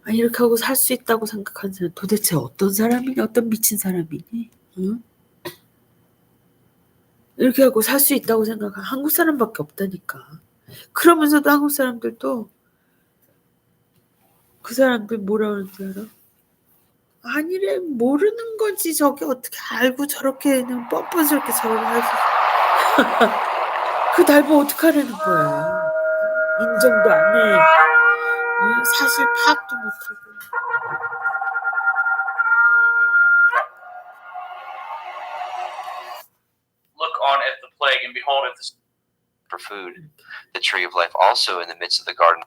아니 이렇게 하고 살 수 있다고 생각하는 사람 도대체 어떤 사람이니? 어떤 미친 사람이니? 응? 이렇게 하고 살 수 있다고 생각하는 한국 사람밖에 없다니까. 그러면서도 한국 사람들도 그 사람들 뭐라 그러는지 알아? 아니래 모르는 거지 저게 어떻게 알고 저렇게 그냥 뻔뻔스럽게 저렇게 할 수 그 날 뭐 어떡하라는 거야. 인정도 안 해. 응? 사실 파악도 못하고. Look on at the plague, and behold, at the for food, the tree of life also in the midst of the garden.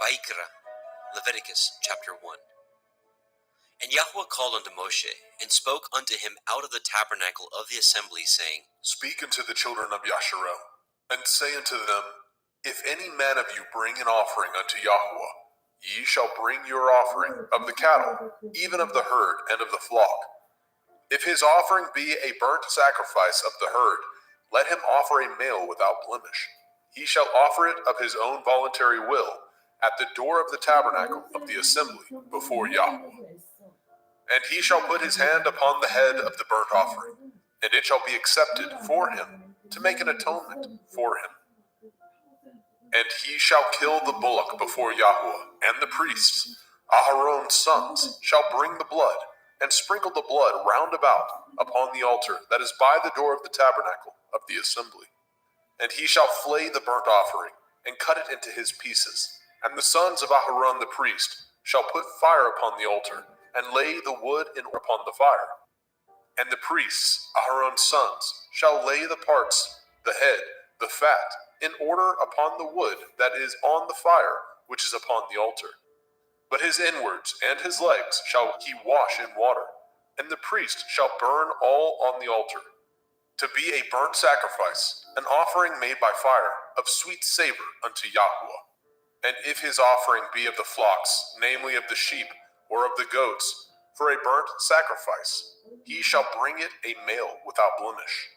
Vaikra, Leviticus chapter 1. And Yahweh called unto Moshe, and spoke unto him out of the tabernacle of the assembly, saying, Speak unto the children of Yasharel, and say unto them, If any man of you bring an offering unto Yahweh, ye shall bring your offering of the cattle, even of the herd and of the flock. If his offering be a burnt sacrifice of the herd, let him offer a male without blemish. He shall offer it of his own voluntary will, at the door of the tabernacle of the assembly before Yahweh. And he shall put his hand upon the head of the burnt offering, and it shall be accepted for him to make an atonement for him. And he shall kill the bullock before Yahweh, and the priests, Aharon's sons, shall bring the blood, and sprinkle the blood round about upon the altar that is by the door of the tabernacle of the assembly. And he shall flay the burnt offering, and cut it into his pieces. And the sons of Aharon the priest shall put fire upon the altar, and lay the wood upon the fire. And the priests, Aharon's sons, shall lay the parts, the head, the fat, in order upon the wood that is on the fire, which is upon the altar. But his inwards and his legs shall he wash in water, and the priest shall burn all on the altar, to be a burnt sacrifice, an offering made by fire, of sweet savor unto Yahweh. And if his offering be of the flocks, namely of the sheep, or of the goats, for a burnt sacrifice, he shall bring it a male without blemish.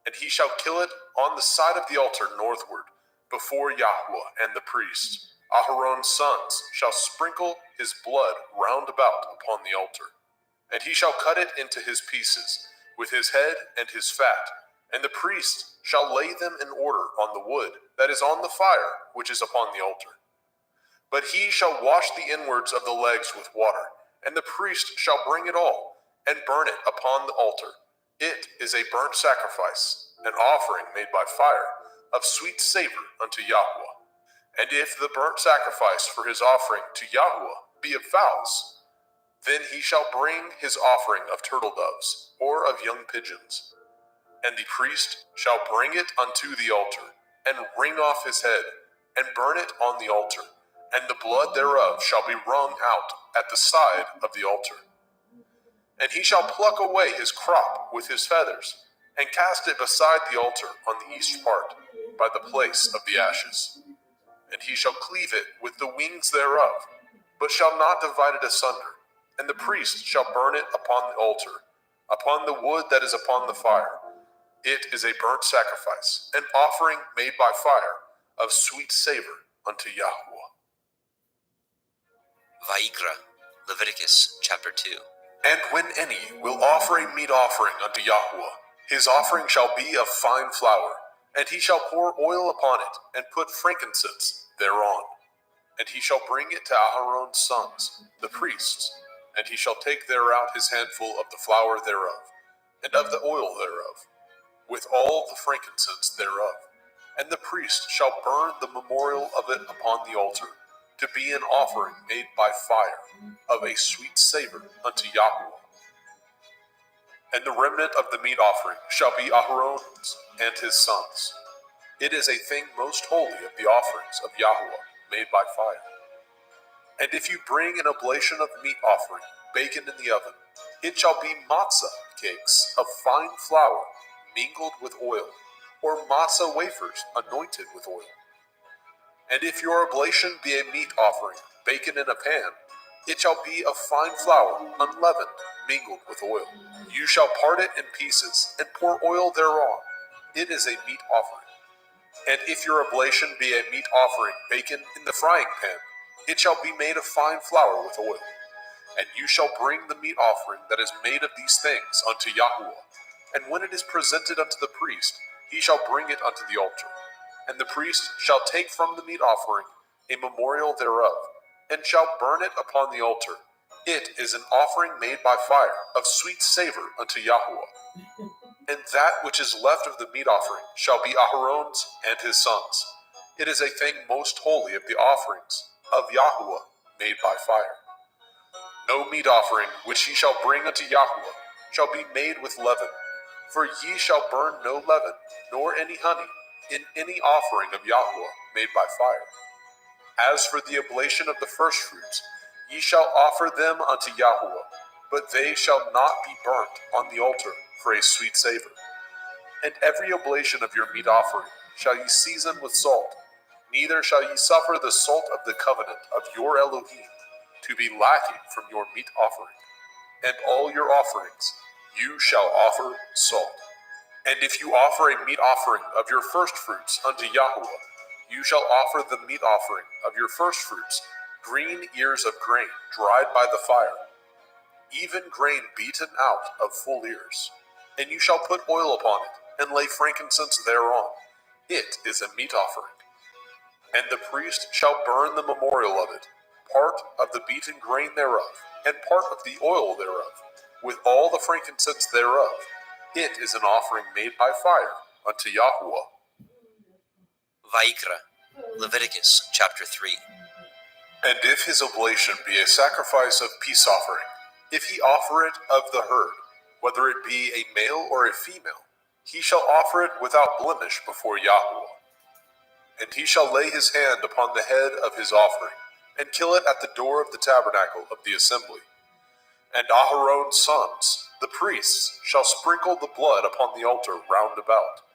And he shall kill it on the side of the altar northward, before Yahweh and the priest. Aharon's sons shall sprinkle his blood round about upon the altar. And he shall cut it into his pieces, with his head and his fat, and the priest shall lay them in order on the wood that is on the fire, which is upon the altar. But he shall wash the inwards of the legs with water, and the priest shall bring it all, and burn it upon the altar. It is a burnt sacrifice, an offering made by fire, of sweet savor unto Yahweh. And if the burnt sacrifice for his offering to Yahweh be of fowls, then he shall bring his offering of turtle doves, or of young pigeons. And the priest shall bring it unto the altar, and wring off his head, and burn it on the altar, and the blood thereof shall be wrung out at the side of the altar. And he shall pluck away his crop with his feathers, and cast it beside the altar on the east part, by the place of the ashes. And he shall cleave it with the wings thereof, but shall not divide it asunder. And the priest shall burn it upon the altar, upon the wood that is upon the fire. It is a burnt sacrifice, an offering made by fire, of sweet savor unto Yahweh. Vaikra, Leviticus chapter 2. And when any will offer a meat offering unto Yahweh, his offering shall be of fine flour, and he shall pour oil upon it, and put frankincense thereon. And he shall bring it to Aharon's sons, the priests, and he shall take thereout his handful of the flour thereof, and of the oil thereof, with all the frankincense thereof. And the priest shall burn the memorial of it upon the altar, to be an offering made by fire, of a sweet savor unto Yahweh. And the remnant of the meat offering shall be Aharon's and his sons. It is a thing most holy of the offerings of Yahweh made by fire. And if you bring an oblation of meat offering, baken in the oven, it shall be matzah cakes of fine flour mingled with oil, or matzah wafers anointed with oil. And if your oblation be a meat offering, baken in a pan, it shall be of fine flour, unleavened, mingled with oil. You shall part it in pieces, and pour oil thereon. It is a meat offering. And if your oblation be a meat offering, baken in the frying pan, it shall be made of fine flour with oil. And you shall bring the meat offering that is made of these things unto Yahuwah. And when it is presented unto the priest, he shall bring it unto the altar. And the priest shall take from the meat offering a memorial thereof, and shall burn it upon the altar. It is an offering made by fire, of sweet savor unto Yahuwah. And that which is left of the meat offering shall be Aharon's and his sons. It is a thing most holy of the offerings of Yahuwah made by fire. No meat offering which ye shall bring unto Yahuwah shall be made with leaven, for ye shall burn no leaven, nor any honey, in any offering of Yahuwah made by fire. As for the oblation of the firstfruits, ye shall offer them unto Yahuwah, but they shall not be burnt on the altar for a sweet savor. And every oblation of your meat offering shall ye season with salt, neither shall ye suffer the salt of the covenant of your Elohim to be lacking from your meat offering. And all your offerings you shall offer salt. And if you offer a meat offering of your firstfruits unto Yahuwah, you shall offer the meat offering of your firstfruits, green ears of grain dried by the fire, even grain beaten out of full ears. And you shall put oil upon it, and lay frankincense thereon. It is a meat offering. And the priest shall burn the memorial of it, part of the beaten grain thereof, and part of the oil thereof, with all the frankincense thereof. It is an offering made by fire unto Yahuwah. Vaikra, Leviticus chapter 3. And if his oblation be a sacrifice of peace offering, if he offer it of the herd, whether it be a male or a female, he shall offer it without blemish before Yahuwah. And he shall lay his hand upon the head of his offering, and kill it at the door of the tabernacle of the assembly. And Aharon's sons, the priests, shall sprinkle the blood upon the altar round about.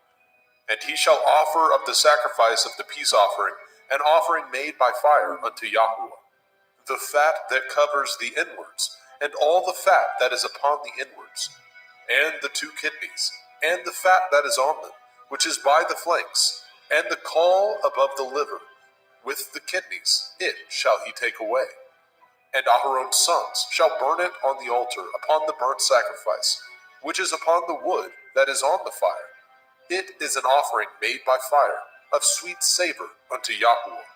And he shall offer of the sacrifice of the peace offering an offering made by fire unto Yahuwah, the fat that covers the inwards, and all the fat that is upon the inwards, and the 2 kidneys, and the fat that is on them, which is by the flanks, and the caul above the liver, with the kidneys, it shall he take away. And Aharon's sons shall burn it on the altar upon the burnt sacrifice, which is upon the wood that is on the fire. It is an offering made by fire, of sweet savor unto Yahuwah.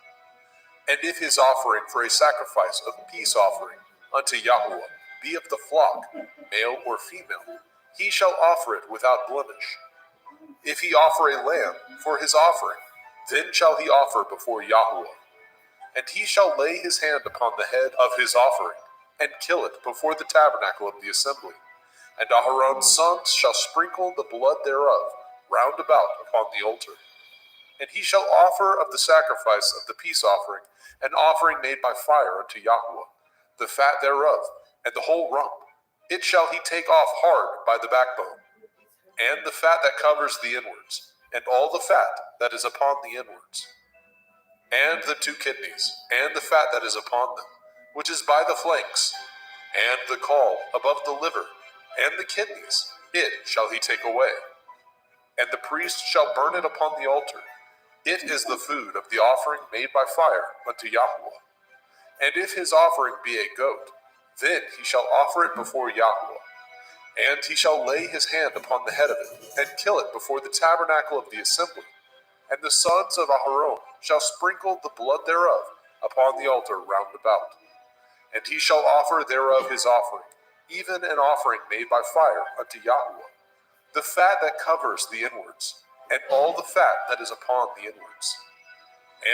And if his offering for a sacrifice of peace offering unto Yahuwah be of the flock, male or female, he shall offer it without blemish. If he offer a lamb for his offering, then shall he offer before Yahuwah. And he shall lay his hand upon the head of his offering, and kill it before the tabernacle of the assembly. And Aharon's sons shall sprinkle the blood thereof round about upon the altar. And he shall offer of the sacrifice of the peace offering an offering made by fire unto Yahuwah, the fat thereof, and the whole rump. It shall he take off hard by the backbone, and the fat that covers the inwards, and all the fat that is upon the inwards, and the 2 kidneys, and the fat that is upon them, which is by the flanks, and the caul above the liver, and the kidneys, it shall he take away. And the priest shall burn it upon the altar. It is the food of the offering made by fire unto Yahuwah. And if his offering be a goat, then he shall offer it before Yahuwah. And he shall lay his hand upon the head of it, and kill it before the tabernacle of the assembly. And the sons of Aharon shall sprinkle the blood thereof upon the altar round about. And he shall offer thereof his offering, even an offering made by fire unto Yahuwah, the fat that covers the inwards, and all the fat that is upon the inwards,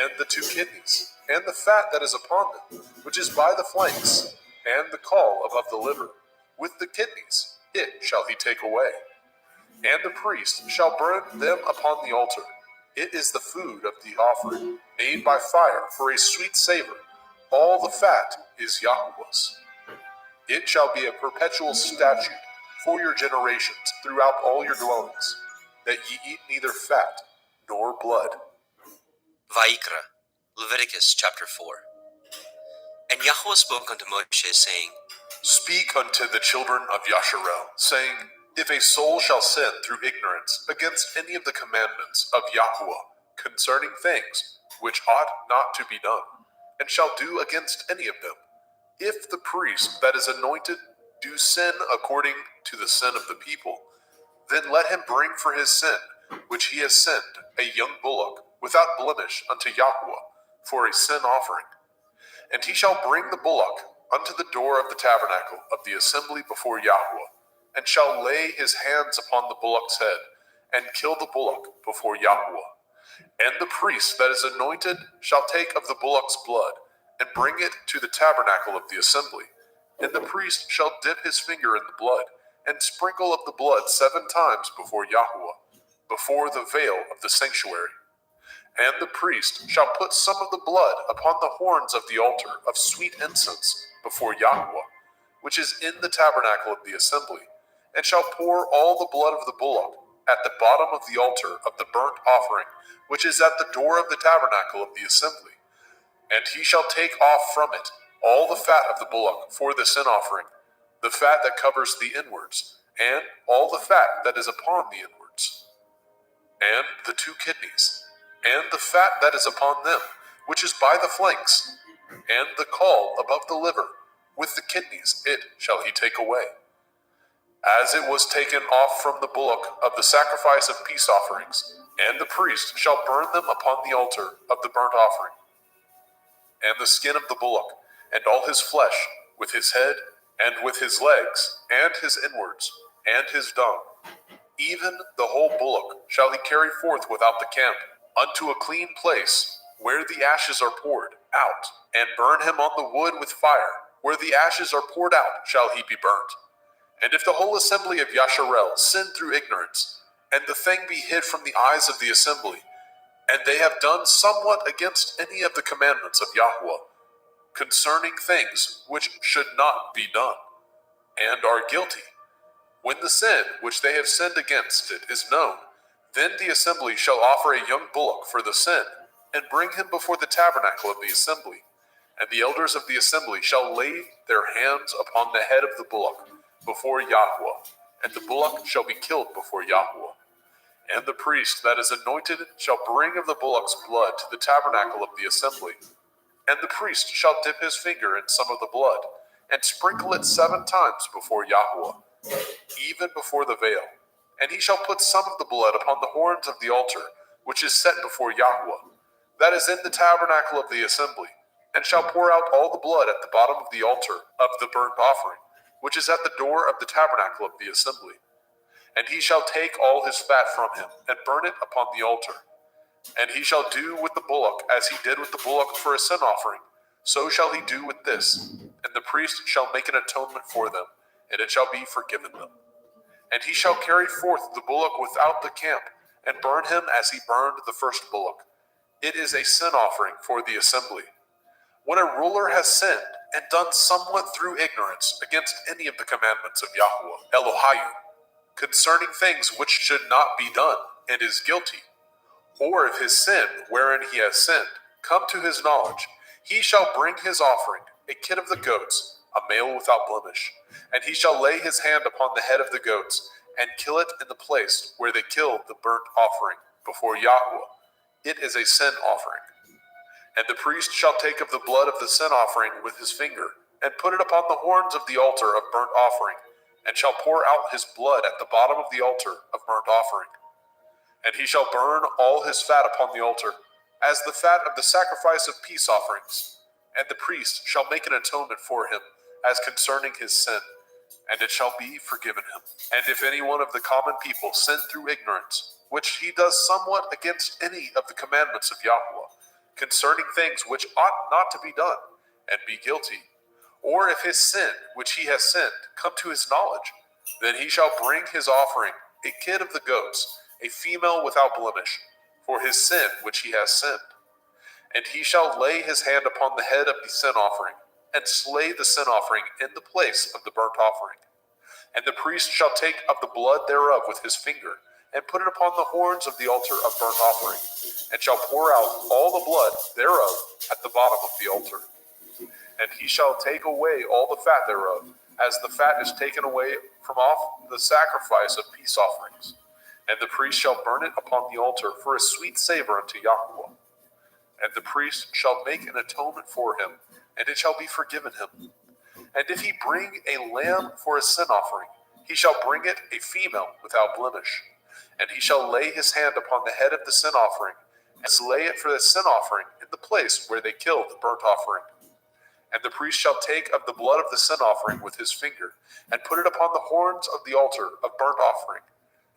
and the 2 kidneys, and the fat that is upon them, which is by the flanks, and the caul above the liver, with the kidneys, it shall he take away. And the priest shall burn them upon the altar. It is the food of the offering, made by fire for a sweet savor all the fat is Yahweh's. It shall be a perpetual statute for your generations throughout all your dwellings, that ye eat neither fat nor blood. Vaikra, Leviticus chapter 4. And Yahweh spoke unto Moshe, saying, Speak unto the children of Yasharel, saying, If a soul shall sin through ignorance against any of the commandments of Yahweh concerning things which ought not to be done, and shall do against any of them, if the priest that is anointed do sin according to the sin of the people, then let him bring for his sin, which he has sinned, a young bullock, without blemish unto Yahweh, for a sin offering. And he shall bring the bullock unto the door of the tabernacle of the assembly before Yahweh, and shall lay his hands upon the bullock's head, and kill the bullock before Yahweh. And the priest that is anointed shall take of the bullock's blood, and bring it to the tabernacle of the assembly. And the priest shall dip his finger in the blood, and sprinkle of the blood 7 times before Yahweh, before the veil of the sanctuary. And the priest shall put some of the blood upon the horns of the altar of sweet incense before Yahweh, which is in the tabernacle of the assembly, and shall pour all the blood of the bullock at the bottom of the altar of the burnt offering, which is at the door of the tabernacle of the assembly. And he shall take off from it all the fat of the bullock for the sin offering, the fat that covers the inwards, and all the fat that is upon the inwards, and the 2 kidneys, and the fat that is upon them, which is by the flanks, and the caul above the liver, with the kidneys it shall he take away. As it was taken off from the bullock of the sacrifice of peace offerings, and the priest shall burn them upon the altar of the burnt offering. And the skin of the bullock, and all his flesh, with his head, and with his legs, and his inwards, and his dung, even the whole bullock shall he carry forth without the camp, unto a clean place, where the ashes are poured out, and burn him on the wood with fire, where the ashes are poured out shall he be burnt. And if the whole assembly of Yasharel sin through ignorance, and the thing be hid from the eyes of the assembly, and they have done somewhat against any of the commandments of Yahweh, concerning things which should not be done, and are guilty, when the sin which they have sinned against it is known, then the assembly shall offer a young bullock for the sin, and bring him before the tabernacle of the assembly. And the elders of the assembly shall lay their hands upon the head of the bullock before Yahweh, and the bullock shall be killed before Yahweh. And the priest that is anointed shall bring of the bullock's blood to the tabernacle of the assembly. And the priest shall dip his finger in some of the blood, and sprinkle it 7 times before Yahweh, even before the veil. And he shall put some of the blood upon the horns of the altar, which is set before Yahweh, that is in the tabernacle of the assembly, and shall pour out all the blood at the bottom of the altar of the burnt offering, which is at the door of the tabernacle of the assembly. And he shall take all his fat from him, and burn it upon the altar. And he shall do with the bullock as he did with the bullock for a sin offering, so shall he do with this. And the priest shall make an atonement for them, and it shall be forgiven them. And he shall carry forth the bullock without the camp, and burn him as he burned the first bullock. It is a sin offering for the assembly. When a ruler has sinned, and done somewhat through ignorance against any of the commandments of Yahweh, Elohayu, concerning things which should not be done, and is guilty, or if his sin, wherein he has sinned, come to his knowledge, he shall bring his offering, a kid of the goats, a male without blemish, and he shall lay his hand upon the head of the goats, and kill it in the place where they killed the burnt offering, before Yahweh. It is a sin offering. And the priest shall take of the blood of the sin offering with his finger, and put it upon the horns of the altar of burnt offering, and shall pour out his blood at the bottom of the altar of burnt offering. And he shall burn all his fat upon the altar, as the fat of the sacrifice of peace offerings. And the priest shall make an atonement for him, as concerning his sin, and it shall be forgiven him. And if any one of the common people sin through ignorance, which he does somewhat against any of the commandments of Yahweh, concerning things which ought not to be done, and be guilty, or if his sin, which he has sinned, come to his knowledge, then he shall bring his offering, a kid of the goats, a female without blemish, for his sin which he has sinned. And he shall lay his hand upon the head of the sin offering, and slay the sin offering in the place of the burnt offering. And the priest shall take of the blood thereof with his finger, and put it upon the horns of the altar of burnt offering, and shall pour out all the blood thereof at the bottom of the altar. And he shall take away all the fat thereof, as the fat is taken away from off the sacrifice of peace offerings. And the priest shall burn it upon the altar for a sweet savor unto Yahweh. And the priest shall make an atonement for him, and it shall be forgiven him. And if he bring a lamb for a sin offering, he shall bring it a female without blemish. And he shall lay his hand upon the head of the sin offering, and slay it for the sin offering in the place where they killed the burnt offering. And the priest shall take of the blood of the sin offering with his finger, and put it upon the horns of the altar of burnt offering,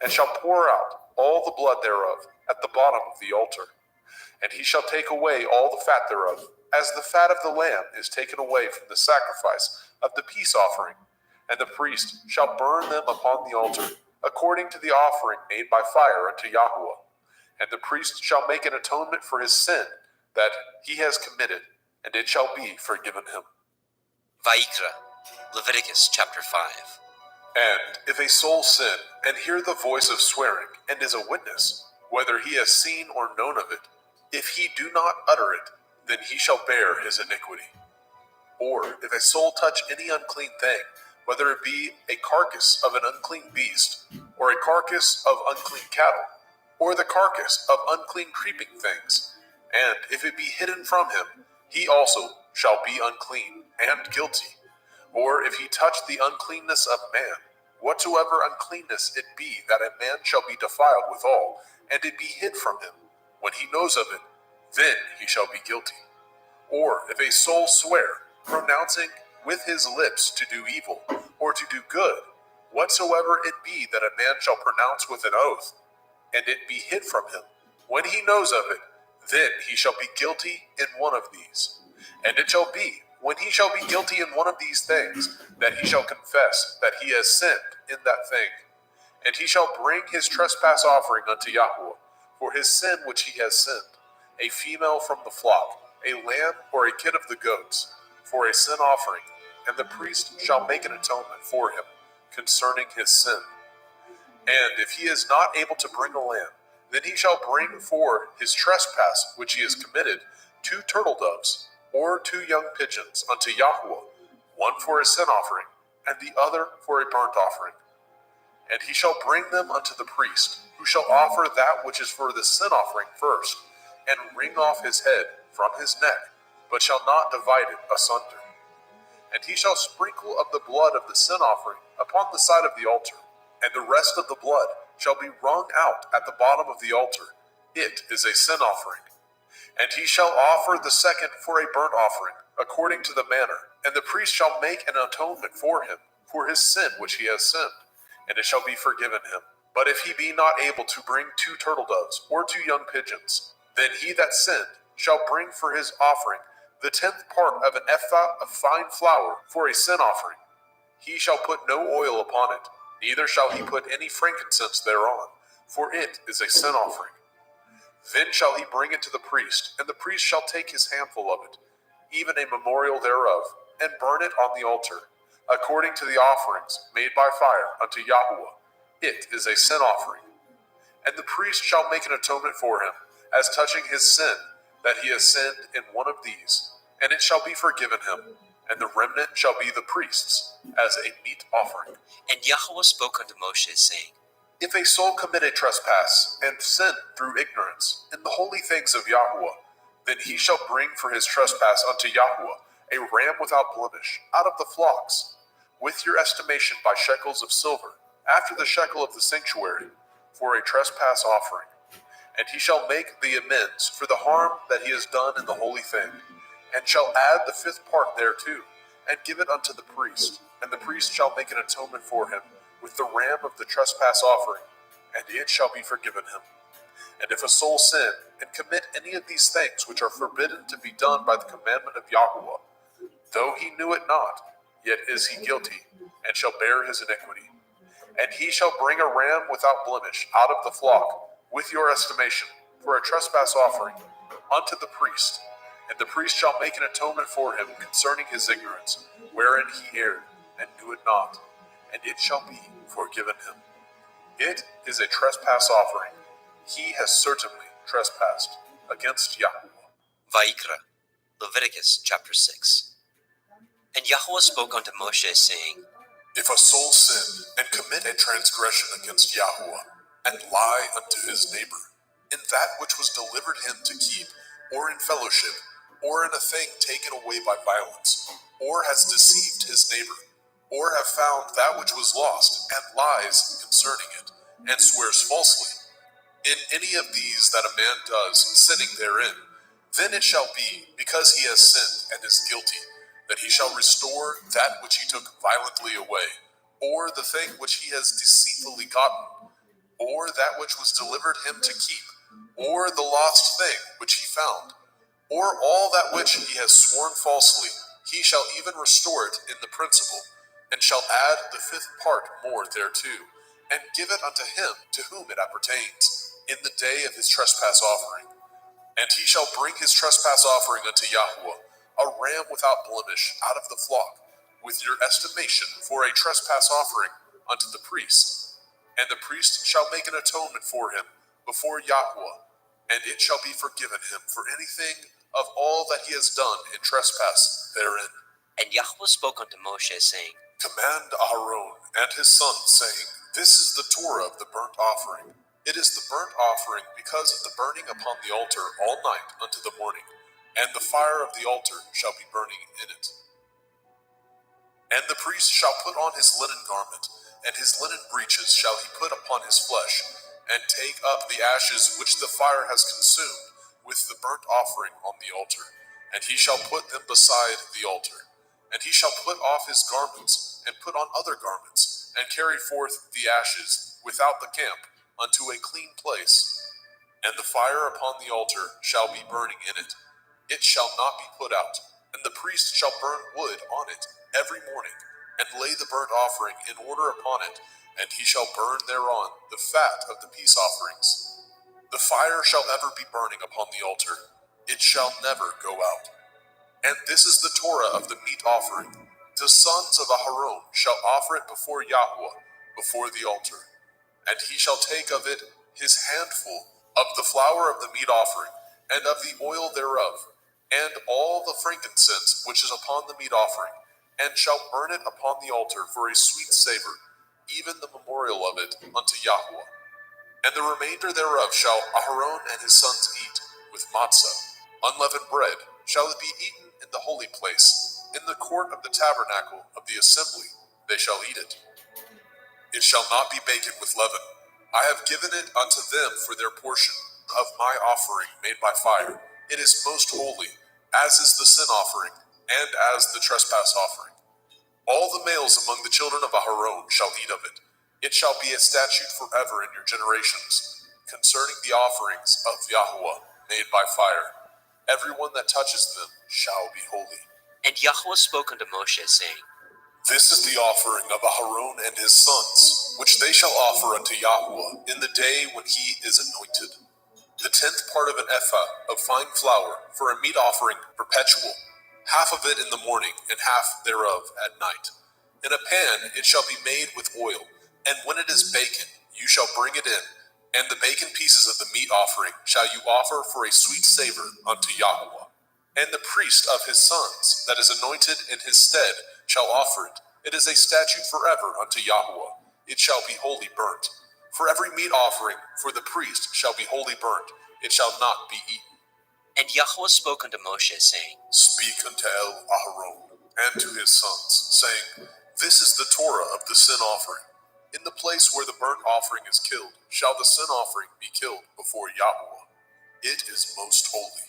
and shall pour out all the blood thereof at the bottom of the altar. And he shall take away all the fat thereof, as the fat of the lamb is taken away from the sacrifice of the peace offering. And the priest shall burn them upon the altar, according to the offering made by fire unto Yahweh. And the priest shall make an atonement for his sin that he has committed, and it shall be forgiven him. Vayikra, Leviticus chapter 5. And if a soul sin, and hear the voice of swearing, and is a witness, whether he has seen or known of it, if he do not utter it, then he shall bear his iniquity. Or if a soul touch any unclean thing, whether it be a carcass of an unclean beast, or a carcass of unclean cattle, or the carcass of unclean creeping things, and if it be hidden from him, he also shall be unclean and guilty. Or if he touch the uncleanness of man, whatsoever uncleanness it be, that a man shall be defiled withal, and it be hid from him, when he knows of it, then he shall be guilty. Or if a soul swear, pronouncing with his lips to do evil, or to do good, whatsoever it be that a man shall pronounce with an oath, and it be hid from him, when he knows of it, then he shall be guilty in one of these. And it shall be, when he shall be guilty in one of these things, that he shall confess that he has sinned in that thing. And he shall bring his trespass offering unto Yahweh, for his sin which he has sinned, a female from the flock, a lamb or a kid of the goats, for a sin offering, and the priest shall make an atonement for him concerning his sin. And if he is not able to bring a lamb, then he shall bring for his trespass which he has committed 2 turtle doves, or 2 young pigeons unto Yahweh, one for a sin offering, and the other for a burnt offering. And he shall bring them unto the priest, who shall offer that which is for the sin offering first, and wring off his head from his neck, but shall not divide it asunder. And he shall sprinkle of the blood of the sin offering upon the side of the altar, and the rest of the blood shall be wrung out at the bottom of the altar. It is a sin offering. And he shall offer the second for a burnt offering, according to the manner, and the priest shall make an atonement for him, for his sin which he has sinned, and it shall be forgiven him. But if he be not able to bring 2 turtle doves, or 2 young pigeons, then he that sinned shall bring for his offering the 10th part of an ephah of fine flour for a sin offering. He shall put no oil upon it, neither shall he put any frankincense thereon, for it is a sin offering. Then shall he bring it to the priest, and the priest shall take his handful of it, even a memorial thereof, and burn it on the altar, according to the offerings made by fire unto Yahweh. It is a sin offering. And the priest shall make an atonement for him, as touching his sin, that he has sinned in one of these, and it shall be forgiven him, and the remnant shall be the priest's, as a meat offering. And Yahweh spoke unto Moshe, saying, If a soul commit a trespass, and sin through ignorance, in the holy things of Yahweh, then he shall bring for his trespass unto Yahweh a ram without blemish, out of the flocks, with your estimation by shekels of silver, after the shekel of the sanctuary, for a trespass offering. And he shall make the amends for the harm that he has done in the holy thing, and shall add the 5th part thereto, and give it unto the priest, and the priest shall make an atonement for him with the ram of the trespass offering, and it shall be forgiven him. And if a soul sin, and commit any of these things which are forbidden to be done by the commandment of Yahweh, though he knew it not, yet is he guilty, and shall bear his iniquity. And he shall bring a ram without blemish out of the flock, with your estimation, for a trespass offering, unto the priest, And the priest shall make an atonement for him concerning his ignorance, wherein he erred, and knew it not, and it shall be forgiven him. It is a trespass offering. He has certainly trespassed against Yahuwah. Vayikra, Leviticus chapter 6. And Yahweh spoke unto Moshe, saying, If a soul sin and commit a transgression against Yahuwah, and lie unto his neighbor, in that which was delivered him to keep, or in fellowship, or in a thing taken away by violence, or has deceived his neighbor, or have found that which was lost, and lies concerning it, and swears falsely, in any of these that a man does, sinning therein, then it shall be, because he has sinned and is guilty, that he shall restore that which he took violently away, or the thing which he has deceitfully gotten, or that which was delivered him to keep, or the lost thing which he found, or all that which he has sworn falsely, he shall even restore it in the principal, and shall add the fifth part more thereto, and give it unto him to whom it appertains, in the day of his trespass offering. And he shall bring his trespass offering unto Yahuwah, a ram without blemish out of the flock, with your estimation for a trespass offering unto the priest. And the priest shall make an atonement for him before Yahuwah, and it shall be forgiven him for anything of all that he has done in trespass therein. And Yahweh spoke unto Moshe, saying, Command Aharon and his sons, saying, This is the Torah of the burnt offering. It is the burnt offering because of the burning upon the altar all night unto the morning, and the fire of the altar shall be burning in it. And the priest shall put on his linen garment, and his linen breeches shall he put upon his flesh, and take up the ashes which the fire has consumed with the burnt offering on the altar, and he shall put them beside the altar. And he shall put off his garments, and put on other garments, and carry forth the ashes without the camp unto a clean place. And the fire upon the altar shall be burning in it. It shall not be put out. And the priest shall burn wood on it every morning, and lay the burnt offering in order upon it, and he shall burn thereon the fat of the peace offerings. The fire shall ever be burning upon the altar. It shall never go out. And this is the Torah of the meat offering. The sons of Aharon shall offer it before Yahuwah, before the altar. And he shall take of it his handful of the flour of the meat offering, and of the oil thereof, and all the frankincense which is upon the meat offering, and shall burn it upon the altar for a sweet savor, even the memorial of it unto Yahuwah. And the remainder thereof shall Aharon and his sons eat, with matzah, unleavened bread, shall it be eaten in the holy place, in the court of the tabernacle of the assembly, they shall eat it. It shall not be baken with leaven. I have given it unto them for their portion of my offering made by fire. It is most holy, as is the sin offering, and as the trespass offering. All the males among the children of Aharon shall eat of it. It shall be a statute forever in your generations, concerning the offerings of Yahuwah made by fire. Everyone that touches them shall be holy. And Yahweh spoke unto Moshe, saying, This is the offering of Aharon and his sons, which they shall offer unto Yahuwah in the day when he is anointed. The 10th part of an ephah of fine flour for a meat offering perpetual, half of it in the morning, and half thereof at night. In a pan it shall be made with oil, and when it is baken, you shall bring it in, and the baken pieces of the meat offering shall you offer for a sweet savor unto Yahuwah. And the priest of his sons, that is anointed in his stead, shall offer it. It is a statute forever unto Yahuwah. It shall be wholly burnt. For every meat offering for the priest shall be wholly burnt. It shall not be eaten. And Yahweh spoke unto Moshe, saying, Speak unto El Aharon and to his sons, saying, This is the Torah of the sin offering. In the place where the burnt offering is killed, shall the sin offering be killed before Yahuwah. It is most holy.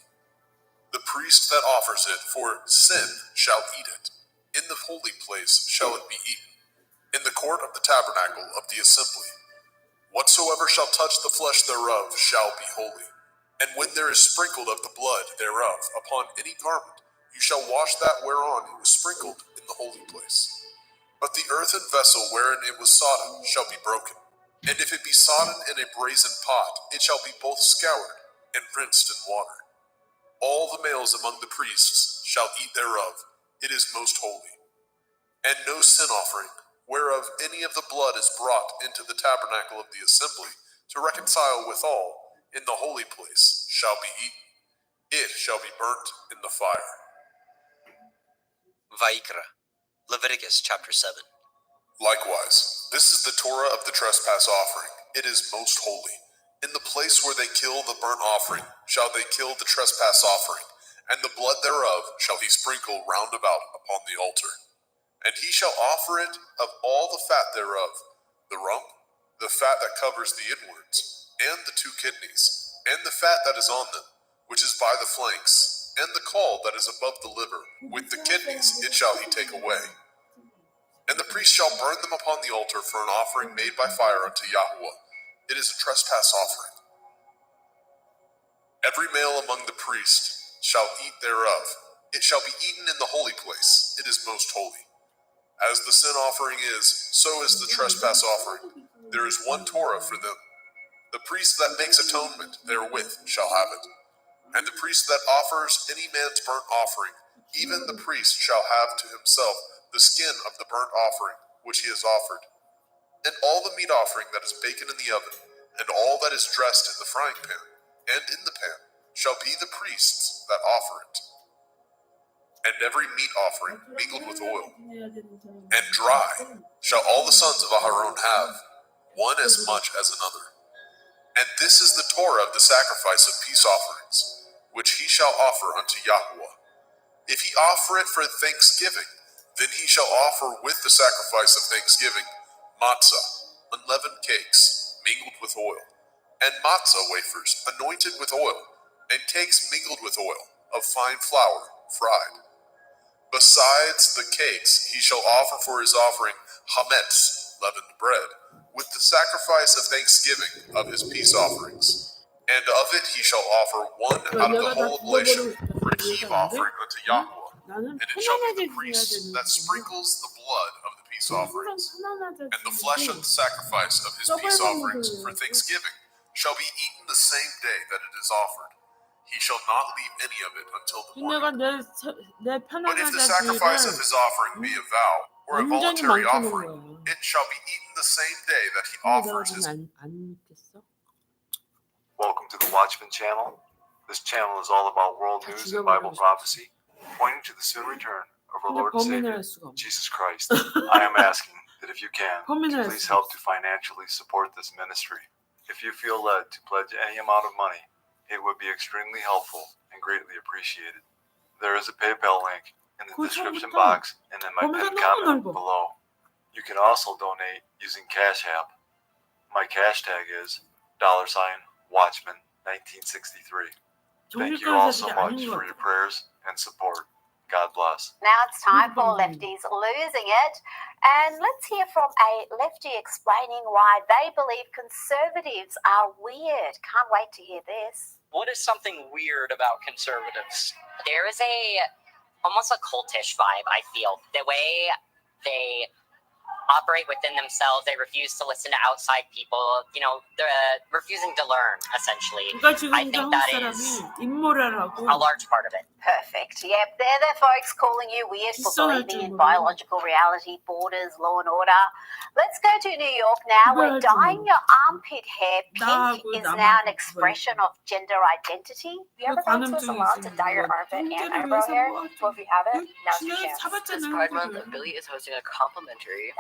The priest that offers it for sin shall eat it. In the holy place shall it be eaten, in the court of the tabernacle of the assembly. Whatsoever shall touch the flesh thereof shall be holy. And when there is sprinkled of the blood thereof upon any garment, you shall wash that whereon it was sprinkled in the holy place. But the earthen vessel wherein it was sodden shall be broken. And if it be sodden in a brazen pot, it shall be both scoured and rinsed in water. All the males among the priests shall eat thereof. It is most holy. And no sin offering, whereof any of the blood is brought into the tabernacle of the assembly to reconcile withal in the holy place, shall be eaten. It shall be burnt in the fire. Vaikra, Leviticus chapter 7. Likewise, this is the Torah of the trespass offering. It is most holy. In the place where they kill the burnt offering shall they kill the trespass offering, and the blood thereof shall he sprinkle round about upon the altar. And he shall offer it of all the fat thereof, the rump, the fat that covers the inwards, and the 2 kidneys, and the fat that is on them, which is by the flanks, and the caul that is above the liver, with the kidneys it shall he take away. And the priest shall burn them upon the altar for an offering made by fire unto Yahweh. It is a trespass offering. Every male among the priests shall eat thereof. It shall be eaten in the holy place. It is most holy. As the sin offering is, so is the trespass offering. There is one Torah for them. The priest that makes atonement therewith shall have it. And the priest that offers any man's burnt offering, even the priest shall have to himself the skin of the burnt offering which he has offered. And all the meat offering that is baken in the oven, and all that is dressed in the frying pan, and in the pan, shall be the priest's that offer it. And every meat offering mingled with oil, and dry, shall all the sons of Aharon have, one as much as another. And this is the Torah of the sacrifice of peace offerings, which he shall offer unto Yahweh. If he offer it for thanksgiving, then he shall offer with the sacrifice of thanksgiving matzah, unleavened cakes, mingled with oil, and matzah wafers, anointed with oil, and cakes mingled with oil, of fine flour, fried. Besides the cakes, he shall offer for his offering hametz, leavened bread, with the sacrifice of thanksgiving of his peace offerings. And of it he shall offer one out of the whole oblation for a heave offering unto Yahweh. And it shall be the priest that sprinkles the blood of the peace offerings, and the flesh of the sacrifice of his peace offerings for thanksgiving shall be eaten the same day that it is offered. He shall not leave any of it until the morning. But if the sacrifice of his offering be a vow or a voluntary offering, it shall be eaten the same day that he offers his. Welcome to the Watchman channel. This channel is all about world news and Bible prophecy, pointing to the soon return of our Lord and Savior, Jesus Christ. I am asking that if you can, to please help to financially support this ministry. If you feel led to pledge any amount of money, it would be extremely helpful and greatly appreciated. There is a PayPal link in the description box and in my pinned comment below. You can also donate using Cash App. My cash tag is $Watchman1963. Thank you all so much for your prayers and support. God bless. Now it's time for Lefties Losing It. And let's hear from a lefty explaining why they believe conservatives are weird. Can't wait to hear this. What is something weird about conservatives? There is almost a cultish vibe, I feel. The way they operate within themselves, they refuse to listen to outside people. They're refusing to learn, essentially. I think that is a large part of it. Perfect. Yep, they're the folks calling you weird for believing in biological reality, borders, law and order. Let's go to New York now, where dyeing your armpit hair pink is now an expression of gender identity. Have you ever gone to a salon to dye your armpit and eyebrow hair? Well, if you haven't, now's your chance. This Pride Month, Billy is hosting a complimentary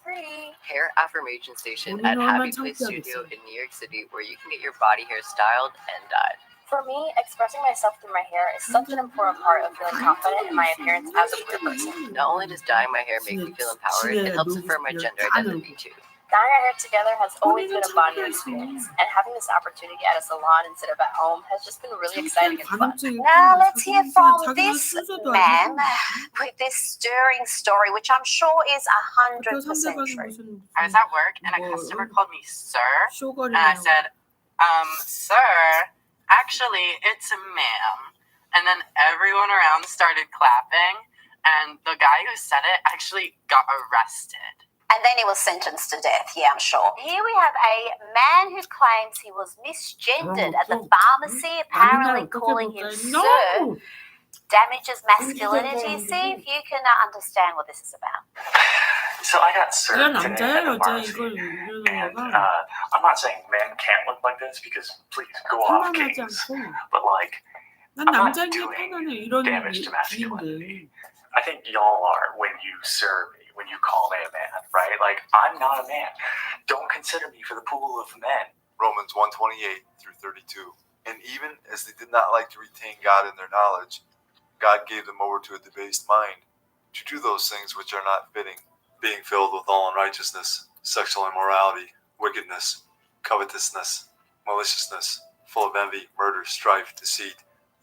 Free hair affirmation station at Happy Place Studio in New York City, where you can get your body hair styled and dyed. For me, expressing myself through my hair is such an important part of feeling confident in my appearance as a queer person. Not only does dyeing my hair make me feel empowered, it helps affirm my gender identity too. Dyeing our hair together has always been a bonding experience, and having this opportunity at a salon instead of at home has just been really exciting and fun. Now let's hear from this man with this stirring story, which I'm sure is 100% true. I was at work and a customer called me sir, and I said, sir, actually it's a ma'am. And then everyone around started clapping, and the guy who said it actually got arrested. And then he was sentenced to death, yeah, I'm sure. Here we have a man who claims he was misgendered at the pharmacy, apparently calling him sir, damages masculinity. See if you can understand what this is about. So I got served 이건 today 남자예요, at the pharmacy, 이걸 이러는 and 거가 I'm not saying men can't look like this because please go off, 편안하지 kings. 않고 But like, 난 I'm not 남자인 게 doing 편안해 이런 damage to masculinity. 주인들. I think y'all are when you serve me, when you call me a man, right? Like, I'm not a man. Don't consider me for the pool of men. Romans 1:28 through 32. And even as they did not like to retain God in their knowledge, God gave them over to a debased mind to do those things which are not fitting, being filled with all unrighteousness, sexual immorality, wickedness, covetousness, maliciousness, full of envy, murder, strife, deceit,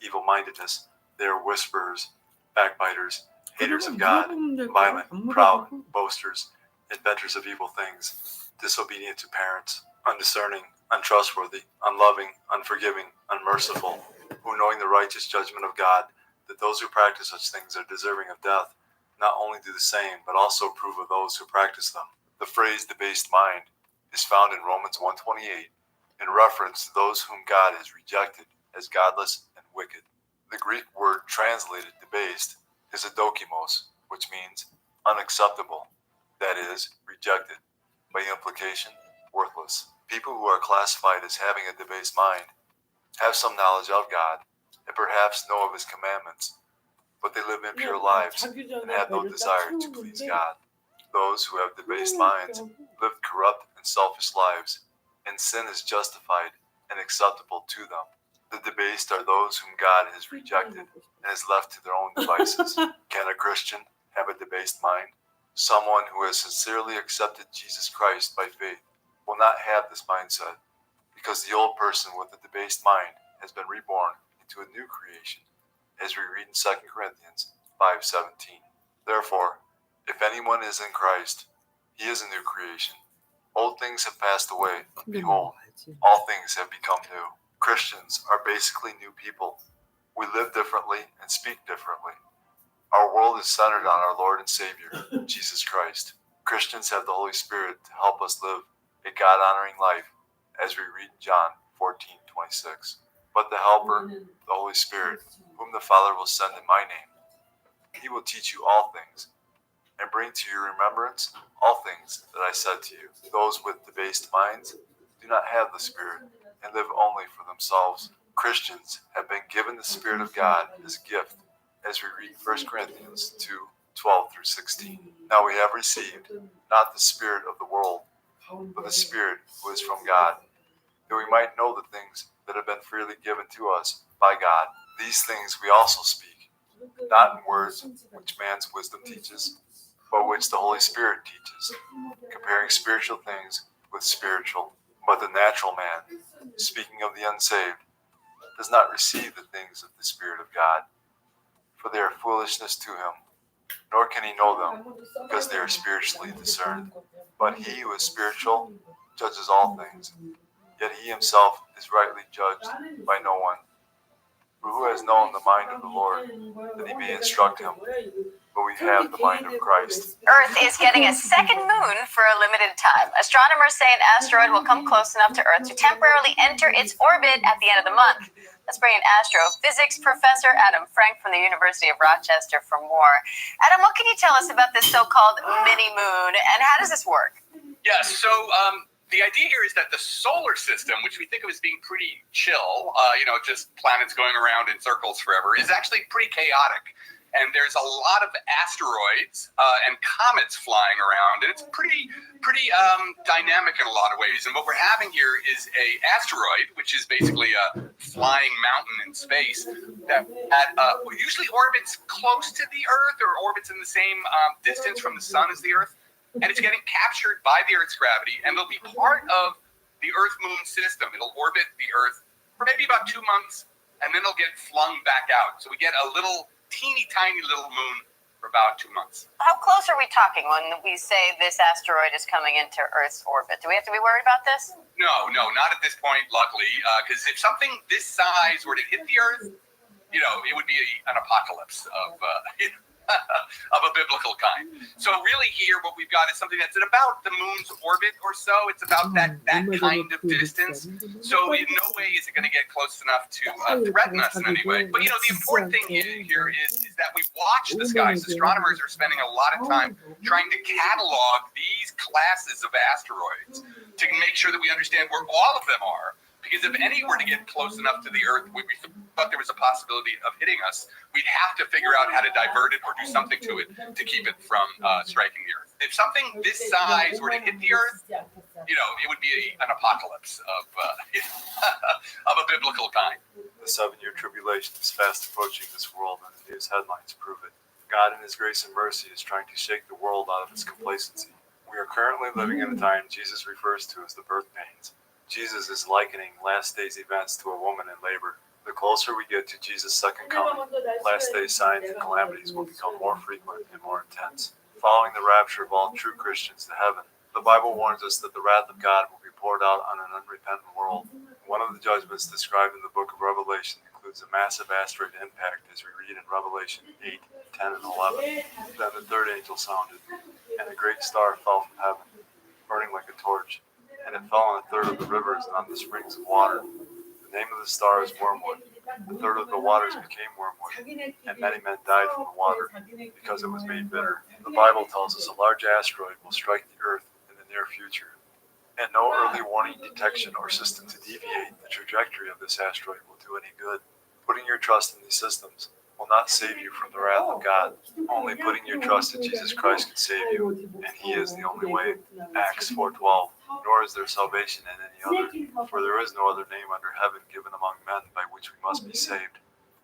evil-mindedness. They are whisperers, backbiters, haters of God, violent, proud, boasters, inventors of evil things, disobedient to parents, undiscerning, untrustworthy, unloving, unforgiving, unmerciful, who knowing the righteous judgment of God, that those who practice such things are deserving of death, not only do the same, but also approve of those who practice them. The phrase debased mind is found in Romans 1:28 in reference to those whom God has rejected as godless and wicked. The Greek word translated debased is adokimos, which means unacceptable, that is, rejected, by implication, worthless. People who are classified as having a debased mind have some knowledge of God and perhaps know of his commandments, but they live impure lives and have no desire to please God. Those who have debased minds live corrupt and selfish lives, and sin is justified and acceptable to them. The debased are those whom God has rejected and is left to their own devices. Can a Christian have a debased mind? Someone who has sincerely accepted Jesus Christ by faith will not have this mindset, because the old person with a debased mind has been reborn into a new creation, as we read in 2 Corinthians 5:17. Therefore, if anyone is in Christ, he is a new creation. Old things have passed away. Behold, all things have become new. Christians are basically new people. We live differently and speak differently. Our world is centered on our Lord and Savior, Jesus Christ. Christians have the Holy Spirit to help us live a God-honoring life, as we read in John 14:26. But the Helper, the Holy Spirit, whom the Father will send in my name, he will teach you all things, and bring to your remembrance all things that I said to you. Those with debased minds do not have the Spirit, and live only for themselves. Christians have been given the Spirit of God as a gift, as we read 1 Corinthians 2:12 through 16. Now we have received not the spirit of the world, but the Spirit who is from God, that we might know the things that have been freely given to us by God. These things we also speak, not in words which man's wisdom teaches, but which the Holy Spirit teaches, comparing spiritual things with spiritual. But the natural man, speaking of the unsaved, does not receive the things of the Spirit of God, for they are foolishness to him, nor can he know them, because they are spiritually discerned. But he who is spiritual judges all things, yet he himself is rightly judged by no one. For who has known the mind of the Lord, that he may instruct him? But we have the mind of Christ. Earth is getting a second moon for a limited time. Astronomers say an asteroid will come close enough to Earth to temporarily enter its orbit at the end of the month. Let's bring in astrophysics professor Adam Frank from the University of Rochester for more. Adam, what can you tell us about this so-called mini-moon, and how does this work? Yeah, so the idea here is that the solar system, which we think of as being pretty chill, just planets going around in circles forever, is actually pretty chaotic. And there's a lot of asteroids and comets flying around, and it's pretty dynamic in a lot of ways. And what we're having here is a asteroid, which is basically a flying mountain in space that usually orbits close to the Earth or orbits in the same distance from the sun as the Earth, and it's getting captured by the Earth's gravity, and it'll be part of the Earth-Moon system. It'll orbit the Earth for maybe about 2 months, and then it'll get flung back out. So we get a little teeny tiny little moon for about 2 months. How close are we talking when we say this asteroid is coming into Earth's orbit? Do we have to be worried about this? No, not at this point, luckily, because if something this size were to hit the Earth, it would be an apocalypse of of a biblical kind. So really here what we've got is something that's at about the moon's orbit or so. It's about that kind of distance. So in no way is it going to get close enough to threaten us in any way. But the important thing here is that we watch the skies. Astronomers are spending a lot of time trying to catalog these classes of asteroids to make sure that we understand where all of them are. Because if any were to get close enough to the Earth, we thought there was a possibility of hitting us, we'd have to figure out how to divert it or do something to it to keep it from striking the Earth. If something this size were to hit the Earth, it would be an apocalypse of of a biblical kind. The 7-year tribulation is fast approaching this world, and the news headlines prove it. God in His grace and mercy is trying to shake the world out of its complacency. We are currently living in a time Jesus refers to as the birth pains. Jesus is likening last day's events to a woman in labor. The closer we get to Jesus' second coming, last day's signs and calamities will become more frequent and more intense. Following the rapture of all true Christians to heaven, the Bible warns us that the wrath of God will be poured out on an unrepentant world. One of the judgments described in the book of Revelation includes a massive asteroid impact, as we read in Revelation 8, 10, and 11. Then the third angel sounded, and a great star fell from heaven, burning like a torch. And it fell on a third of the rivers and on the springs of water. The name of the star is Wormwood. A third of the waters became wormwood, and many men died from the water because it was made bitter. The Bible tells us a large asteroid will strike the earth in the near future, and no early warning detection or system to deviate the trajectory of this asteroid will do any good. Putting your trust in these systems will not save you from the wrath of God. Only putting your trust in Jesus Christ can save you, and He is the only way. Acts 4:12. Nor is there salvation in any other, for there is no other name under heaven given among men by which we must be saved.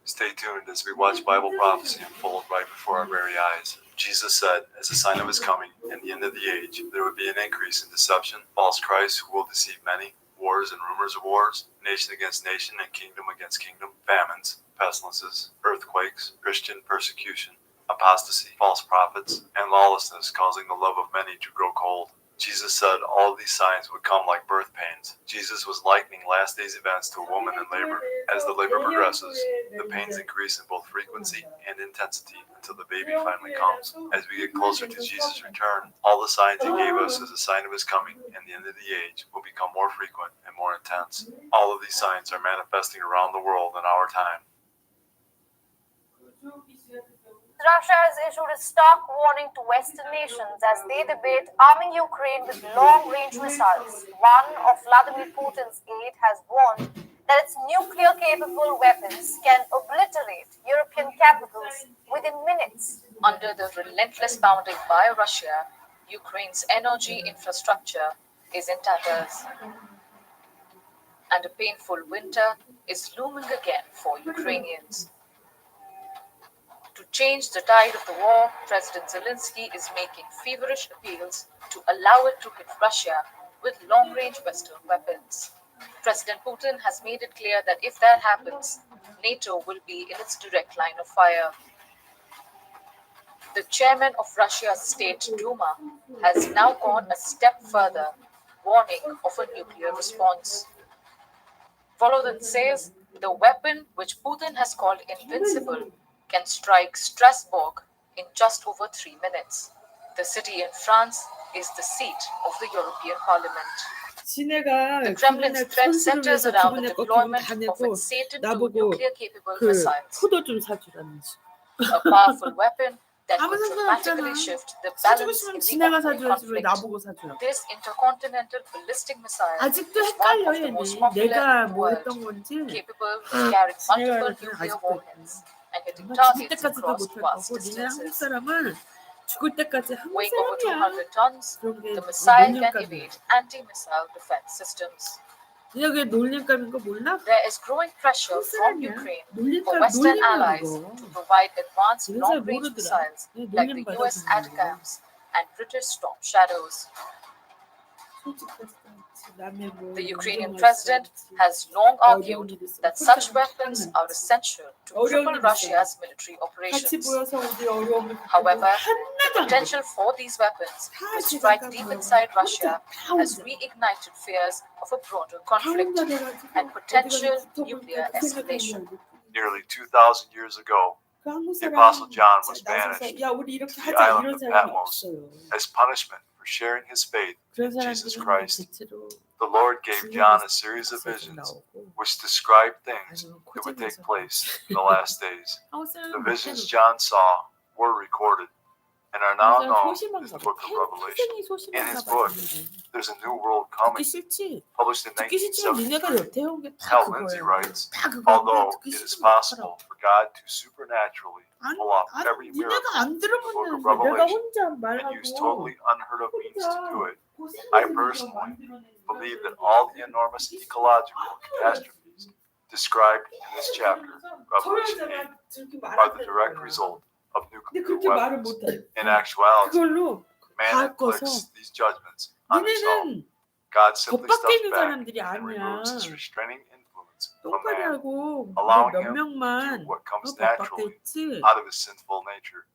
Stay tuned as we watch Bible prophecy unfold right before our very eyes. Jesus said, as a sign of His coming and the end of the age, there would be an increase in deception, false Christs who will deceive many, wars and rumors of wars, nation against nation and kingdom against kingdom, famines, pestilences, earthquakes, Christian persecution, apostasy, false prophets, and lawlessness, causing the love of many to grow cold. Jesus said all of these signs would come like birth pains. Jesus was likening last day's events to a woman in labor. As the labor progresses, the pains increase in both frequency and intensity until the baby finally comes. As we get closer to Jesus' return, all the signs He gave us as a sign of His coming and the end of the age will become more frequent and more intense. All of these signs are manifesting around the world in our time. Russia has issued a stark warning to Western nations as they debate arming Ukraine with long-range missiles. One of Vladimir Putin's aide has warned that its nuclear-capable weapons can obliterate European capitals within minutes. Under the relentless pounding by Russia, Ukraine's energy infrastructure is in tatters. And a painful winter is looming again for Ukrainians. To change the tide of the war, President Zelensky is making feverish appeals to allow it to hit Russia with long-range Western weapons. President Putin has made it clear that if that happens, NATO will be in its direct line of fire. The chairman of Russia's State Duma has now gone a step further, warning of a nuclear response. Volodin says the weapon, which Putin has called invincible, can strike Strasbourg in just over 3 minutes. The city in France is the seat of the European Parliament. The Kremlin's threat centers around the deployment of its Satan II nuclear-capable missiles, a powerful weapon that would dramatically shift the balance in the ongoing conflict. This intercontinental ballistic missile is one of the most popular in the world, capable of carrying multiple nuclear warheads and hitting targets across vast distances. Weighing over 200 tons, the missile can evade anti-missile defense systems. There is growing pressure from Ukraine for Western allies to provide advanced long-range missiles like the US ATACMS and British Storm Shadows. The Ukrainian president has long argued that such weapons are essential to cripple Russia's military operations. However, the potential for these weapons to strike deep inside Russia has reignited fears of a broader conflict and potential nuclear escalation. Nearly 2,000 years ago, 그 한국 The Apostle 사람 John was 나서서 banished 야 우리 이렇게 to the 하자 island 이런 of 사람이 Patmos 없어요. as punishment for sharing his faith 그런 in Jesus 사람들은 Christ. 대체로 The Lord gave John a series of visions which described things that would take place in the last days. The visions John saw were recorded and are now known as the book of Revelation. In his book, there's a new world coming, 듣기 싫지? published in 듣기 싫지만 니네가 1973. 여태 온 게 다 Hal Lindsey 그거야. writes, 다 그거야. although 듣기 it is 싫으면 possible for God to supernaturally 아니, pull off 아니 every 니네가 miracle 안 in the book of 들어봤는데 내가 Revelation 혼자 and 말하고 use totally unheard of means to do it, I personally believe that all the enormous ecological catastrophes described in this chapter, Revelation 8, are the direct result of 근데 nuclear 그렇게 말을 weapons. 못해. In actuality, 그걸로 man 바꿔서 inflicts these judgments on himself. 니네는 God 법 simply 밖에 steps 있는 back 사람들이 and 아니야. removes his restraining influence from 똑바로 man, 하고 allowing 몇 him to 명만 do what comes 법 밖에 naturally 있지. out of his sinful nature.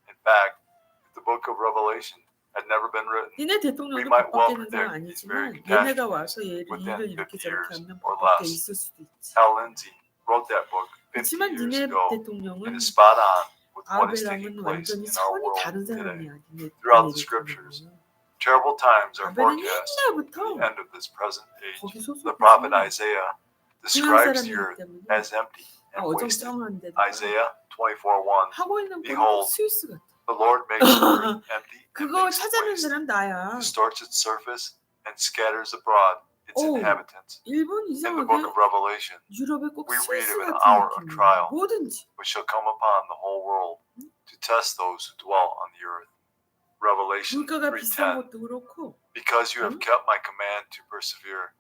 In fact, if the book of Revelation had never been written, 니네 we 대통령도 might 법 well 밖에 있는 사람 predict these very 아니지만 얘네가 catastrophes 와서 얘를 within 일을 이렇게 50 저렇게 years 하면 or 법 밖에 less. 있을 수도 있지. Hal Lindsey wrote that book 50 그렇지만 years 니네 ago and 대통령은 is spot on with what is taking 아벨랑은 place 완전히 in our 선이 world 다른 today. 사람이야. 니네 Throughout the 대통령은. scriptures, terrible times are 아벨은 forecast for 옛날부터 the end of this present age. 거기 The prophet 소속해서 Isaiah 흔한 describes the 사람이기 earth 때문에 as empty and wasted. 어정쩡한데 Isaiah 24:1. 하고 있는 건 Behold, 스위스 같아. the Lord makes the earth empty and 그거 makes it 찾아낸 waste, 사람 나야. distorts its surface, and scatters abroad its 오, inhabitants. 일본 In the book 이상하게 of Revelation, 유럽에 꼭 we read 스위스 of an 같은 hour of 느낌이야. trial 뭐든지. which shall come upon the whole world to test those who dwell on the earth. Revelation 물가가 비싼 3:10. 것도 그렇고. Because you have kept my command to persevere,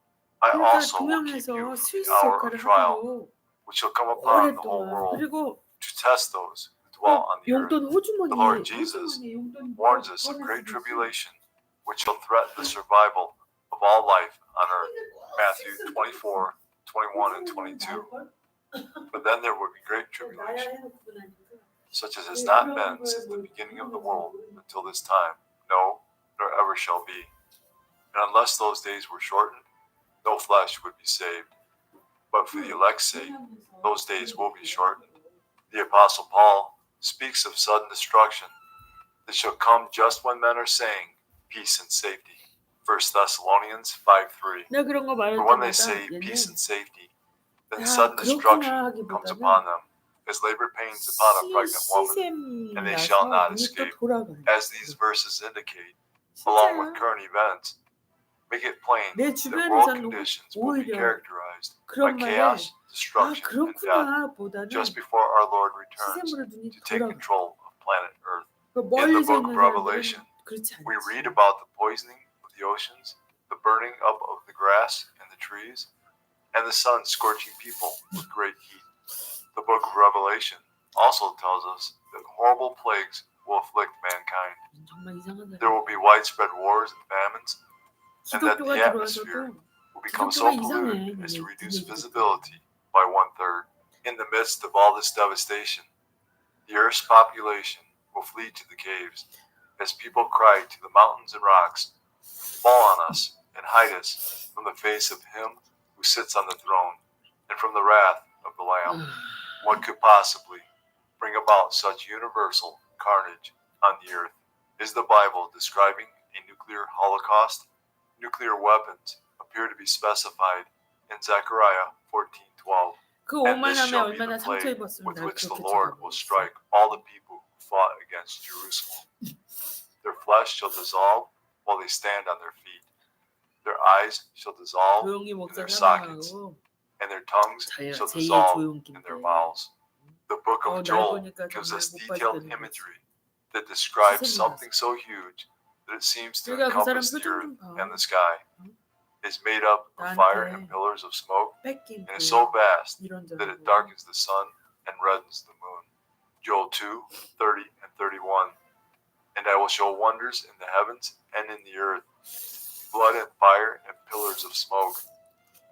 I 그러니까 also will keep 동양에서 you from 스위스 the hour 역할을 of trial 하고 which shall come upon the whole 오랫동안 world 그리고 to test those who dwell on the earth. 용돈 호주머니에 The Lord Jesus warns us of great tribulation, which shall threaten the survival of all life on earth. Matthew 24:21 and 22. But then there will be great tribulation, such as has not been since the beginning of the world until this time, no, nor ever shall be. And unless those days were shortened, no flesh would be saved. But for the elect's sake, those days will be shortened. The Apostle Paul speaks of sudden destruction that shall come just when men are saying peace and safety. 1 Thessalonians 5:3. 내가 그런 거 말할 For when they 때마다 say 얘는 peace and safety, then 야, sudden 그렇구나 destruction comes 하기보다는 upon them, as labor pains upon a pregnant woman, 시샘 and they shall 나서 not 눈이 또 escape. 돌아가요. As these verses indicate, along with 진짜야. current events, make it plain 내 that world 주변에서는 conditions will be 오히려 characterized by 그런 말에 chaos, 아 destruction, and death 그렇구나 보다는 just before our Lord returns 시샘으로 눈이 to take 돌아가. control of planet Earth. 그 In the 멀리서 book 있는 of Revelation, 사람들은 그렇지 we 않지. read about the poisoning of the oceans, the burning up of the grass and the trees, and the sun scorching people with great heat. The book of Revelation also tells us that horrible plagues will afflict mankind. 정말 이상한 There will be widespread wars and famines, and that 기독교가 the atmosphere 들어와서도 will become so 기독교가 polluted 이상해. as to 니네 reduce 기독교. visibility by 1/3. In the midst of all this devastation, the earth's population will flee to the caves as people cry to the mountains and rocks, fall on us and hide us from the face of him who sits on the throne and from the wrath of the Lamb. What could possibly bring about such universal carnage on the earth? Is the Bible describing a nuclear holocaust? Nuclear weapons appear to be specified in Zechariah 14:12. 그 And this 오만함에 shall be 얼마나 the plague 상처 입었으면 with 날 which the 그렇게 Lord will 쳐다보겠어. strike all the people who fought against Jerusalem. Their flesh shall dissolve while they stand on their feet. Their eyes shall dissolve 조용히 in 목사 their sockets, 사망하고 and their tongues shall 제2의 dissolve 조용기인데 in their mouths. The book of 날 Joel 보니까 gives 정말 us 못 detailed 빠지겠는 거지. imagery that describes 시샘이 something so huge that it seems to 그러니까 그 사람 encompass the 표정 earth 좀 봐. and the sky. It's made up of fire and 나한테 pillars of smoke, 뺏긴 and 그 is so vast 이런저런 that it 거. darkens the sun and reddens the moon. Joel 2:30 and 31. And I will show wonders in the heavens and in the earth, blood and fire and pillars of smoke.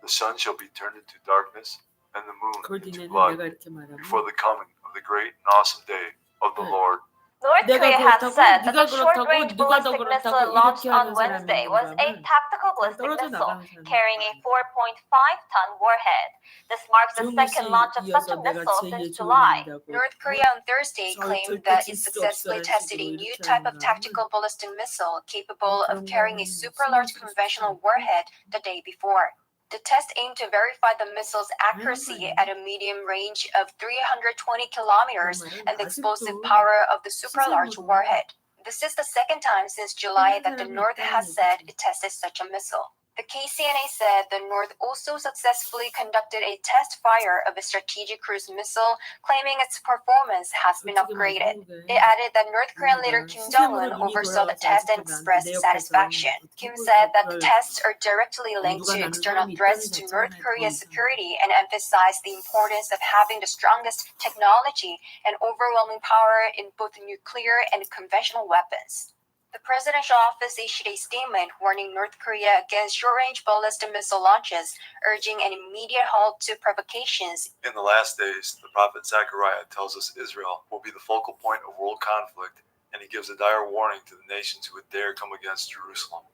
The sun shall be turned into darkness and the moon 그걸 into 니네는 blood 내가 이렇게 말하면 before the coming of the great and awesome day of the 네. Lord. Lord North 내가 Korea has 그렇다고 said that 네가 the 그렇다고 short-range 누가 더 ballistic 그렇다고 missile launched 이렇게 on 하는 Wednesday was a 사람이 tactical ballistic 떨어져 missile 나가는 사람이 carrying a 4.5-ton warhead. This marks the 조은미 second 씨 launch of such 이어서 a 내가 missile 제2의 since July. 조은입니다고 North Korea on Thursday claimed 절대 that 질 it 수 successfully 없어라는 tested 식으로 a new 이렇게 type 하는 of 거는 tactical ballistic missile capable of 그런 carrying a 거는 super large 신경 쓰고 conventional 싶어. warhead the day before. The test aimed to verify the missile's accuracy 거야. at a medium range of 320 kilometers 그런 and 말은 the explosive 아직도 power of the super large 시샘으로 warhead. This is the second time since July that the 사람이 North 있다는 has said 얘기지. it tested such a missile. The KCNA said the North also successfully conducted a test fire of a strategic cruise missile, claiming its performance has been 솔직히 upgraded. 말하면 It added that North Korean leader 우리가 Kim 시샘으로 Jong-un 눈이 oversaw the 돌아가서 test and 아직도 나한테 expressed 내 옆에서 satisfaction. 어떻게 Kim said that the 그럴 tests are directly linked 누가 to 나는 external 사람이 threats 있다는 to 자체가 North 나의 Korea's 도움이 security and emphasized the importance of having the strongest technology and overwhelming power in both nuclear and conventional weapons. The presidential office issued a statement warning North Korea against short-range ballistic missile launches, urging an immediate halt to provocations. In the last days, the prophet Zechariah tells us Israel will be the focal point of world conflict, and he gives a dire warning to the nations who would dare come against Jerusalem.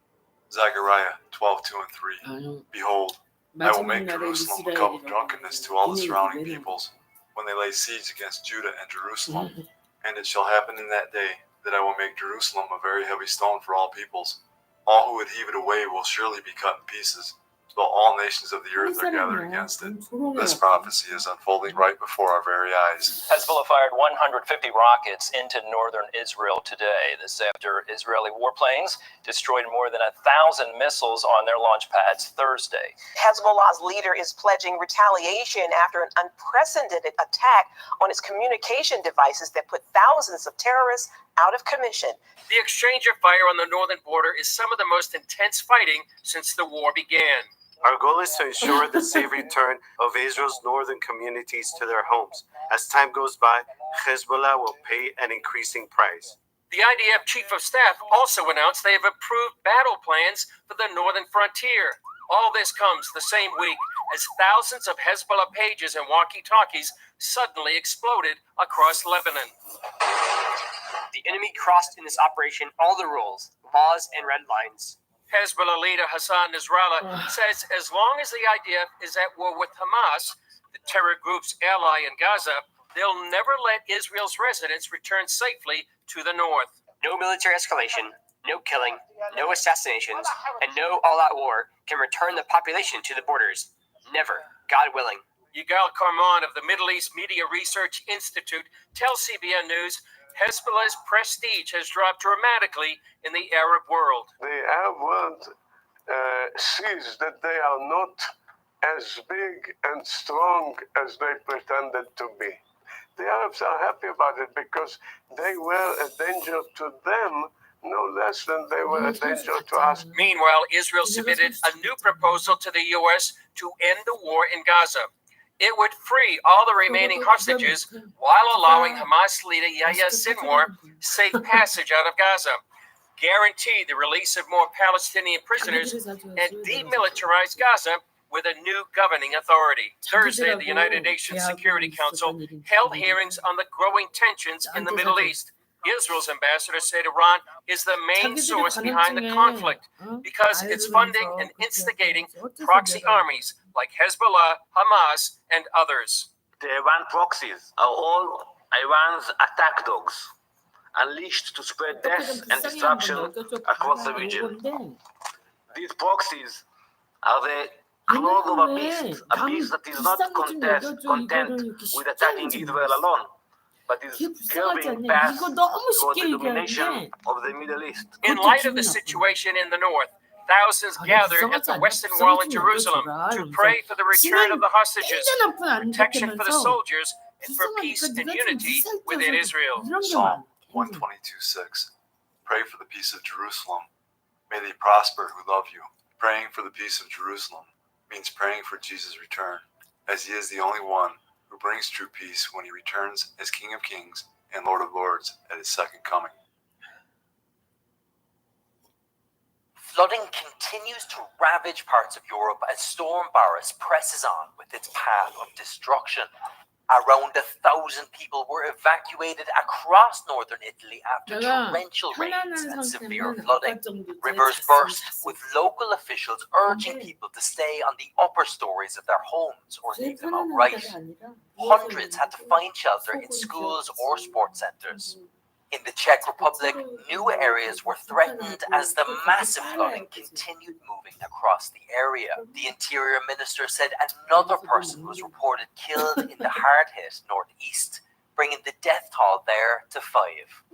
Zechariah 12:2 and 3. Behold, I will make Jerusalem a cup of drunkenness to all the surrounding peoples when they lay siege against Judah and Jerusalem. And it shall happen in that day that I will make Jerusalem a very heavy stone for all peoples. All who would heave it away will surely be cut in pieces, till all nations of the earth are gathered against it. This prophecy is unfolding right before our very eyes. Hezbollah fired 150 rockets into northern Israel today. This after Israeli warplanes destroyed more than 1,000 missiles on their launch pads Thursday. Hezbollah's leader is pledging retaliation after an unprecedented attack on its communication devices that put thousands of terrorists out of commission. The exchange of fire on the northern border is some of the most intense fighting since the war began. Our goal is to ensure the safe return of Israel's northern communities to their homes. As time goes by, Hezbollah will pay an increasing price. The IDF Chief of Staff also announced they have approved battle plans for the northern frontier. All this comes the same week as thousands of Hezbollah pages and walkie-talkies suddenly exploded across Lebanon. The enemy crossed in this operation all the rules, laws, and red lines. Hezbollah leader Hassan Nasrallah says as long as the IDF is at war with Hamas, the terror group's ally in Gaza, they'll never let Israel's residents return safely to the north. No military escalation, no killing, no assassinations, and no all-out war can return the population to the borders. Never, God willing. Yigal Karman of the Middle East Media Research Institute tells CBN News Hezbollah's prestige has dropped dramatically in the Arab world. The Arab world sees that they are not as big and strong as they pretended to be. The Arabs are happy about it because they were a danger to them no less than they were a danger to us. Meanwhile, Israel submitted a new proposal to the U.S. to end the war in Gaza. It would free all the remaining hostages while allowing Hamas leader Yahya Sinwar safe passage out of Gaza, guarantee the release of more Palestinian prisoners, and demilitarize Gaza with a new governing authority. Thursday, the United Nations Security Council held hearings on the growing tensions in the Middle East. Israel's ambassador said Iran is the main source behind the conflict because it's funding and instigating proxy armies like Hezbollah, Hamas, and others. The Iran proxies are all Iran's attack dogs, unleashed to spread death and destruction across the region. These proxies are the claws of a beast that is not content with attacking Israel alone, but is curving past toward the domination of the Middle East. In light of the situation in the north, thousands gathered at the Western Wall in Jerusalem to pray for the return of the hostages, protection for the soldiers, and for peace and unity within Israel. Psalm 122:6. Pray for the peace of Jerusalem. May they prosper who love you. Praying for the peace of Jerusalem means praying for Jesus' return, as he is the only one who brings true peace when he returns as King of Kings and Lord of Lords at his second coming. Flooding continues to ravage parts of Europe as Storm Boris presses on with its path of destruction. Around 1,000 people were evacuated across northern Italy after torrential rains and severe flooding. Rivers burst, with local officials urging people to stay on the upper stories of their homes or leave them outright. Hundreds had to find shelter in schools or sports centres. In the Czech Republic, new areas were threatened as the massive flooding continued moving across the area. The Interior Minister said another person was reported killed in the hard-hit northeast, bringing the death toll there to 5.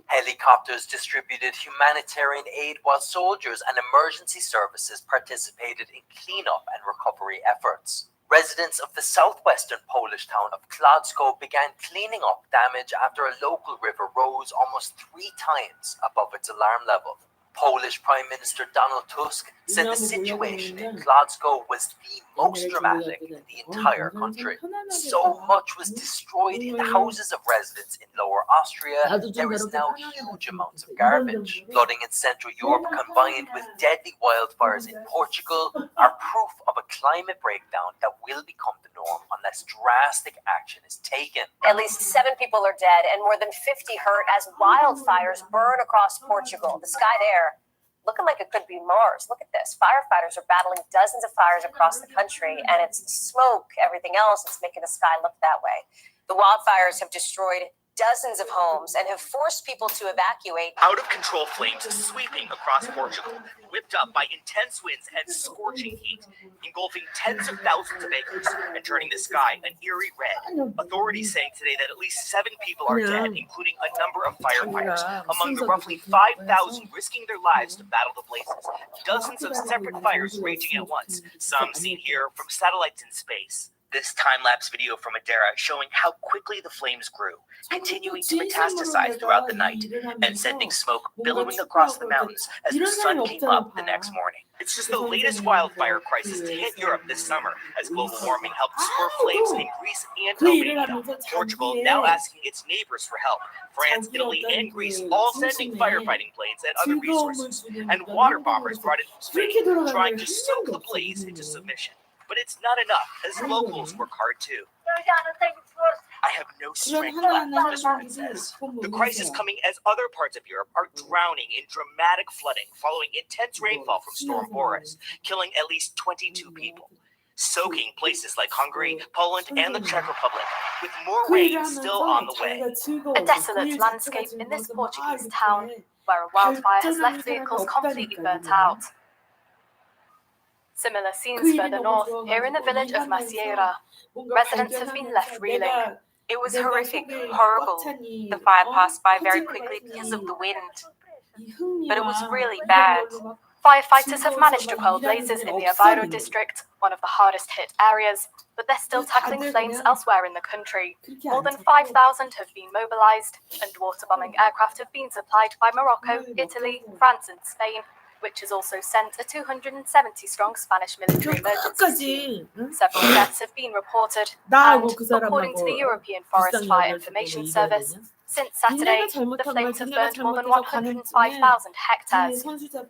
Helicopters distributed humanitarian aid while soldiers and emergency services participated in cleanup and recovery efforts. Residents of the southwestern Polish town of Kłodzko began cleaning up damage after a local river rose almost 3 times above its alarm level. Polish Prime Minister Donald Tusk said the situation in Kłodzko was the most dramatic in the entire country. So much was destroyed in the houses of residents in Lower Austria, there is now huge amounts of garbage. Flooding in Central Europe combined with deadly wildfires in Portugal are proof of a climate breakdown that will become the norm unless drastic action is taken. At least 7 people are dead and more than 50 hurt as wildfires burn across Portugal. The sky there looking like it could be Mars. Look at this. Firefighters are battling dozens of fires across the country, and it's the smoke, everything else, that's making the sky look that way. The wildfires have destroyed dozens of homes and have forced people to evacuate. Out-of-control flames sweeping across Portugal, whipped up by intense winds and scorching heat, engulfing tens of thousands of acres and turning the sky an eerie red. Authorities saying today that at least 7 people are dead, including a number of firefighters, among the roughly 5,000 risking their lives to battle the blazes. Dozens of separate fires raging at once, some seen here from satellites in space. This time-lapse video from Madeira showing how quickly the flames grew, continuing to metastasize throughout the night and sending smoke billowing across the mountains as the sun came up the next morning. It's just the latest wildfire crisis to hit Europe this summer as global warming helped spur flames in Greece and Albania. Portugal now asking its neighbors for help. France, Italy, and Greece all sending firefighting planes and other resources. And water bombers brought in from Spain, trying to soak the blaze into submission. But it's not enough, as locals work hard too. I have no strength left, this woman says. The crisis coming as other parts of Europe are drowning in dramatic flooding following intense rainfall from Storm Boris, killing at least 22 people, soaking places like Hungary, Poland, and the Czech Republic, with more rain still on the way. A desolate landscape in this Portuguese town, where a wildfire has left vehicles completely burnt out. Similar scenes further north, here in the village of Macieira. Residents have been left reeling. It was horrific, horrible. The fire passed by very quickly because of the wind. But it was really bad. Firefighters have managed to quell blazes in the Aveiro district, one of the hardest hit areas, but they're still tackling flames elsewhere in the country. More than 5,000 have been mobilized, and water-bombing aircraft have been supplied by Morocco, Italy, France, and Spain, which has also sent a 270-strong Spanish military emergency team. Several deaths have been reported, and according to the European Forest Fire Information Service, since Saturday, the flames have burned more than 105,000 hectares,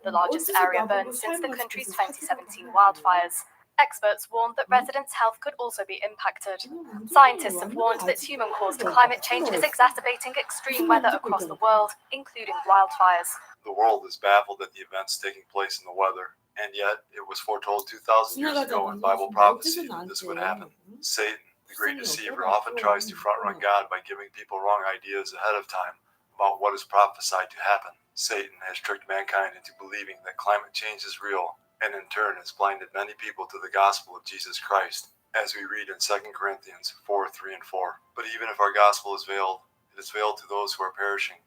the largest area burned since the country's 2017 wildfires. Experts warned that residents' health could also be impacted. Scientists have warned that human-caused climate change is exacerbating extreme weather across the world, including wildfires. The world is baffled at the events taking place in the weather, and yet it was foretold 2,000 years ago in Bible prophecy that this would happen. Satan, the great deceiver, often tries to front-run God by giving people wrong ideas ahead of time about what is prophesied to happen. Satan has tricked mankind into believing that climate change is real, and in turn has blinded many people to the gospel of Jesus Christ, as we read in 2 Corinthians 4:3 and 4. But even if our gospel is veiled, it is veiled to those who are perishing,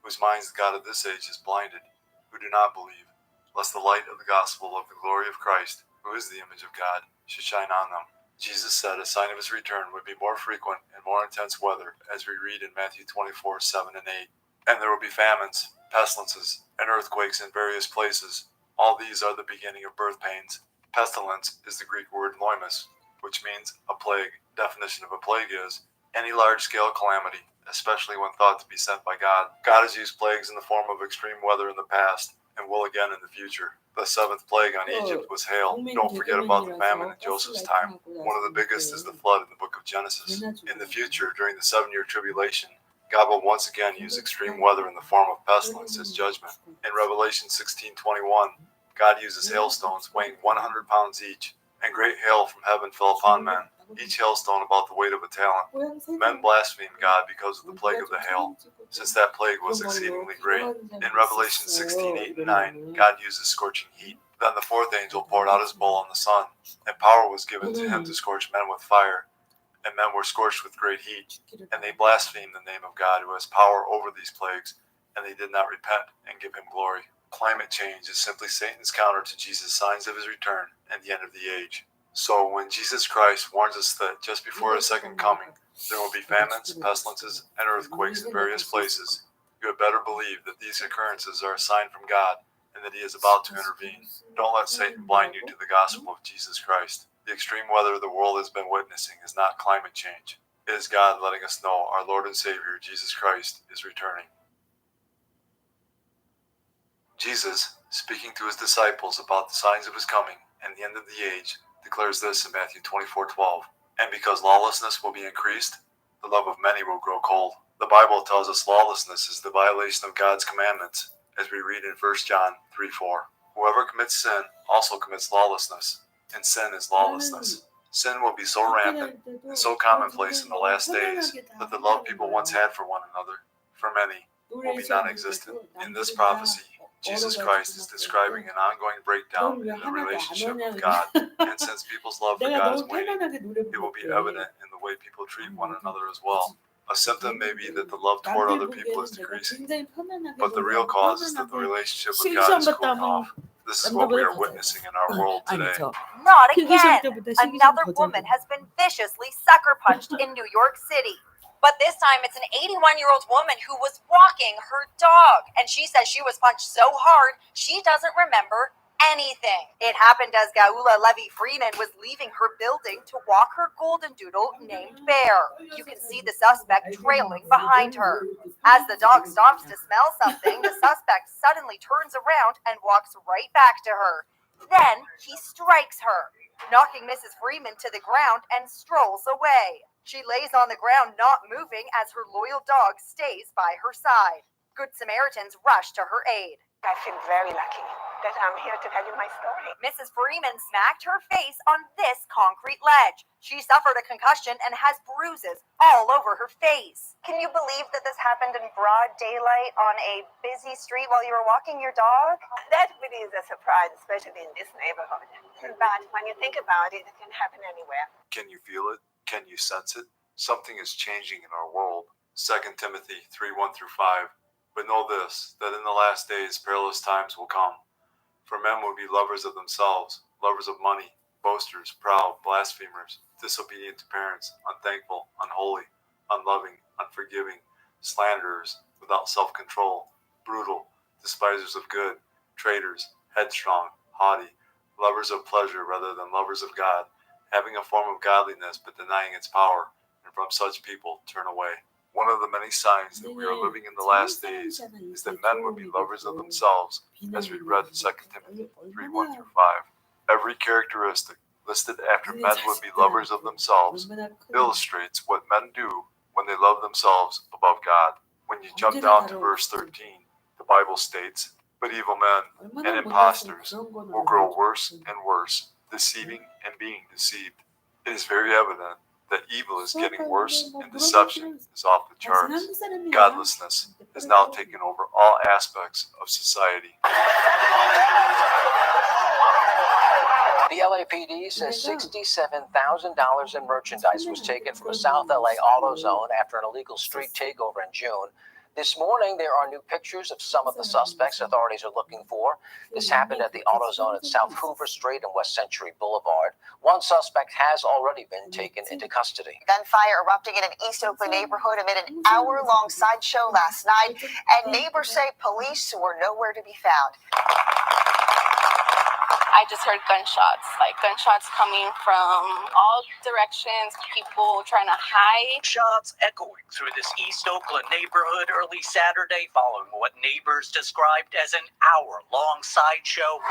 whose minds the God of this age has blinded, who do not believe, lest the light of the gospel of the glory of Christ, who is the image of God, should shine on them. Jesus said a sign of his return would be more frequent and more intense weather, as we read in Matthew 24:7 and 8. And there will be famines, pestilences, and earthquakes in various places. All these are the beginning of birth pains. Pestilence is the Greek word loimus, which means a plague. Definition of a plague is any large-scale calamity, especially when thought to be sent by God. God has used plagues in the form of extreme weather in the past and will again in the future. The seventh plague on Egypt was hail. Don't forget about the famine in Joseph's time. One of the biggest is the flood in the book of Genesis. In the future, during the 7-year tribulation, God will once again use extreme weather in the form of pestilence as judgment. In Revelation 16:21, God uses hailstones weighing 100 pounds each, and great hail from heaven fell upon men, each hailstone about the weight of a talent. Men blasphemed God because of the plague of the hail, since that plague was exceedingly great. In Revelation 16:8 and 9, God uses scorching heat. Then the fourth angel poured out his bowl on the sun, and power was given to him to scorch men with fire. And men were scorched with great heat, and they blasphemed the name of God who has power over these plagues, and they did not repent and give him glory. Climate change is simply Satan's counter to Jesus' signs of his return and the end of the age. So when Jesus Christ warns us that just before his second coming, there will be famines, pestilences, and earthquakes in various places, you had better believe that these occurrences are a sign from God and that he is about to intervene. Don't let Satan blind you to the gospel of Jesus Christ. The extreme weather the world has been witnessing is not climate change. It is God letting us know our Lord and Savior, Jesus Christ, is returning. Jesus, speaking to his disciples about the signs of his coming and the end of the age, declares this in Matthew 24:12. And because lawlessness will be increased, the love of many will grow cold. The Bible tells us lawlessness is the violation of God's commandments, as we read in 1 John 3:4. Whoever commits sin also commits lawlessness, and sin is lawlessness. Sin will be so rampant and so commonplace in the last days that the love people once had for one another, for many, will be non-existent. In this prophecy, Jesus Christ is describing an ongoing breakdown in the relationship with God, and since people's love for God is waning, it will be evident in the way people treat one another as well. A symptom may be that the love toward other people is decreasing, but the real cause is that the relationship with God is cooling off. This is what we are witnessing in our world today. Not again. Another woman has been viciously sucker punched in New York City. But this time it's an 81-year-old woman who was walking her dog. And she says she was punched so hard, she doesn't remember anything. It happened as Gaula Levy Freeman was leaving her building to walk her golden doodle named Bear. You can see the suspect trailing behind her. As the dog stops to smell something, the suspect suddenly turns around and walks right back to her. Then he strikes her, knocking Mrs. Freeman to the ground and strolls away. She lays on the ground not moving as her loyal dog stays by her side. Good Samaritans rush to her aid. I feel very lucky that I'm here to tell you my story. Mrs. Freeman smacked her face on this concrete ledge. She suffered a concussion and has bruises all over her face. Can you believe that this happened in broad daylight on a busy street while you were walking your dog? That really is a surprise, especially in this neighborhood. But when you think about it, it can happen anywhere. Can you feel it? Can you sense it? Something is changing in our world. 2 Timothy 3:1-5. But know this, that in the last days perilous times will come. For men will be lovers of themselves, lovers of money, boasters, proud, blasphemers, disobedient to parents, unthankful, unholy, unloving, unforgiving, slanderers, without self-control, brutal, despisers of good, traitors, headstrong, haughty, lovers of pleasure rather than lovers of God, having a form of godliness but denying its power, and from such people turn away. One of the many signs that we are living in the last days is that men will be lovers of themselves, as we read in 2 Timothy 3:1-5. Every characteristic listed after men would be lovers of themselves illustrates what men do when they love themselves above God. When you jump down to verse 13, the Bible states, "But evil men and impostors will grow worse and worse, deceiving and being deceived." It is very evident that evil is getting worse and deception is off the charts. Godlessness has now taken over all aspects of society. The LAPD says $67,000 in merchandise was taken from a South LA AutoZone after an illegal street takeover in June. This morning, there are new pictures of some of the suspects authorities are looking for. This happened at the AutoZone at South Hoover Street and West Century Boulevard. One suspect has already been taken into custody. Gunfire erupting in an East Oakland neighborhood amid an hour-long sideshow last night, and neighbors say police were nowhere to be found. I just heard gunshots, like gunshots coming from all directions, people trying to hide. Shots echoing through this East Oakland neighborhood early Saturday following what neighbors described as an hour-long sideshow.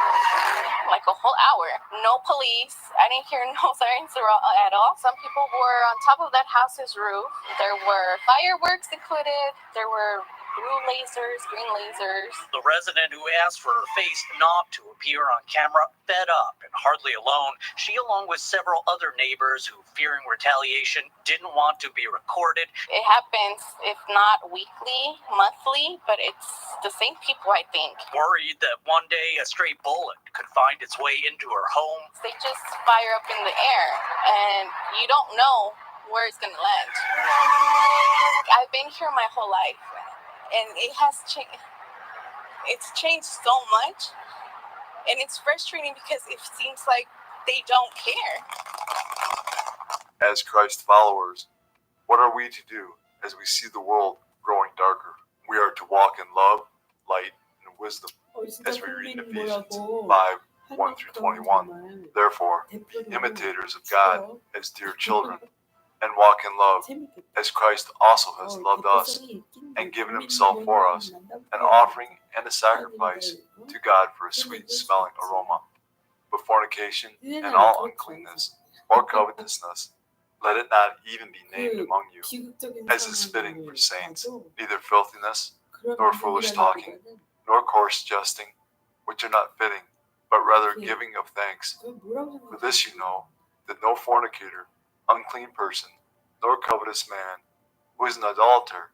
Like a whole hour. No police. I didn't hear no sirens at all. Some people were on top of that house's roof. There were fireworks included. There were blue lasers, green lasers. The resident who asked for her face not to appear on camera, fed up and hardly alone. She, along with several other neighbors who, fearing retaliation, didn't want to be recorded. It happens, if not weekly, monthly, but it's the same people, I think. Worried that one day a stray bullet could find its way into her home. They just fire up in the air, and you don't know where it's going to land. I've been here my whole life. And it has changed. It's changed so much, and it's frustrating because it seems like they don't care. As Christ followers, what are we to do as we see the world growing darker? We are to walk in love, light, and wisdom, as we read in Ephesians 5:1-21. Therefore, be imitators of God as dear children, and walk in love, as Christ also has loved us and given himself for us, an offering and a sacrifice to God for a sweet-smelling aroma. But fornication and all uncleanness or covetousness, let it not even be named among you, as is fitting for saints, neither filthiness, nor foolish talking, nor coarse jesting, which are not fitting, but rather giving of thanks. For this you know, that no fornicator, unclean person, nor covetous man, who is an idolater,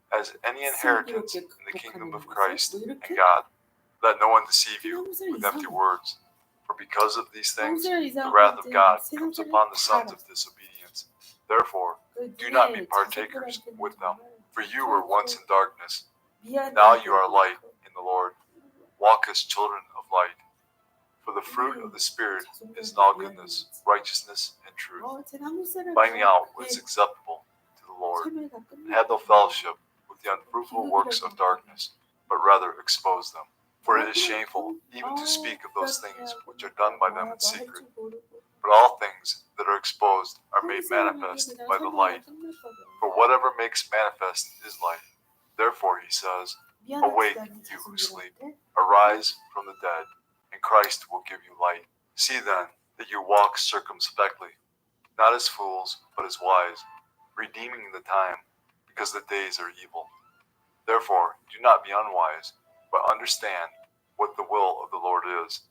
has any inheritance in the kingdom of Christ and God. Let no one deceive you with empty words, for because of these things the wrath of God comes upon the sons of disobedience. Therefore, do not be partakers with them, for you were once in darkness, now you are light in the Lord. Walk as children of light. For the fruit of the Spirit is in all goodness, righteousness, and truth, finding out what is acceptable to the Lord, and have no fellowship with the unfruitful works of darkness, but rather expose them. For it is shameful even to speak of those things which are done by them in secret. But all things that are exposed are made manifest by the light. For whatever makes manifest is light. Therefore he says, awake, you who sleep, arise from the dead, and Christ will give you light. See then that you walk circumspectly, not as fools, but as wise, redeeming the time, because the days are evil. Therefore, do not be unwise, but understand what the will of the Lord is.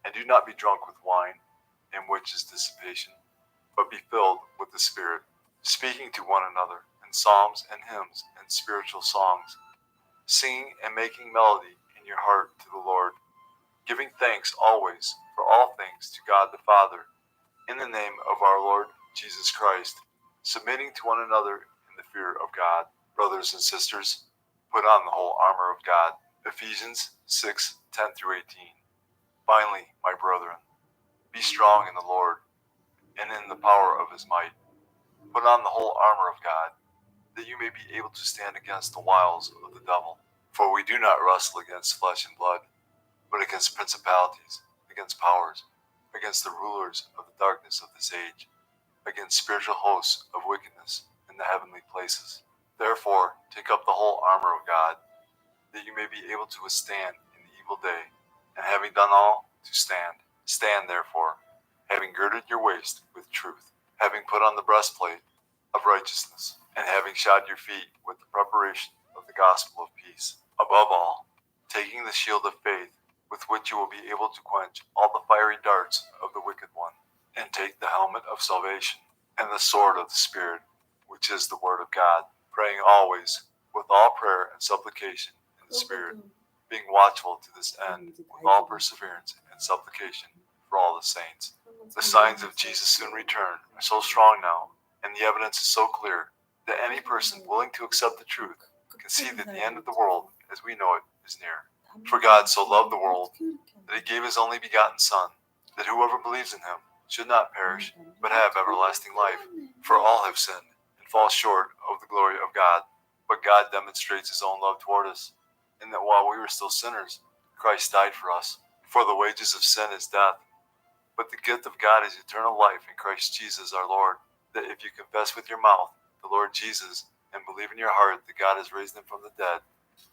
And do not be drunk with wine, in which is dissipation, but be filled with the Spirit, speaking to one another in psalms and hymns and spiritual songs, singing and making melody in your heart to the Lord, giving thanks always for all things to God the Father, in the name of our Lord Jesus Christ, submitting to one another in the fear of God. Brothers and sisters, put on the whole armor of God. Ephesians 6:10-18. Finally, my brethren, be strong in the Lord and in the power of his might. Put on the whole armor of God, that you may be able to stand against the wiles of the devil. For we do not wrestle against flesh and blood, but against principalities, against powers, against the rulers of the darkness of this age, against spiritual hosts of wickedness in the heavenly places. Therefore, take up the whole armor of God, that you may be able to withstand in the evil day, and having done all, to stand. Stand therefore, having girded your waist with truth, having put on the breastplate of righteousness, and having shod your feet with the preparation of the gospel of peace. Above all, taking the shield of faith, with which you will be able to quench all the fiery darts of the wicked one, and take the helmet of salvation, and the sword of the Spirit, which is the word of God, praying always with all prayer and supplication in the Spirit, being watchful to this end with all perseverance and supplication for all the saints. The signs of Jesus' soon return are so strong now, and the evidence is so clear, that any person willing to accept the truth can see that the end of the world, as we know it, is near. For God so loved the world, that he gave his only begotten Son, that whoever believes in him should not perish, but have everlasting life. For all have sinned, and fall short of the glory of God. But God demonstrates his own love toward us, in that while we were still sinners, Christ died for us. For the wages of sin is death, But the gift of God is eternal life in Christ Jesus our Lord, that if you confess with your mouth the Lord Jesus and believe in your heart that God has raised him from the dead,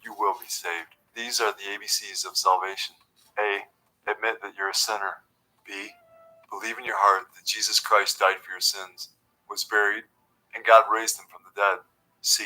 you will be saved. These are the ABCs of salvation. A. Admit that you're a sinner. B. Believe in your heart that Jesus Christ died for your sins, was buried, and God raised him from the dead. C.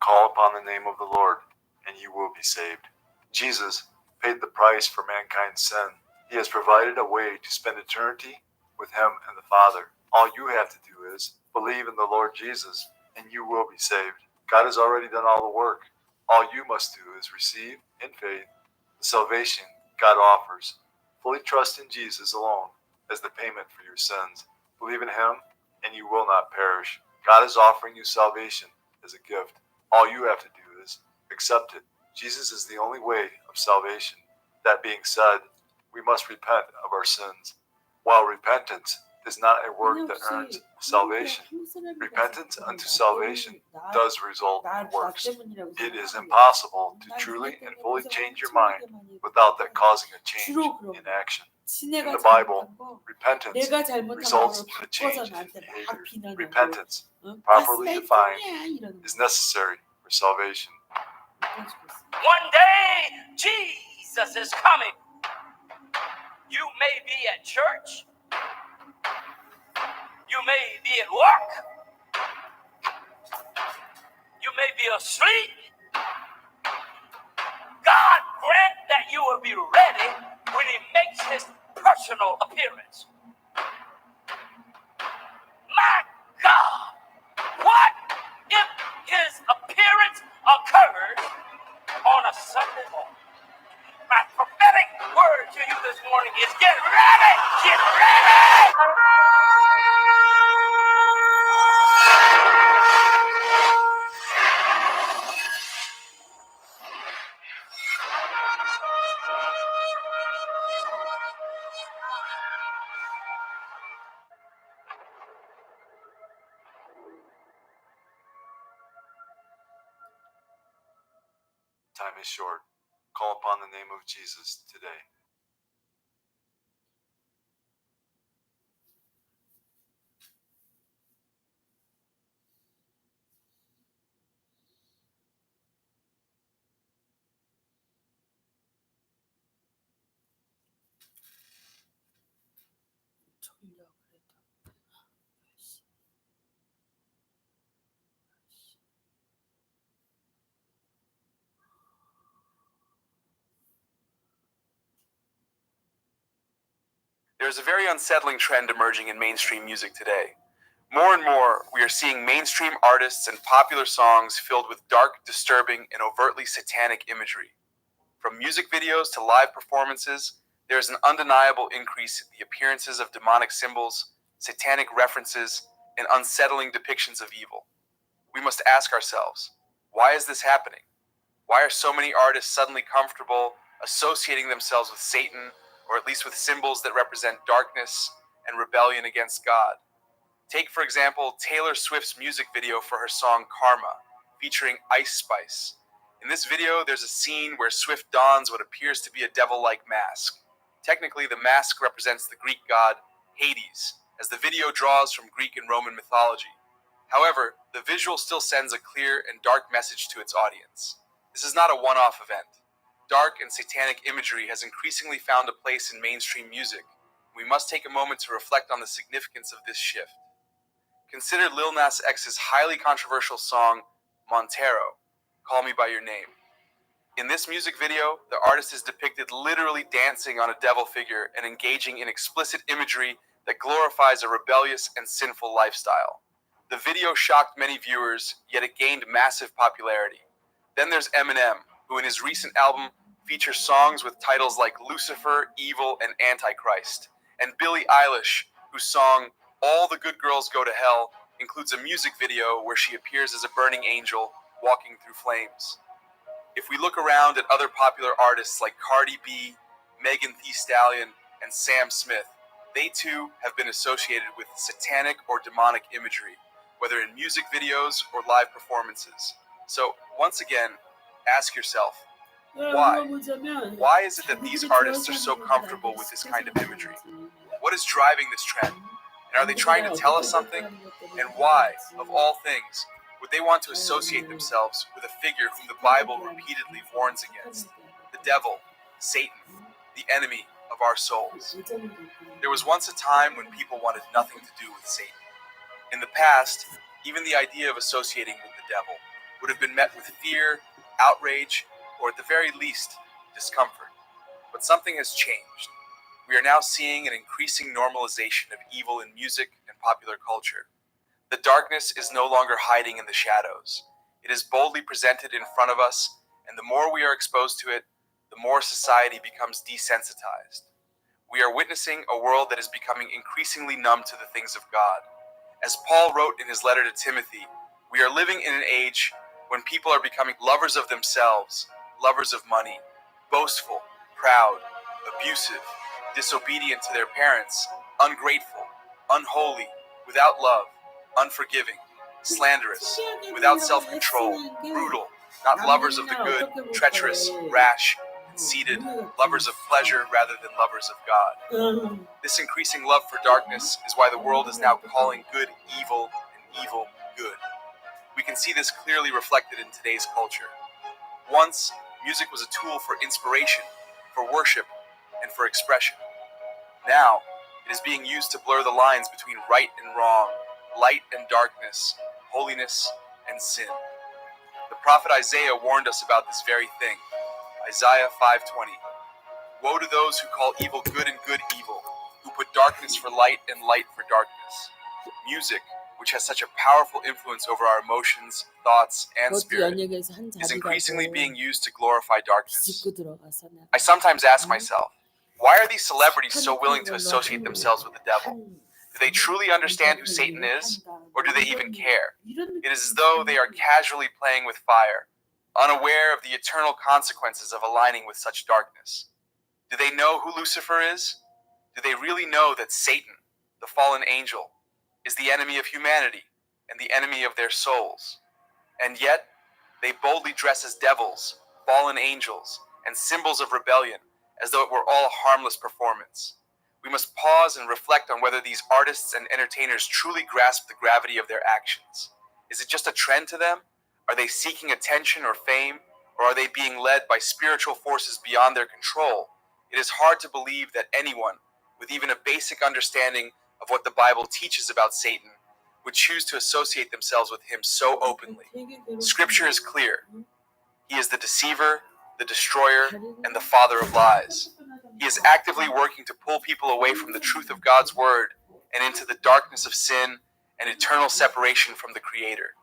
Call upon the name of the Lord, and you will be saved. Jesus paid the price for mankind's sin. He has provided a way to spend eternity with him and the Father. All you have to do is believe in the Lord Jesus, and you will be saved. God has already done all the work. All you must do is receive, in faith, the salvation God offers. Fully trust in Jesus alone as the payment for your sins. Believe in him, and you will not perish. God is offering you salvation as a gift. All you have to do is accept it. Jesus is the only way of salvation. That being said, we must repent of our sins. While repentance is not a work that earns salvation, repentance unto salvation does result in works. It is impossible to truly and fully change your mind without that causing a change in action. In the Bible, repentance results in a change in behavior. Repentance, properly defined, is necessary for salvation. One day, Jesus is coming. You may be at church. You may be at work. You may be asleep. God grant that you will be ready when he makes his personal appearance. My God, what if his appearance occurred on a Sunday morning? My prophetic word to you this morning is get ready! Get ready! Time is short. Call upon the name of Jesus today. There's a very unsettling trend emerging in mainstream music today. More and more, we are seeing mainstream artists and popular songs filled with dark, disturbing, and overtly satanic imagery. From music videos to live performances, there is an undeniable increase in the appearances of demonic symbols, satanic references, and unsettling depictions of evil. We must ask ourselves, why is this happening? Why are so many artists suddenly comfortable associating themselves with Satan, or at least with symbols that represent darkness and rebellion against God? Take, for example, Taylor Swift's music video for her song Karma, featuring Ice Spice. In this video, there's a scene where Swift dons what appears to be a devil-like mask. Technically, the mask represents the Greek god Hades, as the video draws from Greek and Roman mythology. However, the visual still sends a clear and dark message to its audience. This is not a one-off event. Dark and satanic imagery has increasingly found a place in mainstream music. We must take a moment to reflect on the significance of this shift. Consider Lil Nas X's highly controversial song, Montero, Call Me By Your Name. In this music video, the artist is depicted literally dancing on a devil figure and engaging in explicit imagery that glorifies a rebellious and sinful lifestyle. The video shocked many viewers, yet it gained massive popularity. Then there's Eminem, who in his recent album features songs with titles like Lucifer, Evil, and Antichrist. And Billie Eilish, whose song All the Good Girls Go to Hell includes a music video where she appears as a burning angel walking through flames. If we look around at other popular artists like Cardi B, Megan Thee Stallion, and Sam Smith, they too have been associated with satanic or demonic imagery, whether in music videos or live performances. So, once again, ask yourself, Why? Why is it that these artists are so comfortable with this kind of imagery? What is driving this trend? And are they trying to tell us something? And why, of all things, would they want to associate themselves with a figure whom the Bible repeatedly warns against? The devil, Satan, the enemy of our souls. There was once a time when people wanted nothing to do with Satan. In the past, even the idea of associating with the devil would have been met with fear, outrage, or at the very least, discomfort. But something has changed. We are now seeing an increasing normalization of evil in music and popular culture. The darkness is no longer hiding in the shadows. It is boldly presented in front of us, and the more we are exposed to it, the more society becomes desensitized. We are witnessing a world that is becoming increasingly numb to the things of God. As Paul wrote in his letter to Timothy, we are living in an age when people are becoming lovers of themselves, lovers of money, boastful, proud, abusive, disobedient to their parents, ungrateful, unholy, without love, unforgiving, slanderous, without self-control, brutal, not lovers of the good, treacherous, rash, conceited, lovers of pleasure rather than lovers of God. This increasing love for darkness is why the world is now calling good evil and evil good. We can see this clearly reflected in today's culture. Once, music was a tool for inspiration, for worship, and for expression. Now, it is being used to blur the lines between right and wrong, light and darkness, holiness and sin. The prophet Isaiah warned us about this very thing. Isaiah 5:20. Woe to those who call evil good and good evil, who put darkness for light and light for darkness. Music, which has such a powerful influence over our emotions, thoughts, and spirit, is increasingly being used to glorify darkness. I sometimes ask myself, why are these celebrities so willing to associate themselves with the devil? Do they truly understand who Satan is, or do they even care? It is as though they are casually playing with fire, unaware of the eternal consequences of aligning with such darkness. Do they know who Lucifer is? Do they really know that Satan, the fallen angel, is the enemy of humanity and the enemy of their souls? And yet, they boldly dress as devils, fallen angels, and symbols of rebellion as though it were all a harmless performance. We must pause and reflect on whether these artists and entertainers truly grasp the gravity of their actions. Is it just a trend to them? Are they seeking attention or fame, or are they being led by spiritual forces beyond their control? It is hard to believe that anyone, with even a basic understanding of what the Bible teaches about Satan, would choose to associate themselves with him so openly. Scripture is clear. He is the deceiver, the destroyer, and the father of lies. He is actively working to pull people away from the truth of God's word and into the darkness of sin and eternal separation from the Creator.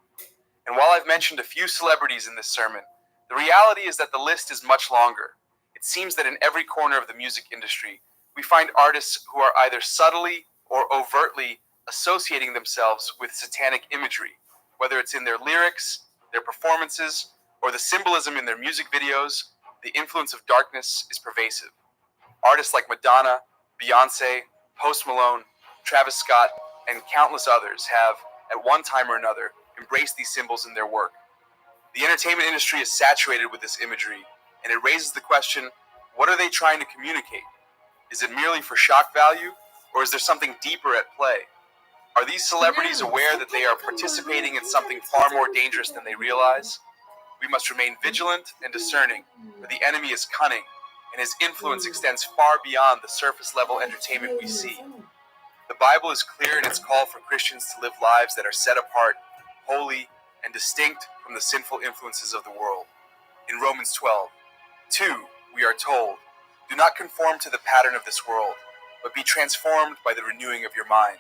And while I've mentioned a few celebrities in this sermon, the reality is that the list is much longer. It seems that in every corner of the music industry, we find artists who are either subtly or overtly associating themselves with satanic imagery, whether it's in their lyrics, their performances, or the symbolism in their music videos. The influence of darkness is pervasive. Artists like Madonna, Beyonce, Post Malone, Travis Scott, and countless others have, at one time or another, embraced these symbols in their work. The entertainment industry is saturated with this imagery, and it raises the question, what are they trying to communicate? Is it merely for shock value, or is there something deeper at play? Are these celebrities aware that they are participating in something far more dangerous than they realize? We must remain vigilant and discerning, for the enemy is cunning, and his influence extends far beyond the surface-level entertainment we see. The Bible is clear in its call for Christians to live lives that are set apart, holy, and distinct from the sinful influences of the world. In Romans 12:2, we are told, "Do not conform to the pattern of this world, but be transformed by the renewing of your mind.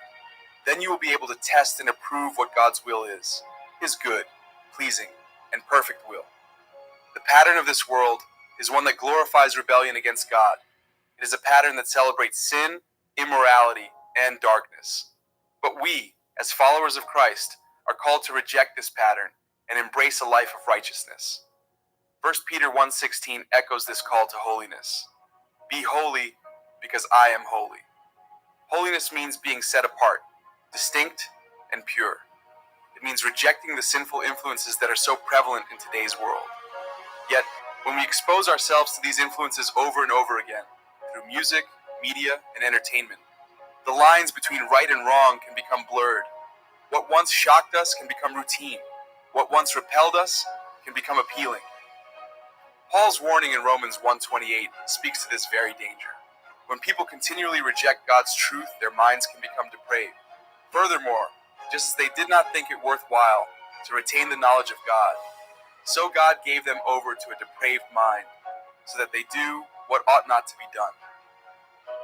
Then you will be able to test and approve what God's will is, his good, pleasing, and perfect will." The pattern of this world is one that glorifies rebellion against God. It is a pattern that celebrates sin, immorality, and darkness. But we, as followers of Christ, are called to reject this pattern and embrace a life of righteousness. 1 Peter 1:16 echoes this call to holiness. Be holy because I am holy. Holiness means being set apart, distinct, and pure. It means rejecting the sinful influences that are so prevalent in today's world. Yet, When we expose ourselves to these influences over and over again, through music, media, and entertainment, the lines between right and wrong can become blurred. What once shocked us can become routine. What once repelled us can become appealing. Paul's warning in Romans 1:28 speaks to this very danger. When people continually reject God's truth, their minds can become depraved. Furthermore, just as they did not think it worthwhile to retain the knowledge of God, so God gave them over to a depraved mind, so that they do what ought not to be done.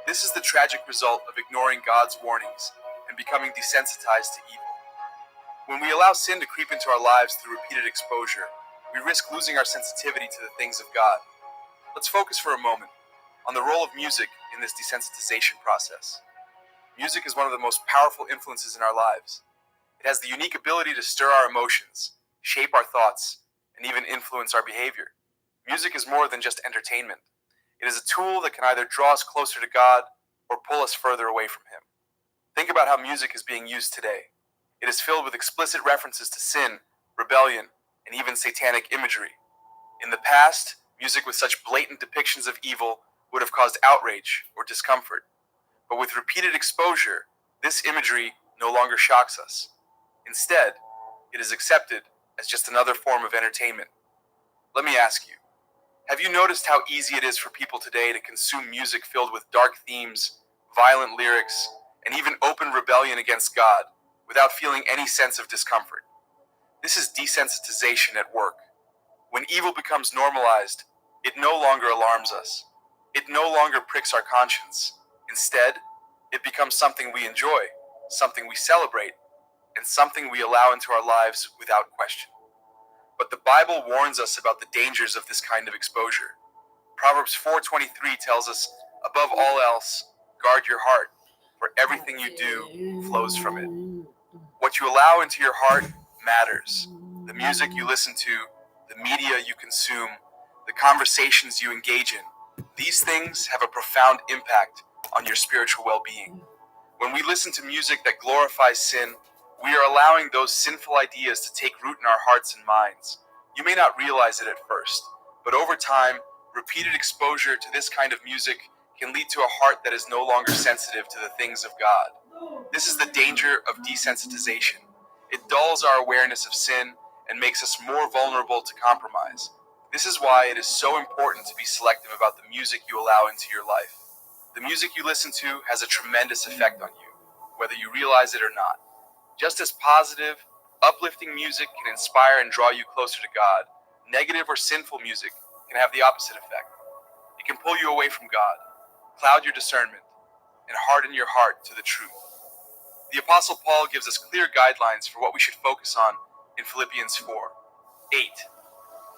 This is the tragic result of ignoring God's warnings and becoming desensitized to evil. When we allow sin to creep into our lives through repeated exposure, we risk losing our sensitivity to the things of God. Let's focus for a moment on the role of music in this desensitization process. Music is one of the most powerful influences in our lives. It has the unique ability to stir our emotions, shape our thoughts, and even influence our behavior. Music is more than just entertainment. It is a tool that can either draw us closer to God or pull us further away from Him. Think about how music is being used today. It is filled with explicit references to sin, rebellion, and even satanic imagery. In the past, music with such blatant depictions of evil would have caused outrage or discomfort. But with repeated exposure, this imagery no longer shocks us. Instead, it is accepted as just another form of entertainment. Let me ask you, have you noticed how easy it is for people today to consume music filled with dark themes, violent lyrics, and even open rebellion against God without feeling any sense of discomfort? This is desensitization at work. When evil becomes normalized, it no longer alarms us. It no longer pricks our conscience. Instead, it becomes something we enjoy, something we celebrate, and something we allow into our lives without question. But the Bible warns us about the dangers of this kind of exposure. Proverbs 4:23 tells us, above all else, guard your heart, for everything you do flows from it. What you allow into your heart matters. The music you listen to, the media you consume, the conversations you engage in, these things have a profound impact on your spiritual well-being. When we listen to music that glorifies sin, we are allowing those sinful ideas to take root in our hearts and minds. You may not realize it at first, but over time, repeated exposure to this kind of music can lead to a heart that is no longer sensitive to the things of God. This is the danger of desensitization. It dulls our awareness of sin and makes us more vulnerable to compromise. This is why it is so important to be selective about the music you allow into your life. The music you listen to has a tremendous effect on you, whether you realize it or not. Just as positive, uplifting music can inspire and draw you closer to God, negative or sinful music can have the opposite effect. It can pull you away from God, cloud your discernment, and harden your heart to the truth. The Apostle Paul gives us clear guidelines for what we should focus on in Philippians 4:8.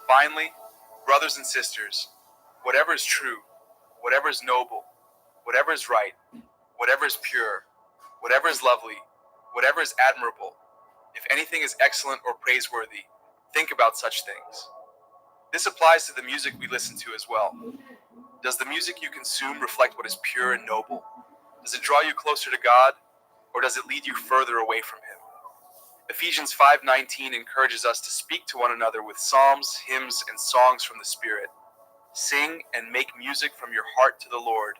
Finally, brothers and sisters, whatever is true, whatever is noble, whatever is right, whatever is pure, whatever is lovely, whatever is admirable, if anything is excellent or praiseworthy, think about such things. This applies to the music we listen to as well. Does the music you consume reflect what is pure and noble? Does it draw you closer to God, or does it lead you further away from Him? Ephesians 5:19 encourages us to speak to one another with psalms, hymns, and songs from the Spirit. Sing and make music from your heart to the Lord.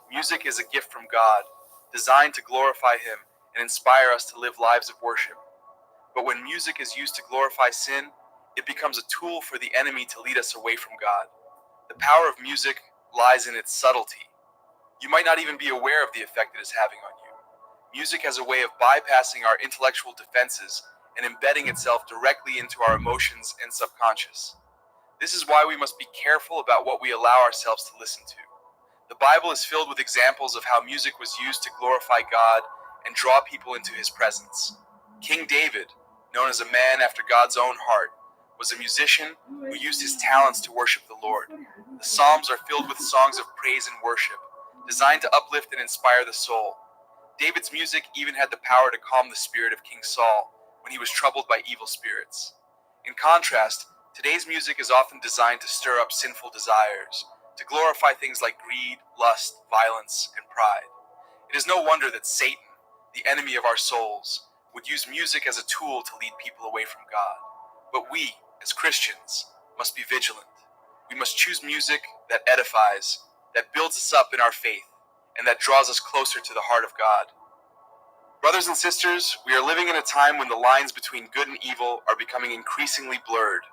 Music is a gift from God, designed to glorify Him and inspire us to live lives of worship. But when music is used to glorify sin, it becomes a tool for the enemy to lead us away from God. The power of music lies in its subtlety. You might not even be aware of the effect it is having on you. Music has a way of bypassing our intellectual defenses and embedding itself directly into our emotions and subconscious. This is why we must be careful about what we allow ourselves to listen to. The Bible is filled with examples of how music was used to glorify God and draw people into His presence. King David, known as a man after God's own heart, was a musician who used his talents to worship the Lord. The Psalms are filled with songs of praise and worship, designed to uplift and inspire the soul. David's music even had the power to calm the spirit of King Saul when he was troubled by evil spirits. In contrast, today's music is often designed to stir up sinful desires, to glorify things like greed, lust, violence, and pride. It is no wonder that Satan, the enemy of our souls, would use music as a tool to lead people away from God. But we, as Christians, must be vigilant. We must choose music that edifies, that builds us up in our faith, and that draws us closer to the heart of God. Brothers and sisters, we are living in a time when the lines between good and evil are becoming increasingly blurred.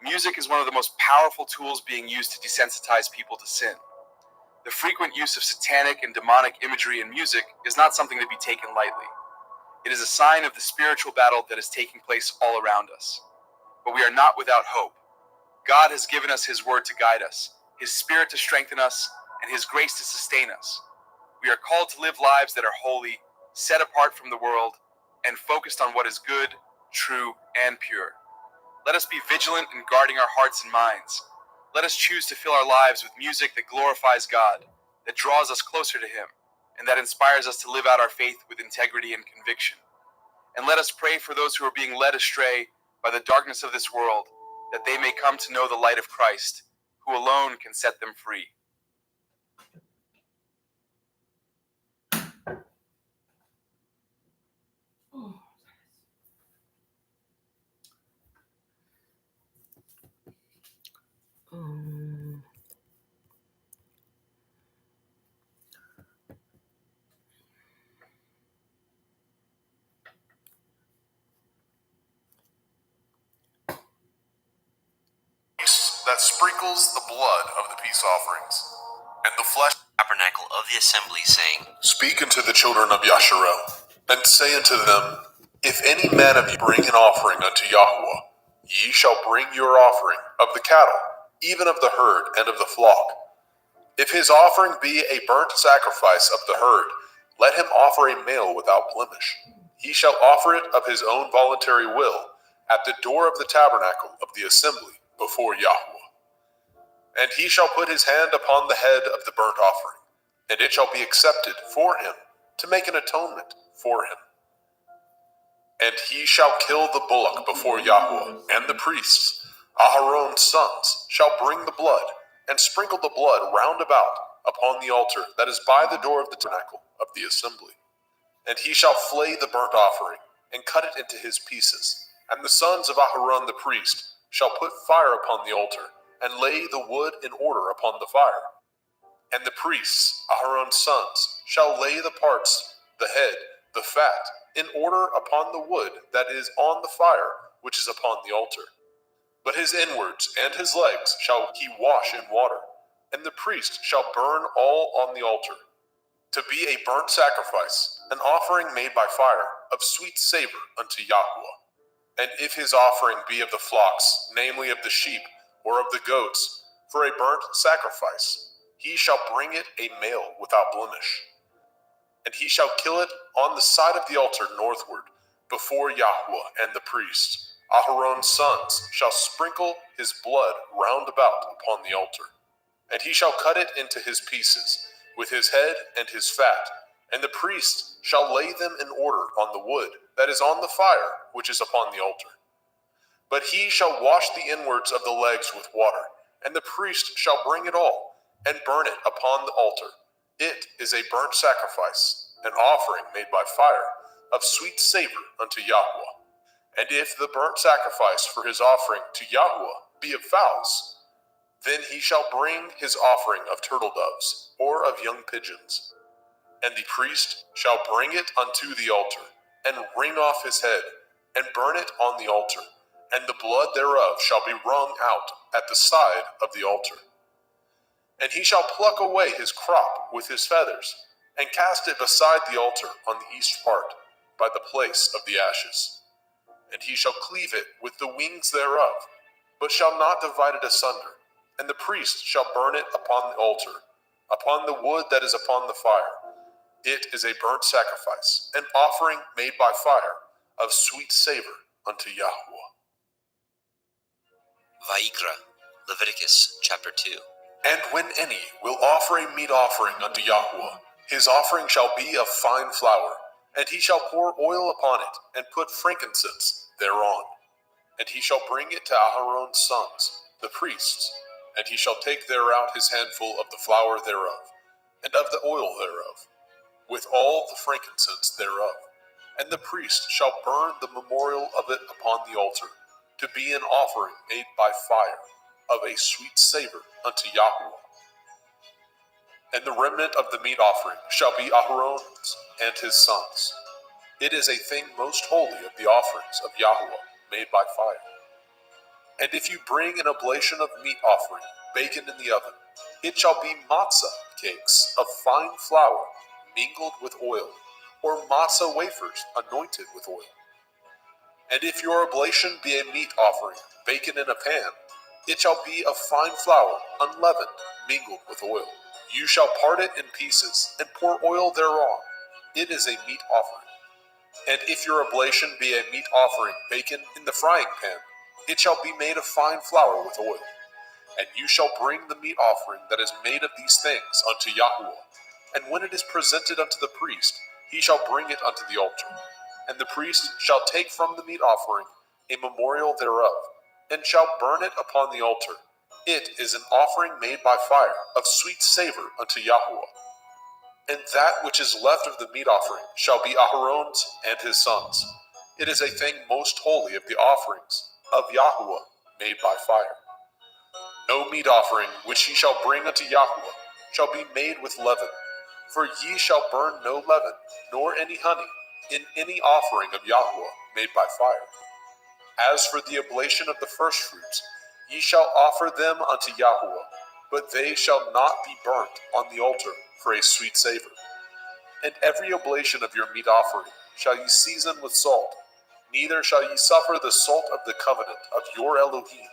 Music is one of the most powerful tools being used to desensitize people to sin. The frequent use of satanic and demonic imagery in music is not something to be taken lightly. It is a sign of the spiritual battle that is taking place all around us. But we are not without hope. God has given us His word to guide us, His Spirit to strengthen us, and His grace to sustain us. We are called to live lives that are holy, set apart from the world, and focused on what is good, true, and pure. Let us be vigilant in guarding our hearts and minds. Let us choose to fill our lives with music that glorifies God, that draws us closer to Him, and that inspires us to live out our faith with integrity and conviction. And let us pray for those who are being led astray by the darkness of this world, that they may come to know the light of Christ, who alone can set them free. That sprinkles the blood of the peace offerings, and the flesh tabernacle of the assembly, saying, Speak unto the children of Yasharel, and say unto them, If any man of you bring an offering unto Yahweh, ye shall bring your offering of the cattle, even of the herd and of the flock. If his offering be a burnt sacrifice of the herd, let him offer a male without blemish. He shall offer it of his own voluntary will, at the door of the tabernacle of the assembly, before Yahweh. And he shall put his hand upon the head of the burnt offering, and it shall be accepted for him, to make an atonement for him. And he shall kill the bullock before Yahweh, and the priests, Aharon's sons, shall bring the blood, and sprinkle the blood round about upon the altar that is by the door of the tabernacle of the assembly. And he shall flay the burnt offering, and cut it into his pieces. And the sons of Aharon the priest shall put fire upon the altar, and lay the wood in order upon the fire. And the priests, Aharon's sons, shall lay the parts, the head, the fat, in order upon the wood that is on the fire, which is upon the altar. But his inwards and his legs shall he wash in water, and the priest shall burn all on the altar, to be a burnt sacrifice, an offering made by fire, of sweet savor unto Yahweh. And if his offering be of the flocks, namely of the sheep, or of the goats, for a burnt sacrifice, he shall bring it a male without blemish. And he shall kill it on the side of the altar northward, before Yahweh and the priest. Aharon's sons shall sprinkle his blood round about upon the altar. And he shall cut it into his pieces, with his head and his fat, and the priest shall lay them in order on the wood that is on the fire, which is upon the altar. But he shall wash the inwards of the legs with water, and the priest shall bring it all, and burn it upon the altar. It is a burnt sacrifice, an offering made by fire, of sweet savor unto Yahweh. And if the burnt sacrifice for his offering to Yahweh be of fowls, then he shall bring his offering of turtle doves, or of young pigeons. And the priest shall bring it unto the altar, and wring off his head, and burn it on the altar, and the blood thereof shall be wrung out at the side of the altar. And he shall pluck away his crop with his feathers, and cast it beside the altar on the east part, by the place of the ashes. And he shall cleave it with the wings thereof, but shall not divide it asunder. And the priest shall burn it upon the altar, upon the wood that is upon the fire. It is a burnt sacrifice, an offering made by fire, of sweet savor unto Yahweh. Vayikra, Leviticus chapter 2. And when any will offer a meat offering unto Yahweh, his offering shall be of fine flour, and he shall pour oil upon it, and put frankincense thereon. And he shall bring it to Aharon's sons, the priests, and he shall take thereout his handful of the flour thereof, and of the oil thereof, with all the frankincense thereof. And the priest shall burn the memorial of it upon the altar, to be an offering made by fire, of a sweet savor unto Yahweh. And the remnant of the meat offering shall be Aharon's and his sons. It is a thing most holy of the offerings of Yahweh made by fire. And if you bring an oblation of meat offering, baken in the oven, it shall be matzah cakes of fine flour mingled with oil, or matzah wafers anointed with oil. And if your oblation be a meat offering, baken in a pan, it shall be of fine flour, unleavened, mingled with oil. You shall part it in pieces, and pour oil thereon. It is a meat offering. And if your oblation be a meat offering, baken in the frying pan, it shall be made of fine flour with oil. And you shall bring the meat offering that is made of these things unto Yahweh. And when it is presented unto the priest, he shall bring it unto the altar. And the priest shall take from the meat offering a memorial thereof, and shall burn it upon the altar. It is an offering made by fire, of sweet savor unto Yahweh. And that which is left of the meat offering shall be Aharon's and his sons. It is a thing most holy of the offerings of Yahweh made by fire. No meat offering which ye shall bring unto Yahweh shall be made with leaven, for ye shall burn no leaven, nor any honey, in any offering of Yahweh made by fire. As for the oblation of the firstfruits, ye shall offer them unto Yahweh, but they shall not be burnt on the altar for a sweet savor. And every oblation of your meat offering shall ye season with salt, neither shall ye suffer the salt of the covenant of your Elohim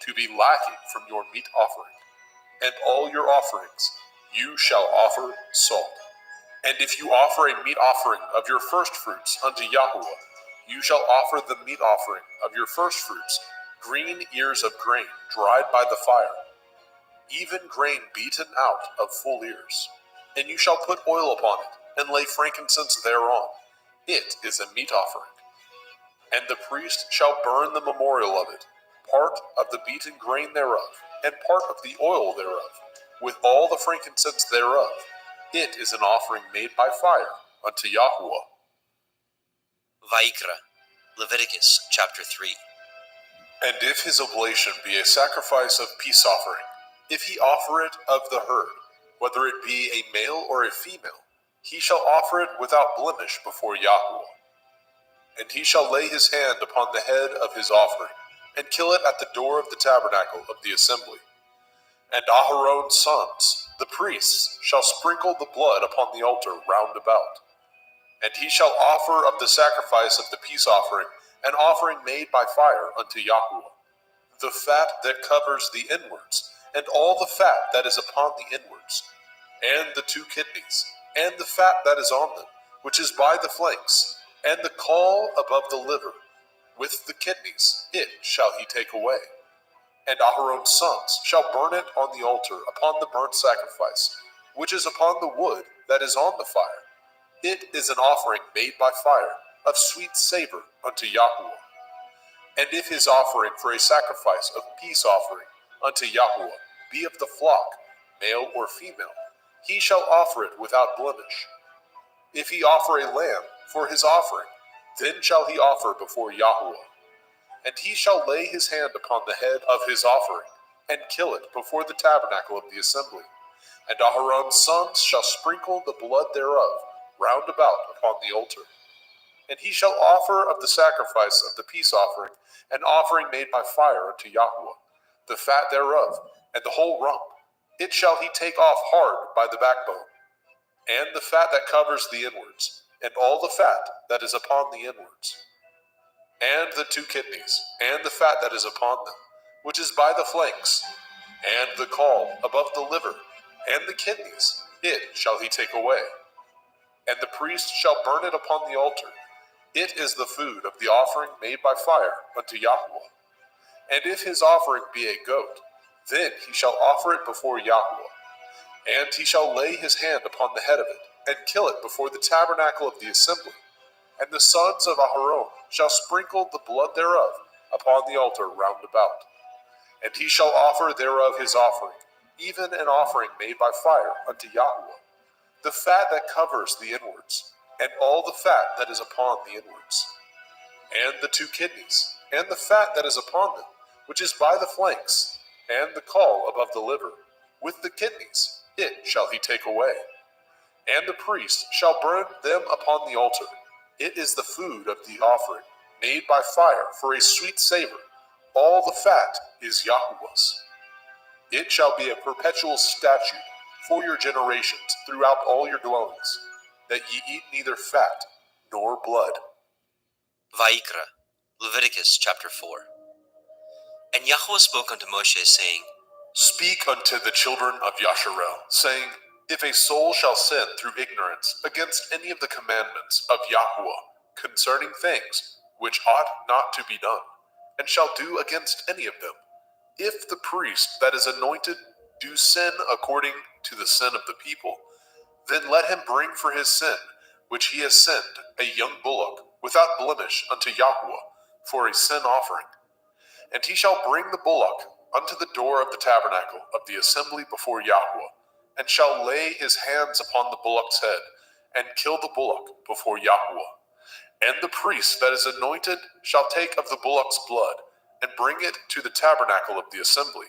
to be lacking from your meat offering. And all your offerings you shall offer salt. And if you offer a meat offering of your firstfruits unto Yahweh, you shall offer the meat offering of your firstfruits, green ears of grain dried by the fire, even grain beaten out of full ears. And you shall put oil upon it, and lay frankincense thereon. It is a meat offering. And the priest shall burn the memorial of it, part of the beaten grain thereof, and part of the oil thereof, with all the frankincense thereof. It is an offering made by fire unto Yahweh. Vayikra, Leviticus chapter 3. And if his oblation be a sacrifice of peace offering, if he offer it of the herd, whether it be a male or a female, he shall offer it without blemish before Yahweh. And he shall lay his hand upon the head of his offering, and kill it at the door of the tabernacle of the assembly. And Aharon's sons, the priests, shall sprinkle the blood upon the altar round about. And he shall offer of the sacrifice of the peace offering an offering made by fire unto Yahweh, the fat that covers the inwards, and all the fat that is upon the inwards, and the 2 kidneys, and the fat that is on them, which is by the flanks, and the caul above the liver, with the kidneys, it shall he take away. And Aharon's sons shall burn it on the altar upon the burnt sacrifice, which is upon the wood that is on the fire. It is an offering made by fire, of sweet savor unto Yahweh. And if his offering for a sacrifice of peace offering unto Yahweh be of the flock, male or female, he shall offer it without blemish. If he offer a lamb for his offering, then shall he offer before Yahweh. And he shall lay his hand upon the head of his offering, and kill it before the tabernacle of the assembly. And Aharon's sons shall sprinkle the blood thereof round about upon the altar. And he shall offer of the sacrifice of the peace offering an offering made by fire unto Yahweh, the fat thereof, and the whole rump. It shall he take off hard by the backbone, and the fat that covers the inwards, and all the fat that is upon the inwards, and the 2 kidneys, and the fat that is upon them, which is by the flanks, and the caul above the liver, and the kidneys, it shall he take away. And the priest shall burn it upon the altar. It is the food of the offering made by fire unto Yahweh. And if his offering be a goat, then he shall offer it before Yahweh. And he shall lay his hand upon the head of it, and kill it before the tabernacle of the assembly. And the sons of Aharon shall sprinkle the blood thereof upon the altar round about. And he shall offer thereof his offering, even an offering made by fire unto Yahweh, the fat that covers the inwards, and all the fat that is upon the inwards, and the 2 kidneys, and the fat that is upon them, which is by the flanks, and the caul above the liver, with the kidneys, it shall he take away. And the priest shall burn them upon the altar. It is the food of the offering, made by fire for a sweet savor. All the fat is Yahweh's. It shall be a perpetual statute for your generations throughout all your dwellings, that ye eat neither fat nor blood. Vayikra, Leviticus chapter 4. And Yahweh spoke unto Moshe, saying, Speak unto the children of Yasharel, saying, If a soul shall sin through ignorance against any of the commandments of Yahweh concerning things which ought not to be done, and shall do against any of them, if the priest that is anointed do sin according to the sin of the people, then let him bring for his sin, which he has sinned, a young bullock, without blemish unto Yahweh, for a sin offering. And he shall bring the bullock unto the door of the tabernacle of the assembly before Yahweh, and shall lay his hands upon the bullock's head, and kill the bullock before Yahweh. And the priest that is anointed shall take of the bullock's blood, and bring it to the tabernacle of the assembly.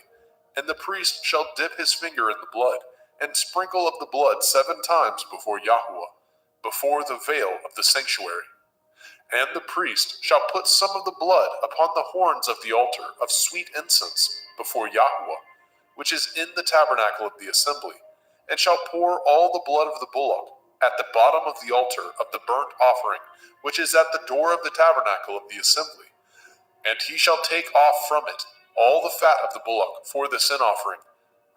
And the priest shall dip his finger in the blood, and sprinkle of the blood 7 times before Yahweh, before the veil of the sanctuary. And the priest shall put some of the blood upon the horns of the altar of sweet incense before Yahweh, which is in the tabernacle of the assembly, and shall pour all the blood of the bullock at the bottom of the altar of the burnt offering, which is at the door of the tabernacle of the assembly. And he shall take off from it all the fat of the bullock for the sin offering,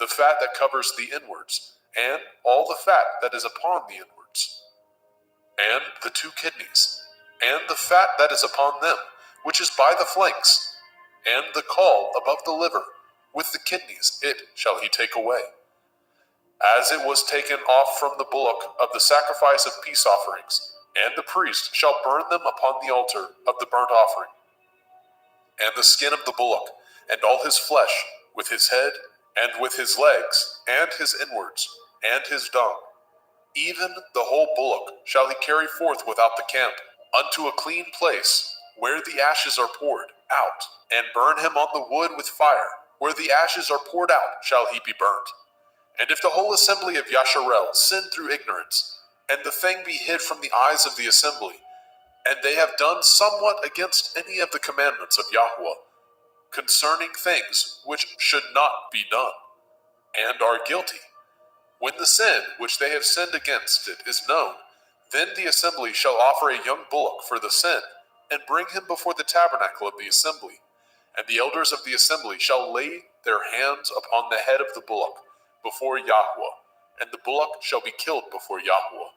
the fat that covers the inwards, and all the fat that is upon the inwards, and the 2 kidneys, and the fat that is upon them, which is by the flanks, and the caul above the liver, with the kidneys, it shall he take away. As it was taken off from the bullock of the sacrifice of peace offerings, and the priest shall burn them upon the altar of the burnt offering. And the skin of the bullock, and all his flesh, with his head, and with his legs, and his inwards, and his dung, even the whole bullock shall he carry forth without the camp, unto a clean place, where the ashes are poured out, and burn him on the wood with fire. Where the ashes are poured out shall he be burnt. And if the whole assembly of Yasharel sin through ignorance, and the thing be hid from the eyes of the assembly, and they have done somewhat against any of the commandments of Yahweh, concerning things which should not be done, and are guilty, when the sin which they have sinned against it is known, then the assembly shall offer a young bullock for the sin, and bring him before the tabernacle of the assembly. And the elders of the assembly shall lay their hands upon the head of the bullock before Yahweh, and the bullock shall be killed before Yahweh.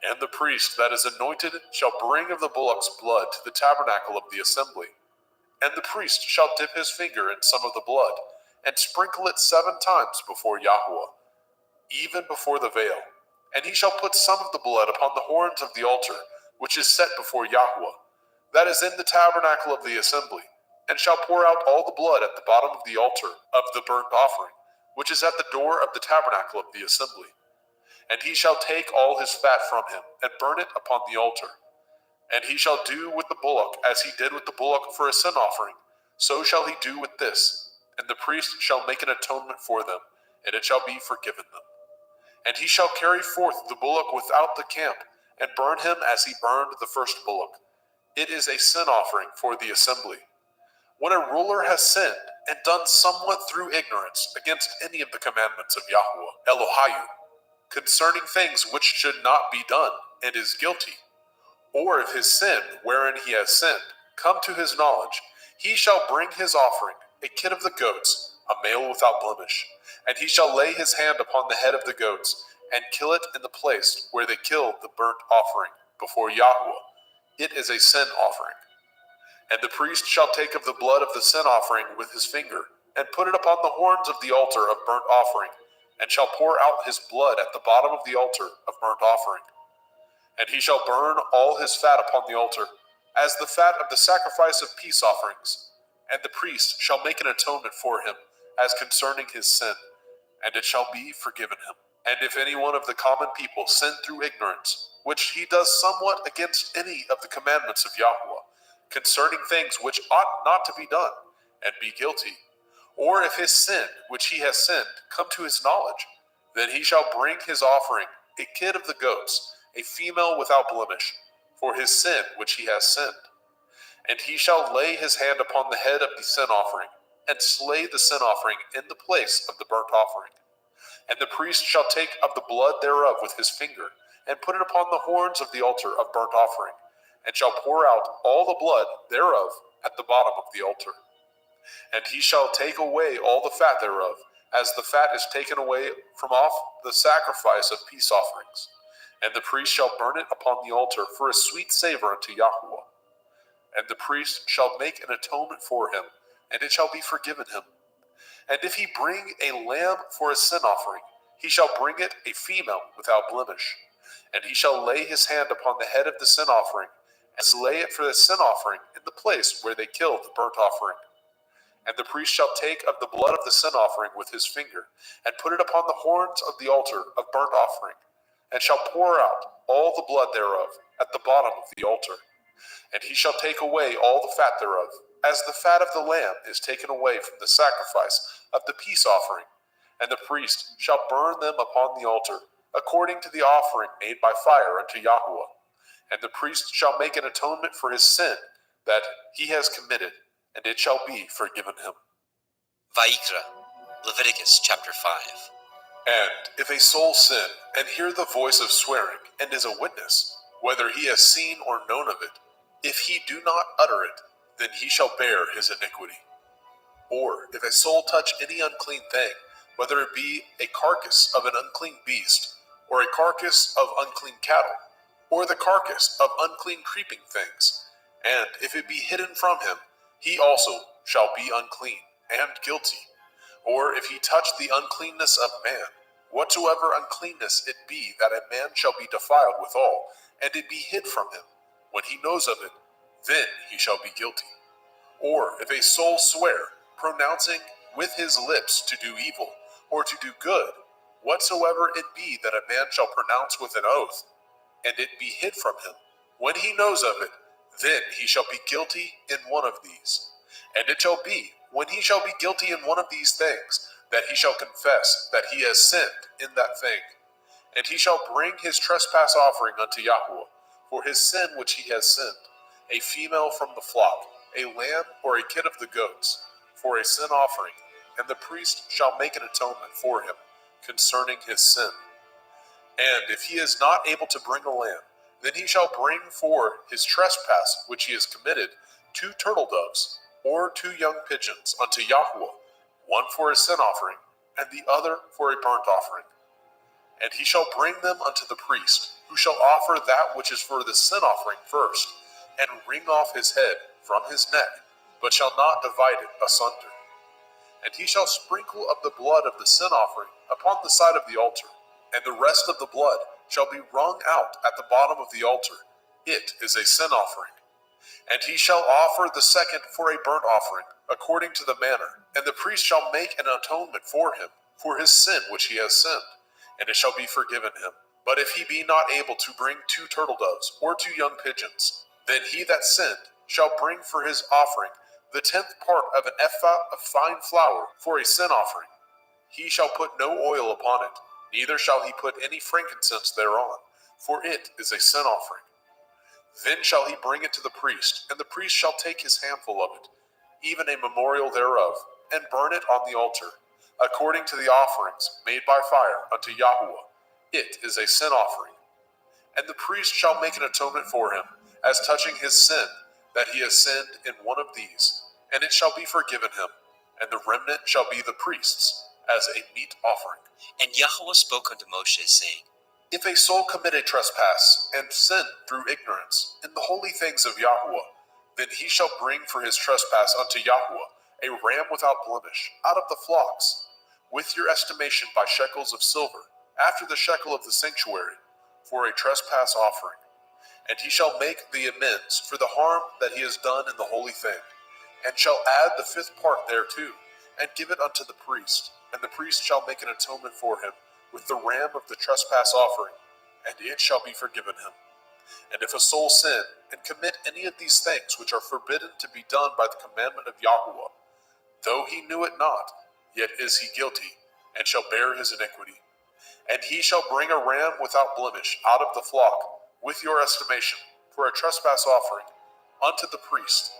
And the priest that is anointed shall bring of the bullock's blood to the tabernacle of the assembly. And the priest shall dip his finger in some of the blood, and sprinkle it 7 times before Yahweh, even before the veil. And he shall put some of the blood upon the horns of the altar, which is set before Yahweh, that is in the tabernacle of the assembly, and shall pour out all the blood at the bottom of the altar of the burnt offering, which is at the door of the tabernacle of the assembly. And he shall take all his fat from him, and burn it upon the altar. And he shall do with the bullock as he did with the bullock for a sin offering, so shall he do with this. And the priest shall make an atonement for them, and it shall be forgiven them. And he shall carry forth the bullock without the camp, and burn him as he burned the first bullock. It is a sin offering for the assembly. When a ruler has sinned and done somewhat through ignorance against any of the commandments of Yahweh, Elohayu, concerning things which should not be done, and is guilty, or if his sin, wherein he has sinned, come to his knowledge, he shall bring his offering, a kid of the goats, a male without blemish, and he shall lay his hand upon the head of the goats, and kill it in the place where they killed the burnt offering before Yahweh. It is a sin offering. And the priest shall take of the blood of the sin offering with his finger, and put it upon the horns of the altar of burnt offering, and shall pour out his blood at the bottom of the altar of burnt offering. And he shall burn all his fat upon the altar, as the fat of the sacrifice of peace offerings. And the priest shall make an atonement for him, as concerning his sin, and it shall be forgiven him. And if any one of the common people sin through ignorance, which he does somewhat against any of the commandments of Yahweh, concerning things which ought not to be done, and be guilty, or if his sin, which he has sinned, come to his knowledge, then he shall bring his offering, a kid of the goats, a female without blemish, for his sin which he has sinned. And he shall lay his hand upon the head of the sin offering, and slay the sin offering in the place of the burnt offering. And the priest shall take of the blood thereof with his finger, and put it upon the horns of the altar of burnt offering, and shall pour out all the blood thereof at the bottom of the altar. And he shall take away all the fat thereof, as the fat is taken away from off the sacrifice of peace offerings. And the priest shall burn it upon the altar for a sweet savor unto Yahweh. And the priest shall make an atonement for him, and it shall be forgiven him. And if he bring a lamb for a sin offering, he shall bring it a female without blemish. And he shall lay his hand upon the head of the sin offering, and slay it for the sin offering in the place where they killed the burnt offering. And the priest shall take of the blood of the sin offering with his finger, and put it upon the horns of the altar of burnt offering, and shall pour out all the blood thereof at the bottom of the altar. And he shall take away all the fat thereof, as the fat of the lamb is taken away from the sacrifice of the peace offering. And the priest shall burn them upon the altar, according to the offering made by fire unto Yahweh. And the priest shall make an atonement for his sin that he has committed, and it shall be forgiven him. Vayikra, Leviticus chapter 5. And if a soul sin, and hear the voice of swearing, and is a witness, whether he has seen or known of it, if he do not utter it, then he shall bear his iniquity. Or if a soul touch any unclean thing, whether it be a carcass of an unclean beast, or a carcass of unclean cattle, or the carcass of unclean creeping things, and if it be hidden from him, he also shall be unclean and guilty. Or if he touch the uncleanness of man, whatsoever uncleanness it be, that a man shall be defiled withal, and it be hid from him, when he knows of it, then he shall be guilty. Or if a soul swear, pronouncing with his lips to do evil, or to do good, whatsoever it be that a man shall pronounce with an oath, and it be hid from him, when he knows of it, then he shall be guilty in one of these. And it shall be, when he shall be guilty in one of these things, that he shall confess that he has sinned in that thing. And he shall bring his trespass offering unto Yahweh, for his sin which he has sinned, a female from the flock, a lamb or a kid of the goats, for a sin offering, and the priest shall make an atonement for him concerning his sin. And if he is not able to bring a lamb, then he shall bring for his trespass which he has committed 2 turtle doves, or 2 young pigeons unto Yahweh, one for a sin offering, and the other for a burnt offering. And he shall bring them unto the priest, who shall offer that which is for the sin offering first, and wring off his head from his neck, but shall not divide it asunder. And he shall sprinkle of the blood of the sin offering upon the side of the altar, and the rest of the blood shall be wrung out at the bottom of the altar. It is a sin offering. And he shall offer the second for a burnt offering, according to the manner, and the priest shall make an atonement for him, for his sin which he has sinned, and it shall be forgiven him. But if he be not able to bring 2 turtle doves, or 2 young pigeons, then he that sinned shall bring for his offering the 10th part of an ephah of fine flour for a sin offering. He shall put no oil upon it, neither shall he put any frankincense thereon, for it is a sin offering. Then shall he bring it to the priest, and the priest shall take his handful of it, even a memorial thereof, and burn it on the altar, according to the offerings made by fire unto Yahweh. It is a sin offering. And the priest shall make an atonement for him, as touching his sin, that he has sinned in one of these, and it shall be forgiven him, and the remnant shall be the priest's, as a meat offering. And Yahweh spoke unto Moshe, saying, If a soul commit a trespass, and sin through ignorance, in the holy things of Yahweh, then he shall bring for his trespass unto Yahweh a ram without blemish, out of the flocks, with your estimation by shekels of silver, after the shekel of the sanctuary, for a trespass offering. And he shall make the amends for the harm that he has done in the holy thing, and shall add the 5th part thereto, and give it unto the priest, and the priest shall make an atonement for him with the ram of the trespass offering, and it shall be forgiven him. And if a soul sin, and commit any of these things which are forbidden to be done by the commandment of Yahweh, Though he knew it not, yet is he guilty, and shall bear his iniquity. And he shall bring a ram without blemish out of the flock, with your estimation, for a trespass offering, unto the priest.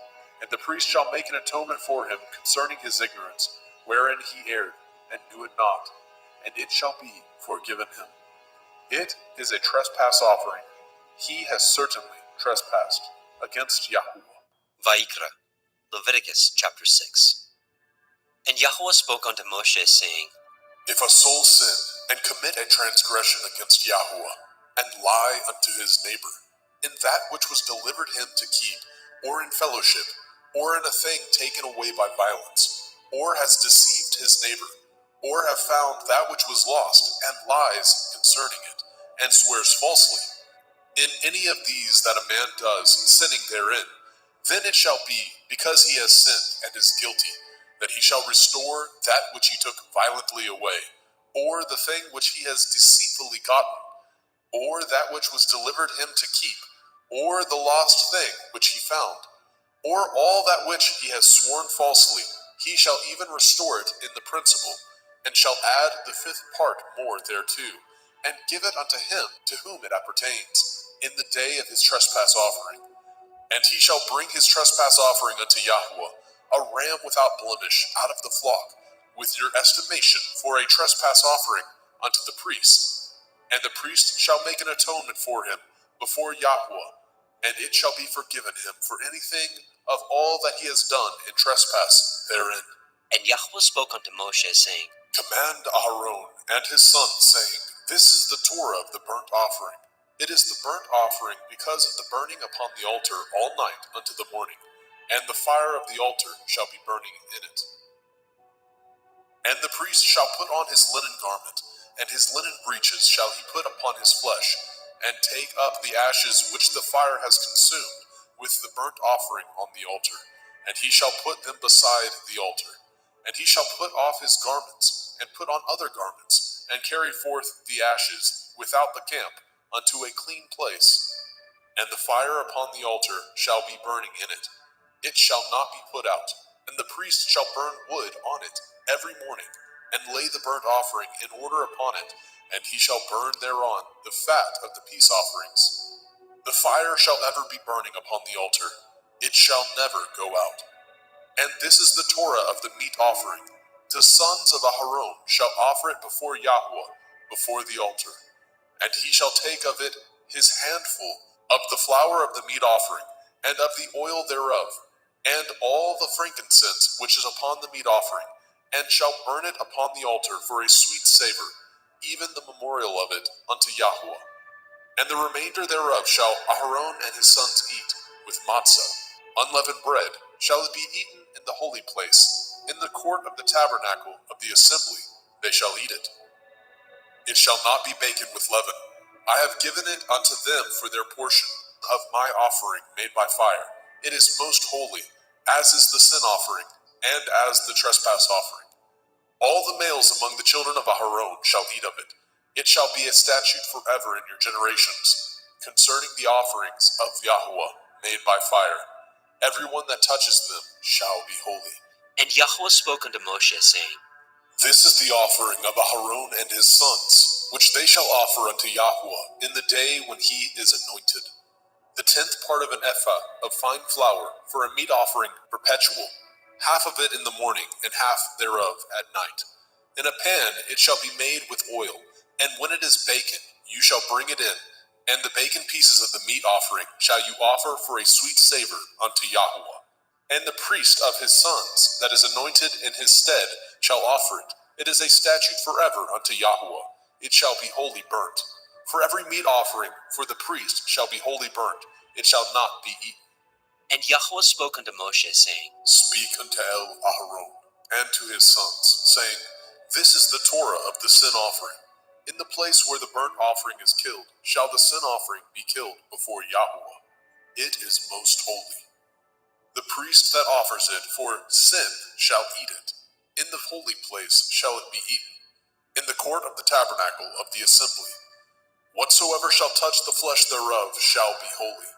And the priest shall make an atonement for him concerning his ignorance, wherein he erred, and knew it not, and it shall be forgiven him. It is a trespass offering. He has certainly trespassed against Yahuwah. Vayikra, Leviticus chapter 6. And Yahuwah spoke unto Moshe, saying, If a soul sin and commit a transgression against Yahuwah, and lie unto his neighbor, in that which was delivered him to keep, or in fellowship, or in a thing taken away by violence, or has deceived his neighbor, or have found that which was lost, and lies concerning it, and swears falsely, in any of these that a man does, sinning therein, then it shall be, because he has sinned and is guilty, that he shall restore that which he took violently away, or the thing which he has deceitfully gotten, or that which was delivered him to keep, or the lost thing which he found, or all that which he has sworn falsely, he shall even restore it in the principal, and shall add the fifth part more thereto, and give it unto him to whom it appertains, in the day of his trespass offering. And he shall bring his trespass offering unto Yahuwah, a ram without blemish out of the flock, with your estimation for a trespass offering unto the priest. And the priest shall make an atonement for him before Yahuwah, and it shall be forgiven him for anything of all that he has done in trespass therein. And Yahuwah spoke unto Moshe, saying, Command Aharon and his sons, saying, This is the Torah of the burnt offering. It is the burnt offering because of the burning upon the altar all night unto the morning, and the fire of the altar shall be burning in it. And the priest shall put on his linen garment, and his linen breeches shall he put upon his flesh, and take up the ashes which the fire has consumed with the burnt offering on the altar, and he shall put them beside the altar. And he shall put off his garments, and put on other garments, and carry forth the ashes without the camp unto a clean place. And the fire upon the altar shall be burning in it. It shall not be put out. And the priest shall burn wood on it every morning, and lay the burnt offering in order upon it, and he shall burn thereon the fat of the peace offerings. The fire shall ever be burning upon the altar. It shall never go out. And this is the Torah of the meat offering. The sons of Aharon shall offer it before Yahuwah, before the altar. And he shall take of it his handful of the flour of the meat offering, and of the oil thereof, and all the frankincense which is upon the meat offering, and shall burn it upon the altar for a sweet savor, even the memorial of it unto Yahuwah. And the remainder thereof shall Aharon and his sons eat, with matzah, unleavened bread, shall it be eaten in the holy place, in the court of the tabernacle of the assembly they shall eat it. It shall not be baken with leaven. I have given it unto them for their portion of my offering made by fire. It is most holy, as is the sin offering, and as the trespass offering. All the males among the children of Aharon shall eat of it. It shall be a statute forever in your generations, concerning the offerings of Yahuwah made by fire. Everyone that touches them shall be holy. And Yahuwah spoke unto Moshe, saying, This is the offering of Aharon and his sons, which they shall offer unto Yahuwah in the day when he is anointed. The 10th part of an ephah of fine flour for a meat offering perpetual, half of it in the morning, and half thereof at night. In a pan it shall be made with oil, and when it is baken, you shall bring it in, and the baken pieces of the meat offering shall you offer for a sweet savor unto Yahuwah. And the priest of his sons that is anointed in his stead shall offer it. It is a statute forever unto Yahuwah. It shall be wholly burnt. For every meat offering for the priest shall be wholly burnt. It shall not be eaten. And Yahuwah spoke unto Moshe, saying, Speak unto El Aharon and to his sons, saying, This is the Torah of the sin offering. In the place where the burnt offering is killed, shall the sin offering be killed before Yahuwah. It is most holy. The priest that offers it for sin shall eat it. In the holy place shall it be eaten, in the court of the tabernacle of the assembly. Whatsoever shall touch the flesh thereof shall be holy.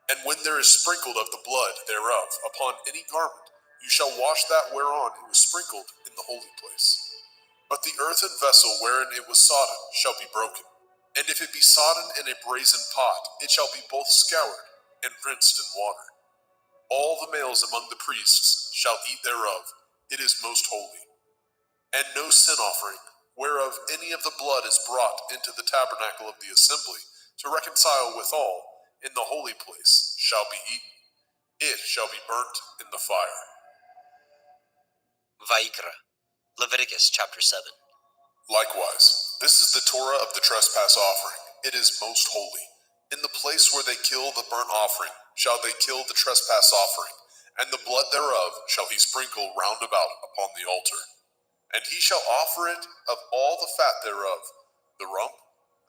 And when there is sprinkled of the blood thereof upon any garment, You shall wash that whereon it was sprinkled in the holy place. But the earthen vessel wherein it was sodden shall be broken. And if it be sodden in a brazen pot, it shall be both scoured and rinsed in water. All the males among the priests shall eat thereof. It is most holy. And no sin offering, whereof any of the blood is brought into the tabernacle of the assembly, to reconcile withal in the holy place, shall be eaten. It shall be burnt in the fire. Vaikra, Leviticus chapter 7. Likewise, this is the Torah of the trespass offering. It is most holy. In the place where they kill the burnt offering, shall they kill the trespass offering, and the blood thereof shall he sprinkle round about upon the altar. And he shall offer it of all the fat thereof, the rump,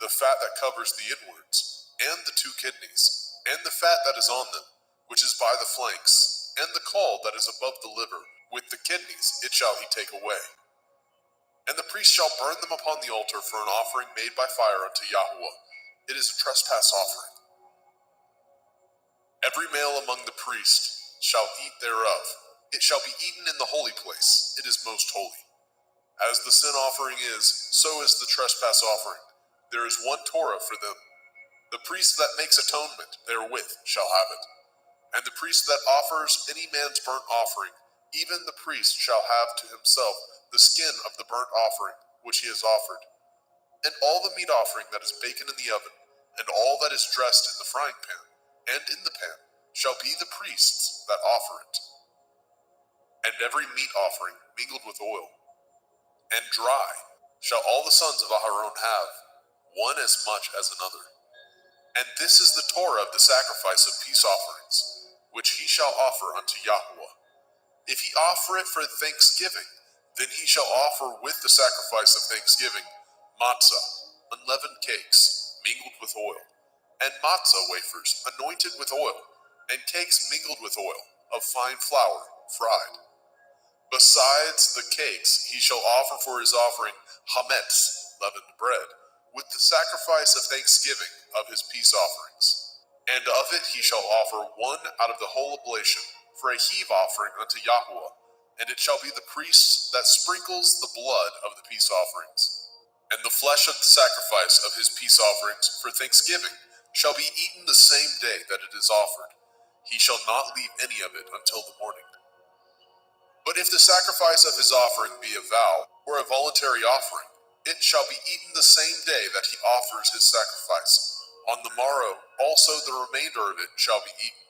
the fat that covers the inwards, and the 2 kidneys, and the fat that is on them, which is by the flanks, and the caul that is above the liver, with the kidneys it shall he take away. And the priest shall burn them upon the altar for an offering made by fire unto Yahweh. It is a trespass offering. Every male among the priests shall eat thereof. It shall be eaten in the holy place. It is most holy. As the sin offering is, so is the trespass offering. There is one Torah for them. The priest that makes atonement therewith shall have it. And the priest that offers any man's burnt offering, even the priest shall have to himself the skin of the burnt offering which he has offered. And all the meat offering that is baken in the oven, and all that is dressed in the frying pan, and in the pan, shall be the priest's that offer it. And every meat offering mingled with oil, and dry, shall all the sons of Aharon have, one as much as another. And this is the Torah of the sacrifice of peace offerings, which he shall offer unto Yahweh. If he offer it for thanksgiving, then he shall offer with the sacrifice of thanksgiving matzah, unleavened cakes, mingled with oil, and matzah wafers, anointed with oil, and cakes mingled with oil, of fine flour, fried. Besides the cakes, he shall offer for his offering hametz, leavened bread, with the sacrifice of thanksgiving of his peace offerings. And of it he shall offer one out of the whole oblation, for a heave offering unto Yahweh, and it shall be the priest that sprinkles the blood of the peace offerings. And the flesh of the sacrifice of his peace offerings for thanksgiving shall be eaten the same day that it is offered. He shall not leave any of it until the morning. But if the sacrifice of his offering be a vow, or a voluntary offering, it shall be eaten the same day that he offers his sacrifice. On the morrow also the remainder of it shall be eaten.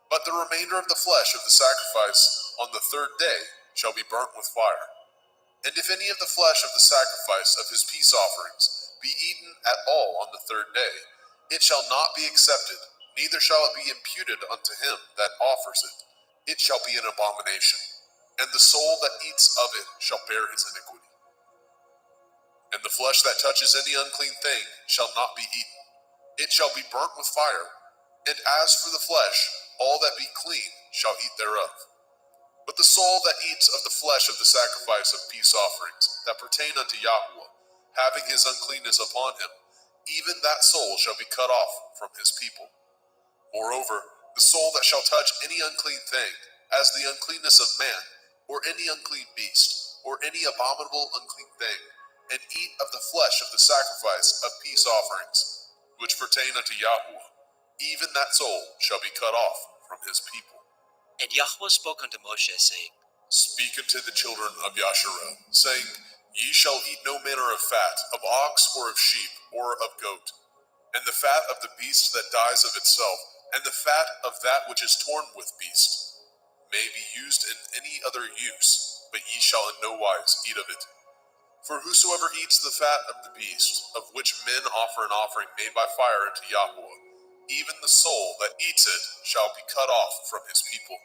But the remainder of the flesh of the sacrifice on the 3rd day shall be burnt with fire. And if any of the flesh of the sacrifice of his peace offerings be eaten at all on the 3rd day, it shall not be accepted, neither shall it be imputed unto him that offers it. It shall be an abomination, and the soul that eats of it shall bear his iniquity. And the flesh that touches any unclean thing shall not be eaten. It shall be burnt with fire. And as for the flesh, all that be clean shall eat thereof. But the soul that eats of the flesh of the sacrifice of peace offerings that pertain unto Yahweh, having his uncleanness upon him, even that soul shall be cut off from his people. Moreover, the soul that shall touch any unclean thing, as the uncleanness of man, or any unclean beast, or any abominable unclean thing, and eat of the flesh of the sacrifice of peace offerings, which pertain unto Yahweh, even that soul shall be cut off from his people. And Yahweh spoke unto Moshe, saying, Speak unto the children of Yasharel, saying, Ye shall eat no manner of fat, of ox, or of sheep, or of goat, and the fat of the beast that dies of itself, and the fat of that which is torn with beast, may be used in any other use, but ye shall in no wise eat of it. For whosoever eats the fat of the beast, of which men offer an offering made by fire unto Yahweh, even the soul that eats it shall be cut off from his people.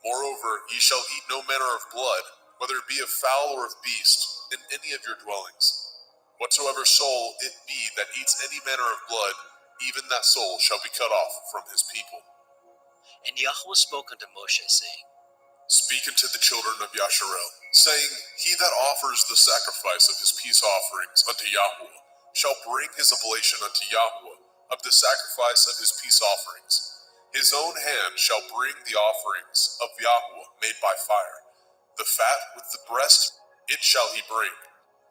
Moreover, ye shall eat no manner of blood, whether it be of fowl or of beast, in any of your dwellings. Whatsoever soul it be that eats any manner of blood, even that soul shall be cut off from his people. And Yahweh spoke unto Moshe, saying, Speak unto the children of Yasharel, saying, He that offers the sacrifice of his peace offerings unto Yahweh shall bring his oblation unto Yahweh of the sacrifice of his peace offerings. His own hand shall bring the offerings of Yahweh made by fire. The fat with the breast, it shall he bring,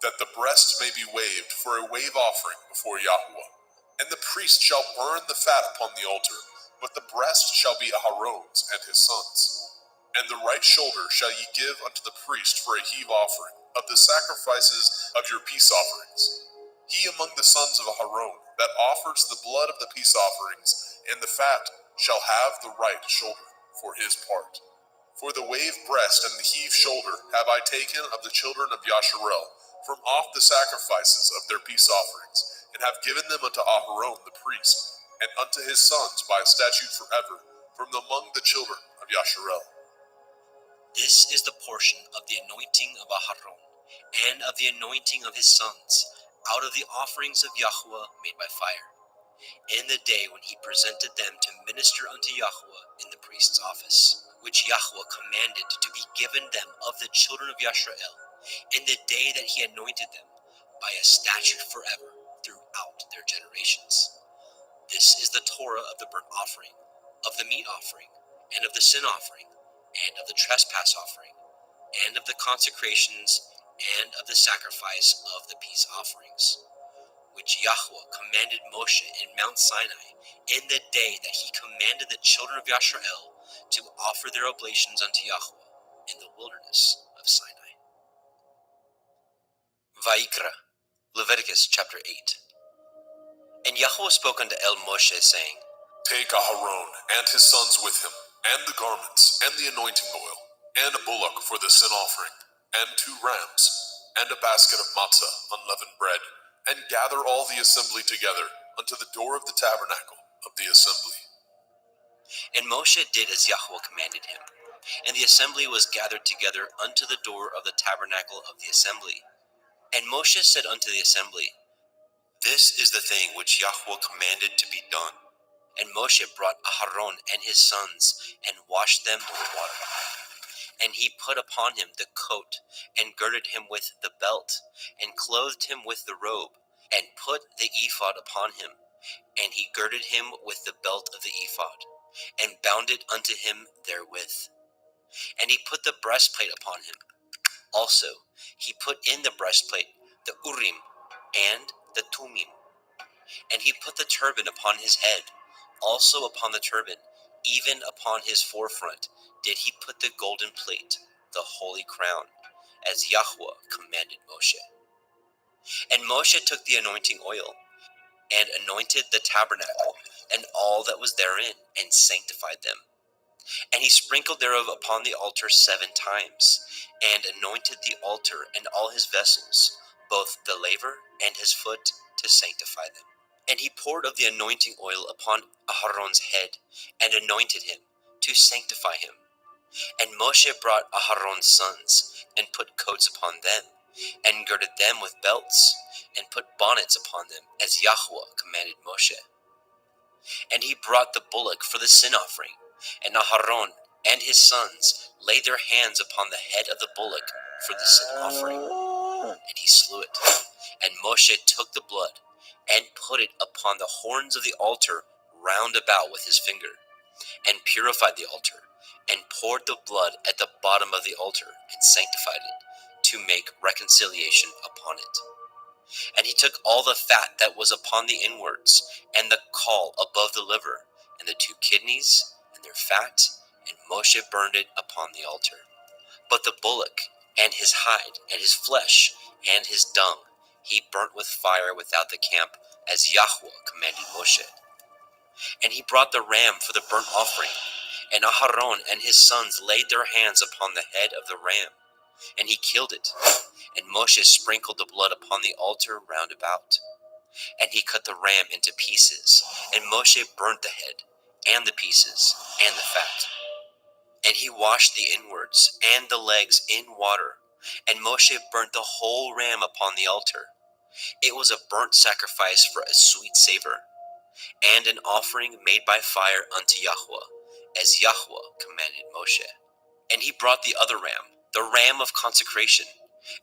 that the breast may be waved for a wave offering before Yahweh. And the priest shall burn the fat upon the altar, but the breast shall be Aharon's and his sons. And the right shoulder shall ye give unto the priest for a heave offering of the sacrifices of your peace offerings. He among the sons of Aharon that offers the blood of the peace offerings and the fat shall have the right shoulder for his part. For the wave breast and the heave shoulder have I taken of the children of Yasharel from off the sacrifices of their peace offerings, and have given them unto Aharon the priest, and unto his sons by a statute forever, from among the children of Yasharel. This is the portion of the anointing of Aharon, and of the anointing of his sons, out of the offerings of Yahweh made by fire, in the day when he presented them to minister unto Yahweh in the priest's office, which Yahweh commanded to be given them of the children of Yasharel, in the day that he anointed them, by a statute forever throughout their generations. This is the Torah of the burnt offering, of the meat offering, and of the sin offering, and of the trespass offering, and of the consecrations, and of the sacrifice of the peace offerings, which Yahweh commanded Moshe in Mount Sinai, in the day that he commanded the children of Yasharel to offer their oblations unto Yahweh in the wilderness of Sinai. Vayikra, Leviticus chapter 8. And Yahweh spoke unto Moshe, saying, Take Aharon and his sons with him, and the garments, and the anointing oil, and a bullock for the sin offering, and 2 rams, and a basket of matzah, unleavened bread, and gather all the assembly together unto the door of the tabernacle of the assembly. And Moshe did as Yahweh commanded him, and the assembly was gathered together unto the door of the tabernacle of the assembly. And Moshe said unto the assembly, This is the thing which Yahweh commanded to be done. And Moshe brought Aharon and his sons, and washed them with water. And he put upon him the coat, and girded him with the belt, and clothed him with the robe, and put the ephod upon him. And he girded him with the belt of the ephod, and bound it unto him therewith. And he put the breastplate upon him. Also he put in the breastplate the Urim and the Tumim. And he put the turban upon his head. Also upon the turban, even upon his forefront, did he put the golden plate, the holy crown, as Yahweh commanded Moshe. And Moshe took the anointing oil, and anointed the tabernacle, and all that was therein, and sanctified them. And he sprinkled thereof upon the altar 7 times, and anointed the altar and all his vessels, both the laver and his foot, to sanctify them. And he poured of the anointing oil upon Aharon's head, and anointed him, to sanctify him. And Moshe brought Aharon's sons, and put coats upon them, and girded them with belts, and put bonnets upon them, as Yahweh commanded Moshe. And he brought the bullock for the sin offering, and Aharon and his sons laid their hands upon the head of the bullock for the sin offering, and he slew it. And Moshe took the blood, and put it upon the horns of the altar round about with his finger, and purified the altar, and poured the blood at the bottom of the altar, and sanctified it, to make reconciliation upon it. And he took all the fat that was upon the inwards, and the caul above the liver, and the 2 kidneys, and their fat, and Moshe burned it upon the altar. But the bullock, and his hide, and his flesh, and his dung, he burnt with fire without the camp, as Yahweh commanded Moshe. And he brought the ram for the burnt offering, and Aharon and his sons laid their hands upon the head of the ram, and he killed it. And Moshe sprinkled the blood upon the altar round about. And he cut the ram into pieces, and Moshe burnt the head, and the pieces, and the fat. And he washed the inwards and the legs in water, and Moshe burnt the whole ram upon the altar. It was a burnt sacrifice for a sweet savor, and an offering made by fire unto Yahweh, as Yahweh commanded Moshe. And he brought the other ram, the ram of consecration,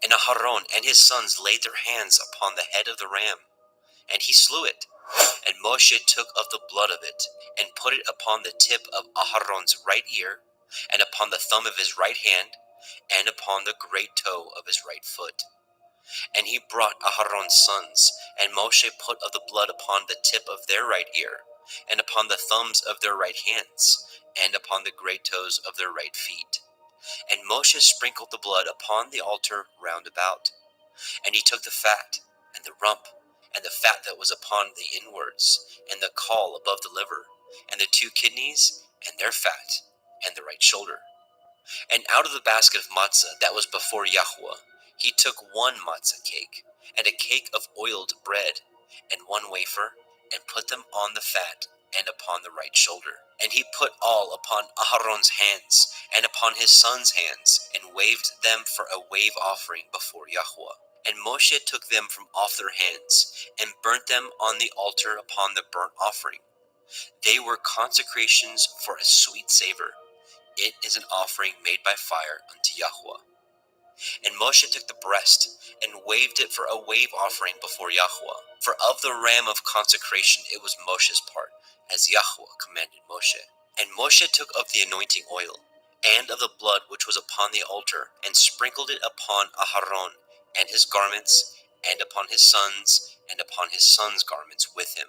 and Aharon and his sons laid their hands upon the head of the ram, and he slew it. And Moshe took of the blood of it, and put it upon the tip of Aharon's right ear, and upon the thumb of his right hand, and upon the great toe of his right foot. And he brought Aharon's sons, and Moshe put of the blood upon the tip of their right ear, and upon the thumbs of their right hands, and upon the great toes of their right feet. And Moshe sprinkled the blood upon the altar round about. And he took the fat, and the rump, and the fat that was upon the inwards, and the caul above the liver, and the 2 kidneys, and their fat, and the right shoulder. And out of the basket of matzah that was before Yahweh, he took 1 matzah cake, and a cake of oiled bread, and 1 wafer, and put them on the fat, and upon the right shoulder. And he put all upon Aharon's hands, and upon his sons' hands, and waved them for a wave offering before Yahweh. And Moshe took them from off their hands, and burnt them on the altar upon the burnt offering. They were consecrations for a sweet savor. It is an offering made by fire unto Yahweh. And Moshe took the breast, and waved it for a wave offering before Yahweh. For of the ram of consecration it was Moshe's part, as Yahweh commanded Moshe. And Moshe took of the anointing oil, and of the blood which was upon the altar, and sprinkled it upon Aharon, and his garments, and upon his sons, and upon his sons' garments with him,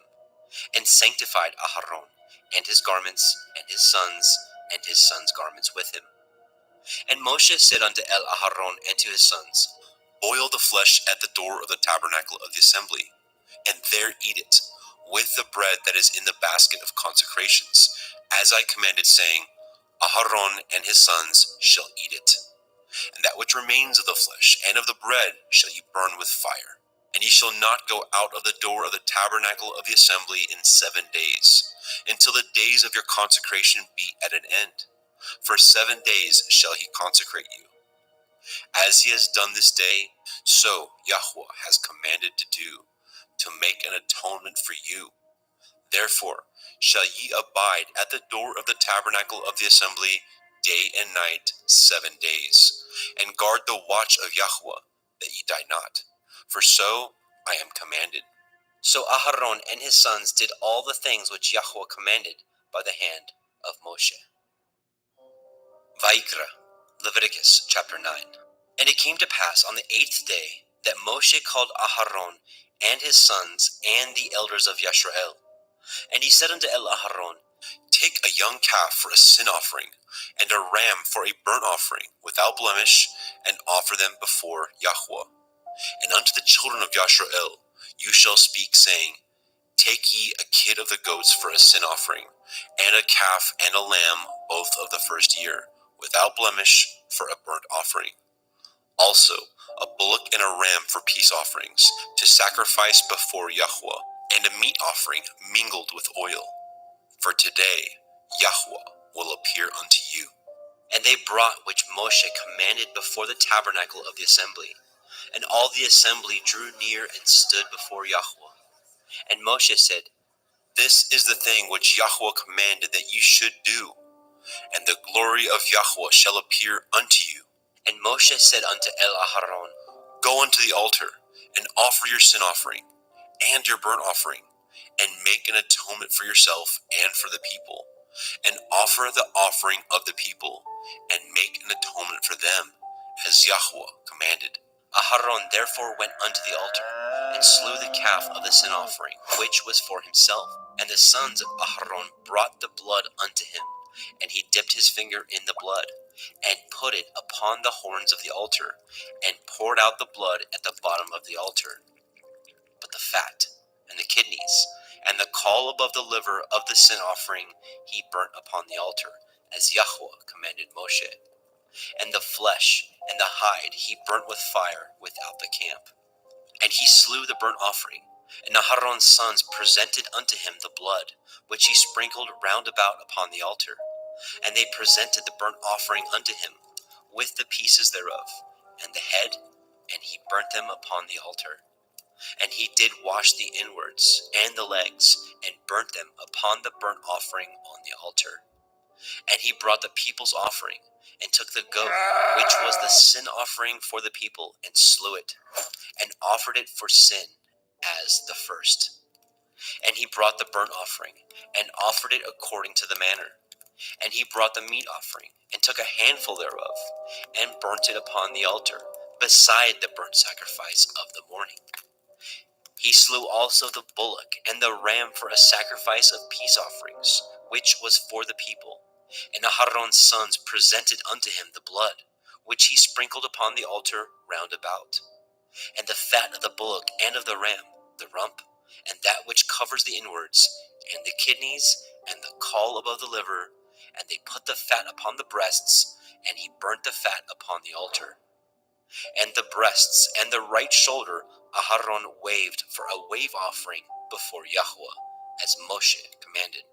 and sanctified Aharon, and his garments, and his sons' garments with him. And Moshe said unto Aharon and to his sons, Boil the flesh at the door of the tabernacle of the assembly, and there eat it, with the bread that is in the basket of consecrations, as I commanded, saying, Aharon and his sons shall eat it. And that which remains of the flesh and of the bread shall ye burn with fire. And ye shall not go out of the door of the tabernacle of the assembly in 7 days, until the days of your consecration be at an end. For 7 days shall he consecrate you. As he has done this day, so Yahweh has commanded to do, to make an atonement for you. Therefore shall ye abide at the door of the tabernacle of the assembly day and night 7 days, and guard the watch of Yahweh, that ye die not. For so I am commanded. So Aharon and his sons did all the things which Yahweh commanded by the hand of Moshe. Vayikra, Leviticus chapter 9. And it came to pass on the 8th day that Moshe called Aharon and his sons and the elders of Yisrael. And he said unto Aharon, Take a young calf for a sin offering, and a ram for a burnt offering, without blemish, and offer them before Yahweh. And unto the children of Yisrael you shall speak, saying, Take ye a kid of the goats for a sin offering, and a calf and a lamb, both of the first year, without blemish, for a burnt offering. Also a bullock and a ram for peace offerings, to sacrifice before Yahweh, and a meat offering mingled with oil. For today Yahweh will appear unto you. And they brought which Moshe commanded before the tabernacle of the assembly. And all the assembly drew near and stood before Yahweh. And Moshe said, This is the thing which Yahweh commanded that you should do, and the glory of Yahweh shall appear unto you. And Moshe said unto Aharon, Go unto the altar, and offer your sin offering, and your burnt offering, and make an atonement for yourself and for the people, and offer the offering of the people, and make an atonement for them, as Yahweh commanded. Aharon therefore went unto the altar, and slew the calf of the sin offering, which was for himself. And the sons of Aharon brought the blood unto him, and he dipped his finger in the blood, and put it upon the horns of the altar, and poured out the blood at the bottom of the altar. But the fat, and the kidneys, and the caul above the liver of the sin offering he burnt upon the altar, as Yahweh commanded Moshe. And the flesh and the hide he burnt with fire without the camp. And he slew the burnt offering, and Aharon's sons presented unto him the blood, which he sprinkled round about upon the altar. And they presented the burnt offering unto him, with the pieces thereof, and the head, and he burnt them upon the altar. And he did wash the inwards and the legs, and burnt them upon the burnt offering on the altar. And he brought the people's offering, and took the goat, which was the sin offering for the people, and slew it, and offered it for sin as the first. And he brought the burnt offering, and offered it according to the manner. And he brought the meat offering, and took a handful thereof, and burnt it upon the altar, beside the burnt sacrifice of the morning. He slew also the bullock and the ram for a sacrifice of peace offerings, which was for the people. And Aharon's sons presented unto him the blood, which he sprinkled upon the altar round about. And the fat of the bullock and of the ram, the rump, and that which covers the inwards, and the kidneys, and the caul above the liver, and they put the fat upon the breasts, and he burnt the fat upon the altar. And the breasts and the right shoulder Aharon waved for a wave offering before Yahweh, as Moshe commanded.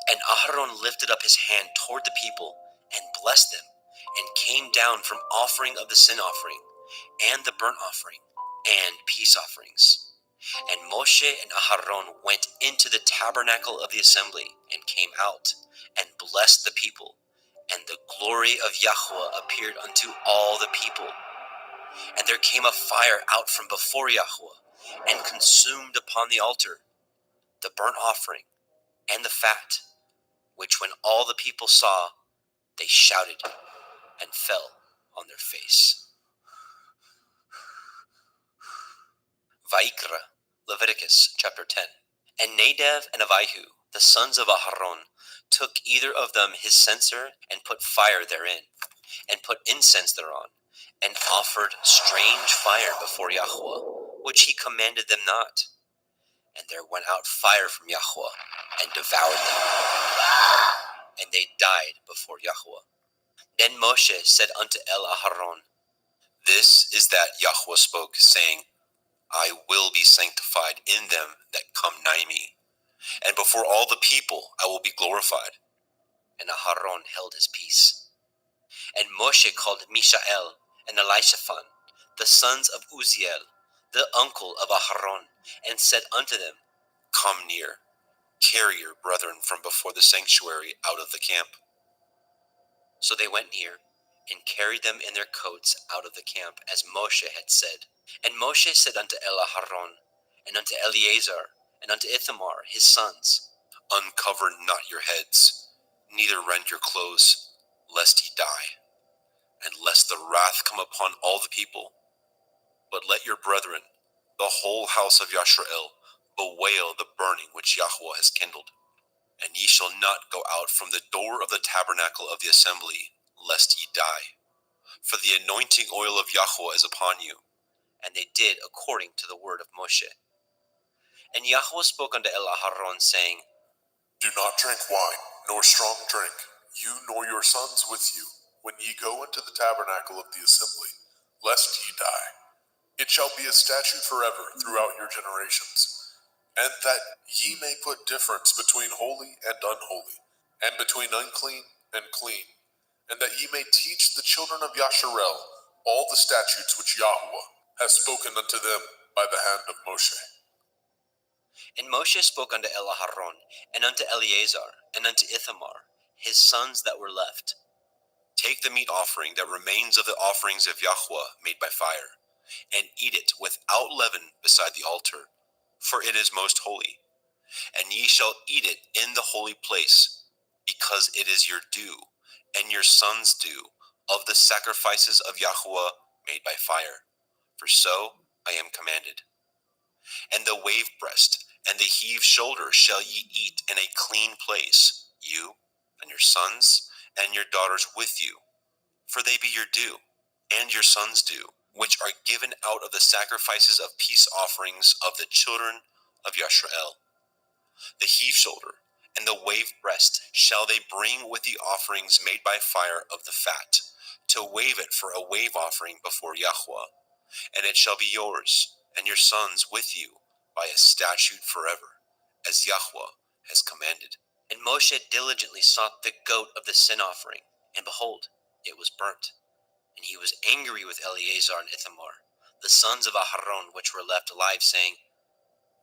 And Aharon lifted up his hand toward the people, and blessed them, and came down from offering of the sin offering, and the burnt offering, and peace offerings. And Moshe and Aharon went into the tabernacle of the assembly, and came out, and blessed the people. And the glory of Yahweh appeared unto all the people. And there came a fire out from before Yahweh, and consumed upon the altar the burnt offering and the fat, which when all the people saw, they shouted and fell on their face. Vaikra, Leviticus chapter 10. And Nadab and Abihu, the sons of Aharon, took either of them his censer, and put fire therein, and put incense thereon, and offered strange fire before Yahweh, which he commanded them not. And there went out fire from Yahweh, and devoured them, and they died before Yahweh. Then Moshe said unto Aharon, This is that Yahweh spoke, saying, I will be sanctified in them that come nigh me, and before all the people I will be glorified. And Aharon held his peace. And Moshe called Mishael and Elishaphan, the sons of Uzziel, the uncle of Aharon, and said unto them, Come near, carry your brethren from before the sanctuary out of the camp. So they went near, and carried them in their coats out of the camp, as Moshe had said. And Moshe said unto Aharon, and unto Eleazar, and unto Ithamar his sons, Uncover not your heads, neither rend your clothes, lest ye die, and lest the wrath come upon all the people. But let your brethren, the whole house of Yashrael, bewail the burning which Yahweh has kindled. And ye shall not go out from the door of the tabernacle of the assembly, lest ye die. For the anointing oil of Yahweh is upon you. And they did according to the word of Moshe. And Yahweh spoke unto Aharon, saying, Do not drink wine, nor strong drink, you nor your sons with you, when ye go into the tabernacle of the assembly, lest ye die. It shall be a statute forever throughout your generations, and that ye may put difference between holy and unholy, and between unclean and clean, and that ye may teach the children of Yasharel all the statutes which Yahweh has spoken unto them by the hand of Moshe. And Moshe spoke unto Aharon, and unto Eleazar, and unto Ithamar, his sons that were left, Take the meat offering that remains of the offerings of Yahweh made by fire, and eat it without leaven beside the altar, for it is most holy. And ye shall eat it in the holy place, because it is your due, and your sons' due, of the sacrifices of Yahweh made by fire. For so I am commanded. And the wave breast and the heave shoulder shall ye eat in a clean place, you and your sons and your daughters with you, for they be your due, and your sons' due, which are given out of the sacrifices of peace offerings of the children of Yashrael. The heave shoulder and the wave breast shall they bring with the offerings made by fire of the fat, to wave it for a wave offering before Yahweh. And it shall be yours and your sons with you by a statute forever, as Yahweh has commanded. And Moshe diligently sought the goat of the sin offering, and behold, it was burnt. And he was angry with Eleazar and Ithamar, the sons of Aharon, which were left alive, saying,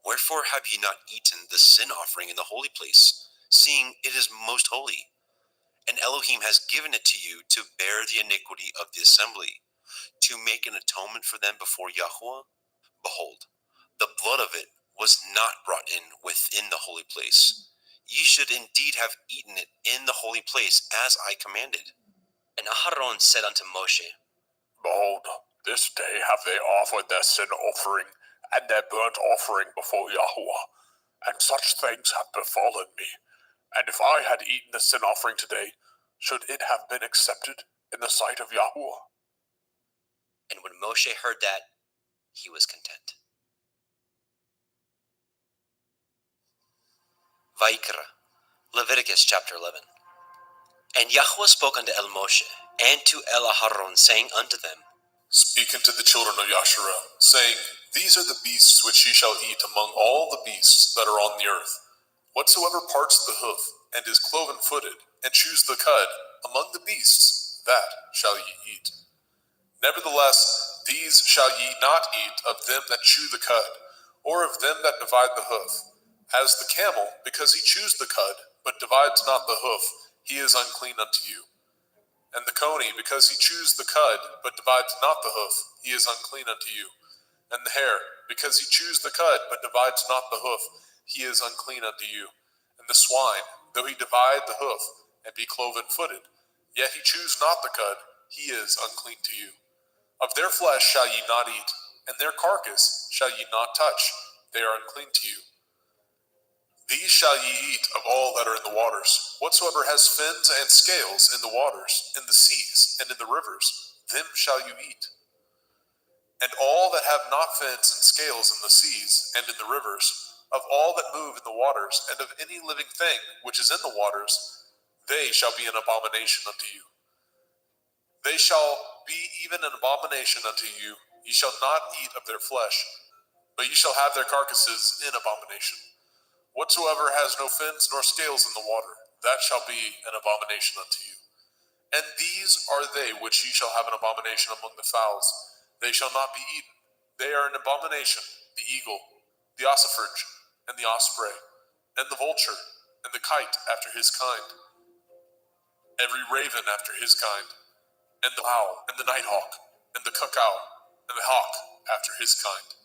Wherefore have ye not eaten the sin offering in the holy place, seeing it is most holy? And Elohim has given it to you to bear the iniquity of the assembly, to make an atonement for them before Yahweh. Behold, the blood of it was not brought in within the holy place. ye should indeed have eaten it in the holy place, as I commanded. And Aharon said unto Moshe, Behold, this day have they offered their sin offering and their burnt offering before Yahuwah, and such things have befallen me. And if I had eaten the sin offering today, should it have been accepted in the sight of Yahuwah? And when Moshe heard that, he was content. Vayikra, Leviticus chapter 11. And Yahuwah spoke unto El Moshe, and to El Aharon, saying unto them, Speak unto the children of Yasharel, saying, These are the beasts which ye shall eat among all the beasts that are on the earth. Whatsoever parts the hoof, and is cloven-footed, and chews the cud, among the beasts, that shall ye eat. Nevertheless, these shall ye not eat of them that chew the cud, or of them that divide the hoof. As the camel, because he chews the cud, but divides not the hoof, he is unclean unto you. And the coney, because he chews the cud, but divides not the hoof, he is unclean unto you. And the hare, because he chews the cud, but divides not the hoof, he is unclean unto you. And the swine, though he divide the hoof, and be cloven-footed, yet he chews not the cud, he is unclean to you. Of their flesh shall ye not eat, and their carcass shall ye not touch, they are unclean to you. These shall ye eat of all that are in the waters. Whatsoever has fins and scales in the waters, in the seas, and in the rivers, them shall you eat. And all that have not fins and scales in the seas, and in the rivers, of all that move in the waters, and of any living thing which is in the waters, they shall be an abomination unto you. They shall be even an abomination unto you. Ye shall not eat of their flesh, but ye shall have their carcasses in abomination. Whatsoever has no fins nor scales in the water, that shall be an abomination unto you. And these are they which ye shall have an abomination among the fowls. They shall not be eaten. They are an abomination, the eagle, the ossifrage, and the osprey, and the vulture, and the kite after his kind, every raven after his kind, and the owl, and the nighthawk, and the cuckow, and the hawk after his kind,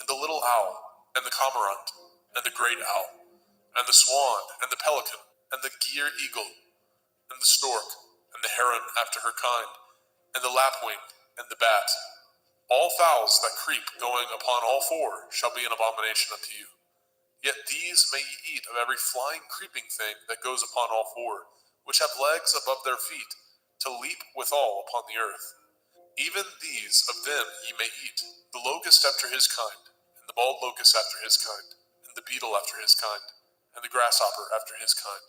and the little owl, and the cormorant, and the great owl, and the swan, and the pelican, and the gier eagle, and the stork, and the heron after her kind, and the lapwing, and the bat. All fowls that creep going upon all four shall be an abomination unto you. Yet these may ye eat of every flying creeping thing that goes upon all four, which have legs above their feet, to leap withal upon the earth. Even these of them ye may eat, the locust after his kind, and the bald locust after his kind, and the beetle after his kind, and the grasshopper after his kind.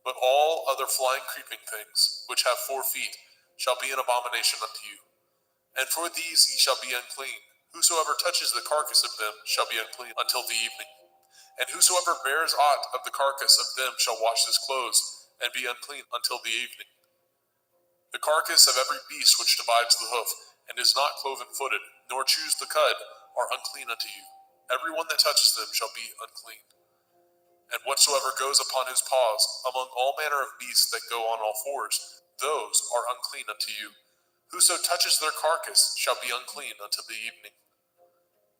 But all other flying creeping things, which have 4 feet, shall be an abomination unto you. And for these ye shall be unclean. Whosoever touches the carcass of them shall be unclean until the evening. And whosoever bears aught of the carcass of them shall wash his clothes, and be unclean until the evening. The carcass of every beast which divides the hoof, and is not cloven-footed, nor chews the cud, are unclean unto you. Every one that touches them shall be unclean. And whatsoever goes upon his paws, among all manner of beasts that go on all fours, those are unclean unto you. Whoso touches their carcass shall be unclean until the evening.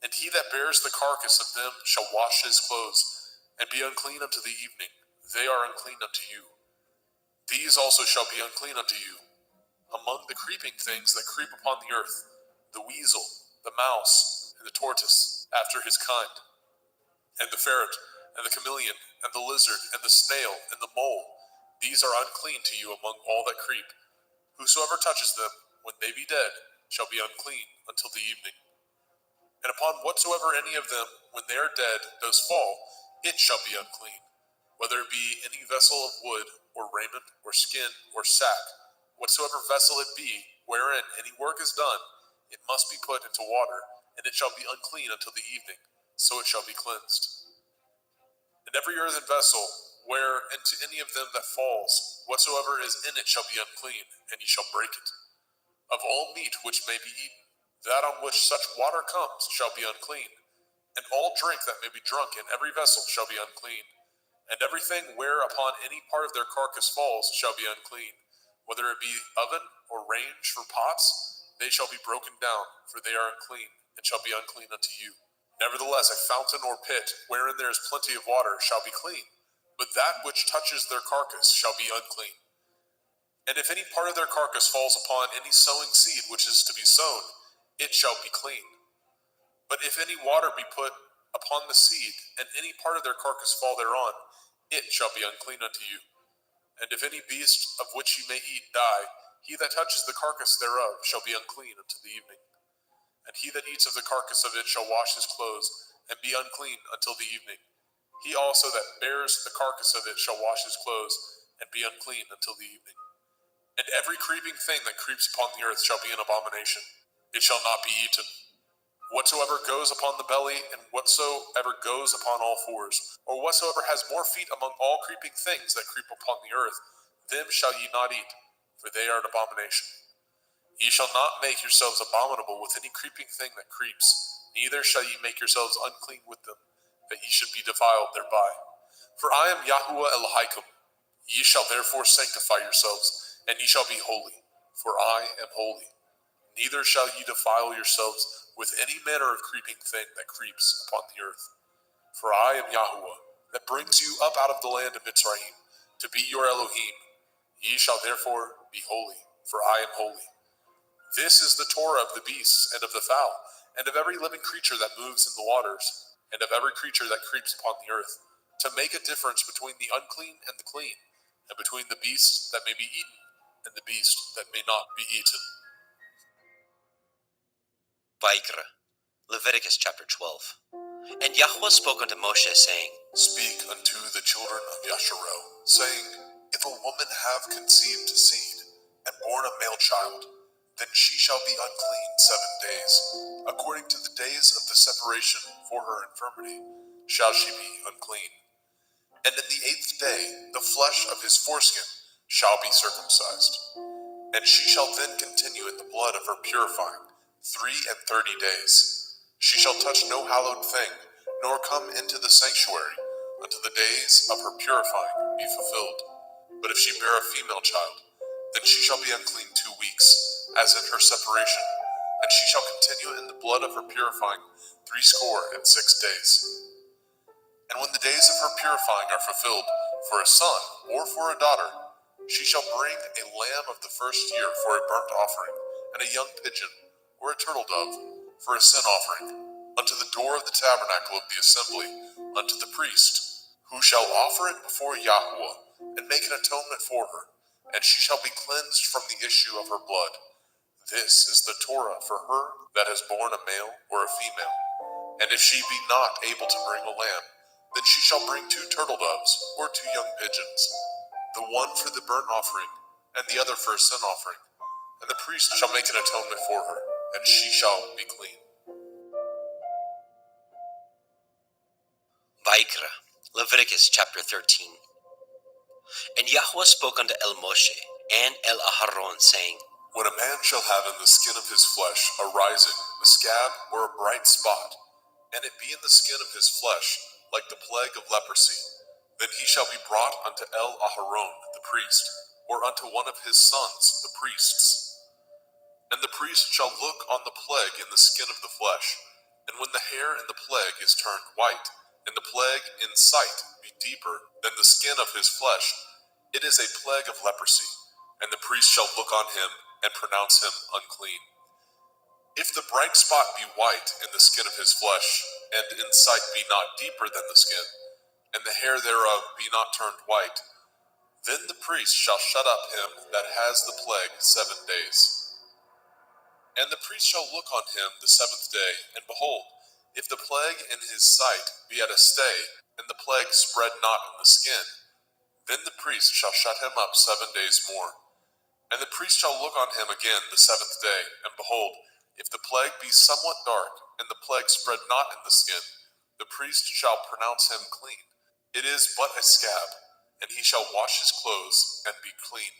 And he that bears the carcass of them shall wash his clothes, and be unclean unto the evening. They are unclean unto you. These also shall be unclean unto you. Among the creeping things that creep upon the earth, the weasel, the mouse, and the tortoise, after his kind, and the ferret, and the chameleon, and the lizard, and the snail, and the mole, these are unclean to you among all that creep. Whosoever touches them, when they be dead, shall be unclean until the evening. And upon whatsoever any of them, when they are dead, does fall, it shall be unclean, whether it be any vessel of wood, or raiment, or skin, or sack, whatsoever vessel it be, wherein any work is done, it must be put into water, and it shall be unclean until the evening, so it shall be cleansed. And every earthen vessel, where into any of them that falls, whatsoever is in it shall be unclean, and ye shall break it. Of all meat which may be eaten, that on which such water comes shall be unclean, and all drink that may be drunk in every vessel shall be unclean, and everything whereupon any part of their carcass falls shall be unclean, whether it be oven or range for pots, they shall be broken down, for they are unclean, and shall be unclean unto you. Nevertheless, a fountain or pit, wherein there is plenty of water, shall be clean. but that which touches their carcass shall be unclean. And if any part of their carcass falls upon any sowing seed which is to be sown, it shall be clean. But if any water be put upon the seed, and any part of their carcass fall thereon, it shall be unclean unto you. And if any beast of which ye may eat die, he that touches the carcass thereof shall be unclean unto the evening. And he that eats of the carcass of it shall wash his clothes, and be unclean until the evening. He also that bears the carcass of it shall wash his clothes, and be unclean until the evening. And every creeping thing that creeps upon the earth shall be an abomination. It shall not be eaten. Whatsoever goes upon the belly, and whatsoever goes upon all fours, or whatsoever has more feet among all creeping things that creep upon the earth, them shall ye not eat, for they are an abomination. Ye shall not make yourselves abominable with any creeping thing that creeps, neither shall ye make yourselves unclean with them, that ye should be defiled thereby. For I am Yahuwah Elohaikum. Ye shall therefore sanctify yourselves, and ye shall be holy, for I am holy. Neither shall ye defile yourselves with any manner of creeping thing that creeps upon the earth. For I am Yahuwah, that brings you up out of the land of Mitzrayim, to be your Elohim. Ye shall therefore be holy, for I am holy. This is the Torah of the beasts, and of the fowl, and of every living creature that moves in the waters, and of every creature that creeps upon the earth, to make a difference between the unclean and the clean, and between the beast that may be eaten, and the beast that may not be eaten. Vayikra, Leviticus chapter 12. And Yahweh spoke unto Moshe, saying, Speak unto the children of Yasharel, saying, If a woman have conceived seed, and born a male child, then she shall be unclean 7 days. According to the days of the separation for her infirmity, shall she be unclean. And in the 8th day, the flesh of his foreskin shall be circumcised. And she shall then continue in the blood of her purifying 33 days. She shall touch no hallowed thing, nor come into the sanctuary, until the days of her purifying be fulfilled. But if she bear a female child, then she shall be unclean 2 weeks, as in her separation, and she shall continue in the blood of her purifying 66 days. And when the days of her purifying are fulfilled, for a son or for a daughter, she shall bring a lamb of the first year for a burnt offering, and a young pigeon, or a turtle dove, for a sin offering, unto the door of the tabernacle of the assembly, unto the priest, who shall offer it before Yahuwah, and make an atonement for her, and she shall be cleansed from the issue of her blood. This is the Torah for her that has borne a male or a female. And if she be not able to bring a lamb, then she shall bring 2 turtle doves, or 2 young pigeons, the one for the burnt offering, and the other for a sin offering. And the priest shall make an atonement for her, and she shall be clean. Vayikra, Leviticus chapter 13. And Yahweh spoke unto El Moshe and El Aharon, saying, When a man shall have in the skin of his flesh a rising, a scab, or a bright spot, and it be in the skin of his flesh, like the plague of leprosy, then he shall be brought unto El Aharon the priest, or unto one of his sons the priests. And the priest shall look on the plague in the skin of the flesh, and when the hair in the plague is turned white, and the plague in sight be deeper than the skin of his flesh, it is a plague of leprosy, and the priest shall look on him and pronounce him unclean. If the bright spot be white in the skin of his flesh, and in sight be not deeper than the skin, and the hair thereof be not turned white, then the priest shall shut up him that has the plague 7 days. And the priest shall look on him the 7th day, and behold, if the plague in his sight be at a stay, and the plague spread not in the skin, then the priest shall shut him up 7 days more. And the priest shall look on him again the 7th day, and behold, if the plague be somewhat dark, and the plague spread not in the skin, the priest shall pronounce him clean. It is but a scab, and he shall wash his clothes, and be clean.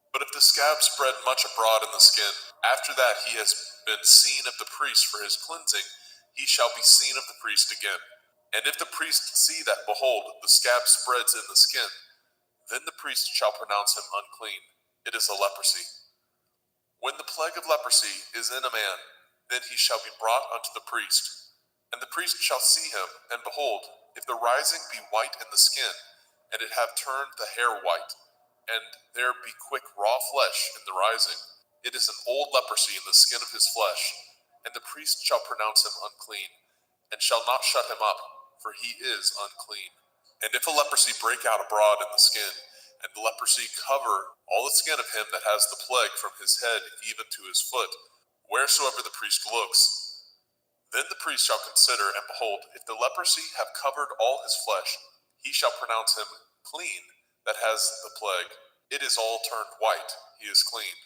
But if the scab spread much abroad in the skin, after that he has been seen of the priest for his cleansing, he shall be seen of the priest again. And if the priest see that, behold, the scab spreads in the skin, then the priest shall pronounce him unclean. It is a leprosy. When the plague of leprosy is in a man, then he shall be brought unto the priest. And the priest shall see him, and behold, If the rising be white in the skin, and it have turned the hair white, and there be quick raw flesh in the rising, it is an old leprosy in the skin of his flesh, and the priest shall pronounce him unclean, and shall not shut him up, for he is unclean. And if a leprosy break out abroad in the skin, and the leprosy cover all the skin of him that has the plague from his head even to his foot, wheresoever the priest looks, then the priest shall consider, and behold, if the leprosy have covered all his flesh, he shall pronounce him clean that has the plague. It is all turned white, he is clean.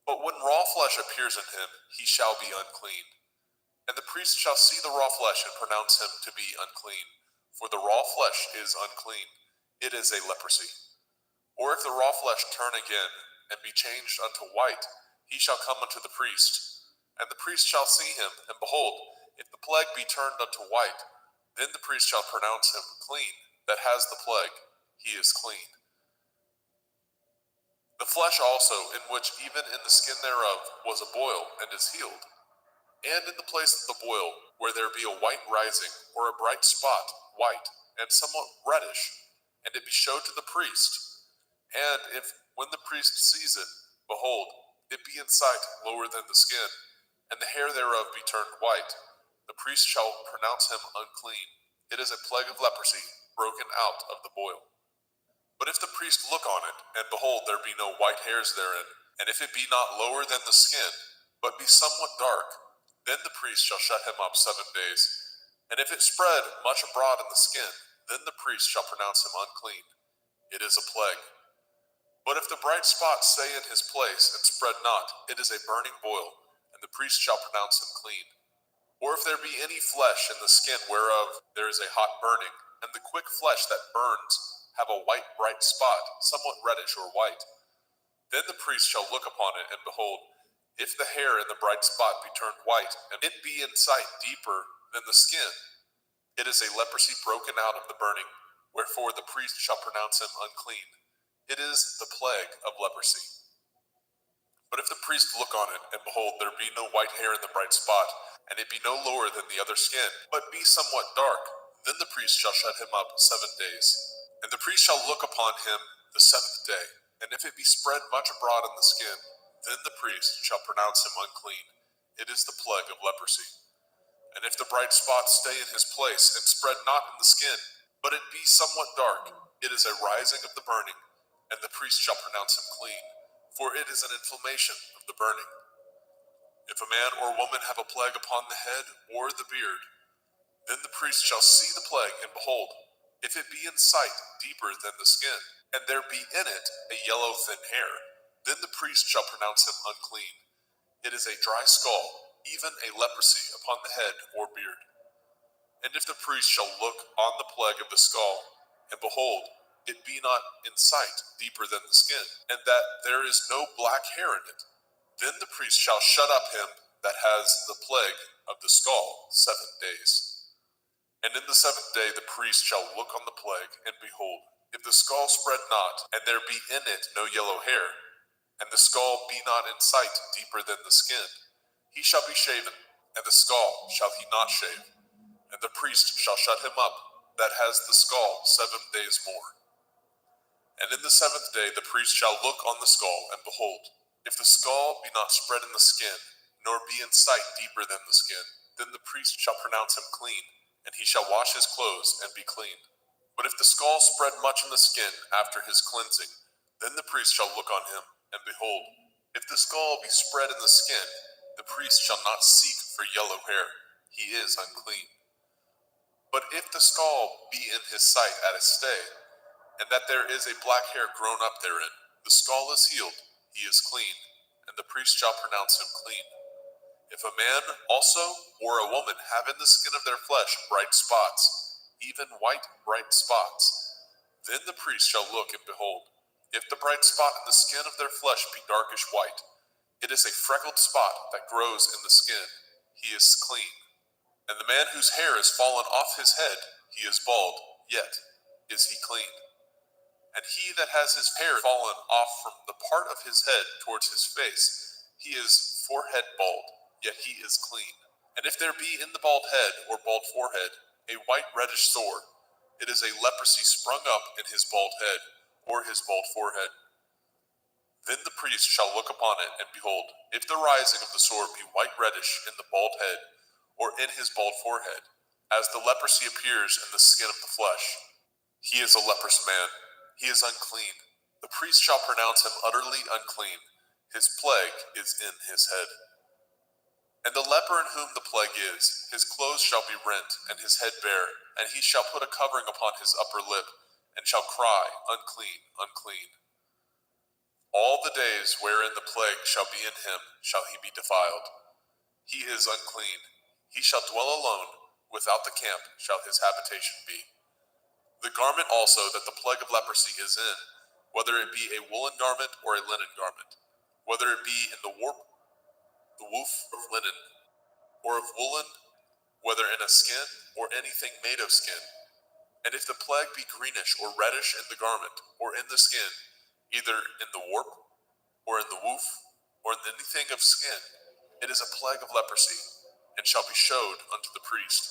But when raw flesh appears in him, he shall be unclean. And the priest shall see the raw flesh and pronounce him to be unclean. For the raw flesh is unclean, it is a leprosy. Or if the raw flesh turn again, and be changed unto white, he shall come unto the priest. And the priest shall see him, and behold, if the plague be turned unto white, then the priest shall pronounce him clean that has the plague, he is clean. The flesh also, in which even in the skin thereof was a boil, and is healed. And in the place of the boil, where there be a white rising, or a bright spot, white, and somewhat reddish, and it be showed to the priest. And if, when the priest sees it, behold, it be in sight lower than the skin, and the hair thereof be turned white, the priest shall pronounce him unclean. It is a plague of leprosy, broken out of the boil. But if the priest look on it, and behold, there be no white hairs therein, and if it be not lower than the skin, but be somewhat dark, then the priest shall shut him up 7 days. And if it spread much abroad in the skin, then the priest shall pronounce him unclean. It is a plague. But if the bright spot stay in his place, and spread not, it is a burning boil, and the priest shall pronounce him clean. Or if there be any flesh in the skin whereof there is a hot burning, and the quick flesh that burns have a white bright spot, somewhat reddish or white, then the priest shall look upon it, and behold, if the hair in the bright spot be turned white, and it be in sight deeper than the skin, it is a leprosy broken out of the burning, wherefore the priest shall pronounce him unclean. It is the plague of leprosy. But if the priest look on it, and behold, there be no white hair in the bright spot, and it be no lower than the other skin, but be somewhat dark, then the priest shall shut him up 7 days. And the priest shall look upon him the 7th day, and if it be spread much abroad in the skin, then the priest shall pronounce him unclean. It is the plague of leprosy. And if the bright spot stay in his place, and spread not in the skin, but it be somewhat dark, it is a rising of the burning, and the priest shall pronounce him clean, for it is an inflammation of the burning. If a man or woman have a plague upon the head or the beard, then the priest shall see the plague, and behold, if it be in sight deeper than the skin, and there be in it a yellow thin hair, then the priest shall pronounce him unclean. It is a dry skull, even a leprosy upon the head or beard. And if the priest shall look on the plague of the skull, and behold, it be not in sight deeper than the skin, and that there is no black hair in it, then the priest shall shut up him that has the plague of the skull 7 days. And in the 7th day the priest shall look on the plague, and behold, if the skull spread not, and there be in it no yellow hair, and the skull be not in sight deeper than the skin, he shall be shaven, and the skull shall he not shave, and the priest shall shut him up that has the skull 7 days more. And in the 7th day the priest shall look on the skull, and behold, if the skull be not spread in the skin, nor be in sight deeper than the skin, then the priest shall pronounce him clean, and he shall wash his clothes and be clean. But if the skull spread much in the skin after his cleansing, then the priest shall look on him, and behold, if the skull be spread in the skin, the priest shall not seek for yellow hair, he is unclean. But if the skull be in his sight at a stay, and that there is a black hair grown up therein, the skull is healed, he is clean, and the priest shall pronounce him clean. If a man also or a woman have in the skin of their flesh bright spots, even white bright spots, then the priest shall look, and behold, if the bright spot in the skin of their flesh be darkish white, it is a freckled spot that grows in the skin, he is clean. And the man whose hair is fallen off his head, he is bald, yet is he clean. And he that has his hair fallen off from the part of his head towards his face, he is forehead bald, yet he is clean. And if there be in the bald head or bald forehead a white reddish sore. It is a leprosy sprung up in his bald head, or his bald forehead. Then the priest shall look upon it, and behold, if the rising of the sore be white reddish in the bald head, or in his bald forehead, as the leprosy appears in the skin of the flesh, he is a leprous man. He is unclean. The priest shall pronounce him utterly unclean. His plague is in his head. And the leper in whom the plague is, his clothes shall be rent, and his head bare, and he shall put a covering upon his upper lip, and shall cry, Unclean, unclean. All the days wherein the plague shall be in him shall he be defiled. He is unclean. He shall dwell alone, without the camp shall his habitation be. The garment also that the plague of leprosy is in, whether it be a woolen garment or a linen garment, whether it be in the warp, the woof of linen, or of woolen, whether in a skin or anything made of skin. And if the plague be greenish or reddish in the garment or in the skin, either in the warp or in the woof or in anything of skin, it is a plague of leprosy, and shall be showed unto the priest.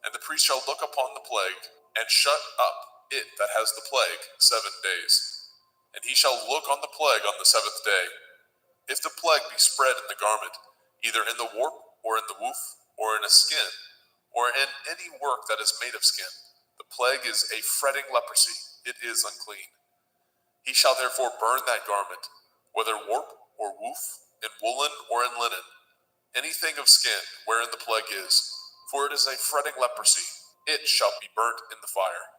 And the priest shall look upon the plague, and shut up it that has the plague 7 days. And he shall look on the plague on the 7th day. If the plague be spread in the garment, either in the warp or in the woof or in a skin, or in any work that is made of skin, the plague is a fretting leprosy, it is unclean. He shall therefore burn that garment, whether warp or woof, in woolen or in linen, anything of skin wherein the plague is, for it is a fretting leprosy, it shall be burnt in the fire.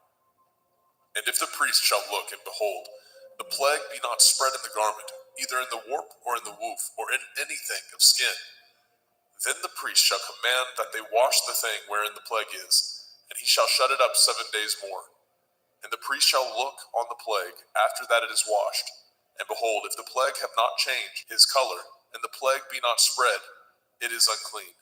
And if the priest shall look, and behold, the plague be not spread in the garment, either in the warp or in the woof, or in anything of skin, then the priest shall command that they wash the thing wherein the plague is, and he shall shut it up 7 days more. And the priest shall look on the plague after that it is washed, and behold, if the plague have not changed his color, and the plague be not spread, it is unclean.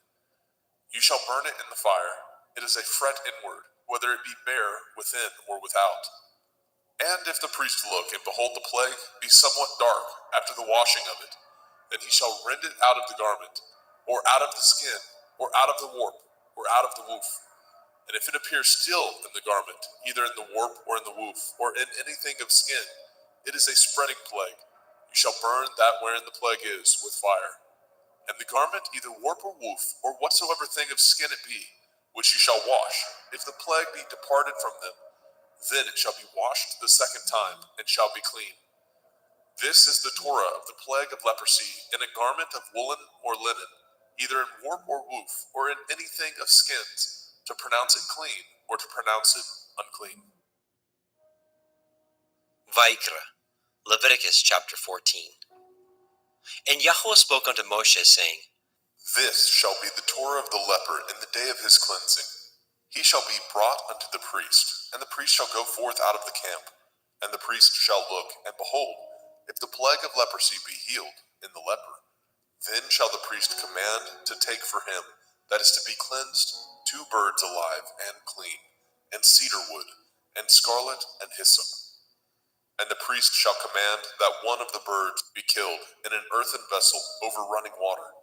You shall burn it in the fire. It is a fret inward, whether it be bare within or without. And if the priest look, and behold the plague be somewhat dark after the washing of it, then he shall rend it out of the garment, or out of the skin, or out of the warp, or out of the woof. And if it appear still in the garment, either in the warp or in the woof, or in anything of skin, it is a spreading plague. You shall burn that wherein the plague is with fire. And the garment, either warp or woof, or whatsoever thing of skin it be, which you shall wash, if the plague be departed from them, then it shall be washed the 2nd time, and shall be clean. This is the Torah of the plague of leprosy, in a garment of woolen or linen, either in warp or woof, or in anything of skins, to pronounce it clean, or to pronounce it unclean. Vaikra, Leviticus chapter 14. And Yahweh spoke unto Moshe, saying, This shall be the Torah of the leper in the day of his cleansing. He shall be brought unto the priest, and the priest shall go forth out of the camp. And the priest shall look, and behold, if the plague of leprosy be healed in the leper, then shall the priest command to take for him that is to be cleansed 2 birds alive and clean, and cedar wood, and scarlet, and hyssop. And the priest shall command that one of the birds be killed in an earthen vessel over running water.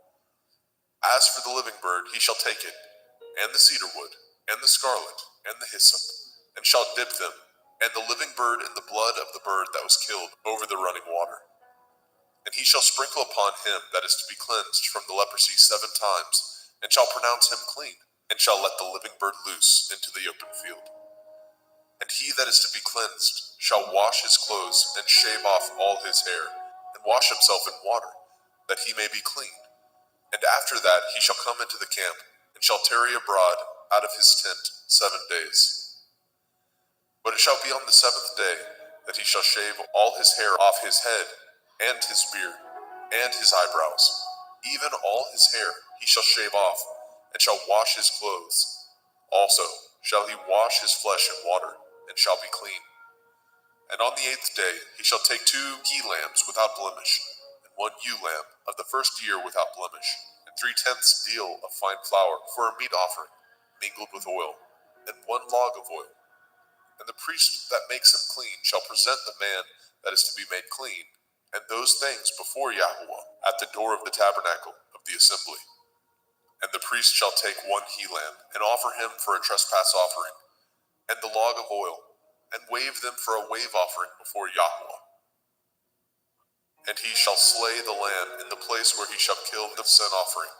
As for the living bird, he shall take it, and the cedar wood, and the scarlet, and the hyssop, and shall dip them, and the living bird in the blood of the bird that was killed over the running water. And he shall sprinkle upon him that is to be cleansed from the leprosy 7 times, and shall pronounce him clean, and shall let the living bird loose into the open field. And he that is to be cleansed shall wash his clothes, and shave off all his hair, and wash himself in water, that he may be clean. And after that he shall come into the camp, and shall tarry abroad out of his tent 7 days. But it shall be on the 7th day that he shall shave all his hair off his head, and his beard, and his eyebrows, even all his hair he shall shave off, and shall wash his clothes. Also shall he wash his flesh in water, and shall be clean. And on the 8th day he shall take 2 he-lambs without blemish, and 1 ewe lamb of the 1st year without blemish, and 3/10 deal of fine flour for a meat offering, mingled with oil, and 1 log of oil. And the priest that makes him clean shall present the man that is to be made clean, and those things before Yahweh at the door of the tabernacle of the assembly. And the priest shall take one he-lamb, and offer him for a trespass offering, and the log of oil, and wave them for a wave offering before Yahweh. And he shall slay the lamb in the place where he shall kill the sin offering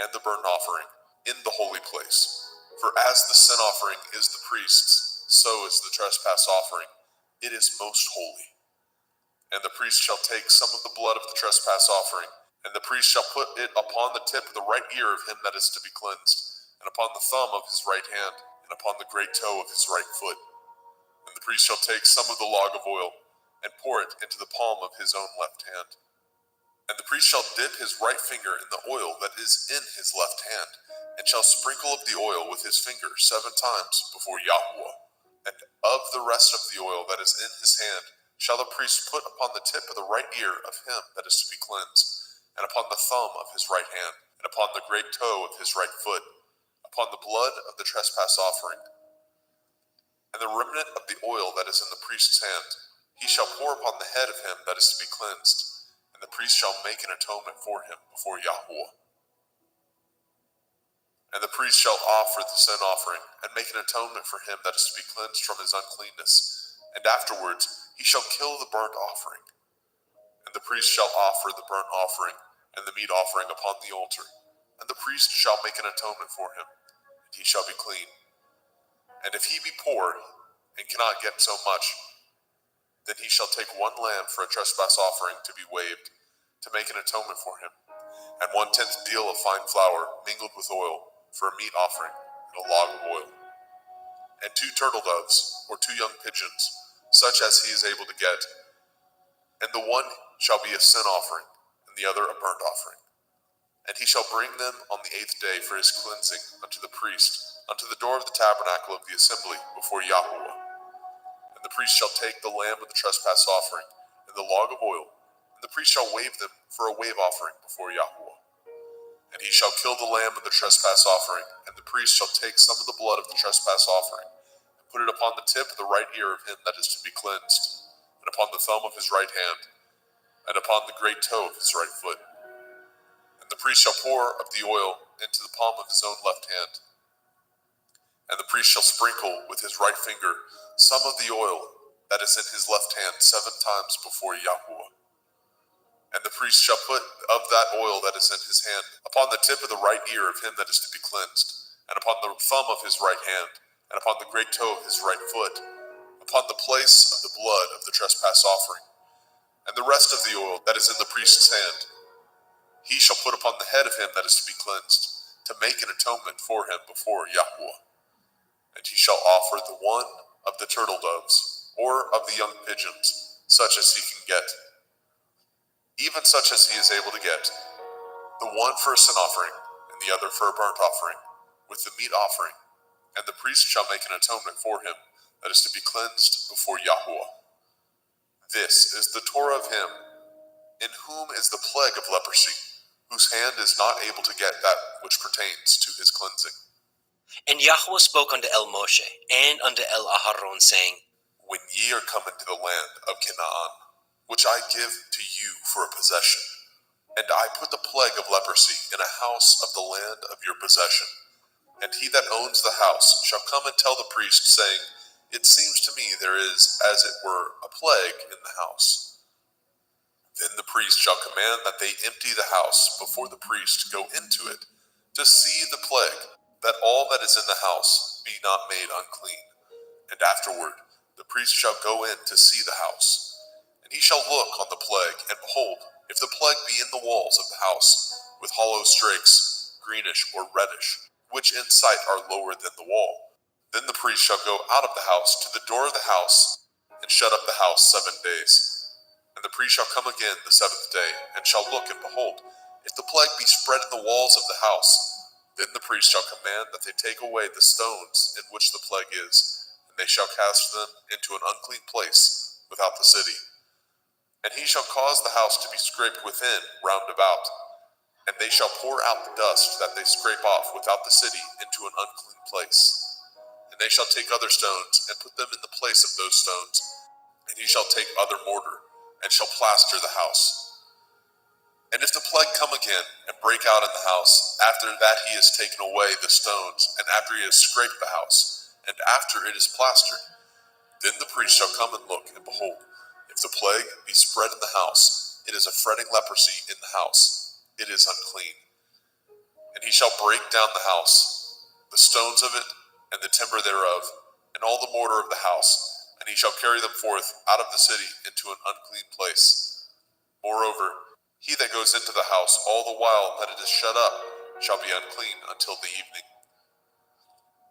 and the burnt offering in the holy place. For as the sin offering is the priest's, so is the trespass offering. It is most holy. And the priest shall take some of the blood of the trespass offering, and the priest shall put it upon the tip of the right ear of him that is to be cleansed, and upon the thumb of his right hand, and upon the great toe of his right foot. And the priest shall take some of the log of oil, and pour it into the palm of his own left hand. And the priest shall dip his right finger in the oil that is in his left hand, and shall sprinkle of the oil with his finger 7 times before Yahweh. And of the rest of the oil that is in his hand shall the priest put upon the tip of the right ear of him that is to be cleansed, and upon the thumb of his right hand, and upon the great toe of his right foot, upon the blood of the trespass offering. And the remnant of the oil that is in the priest's hand, he shall pour upon the head of him that is to be cleansed, and the priest shall make an atonement for him before Yahweh. And the priest shall offer the sin offering, and make an atonement for him that is to be cleansed from his uncleanness, and afterwards he shall kill the burnt offering. And the priest shall offer the burnt offering and the meat offering upon the altar, and the priest shall make an atonement for him, and he shall be clean. And if he be poor, and cannot get so much, then he shall take 1 lamb for a trespass offering to be waved, to make an atonement for him, and 1/10 deal of fine flour mingled with oil for a meat offering, and a log of oil, and 2 turtle doves, or 2 young pigeons, such as he is able to get, and the one shall be a sin offering, and the other a burnt offering. And he shall bring them on the 8th day for his cleansing unto the priest, unto the door of the tabernacle of the assembly before Yahweh. And the priest shall take the lamb of the trespass offering, and the log of oil, and the priest shall wave them for a wave offering before Yahweh. And he shall kill the lamb of the trespass offering, and the priest shall take some of the blood of the trespass offering, and put it upon the tip of the right ear of him that is to be cleansed, and upon the thumb of his right hand, and upon the great toe of his right foot. And the priest shall pour of the oil into the palm of his own left hand. And the priest shall sprinkle with his right finger some of the oil that is in his left hand 7 times before Yahweh. And the priest shall put of that oil that is in his hand upon the tip of the right ear of him that is to be cleansed, and upon the thumb of his right hand, and upon the great toe of his right foot, upon the place of the blood of the trespass offering. And the rest of the oil that is in the priest's hand he shall put upon the head of him that is to be cleansed, to make an atonement for him before Yahweh. And he shall offer the one of the turtle doves, or of the young pigeons, such as he can get, even such as he is able to get, the one for a sin offering, and the other for a burnt offering, with the meat offering. And the priest shall make an atonement for him that is to be cleansed before Yahweh. This is the Torah of him, in whom is the plague of leprosy, whose hand is not able to get that which pertains to his cleansing. And Yahweh spoke unto El Moshe, and unto El Aharon, saying, When ye are come into the land of Canaan, which I give to you for a possession, and I put the plague of leprosy in a house of the land of your possession, and he that owns the house shall come and tell the priest, saying, It seems to me there is, as it were, a plague in the house. Then the priest shall command that they empty the house before the priest go into it, to see the plague, that all that is in the house be not made unclean. And afterward the priest shall go in to see the house. And he shall look on the plague, and behold, if the plague be in the walls of the house, with hollow strakes, greenish or reddish, which in sight are lower than the wall, then the priest shall go out of the house to the door of the house, and shut up the house 7 days. And the priest shall come again the 7th day, and shall look, and behold, if the plague be spread in the walls of the house, then the priest shall command that they take away the stones in which the plague is, and they shall cast them into an unclean place without the city. And he shall cause the house to be scraped within round about, and they shall pour out the dust that they scrape off without the city into an unclean place. And they shall take other stones, and put them in the place of those stones. And he shall take other mortar, and shall plaster the house. And if the plague come again and break out in the house, after that he has taken away the stones, and after he has scraped the house, and after it is plastered, then the priest shall come and look, and behold, if the plague be spread in the house, it is a fretting leprosy in the house, it is unclean. And he shall break down the house, the stones of it, and the timber thereof, and all the mortar of the house, and he shall carry them forth out of the city into an unclean place. Moreover, he that goes into the house all the while that it is shut up shall be unclean until the evening.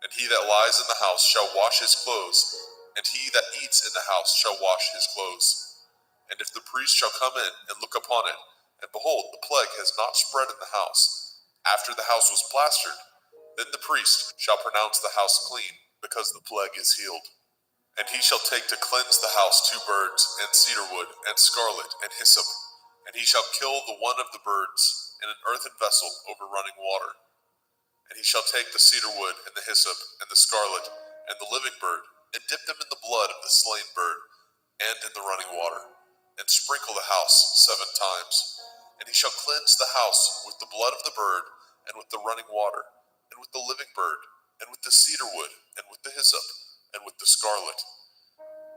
And he that lies in the house shall wash his clothes, and he that eats in the house shall wash his clothes. And if the priest shall come in and look upon it, and behold, the plague has not spread in the house, after the house was plastered, then the priest shall pronounce the house clean, because the plague is healed. And he shall take to cleanse the house 2 birds, and cedar wood, and scarlet, and hyssop. And he shall kill the one of the birds in an earthen vessel over running water. And he shall take the cedar wood, and the hyssop, and the scarlet, and the living bird, and dip them in the blood of the slain bird, and in the running water, and sprinkle the house 7 times. And he shall cleanse the house with the blood of the bird, and with the running water, and with the living bird, and with the cedar wood, and with the hyssop, and with the scarlet.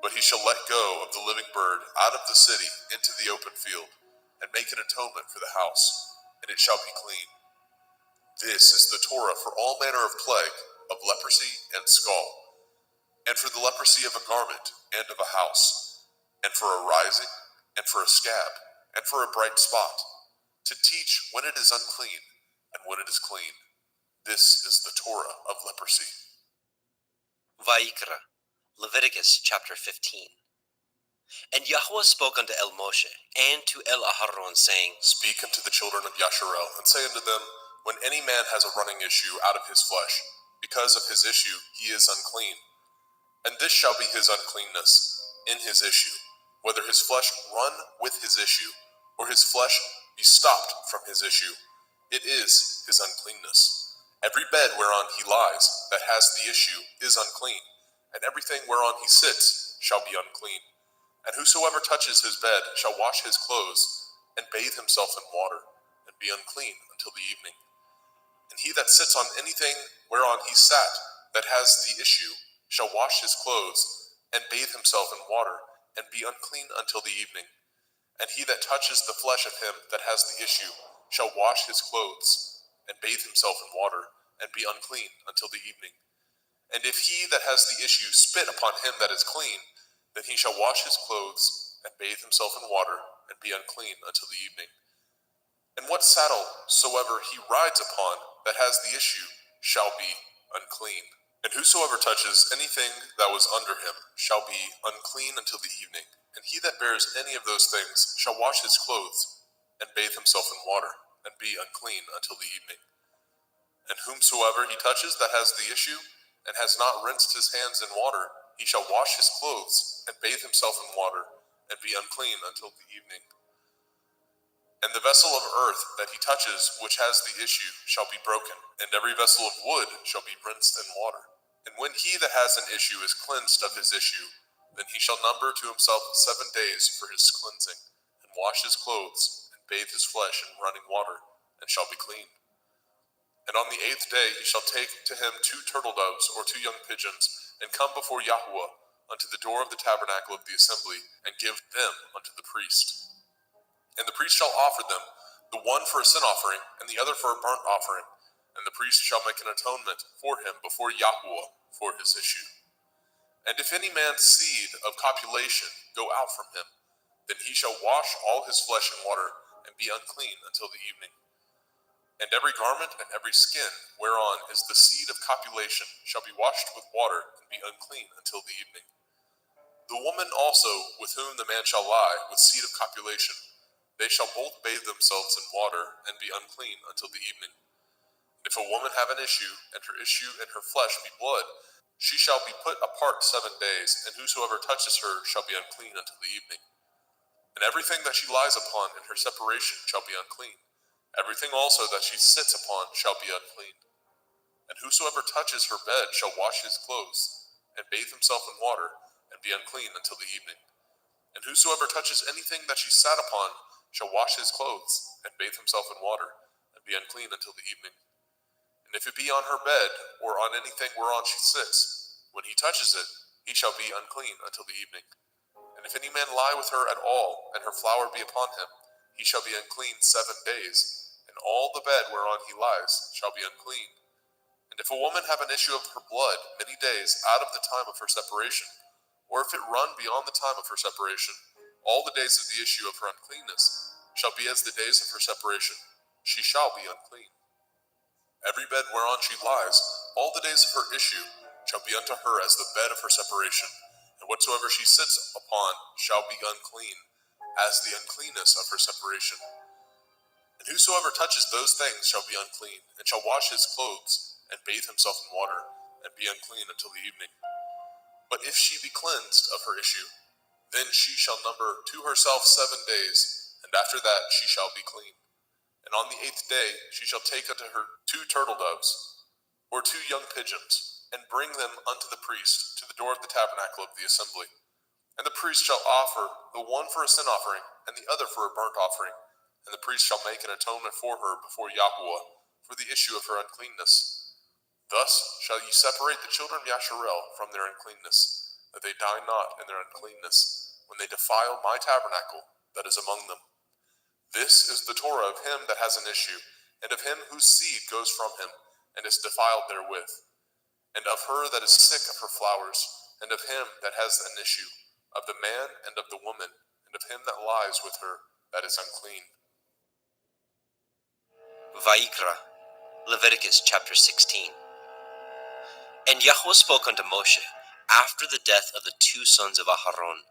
But he shall let go of the living bird out of the city into the open field, and make an atonement for the house, and it shall be clean. This is the Torah for all manner of plague, of leprosy and scald, and for the leprosy of a garment and of a house, and for a rising, and for a scab, and for a bright spot, to teach when it is unclean and when it is clean. This is the Torah of leprosy. Vayikra, Leviticus chapter 15. And Yahweh spoke unto El Moshe, and to El Aharon, saying, Speak unto the children of Yasharel, and say unto them, when any man has a running issue out of his flesh, because of his issue he is unclean. And this shall be his uncleanness in his issue, whether his flesh run with his issue, or his flesh be stopped from his issue, it is his uncleanness. Every bed whereon he lies that has the issue is unclean, and everything whereon he sits shall be unclean. And whosoever touches his bed shall wash his clothes, and bathe himself in water, and be unclean until the evening. And he that sits on anything whereon he sat that has the issue shall wash his clothes, and bathe himself in water, and be unclean until the evening. And he that touches the flesh of him that has the issue shall wash his clothes, and bathe himself in water, and be unclean until the evening. And if he that has the issue spit upon him that is clean, then he shall wash his clothes, and bathe himself in water, and be unclean until the evening. And what saddle soever he rides upon that has the issue shall be unclean. And whosoever touches anything that was under him shall be unclean until the evening. And he that bears any of those things shall wash his clothes, and bathe himself in water, and be unclean until the evening. And whomsoever he touches that has the issue, and has not rinsed his hands in water, he shall wash his clothes, and bathe himself in water, and be unclean until the evening. And the vessel of earth that he touches which has the issue shall be broken, and every vessel of wood shall be rinsed in water. And when he that has an issue is cleansed of his issue, then he shall number to himself 7 days for his cleansing, and wash his clothes, and bathe his flesh in running water, and shall be clean. And on the 8th day he shall take to him 2 turtle doves or 2 young pigeons, and come before Yahuwah unto the door of the tabernacle of the assembly, and give them unto the priest. And the priest shall offer them, the one for a sin offering, and the other for a burnt offering. And the priest shall make an atonement for him before Yahuwah for his issue. And if any man's seed of copulation go out from him, then he shall wash all his flesh in water, and be unclean until the evening. And every garment and every skin whereon is the seed of copulation shall be washed with water, and be unclean until the evening. The woman also with whom the man shall lie with seed of copulation, they shall both bathe themselves in water, and be unclean until the evening. And if a woman have an issue, and her issue in her flesh be blood, she shall be put apart 7 days, and whosoever touches her shall be unclean until the evening. And everything that she lies upon in her separation shall be unclean. Everything also that she sits upon shall be unclean. And whosoever touches her bed shall wash his clothes, and bathe himself in water, and be unclean until the evening. And whosoever touches anything that she sat upon shall wash his clothes, and bathe himself in water, and be unclean until the evening. And if it be on her bed, or on anything whereon she sits, when he touches it, he shall be unclean until the evening. And if any man lie with her at all, and her flower be upon him, he shall be unclean 7 days, and all the bed whereon he lies shall be unclean. And if a woman have an issue of her blood many days out of the time of her separation, or if it run beyond the time of her separation, all the days of the issue of her uncleanness shall be as the days of her separation. She shall be unclean. Every bed whereon she lies, all the days of her issue shall be unto her as the bed of her separation, and whatsoever she sits upon shall be unclean, as the uncleanness of her separation. And whosoever touches those things shall be unclean, and shall wash his clothes, and bathe himself in water, and be unclean until the evening. But if she be cleansed of her issue, then she shall number to herself 7 days, and after that she shall be clean. And on the 8th day she shall take unto her 2 turtle doves, or 2 young pigeons, and bring them unto the priest to the door of the tabernacle of the assembly. And the priest shall offer the one for a sin offering, and the other for a burnt offering. And the priest shall make an atonement for her before Yahweh, for the issue of her uncleanness. Thus shall ye separate the children of Yasharel from their uncleanness, that they die not in their uncleanness, when they defile my tabernacle that is among them. This is the Torah of him that has an issue, and of him whose seed goes from him, and is defiled therewith, and of her that is sick of her flowers, and of him that has an issue, of the man and of the woman, and of him that lies with her that is unclean. Vayikra, Leviticus chapter 16. And Yahweh spoke unto Moshe after the death of the 2 sons of Aharon,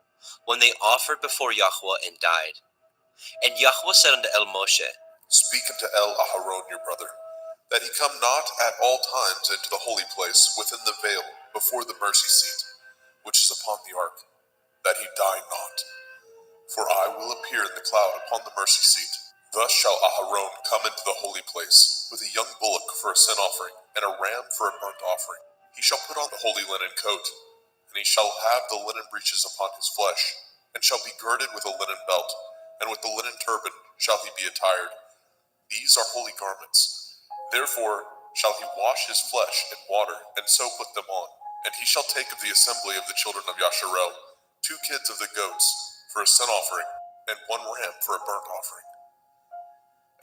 when they offered before Yahweh and died. And Yahweh said unto El Moshe, Speak unto El Aharon your brother, that he come not at all times into the holy place within the veil before the mercy seat, which is upon the ark, that he die not. For I will appear in the cloud upon the mercy seat. Thus shall Aharon come into the holy place, with a young bullock for a sin offering, and a ram for a burnt offering. He shall put on the holy linen coat, and he shall have the linen breeches upon his flesh, and shall be girded with a linen belt, and with the linen turban shall he be attired. These are holy garments. Therefore shall he wash his flesh in water, and so put them on. And he shall take of the assembly of the children of Yasharel 2 kids of the goats for a sin offering, and 1 ram for a burnt offering.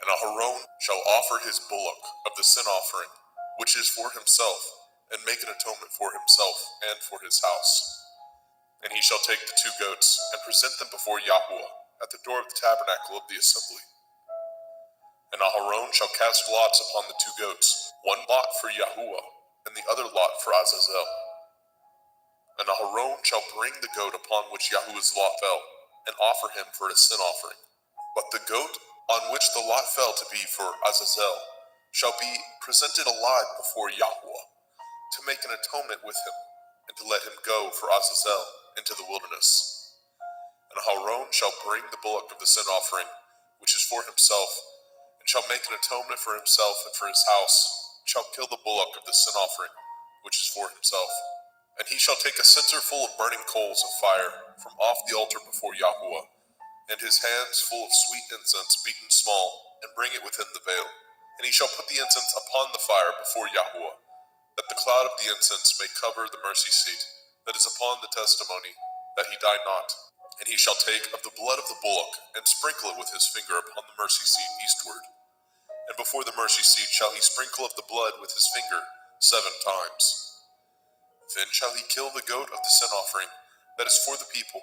And Aharon shall offer his bullock of the sin offering, which is for himself, and make an atonement for himself and for his house. And he shall take the 2 goats, and present them before Yahweh at the door of the tabernacle of the assembly. And Aharon shall cast lots upon the 2 goats, 1 lot for Yahweh, and the other lot for Azazel. And Aharon shall bring the goat upon which Yahweh's lot fell, and offer him for a sin offering. But the goat on which the lot fell to be for Azazel shall be presented alive before Yahweh, to make an atonement with him, and to let him go for Azazel into the wilderness. And Aharon shall bring the bullock of the sin offering, which is for himself, and shall make an atonement for himself and for his house, and shall kill the bullock of the sin offering, which is for himself. And he shall take a censer full of burning coals of fire from off the altar before Yahweh, and his hands full of sweet incense beaten small, and bring it within the veil. And he shall put the incense upon the fire before Yahweh, that the cloud of the incense may cover the mercy seat that is upon the testimony, that he die not. And he shall take of the blood of the bullock, and sprinkle it with his finger upon the mercy seat eastward. And before the mercy seat shall he sprinkle of the blood with his finger 7 times. Then shall he kill the goat of the sin offering that is for the people,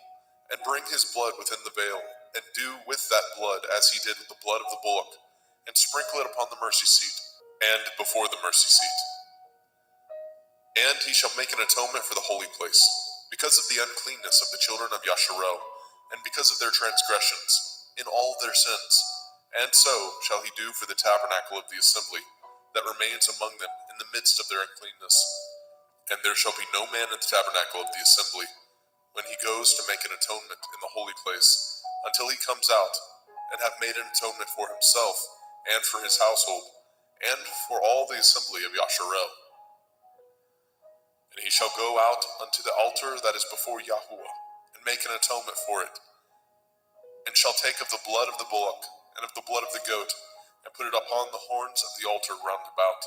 and bring his blood within the veil, and do with that blood as he did with the blood of the bullock, and sprinkle it upon the mercy seat, and before the mercy seat. And he shall make an atonement for the holy place, because of the uncleanness of the children of Yasharel, and because of their transgressions, in all their sins. And so shall he do for the tabernacle of the assembly, that remains among them in the midst of their uncleanness. And there shall be no man in the tabernacle of the assembly, when he goes to make an atonement in the holy place, until he comes out, and have made an atonement for himself, and for his household, and for all the assembly of Yasharel. And he shall go out unto the altar that is before Yahweh, and make an atonement for it. and shall take of the blood of the bullock and of the blood of the goat, and put it upon the horns of the altar round about.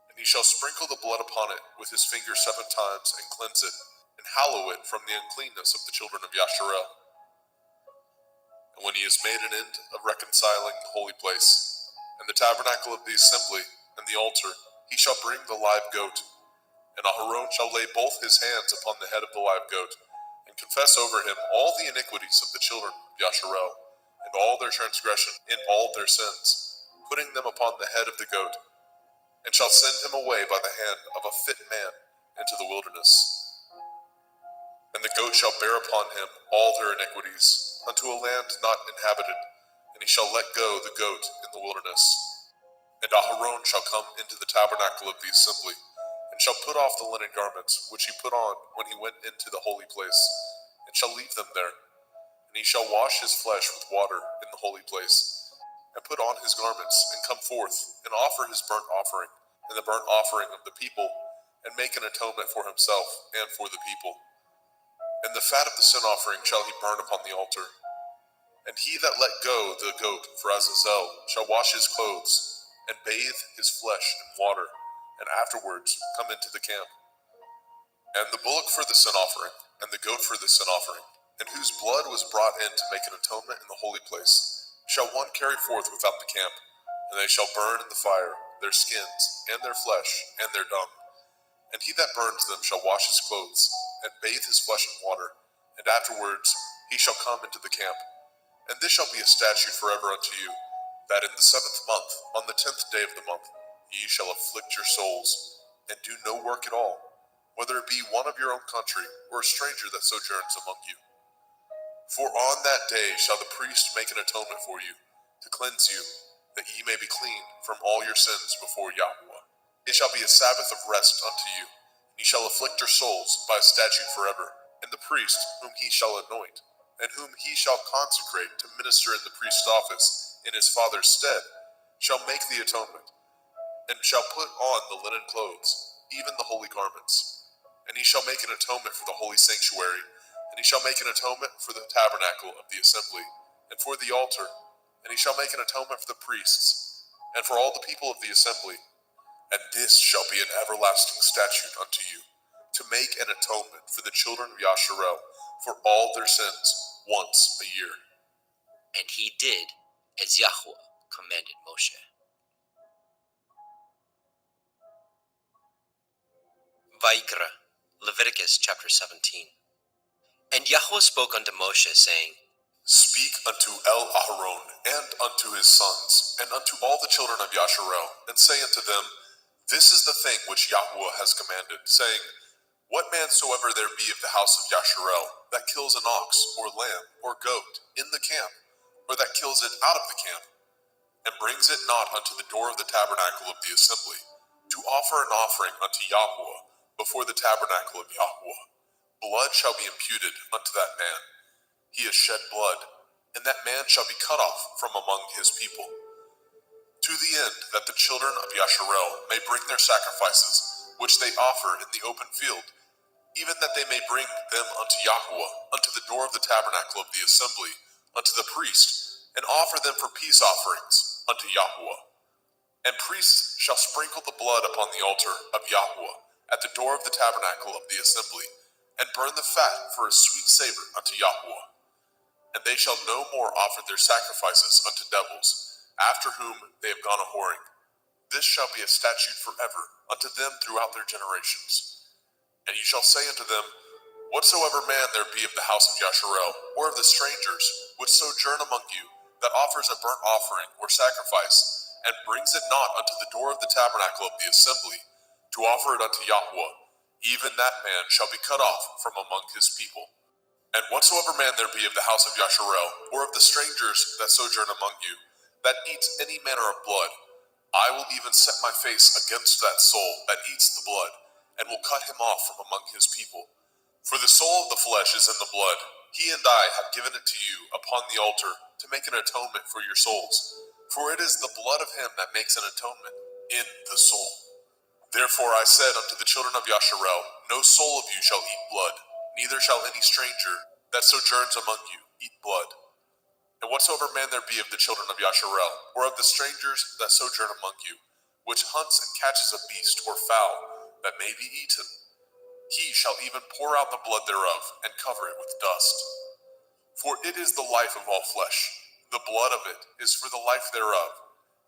And he shall sprinkle the blood upon it with his finger 7 times, and cleanse it, and hallow it from the uncleanness of the children of Yasharel. And when he has made an end of reconciling the holy place, and the tabernacle of the assembly, and the altar, he shall bring the live goat. And Aharon shall lay both his hands upon the head of the live goat, and confess over him all the iniquities of the children of Yasharel, and all their transgression in all their sins, putting them upon the head of the goat, and shall send him away by the hand of a fit man into the wilderness. And the goat shall bear upon him all their iniquities, unto a land not inhabited, and he shall let go the goat in the wilderness. And Aharon shall come into the tabernacle of the assembly, and shall put off the linen garments which he put on when he went into the holy place, and shall leave them there. And he shall wash his flesh with water in the holy place, and put on his garments, and come forth, and offer his burnt offering, and the burnt offering of the people, and make an atonement for himself and for the people. And the fat of the sin offering shall he burn upon the altar. And he that let go the goat for Azazel shall wash his clothes, and bathe his flesh in water, and afterwards come into the camp. And the bullock for the sin offering, and the goat for the sin offering, and whose blood was brought in to make an atonement in the holy place, shall one carry forth without the camp, and they shall burn in the fire their skins, and their flesh, and their dung. And he that burns them shall wash his clothes, and bathe his flesh in water, and afterwards he shall come into the camp. And this shall be a statute forever unto you, that in the 7th month, on the 10th day of the month, ye shall afflict your souls, and do no work at all, whether it be one of your own country, or a stranger that sojourns among you. For on that day shall the priest make an atonement for you, to cleanse you, that ye may be clean from all your sins before Yahweh. It shall be a Sabbath of rest unto you, and ye shall afflict your souls by a statute forever. And the priest, whom he shall anoint, and whom he shall consecrate to minister in the priest's office in his father's stead, shall make the atonement, and shall put on the linen clothes, even the holy garments. And he shall make an atonement for the holy sanctuary, and he shall make an atonement for the tabernacle of the assembly, and for the altar, and he shall make an atonement for the priests, and for all the people of the assembly. And this shall be an everlasting statute unto you, to make an atonement for the children of Yasharel for all their sins once a year. And he did as Yahweh commanded Moshe. Vayikra, Leviticus chapter 17. And Yahweh spoke unto Moshe, saying, Speak unto Aharon, and unto his sons, and unto all the children of Yasharel, and say unto them, This is the thing which Yahweh has commanded, saying, What man soever there be of the house of Yasharel, that kills an ox, or lamb, or goat, in the camp, or that kills it out of the camp, and brings it not unto the door of the tabernacle of the assembly, to offer an offering unto Yahweh before the tabernacle of Yahweh, blood shall be imputed unto that man. He has shed blood, and that man shall be cut off from among his people. To the end that the children of Yasharel may bring their sacrifices, which they offer in the open field, even that they may bring them unto Yahweh, unto the door of the tabernacle of the assembly, unto the priest, and offer them for peace offerings unto Yahweh. And priests shall sprinkle the blood upon the altar of Yahweh, at the door of the tabernacle of the assembly, and burn the fat for a sweet savor unto Yahweh. And they shall no more offer their sacrifices unto devils, after whom they have gone a-whoring. This shall be a statute forever unto them throughout their generations. And you shall say unto them, Whatsoever man there be of the house of Yasharel, or of the strangers, which sojourn among you, that offers a burnt offering or sacrifice, and brings it not unto the door of the tabernacle of the assembly, to offer it unto Yahweh, even that man shall be cut off from among his people. And whatsoever man there be of the house of Yasharel, or of the strangers that sojourn among you, that eats any manner of blood, I will even set my face against that soul that eats the blood, and will cut him off from among his people. For the soul of the flesh is in the blood. He and I have given it to you upon the altar, to make an atonement for your souls. For it is the blood of him that makes an atonement in the soul. Therefore I said unto the children of Yasharel, No soul of you shall eat blood, neither shall any stranger that sojourns among you eat blood. And whatsoever man there be of the children of Yasharel, or of the strangers that sojourn among you, which hunts and catches a beast or fowl that may be eaten, he shall even pour out the blood thereof, and cover it with dust. For it is the life of all flesh, the blood of it is for the life thereof.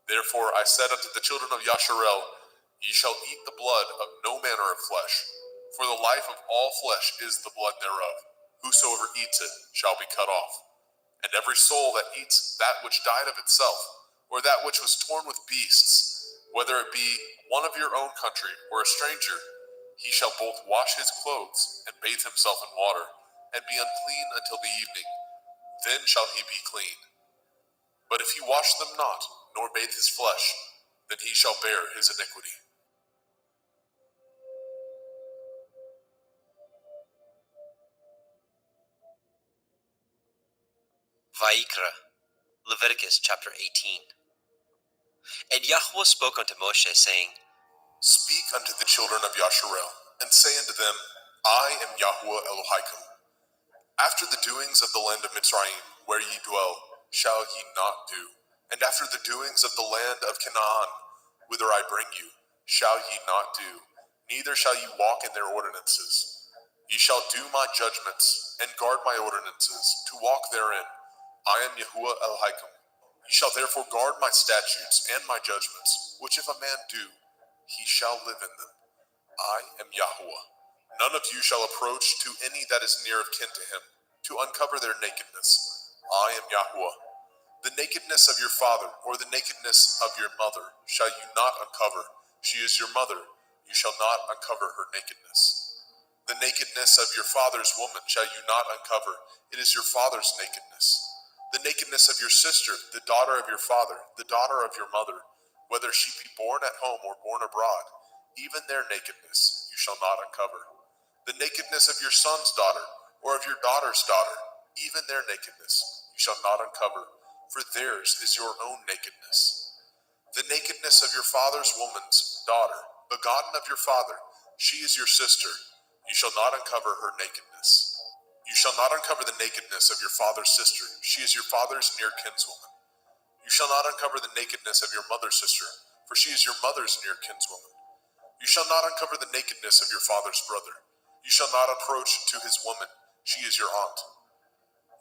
Therefore I said unto the children of Yasharel, ye shall eat the blood of no manner of flesh, for the life of all flesh is the blood thereof. Whosoever eats it shall be cut off. And every soul that eats that which died of itself, or that which was torn with beasts, whether it be one of your own country or a stranger, he shall both wash his clothes and bathe himself in water, and be unclean until the evening. Then shall he be clean. But if he wash them not, nor bathe his flesh, then he shall bear his iniquity. Vayikra, Leviticus chapter 18. And Yahweh spoke unto Moshe, saying, Speak unto the children of Yasharel, and say unto them, I am Yahweh Elohaikum. After the doings of the land of Mitzrayim, where ye dwell, shall ye not do. And after the doings of the land of Canaan, whither I bring you, shall ye not do. Neither shall ye walk in their ordinances. Ye shall do my judgments, and guard my ordinances, to walk therein. I am Yahuwah Elohaikum. Ye shall therefore guard my statutes and my judgments, which if a man do, he shall live in them. I am Yahuwah. None of you shall approach to any that is near of kin to him, to uncover their nakedness. I am Yahuwah. The nakedness of your father, or the nakedness of your mother, shall you not uncover. She is your mother. You shall not uncover her nakedness. The nakedness of your father's woman shall you not uncover. It is your father's nakedness. The nakedness of your sister, the daughter of your father, the daughter of your mother, whether she be born at home or born abroad, even their nakedness you shall not uncover. The nakedness of your son's daughter, or of your daughter's daughter, even their nakedness you shall not uncover, for theirs is your own nakedness. The nakedness of your father's woman's daughter, begotten of your father, she is your sister, you shall not uncover her nakedness. You shall not uncover the nakedness of your father's sister, she is your father's near kinswoman. You shall not uncover the nakedness of your mother's sister, for she is your mother's near kinswoman. You shall not uncover the nakedness of your father's brother. You shall not approach to his woman, she is your aunt.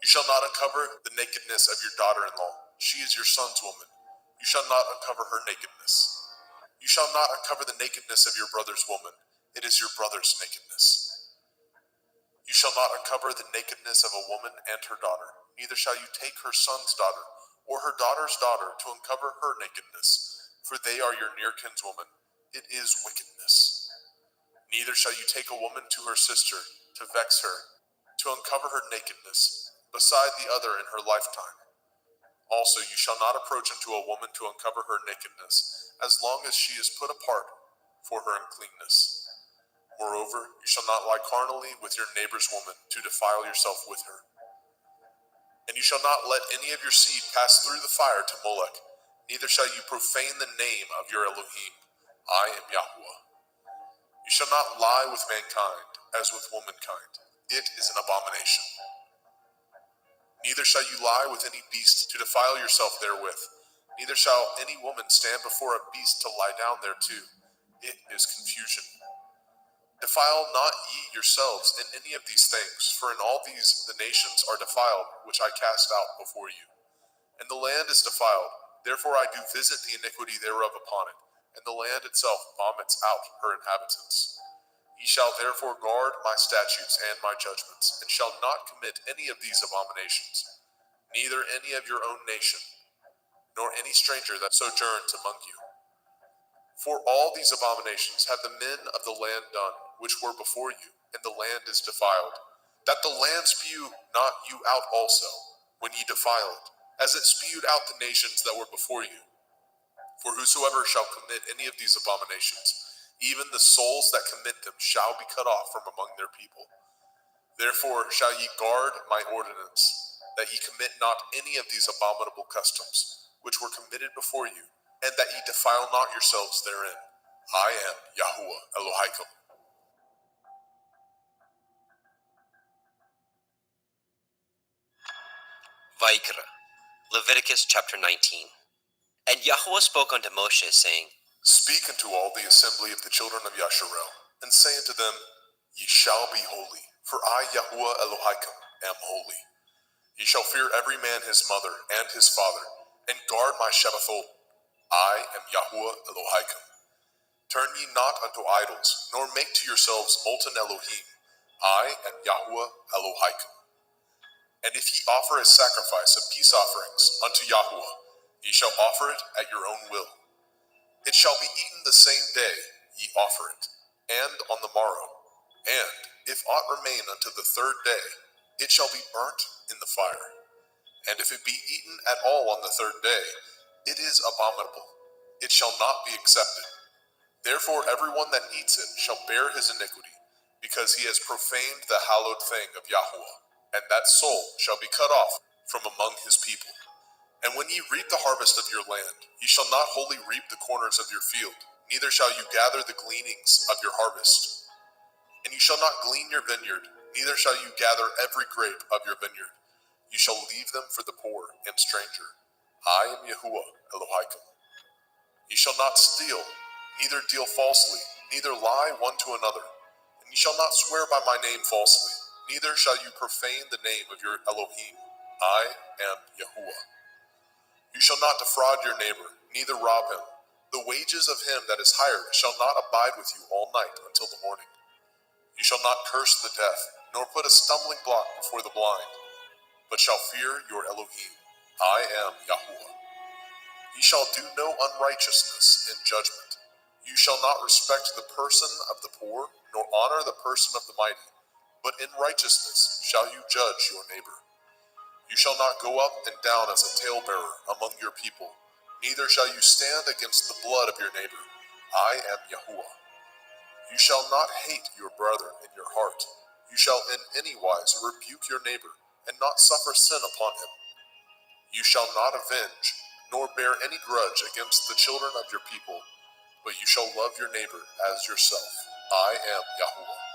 You shall not uncover the nakedness of your daughter-in-law, she is your son's woman. You shall not uncover her nakedness. You shall not uncover the nakedness of your brother's woman, it is your brother's nakedness. You shall not uncover the nakedness of a woman and her daughter, neither shall you take her son's daughter, or her daughter's daughter, to uncover her nakedness, for they are your near kinswoman. It is wickedness. Neither shall you take a woman to her sister, to vex her, to uncover her nakedness, beside the other in her lifetime. Also you shall not approach unto a woman to uncover her nakedness, as long as she is put apart for her uncleanness. Moreover, you shall not lie carnally with your neighbor's woman, to defile yourself with her. And you shall not let any of your seed pass through the fire to Molech, neither shall you profane the name of your Elohim. I am Yahuwah. You shall not lie with mankind, as with womankind. It is an abomination. Neither shall you lie with any beast to defile yourself therewith. Neither shall any woman stand before a beast to lie down thereto. It is confusion. Defile not ye yourselves in any of these things, for in all these the nations are defiled, which I cast out before you. And the land is defiled, therefore I do visit the iniquity thereof upon it, and the land itself vomits out her inhabitants. Ye shall therefore guard my statutes and my judgments, and shall not commit any of these abominations, neither any of your own nation, nor any stranger that sojourns among you. For all these abominations have the men of the land done, which were before you, and the land is defiled, that the land spew not you out also, when ye defile it, as it spewed out the nations that were before you. For whosoever shall commit any of these abominations, even the souls that commit them shall be cut off from among their people. Therefore shall ye guard my ordinance, that ye commit not any of these abominable customs, which were committed before you, and that ye defile not yourselves therein. I am Yahuwah Elohaikum. Vayikra, Leviticus chapter 19. And Yahweh spoke unto Moshe, saying, Speak unto all the assembly of the children of Yasharel, and say unto them, Ye shall be holy, for I, Yahuwah Elohim, am holy. Ye shall fear every man his mother and his father, and guard my Shabbathot. I am Yahuwah Elohim. Turn ye not unto idols, nor make to yourselves molten Elohim. I am Yahuwah Elohim. And if ye offer a sacrifice of peace offerings unto Yahuwah, ye shall offer it at your own will. It shall be eaten the same day ye offer it, and on the morrow. And if aught remain unto the third day, it shall be burnt in the fire. And if it be eaten at all on the third day, it is abominable. It shall not be accepted. Therefore everyone that eats it shall bear his iniquity, because he has profaned the hallowed thing of Yahuwah, and that soul shall be cut off from among his people. And when ye reap the harvest of your land, ye shall not wholly reap the corners of your field, neither shall you gather the gleanings of your harvest. And you shall not glean your vineyard, neither shall you gather every grape of your vineyard. You shall leave them for the poor and stranger. I am Yahuwah Elohim. Ye shall not steal, neither deal falsely, neither lie one to another. And ye shall not swear by my name falsely, neither shall you profane the name of your Elohim. I am Yahuwah. You shall not defraud your neighbor, neither rob him. The wages of him that is hired shall not abide with you all night until the morning. You shall not curse the deaf, nor put a stumbling block before the blind, but shall fear your Elohim. I am Yahuwah. Ye shall do no unrighteousness in judgment. You shall not respect the person of the poor, nor honor the person of the mighty, but in righteousness shall you judge your neighbor. You shall not go up and down as a talebearer among your people, neither shall you stand against the blood of your neighbor. I am Yahuwah. You shall not hate your brother in your heart. You shall in any wise rebuke your neighbor, and not suffer sin upon him. You shall not avenge, nor bear any grudge against the children of your people, but you shall love your neighbor as yourself. I am Yahuwah.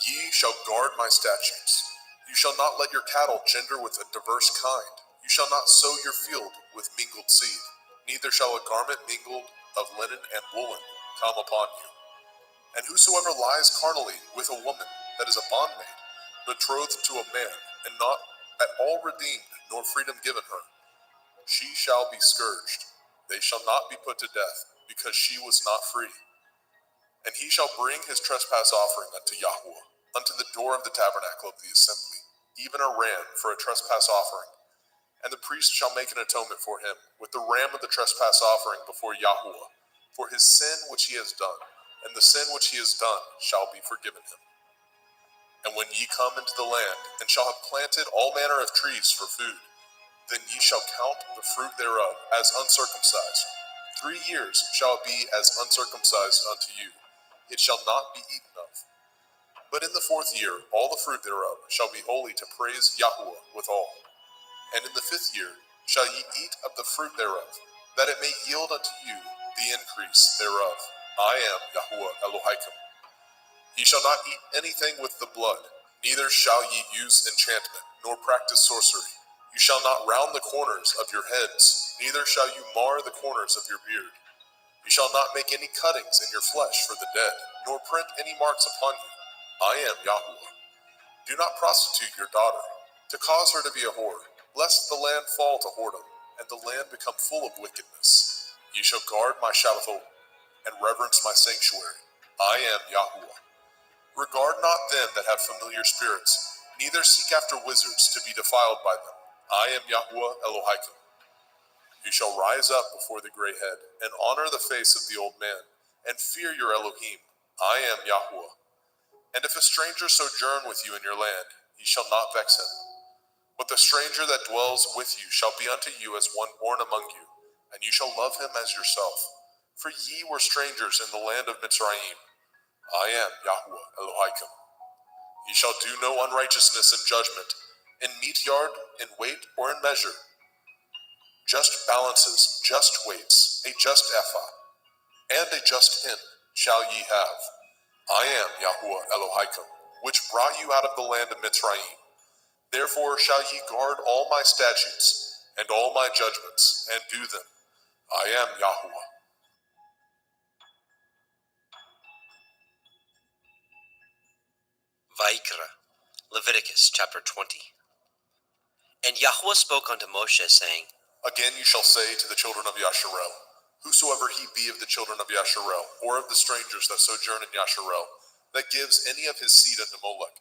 Ye shall guard my statutes. You shall not let your cattle gender with a diverse kind. You shall not sow your field with mingled seed, neither shall a garment mingled of linen and woolen come upon you. And whosoever lies carnally with a woman that is a bondmaid, betrothed to a man, and not at all redeemed, nor freedom given her, she shall be scourged. They shall not be put to death, because she was not free. And he shall bring his trespass offering unto Yahuwah, unto the door of the tabernacle of the assembly, even a ram for a trespass offering. And the priest shall make an atonement for him with the ram of the trespass offering before Yahuwah, for his sin which he has done, and the sin which he has done shall be forgiven him. And when ye come into the land, and shall have planted all manner of trees for food, then ye shall count the fruit thereof as uncircumcised. 3 years shall it be as uncircumcised unto you. It shall not be eaten of. But in the 4th year, all the fruit thereof shall be holy to praise Yahuwah withal. And in the 5th year shall ye eat of the fruit thereof, that it may yield unto you the increase thereof. I am Yahuwah Elohim. Ye shall not eat anything with the blood, neither shall ye use enchantment, nor practice sorcery. You shall not round the corners of your heads, neither shall you mar the corners of your beard. You shall not make any cuttings in your flesh for the dead, nor print any marks upon you. I am Yahuwah. Do not prostitute your daughter, to cause her to be a whore, lest the land fall to whoredom, and the land become full of wickedness. Ye shall guard my Shabbathot, and reverence my sanctuary. I am Yahuwah. Regard not them that have familiar spirits, neither seek after wizards to be defiled by them. I am Yahuwah Elohim. You shall rise up before the gray head, and honor the face of the old man, and fear your Elohim. I am Yahuwah. And if a stranger sojourn with you in your land, ye shall not vex him. But the stranger that dwells with you shall be unto you as one born among you, and you shall love him as yourself. For ye were strangers in the land of Mitzrayim. I am Yahuwah Elohim. Ye shall do no unrighteousness in judgment, in meat yard, in weight, or in measure. Just balances, just weights, a just ephah, and a just hin shall ye have. I am Yahuwah Elohim, which brought you out of the land of Mitzrayim. Therefore shall ye guard all my statutes and all my judgments, and do them. I am Yahuwah. Vaikra, Leviticus chapter 20. And Yahuwah spoke unto Moshe, saying, Again you shall say to the children of Yasharel, Whosoever he be of the children of Yasharel, or of the strangers that sojourn in Yasharel, that gives any of his seed unto Molech,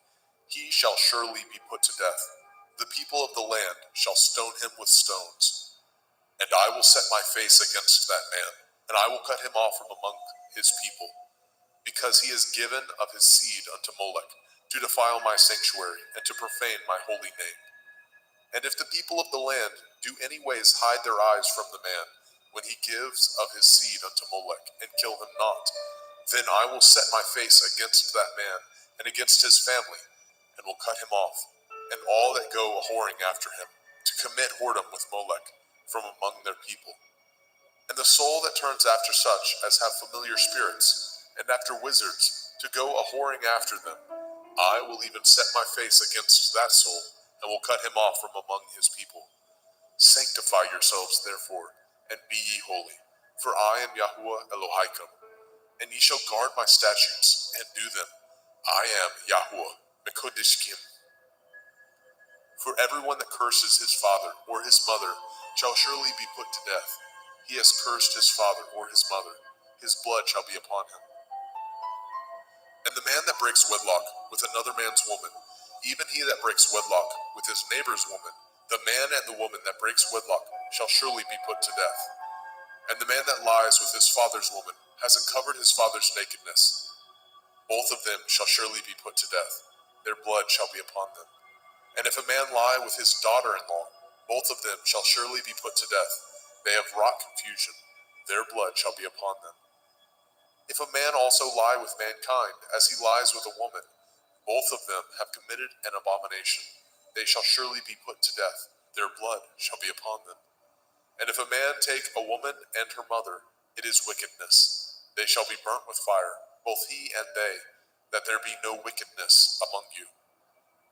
he shall surely be put to death. The people of the land shall stone him with stones. And I will set my face against that man, and I will cut him off from among his people, because he has given of his seed unto Molech, to defile my sanctuary, and to profane my holy name. And if the people of the land do any ways hide their eyes from the man, when he gives of his seed unto Molech, and kill him not, then I will set my face against that man, and against his family, and will cut him off, and all that go a-whoring after him, to commit whoredom with Molech, from among their people. And the soul that turns after such as have familiar spirits, and after wizards, to go a-whoring after them, I will even set my face against that soul, and will cut him off from among his people. Sanctify yourselves, therefore, and be ye holy, for I am Yahuwah Elohaikum, and ye shall guard my statutes, and do them. I am Yahuwah Mekodishkim. For everyone that curses his father or his mother shall surely be put to death. He has cursed his father or his mother, his blood shall be upon him. And the man that breaks wedlock with another man's woman, even he that breaks wedlock with his neighbor's woman, the man and the woman that breaks wedlock shall surely be put to death. And the man that lies with his father's woman has uncovered his father's nakedness. Both of them shall surely be put to death. Their blood shall be upon them. And if a man lie with his daughter-in-law, both of them shall surely be put to death. They have wrought confusion. Their blood shall be upon them. If a man also lie with mankind, as he lies with a woman, both of them have committed an abomination. They shall surely be put to death. Their blood shall be upon them. And if a man take a woman and her mother, it is wickedness. They shall be burnt with fire, both he and they, that there be no wickedness among you.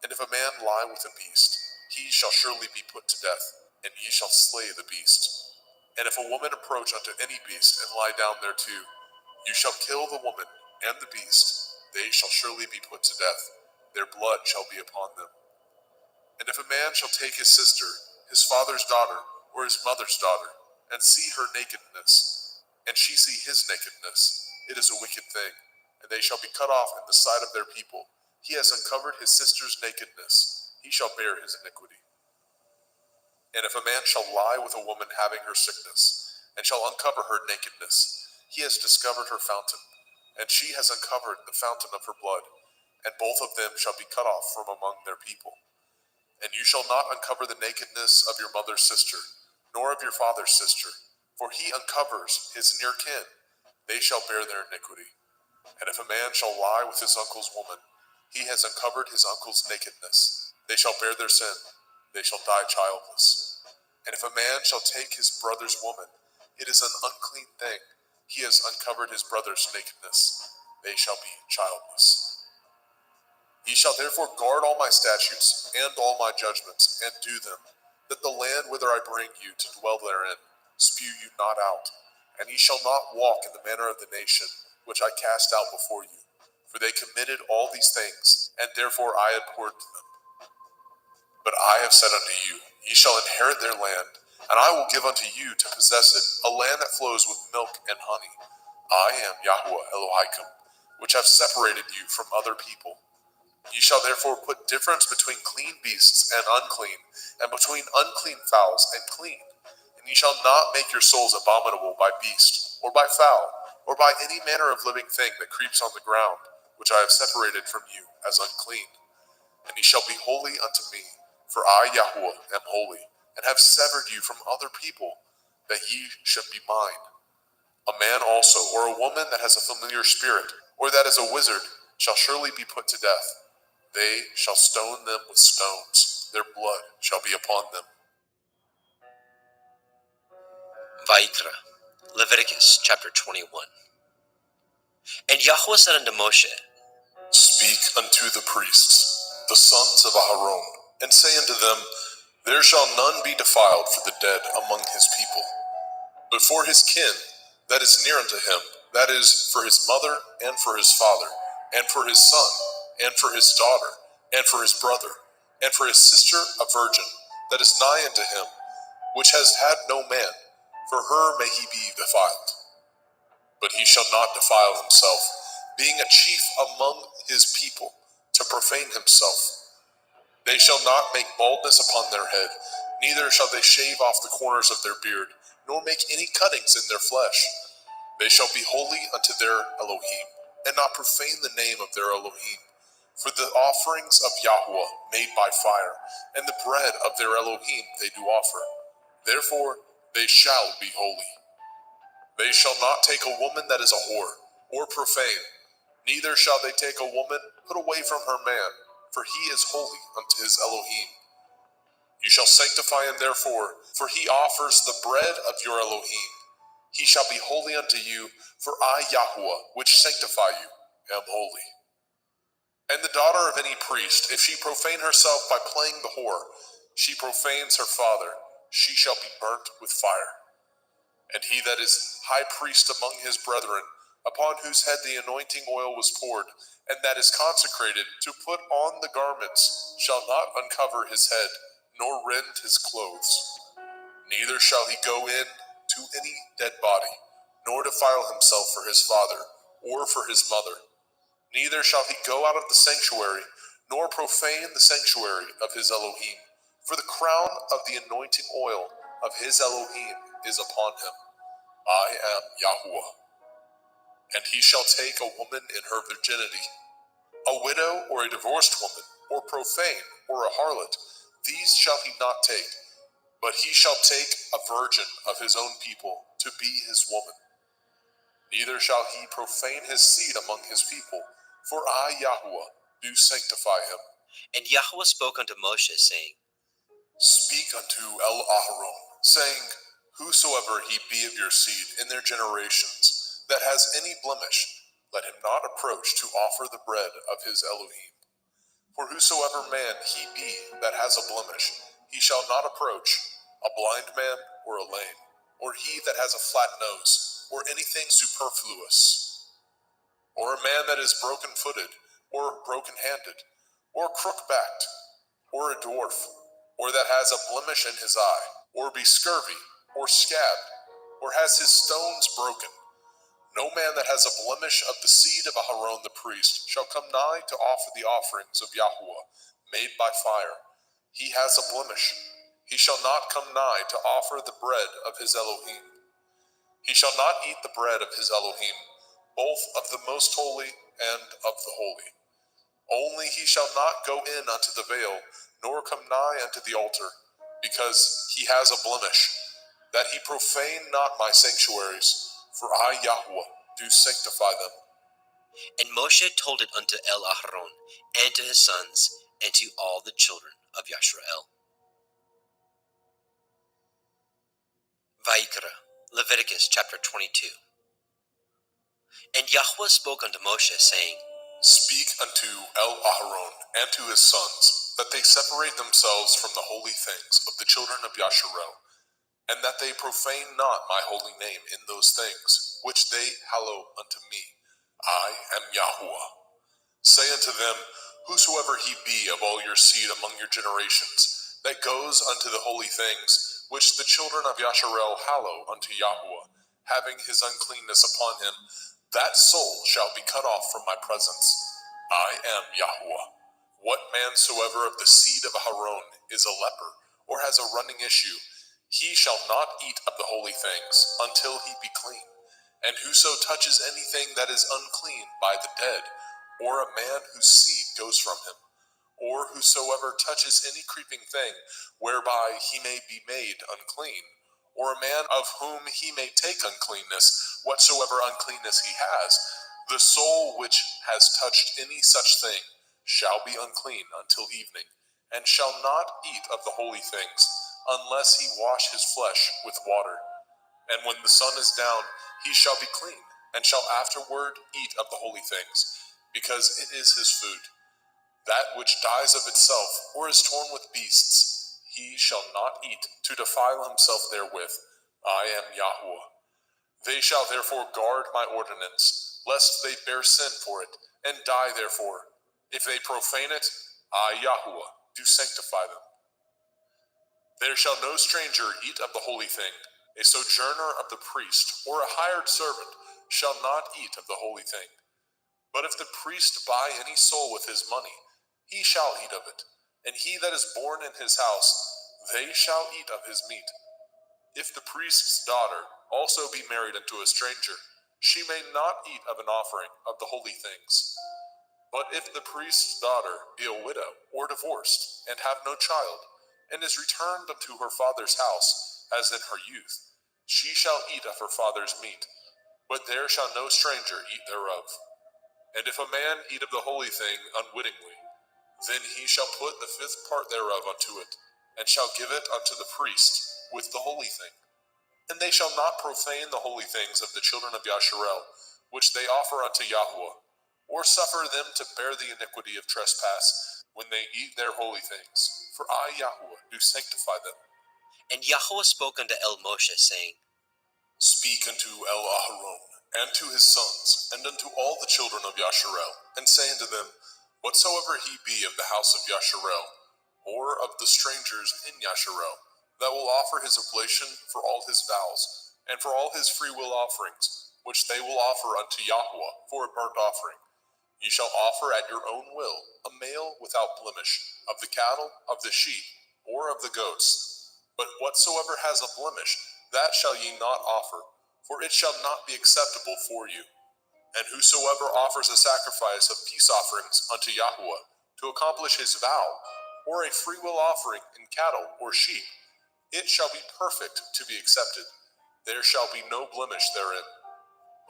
And if a man lie with a beast, he shall surely be put to death, and ye shall slay the beast. And if a woman approach unto any beast, and lie down thereto, you shall kill the woman and the beast. They shall surely be put to death. Their blood shall be upon them. And if a man shall take his sister, his father's daughter, or his mother's daughter, and see her nakedness, and she see his nakedness, it is a wicked thing, and they shall be cut off in the sight of their people. He has uncovered his sister's nakedness. He shall bear his iniquity. And if a man shall lie with a woman having her sickness, and shall uncover her nakedness, he has discovered her fountain, and she has uncovered the fountain of her blood, and both of them shall be cut off from among their people. And you shall not uncover the nakedness of your mother's sister, nor of your father's sister, for he uncovers his near kin. They shall bear their iniquity. And if a man shall lie with his uncle's woman, he has uncovered his uncle's nakedness. They shall bear their sin. They shall die childless. And if a man shall take his brother's woman, it is an unclean thing. He has uncovered his brother's nakedness. They shall be childless. Ye shall therefore guard all my statutes and all my judgments, and do them, that the land whither I bring you to dwell therein spew you not out. And ye shall not walk in the manner of the nation which I cast out before you. For they committed all these things, and therefore I abhorred them. But I have said unto you, ye shall inherit their land, and I will give unto you to possess it, a land that flows with milk and honey. I am Yahuwah Elohaikum, which have separated you from other people. Ye shall therefore put difference between clean beasts and unclean, and between unclean fowls and clean. And ye shall not make your souls abominable by beast, or by fowl, or by any manner of living thing that creeps on the ground, which I have separated from you as unclean. And ye shall be holy unto me, for I, Yahuwah, am holy, and have severed you from other people, that ye should be mine. A man also, or a woman that has a familiar spirit, or that is a wizard, shall surely be put to death. They shall stone them with stones. Their blood shall be upon them. Vaikra, Leviticus chapter 21. And Yahuwah said unto Moshe, Speak unto the priests, the sons of Aharon, and say unto them, There shall none be defiled for the dead among his people, but for his kin that is near unto him, that is, for his mother, and for his father, and for his son, and for his daughter, and for his brother, and for his sister a virgin, that is nigh unto him, which has had no man, for her may he be defiled. But he shall not defile himself, being a chief among his people, to profane himself. They shall not make baldness upon their head, neither shall they shave off the corners of their beard, nor make any cuttings in their flesh. They shall be holy unto their Elohim, and not profane the name of their Elohim. For the offerings of Yahweh made by fire, and the bread of their Elohim they do offer. Therefore they shall be holy. They shall not take a woman that is a whore, or profane, neither shall they take a woman put away from her man, for he is holy unto his Elohim. You shall sanctify him therefore, for he offers the bread of your Elohim. He shall be holy unto you, for I, Yahweh, which sanctify you, am holy. And the daughter of any priest, if she profane herself by playing the whore, she profanes her father, she shall be burnt with fire. And he that is high priest among his brethren, upon whose head the anointing oil was poured, and that is consecrated to put on the garments, shall not uncover his head, nor rend his clothes. Neither shall he go in to any dead body, nor defile himself for his father, or for his mother. Neither shall he go out of the sanctuary, nor profane the sanctuary of his Elohim, for the crown of the anointing oil of his Elohim is upon him. I am Yahweh. And he shall take a woman in her virginity, a widow or a divorced woman, or profane, or a harlot, these shall he not take, but he shall take a virgin of his own people to be his woman. Neither shall he profane his seed among his people, for I, Yahweh, do sanctify him. And Yahweh spoke unto Moshe, saying, Speak unto El-Aharon, saying, Whosoever he be of your seed in their generations, that has any blemish, let him not approach to offer the bread of his Elohim. For whosoever man he be that has a blemish, he shall not approach, a blind man or a lame, or he that has a flat nose, or anything superfluous, or a man that is broken-footed, or broken-handed, or crook-backed, or a dwarf, or that has a blemish in his eye, or be scurvy, or scabbed, or has his stones broken. No man that has a blemish of the seed of Aharon the priest shall come nigh to offer the offerings of Yahweh, made by fire. He has a blemish. He shall not come nigh to offer the bread of his Elohim. He shall not eat the bread of his Elohim, both of the most holy and of the holy. Only he shall not go in unto the veil, nor come nigh unto the altar, because he has a blemish, that he profane not my sanctuaries, for I, Yahweh, do sanctify them. And Moshe told it unto El-Aharon, and to his sons, and to all the children of Yashrael. Vayikra, Leviticus chapter 22. And Yahweh spoke unto Moshe, saying, Speak unto El-Aharon and to his sons, that they separate themselves from the holy things of the children of Yasharel, and that they profane not my holy name in those things, which they hallow unto me. I am Yahweh. Say unto them, Whosoever he be of all your seed among your generations, that goes unto the holy things, which the children of Yasharel hallow unto Yahweh, having his uncleanness upon him, that soul shall be cut off from my presence. I am Yahweh. What man soever of the seed of Aharon is a leper, or has a running issue, he shall not eat of the holy things until he be clean. And whoso touches anything that is unclean by the dead, or a man whose seed goes from him, or whosoever touches any creeping thing whereby he may be made unclean, or a man of whom he may take uncleanness, whatsoever uncleanness he has, the soul which has touched any such thing shall be unclean until evening, and shall not eat of the holy things, unless he wash his flesh with water. And when the sun is down, he shall be clean, and shall afterward eat of the holy things, because it is his food. That which dies of itself, or is torn with beasts, he shall not eat, to defile himself therewith. I am Yahweh. They shall therefore guard my ordinance, lest they bear sin for it, and die therefore. If they profane it, I, Yahweh, do sanctify them. There shall no stranger eat of the holy thing. A sojourner of the priest, or a hired servant, shall not eat of the holy thing. But if the priest buy any soul with his money, he shall eat of it, and he that is born in his house, they shall eat of his meat. If the priest's daughter also be married unto a stranger, she may not eat of an offering of the holy things. But if the priest's daughter be a widow or divorced, and have no child, and is returned unto her father's house, as in her youth, she shall eat of her father's meat, but there shall no stranger eat thereof. And if a man eat of the holy thing unwittingly, then he shall put the fifth part thereof unto it, and shall give it unto the priest with the holy thing. And they shall not profane the holy things of the children of Yasharel, which they offer unto Yahweh, or suffer them to bear the iniquity of trespass when they eat their holy things. For I, Yahweh, do sanctify them. And Yahweh spoke unto El Moshe, saying, Speak unto El Aharon, and to his sons, and unto all the children of Yasharel, and say unto them, Whatsoever he be of the house of Yasharel, or of the strangers in Yasharel, that will offer his oblation for all his vows, and for all his freewill offerings, which they will offer unto Yahweh for a burnt offering, ye shall offer at your own will a male without blemish, of the cattle, of the sheep, or of the goats. But whatsoever has a blemish, that shall ye not offer, for it shall not be acceptable for you. And whosoever offers a sacrifice of peace offerings unto Yahweh to accomplish his vow, or a freewill offering in cattle or sheep, it shall be perfect to be accepted. There shall be no blemish therein.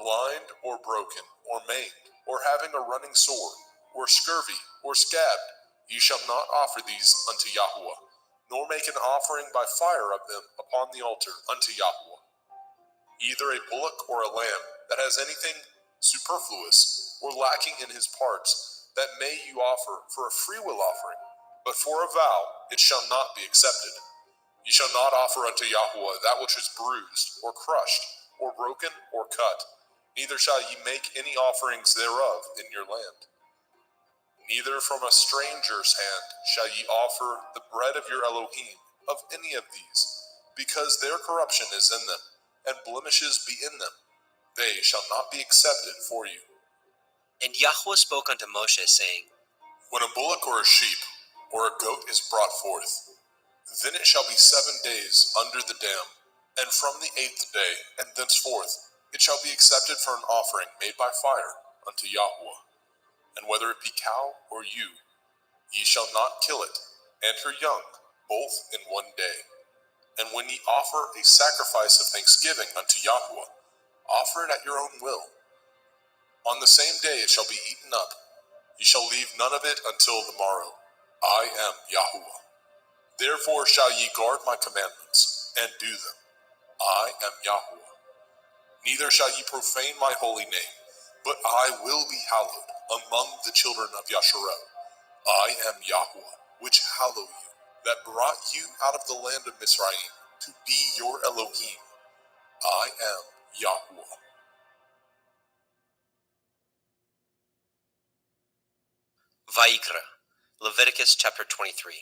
Blind or broken or maimed, or having a running sore, or scurvy, or scabbed, ye shall not offer these unto Yahweh, nor make an offering by fire of them upon the altar unto Yahweh. Either a bullock or a lamb that has anything superfluous or lacking in his parts, that may you offer for a freewill offering, but for a vow it shall not be accepted. Ye shall not offer unto Yahweh that which is bruised, or crushed, or broken, or cut, neither shall ye make any offerings thereof in your land. Neither from a stranger's hand shall ye offer the bread of your Elohim of any of these, because their corruption is in them, and blemishes be in them. They shall not be accepted for you. And Yahweh spoke unto Moshe, saying, When a bullock or a sheep or a goat is brought forth, then it shall be 7 days under the dam, and from the 8th day and thenceforth it shall be accepted for an offering made by fire unto Yahweh. And whether it be cow or ewe, ye shall not kill it, and her young, both in 1 day. And when ye offer a sacrifice of thanksgiving unto Yahweh, offer it at your own will. On the same day it shall be eaten up. Ye shall leave none of it until the morrow. I am Yahweh. Therefore shall ye guard my commandments, and do them. I am Yahweh. Neither shall ye profane my holy name, but I will be hallowed among the children of Yasharel. I am Yahweh, which hallow you, that brought you out of the land of Mizraim, to be your Elohim. I am Yahweh. Vayikra, Leviticus chapter 23.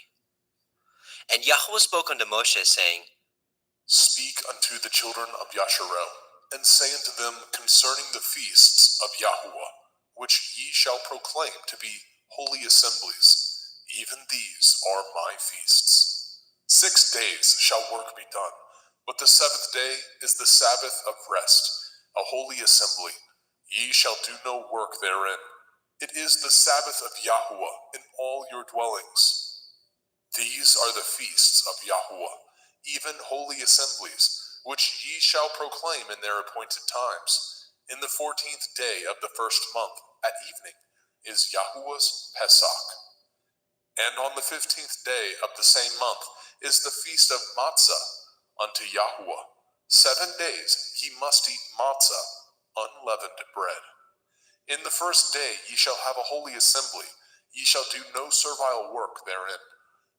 And Yahweh spoke unto Moshe, saying, Speak unto the children of Yasharel, and say unto them concerning the feasts of Yahweh, which ye shall proclaim to be holy assemblies. Even these are my feasts. 6 days shall work be done, but the 7th day is the Sabbath of rest, a holy assembly. Ye shall do no work therein. It is the Sabbath of Yahweh in all your dwellings. These are the feasts of Yahweh, even holy assemblies, which ye shall proclaim in their appointed times. In the 14th day of the first month, at evening, is Yahweh's Pesach. And on the 15th day of the same month is the feast of Matzah unto Yahweh. 7 days ye must eat matzah, unleavened bread. In the first day ye shall have a holy assembly. Ye shall do no servile work therein,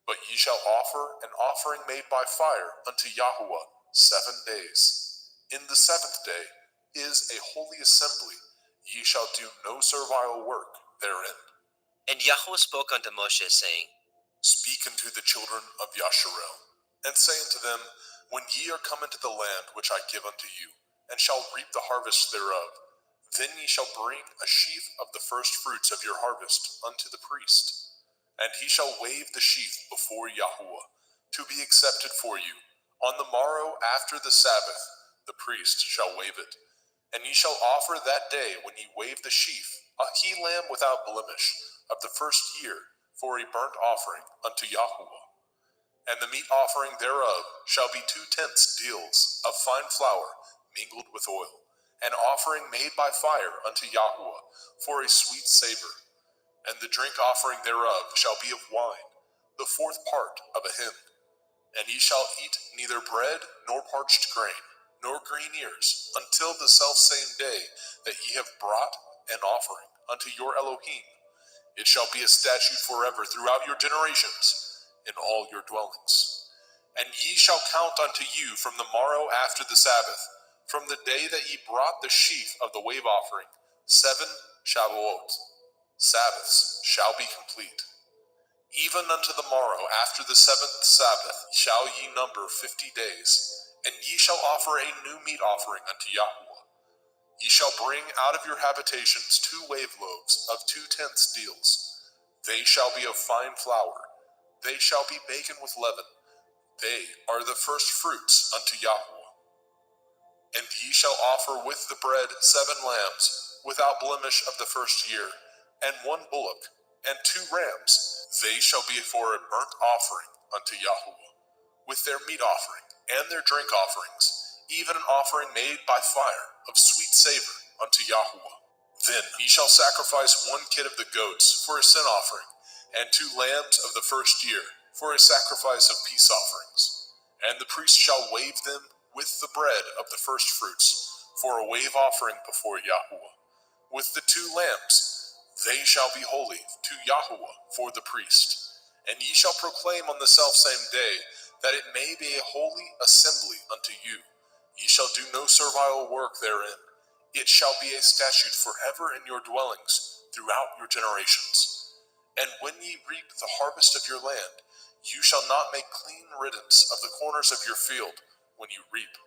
but ye shall offer an offering made by fire unto Yahuwah 7 days. In the 7th day is a holy assembly. Ye shall do no servile work therein. And Yahuwah spoke unto Moshe, saying, Speak unto the children of Yasharel, and say unto them, When ye are come into the land which I give unto you, and shall reap the harvest thereof, then ye shall bring a sheaf of the first fruits of your harvest unto the priest. And he shall wave the sheaf before Yahuwah, to be accepted for you. On the morrow after the Sabbath, the priest shall wave it. And ye shall offer that day, when ye wave the sheaf, a he-lamb without blemish, of the first year, for a burnt offering unto Yahuwah. And the meat offering thereof shall be 2/10 deals of fine flour mingled with oil, an offering made by fire unto Yahuwah, for a sweet savor. And the drink offering thereof shall be of wine, the 4th part of a hin. And ye shall eat neither bread nor parched grain, nor green ears, until the selfsame day that ye have brought an offering unto your Elohim. It shall be a statute forever throughout your generations in all your dwellings. And ye shall count unto you from the morrow after the Sabbath, from the day that ye brought the sheaf of the wave offering, 7 Shavuot. Sabbaths shall be complete. Even unto the morrow after the 7th Sabbath shall ye number 50 days, and ye shall offer a new meat offering unto Yahuwah. Ye shall bring out of your habitations 2 wave loaves of 2/10 deals. They shall be of fine flour. They shall be baken with leaven. They are the first fruits unto Yahuwah. And ye shall offer with the bread 7 lambs, without blemish of the first year, and 1 bullock, and 2 rams. They shall be for a burnt offering unto Yahuwah, with their meat offering, and their drink offerings, even an offering made by fire of sweet savor unto Yahuwah. Then ye shall sacrifice 1 kid of the goats for a sin offering, and 2 lambs of the first year for a sacrifice of peace offerings. And the priest shall wave them with the bread of the first fruits for a wave offering before Yahuwah. With the 2 lambs, they shall be holy to Yahuwah for the priest. And ye shall proclaim on the selfsame day that it may be a holy assembly unto you. Ye shall do no servile work therein. It shall be a statute forever in your dwellings throughout your generations. And when ye reap the harvest of your land, you shall not make clean riddance of the corners of your field when you reap.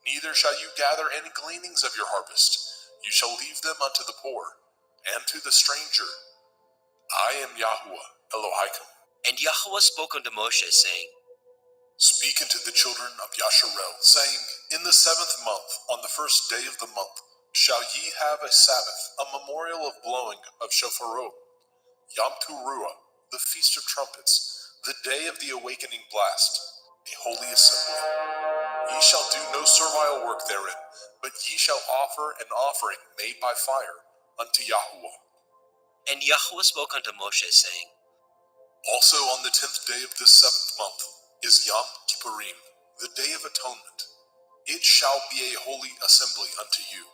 Neither shall you gather any gleanings of your harvest. You shall leave them unto the poor, and to the stranger. I am Yahuwah Elohim. And Yahuwah spoke unto Moshe, saying, Speak unto the children of Yasharel, saying, In the 7th month, on the first day of the month, shall ye have a Sabbath, a memorial of blowing of shofarot, Yom Teruah, the feast of trumpets, the day of the awakening blast, a holy assembly. Ye shall do no servile work therein, but ye shall offer an offering made by fire unto Yahuwah. And Yahuwah spoke unto Moshe, saying, Also on the 10th day of this 7th month is Yom Kippurim, the day of atonement. It shall be a holy assembly unto you,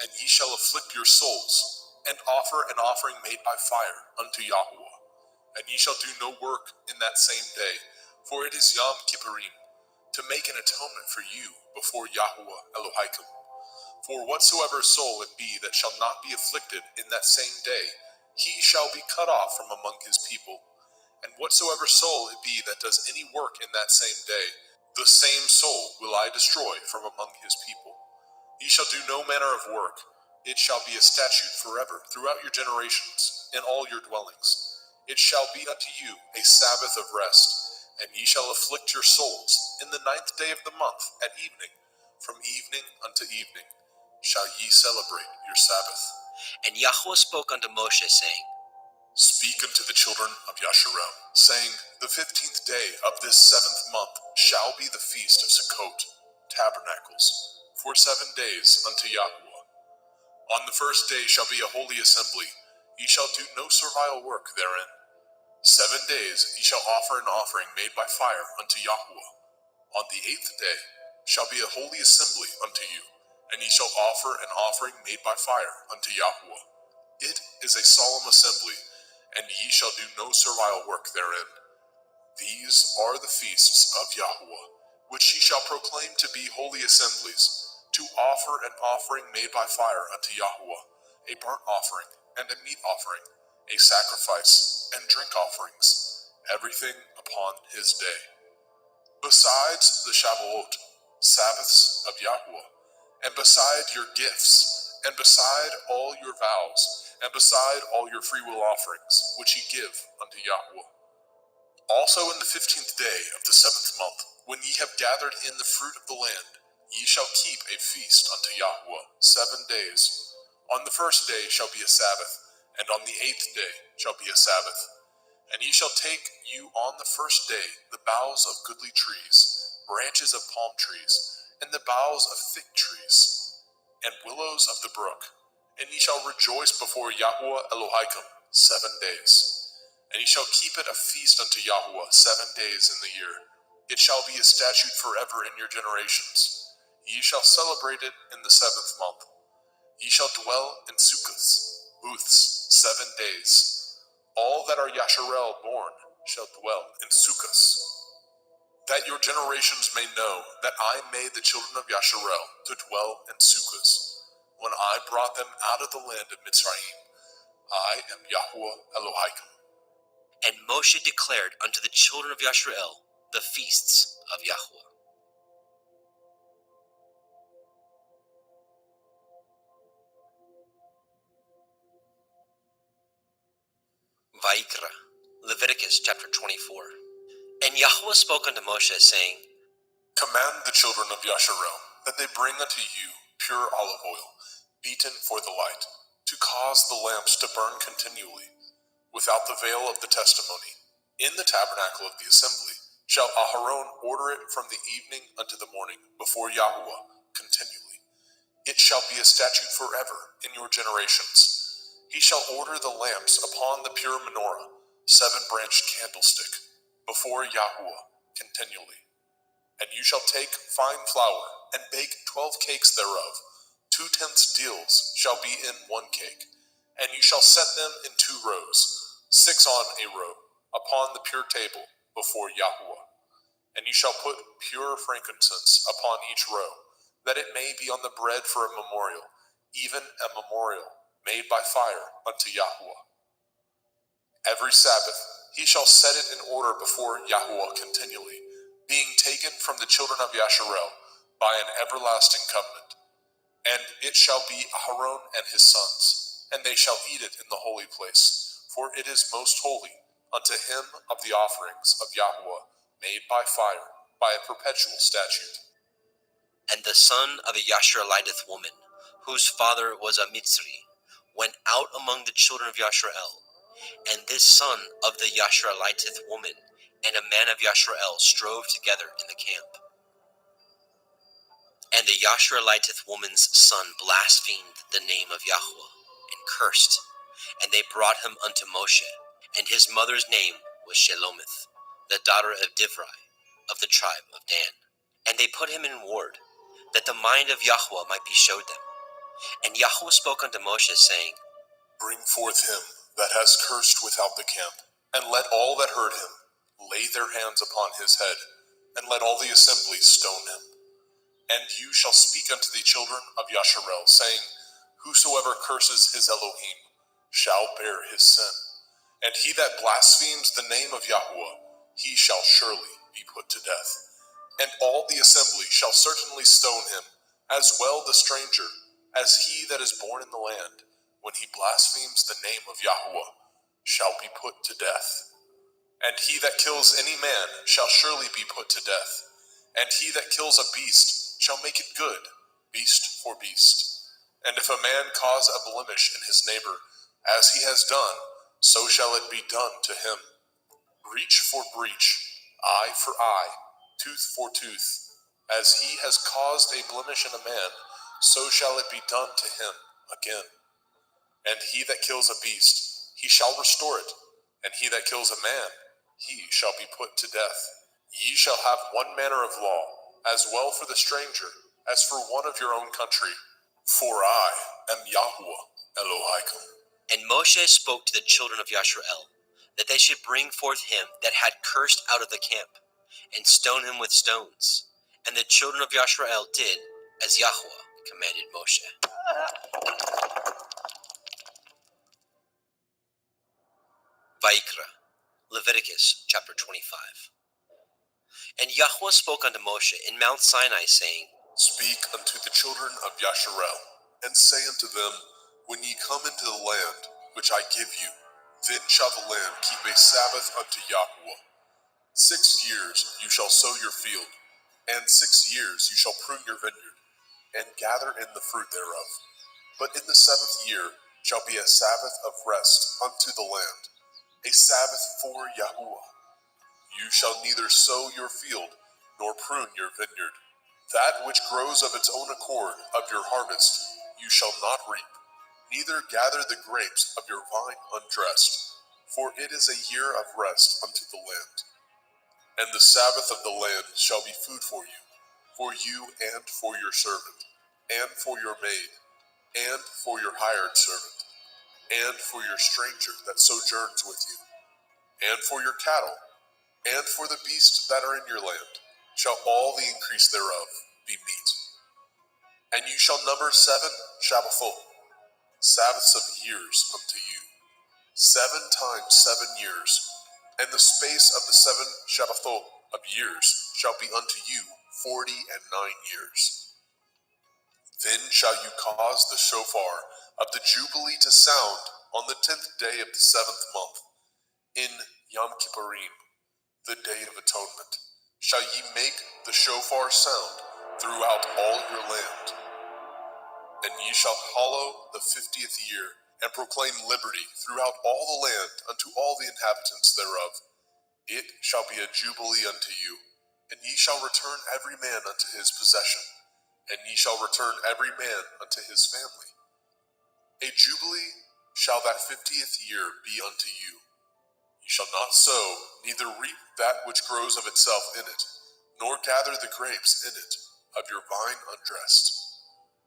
and ye shall afflict your souls, and offer an offering made by fire unto Yahuwah. And ye shall do no work in that same day, for it is Yom Kippurim, to make an atonement for you before Yahuwah Elohim. For whatsoever soul it be that shall not be afflicted in that same day, he shall be cut off from among his people. And whatsoever soul it be that does any work in that same day, the same soul will I destroy from among his people. Ye shall do no manner of work. It shall be a statute forever throughout your generations in all your dwellings. It shall be unto you a Sabbath of rest, and ye shall afflict your souls in the 9th day of the month at evening. From evening unto evening shall ye celebrate your Sabbath. And Yahuwah spoke unto Moshe, saying, Speak unto the children of Yasharel, saying, The 15th day of this 7th month shall be the feast of Sukkot, tabernacles, for 7 days unto Yahuwah. On the first day shall be a holy assembly. Ye shall do no servile work therein. 7 days ye shall offer an offering made by fire unto Yahuwah. On the 8th day shall be a holy assembly unto you, and ye shall offer an offering made by fire unto Yahuwah. It is a solemn assembly, and ye shall do no servile work therein. These are the feasts of Yahweh, which ye shall proclaim to be holy assemblies, to offer an offering made by fire unto Yahweh, a burnt offering and a meat offering, a sacrifice and drink offerings, everything upon his day. Besides the Shavuot, Sabbaths of Yahweh, and beside your gifts, and beside all your vows, and beside all your freewill offerings, which ye give unto Yahweh. Also in the 15th day of the 7th month, when ye have gathered in the fruit of the land, ye shall keep a feast unto Yahweh 7 days. On the 1st day shall be a Sabbath, and on the 8th day shall be a Sabbath. And ye shall take you on the 1st day the boughs of goodly trees, branches of palm trees, and the boughs of fig trees, and willows of the brook. And ye shall rejoice before Yahweh Elohim 7 days. And ye shall keep it a feast unto Yahweh 7 days in the year. It shall be a statute forever in your generations. Ye shall celebrate it in the 7th month. Ye shall dwell in sukkahs, booths, 7 days. All that are Yasharel born shall dwell in sukkahs. That your generations may know that I made the children of Yasharel to dwell in sukkahs, when I brought them out of the land of Mitzrayim. I am Yahweh Elohim. And Moshe declared unto the children of Yasharel the feasts of Yahweh. Vayikra, Leviticus chapter 24. And Yahweh spoke unto Moshe, saying, Command the children of Yasharel that they bring unto you pure olive oil, beaten for the light, to cause the lamps to burn continually, without the veil of the testimony. In the tabernacle of the assembly shall Aharon order it from the evening unto the morning before Yahweh continually. It shall be a statute forever in your generations. He shall order the lamps upon the pure menorah, 7-branched candlestick, before Yahweh continually. And you shall take fine flour, and bake 12 cakes thereof. 2/10 deals shall be in 1 cake. And you shall set them in 2 rows, 6 on a row, upon the pure table, before Yahweh. And you shall put pure frankincense upon each row, that it may be on the bread for a memorial, even a memorial made by fire unto Yahweh. Every Sabbath he shall set it in order before Yahweh continually, being taken from the children of Yasharel by an everlasting covenant. And it shall be Aharon and his sons, and they shall eat it in the holy place, for it is most holy unto him of the offerings of Yahweh made by fire, by a perpetual statute. And the son of a Yashareliteth woman, whose father was a Mitzri, went out among the children of Yasharel. And this son of the Yashareliteth woman and a man of Yasharel strove together in the camp. And the Yashareliteth woman's son blasphemed the name of Yahweh, and cursed. And they brought him unto Moshe, and his mother's name was Shelomith, the daughter of Divri, of the tribe of Dan. And they put him in ward, that the mind of Yahweh might be showed them. And Yahweh spoke unto Moshe, saying, Bring forth him that has cursed without the camp, and let all that heard him lay their hands upon his head, and let all the assembly stone him. And you shall speak unto the children of Yasharel, saying, Whosoever curses his Elohim shall bear his sin. And he that blasphemes the name of Yahweh, he shall surely be put to death. And all the assembly shall certainly stone him, as well the stranger, as he that is born in the land, when he blasphemes the name of Yahweh, shall be put to death. And he that kills any man shall surely be put to death. And he that kills a beast shall make it good, beast for beast. And if a man cause a blemish in his neighbor, as he has done, so shall it be done to him. Breach for breach, eye for eye, tooth for tooth. As he has caused a blemish in a man, so shall it be done to him again. And he that kills a beast, he shall restore it. And he that kills a man, he shall be put to death. Ye shall have one manner of law, as well for the stranger, as for one of your own country. For I am Yahweh Elohim. And Moshe spoke to the children of Yashrael, that they should bring forth him that had cursed out of the camp, and stone him with stones. And the children of Yashrael did as Yahweh commanded Moshe. Vayikra, Leviticus chapter 25. And Yahweh spoke unto Moshe in Mount Sinai, saying, Speak unto the children of Yasharel, and say unto them, When ye come into the land which I give you, then shall the land keep a Sabbath unto Yahweh. 6 years you shall sow your field, and 6 years you shall prune your vineyard, and gather in the fruit thereof. But in the 7th year shall be a Sabbath of rest unto the land, a Sabbath for Yahweh. You shall neither sow your field, nor prune your vineyard. That which grows of its own accord of your harvest you shall not reap, neither gather the grapes of your vine undressed, for it is a year of rest unto the land. And the Sabbath of the land shall be food for you and for your servant, and for your maid, and for your hired servant, and for your stranger that sojourns with you, and for your cattle, and for the beasts that are in your land, shall all the increase thereof be meat. And you shall number 7 Shabbathot, Sabbaths of years unto you, 7 times 7 years, and the space of the 7 Shabbathot of years shall be unto you 49 years. Then shall you cause the shofar of the Jubilee to sound on the 10th day of the 7th month, in Yom Kippurim, the day of atonement, shall ye make the shofar sound throughout all your land. And ye shall hallow the 50th year, and proclaim liberty throughout all the land unto all the inhabitants thereof. It shall be a jubilee unto you, and ye shall return every man unto his possession, and ye shall return every man unto his family. A jubilee shall that 50th year be unto you. Ye shall not sow, neither reap that which grows of itself in it, nor gather the grapes in it of your vine undressed.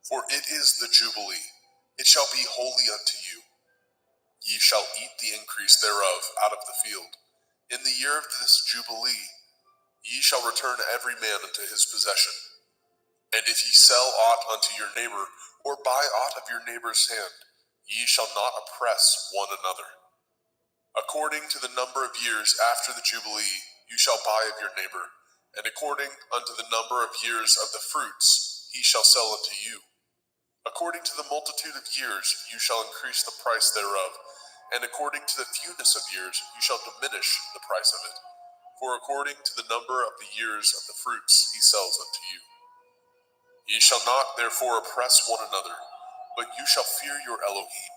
For it is the Jubilee, it shall be holy unto you. Ye shall eat the increase thereof out of the field. In the year of this Jubilee, ye shall return every man unto his possession. And if ye sell aught unto your neighbor, or buy aught of your neighbor's hand, ye shall not oppress one another. According to the number of years after the Jubilee, you shall buy of your neighbor, and according unto the number of years of the fruits, he shall sell unto you. According to the multitude of years, you shall increase the price thereof, and according to the fewness of years, you shall diminish the price of it. For according to the number of the years of the fruits, he sells unto you. Ye shall not therefore oppress one another, but you shall fear your Elohim,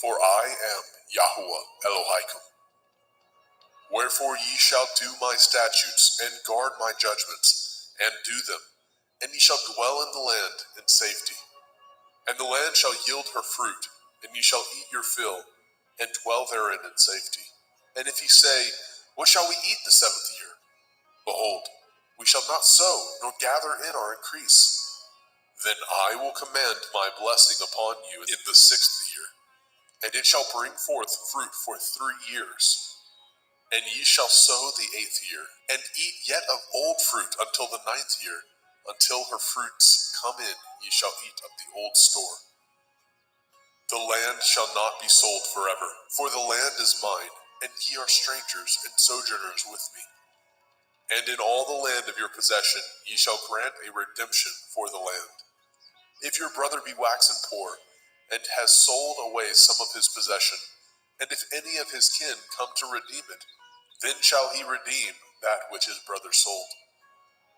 for I am Yahweh Elohaikum. Wherefore ye shall do my statutes, and guard my judgments, and do them, and ye shall dwell in the land in safety. And the land shall yield her fruit, and ye shall eat your fill, and dwell therein in safety. And if ye say, What shall we eat the 7th year? Behold, we shall not sow, nor gather in our increase. Then I will command my blessing upon you in the 6th year, and it shall bring forth fruit for 3 years. And ye shall sow the 8th year, and eat yet of old fruit until the 9th year. Until her fruits come in, ye shall eat of the old store. The land shall not be sold forever, for the land is mine, and ye are strangers and sojourners with me. And in all the land of your possession ye shall grant a redemption for the land. If your brother be waxen poor, and has sold away some of his possession, and if any of his kin come to redeem it, then shall he redeem that which his brother sold.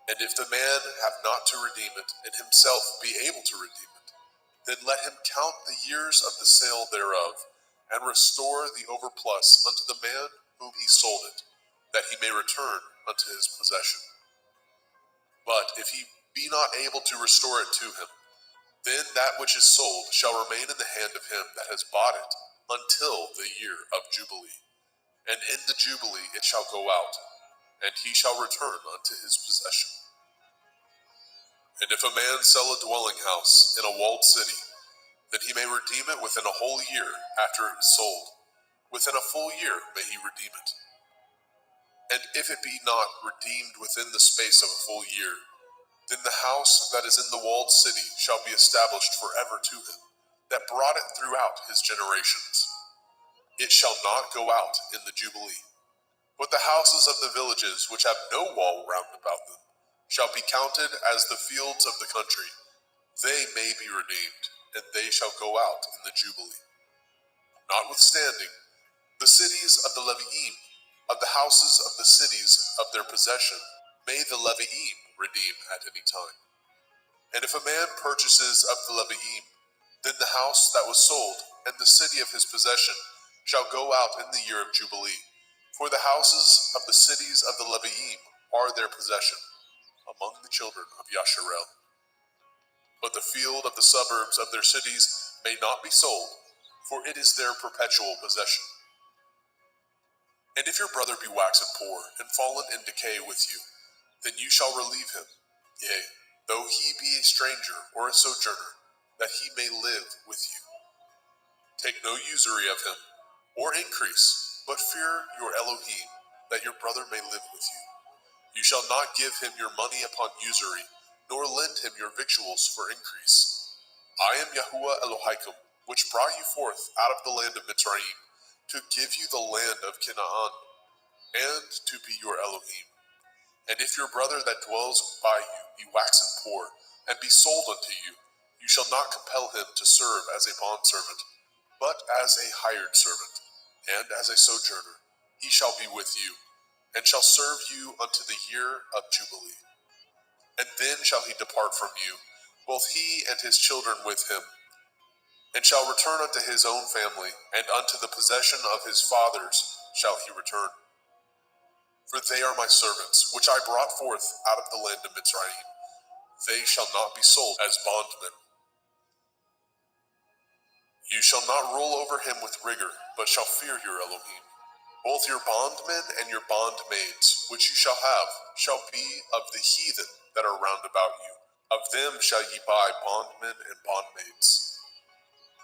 And if the man have not to redeem it, and himself be able to redeem it, then let him count the years of the sale thereof, and restore the overplus unto the man whom he sold it, that he may return unto his possession. But if he be not able to restore it to him, then that which is sold shall remain in the hand of him that has bought it until the year of Jubilee. And in the Jubilee it shall go out, and he shall return unto his possession. And if a man sell a dwelling house in a walled city, then he may redeem it within a whole year after it is sold. Within a full year may he redeem it. And if it be not redeemed within the space of a full year, then the house that is in the walled city shall be established forever to him, that brought it throughout his generations. It shall not go out in the Jubilee. But the houses of the villages which have no wall round about them shall be counted as the fields of the country. They may be redeemed, and they shall go out in the Jubilee. Notwithstanding, the cities of the Leviim, of the houses of the cities of their possession, may the Leviim redeem at any time. And if a man purchases of the Leviim, then the house that was sold and the city of his possession shall go out in the year of Jubilee. For the houses of the cities of the Leviim are their possession among the children of Yasharel. But the field of the suburbs of their cities may not be sold, for it is their perpetual possession. And if your brother be waxen poor and fallen in decay with you, then you shall relieve him, yea, though he be a stranger or a sojourner, that he may live with you. Take no usury of him, or increase, but fear your Elohim, that your brother may live with you. You shall not give him your money upon usury, nor lend him your victuals for increase. I am Yahuwah Elohaikum, which brought you forth out of the land of Mitzrayim, to give you the land of Canaan, and to be your Elohim. And if your brother that dwells by you be waxen poor, and be sold unto you, you shall not compel him to serve as a bondservant, but as a hired servant, and as a sojourner. He shall be with you, and shall serve you unto the year of Jubilee. And then shall he depart from you, both he and his children with him, and shall return unto his own family, and unto the possession of his fathers shall he return. For they are my servants, which I brought forth out of the land of Mitzrayim. They shall not be sold as bondmen. You shall not rule over him with rigor, but shall fear your Elohim. Both your bondmen and your bondmaids, which you shall have, shall be of the heathen that are round about you. Of them shall ye buy bondmen and bondmaids.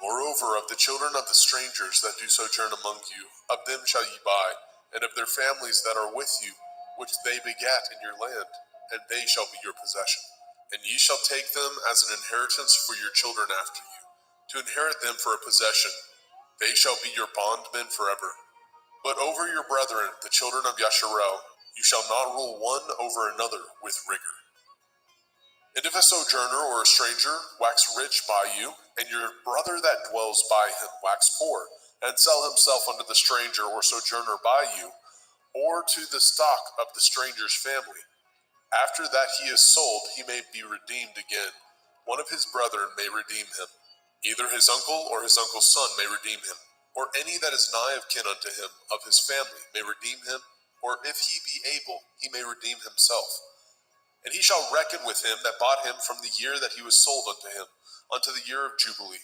Moreover, of the children of the strangers that do sojourn among you, of them shall ye buy, and of their families that are with you, which they begat in your land, and they shall be your possession. And ye shall take them as an inheritance for your children after you, to inherit them for a possession. They shall be your bondmen forever. But over your brethren, the children of Yasharel, you shall not rule one over another with rigor. And if a sojourner or a stranger wax rich by you, and your brother that dwells by him wax poor, and sell himself unto the stranger or sojourner by you, or to the stock of the stranger's family, after that he is sold, he may be redeemed again. One of his brethren may redeem him. Either his uncle or his uncle's son may redeem him, or any that is nigh of kin unto him of his family may redeem him, or if he be able, he may redeem himself. And he shall reckon with him that bought him from the year that he was sold unto him, unto the year of Jubilee.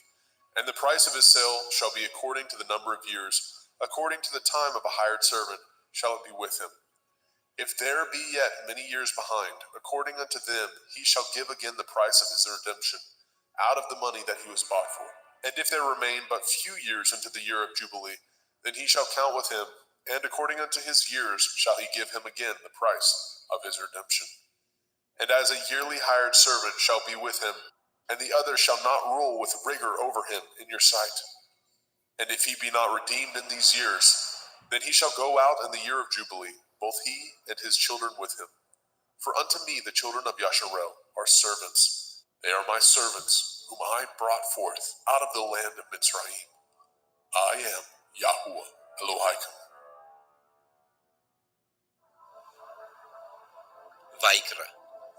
And the price of his sale shall be according to the number of years, according to the time of a hired servant shall it be with him. If there be yet many years behind, according unto them he shall give again the price of his redemption, out of the money that he was bought for. And if there remain but few years unto the year of Jubilee, then he shall count with him, and according unto his years shall he give him again the price of his redemption. And as a yearly hired servant shall be with him, and the other shall not rule with rigor over him in your sight. And if he be not redeemed in these years, then he shall go out in the year of Jubilee, both he and his children with him. For unto me the children of Yasharel are servants. They are my servants, whom I brought forth out of the land of Mitzrayim. I am Yahuwah Elohaikum. Vayikra,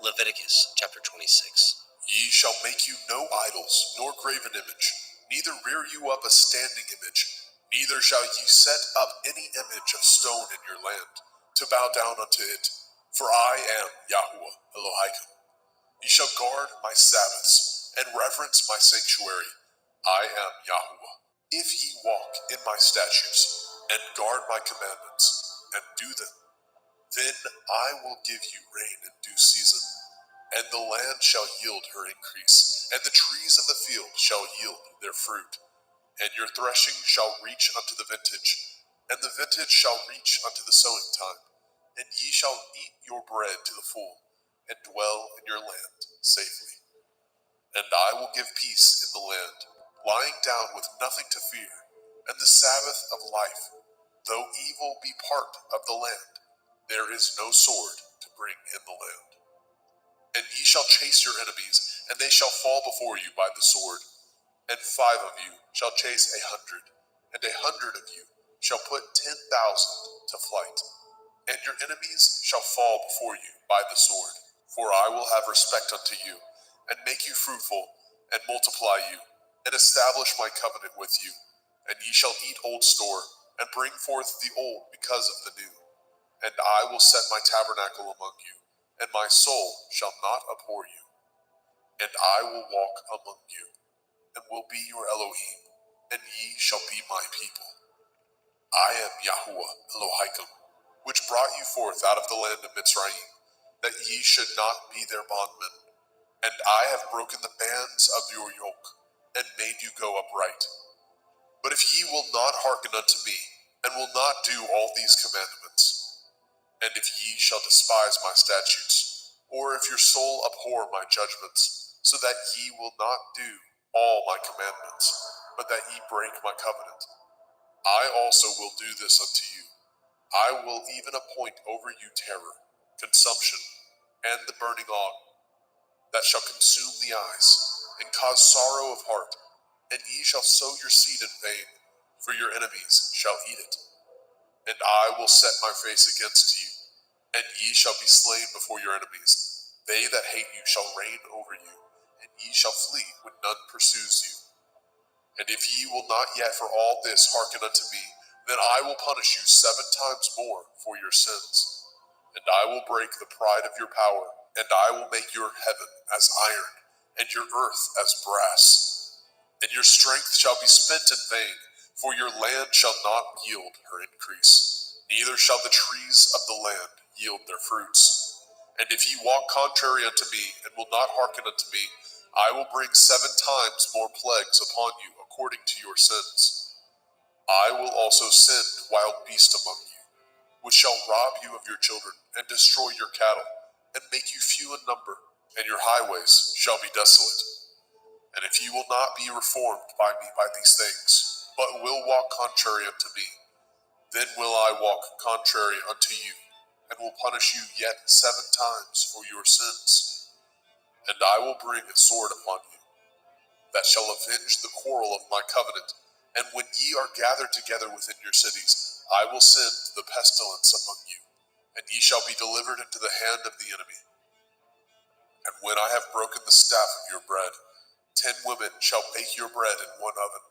Leviticus chapter 26. Ye shall make you no idols, nor graven image, neither rear you up a standing image, neither shall ye set up any image of stone in your land, to bow down unto it, for I am Yahuwah Elohaikum. Ye shall guard my Sabbaths, and reverence my sanctuary. I am Yahuwah. If ye walk in my statutes, and guard my commandments, and do them, then I will give you rain in due season, And the land shall yield her increase, and the trees of the field shall yield their fruit. And your threshing shall reach unto the vintage, and the vintage shall reach unto the sowing time. And ye shall eat your bread to the full, and dwell in your land safely. And I will give peace in the land, lying down with nothing to fear, and the Sabbath of life. Though evil be part of the land, there is no sword to bring in the land. And ye shall chase your enemies, and they shall fall before you by the sword. And 5 of you shall chase 100, and 100 of you shall put 10,000 to flight. And your enemies shall fall before you by the sword. For I will have respect unto you, and make you fruitful, and multiply you, and establish my covenant with you. And ye shall eat old store, and bring forth the old because of the new. And I will set my tabernacle among you, and my soul shall not abhor you. And I will walk among you, and will be your Elohim, and ye shall be my people. I am Yahuwah Elohim, which brought you forth out of the land of Mitzrayim, that ye should not be their bondmen. And I have broken the bands of your yoke, and made you go upright. But if ye will not hearken unto me, and will not do all these commandments, and if ye shall despise my statutes, or if your soul abhor my judgments, so that ye will not do all my commandments, but that ye break my covenant, I also will do this unto you. I will even appoint over you terror, consumption, and the burning ague, that shall consume the eyes, and cause sorrow of heart. And ye shall sow your seed in vain, for your enemies shall eat it. And I will set my face against you, and ye shall be slain before your enemies. They that hate you shall reign over you, and ye shall flee when none pursues you. And if ye will not yet for all this hearken unto me, then I will punish you 7 times more for your sins. And I will break the pride of your power, and I will make your heaven as iron, and your earth as brass. And your strength shall be spent in vain, for your land shall not yield her increase, neither shall the trees of the land yield their fruits. And if ye walk contrary unto me, and will not hearken unto me, I will bring 7 times more plagues upon you according to your sins. I will also send wild beasts among you, which shall rob you of your children, and destroy your cattle, and make you few in number, and your highways shall be desolate. And if ye will not be reformed by me by these things, but will walk contrary unto me, then will I walk contrary unto you, and will punish you yet 7 times for your sins. And I will bring a sword upon you, that shall avenge the quarrel of my covenant. And when ye are gathered together within your cities, I will send the pestilence among you, and ye shall be delivered into the hand of the enemy. And when I have broken the staff of your bread, 10 women shall bake your bread in one oven,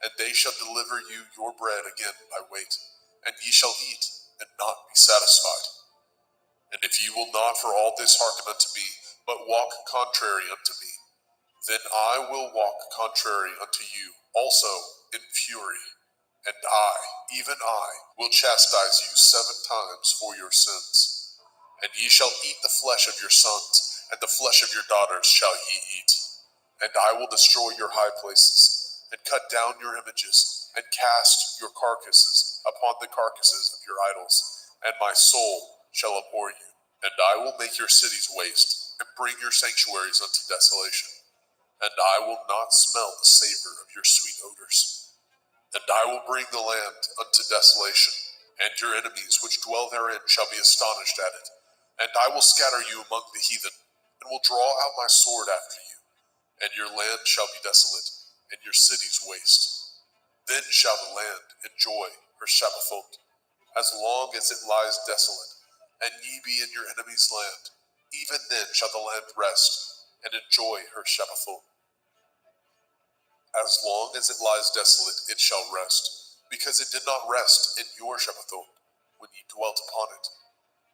and they shall deliver you your bread again by weight, and ye shall eat and not be satisfied. And if ye will not for all this hearken unto me, but walk contrary unto me, then I will walk contrary unto you also in fury, and I, even I, will chastise you 7 times for your sins. And ye shall eat the flesh of your sons, and the flesh of your daughters shall ye eat. And I will destroy your high places, and cut down your images, and cast your carcasses upon the carcasses of your idols, and my soul shall abhor you. And I will make your cities waste, and bring your sanctuaries unto desolation. And I will not smell the savor of your sweet odors. And I will bring the land unto desolation, and your enemies which dwell therein shall be astonished at it. And I will scatter you among the heathen, and will draw out my sword after you. And your land shall be desolate, and your cities waste. Then shall the land enjoy her Shabbathot, as long as it lies desolate, and ye be in your enemy's land. Even then shall the land rest, and enjoy her Shabbathot. As long as it lies desolate, it shall rest, because it did not rest in your Shabbathot, when ye dwelt upon it.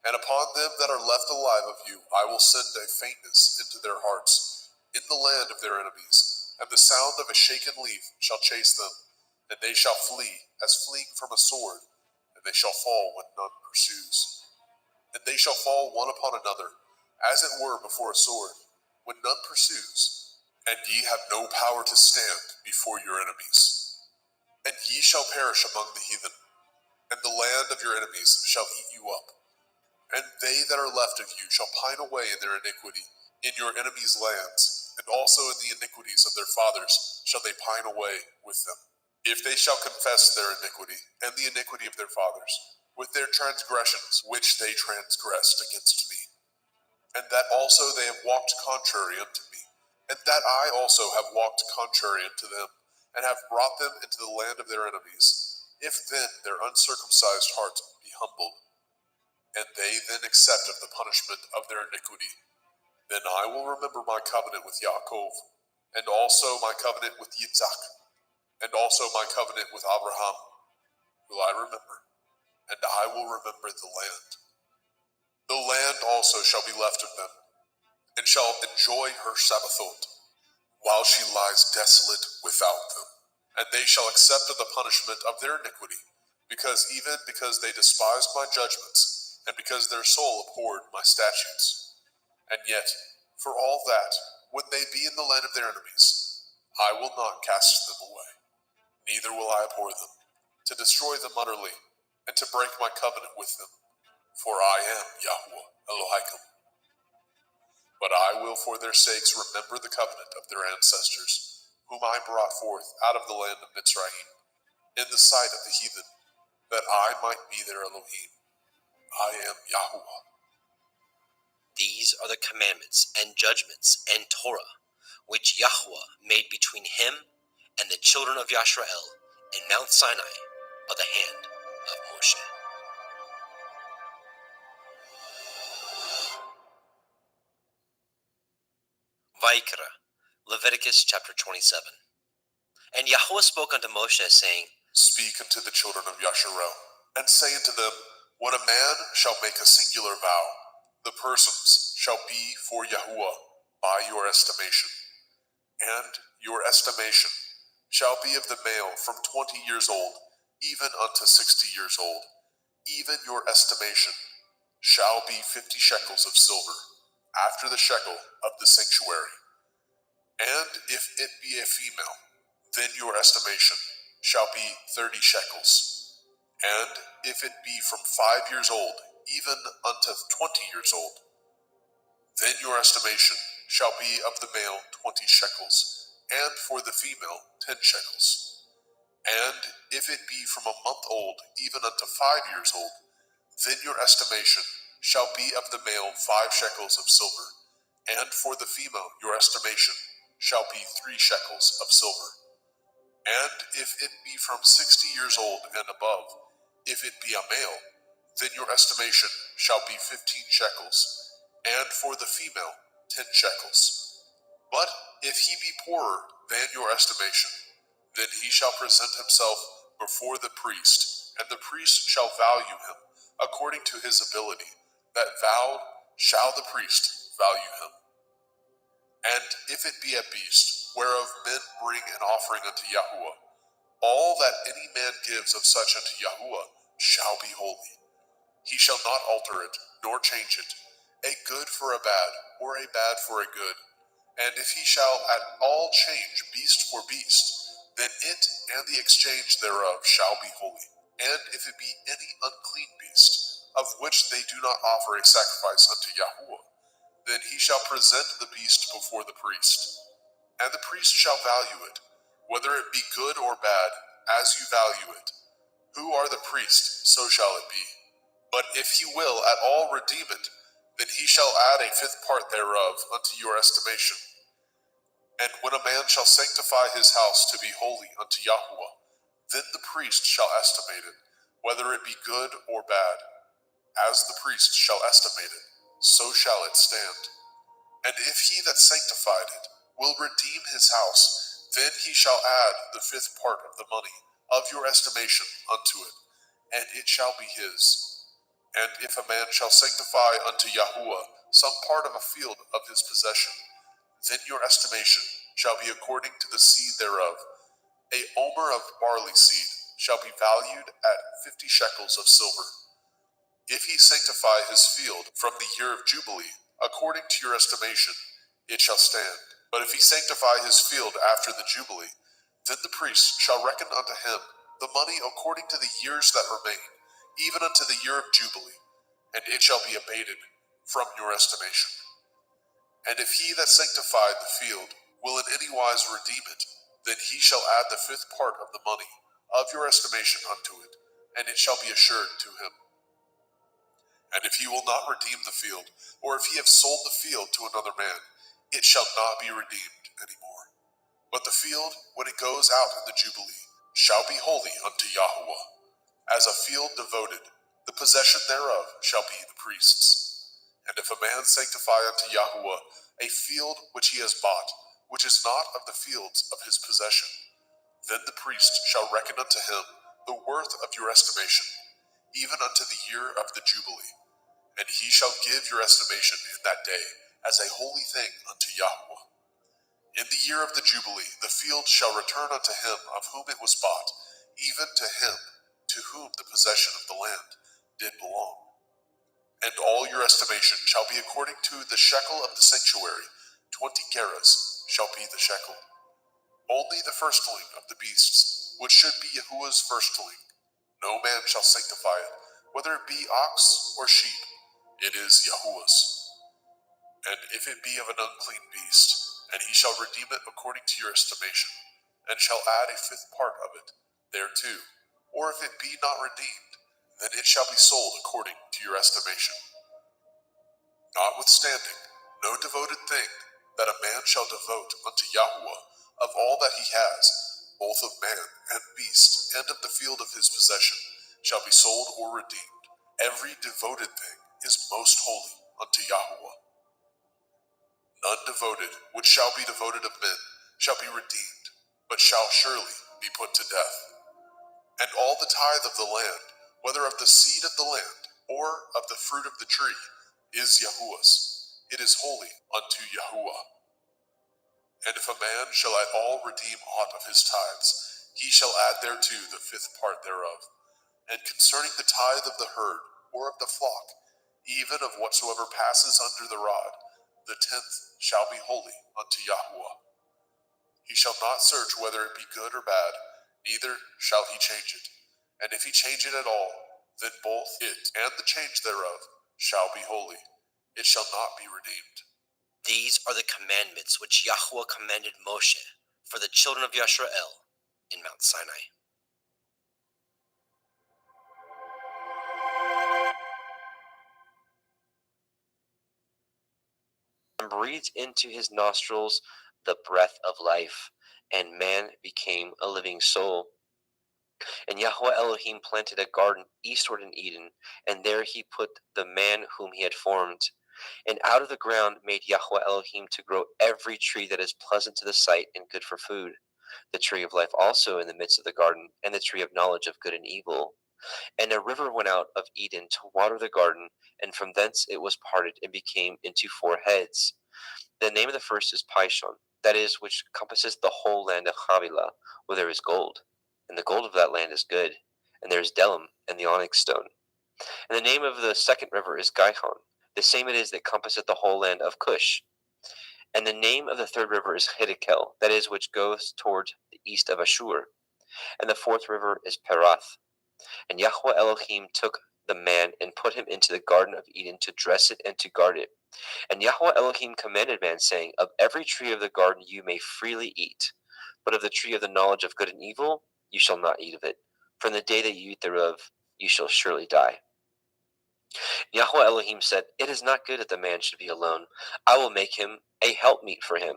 And upon them that are left alive of you, I will send a faintness into their hearts, in the land of their enemies, and the sound of a shaken leaf shall chase them, and they shall flee as fleeing from a sword, and they shall fall when none pursues. And they shall fall one upon another, as it were before a sword, when none pursues, and ye have no power to stand before your enemies. And ye shall perish among the heathen, and the land of your enemies shall eat you up. And they that are left of you shall pine away in their iniquity in your enemies' lands, and also in the iniquities of their fathers shall they pine away with them. If they shall confess their iniquity, and the iniquity of their fathers, with their transgressions which they transgressed against me, and that also they have walked contrary unto me, and that I also have walked contrary unto them, and have brought them into the land of their enemies, if then their uncircumcised heart be humbled, and they then accept of the punishment of their iniquity, then I will remember my covenant with Yaakov, and also my covenant with Yitzhak, and also my covenant with Abraham will I remember, and I will remember the land. The land also shall be left of them, and shall enjoy her Sabbathot, while she lies desolate without them. And they shall accept of the punishment of their iniquity, because they despised my judgments, and because their soul abhorred my statutes. And yet, for all that, when they be in the land of their enemies, I will not cast them away, neither will I abhor them, to destroy them utterly, and to break my covenant with them. For I am Yahuwah Elohim. But I will for their sakes remember the covenant of their ancestors, whom I brought forth out of the land of Mitzrayim, in the sight of the heathen, that I might be their Elohim. I am Yahuwah. These are the commandments and judgments and Torah, which Yahuwah made between him and the children of Yashrael in Mount Sinai by the hand of Moshe. Vayikra, Leviticus chapter 27. And Yahuwah spoke unto Moshe, saying, Speak unto the children of Yasharel, and say unto them, When a man shall make a singular vow, the persons shall be for Yahuwah by your estimation. And your estimation shall be of the male from 20 years old, even unto 60 years old. Even your estimation shall be 50 shekels of silver, after the shekel of the sanctuary. And if it be a female, then your estimation shall be 30 shekels. And if it be from 5 years old, even unto 20 years old, then your estimation shall be of the male 20 shekels, and for the female 10 shekels. And if it be from a month old, even unto 5 years old, then your estimation shall be of the male 5 shekels of silver, and for the female your estimation shall be 3 shekels of silver. And if it be from 60 years old and above, if it be a male, then your estimation shall be 15 shekels, and for the female 10 shekels. But if he be poorer than your estimation, then he shall present himself before the priest, and the priest shall value him according to his ability. That vowed shall the priest value him. And if it be a beast, whereof men bring an offering unto Yahuwah, all that any man gives of such unto Yahuwah shall be holy. He shall not alter it, nor change it, a good for a bad, or a bad for a good. And if he shall at all change beast for beast, then it and the exchange thereof shall be holy. And if it be any unclean beast, of which they do not offer a sacrifice unto Yahuwah, then he shall present the beast before the priest. And the priest shall value it, whether it be good or bad, as you value it. Who are the priest, so shall it be. But if he will at all redeem it, then he shall add a 5th part thereof unto your estimation. And when a man shall sanctify his house to be holy unto Yahuwah, then the priest shall estimate it, whether it be good or bad. As the priest shall estimate it, so shall it stand. And if he that sanctified it will redeem his house, then he shall add the 5th part of the money of your estimation unto it, and it shall be his. And if a man shall sanctify unto Yahuwah some part of a field of his possession, then your estimation shall be according to the seed thereof. A omer of barley seed shall be valued at 50 shekels of silver. If he sanctify his field from the year of Jubilee according to your estimation, it shall stand. But if he sanctify his field after the Jubilee, then the priest shall reckon unto him the money according to the years that remain, even unto the year of Jubilee, and it shall be abated from your estimation. And if he that sanctified the field will in any wise redeem it, then he shall add the fifth part of the money of your estimation unto it, and it shall be assured to him. And if he will not redeem the field, or if he have sold the field to another man, it shall not be redeemed any more. But the field, when it goes out in the Jubilee, shall be holy unto Yahuwah. As a field devoted, the possession thereof shall be the priest's. And if a man sanctify unto Yahuwah a field which he has bought, which is not of the fields of his possession, then the priest shall reckon unto him the worth of your estimation, even unto the year of the Jubilee. And he shall give your estimation in that day as a holy thing unto Yahuwah. In the year of the Jubilee, the field shall return unto him of whom it was bought, even to him to whom the possession of the land did belong. And all your estimation shall be according to the shekel of the sanctuary. 20 gerahs shall be the shekel. Only the firstling of the beasts, which should be Yahuwah's firstling, no man shall sanctify it, whether it be ox or sheep, it is Yahuwah's. And if it be of an unclean beast, and he shall redeem it according to your estimation, and shall add a fifth part of it thereto, or if it be not redeemed, then it shall be sold according to your estimation. Notwithstanding, no devoted thing that a man shall devote unto Yahuwah of all that he has, both of man and beast, and of the field of his possession, shall be sold or redeemed. Every devoted thing is most holy unto Yahuwah. None devoted which shall be devoted of men shall be redeemed, but shall surely be put to death. And all the tithe of the land, whether of the seed of the land, or of the fruit of the tree, is Yahuwah's. It is holy unto Yahuwah. And if a man shall at all redeem aught of his tithes, he shall add thereto the fifth part thereof. And concerning the tithe of the herd, or of the flock, even of whatsoever passes under the rod, the 10th shall be holy unto Yahuwah. He shall not search whether it be good or bad, neither shall he change it. And if he change it at all, then both it and the change thereof shall be holy. It shall not be redeemed. These are the commandments which Yahuwah commanded Moshe for the children of Yisrael in Mount Sinai. And breathed into his nostrils the breath of life, and man became a living soul. And Yahweh Elohim planted a garden eastward in Eden, and there he put the man whom he had formed. And out of the ground made Yahweh Elohim to grow every tree that is pleasant to the sight and good for food, the tree of life also in the midst of the garden, and the tree of knowledge of good and evil. And a river went out of Eden to water the garden, and from thence it was parted and became into 4 heads. The name of the first is Pishon, that is, which compasses the whole land of Havilah, where there is gold. And the gold of that land is good, and there is Delim and the onyx stone. And the name of the second river is Gihon, the same it is that compasseth the whole land of Cush. And the name of the third river is Hiddekel, that is, which goes toward the east of Ashur. And the fourth river is Perath. And Yahweh Elohim took the man and put him into the garden of Eden to dress it and to guard it. And Yahweh Elohim commanded man, saying, of every tree of the garden you may freely eat, but of the tree of the knowledge of good and evil you shall not eat of it. For in the day that you eat thereof you shall surely die. Yahweh Elohim said, it is not good that the man should be alone. I will make him a helpmeet for him.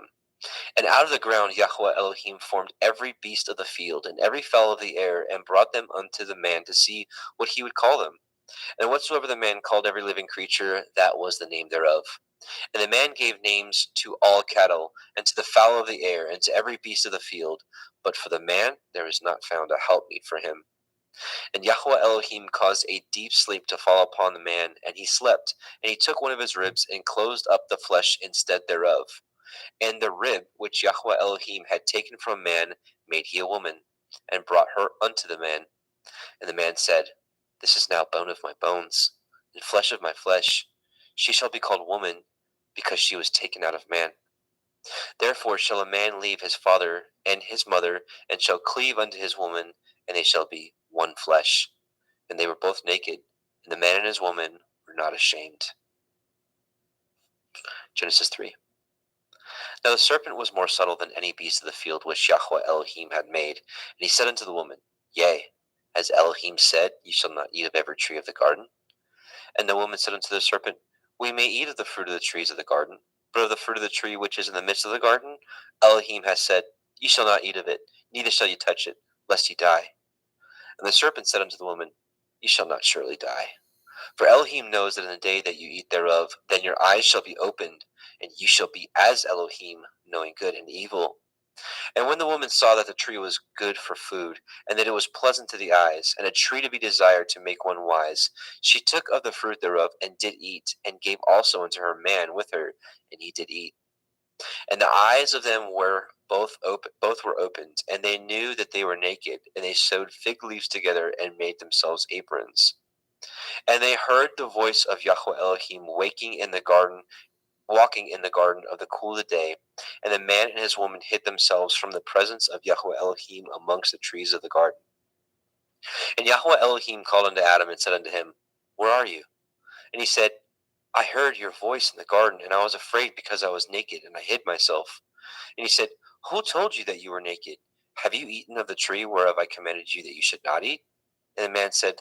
And out of the ground Yahweh Elohim formed every beast of the field and every fowl of the air, and brought them unto the man to see what he would call them. And whatsoever the man called every living creature, that was the name thereof. And the man gave names to all cattle, and to the fowl of the air, and to every beast of the field. But for the man there is not found a helpmeet for him. And Yahweh Elohim caused a deep sleep to fall upon the man, and he slept. And he took one of his ribs, and closed up the flesh instead thereof. And the rib which Yahweh Elohim had taken from man made he a woman, and brought her unto the man. And the man said, this is now bone of my bones, and flesh of my flesh. She shall be called woman, because she was taken out of man. Therefore shall a man leave his father and his mother, and shall cleave unto his woman, and they shall be one flesh. And they were both naked, and the man and his woman were not ashamed. Genesis 3. Now the serpent was more subtle than any beast of the field which Yahweh Elohim had made. And he said unto the woman, Yea, as Elohim said, Ye shall not eat of every tree of the garden. And the woman said unto the serpent, We may eat of the fruit of the trees of the garden, but of the fruit of the tree which is in the midst of the garden, Elohim has said, Ye shall not eat of it, neither shall ye touch it, lest ye die. And the serpent said unto the woman, Ye shall not surely die. For Elohim knows that in the day that you eat thereof, then your eyes shall be opened, and you shall be as Elohim, knowing good and evil. And when the woman saw that the tree was good for food, and that it was pleasant to the eyes, and a tree to be desired to make one wise, she took of the fruit thereof, and did eat, and gave also unto her man with her, and he did eat. And the eyes of them were both were opened, and they knew that they were naked, and they sewed fig leaves together, and made themselves aprons. And they heard the voice of Yahweh Elohim walking in the garden of the cool of the day, and the man and his woman hid themselves from the presence of Yahweh Elohim amongst the trees of the garden. And Yahweh Elohim called unto Adam and said unto him, Where are you? And he said, I heard your voice in the garden, and I was afraid because I was naked, and I hid myself. And he said, Who told you that you were naked? Have you eaten of the tree whereof I commanded you that you should not eat? And the man said,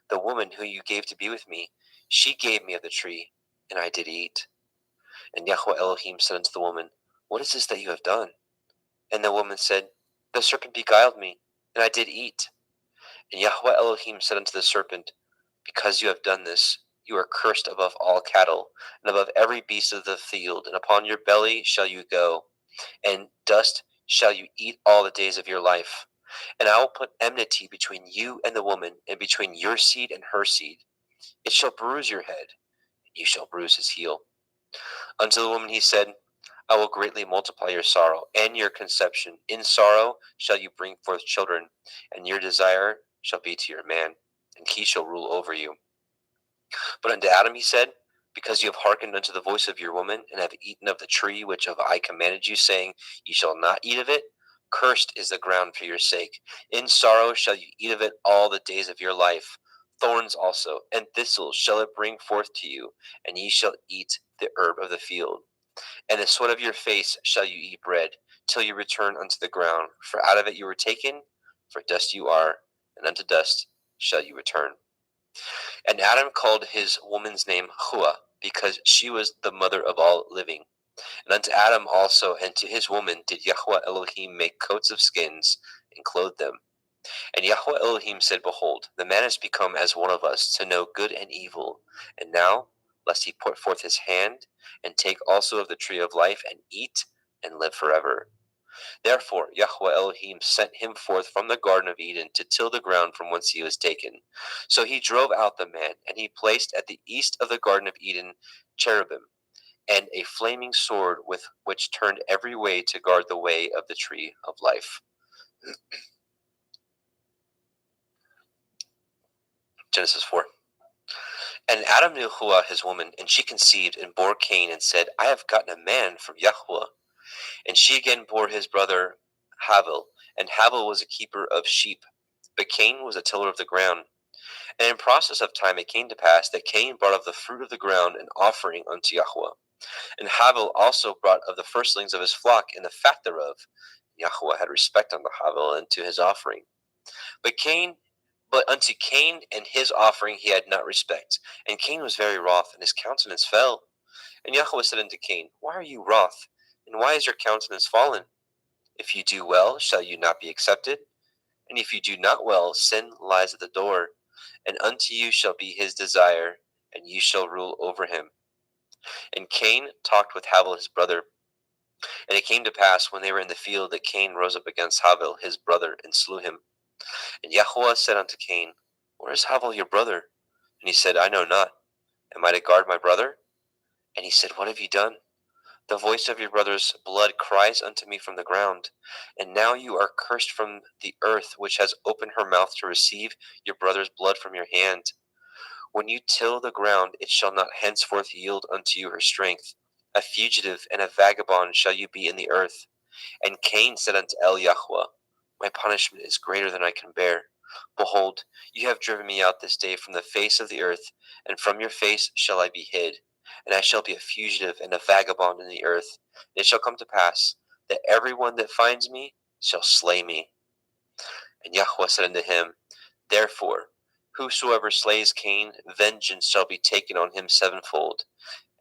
The woman who you gave to be with me, she gave me of the tree, and I did eat. And Yahweh Elohim said unto the woman, What is this that you have done? And the woman said, The serpent beguiled me, and I did eat. And Yahweh Elohim said unto the serpent, Because you have done this, you are cursed above all cattle, and above every beast of the field, and upon your belly shall you go, and dust shall you eat all the days of your life. And I will put enmity between you and the woman, and between your seed and her seed. It shall bruise your head, and you shall bruise his heel. Unto the woman he said, I will greatly multiply your sorrow and your conception. In sorrow shall you bring forth children, and your desire shall be to your man, and he shall rule over you. But unto Adam he said, Because you have hearkened unto the voice of your woman, and have eaten of the tree which of I commanded you, saying, Ye shall not eat of it, cursed is the ground for your sake. In sorrow shall you eat of it all the days of your life. Thorns also and thistles shall it bring forth to you, and ye shall eat the herb of the field. And the sweat of your face shall you eat bread, till you return unto the ground. For out of it you were taken, for dust you are, and unto dust shall you return. And Adam called his woman's name Hua, because she was the mother of all living. And unto Adam also and to his woman did Yahweh Elohim make coats of skins, and clothe them. And Yahweh Elohim said, Behold, the man is become as one of us, to know good and evil. And now, lest he put forth his hand, and take also of the tree of life, and eat, and live forever. Therefore Yahweh Elohim sent him forth from the Garden of Eden to till the ground from whence he was taken. So he drove out the man, and he placed at the east of the Garden of Eden cherubim, and a flaming sword with which turned every way to guard the way of the tree of life. Genesis 4. And Adam knew Hua his woman, and she conceived and bore Cain, and said, I have gotten a man from Yahweh. And she again bore his brother Havel, and Havel was a keeper of sheep, but Cain was a tiller of the ground. And in process of time it came to pass that Cain brought of the fruit of the ground an offering unto Yahweh. And Havel also brought of the firstlings of his flock and the fat thereof. Yahweh had respect unto Havel and to his offering. But unto Cain and his offering he had not respect. And Cain was very wroth, and his countenance fell. And Yahweh said unto Cain, Why are you wroth? And why is your countenance fallen? If you do well, shall you not be accepted? And if you do not well, sin lies at the door. And unto you shall be his desire, and you shall rule over him. And Cain talked with Havel his brother. And it came to pass, when they were in the field, that Cain rose up against Havel his brother, and slew him. And Yahweh said unto Cain, Where is Havel your brother? And he said, I know not. Am I to guard my brother? And he said, What have you done? The voice of your brother's blood cries unto me from the ground. And now you are cursed from the earth, which has opened her mouth to receive your brother's blood from your hand. When you till the ground, it shall not henceforth yield unto you her strength. a fugitive and a vagabond shall you be in the earth. And Cain said unto Yahweh, my punishment is greater than I can bear. Behold, you have driven me out this day from the face of the earth, and from your face shall I be hid. And I shall be a fugitive and a vagabond in the earth. And it shall come to pass that every one that finds me shall slay me. And Yahweh said unto him, therefore, whosoever slays Cain, vengeance shall be taken on him sevenfold.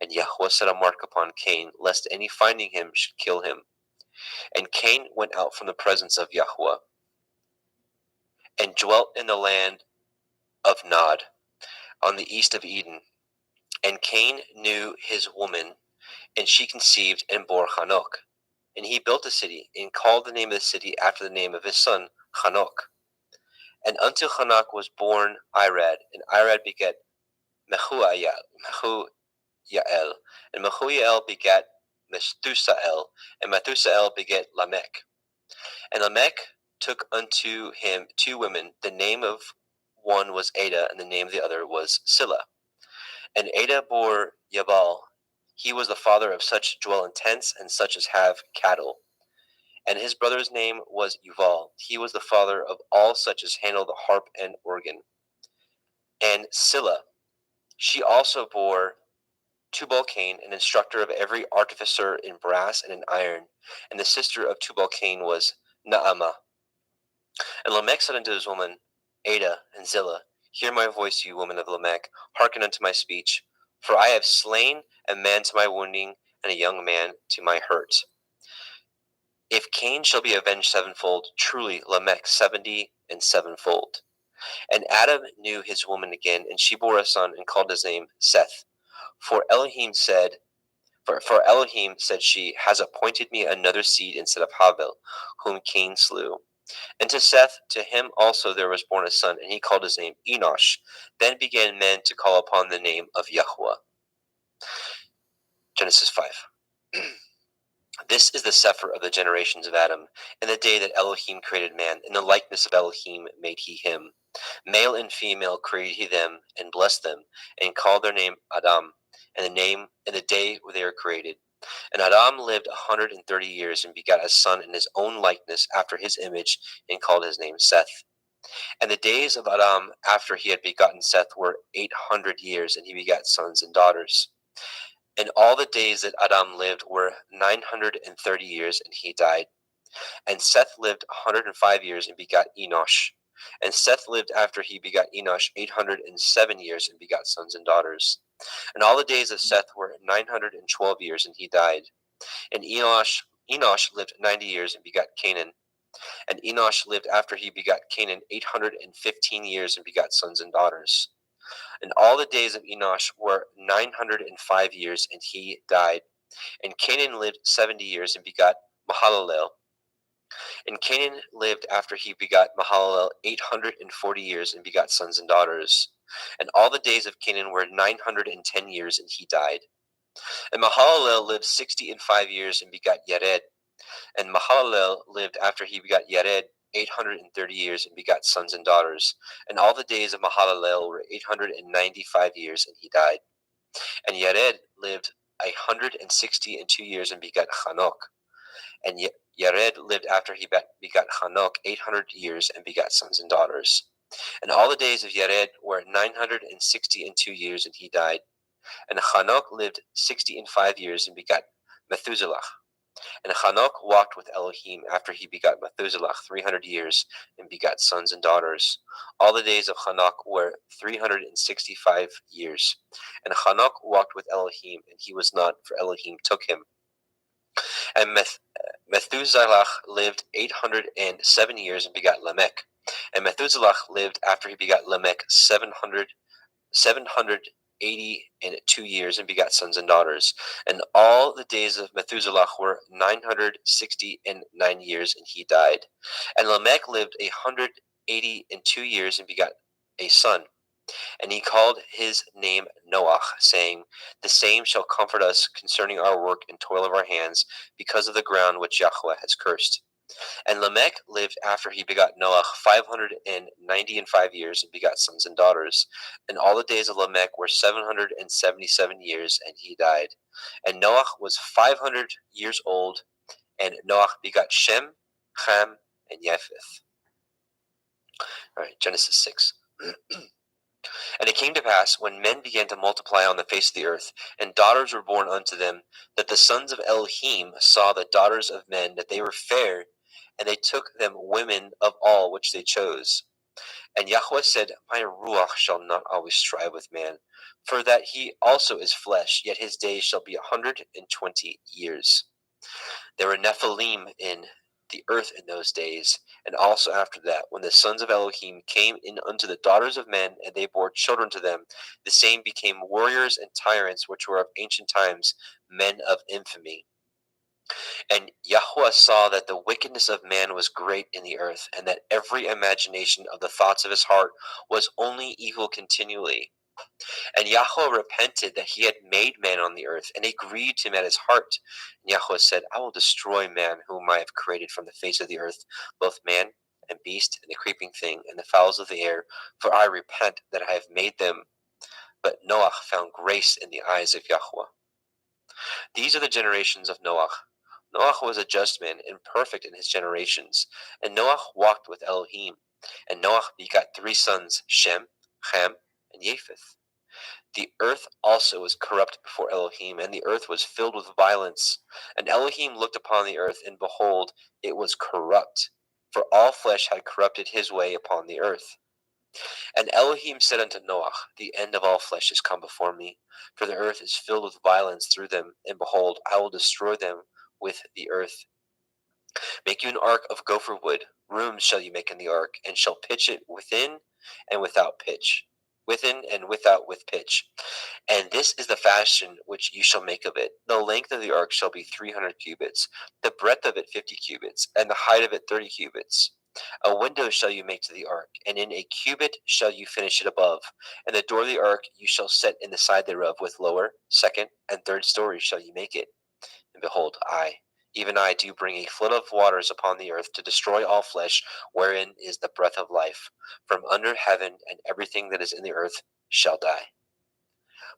And Yahweh set a mark upon Cain, lest any finding him should kill him. And Cain went out from the presence of Yahweh, and dwelt in the land of Nod, on the east of Eden. And Cain knew his woman, and she conceived and bore Hanok. And he built a city, and called the name of the city after the name of his son, Hanok. And unto Hanok was born Irad, and Irad begat Mehujael, and Mehujael begat Methusael, and Methusael begat Lamech. And Lamech took unto him 2 women. The name of one was Ada, and the name of the other was Silla. And Ada bore Yabal. He was the father of such dwell in tents, and such as have cattle. And his brother's name was Yuval. He was the father of all such as handle the harp and organ. And Silla, she also bore Tubal-Cain, an instructor of every artificer in brass and in iron. And the sister of Tubal-Cain was Naamah. And Lamech said unto his woman, Ada and Zillah, hear my voice, you woman of Lamech, hearken unto my speech. For I have slain a man to my wounding, and a young man to my hurt. If Cain shall be avenged sevenfold, truly Lamech 70 and sevenfold. And Adam knew his woman again, and she bore a son, and called his name Seth. For Elohim said she, has appointed me another seed instead of Havel, whom Cain slew. And to Seth, to him also there was born a son, and he called his name Enosh. Then began men to call upon the name of Yahweh. Genesis 5. This is the Sefer of the generations of Adam. In the day that Elohim created man, in the likeness of Elohim made he him. Male and female created he them, and blessed them, and called their name Adam, and the day where they were created. And Adam lived 130 years, and begat a son in his own likeness after his image, and called his name Seth. And the days of Adam after he had begotten Seth were 800 years, and he begat sons and daughters. And all the days that Adam lived were 930 years, and he died. And Seth lived 105 years, and begat Enosh. And Seth lived after he begot Enosh 807 years, and begot sons and daughters. And all the days of Seth were 912 years, and he died. And Enosh lived 90 years, and begot Canaan. And Enosh lived after he begot Canaan 815 years, and begot sons and daughters. And all the days of Enosh were 905 years, and he died. And Canaan lived 70 years, and begot Mahalalel. And Canaan lived after he begot Mahalalel 840 years, and begot sons and daughters. And all the days of Canaan were 910 years, and he died. And Mahalalel lived 65 years, and begot Yared. And Mahalalel lived after he begot Yared 830 years, and begot sons and daughters. And all the days of Mahalalel were 895 years, and he died. And Yared lived 162 years, and begot Hanok. And Yared lived after he begot Hanok 800 years, and begot sons and daughters. And all the days of Yared were 962 years, and he died. And Hanok lived 65 years, and begot Methuselah. And Hanok walked with Elohim after he begot Methuselah 300 years, and begot sons and daughters. All the days of Hanok were 365 years. And Hanok walked with Elohim, and he was not, for Elohim took him. And Methuselah lived 807 years, and begot Lamech. And Methuselah lived after he begot Lamech 782 years, and begot sons and daughters. And all the days of Methuselah were 969 years, and he died. And Lamech lived 182 years, and begot a son. And he called his name Noach, saying, the same shall comfort us concerning our work and toil of our hands, because of the ground which Yahweh has cursed. And Lamech lived after he begot Noah 595 years and begot sons and daughters. And all the days of Lamech were 777 years, and he died. And Noah was 500 years old, and Noah begot Shem, Ham, and Japheth. All right, Genesis 6. And it came to pass, when men began to multiply on the face of the earth, and daughters were born unto them, that the sons of Elohim saw the daughters of men, that they were fair, and they took them women of all which they chose. And Yahweh said, My ruach shall not always strive with man, for that he also is flesh, yet his days shall be 120 years. There were Nephilim in the earth in those days, and also after that, when the sons of Elohim came in unto the daughters of men, and they bore children to them, the same became warriors and tyrants, which were of ancient times, men of infamy. And Yahweh saw that the wickedness of man was great in the earth, and that every imagination of the thoughts of his heart was only evil continually. And Yahweh repented that he had made man on the earth, and it grieved him at his heart. And Yahweh said, I will destroy man whom I have created from the face of the earth, both man and beast, and the creeping thing, and the fowls of the air, for I repent that I have made them. But Noah found grace in the eyes of Yahweh. These are the generations of Noah. Noah was a just man and perfect in his generations. And Noah walked with Elohim. And Noah begot 3 sons, Shem, Ham, and Japheth. The earth also was corrupt before Elohim, and the earth was filled with violence. And Elohim looked upon the earth, and behold, it was corrupt, for all flesh had corrupted his way upon the earth. And Elohim said unto Noah, The end of all flesh is come before me, for the earth is filled with violence through them, and behold, I will destroy them with the earth. Make you an ark of gopher wood. Rooms shall you make in the ark, and shall pitch it within and without pitch. Within and without with pitch. And this is the fashion which you shall make of it. The length of the ark shall be 300 cubits, the breadth of it 50 cubits, and the height of it 30 cubits. A window shall you make to the ark, and in a cubit shall you finish it above. And the door of the ark you shall set in the side thereof, with lower, second, and third stories shall you make it. And behold, I, even I, do bring a flood of waters upon the earth to destroy all flesh, wherein is the breath of life. From under heaven, and everything that is in the earth shall die.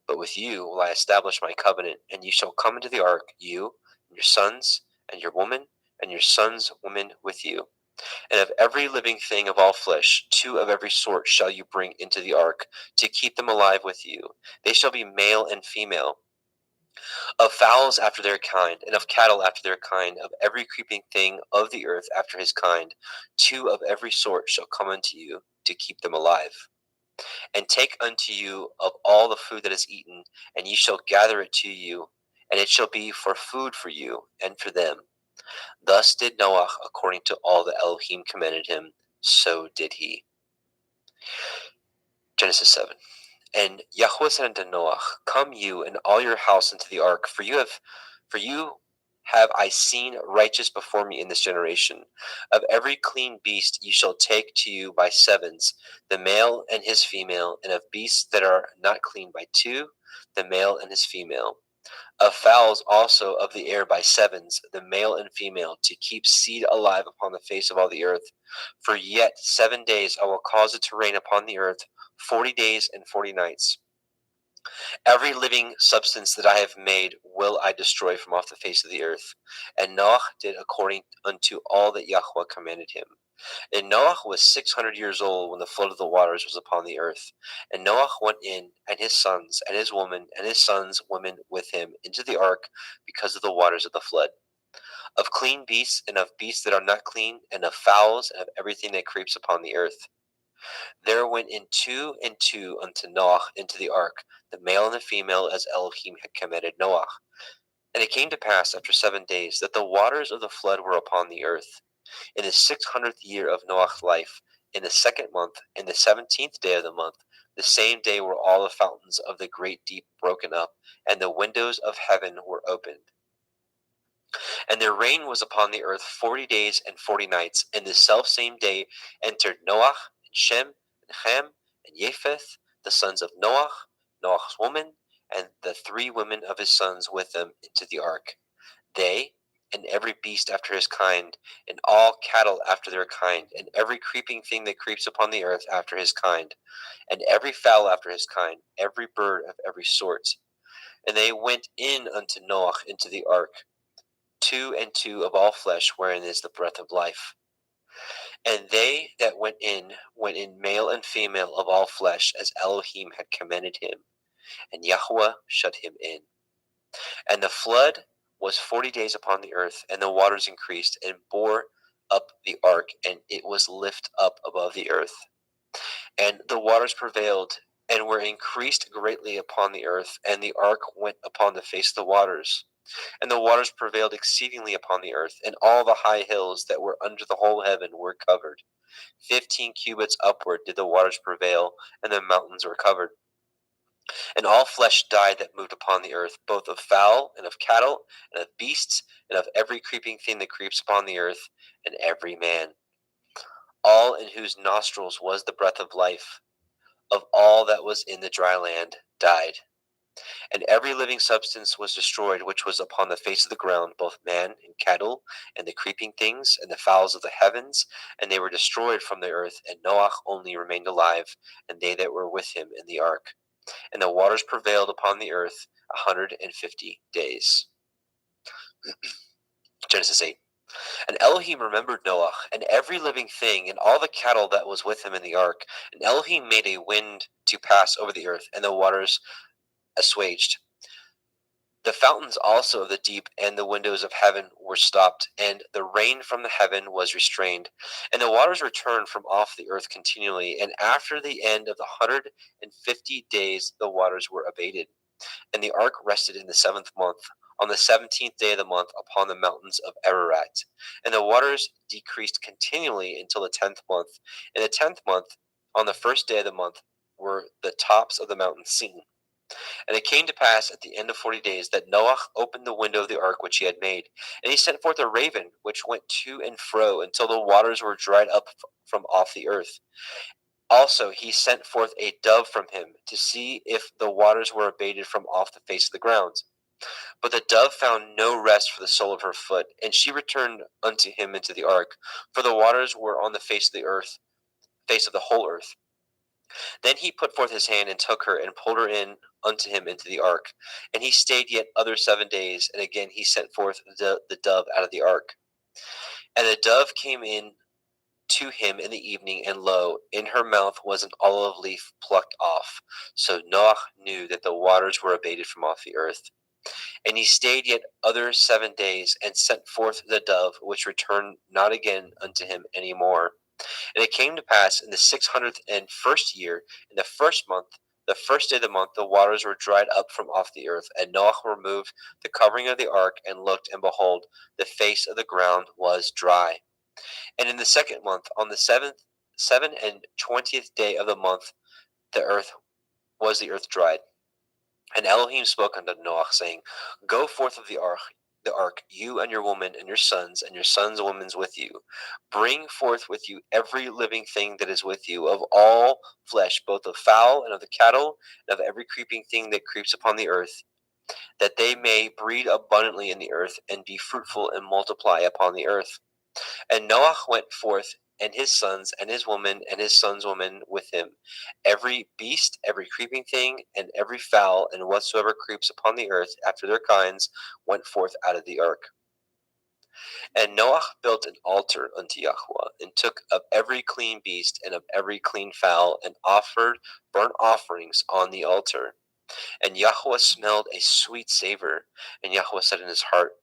But with you will I establish my covenant, and you shall come into the ark, you, and your sons, and your woman, and your sons' women with you. And of every living thing of all flesh, 2 of every sort shall you bring into the ark, to keep them alive with you. They shall be male and female. Of fowls after their kind, and of cattle after their kind, of every creeping thing of the earth after his kind, 2 of every sort shall come unto you, to keep them alive. And take unto you of all the food that is eaten, and ye shall gather it to you, and it shall be for food for you and for them. Thus did Noah according to all that Elohim commanded him, so did he. Genesis 7. And Yahweh said unto Noah, Come you and all your house into the ark, for you have I seen righteous before me in this generation. Of every clean beast ye shall take to you by 7s, the male and his female, and of beasts that are not clean by 2, the male and his female. Of fowls also of the air by 7s, the male and female, to keep seed alive upon the face of all the earth. For yet 7 days I will cause it to rain upon the earth, 40 days and 40 nights. Every living substance that I have made will I destroy from off the face of the earth. And Noah did according unto all that Yahweh commanded him. And Noah was 600 years old when the flood of the waters was upon the earth. And Noah went in, and his sons, and his woman, and his sons' women with him, into the ark, because of the waters of the flood. Of clean beasts, and of beasts that are not clean, and of fowls, and of everything that creeps upon the earth. There went in 2 and 2 unto Noah into the ark, the male and the female, as Elohim had commanded Noah. And it came to pass after 7 days that the waters of the flood were upon the earth. In the 600th year of Noah's life, in the 2nd month, in the 17th day of the month, the same day were all the fountains of the great deep broken up, and the windows of heaven were opened. And there rain was upon the earth 40 days and 40 nights, and the selfsame day entered Noah, and Shem, and Ham, and Japheth, the sons of Noah, Noah's woman, and the 3 women of his sons with them into the ark. They, and every beast after his kind, and all cattle after their kind, and every creeping thing that creeps upon the earth after his kind, and every fowl after his kind, every bird of every sort. And they went in unto Noah into the ark, 2 and 2 of all flesh, wherein is the breath of life. And they that went in male and female of all flesh, as Elohim had commanded him, and Yahweh shut him in. And the flood was 40 days upon the earth, and the waters increased and bore up the ark, and it was lift up above the earth. And the waters prevailed and were increased greatly upon the earth, and the ark went upon the face of the waters. And the waters prevailed exceedingly upon the earth, and all the high hills that were under the whole heaven were covered. 15 cubits upward did the waters prevail, and the mountains were covered. And all flesh died that moved upon the earth, both of fowl and of cattle, and of beasts, and of every creeping thing that creeps upon the earth, and every man. All in whose nostrils was the breath of life, of all that was in the dry land, died. And every living substance was destroyed, which was upon the face of the ground, both man and cattle, and the creeping things, and the fowls of the heavens, and they were destroyed from the earth, and Noah only remained alive, and they that were with him in the ark. And the waters prevailed upon the earth 150 days. Genesis 8. And Elohim remembered Noah, and every living thing, and all the cattle that was with him in the ark. And Elohim made a wind to pass over the earth, and the waters assuaged. The fountains also of the deep and the windows of heaven were stopped, and the rain from the heaven was restrained. And the waters returned from off the earth continually, and after the end of the 150 days the waters were abated. And the ark rested in the 7th month, on the 17th day of the month, upon the mountains of Ararat. And the waters decreased continually until the 10th month. In the 10th month, on the 1st day of the month, were the tops of the mountains seen. And it came to pass at the end of 40 days that Noah opened the window of the ark which he had made, and he sent forth a raven which went to and fro until the waters were dried up from off the earth. Also he sent forth a dove from him to see if the waters were abated from off the face of the ground. But the dove found no rest for the sole of her foot, and she returned unto him into the ark, for the waters were on the face of the earth, face of the whole earth. Then he put forth his hand and took her and pulled her in unto him into the ark. And he stayed yet other 7 days, and again he sent forth the dove out of the ark. And the dove came in to him in the evening, and lo, in her mouth was an olive leaf plucked off. So Noah knew that the waters were abated from off the earth. And he stayed yet other 7 days, and sent forth the dove, which returned not again unto him any more. And it came to pass in the 601st year, in the 1st month, the 1st day of the month, the waters were dried up from off the earth. And Noah removed the covering of the ark, and looked, and behold, the face of the ground was dry. And in the 2nd month, on the 27th day of the month, the earth dried. And Elohim spoke unto Noah, saying, Go forth of the ark, you and your woman and your sons women with you. Bring forth with you every living thing that is with you, of all flesh, both of fowl and of the cattle, and of every creeping thing that creeps upon the earth, that they may breed abundantly in the earth, and be fruitful and multiply upon the earth. And Noah went forth, and his sons and his woman and his sons' women with him, every beast, every creeping thing, and every fowl, and whatsoever creeps upon the earth after their kinds, went forth out of the ark. And Noah built an altar unto Yahweh, and took of every clean beast and of every clean fowl, and offered burnt offerings on the altar. And Yahweh smelled a sweet savor. And Yahweh said in his heart,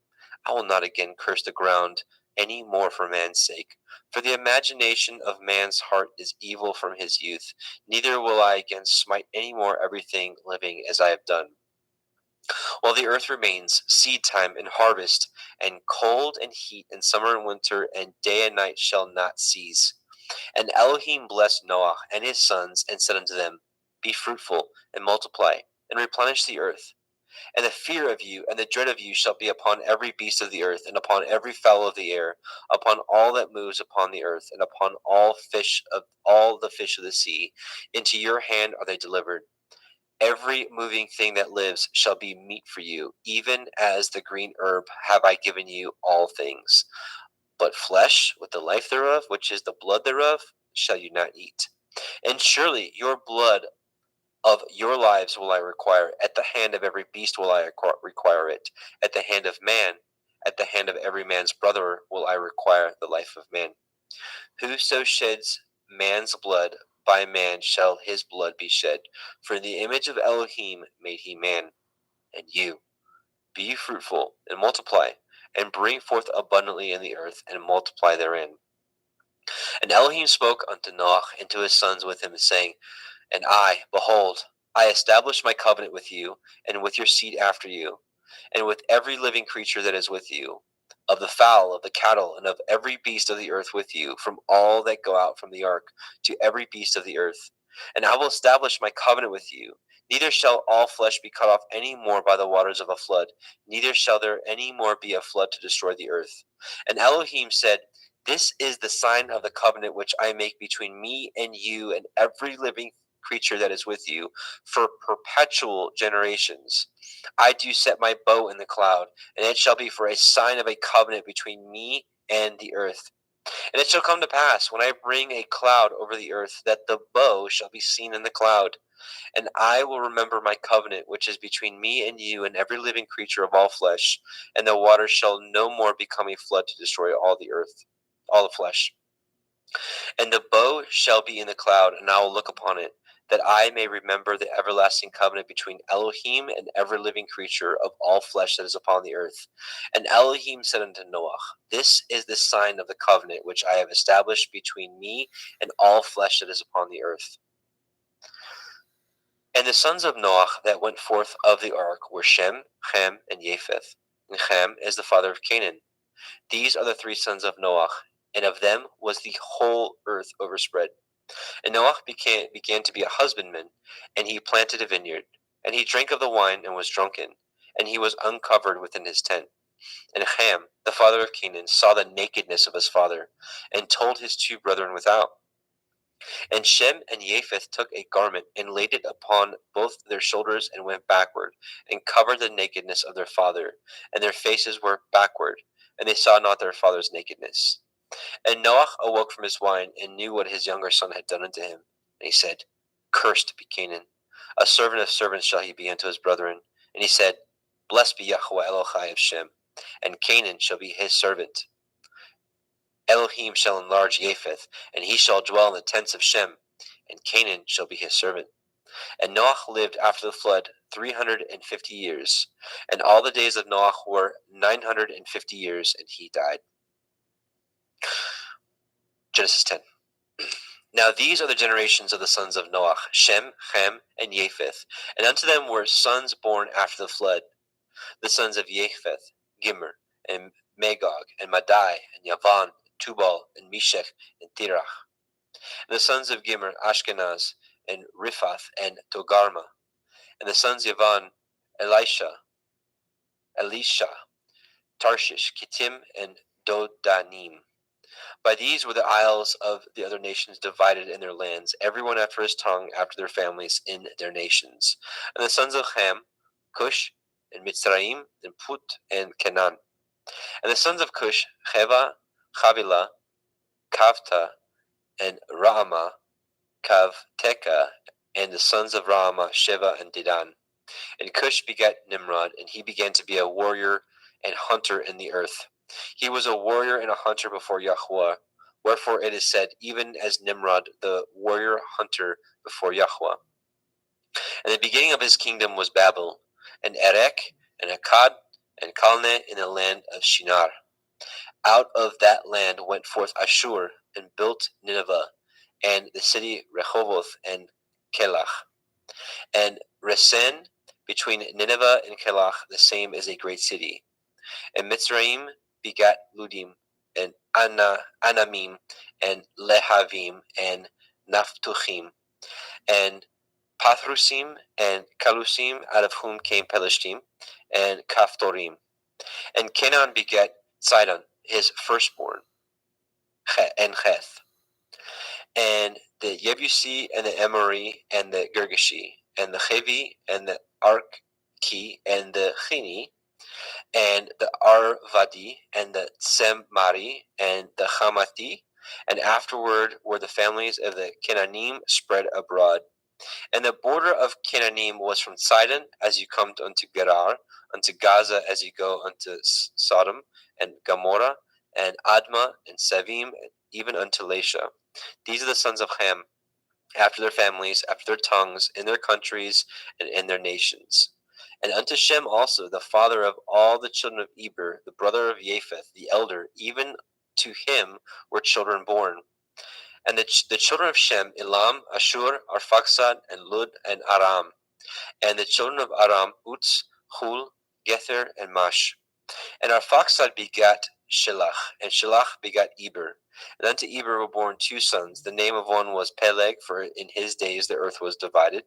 I will not again curse the ground any more for man's sake. For the imagination of man's heart is evil from his youth. Neither will I again smite any more everything living as I have done. While the earth remains, seed time and harvest, and cold and heat, and summer and winter, and day and night shall not cease. And Elohim blessed Noah and his sons, and said unto them, Be fruitful, and multiply, and replenish the earth. And the fear of you and the dread of you shall be upon every beast of the earth, and upon every fowl of the air, upon all that moves upon the earth, and upon all the fish of the sea. Into your hand are they delivered. Every moving thing that lives shall be meat for you, even as the green herb have I given you all things. But flesh with the life thereof, which is the blood thereof, shall you not eat. And surely your blood of your lives will I require. At the hand of every beast will I require it. At the hand of man, at the hand of every man's brother will I require the life of man. Whoso sheds man's blood, by man shall his blood be shed. For in the image of Elohim made he man. And you, be fruitful and multiply, and bring forth abundantly in the earth, and multiply therein. And Elohim spoke unto Noach and to his sons with him, saying, And I, behold, I establish my covenant with you, and with your seed after you, and with every living creature that is with you, of the fowl, of the cattle, and of every beast of the earth with you, from all that go out from the ark, to every beast of the earth. And I will establish my covenant with you. Neither shall all flesh be cut off any more by the waters of a flood, neither shall there any more be a flood to destroy the earth. And Elohim said, This is the sign of the covenant which I make between me and you and every living creature that is with you for perpetual generations. I do set my bow in the cloud, and it shall be for a sign of a covenant between me and the earth. And it shall come to pass, when I bring a cloud over the earth, that the bow shall be seen in the cloud. And I will remember my covenant, which is between me and you and every living creature of all flesh, and the waters shall no more become a flood to destroy all the earth, all the flesh. And the bow shall be in the cloud, and I will look upon it, that I may remember the everlasting covenant between Elohim and every living creature of all flesh that is upon the earth. And Elohim said unto Noach, This is the sign of the covenant which I have established between me and all flesh that is upon the earth. And the sons of Noach that went forth of the ark were Shem, Ham, and Japheth. And Ham is the father of Canaan. These are the three sons of Noach, and of them was the whole earth overspread. And Noach began to be a husbandman, and he planted a vineyard. And he drank of the wine and was drunken, and he was uncovered within his tent. And Ham, the father of Canaan, saw the nakedness of his father, and told his two brethren without. And Shem and Japheth took a garment, and laid it upon both their shoulders, and went backward, and covered the nakedness of their father. And their faces were backward, and they saw not their father's nakedness. And Noach awoke from his wine, and knew what his younger son had done unto him. And he said, Cursed be Canaan, a servant of servants shall he be unto his brethren. And he said, Blessed be Yahweh Elohai of Shem, and Canaan shall be his servant. Elohim shall enlarge Japheth, and he shall dwell in the tents of Shem, and Canaan shall be his servant. And Noach lived after the flood 350 years, and all the days of Noach were 950 years, and he died. Genesis 10. Now these are the generations of the sons of Noach, Shem, Ham, and Japheth. And unto them were sons born after the flood. The sons of Japheth, Gimmer, and Magog, and Madai, and Yavan, and Tubal, and Meshech, and Tirach. And the sons of Gimmer, Ashkenaz, and Riphath, and Togarma. And the sons of Yavan, Elisha, Tarshish, Kittim, and Dodanim. By these were the isles of the other nations divided in their lands, everyone after his tongue, after their families, in their nations. And the sons of Ham, Cush, and Mitzrayim, and Put, and Canaan. And the sons of Cush, Cheva, Chavila, Kavta, and Raama, Kavteka. And the sons of Raama, Sheva, and Dedan. And Cush begat Nimrod, and he began to be a warrior and hunter in the earth. He was a warrior and a hunter before Yahweh. Wherefore it is said, even as Nimrod, the warrior hunter before Yahweh. And the beginning of his kingdom was Babel, and Erech, and Akkad, and Calneh in the land of Shinar. Out of that land went forth Ashur, and built Nineveh, and the city Rehoboth, and Kelach. And Resen, between Nineveh and Kelach, the same is a great city. And Mitzrayim begat Ludim, and Anamim, and Lehavim, and Naphtuchim, and Pathrusim, and Kalusim, out of whom came Pelishtim, and Kaphtorim. And Canaan begat Sidon, his firstborn, and Heth, and the Yebusi, and the Emori, and the Girgashi, and the Chevi, and the Arki, and the Chini, and the Arvadi, and the Tsemari, and the Hamati, and afterward were the families of the Kenanim spread abroad. And the border of Kenanim was from Sidon as you come unto Gerar, unto Gaza as you go unto Sodom and Gomorrah, and Admah, and Sevim, and even unto Lasha. These are the sons of Ham, after their families, after their tongues, in their countries, and in their nations. And unto Shem also, the father of all the children of Eber, the brother of Japheth, the elder, even to him were children born. And the children of Shem, Elam, Ashur, Arphaxad, and Lud, and Aram. And the children of Aram, Uz, Hul, Gether, and Mash. And Arphaxad begat Shelach, and Shelach begat Eber. And unto Eber were born two sons. The name of one was Peleg, for in his days the earth was divided.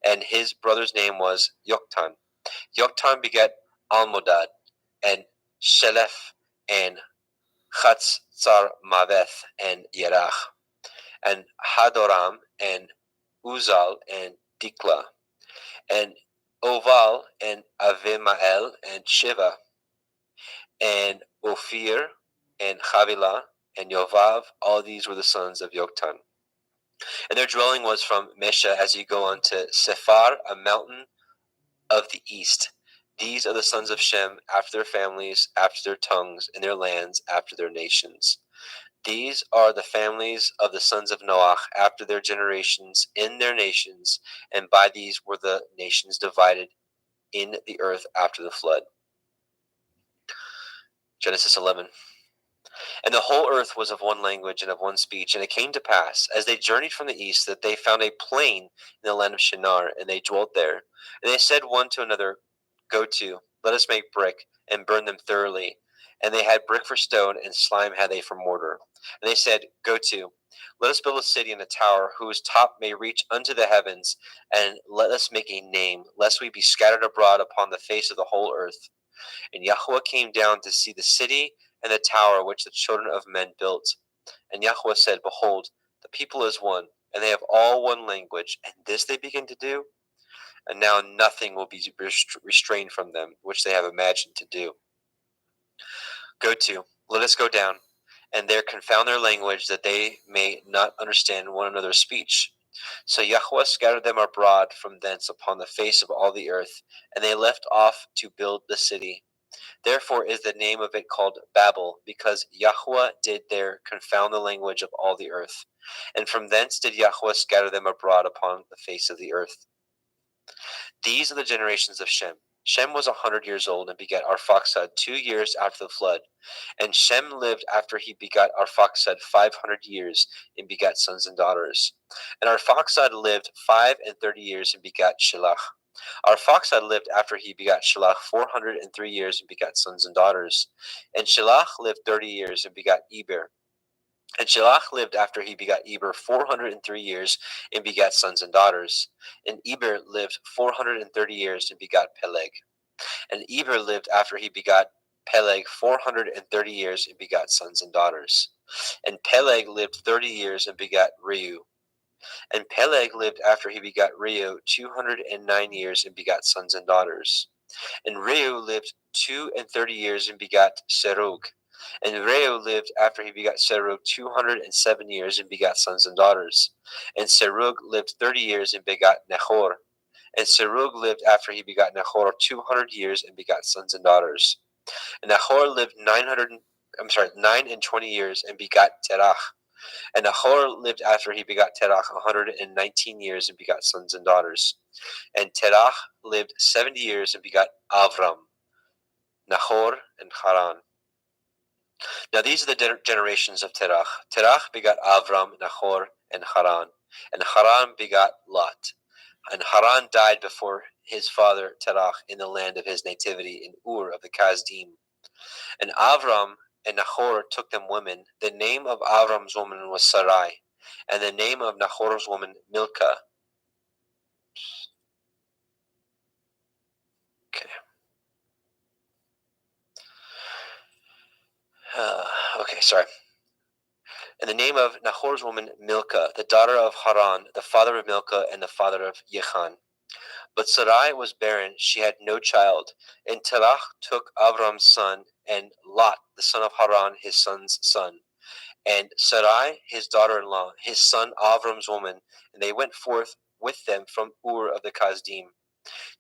And his brother's name was Yoktan. Yoktan begat Almodad, and Shelef, and Chatzar Maveth, and Yerach, and Hadoram, and Uzal, and Dikla, and Oval, and Avimael, and Shiva, and Ophir, and Havilah, and Yovav. All these were the sons of Yoktan. And their dwelling was from Mesha as you go unto Sephar, a mountain of the east. These are the sons of Shem, after their families, after their tongues, in their lands, after their nations. These are the families of the sons of Noach, after their generations, in their nations, and by these were the nations divided in the earth after the flood. Genesis 11. And the whole earth was of one language and of one speech. And it came to pass, as they journeyed from the east, that they found a plain in the land of Shinar, and they dwelt there. And they said one to another, Go to, let us make brick, and burn them thoroughly. And they had brick for stone, and slime had they for mortar. And they said, Go to, let us build a city and a tower, whose top may reach unto the heavens, and let us make a name, lest we be scattered abroad upon the face of the whole earth. And Yahweh came down to see the city and the tower which the children of men built. And Yahweh said, Behold, the people is one, and they have all one language, and this they begin to do. And now nothing will be restrained from them, which they have imagined to do. Go to, let us go down, and there confound their language, that they may not understand one another's speech. So Yahweh scattered them abroad from thence upon the face of all the earth, and they left off to build the city. Therefore is the name of it called Babel, because Yahweh did there confound the language of all the earth. And from thence did Yahweh scatter them abroad upon the face of the earth. These are the generations of Shem. Shem was 100 years old and begat Arphaxad 2 years after the flood. And Shem lived after he begat Arphaxad 500 years and begat sons and daughters. And Arphaxad lived 35 years and begat Shelach. Arphaxad lived after he begat Shelach 403 years and begat sons and daughters. And Shelach lived 30 years and begat Eber. And Shelach lived after he begat Eber 403 years and begat sons and daughters. And Eber lived 430 years and begat Peleg. And Eber lived after he begat Peleg 430 years and begat sons and daughters. And Peleg lived 30 years and begat Reu. And Peleg lived after he begat Reu 209 years and begat sons and daughters. And Reu lived 32 years and begat Serug. And Reu lived after he begat Serug 207 years and begat sons and daughters. And Serug lived 30 years and begat Nahor. And Serug lived after he begat Nahor 200 years and begat sons and daughters. And Nahor lived 9 and 20 years and begat Terach. And Nahor lived after he begat Terach 119 years and begat sons and daughters. And Terach lived 70 years and begat Avram, Nahor, and Haran. Now these are the generations of Terach. Terach begat Avram, Nahor, and Haran. And Haran begat Lot. And Haran died before his father Terach in the land of his nativity in Ur of the Kasdim. And Avram and Nahor took them women. The name of Avram's woman was Sarai, and the name of Nahor's woman Milcah. Okay. Sorry. And the name of Nahor's woman Milcah, the daughter of Haran, the father of Milcah and the father of Yechan. But Sarai was barren, she had no child. And Terah took Avram's son, and Lot, the son of Haran, his son's son, and Sarai, his daughter-in-law, his son Avram's woman, and they went forth with them from Ur of the Kasdim,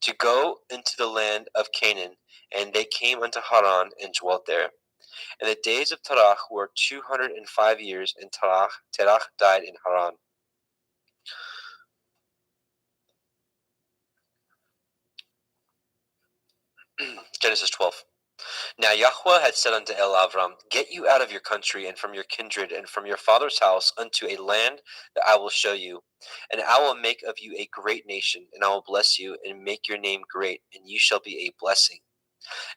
to go into the land of Canaan, and they came unto Haran and dwelt there. And the days of Terah were 205 years, and Terah died in Haran. Genesis 12. Now Yahweh had said unto Avram, Get you out of your country, and from your kindred, and from your father's house, unto a land that I will show you. And I will make of you a great nation, and I will bless you, and make your name great, and you shall be a blessing.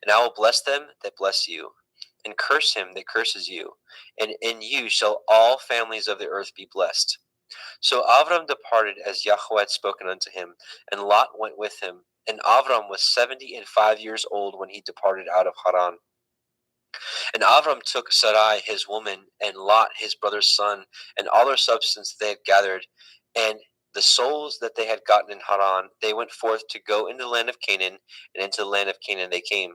And I will bless them that bless you, and curse him that curses you, and in you shall all families of the earth be blessed. So Avram departed as Yahweh had spoken unto him, and Lot went with him. And Avram was 75 years old when he departed out of Haran. And Avram took Sarai his woman, and Lot his brother's son, and all their substance that they had gathered, and the souls that they had gotten in Haran. They went forth to go into the land of Canaan, and into the land of Canaan they came.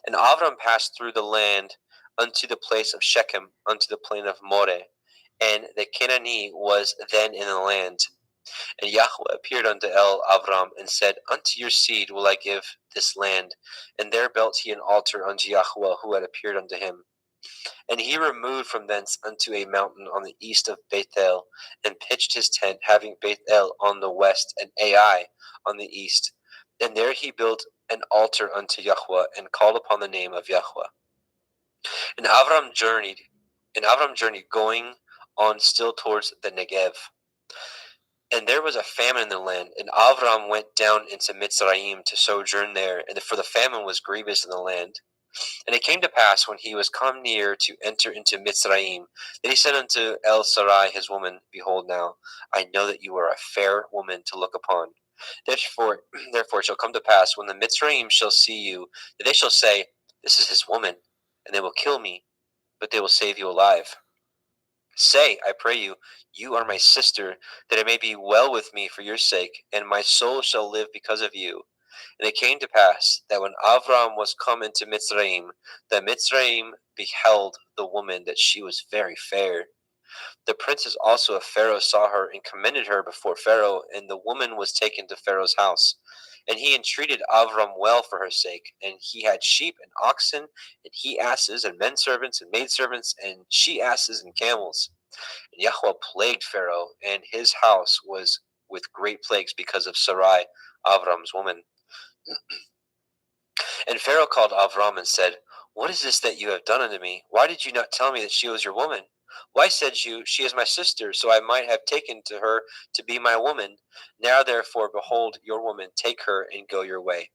And Avram passed through the land unto the place of Shechem, unto the plain of Moreh, and the Canaanite was then in the land. And Yahweh appeared unto Avram, and said, Unto your seed will I give this land. And there built he an altar unto Yahweh, who had appeared unto him. And he removed from thence unto a mountain on the east of Bethel, and pitched his tent, having Bethel on the west, and Ai on the east. And there he built an altar unto Yahweh, and called upon the name of Yahweh. And Avram journeyed, going on still towards the Negev. And there was a famine in the land, and Avram went down into Mitzrayim to sojourn there, and for the famine was grievous in the land. And it came to pass, when he was come near to enter into Mitzrayim, that he said unto Sarai his woman, Behold now, I know that you are a fair woman to look upon. Therefore it shall come to pass, when the Mitzrayim shall see you, that they shall say, This is his woman, and they will kill me, but they will save you alive. Say, I pray you, you are my sister, that it may be well with me for your sake, and my soul shall live because of you. And it came to pass, that when Avram was come into Mitzrayim, the Mitzrayim beheld the woman, that she was very fair. The princes also of Pharaoh saw her, and commended her before Pharaoh, and the woman was taken to Pharaoh's house. And he entreated Avram well for her sake, and he had sheep and oxen, and he asses, and men servants, and maidservants, and she asses, and camels. And Yahweh plagued Pharaoh, and his house was with great plagues because of Sarai, Avram's woman. And Pharaoh called Avram and said, What is this that you have done unto me? Why did you not tell me that she was your woman? Why said you, She is my sister, so I might have taken to her to be my woman? Now therefore, behold, your woman, take her and go your way.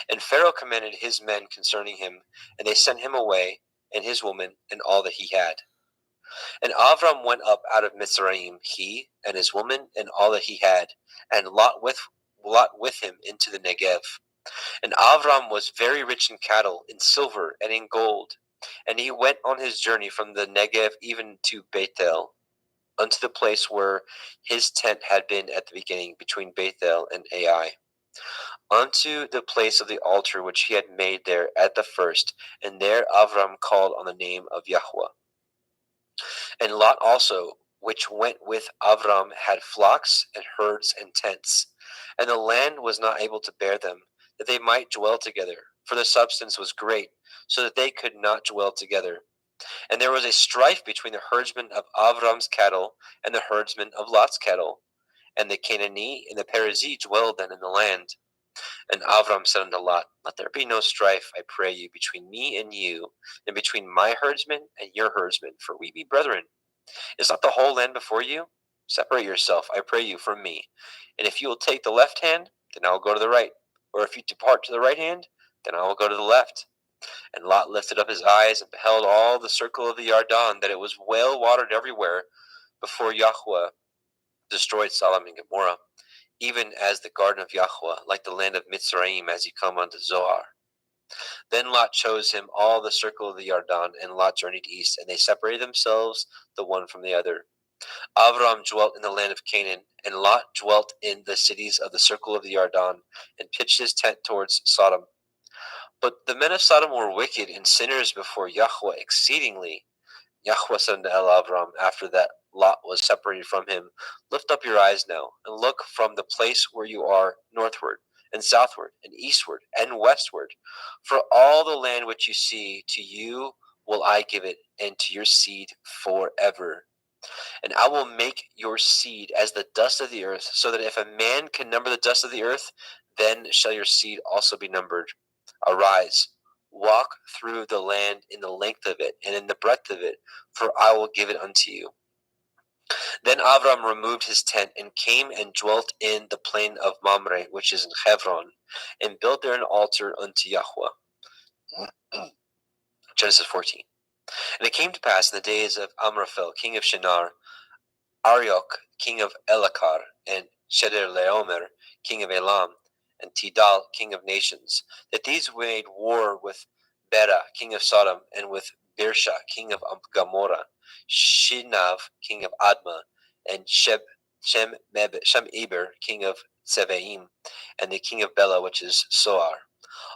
And Pharaoh commanded his men concerning him, and they sent him away, and his woman, and all that he had. And Avram went up out of Mitzrayim, he and his woman, and all that he had, and Lot with him into the Negev. And Avram was very rich in cattle, in silver, and in gold. And he went on his journey from the Negev even to Bethel, unto the place where his tent had been at the beginning, between Bethel and Ai, unto the place of the altar which he had made there at the first. And there Avram called on the name of Yahweh. And Lot also, which went with Avram, had flocks and herds and tents. And the land was not able to bear them, that they might dwell together, for the substance was great, so that they could not dwell together. And there was a strife between the herdsmen of Avram's cattle and the herdsmen of Lot's cattle. And the Canaanite and the Perizzite dwelled then in the land. And Avram said unto Lot, Let there be no strife, I pray you, between me and you, and between my herdsmen and your herdsmen, for we be brethren. Is not the whole land before you? Separate yourself, I pray you, from me. And if you will take the left hand, then I will go to the right. Or if you depart to the right hand, then I will go to the left. And Lot lifted up his eyes and beheld all the circle of the Yarden, that it was well watered everywhere, before Yahweh destroyed Sodom and Gomorrah, even as the garden of Yahweh, like the land of Mitzrayim, as you come unto Zoar. Then Lot chose him all the circle of the Yarden, and Lot journeyed east, and they separated themselves the one from the other. Avram dwelt in the land of Canaan, and Lot dwelt in the cities of the circle of the Yarden, and pitched his tent towards Sodom. But the men of Sodom were wicked and sinners before Yahweh exceedingly. Yahweh said unto Avram, after that Lot was separated from him, lift up your eyes now, and look from the place where you are northward, and southward, and eastward, and westward. For all the land which you see, to you will I give it, and to your seed forever. And I will make your seed as the dust of the earth, so that if a man can number the dust of the earth, then shall your seed also be numbered. Arise, walk through the land in the length of it, and in the breadth of it, for I will give it unto you. Then Avram removed his tent, and came and dwelt in the plain of Mamre, which is in Hebron, and built there an altar unto Yahweh. Genesis 14. And it came to pass in the days of Amraphel, king of Shinar, Arioch, king of Elakar, and Chedorlaomer, king of Elam, and Tidal, king of nations, that these made war with Bera, king of Sodom, and with Birsha, king of Gomorrah, Shinav, king of Admah, and Shem-Eber, king of Tsevaim, and the king of Bela, which is Soar.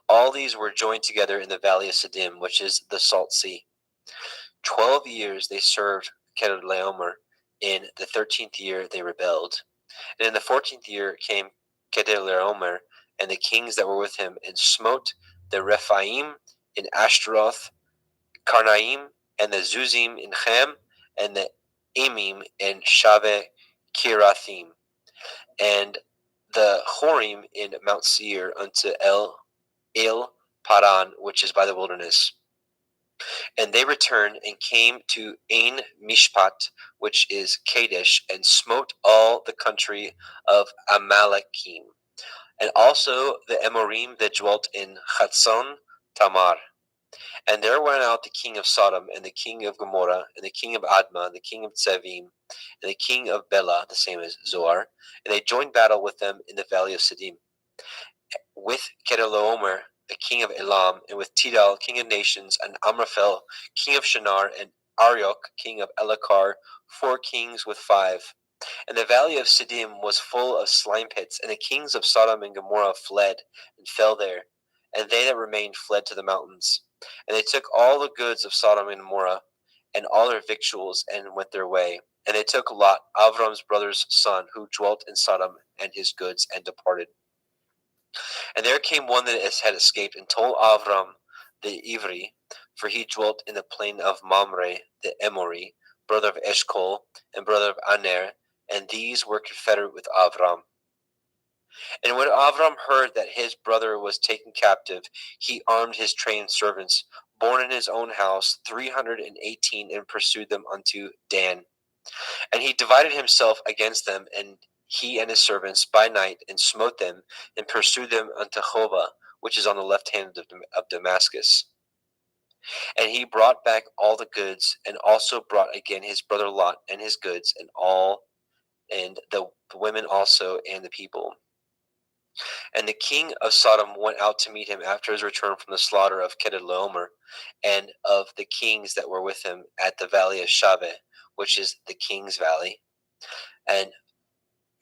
All these were joined together in the valley of Siddim, which is the Salt Sea. 12 years they served Chedorlaomer. In the 13th year they rebelled. And in the 14th year came Chedorlaomer and the kings that were with him, and smote the Rephaim in Ashtaroth, Karnaim, and the Zuzim in Ham, and the Emim in Shaveh Kirathim, and the Horim in Mount Seir unto El Paran, which is by the wilderness. And they returned and came to Ain Mishpat, which is Kadesh, and smote all the country of Amalekim, and also the Amorim that dwelt in Chatzon Tamar. And there went out the king of Sodom, and the king of Gomorrah, and the king of Admah, and the king of Tsevim, and the king of Bela, the same as Zoar, and they joined battle with them in the valley of Siddim, with Chedorlaomer, the king of Elam, and with Tidal, king of nations, and Amraphel, king of Shinar, and Arioch, king of Elakar, 4 kings with 5. And the valley of Siddim was full of slime pits, and the kings of Sodom and Gomorrah fled, and fell there, and they that remained fled to the mountains. And they took all the goods of Sodom and Gomorrah, and all their victuals, and went their way. And they took Lot, Avram's brother's son, who dwelt in Sodom, and his goods, and departed. And there came one that had escaped, and told Avram the Ivri, for he dwelt in the plain of Mamre the Emori, brother of Eshcol, and brother of Aner, and these were confederate with Avram. And when Avram heard that his brother was taken captive, he armed his trained servants, born in his own house, 318, and pursued them unto Dan. And he divided himself against them, and he and his servants by night, and smote them, and pursued them unto Hova, which is on the left hand of Damascus. And he brought back all the goods, and also brought again his brother Lot and his goods, and all, and the women also, and the people. And the king of Sodom went out to meet him after his return from the slaughter of Chedorlaomer, and of the kings that were with him at the valley of Shaveh, which is the king's valley. And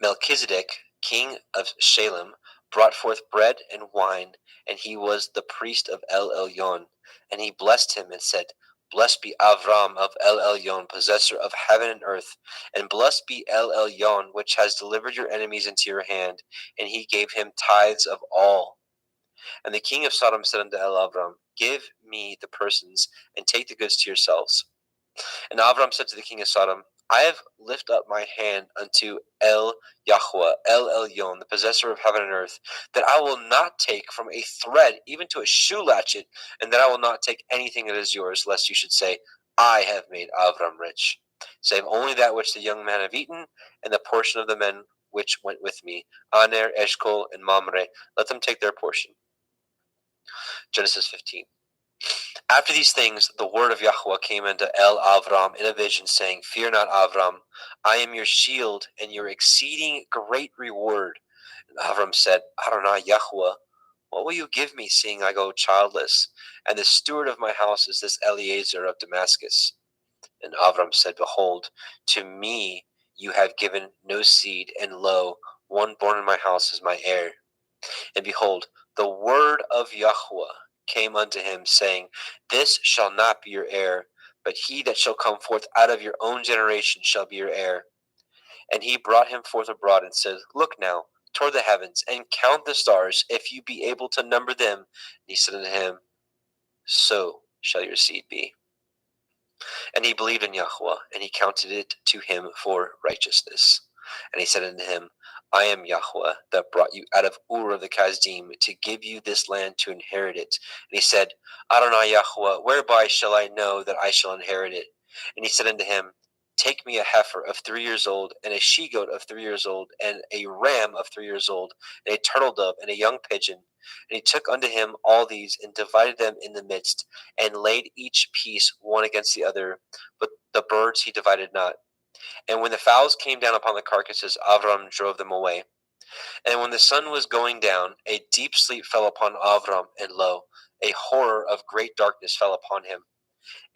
Melchizedek, king of Shalem, brought forth bread and wine, and he was the priest of El Elyon. And he blessed him and said, Blessed be Avram of El Elyon, possessor of heaven and earth, and blessed be El Elyon, which has delivered your enemies into your hand. And he gave him tithes of all. And the king of Sodom said unto El Avram, Give me the persons, and take the goods to yourselves. And Avram said to the king of Sodom, I have lifted up my hand unto El Yahweh, El Elyon, the possessor of heaven and earth, that I will not take from a thread even to a shoe latchet, and that I will not take anything that is yours, lest you should say, I have made Avram rich, save only that which the young men have eaten, and the portion of the men which went with me, Aner, Eshcol, and Mamre, let them take their portion. Genesis 15. After these things, the word of Yahweh came unto El Avram in a vision, saying, Fear not, Avram, I am your shield and your exceeding great reward. And Avram said, Adonai Yahweh, what will you give me, seeing I go childless? And the steward of my house is this Eliezer of Damascus. And Avram said, Behold, to me you have given no seed, and lo, one born in my house is my heir. And behold, the word of Yahweh came unto him, saying, This shall not be your heir, but he that shall come forth out of your own generation shall be your heir. And he brought him forth abroad and said, Look now toward the heavens, and count the stars, if you be able to number them. And he said unto him, So shall your seed be. And he believed in Yahweh, and he counted it to him for righteousness. And he said unto him, I am Yahweh that brought you out of Ur of the Kasdim to give you this land to inherit it. And he said, Adonai Yahweh, whereby shall I know that I shall inherit it? And he said unto him, Take me a heifer of 3 years old, and a she-goat of 3 years old, and a ram of 3 years old, and a turtle dove, and a young pigeon. And he took unto him all these, and divided them in the midst, and laid each piece one against the other, but the birds he divided not. And when the fowls came down upon the carcasses, Avram drove them away. And when the sun was going down, a deep sleep fell upon Avram, and lo, a horror of great darkness fell upon him.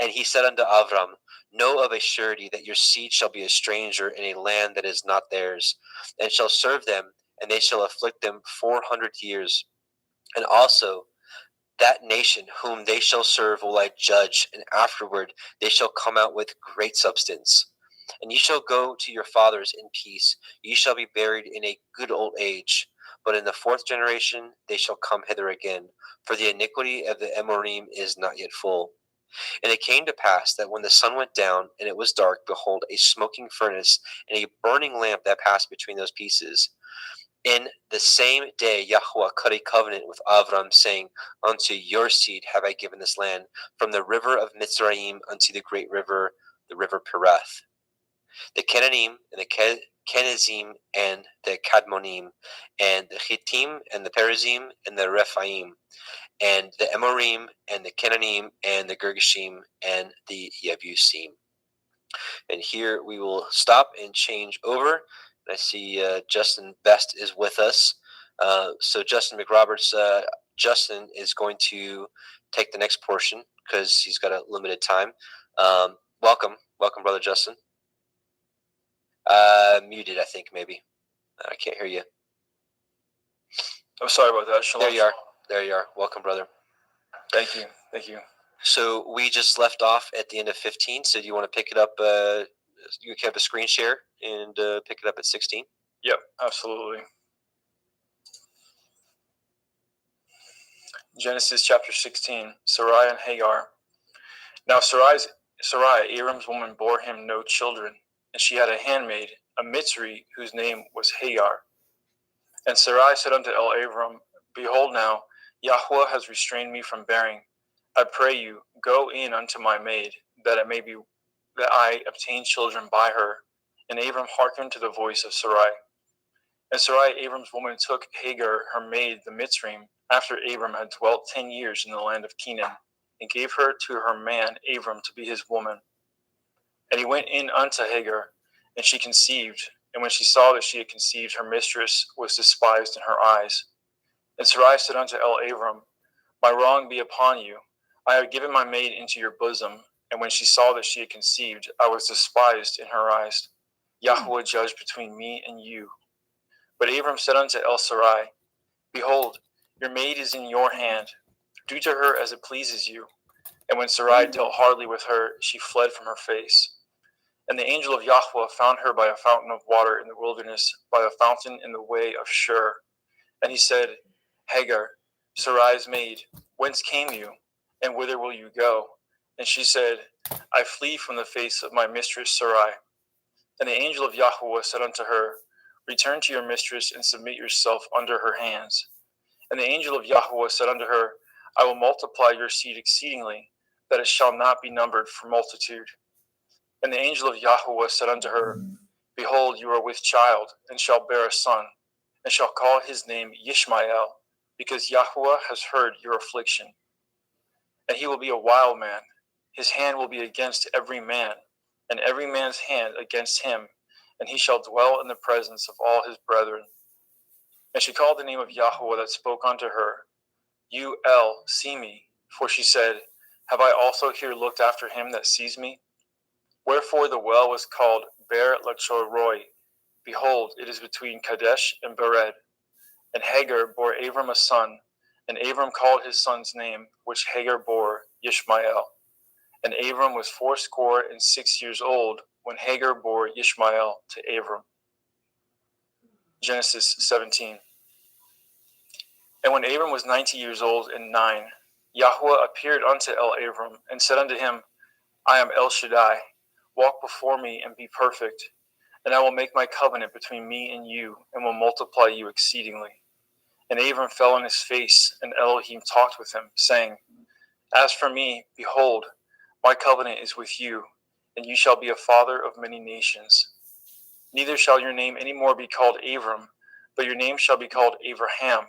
And he said unto Avram, Know of a surety that your seed shall be a stranger in a land that is not theirs, and shall serve them, and they shall afflict them 400 years. And also that nation whom they shall serve will I judge, and afterward they shall come out with great substance. And ye shall go to your fathers in peace. Ye shall be buried in a good old age. But in the 4th generation they shall come hither again, for the iniquity of the Amorim is not yet full. And it came to pass that when the sun went down, and it was dark, behold, a smoking furnace and a burning lamp that passed between those pieces. In the same day Yahweh cut a covenant with Avram, saying, Unto your seed have I given this land, from the river of Mitzrayim unto the great river, the river Perath. The Kenazim and the Kenazim and the Kadmonim, and the Hittim and the Perizim and the Rephaim, and the Amorim and the Kenanim and the Girgashim and the Yebusim. And here we will stop and change over. I see Justin Best is with us. So Justin McRoberts, Justin is going to take the next portion because he's got a limited time. Welcome, Brother Justin. Muted, I think, maybe. I can't hear you. I'm sorry about that. Shalom. There you are. Welcome, brother. Thank you. So we just left off at the end of 15. So do you want to pick it up? You can have a screen share and pick it up at 16. Yep, absolutely. Genesis chapter 16, Sarai and Hagar. Now Sarai, Abram's woman, bore him no children, and she had a handmaid, a Mitzri, whose name was Hagar. And Sarai said unto Abram, Behold now, Yahweh has restrained me from bearing. I pray you, go in unto my maid, that I obtain children by her. And Abram hearkened to the voice of Sarai. And Sarai, Abram's woman, took Hagar, her maid, the Mitzrim, after Abram had dwelt 10 years in the land of Canaan, and gave her to her man Abram to be his woman. And he went in unto Hagar, and she conceived. And when she saw that she had conceived, her mistress was despised in her eyes. And Sarai said unto Abram, My wrong be upon you. I have given my maid into your bosom. And when she saw that she had conceived, I was despised in her eyes. Yahweh judge between me and you. But Abram said unto Sarai, Behold, your maid is in your hand. Do to her as it pleases you. And when Sarai dealt hardly with her, she fled from her face. And the angel of Yahweh found her by a fountain of water in the wilderness, by a fountain in the way of Shur. And he said, Hagar, Sarai's maid, whence came you, and whither will you go? And she said, I flee from the face of my mistress Sarai. And the angel of Yahweh said unto her, Return to your mistress, and submit yourself under her hands. And the angel of Yahweh said unto her, I will multiply your seed exceedingly, that it shall not be numbered for multitude. And the angel of Yahweh said unto her, Behold, you are with child, and shall bear a son, and shall call his name Yishmael, because Yahweh has heard your affliction. And he will be a wild man. His hand will be against every man, and every man's hand against him, and he shall dwell in the presence of all his brethren. And she called the name of Yahweh that spoke unto her, You see me, for she said, Have I also here looked after him that sees me? Wherefore the well was called Ber Lachoroi. Behold, it is between Kadesh and Bered. And Hagar bore Abram a son, and Abram called his son's name, which Hagar bore, Ishmael. And Abram was 86 years old when Hagar bore Ishmael to Abram. Genesis 17. And when Abram was 90 years old and 9, Yahweh appeared unto Abram and said unto him, I am El Shaddai. Walk before me and be perfect, and I will make my covenant between me and you, and will multiply you exceedingly. And Abram fell on his face, and Elohim talked with him, saying, As for me, behold, my covenant is with you, and you shall be a father of many nations. Neither shall your name any more be called Abram, but your name shall be called Abraham,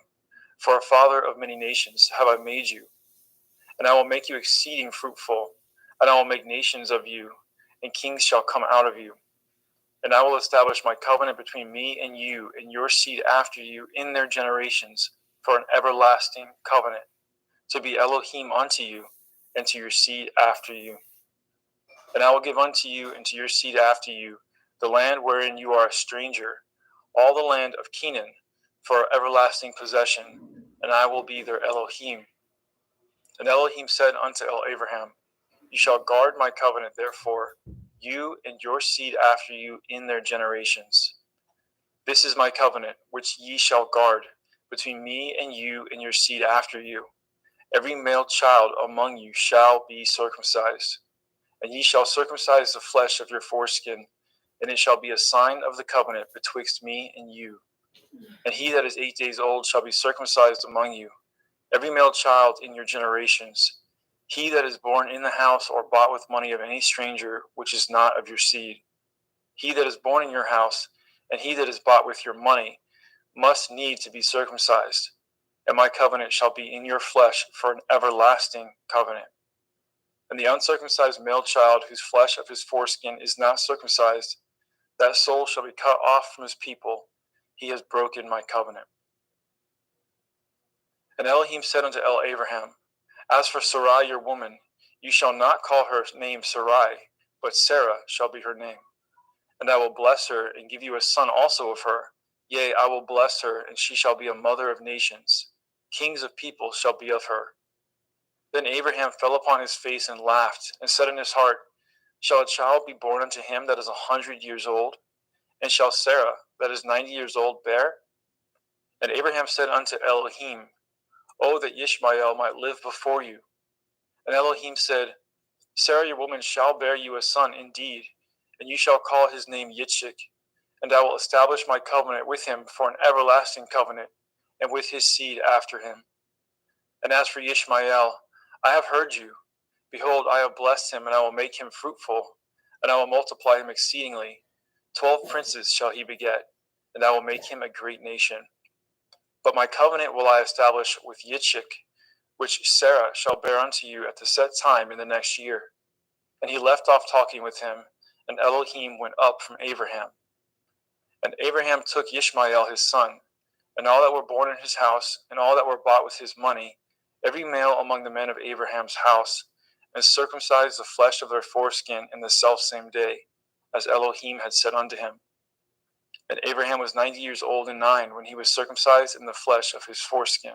for a father of many nations have I made you. And I will make you exceeding fruitful, and I will make nations of you, and kings shall come out of you. And I will establish my covenant between me and you and your seed after you in their generations for an everlasting covenant, to be Elohim unto you and to your seed after you. And I will give unto you and to your seed after you the land wherein you are a stranger, all the land of Canaan, for everlasting possession, and I will be their Elohim. And Elohim said unto Abraham, You shall guard my covenant, therefore, you and your seed after you in their generations. This is my covenant, which ye shall guard, between me and you and your seed after you. Every male child among you shall be circumcised, and ye shall circumcise the flesh of your foreskin, and it shall be a sign of the covenant betwixt me and you. And he that is 8 days old shall be circumcised among you, every male child in your generations. He that is born in the house or bought with money of any stranger, which is not of your seed. He that is born in your house, and he that is bought with your money, must need to be circumcised. And my covenant shall be in your flesh for an everlasting covenant. And the uncircumcised male child, whose flesh of his foreskin is not circumcised, that soul shall be cut off from his people. He has broken my covenant. And Elohim said unto Abraham, As for Sarai your woman, you shall not call her name Sarai, but Sarah shall be her name. And I will bless her, and give you a son also of her. Yea, I will bless her, and she shall be a mother of nations. Kings of people shall be of her. Then Abraham fell upon his face and laughed, and said in his heart, Shall a child be born unto him that is 100 years old? And shall Sarah, that is 90 years old, bear? And Abraham said unto Elohim, Oh, that Ishmael might live before you. And Elohim said, Sarah your woman shall bear you a son indeed, and you shall call his name Yitzchak. And I will establish my covenant with him for an everlasting covenant, and with his seed after him. And as for Ishmael, I have heard you. Behold, I have blessed him, and I will make him fruitful, and I will multiply him exceedingly. 12 princes shall he beget, and I will make him a great nation. But my covenant will I establish with Yitzchak, which Sarah shall bear unto you at the set time in the next year. And he left off talking with him, and Elohim went up from Abraham. And Abraham took Ishmael his son, and all that were born in his house, and all that were bought with his money, every male among the men of Abraham's house, and circumcised the flesh of their foreskin in the selfsame day, as Elohim had said unto him. And Abraham was 90 years old and 9 when he was circumcised in the flesh of his foreskin.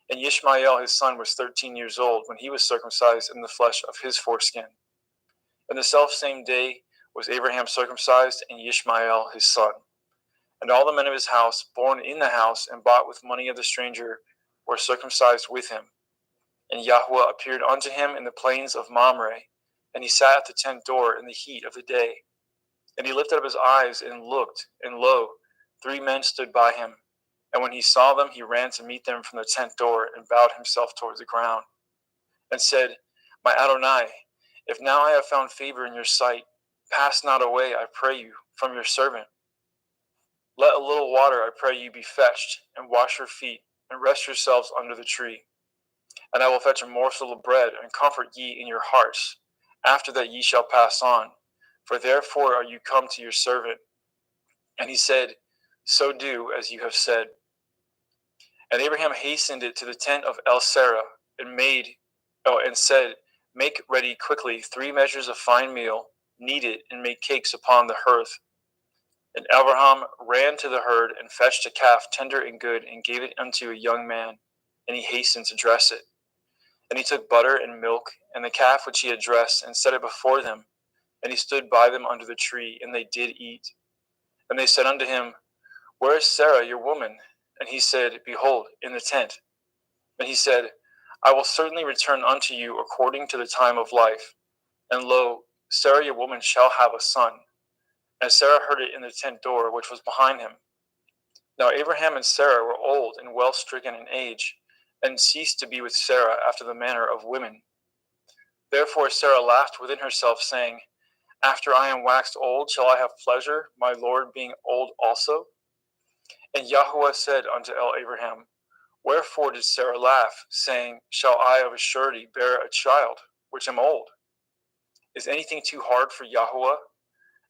And Ishmael his son was 13 years old when he was circumcised in the flesh of his foreskin. And the selfsame day was Abraham circumcised, and Ishmael his son. And all the men of his house, born in the house and bought with money of the stranger, were circumcised with him. And Yahweh appeared unto him in the plains of Mamre, and he sat at the tent door in the heat of the day. And he lifted up his eyes and looked, and lo, 3 men stood by him. And when he saw them, he ran to meet them from the tent door, and bowed himself towards the ground, and said, My Adonai, if now I have found favor in your sight, pass not away, I pray you, from your servant. Let a little water, I pray you, be fetched, and wash your feet, and rest yourselves under the tree. And I will fetch a morsel of bread, and comfort ye in your hearts. After that ye shall pass on, for therefore are you come to your servant. And he said, So do as you have said. And Abraham hastened it to the tent of El-Sarah, and said, Make ready quickly 3 measures of fine meal, kneaded, and made cakes upon the hearth. And Abraham ran to the herd and fetched a calf tender and good, and gave it unto a young man, and he hastened to dress it. And he took butter and milk, and the calf which he had dressed, and set it before them. And he stood by them under the tree, and they did eat. And they said unto him, Where is Sarah your woman? And he said, Behold, in the tent. And he said, I will certainly return unto you according to the time of life. And lo, Sarah your woman shall have a son. And Sarah heard it in the tent door which was behind him. Now Abraham and Sarah were old and well stricken in age, and ceased to be with Sarah after the manner of women. Therefore Sarah laughed within herself, saying, After I am waxed old, shall I have pleasure, my Lord being old also? And Yahuwah said unto Abraham, Wherefore did Sarah laugh, saying, Shall I of a surety bear a child, which am old? Is anything too hard for Yahuwah?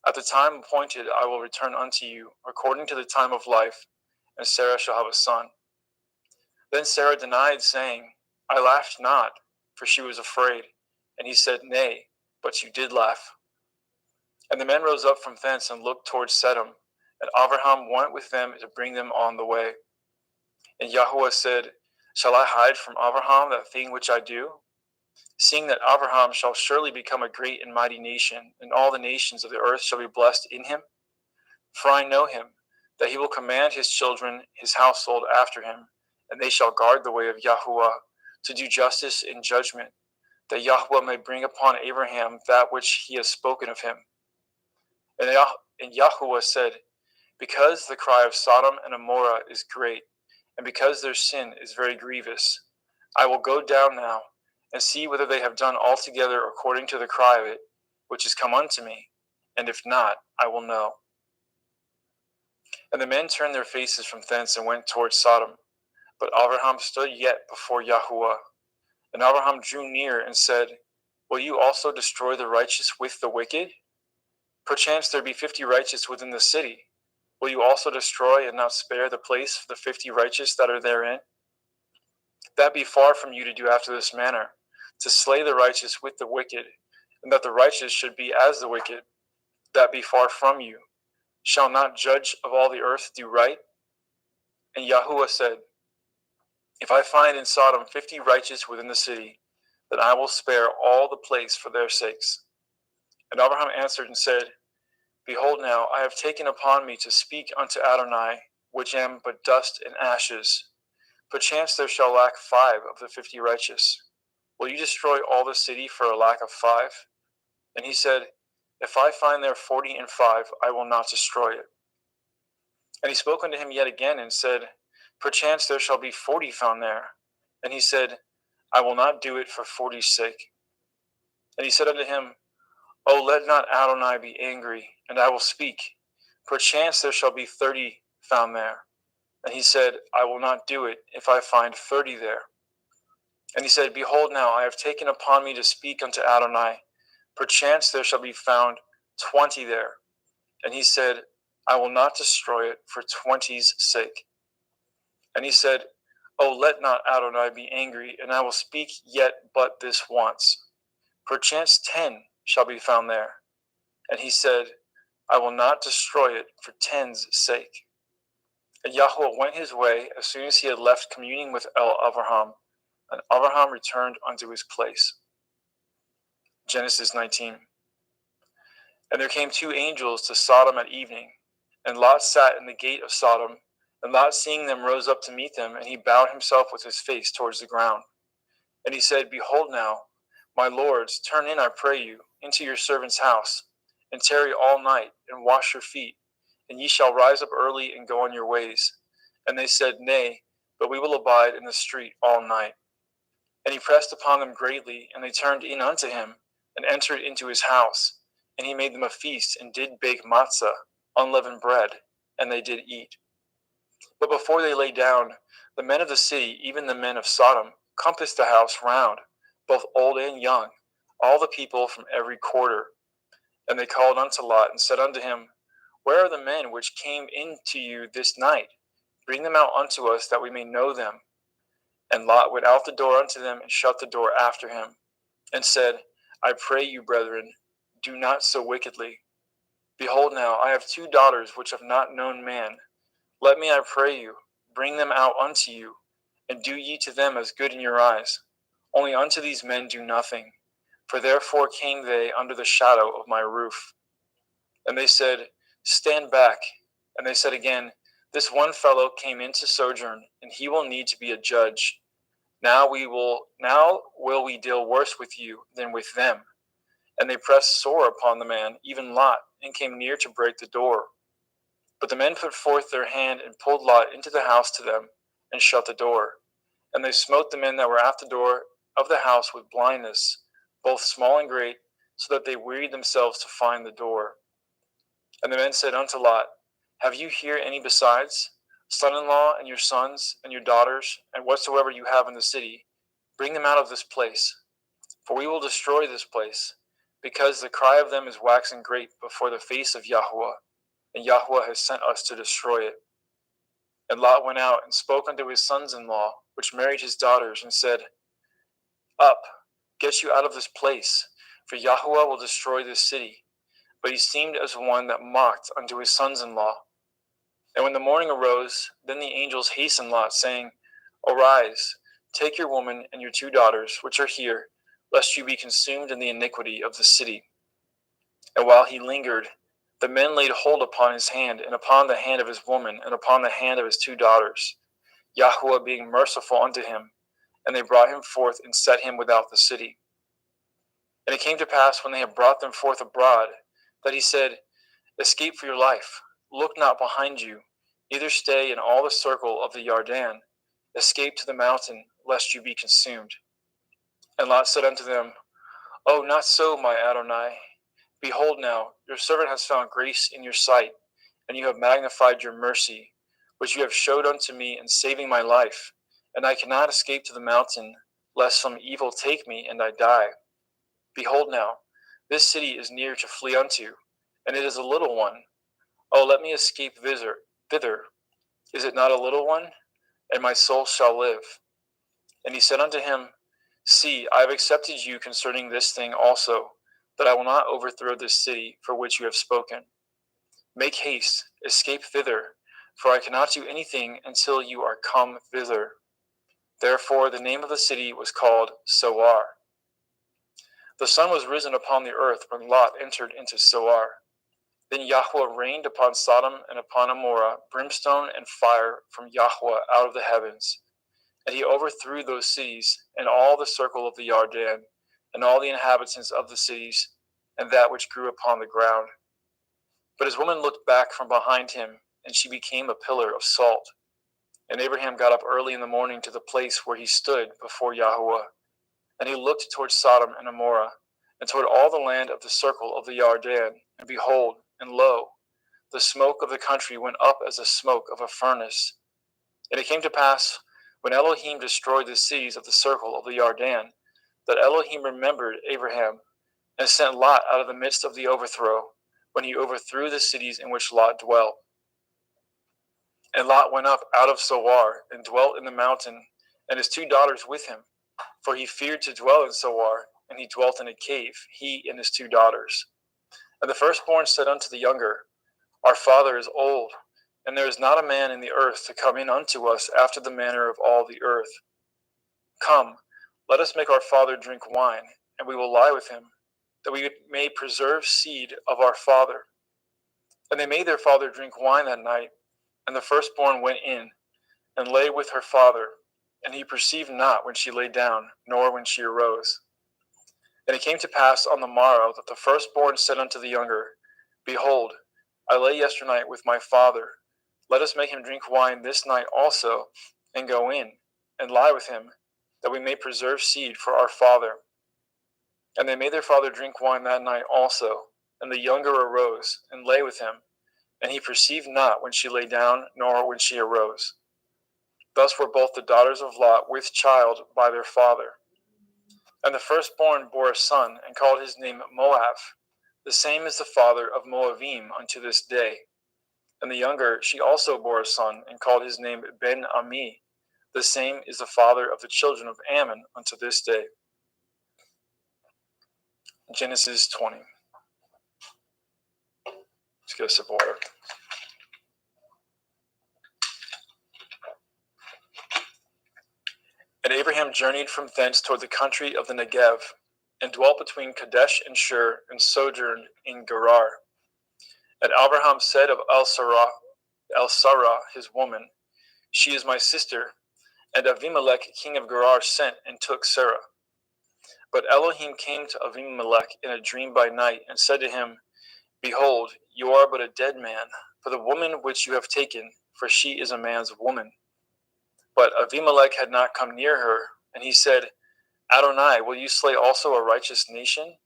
At the time appointed I will return unto you, according to the time of life, and Sarah shall have a son. Then Sarah denied, saying, I laughed not, for she was afraid. And he said, Nay, but you did laugh. And the men rose up from thence and looked towards Sedom, and Abraham went with them to bring them on the way. And Yahuwah said, Shall I hide from Abraham that thing which I do? Seeing that Abraham shall surely become a great and mighty nation, and all the nations of the earth shall be blessed in him. For I know him, that he will command his children, his household after him, and they shall guard the way of Yahuwah, to do justice and judgment, that Yahuwah may bring upon Abraham that which he has spoken of him. And Yahuwah said, Because the cry of Sodom and Amorah is great, and because their sin is very grievous, I will go down now, and see whether they have done altogether according to the cry of it, which is come unto me, and if not, I will know. And the men turned their faces from thence and went towards Sodom. But Abraham stood yet before Yahuwah. And Abraham drew near and said, Will you also destroy the righteous with the wicked? Perchance there be 50 righteous within the city. Will you also destroy and not spare the place for the 50 righteous that are therein? That be far from you to do after this manner, to slay the righteous with the wicked, and that the righteous should be as the wicked. That be far from you. Shall not judge of all the earth do right? And Yahuwah said, If I find in Sodom 50 righteous within the city, then I will spare all the place for their sakes. And Abraham answered and said, Behold now, I have taken upon me to speak unto Adonai, which am but dust and ashes. Perchance there shall lack 5 of the 50 righteous. Will you destroy all the city for a lack of 5? And he said, If I find there 40 and 5, I will not destroy it. And he spoke unto him yet again and said, Perchance there shall be 40 found there. And he said, I will not do it for 40's sake. And he said unto him, O let not Adonai be angry, and I will speak. Perchance there shall be 30 found there. And he said, I will not do it if I find 30 there. And he said, Behold now, I have taken upon me to speak unto Adonai. Perchance there shall be found 20 there. And he said, I will not destroy it for 20's sake. And he said, O let not Adonai be angry, and I will speak yet but this once. Perchance 10 shall be found there. And he said, I will not destroy it for 10's sake. And Yahuwah went his way as soon as he had left communing with Abraham, and Abraham returned unto his place. Genesis 19. And there came 2 angels to Sodom at evening, and Lot sat in the gate of Sodom. And Lot, seeing them, rose up to meet them, and he bowed himself with his face towards the ground. And he said, Behold now, my lords, turn in, I pray you, into your servant's house, and tarry all night, and wash your feet, and ye shall rise up early and go on your ways. And they said, Nay, but we will abide in the street all night. And he pressed upon them greatly, and they turned in unto him, and entered into his house. And he made them a feast, and did bake matzah, unleavened bread, and they did eat. But before they lay down, the men of the city, even the men of Sodom, compassed the house round, both old and young, all the people from every quarter. And they called unto Lot, and said unto him, Where are the men which came in to you this night? Bring them out unto us, that we may know them. And Lot went out the door unto them, and shut the door after him, and said, I pray you, brethren, do not so wickedly. Behold now, I have 2 daughters which have not known man. Let me, I pray you, bring them out unto you, and do ye to them as good in your eyes. Only unto these men do nothing, for therefore came they under the shadow of my roof. And they said, Stand back. And they said again, This one fellow came in to sojourn, and he will need to be a judge. Now will we deal worse with you than with them. And they pressed sore upon the man, even Lot, and came near to break the door. But the men put forth their hand and pulled Lot into the house to them, and shut the door. And they smote the men that were at the door of the house with blindness, both small and great, so that they wearied themselves to find the door. And the men said unto Lot, Have you here any besides? Son-in-law, and your sons, and your daughters, and whatsoever you have in the city, bring them out of this place. For we will destroy this place, because the cry of them is waxing great before the face of Yahuwah, and Yahuwah has sent us to destroy it. And Lot went out and spoke unto his sons-in-law, which married his daughters, and said, Up, get you out of this place, for Yahuwah will destroy this city. But he seemed as one that mocked unto his sons-in-law. And when the morning arose, then the angels hastened Lot, saying, Arise, take your woman and your 2 daughters, which are here, lest you be consumed in the iniquity of the city. And while he lingered, the men laid hold upon his hand, and upon the hand of his woman, and upon the hand of his 2 daughters, Yahuwah being merciful unto him, and they brought him forth and set him without the city. And it came to pass, when they had brought them forth abroad, that he said, Escape for your life, look not behind you, neither stay in all the circle of the Yarden, escape to the mountain, lest you be consumed. And Lot said unto them, Oh, not so, my Adonai. Behold now, your servant has found grace in your sight, and you have magnified your mercy, which you have showed unto me in saving my life. And I cannot escape to the mountain, lest some evil take me, and I die. Behold now, this city is near to flee unto, and it is a little one. Oh, let me escape thither. Is it not a little one? And my soul shall live. And he said unto him, See, I have accepted you concerning this thing also, that I will not overthrow this city for which you have spoken. Make haste, escape thither, for I cannot do anything until you are come thither. Therefore the name of the city was called Soar. The sun was risen upon the earth when Lot entered into Soar. Then Yahuwah rained upon Sodom and upon Amorah brimstone and fire from Yahuwah out of the heavens. And he overthrew those cities and all the circle of the Yarden, and all the inhabitants of the cities, and that which grew upon the ground. But his woman looked back from behind him, and she became a pillar of salt. And Abraham got up early in the morning to the place where he stood before Yahuwah. And he looked toward Sodom and Amorah, and toward all the land of the circle of the Yarden, and behold, and lo, the smoke of the country went up as the smoke of a furnace. And it came to pass, when Elohim destroyed the cities of the circle of the Yarden, that Elohim remembered Abraham, and sent Lot out of the midst of the overthrow, when he overthrew the cities in which Lot dwelt. And Lot went up out of Soar, and dwelt in the mountain, and his 2 daughters with him, for he feared to dwell in Soar, and he dwelt in a cave, he and his 2 daughters. And the firstborn said unto the younger, Our father is old, and there is not a man in the earth to come in unto us after the manner of all the earth. Come, let us make our father drink wine, and we will lie with him, that we may preserve seed of our father. And they made their father drink wine that night, and the firstborn went in, and lay with her father, and he perceived not when she lay down, nor when she arose. And it came to pass on the morrow that the firstborn said unto the younger, Behold, I lay yesternight with my father. Let us make him drink wine this night also, and go in, and lie with him, that we may preserve seed for our father. And they made their father drink wine that night also, and the younger arose, and lay with him, and he perceived not when she lay down, nor when she arose. Thus were both the daughters of Lot with child by their father. And the firstborn bore a son, and called his name Moab. The same is the father of Moabim unto this day. And the younger, she also bore a son, and called his name Ben-Ami. The same is the father of the children of Ammon unto this day. Genesis 20. get a sip of water. And Abraham journeyed from thence toward the country of the Negev, and dwelt between Kadesh and Shur, and sojourned in Gerar. And Abraham said of El-Sarah, his woman, She is my sister. And Avimelech, king of Gerar, sent and took Sarah. But Elohim came to Avimelech in a dream by night, and said to him, Behold, you are but a dead man, for the woman which you have taken, for she is a man's woman. But Avimelech had not come near her, and he said, Adonai, will you slay also a righteous nation?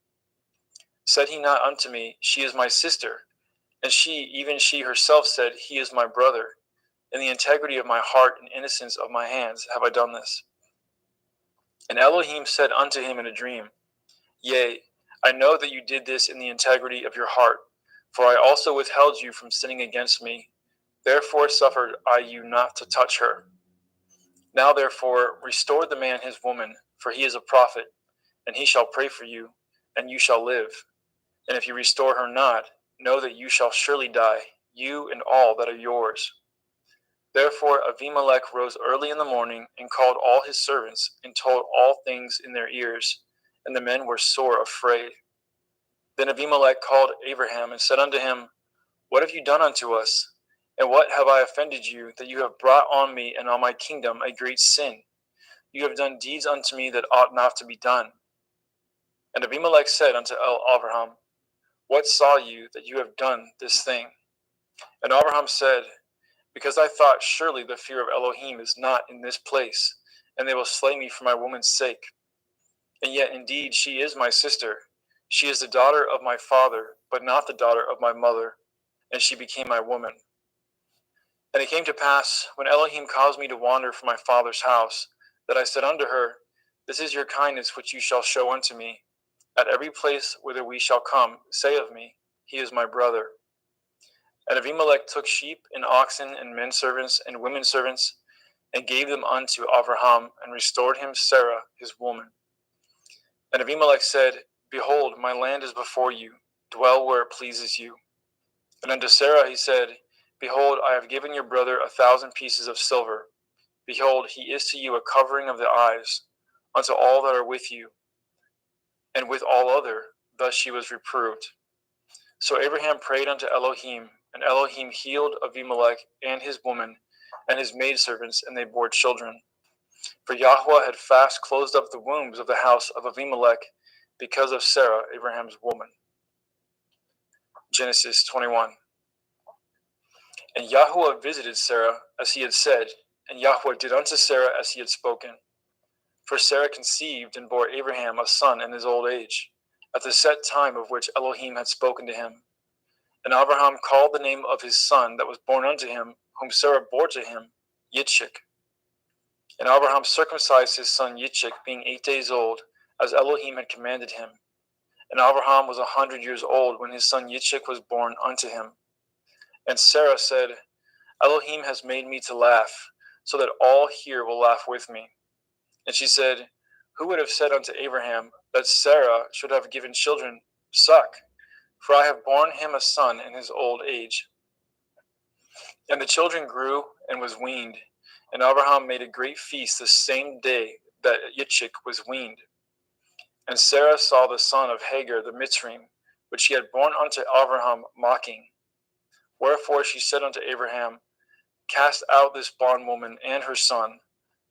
Said he not unto me, She is my sister? And she, even she herself, said, He is my brother. In the integrity of my heart and innocence of my hands have I done this. And Elohim said unto him in a dream, Yea, I know that you did this in the integrity of your heart, for I also withheld you from sinning against me. Therefore suffered I you not to touch her. Now therefore restore the man his woman, for he is a prophet, and he shall pray for you, and you shall live. And if you restore her not, know that you shall surely die, you and all that are yours. Therefore Avimelech rose early in the morning, and called all his servants, and told all things in their ears, and the men were sore afraid. Then Avimelech called Abraham, and said unto him, What have you done unto us? And what have I offended you, that you have brought on me and on my kingdom a great sin? You have done deeds unto me that ought not to be done. And Abimelech said unto Abraham, What saw you that you have done this thing? And Abraham said, Because I thought, surely the fear of Elohim is not in this place, and they will slay me for my woman's sake. And yet indeed she is my sister. She is the daughter of my father, but not the daughter of my mother, and she became my woman. And it came to pass, when Elohim caused me to wander from my father's house, that I said unto her, This is your kindness which you shall show unto me. At every place whither we shall come, say of me, He is my brother. And Abimelech took sheep and oxen and men servants and women servants, and gave them unto Abraham, and restored him Sarah his woman. And Abimelech said, Behold, my land is before you, dwell where it pleases you. And unto Sarah he said, Behold, I have given your brother 1,000 pieces of silver. Behold, he is to you a covering of the eyes, unto all that are with you, and with all other. Thus she was reproved. So Abraham prayed unto Elohim, and Elohim healed Abimelech and his woman, and his maidservants, and they bore children. For Yahweh had fast closed up the wombs of the house of Abimelech, because of Sarah, Abraham's woman. Genesis 21. And Yahweh visited Sarah, as he had said, and Yahweh did unto Sarah as he had spoken. For Sarah conceived and bore Abraham a son in his old age, at the set time of which Elohim had spoken to him. And Abraham called the name of his son that was born unto him, whom Sarah bore to him, Yitzchak. And Abraham circumcised his son Yitzchak, being 8 days old, as Elohim had commanded him. And Abraham was 100 years old when his son Yitzchak was born unto him. And Sarah said, Elohim has made me to laugh, so that all here will laugh with me. And she said, Who would have said unto Abraham that Sarah should have given children suck? For I have borne him a son in his old age. And the children grew and was weaned. And Abraham made a great feast the same day that Yitzchak was weaned. And Sarah saw the son of Hagar the Mitzrayim, which she had borne unto Abraham, mocking. Wherefore she said unto Abraham, Cast out this bondwoman and her son,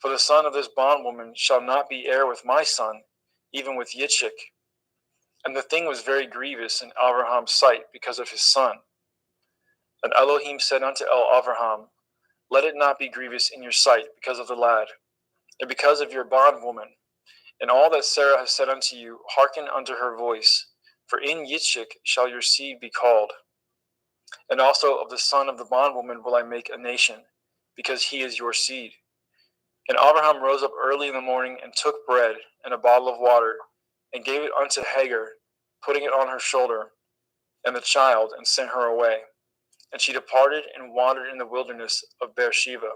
for the son of this bondwoman shall not be heir with my son, even with Yitzchak. And the thing was very grievous in Abraham's sight because of his son. And Elohim said unto Abraham, Let it not be grievous in your sight because of the lad, and because of your bondwoman. And all that Sarah has said unto you, hearken unto her voice, for in Yitzchak shall your seed be called. And also of the son of the bondwoman will I make a nation, because he is your seed. And Abraham rose up early in the morning, and took bread and a bottle of water, and gave it unto Hagar, putting it on her shoulder, and the child, and sent her away. And she departed and wandered in the wilderness of Beersheba.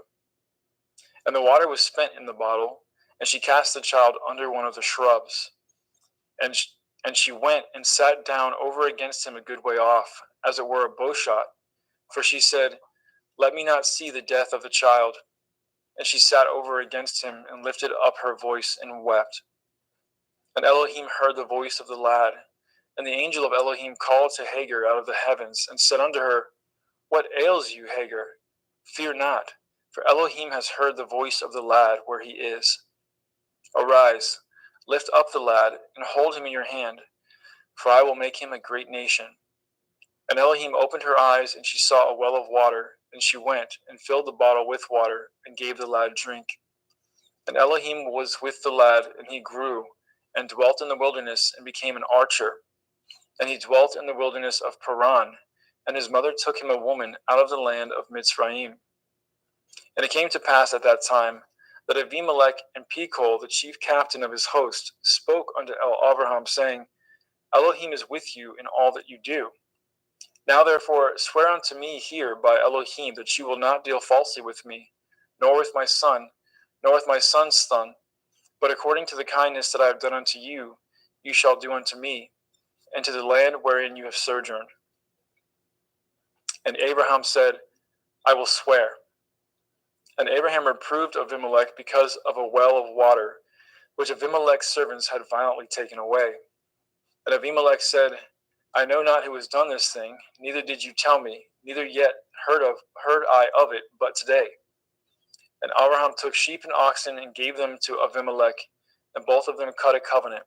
And the water was spent in the bottle, and she cast the child under one of the shrubs. And she went and sat down over against him a good way off, as it were a bowshot. For she said, "Let me not see the death of the child." And she sat over against him and lifted up her voice and wept. And Elohim heard the voice of the lad. And the angel of Elohim called to Hagar out of the heavens and said unto her, "What ails you, Hagar? Fear not, for Elohim has heard the voice of the lad where he is. Arise, lift up the lad, and hold him in your hand, for I will make him a great nation." And Elohim opened her eyes, and she saw a well of water. And she went and filled the bottle with water, and gave the lad drink. And Elohim was with the lad, and he grew, and dwelt in the wilderness, and became an archer. And he dwelt in the wilderness of Paran, and his mother took him a woman out of the land of Mitzrayim. And it came to pass at that time that Abimelech and Pekol, the chief captain of his host, spoke unto Abraham, saying, "Elohim is with you in all that you do. Now therefore swear unto me here by Elohim that you will not deal falsely with me, nor with my son, nor with my son's son, but according to the kindness that I have done unto you, you shall do unto me, and to the land wherein you have sojourned." And Abraham said, "I will swear." And Abraham reproved Abimelech because of a well of water, which Abimelech's servants had violently taken away. And Abimelech said, "I know not who has done this thing, neither did you tell me, neither yet heard I of it but today." And Abraham took sheep and oxen and gave them to Abimelech, and both of them cut a covenant.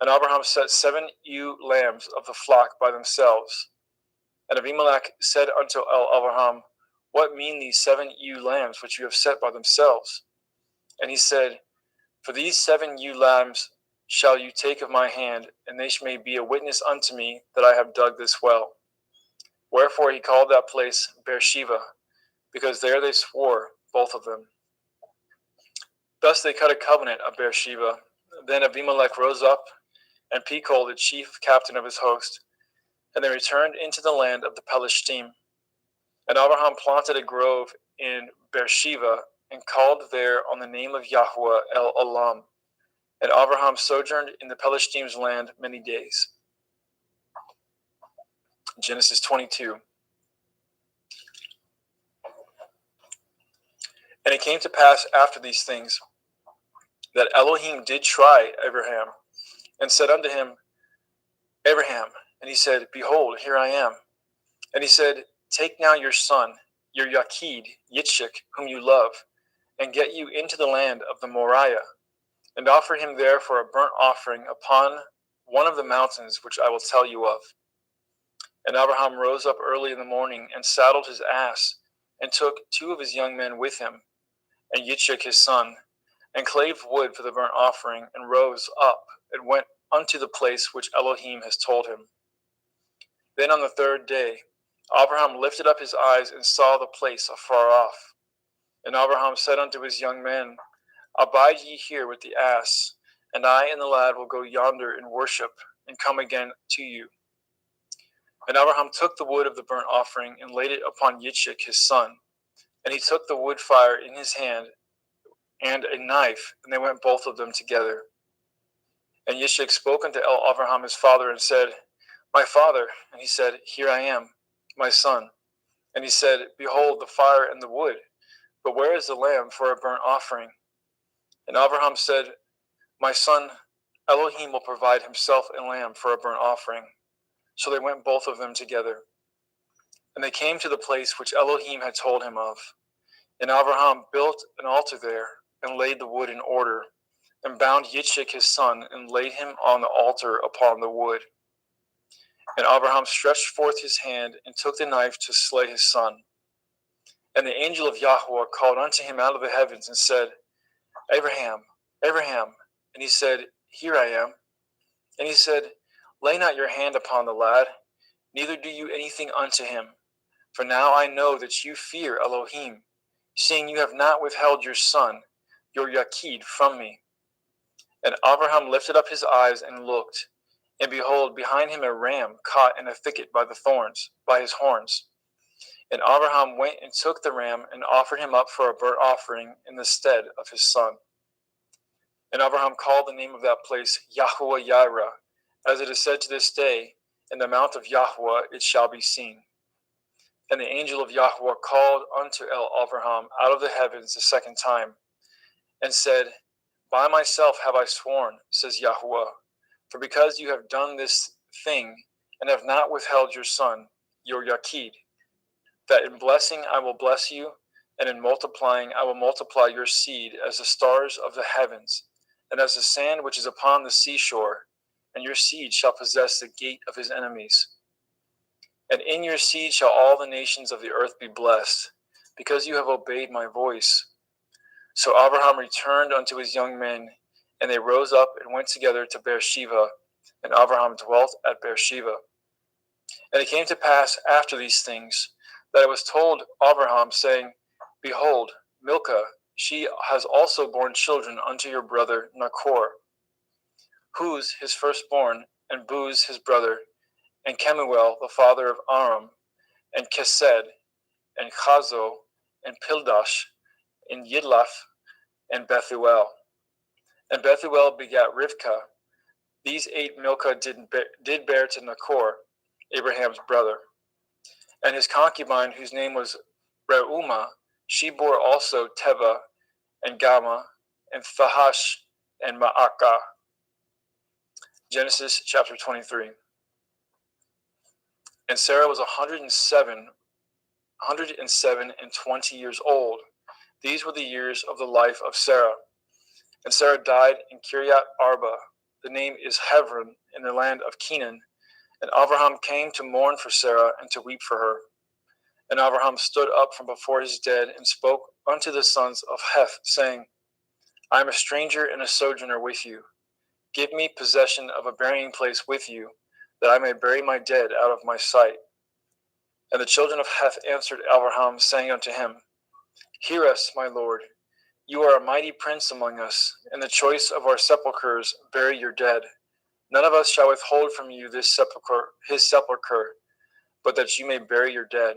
And Abraham set 7 ewe lambs of the flock by themselves. And Abimelech said unto Abraham, "What mean these 7 ewe lambs which you have set by themselves?" And he said, "For these 7 ewe lambs shall you take of my hand, and they may be a witness unto me that I have dug this well." Wherefore he called that place Beersheba, because there they swore, both of them. Thus they cut a covenant of Beersheba. Then Abimelech rose up, and Pekol, the chief captain of his host, and they returned into the land of the Pelishtim. And Abraham planted a grove in Beersheba, and called there on the name of Yahweh El Olam. And Abraham sojourned in the Pelishtim's land many days. Genesis 22. And it came to pass after these things that Elohim did try Abraham, and said unto him, "Abraham." And he said, "Behold, here I am." And he said, "Take now your son, your Yachid, Yitzchak, whom you love, and get you into the land of the Moriah, and offer him there for a burnt offering upon one of the mountains which I will tell you of." And Abraham rose up early in the morning, and saddled his ass, and took 2 of his young men with him, and Yitzchak his son, and clave wood for the burnt offering, and rose up, and went unto the place which Elohim has told him. Then on the 3rd day Abraham lifted up his eyes, and saw the place afar off. And Abraham said unto his young men, "Abide ye here with the ass, and I and the lad will go yonder and worship, and come again to you." And Abraham took the wood of the burnt offering, and laid it upon Yitzchak his son. And he took the wood fire in his hand, and a knife, and they went both of them together. And Yitzchak spoke unto Abraham his father, and said, "My father." And he said, "Here I am, my son." And he said, "Behold the fire and the wood, but where is the lamb for a burnt offering?" And Abraham said, "My son, Elohim will provide himself a lamb for a burnt offering." So they went both of them together. And they came to the place which Elohim had told him of. And Abraham built an altar there, and laid the wood in order, and bound Yitzchak his son, and laid him on the altar upon the wood. And Abraham stretched forth his hand, and took the knife to slay his son. And the angel of Yahweh called unto him out of the heavens, and said, "Abraham, Abraham." And he said, "Here I am." And he said, "Lay not your hand upon the lad, neither do you anything unto him. For now I know that you fear Elohim, seeing you have not withheld your son, your Yachid, from me." And Abraham lifted up his eyes and looked, and behold, behind him a ram caught in a thicket by his horns. And Abraham went and took the ram, and offered him up for a burnt offering in the stead of his son. And Abraham called the name of that place Yahweh Yireh, as it is said to this day, in the mount of Yahweh it shall be seen. And the angel of Yahweh called unto Abraham out of the heavens the second time, and said, By myself have I sworn, says Yahweh, for because you have done this thing, and have not withheld your son, your Yachid, that in blessing I will bless you, and in multiplying I will multiply your seed as the stars of the heavens, and as the sand which is upon the seashore, and your seed shall possess the gate of his enemies. And in your seed shall all the nations of the earth be blessed, because you have obeyed my voice. So Abraham returned unto his young men, and they rose up and went together to Beersheba, and Abraham dwelt at Beersheba. And it came to pass after these things, that it was told Abraham, saying, Behold, Milcah, she has also borne children unto your brother Nachor, Huz his firstborn, and Buz his brother, and Kemuel the father of Aram, and Kesed, and Chazo, and Pildash, and Yidlaf, and Bethuel. And Bethuel begat Rivkah. These 8 Milcah did bear to Nachor, Abraham's brother. And his concubine, whose name was Reumah, she bore also Teva, and Gama, and Thahash, and Ma'akah. Genesis chapter 23. And Sarah was 107 and 20 years old. These were the years of the life of Sarah. And Sarah died in Kiryat Arba. The name is Hebron, in the land of Canaan. And Abraham came to mourn for Sarah and to weep for her. And Abraham stood up from before his dead and spoke unto the sons of Heth, saying, I am a stranger and a sojourner with you. Give me possession of a burying place with you, that I may bury my dead out of my sight. And the children of Heth answered Abraham, saying unto him, Hear us, my lord. You are a mighty prince among us. In the choice of our sepulchres bury your dead. None of us shall withhold from you this his sepulchre, but that you may bury your dead.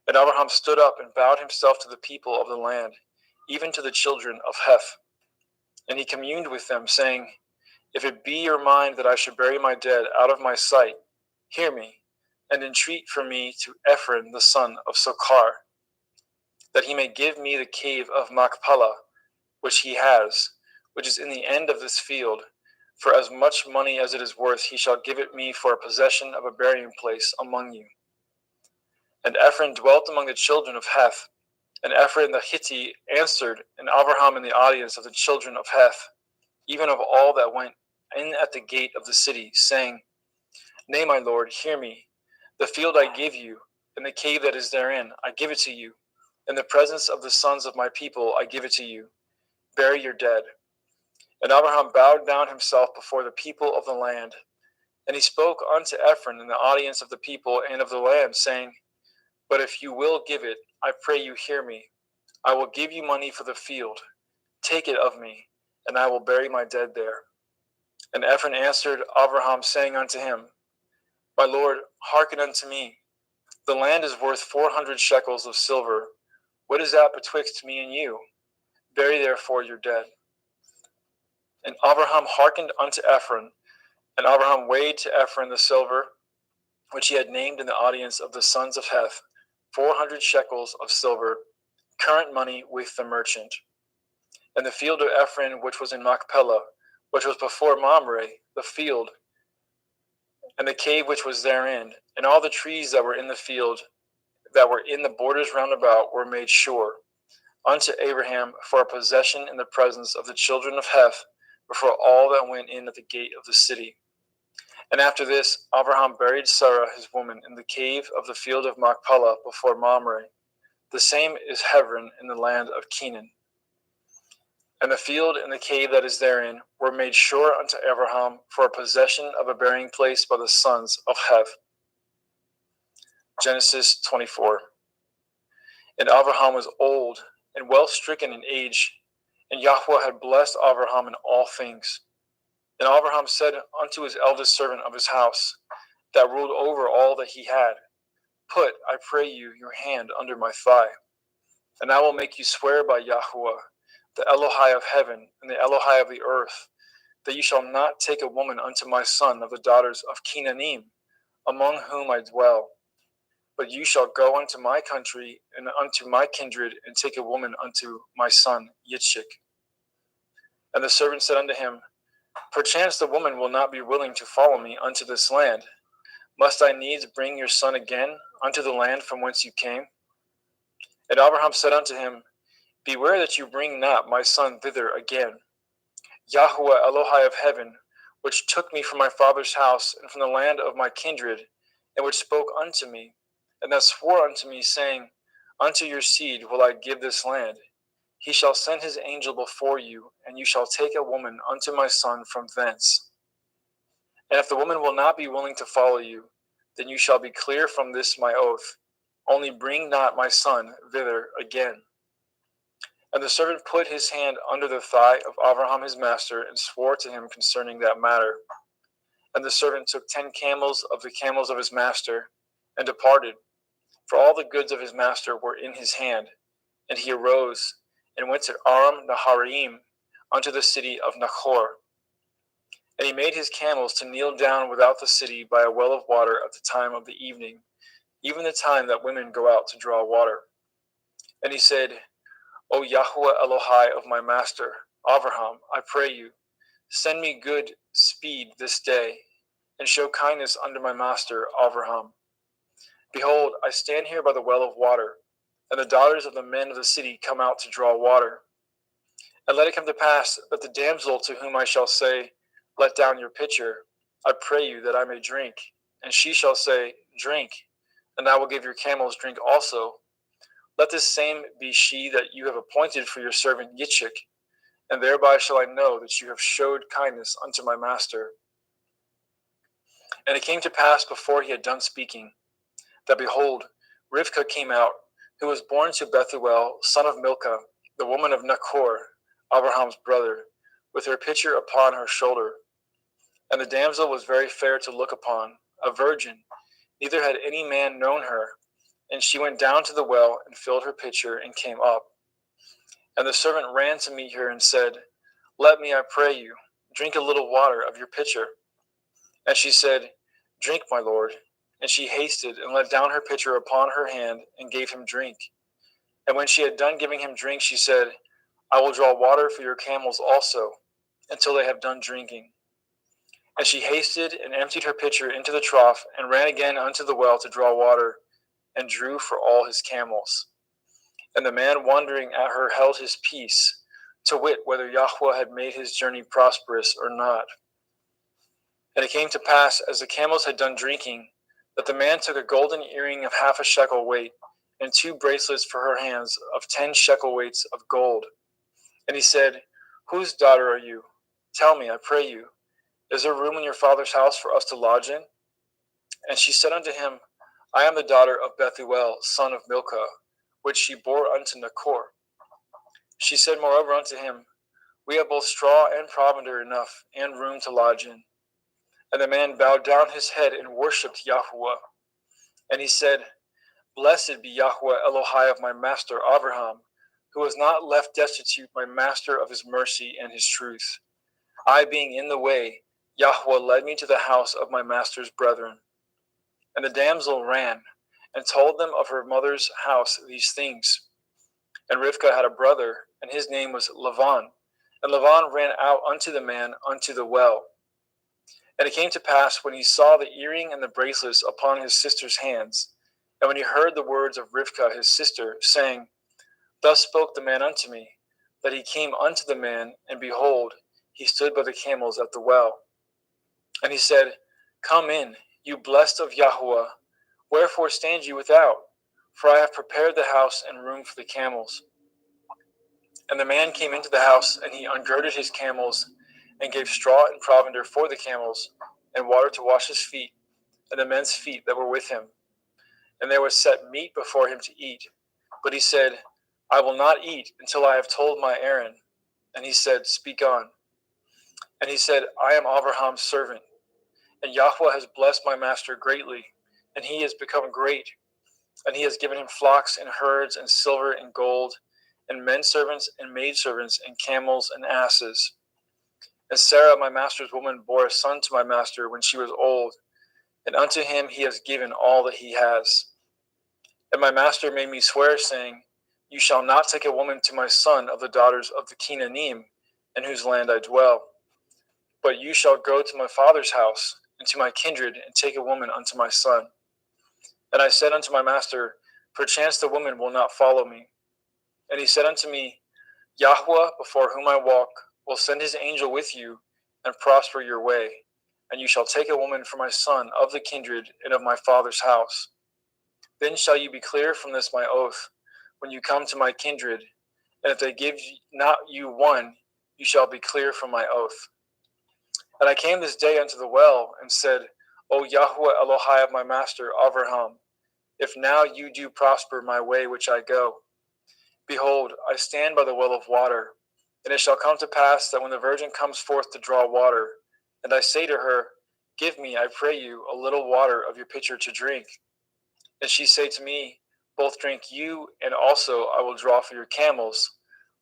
And Abraham stood up and bowed himself to the people of the land, even to the children of Heth. And he communed with them, saying, If it be your mind that I should bury my dead out of my sight, hear me, and entreat for me to Ephron the son of Sochar, that he may give me the cave of Machpelah, which he has, which is in the end of this field. For as much money as it is worth, he shall give it me for a possession of a burying place among you. And Ephron dwelt among the children of Heth. And Ephron the Hittite answered, and Abraham in the audience of the children of Heth, even of all that went in at the gate of the city, saying, Nay, my lord, hear me. The field I give you, and the cave that is therein, I give it to you. In the presence of the sons of my people, I give it to you. Bury your dead. And Abraham bowed down himself before the people of the land. And he spoke unto Ephron in the audience of the people and of the land, saying, But if you will give it, I pray you hear me. I will give you money for the field. Take it of me, and I will bury my dead there. And Ephron answered Abraham, saying unto him, My lord, hearken unto me. The land is worth 400 shekels of silver. What is that betwixt me and you? Bury therefore your dead. And Abraham hearkened unto Ephron, and Abraham weighed to Ephron the silver, which he had named in the audience of the sons of Heth, 400 shekels of silver, current money with the merchant. And the field of Ephron, which was in Machpelah, which was before Mamre, the field, and the cave which was therein, and all the trees that were in the field, that were in the borders round about, were made sure unto Abraham for a possession in the presence of the children of Heth, before all that went in at the gate of the city. And after this, Abraham buried Sarah his woman in the cave of the field of Machpelah before Mamre. The same is Hebron in the land of Canaan. And the field and the cave that is therein were made sure unto Abraham for a possession of a burying place by the sons of Heth. Genesis 24. And Abraham was old and well stricken in age, and Yahweh had blessed Abraham in all things. And Abraham said unto his eldest servant of his house, that ruled over all that he had, Put, I pray you, your hand under my thigh, and I will make you swear by Yahweh, the Elohai of heaven and the Elohai of the earth, that you shall not take a woman unto my son of the daughters of Canaanim, among whom I dwell. But you shall go unto my country and unto my kindred, and take a woman unto my son Yitzchak. And the servant said unto him, Perchance the woman will not be willing to follow me unto this land. Must I needs bring your son again unto the land from whence you came? And Abraham said unto him, Beware that you bring not my son thither again. Yahuwah Elohai of heaven, which took me from my father's house and from the land of my kindred, and which spoke unto me, and that swore unto me, saying, Unto your seed will I give this land. He shall send his angel before you, and you shall take a woman unto my son from thence. And if the woman will not be willing to follow you, then you shall be clear from this my oath. Only bring not my son thither again. And the servant put his hand under the thigh of Abraham his master, and swore to him concerning that matter. And the servant took 10 camels of the camels of his master, and departed, for all the goods of his master were in his hand. And he arose, and went to Aram Naharaim, unto the city of Nachor. And he made his camels to kneel down without the city by a well of water at the time of the evening, even the time that women go out to draw water. And he said, O Yahuwah Elohai of my master, Abraham, I pray you, send me good speed this day, and show kindness unto my master, Abraham. Behold, I stand here by the well of water, and the daughters of the men of the city come out to draw water. And let it come to pass that the damsel to whom I shall say, Let down your pitcher, I pray you that I may drink. And she shall say, Drink, and I will give your camels drink also. Let this same be she that you have appointed for your servant Yitzchak, and thereby shall I know that you have showed kindness unto my master. And it came to pass before he had done speaking, that behold, Rivkah came out, who was born to Bethuel, son of Milcah, the woman of Nachor, Abraham's brother, with her pitcher upon her shoulder. And the damsel was very fair to look upon, a virgin, neither had any man known her. And she went down to the well, and filled her pitcher, and came up. And the servant ran to meet her, and said, Let me, I pray you, drink a little water of your pitcher. And she said, Drink, my lord. And she hasted, and let down her pitcher upon her hand, and gave him drink. And when she had done giving him drink, she said, I will draw water for your camels also, until they have done drinking. And she hasted, and emptied her pitcher into the trough, and ran again unto the well to draw water, and drew for all his camels. And the man wondering at her held his peace, to wit whether Yahweh had made his journey prosperous or not. And it came to pass, as the camels had done drinking, that the man took a golden earring of 1/2 shekel weight, and 2 bracelets for her hands of 10 shekel weights of gold. And he said, Whose daughter are you? Tell me, I pray you. Is there room in your father's house for us to lodge in? And she said unto him, I am the daughter of Bethuel, son of Milcah, which she bore unto Nachor. She said moreover unto him, We have both straw and provender enough, and room to lodge in. And the man bowed down his head and worshipped Yahuwah. And he said, Blessed be Yahuwah Elohai of my master Abraham, who has not left destitute my master of his mercy and his truth. I being in the way, Yahuwah led me to the house of my master's brethren. And the damsel ran, and told them of her mother's house these things. And Rivkah had a brother, and his name was Lavan. And Lavan ran out unto the man unto the well. And it came to pass, when he saw the earring and the bracelets upon his sister's hands, and when he heard the words of Rivkah his sister, saying, Thus spoke the man unto me, that he came unto the man, and behold, he stood by the camels at the well. And he said, Come in, you blessed of Yahuwah, wherefore stand you without? For I have prepared the house and room for the camels. And the man came into the house, and he ungirded his camels, and gave straw and provender for the camels, and water to wash his feet, and the men's feet that were with him. And there was set meat before him to eat. But he said, I will not eat until I have told my errand. And he said, Speak on. And he said, I am Abraham's servant, and Yahweh has blessed my master greatly, and he has become great. And he has given him flocks and herds and silver and gold, and men servants and maidservants and camels and asses. And Sarah, my master's woman, bore a son to my master when she was old, and unto him he has given all that he has. And my master made me swear, saying, You shall not take a woman to my son of the daughters of the Canaanim, in whose land I dwell. But you shall go to my father's house, and to my kindred, and take a woman unto my son. And I said unto my master, Perchance the woman will not follow me. And he said unto me, Yahweh, before whom I walk, will send his angel with you, and prosper your way. And you shall take a woman for my son of the kindred and of my father's house. Then shall you be clear from this my oath, when you come to my kindred, and if they give not you one, you shall be clear from my oath. And I came this day unto the well, and said, O Yahweh Elohai of my master Avraham, if now you do prosper my way which I go. Behold, I stand by the well of water, and it shall come to pass that when the virgin comes forth to draw water, and I say to her, Give me, I pray you, a little water of your pitcher to drink. And she say to me, Both drink you, and also I will draw for your camels.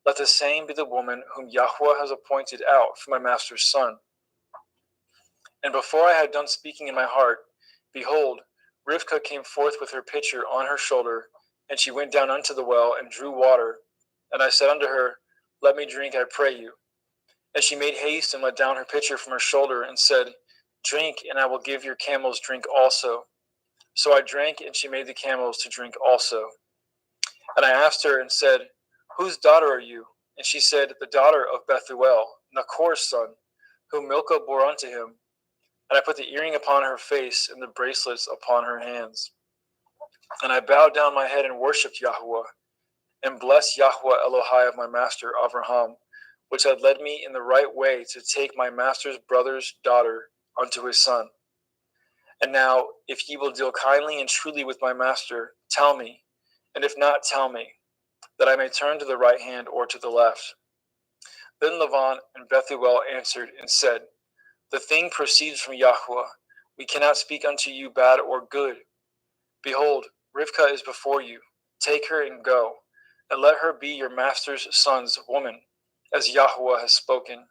Let the same be the woman whom Yahweh has appointed out for my master's son. And before I had done speaking in my heart, behold, Rivkah came forth with her pitcher on her shoulder, and she went down unto the well and drew water. And I said unto her, Let me drink, I pray you. And she made haste and let down her pitcher from her shoulder, and said, Drink, and I will give your camels drink also. So I drank, and she made the camels to drink also. And I asked her and said, Whose daughter are you? And she said, The daughter of Bethuel, Nachor's son, whom Milcah bore unto him. And I put the earring upon her face and the bracelets upon her hands. And I bowed down my head and worshipped Yahweh, and blessed Yahweh Elohai of my master Avraham, which had led me in the right way to take my master's brother's daughter unto his son. And now, if ye will deal kindly and truly with my master, tell me, and if not, tell me, that I may turn to the right hand or to the left. Then Lavan and Bethuel answered and said, The thing proceeds from Yahweh. We cannot speak unto you bad or good. Behold, Rivkah is before you. Take her and go, and let her be your master's son's woman, as Yahweh has spoken.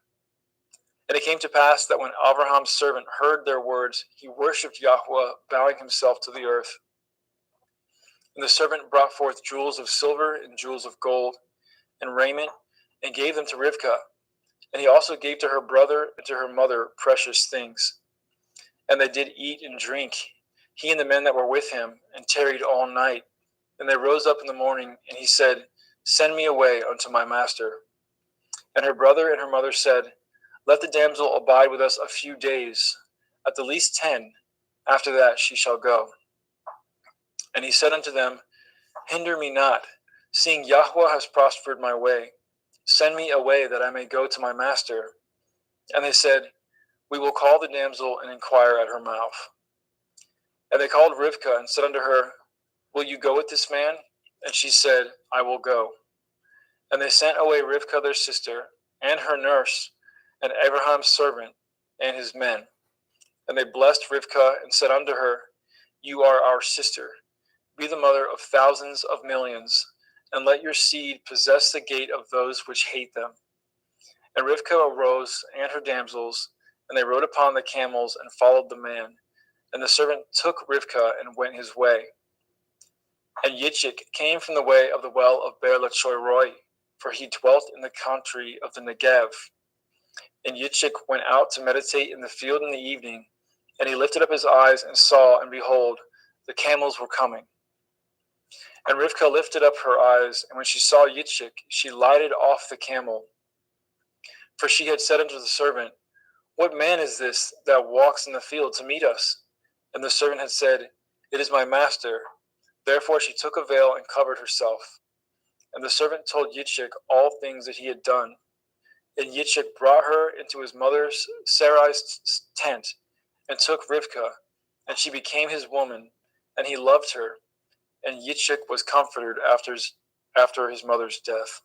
And it came to pass that when Abraham's servant heard their words, he worshipped Yahweh, bowing himself to the earth. And the servant brought forth jewels of silver and jewels of gold, and raiment, and gave them to Rivkah. And he also gave to her brother and to her mother precious things. And they did eat and drink, he and the men that were with him, and tarried all night. And they rose up in the morning, and he said, Send me away unto my master. And her brother and her mother said, Let the damsel abide with us a few days, at the least 10. After that she shall go. And he said unto them, Hinder me not, seeing Yahweh has prospered my way. Send me away that I may go to my master. And they said, We will call the damsel and inquire at her mouth. And they called Rivkah and said unto her, Will you go with this man? And she said, I will go. And they sent away Rivkah their sister, and her nurse, and Abraham's servant, and his men. And they blessed Rivkah and said unto her, You are our sister. Be the mother of thousands of millions, and let your seed possess the gate of those which hate them. And Rivkah arose, and her damsels, and they rode upon the camels and followed the man. And the servant took Rivkah and went his way. And Yitzchak came from the way of the well of Beer-Lachoi-roi, for he dwelt in the country of the Negev. And Yitzchak went out to meditate in the field in the evening, and he lifted up his eyes and saw, and behold, the camels were coming. And Rivkah lifted up her eyes, and when she saw Yitzchak, she lighted off the camel. For she had said unto the servant, What man is this that walks in the field to meet us? And the servant had said, It is my master. Therefore she took a veil and covered herself. And the servant told Yitzchak all things that he had done. And Yitzchak brought her into his mother Sarai's tent, and took Rivkah, and she became his woman, and he loved her. And Yitzchak was comforted after his mother's death.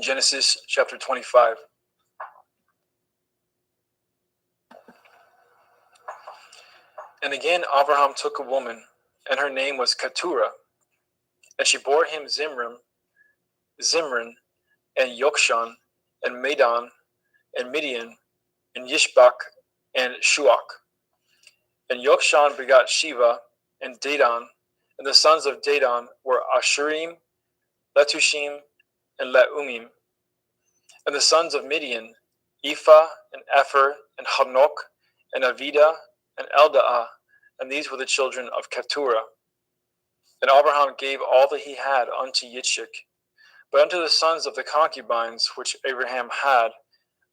Genesis chapter 25. And again Abraham took a woman, and her name was Keturah. And she bore him Zimran, and Yokshan, and Medan, and Midian, and Yishbak, and Shuach. And Yokshan begot Shiva, and Dedan, and the sons of Dedan were Ashurim, Letushim, and Leumim. And the sons of Midian, Ephah, and Epher, and Hanok, and Avida, and Eldaah, and these were the children of Keturah. And Abraham gave all that he had unto Yitzchak. But unto the sons of the concubines which Abraham had,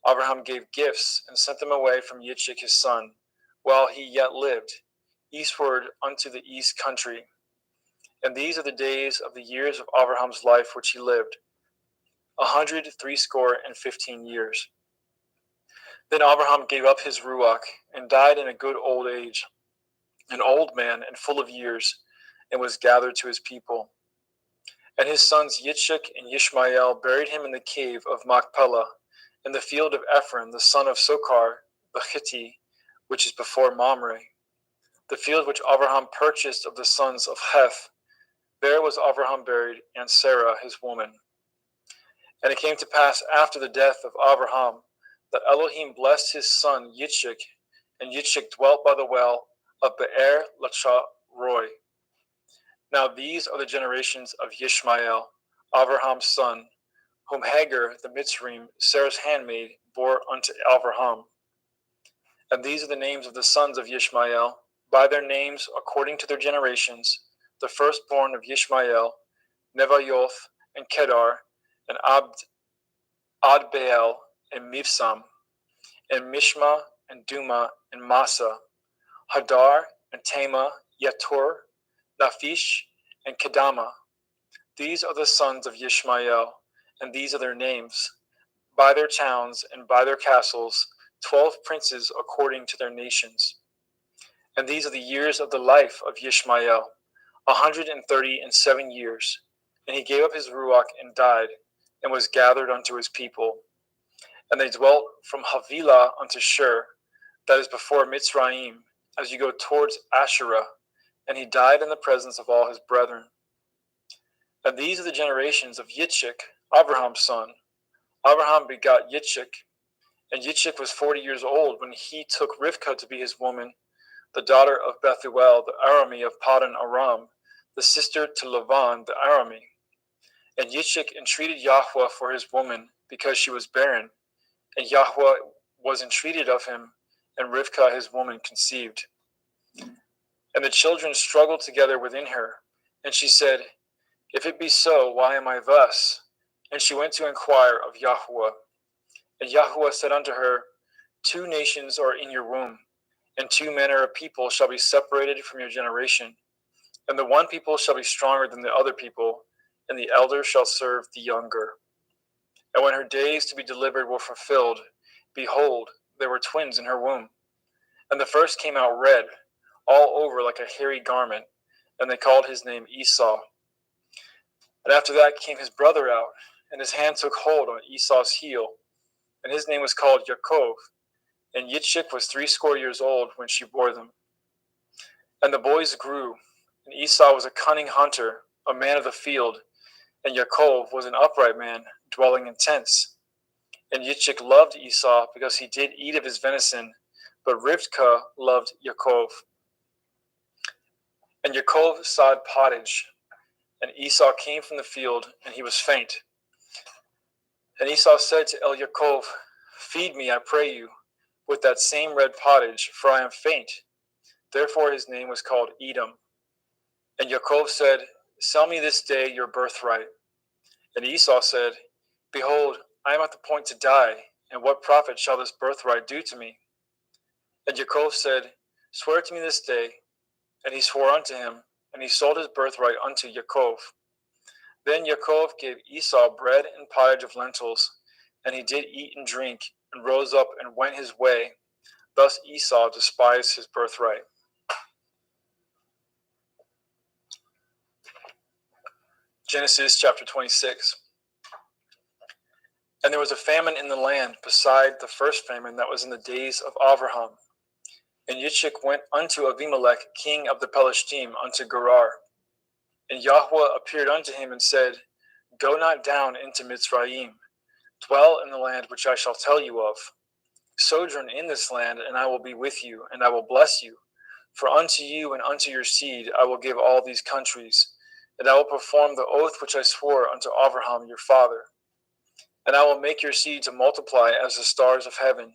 Abraham gave gifts, and sent them away from Yitzchak his son, while he yet lived, eastward unto the east country. And these are the days of the years of Abraham's life which he lived, 160 years. Then Abraham gave up his Ruach, and died in a good old age, an old man and full of years, and was gathered to his people. And his sons Yitzchak and Yishmael buried him in the cave of Machpelah, in the field of Ephron, the son of Sochar, the Hittite, which is before Mamre, the field which Abraham purchased of the sons of Heth. There was Abraham buried, and Sarah his woman. And it came to pass after the death of Abraham, that Elohim blessed his son Yitzchak, and Yitzchak dwelt by the well of Be'er Lachai-roi. Now these are the generations of Yishmael, Abraham's son, whom Hagar the Mitzrayim, Sarah's handmaid, bore unto Abraham. And these are the names of the sons of Yishmael, by their names according to their generations: the firstborn of Yishmael, Nevayoth, and Kedar, and Adbeel, and Mibsam, and Mishma, and Duma, and Massa, Hadar, and Tema, Yetur, Naphish, and Kedama. These are the sons of Yishmael, and these are their names, by their towns and by their castles, 12 princes according to their nations. And these are the years of the life of Yishmael, 137 years. And he gave up his Ruach and died, and was gathered unto his people. And they dwelt from Havilah unto Shur, that is before Mitzrayim, as you go towards Asherah. And he died in the presence of all his brethren. And these are the generations of Yitzchak, Abraham's son. Abraham begot Yitzchak, and Yitzchak was 40 years old when he took Rivkah to be his woman, the daughter of Bethuel, the Arami of Paddan Aram, the sister to Lavan, the Arami. And Yitzchak entreated Yahweh for his woman, because she was barren. And Yahweh was entreated of him, and Rivkah his woman conceived. And the children struggled together within her. And she said, If it be so, why am I thus? And she went to inquire of Yahweh. And Yahweh said unto her, 2 nations are in your womb, and 2 manner of people shall be separated from your generation. And the one people shall be stronger than the other people, and the elder shall serve the younger. And when her days to be delivered were fulfilled, behold, there were twins in her womb. And the first came out red, all over like a hairy garment, and they called his name Esau. And after that came his brother out, and his hand took hold on Esau's heel, and his name was called Yaakov. And Yitzchak was 80 years old when she bore them. And the boys grew, and Esau was a cunning hunter, a man of the field, and Yaakov was an upright man, dwelling in tents. And Yitzchak loved Esau, because he did eat of his venison, but Rivkah loved Yaakov. And Yaakov sowed pottage, and Esau came from the field, and he was faint. And Esau said to Yaakov, Feed me, I pray you, with that same red pottage, for I am faint. Therefore his name was called Edom. And Yaakov said, Sell me this day your birthright. And Esau said, Behold, I am at the point to die, and what profit shall this birthright do to me? And Yaakov said, Swear to me this day. And he swore unto him, and he sold his birthright unto Yaakov. Then Yaakov gave Esau bread and pottage of lentils, and he did eat and drink, and rose up and went his way. Thus Esau despised his birthright. Genesis chapter 26. And there was a famine in the land beside the first famine that was in the days of Abraham. And Yitzchak went unto Abimelech, king of the Pelishtim, unto Gerar. And Yahweh appeared unto him and said, Go not down into Mitzrayim, dwell in the land which I shall tell you of. Sojourn in this land, and I will be with you, and I will bless you. For unto you and unto your seed I will give all these countries, and I will perform the oath which I swore unto Abraham your father. And I will make your seed to multiply as the stars of heaven,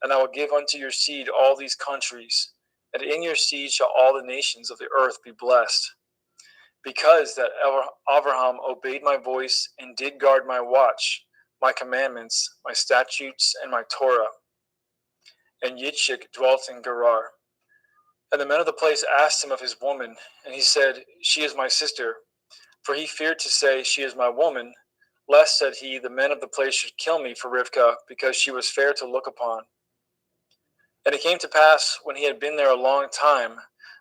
and I will give unto your seed all these countries, and in your seed shall all the nations of the earth be blessed. Because that Abraham obeyed my voice and did guard my watch, my commandments, my statutes, and my Torah. And Yitzchak dwelt in Gerar. And the men of the place asked him of his woman, and he said, She is my sister. For he feared to say, She is my woman, lest, said he, the men of the place should kill me for Rivkah, because she was fair to look upon. And it came to pass, when he had been there a long time,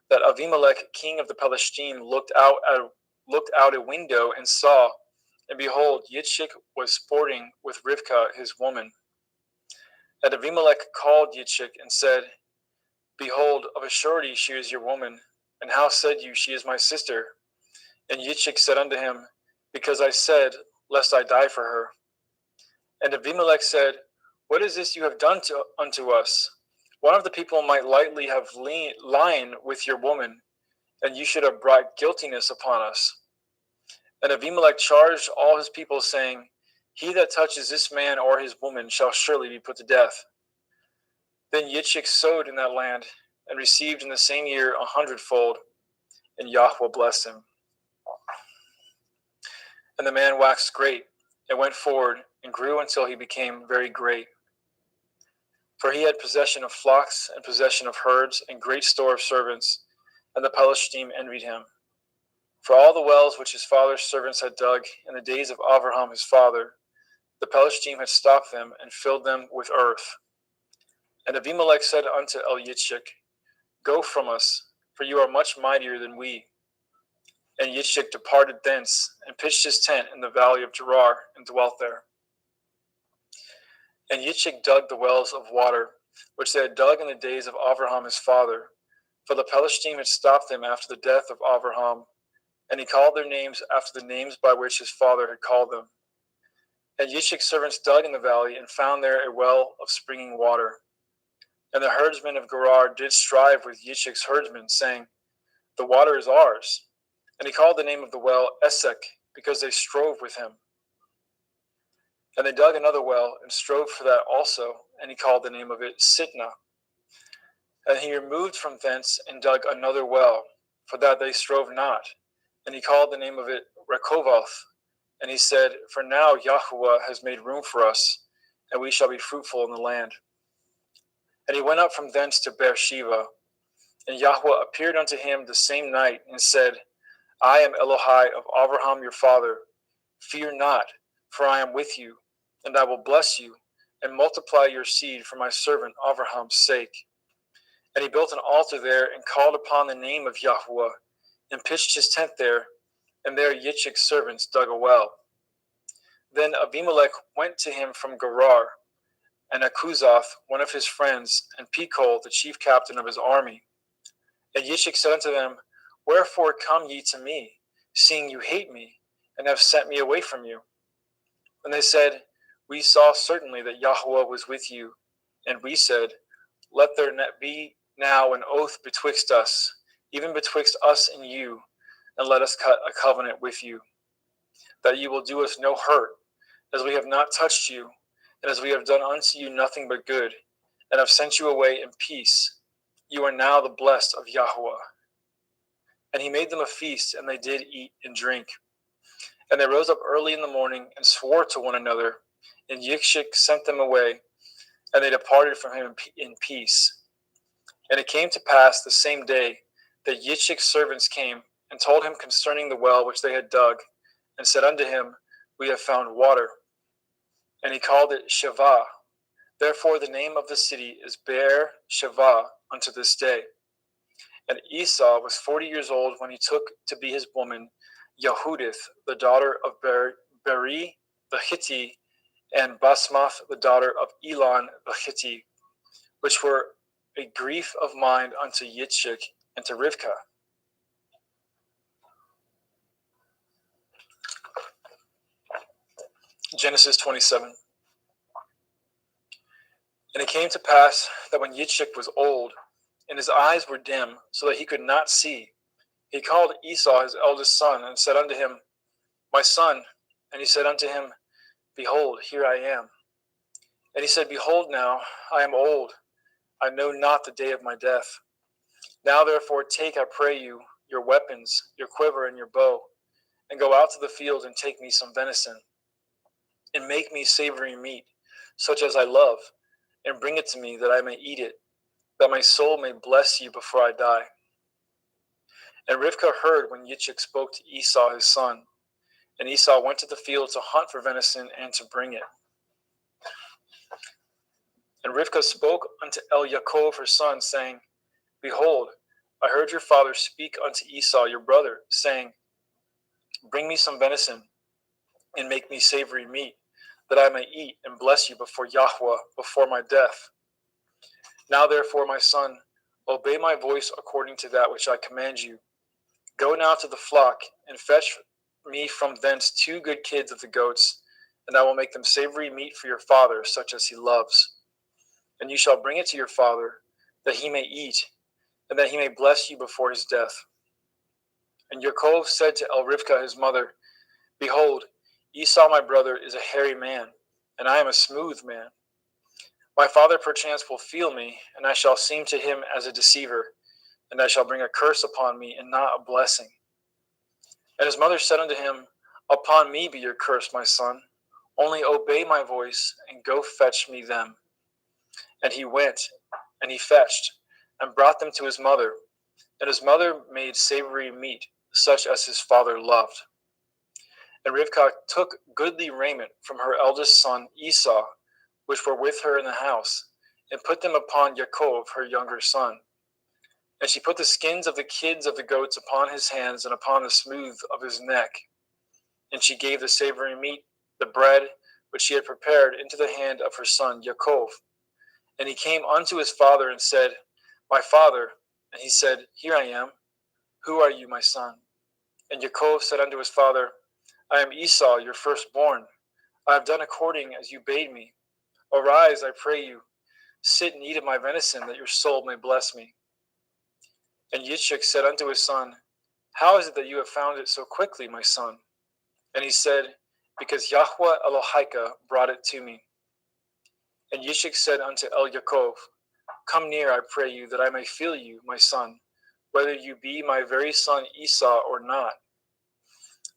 that Avimelech, king of the Palestine, looked out a window and saw, and behold, Yitzchak was sporting with Rivkah his woman. And Avimelech called Yitzchak and said, Behold, of a surety she is your woman. And how said you, She is my sister? And Yitzchak said unto him, Because I said, Lest I die for her. And Avimelech said, What is this you have done unto us? One of the people might lightly have lain with your woman, and you should have brought guiltiness upon us. And Avimelech charged all his people, saying, He that touches this man or his woman shall surely be put to death. Then Yitzchak sowed in that land, and received in the same year 100-fold, and Yahweh blessed him. And the man waxed great, and went forward, and grew until he became very great. For he had possession of flocks, and possession of herds, and great store of servants, and the Palestine envied him. For all the wells which his father's servants had dug in the days of Abraham his father, the Palestine had stopped them, and filled them with earth. And Abimelech said unto Yitzchak, Go from us, for you are much mightier than we. And Yitzchak departed thence, and pitched his tent in the valley of Gerar, and dwelt there. And Yitzchak dug the wells of water, which they had dug in the days of Abraham his father, for the Palestine had stopped them after the death of Abraham, and he called their names after the names by which his father had called them. And Yitzchak's servants dug in the valley, and found there a well of springing water. And the herdsmen of Gerar did strive with Yitzchak's herdsmen, saying, The water is ours. And he called the name of the well Esek, because they strove with him. And they dug another well, and strove for that also, and he called the name of it Sitnah. And he removed from thence, and dug another well, for that they strove not, and he called the name of it Rechovoth. And he said, For now Yahweh has made room for us, and we shall be fruitful in the land. And he went up from thence to Beersheba, and Yahweh appeared unto him the same night, and said, I am Elohai of Abraham your father. Fear not, for I am with you, and I will bless you, and multiply your seed for my servant Abraham's sake. And he built an altar there, and called upon the name of Yahweh, and pitched his tent there, and there Yitzchak's servants dug a well. Then Abimelech went to him from Gerar, and Akuzoth, one of his friends, and Pekol, the chief captain of his army. And Yitzchak said unto them, Wherefore come ye to me, seeing you hate me, and have sent me away from you? And they said, We saw certainly that Yahweh was with you. And we said, Let there be now an oath betwixt us, even betwixt us and you, and let us cut a covenant with you, that ye will do us no hurt, as we have not touched you, and as we have done unto you nothing but good, and have sent you away in peace. You are now the blessed of Yahweh. And he made them a feast, and they did eat and drink. And they rose up early in the morning, and swore to one another, and Yitzchak sent them away, and they departed from him in peace. And it came to pass the same day that Yitzchak's servants came, and told him concerning the well which they had dug, and said unto him, We have found water. And he called it Shavah. Therefore the name of the city is Beer Shavah unto this day. And Esau was 40 years old when he took to be his woman Yehudith, the daughter of Beri the Hittite, and Basmath, the daughter of Elon the Hittite, which were a grief of mind unto Yitzchak and to Rivkah. Genesis 27. And it came to pass that when Yitzchak was old, and his eyes were dim, so that he could not see, he called Esau his eldest son, and said unto him, My son. And he said unto him, Behold, here I am. And he said, Behold now, I am old, I know not the day of my death. Now therefore take, I pray you, your weapons, your quiver, and your bow, and go out to the field, and take me some venison, and make me savory meat, such as I love, and bring it to me, that I may eat it, that my soul may bless you before I die. And Rivkah heard when Yitzchak spoke to Esau his son. And Esau went to the field to hunt for venison and to bring it. And Rivkah spoke unto Yaakov her son, saying, Behold, I heard your father speak unto Esau your brother, saying, Bring me some venison, and make me savory meat, that I may eat and bless you before Yahweh, before my death. Now therefore, my son, obey my voice according to that which I command you. Go now to the flock, and fetch me from thence 2 good kids of the goats, and I will make them savory meat for your father, such as he loves. And you shall bring it to your father, that he may eat, and that he may bless you before his death. And Yaakov said to Rivkah his mother, Behold, Esau my brother is a hairy man, and I am a smooth man. My father perchance will feel me, and I shall seem to him as a deceiver, and I shall bring a curse upon me, and not a blessing. And his mother said unto him, Upon me be your curse, my son. Only obey my voice, and go fetch me them. And he went, and he fetched, and brought them to his mother. And his mother made savory meat, such as his father loved. And Rivkah took goodly raiment from her eldest son Esau, which were with her in the house, and put them upon Yaakov her younger son. And she put the skins of the kids of the goats upon his hands, and upon the smooth of his neck. And she gave the savory meat, the bread, which she had prepared, into the hand of her son Yaakov. And he came unto his father, and said, My father. And he said, Here I am. Who are you, my son? And Yaakov said unto his father, I am Esau, your firstborn. I have done according as you bade me. Arise, I pray you, sit and eat of my venison, that your soul may bless me. And Yitzchak said unto his son, How is it that you have found it so quickly, my son? And he said, Because Yahweh Elohika brought it to me. And Yitzchak said unto Yaakov, Come near, I pray you, that I may feel you, my son, whether you be my very son Esau or not.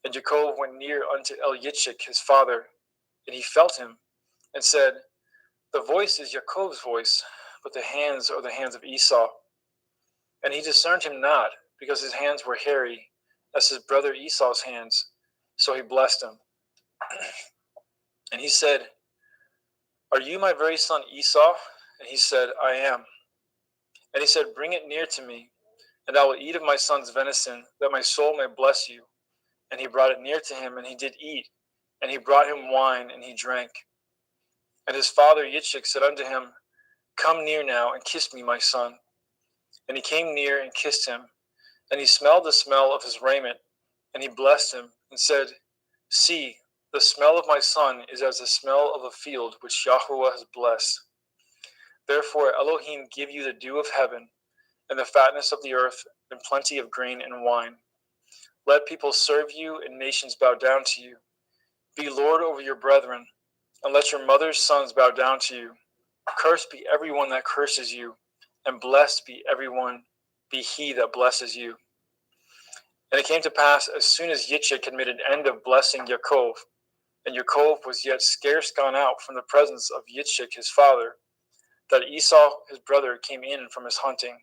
And Yaakov went near unto Yitzchak his father, and he felt him, and said, The voice is Yaakov's voice, but the hands are the hands of Esau. And he discerned him not, because his hands were hairy, as his brother Esau's hands. So he blessed him. And he said, Are you my very son Esau? And he said, I am. And he said, Bring it near to me, and I will eat of my son's venison, that my soul may bless you. And he brought it near to him, and he did eat. And he brought him wine, and he drank. And his father Yitzchak said unto him, Come near now, and kiss me, my son. And he came near and kissed him. And he smelled the smell of his raiment. And he blessed him, and said, See, the smell of my son is as the smell of a field which Yahweh has blessed. Therefore Elohim give you the dew of heaven, and the fatness of the earth, and plenty of grain and wine. Let people serve you, and nations bow down to you. Be Lord over your brethren, and let your mother's sons bow down to you. Cursed be everyone that curses you, and blessed be he that blesses you. And it came to pass, as soon as Yitzchak had made an end of blessing Yaakov, and Yaakov was yet scarce gone out from the presence of Yitzchak his father, that Esau his brother came in from his hunting.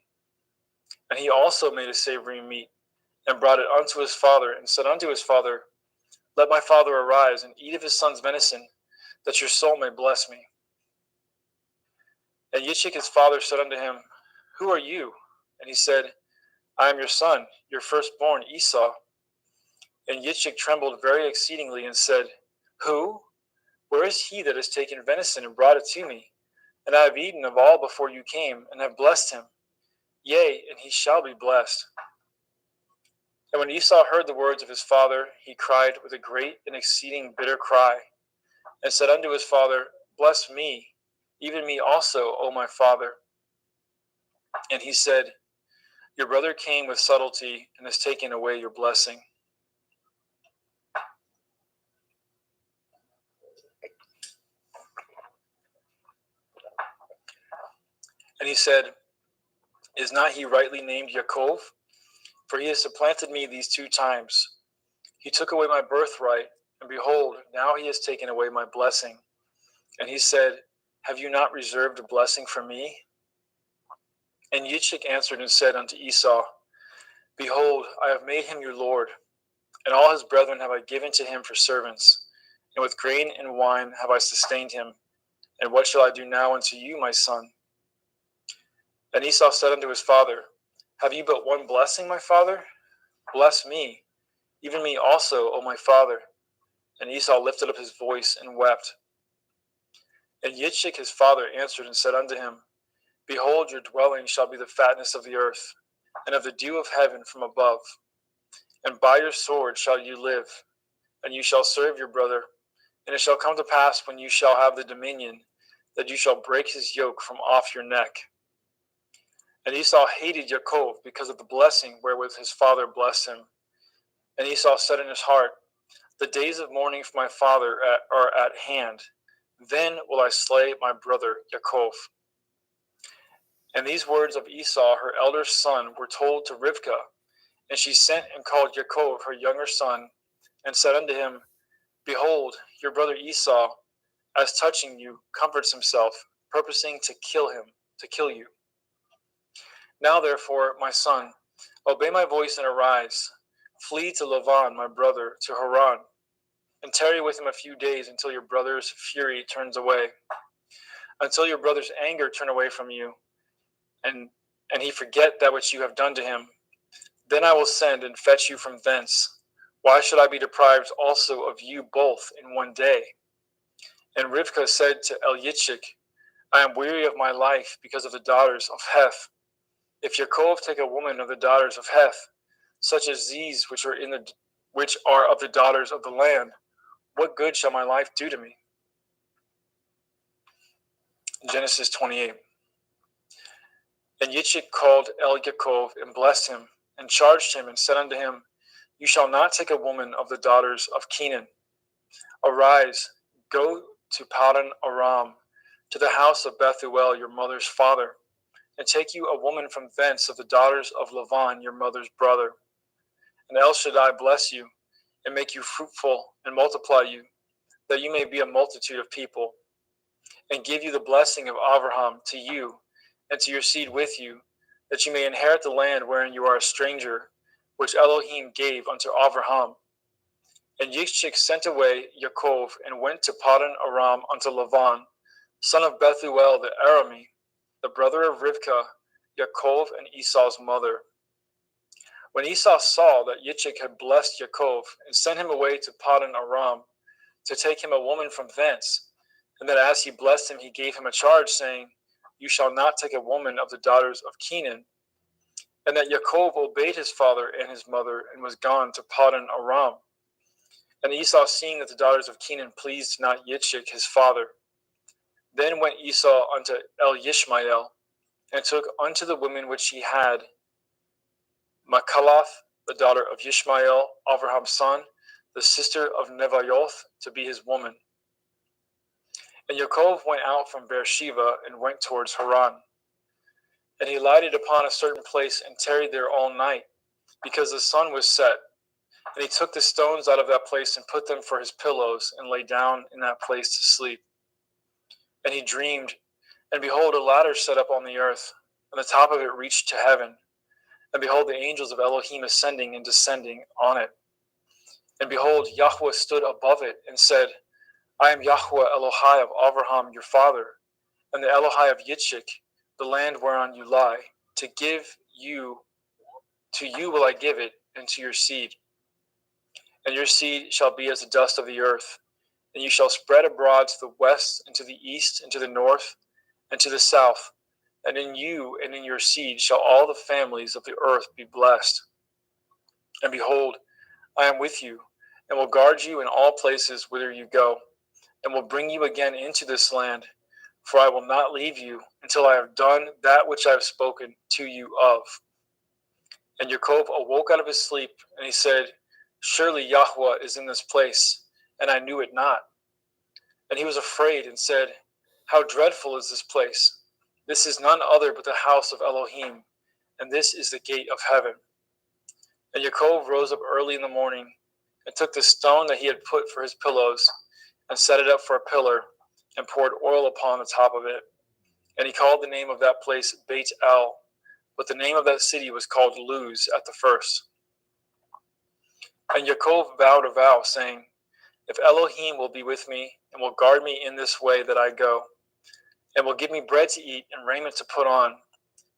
And he also made a savory meat, and brought it unto his father, and said unto his father, Let my father arise, and eat of his son's venison, that your soul may bless me. And Yitzchak his father said unto him, Who are you? And he said, I am your son, your firstborn Esau. And Yitzchak trembled very exceedingly, and said, Who? Where is he that has taken venison and brought it to me? And I have eaten of all before you came, and have blessed him. Yea, and he shall be blessed. And when Esau heard the words of his father, he cried with a great and exceeding bitter cry. and said unto his father, Bless me, even me also, O my father. And he said, Your brother came with subtlety and has taken away your blessing. And he said, Is not he rightly named Yaakov? For he has supplanted me these 2 times. He took away my birthright, and behold, now he has taken away my blessing. And he said, Have you not reserved a blessing for me? And Yitzchak answered and said unto Esau, Behold, I have made him your lord, and all his brethren have I given to him for servants, and with grain and wine have I sustained him. And what shall I do now unto you, my son? And Esau said unto his father, Have you but one blessing, my father? Bless me, even me also, O my father. And Esau lifted up his voice and wept. And Yitzchak his father answered and said unto him, Behold, your dwelling shall be the fatness of the earth, and of the dew of heaven from above. And by your sword shall you live, and you shall serve your brother. And it shall come to pass, when you shall have the dominion, that you shall break his yoke from off your neck. And Esau hated Yaakov because of the blessing wherewith his father blessed him. And Esau said in his heart, The days of mourning for my father are at hand. Then will I slay my brother Yaakov. And these words of Esau, her elder son, were told to Rivkah. And she sent and called Yaakov, her younger son, and said unto him, Behold, your brother Esau, as touching you, comforts himself, purposing to kill you. Now therefore, my son, obey my voice and arise. Flee to Lavan, my brother, to Haran, and tarry with him a few days until your brother's fury turns away, until your brother's anger turn away from you, and he forget that which you have done to him. Then I will send and fetch you from thence. Why should I be deprived also of you both in one day? And Rivkah said to Yitzchak, I am weary of my life because of the daughters of Heth. If Yaakov take a woman of the daughters of Heth, such as these which are of the daughters of the land, what good shall my life do to me? Genesis 28. And Yitzchak called Yaakov and blessed him, and charged him, and said unto him, You shall not take a woman of the daughters of Canaan. Arise, go to Paddan Aram, to the house of Bethuel your mother's father, and take you a woman from thence of the daughters of Lavan your mother's brother. And El Shaddai bless you, and make you fruitful, and multiply you, that you may be a multitude of people, and give you the blessing of Abraham to you, and to your seed with you, that you may inherit the land wherein you are a stranger, which Elohim gave unto Abraham. And Yitzchak sent away Yaakov, and went to Paddan Aram unto Lavan, son of Bethuel the Arami, the brother of Rivkah, Yaakov and Esau's mother. When Esau saw that Yitzchak had blessed Yaakov, and sent him away to Paddan Aram, to take him a woman from thence, and that as he blessed him, he gave him a charge, saying, You shall not take a woman of the daughters of Canaan, and that Yaakov obeyed his father and his mother, and was gone to Paddan Aram. And Esau, seeing that the daughters of Canaan pleased not Yitzchak his father, then went Esau unto Yishmael, and took unto the women which he had Machalath, the daughter of Yishmael, Abraham's son, the sister of Nevaioth, to be his woman. And Yaakov went out from Beersheba, and went towards Haran. And he lighted upon a certain place, and tarried there all night, because the sun was set. And he took the stones out of that place, and put them for his pillows, and lay down in that place to sleep. And he dreamed, and behold, a ladder set up on the earth, and the top of it reached to heaven. And behold, the angels of Elohim ascending and descending on it. And behold, Yahweh stood above it, and said, I am Yahweh Elohai of Abraham your father, and the Elohai of Yitzchak, the land whereon you lie. To you will I give it, and to your seed. And your seed shall be as the dust of the earth, and you shall spread abroad to the west, and to the east, and to the north, and to the south. And in you and in your seed shall all the families of the earth be blessed. And behold, I am with you, and will guard you in all places whither you go, and will bring you again into this land, for I will not leave you until I have done that which I have spoken to you of. And Yaakov awoke out of his sleep, and he said, Surely Yahweh is in this place, and I knew it not. And he was afraid and said, How dreadful is this place! This is none other but the house of Elohim, and this is the gate of heaven. And Yaakov rose up early in the morning, and took the stone that he had put for his pillows, and set it up for a pillar, and poured oil upon the top of it. And he called the name of that place Beit El, but the name of that city was called Luz at the first. And Yaakov vowed a vow, saying, If Elohim will be with me, and will guard me in this way that I go, and will give me bread to eat and raiment to put on,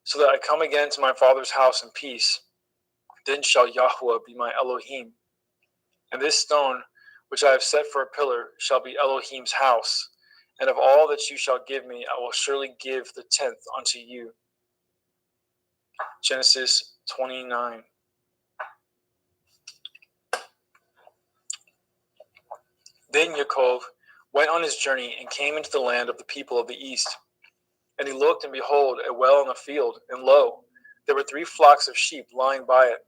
so that I come again to my father's house in peace, then shall Yahweh be my Elohim. And this stone, which I have set for a pillar, shall be Elohim's house, and of all that you shall give me, I will surely give the 10th unto you. Genesis 29. Then Yaakov went on his journey and came into the land of the people of the east. And he looked, and behold, a well in a field, and lo, there were 3 flocks of sheep lying by it.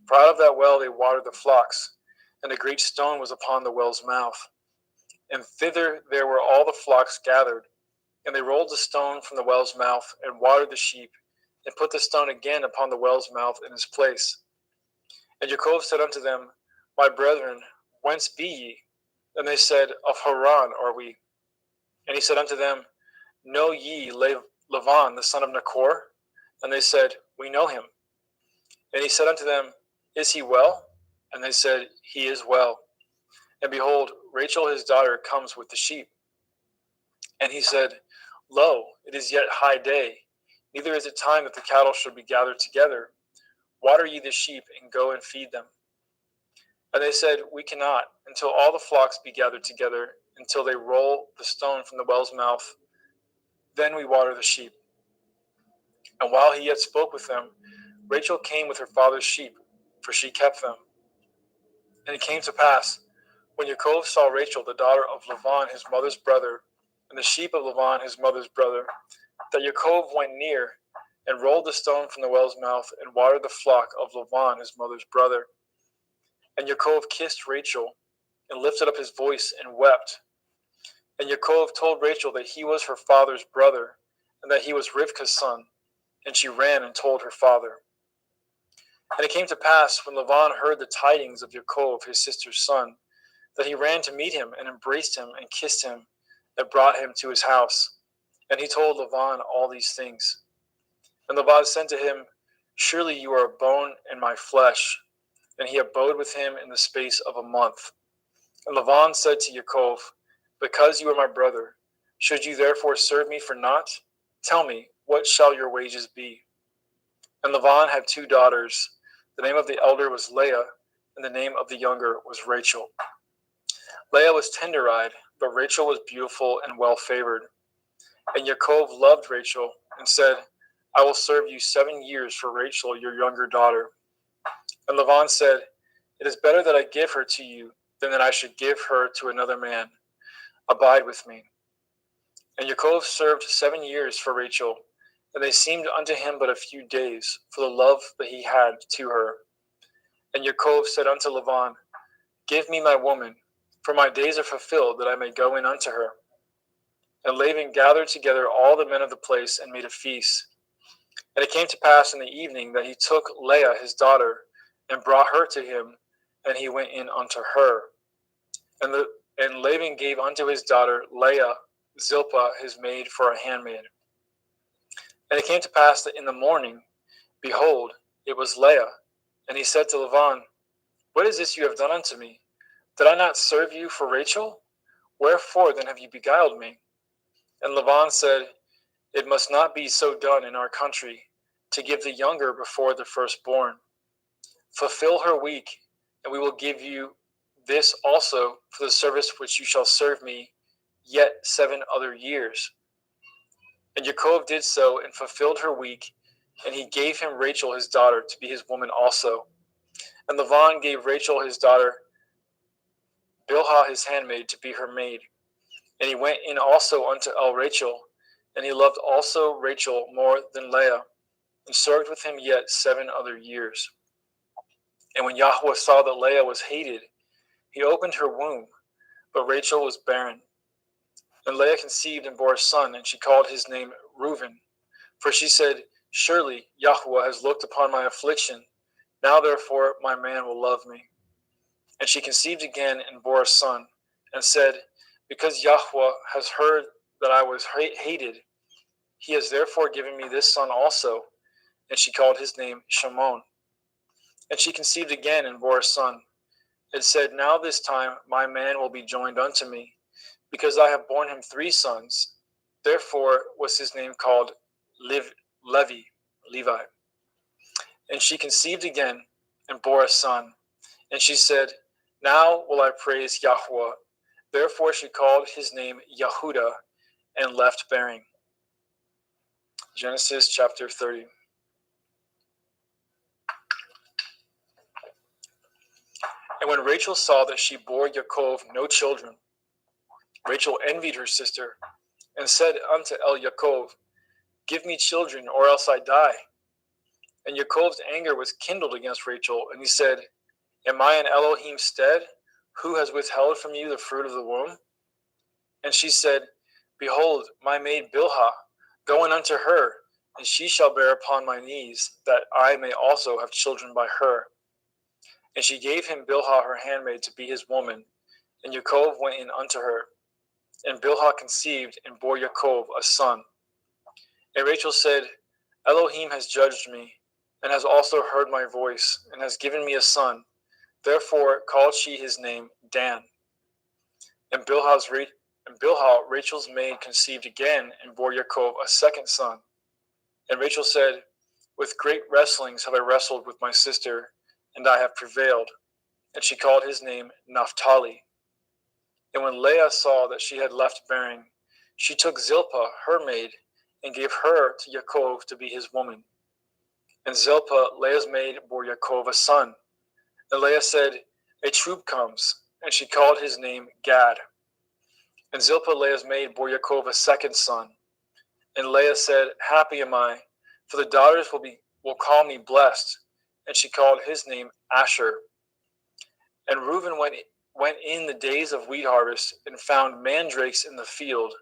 For out of that well they watered the flocks, and a great stone was upon the well's mouth. And thither there were all the flocks gathered, and they rolled the stone from the well's mouth, and watered the sheep, and put the stone again upon the well's mouth in his place. And Yaakov said unto them, My brethren, whence be ye? And they said, Of Haran are we. And he said unto them, Know ye Lavan the son of Nahor? And they said, We know him. And he said unto them, Is he well? And they said, He is well. And behold, Rachel his daughter comes with the sheep. And he said, Lo, it is yet high day, neither is it time that the cattle should be gathered together. Water ye the sheep, and go and feed them. And they said, We cannot, until all the flocks be gathered together, until they roll the stone from the well's mouth. Then we water the sheep. And while he yet spoke with them, Rachel came with her father's sheep, for she kept them. And it came to pass, when Yaakov saw Rachel, the daughter of Lavan his mother's brother, and the sheep of Lavan his mother's brother, that Yaakov went near, and rolled the stone from the well's mouth, and watered the flock of Lavan his mother's brother. And Yaakov kissed Rachel, and lifted up his voice, and wept. And Yaakov told Rachel that he was her father's brother, and that he was Rivka's son. And she ran and told her father. And it came to pass, when Lavan heard the tidings of Yaakov his sister's son, that he ran to meet him, and embraced him, and kissed him, and brought him to his house. And he told Lavan all these things. And Laban said to him, Surely you are a bone in my flesh. And he abode with him in the space of a month. And Laban said to Yaakov, Because you are my brother, should you therefore serve me for naught? Tell me, what shall your wages be? And Laban had 2 daughters. The name of the elder was Leah, and the name of the younger was Rachel. Leah was tender-eyed, but Rachel was beautiful and well-favored. And Yaakov loved Rachel, and said, I will serve you 7 years for Rachel, your younger daughter. And Laban said, It is better that I give her to you, than that I should give her to another man. Abide with me. And Yaakov served 7 years for Rachel, and they seemed unto him but a few days, for the love that he had to her. And Yaakov said unto Laban, Give me my woman, for my days are fulfilled, that I may go in unto her. And Laban gathered together all the men of the place, and made a feast. And it came to pass in the evening that he took Leah his daughter, and brought her to him, and he went in unto her. And Laban gave unto his daughter Leah Zilpah his maid for a handmaid. And it came to pass that in the morning, behold, it was Leah. And he said to Laban, What is this you have done unto me? Did I not serve you for Rachel? Wherefore then have you beguiled me? And Laban said, It must not be so done in our country, to give the younger before the firstborn. Fulfill her week, and we will give you this also for the service which you shall serve me yet 7 other years. And Yaakov did so, and fulfilled her week, and he gave him Rachel his daughter to be his woman also. And Laban gave Rachel his daughter Bilhah his handmaid to be her maid. And he went in also unto Rachel, and he loved also Rachel more than Leah, and served with him yet 7 other years. And when Yahweh saw that Leah was hated, he opened her womb, but Rachel was barren. And Leah conceived and bore a son, and she called his name Reuben. For she said, Surely Yahweh has looked upon my affliction. Now therefore my man will love me. And she conceived again and bore a son, and said, Because Yahweh has heard that I was hated, he has therefore given me this son also. And she called his name Shimon. And she conceived again and bore a son, and said, Now this time my man will be joined unto me, because I have borne him 3 sons. Therefore was his name called Levi. And she conceived again and bore a son. And she said, Now will I praise Yahweh. Therefore she called his name Yehudah, and left bearing. Genesis chapter 30. And when Rachel saw that she bore Yaakov no children, Rachel envied her sister, and said unto Yaakov, Give me children, or else I die. And Yaakov's anger was kindled against Rachel, and he said, Am I in Elohim's stead, who has withheld from you the fruit of the womb? And she said, Behold, my maid Bilhah, go in unto her, and she shall bear upon my knees, that I may also have children by her. And she gave him Bilhah her handmaid to be his woman, and Yaakov went in unto her. And Bilhah conceived and bore Yaakov a son. And Rachel said, Elohim has judged me, and has also heard my voice, and has given me a son. Therefore called she his name Dan. And Bilhah, Rachel's maid, conceived again, and bore Yaakov a second son. And Rachel said, With great wrestlings have I wrestled with my sister, and I have prevailed. And she called his name Naphtali. And when Leah saw that she had left bearing, she took Zilpah, her maid, and gave her to Yaakov to be his woman. And Zilpah, Leah's maid, bore Yaakov a son. And Leah said, A troop comes, and she called his name Gad. And Zilpah, Leah's maid, bore Yaakov a second son. And Leah said, Happy am I, for the daughters will call me blessed. And she called his name Asher. And Reuben went in the days of wheat harvest, and found mandrakes in the field,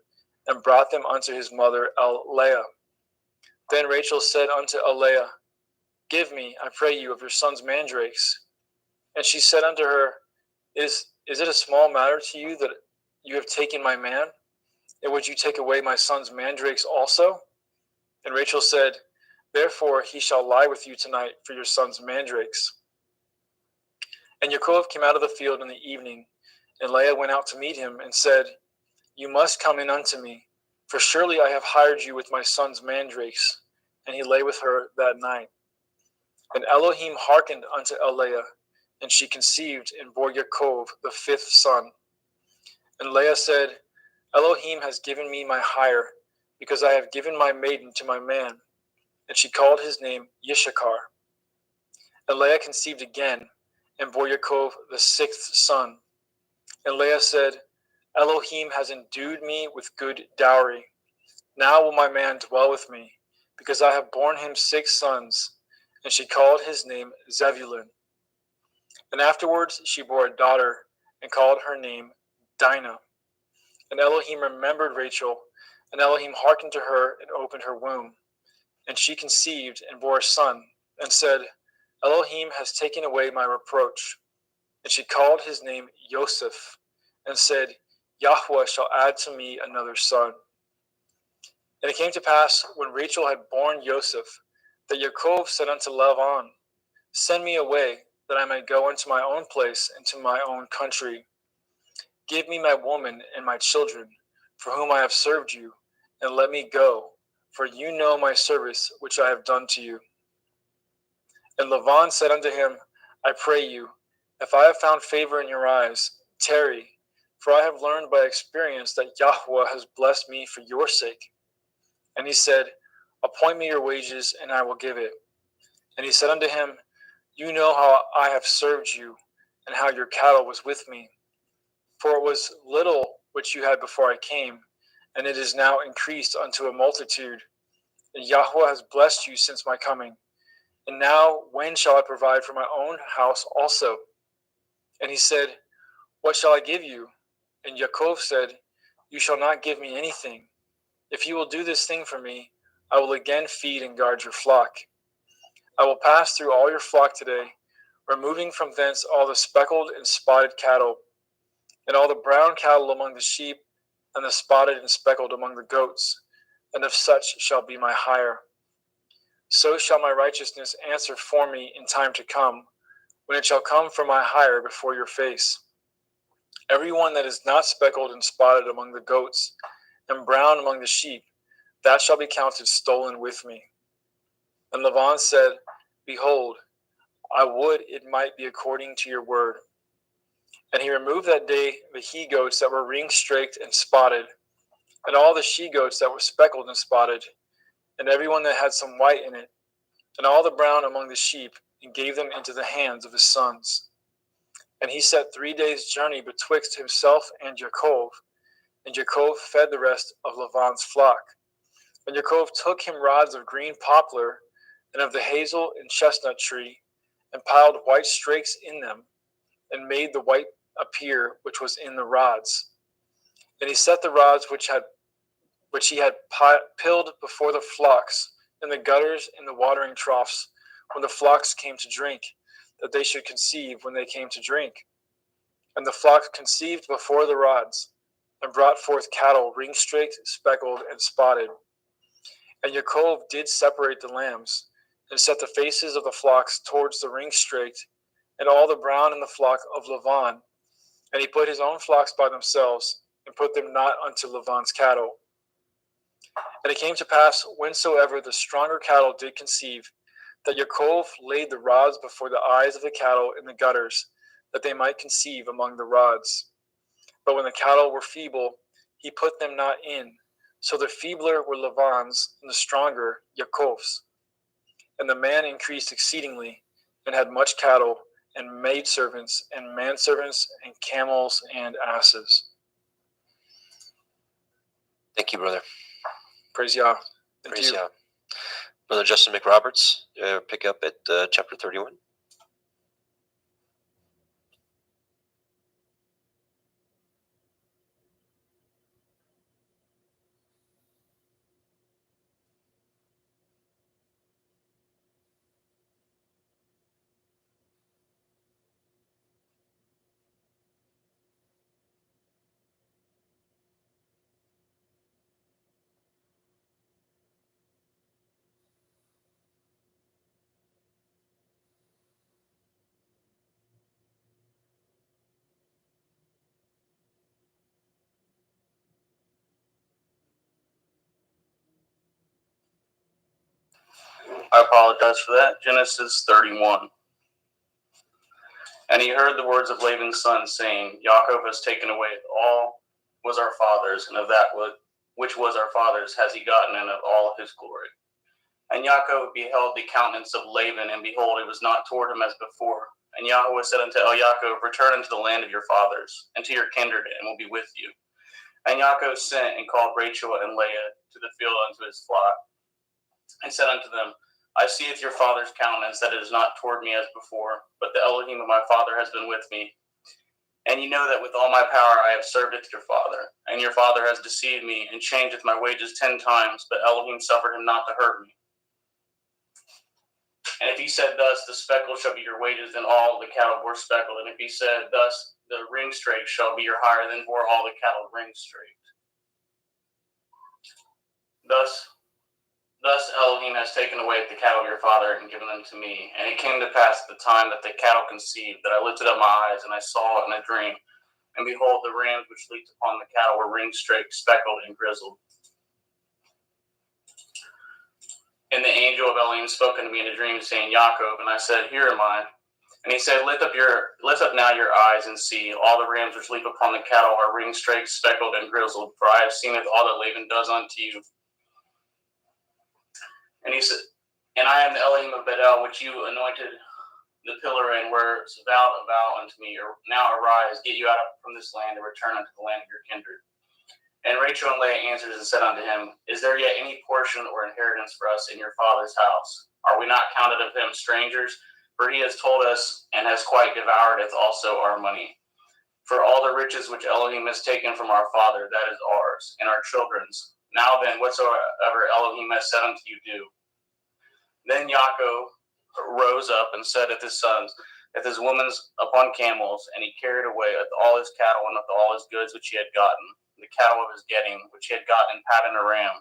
and brought them unto his mother Leah. Then Rachel said unto Leah, Give me, I pray you, of your son's mandrakes. And she said unto her, Is it a small matter to you that you have taken my man? And would you take away my son's mandrakes also? And Rachel said, Therefore he shall lie with you tonight for your son's mandrakes. And Yaakov came out of the field in the evening, and Leah went out to meet him, and said, You must come in unto me, for surely I have hired you with my son's mandrakes. And he lay with her that night. And Elohim hearkened unto Leah, and she conceived and bore Yaakov the 5th son. And Leah said, Elohim has given me my hire, because I have given my maiden to my man. And she called his name Yishakar. And Leah conceived again, and bore Yaakov the 6th son. And Leah said, Elohim has endued me with good dowry. Now will my man dwell with me, because I have borne him 6 sons. And she called his name Zebulun. And afterwards she bore a daughter, and called her name Dinah. And Elohim remembered Rachel, and Elohim hearkened to her, and opened her womb. And she conceived and bore a son, and said, Elohim has taken away my reproach. And she called his name Joseph, and said, Yahweh shall add to me another son. And it came to pass, when Rachel had borne Joseph, that Yaakov said unto Laban, Send me away, that I may go into my own place, and to my own country. Give me my woman and my children, for whom I have served you, and let me go, for you know my service which I have done to you. And Laban said unto him, I pray you, if I have found favor in your eyes, tarry, for I have learned by experience that Yahweh has blessed me for your sake. And he said, Appoint me your wages, and I will give it. And he said unto him, You know how I have served you, and how your cattle was with me. For it was little which you had before I came, and it is now increased unto a multitude. And Yahweh has blessed you since my coming. And now when shall I provide for my own house also? And he said, What shall I give you? And Yaakov said, You shall not give me anything. If you will do this thing for me, I will again feed and guard your flock. I will pass through all your flock today, removing from thence all the speckled and spotted cattle, and all the brown cattle among the sheep, and the spotted and speckled among the goats, and of such shall be my hire. So shall my righteousness answer for me in time to come, when it shall come for my hire before your face. Every one that is not speckled and spotted among the goats, and brown among the sheep, that shall be counted stolen with me. And Laban said, Behold, I would it might be according to your word. And he removed that day the he-goats that were ring-straked and spotted, and all the she-goats that were speckled and spotted, and every one that had some white in it, and all the brown among the sheep, and gave them into the hands of his sons. And he set 3 days' journey betwixt himself and Yaakov, and Yaakov fed the rest of Laban's flock. And Yaakov took him rods of green poplar, and of the hazel and chestnut tree, and piled white strakes in them, and made the white appear which was in the rods. And he set the rods which he had pilled before the flocks, in the gutters and the watering troughs, when the flocks came to drink, that they should conceive when they came to drink. And the flock conceived before the rods, and brought forth cattle ring-straked, speckled, and spotted. And Yaakov did separate the lambs, and set the faces of the flocks towards the ring-straked, and all the brown in the flock of Laban. And he put his own flocks by themselves, and put them not unto Laban's cattle. And it came to pass, whensoever the stronger cattle did conceive, that Yaakov laid the rods before the eyes of the cattle in the gutters, that they might conceive among the rods. But when the cattle were feeble, he put them not in. So the feebler were Laban's, and the stronger Yaakov's. And the man increased exceedingly, and had much cattle, and maidservants, and manservants, and camels, and asses. Thank you, brother. Praise Yah. Praise Yah. Brother Justin McRoberts, pick up at chapter 31. I apologize for that. Genesis 31. And he heard the words of Laban's son, saying, Yaakov has taken away all was our father's, and of that which was our father's has he gotten, and of all his glory. And Yaakov beheld the countenance of Laban, and behold, it was not toward him as before. And Yahweh said unto Yaakov, Return unto the land of your fathers, and to your kindred, and will be with you. And Yaakov sent and called Rachel and Leah to the field unto his flock, and said unto them, I seeth your father's countenance, that it is not toward me as before, but the Elohim of my father has been with me. And ye know that with all my power I have served it to your father. And your father has deceived me, and changeth my wages 10 times, but Elohim suffered him not to hurt me. And if he said thus, the speckle shall be your wages, then all the cattle bore speckled. And if he said thus, the ring-straked shall be your hire, then bore all the cattle ring-straked. Thus Elohim has taken away the cattle of your father and given them to me. And it came to pass at the time that the cattle conceived, that I lifted up my eyes, and I saw in a dream. And behold, the rams which leaped upon the cattle were ring-straked, speckled, and grizzled. And the angel of Elohim spoke unto me in a dream, saying, Yaakov. And I said, Here am I. And he said, Lift up now your eyes, and see, all the rams which leap upon the cattle are ring-straked, speckled, and grizzled. For I have seen it all that Laban does unto you. And he said, And I am the Elohim of Bedel, which you anointed the pillar and were vowed a vow unto me. Or now arise, get you out from this land, and return unto the land of your kindred. And Rachel and Leah answered and said unto him, Is there yet any portion or inheritance for us in your father's house? Are we not counted of him strangers? For he has told us, and has quite devoured also our money. For all the riches which Elohim has taken from our father, that is ours, and our children's. Now then, whatsoever Elohim has said unto you, do. Then Yaakov rose up and said at his sons, at his women's upon camels, and he carried away with all his cattle and with all his goods which he had gotten, the cattle of his getting, which he had gotten in Paddan Aram,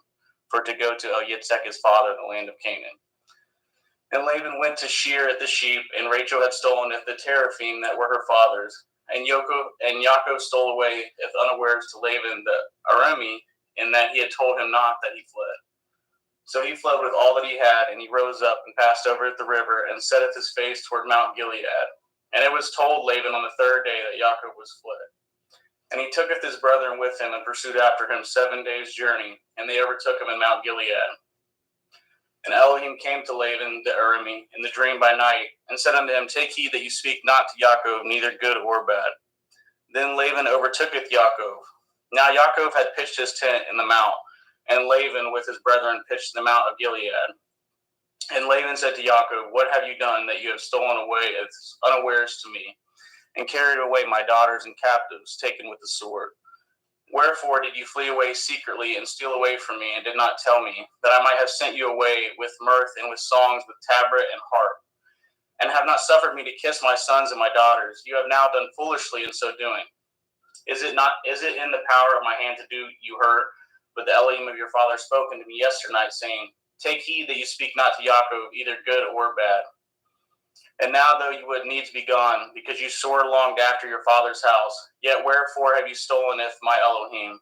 for to go to Yitzhak his father in the land of Canaan. And Laban went to shear at the sheep, and Rachel had stolen at the teraphim that were her father's. And Yaakov stole away if unawares to Laban the Aramean, in that he had told him not that he fled. So he fled with all that he had, and he rose up and passed over at the river, and setteth his face toward Mount Gilead. And it was told Laban on the third day that Yaakov was fled. And he tooketh his brethren with him, and pursued after him 7 days' journey, and they overtook him in Mount Gilead. And Elohim came to Laban the Aramean in the dream by night, and said unto him, Take heed that you speak not to Yaakov, neither good or bad. Then Laban overtooketh Yaakov. Now Yaakov had pitched his tent in the mount, and Laban with his brethren pitched in the mount of Gilead. And Laban said to Yaakov, What have you done that you have stolen away as unawares to me, and carried away my daughters and captives, taken with the sword? Wherefore did you flee away secretly and steal away from me, and did not tell me, that I might have sent you away with mirth and with songs, with tabret and harp, and have not suffered me to kiss my sons and my daughters? You have now done foolishly in so doing. Is it in the power of my hand to do you hurt? But the Elohim of your father spoke unto me yesternight, saying, Take heed that you speak not to Yaakov, either good or bad. And now, though you would needs be gone, because you sore longed after your father's house, yet wherefore have you stolen my Elohim?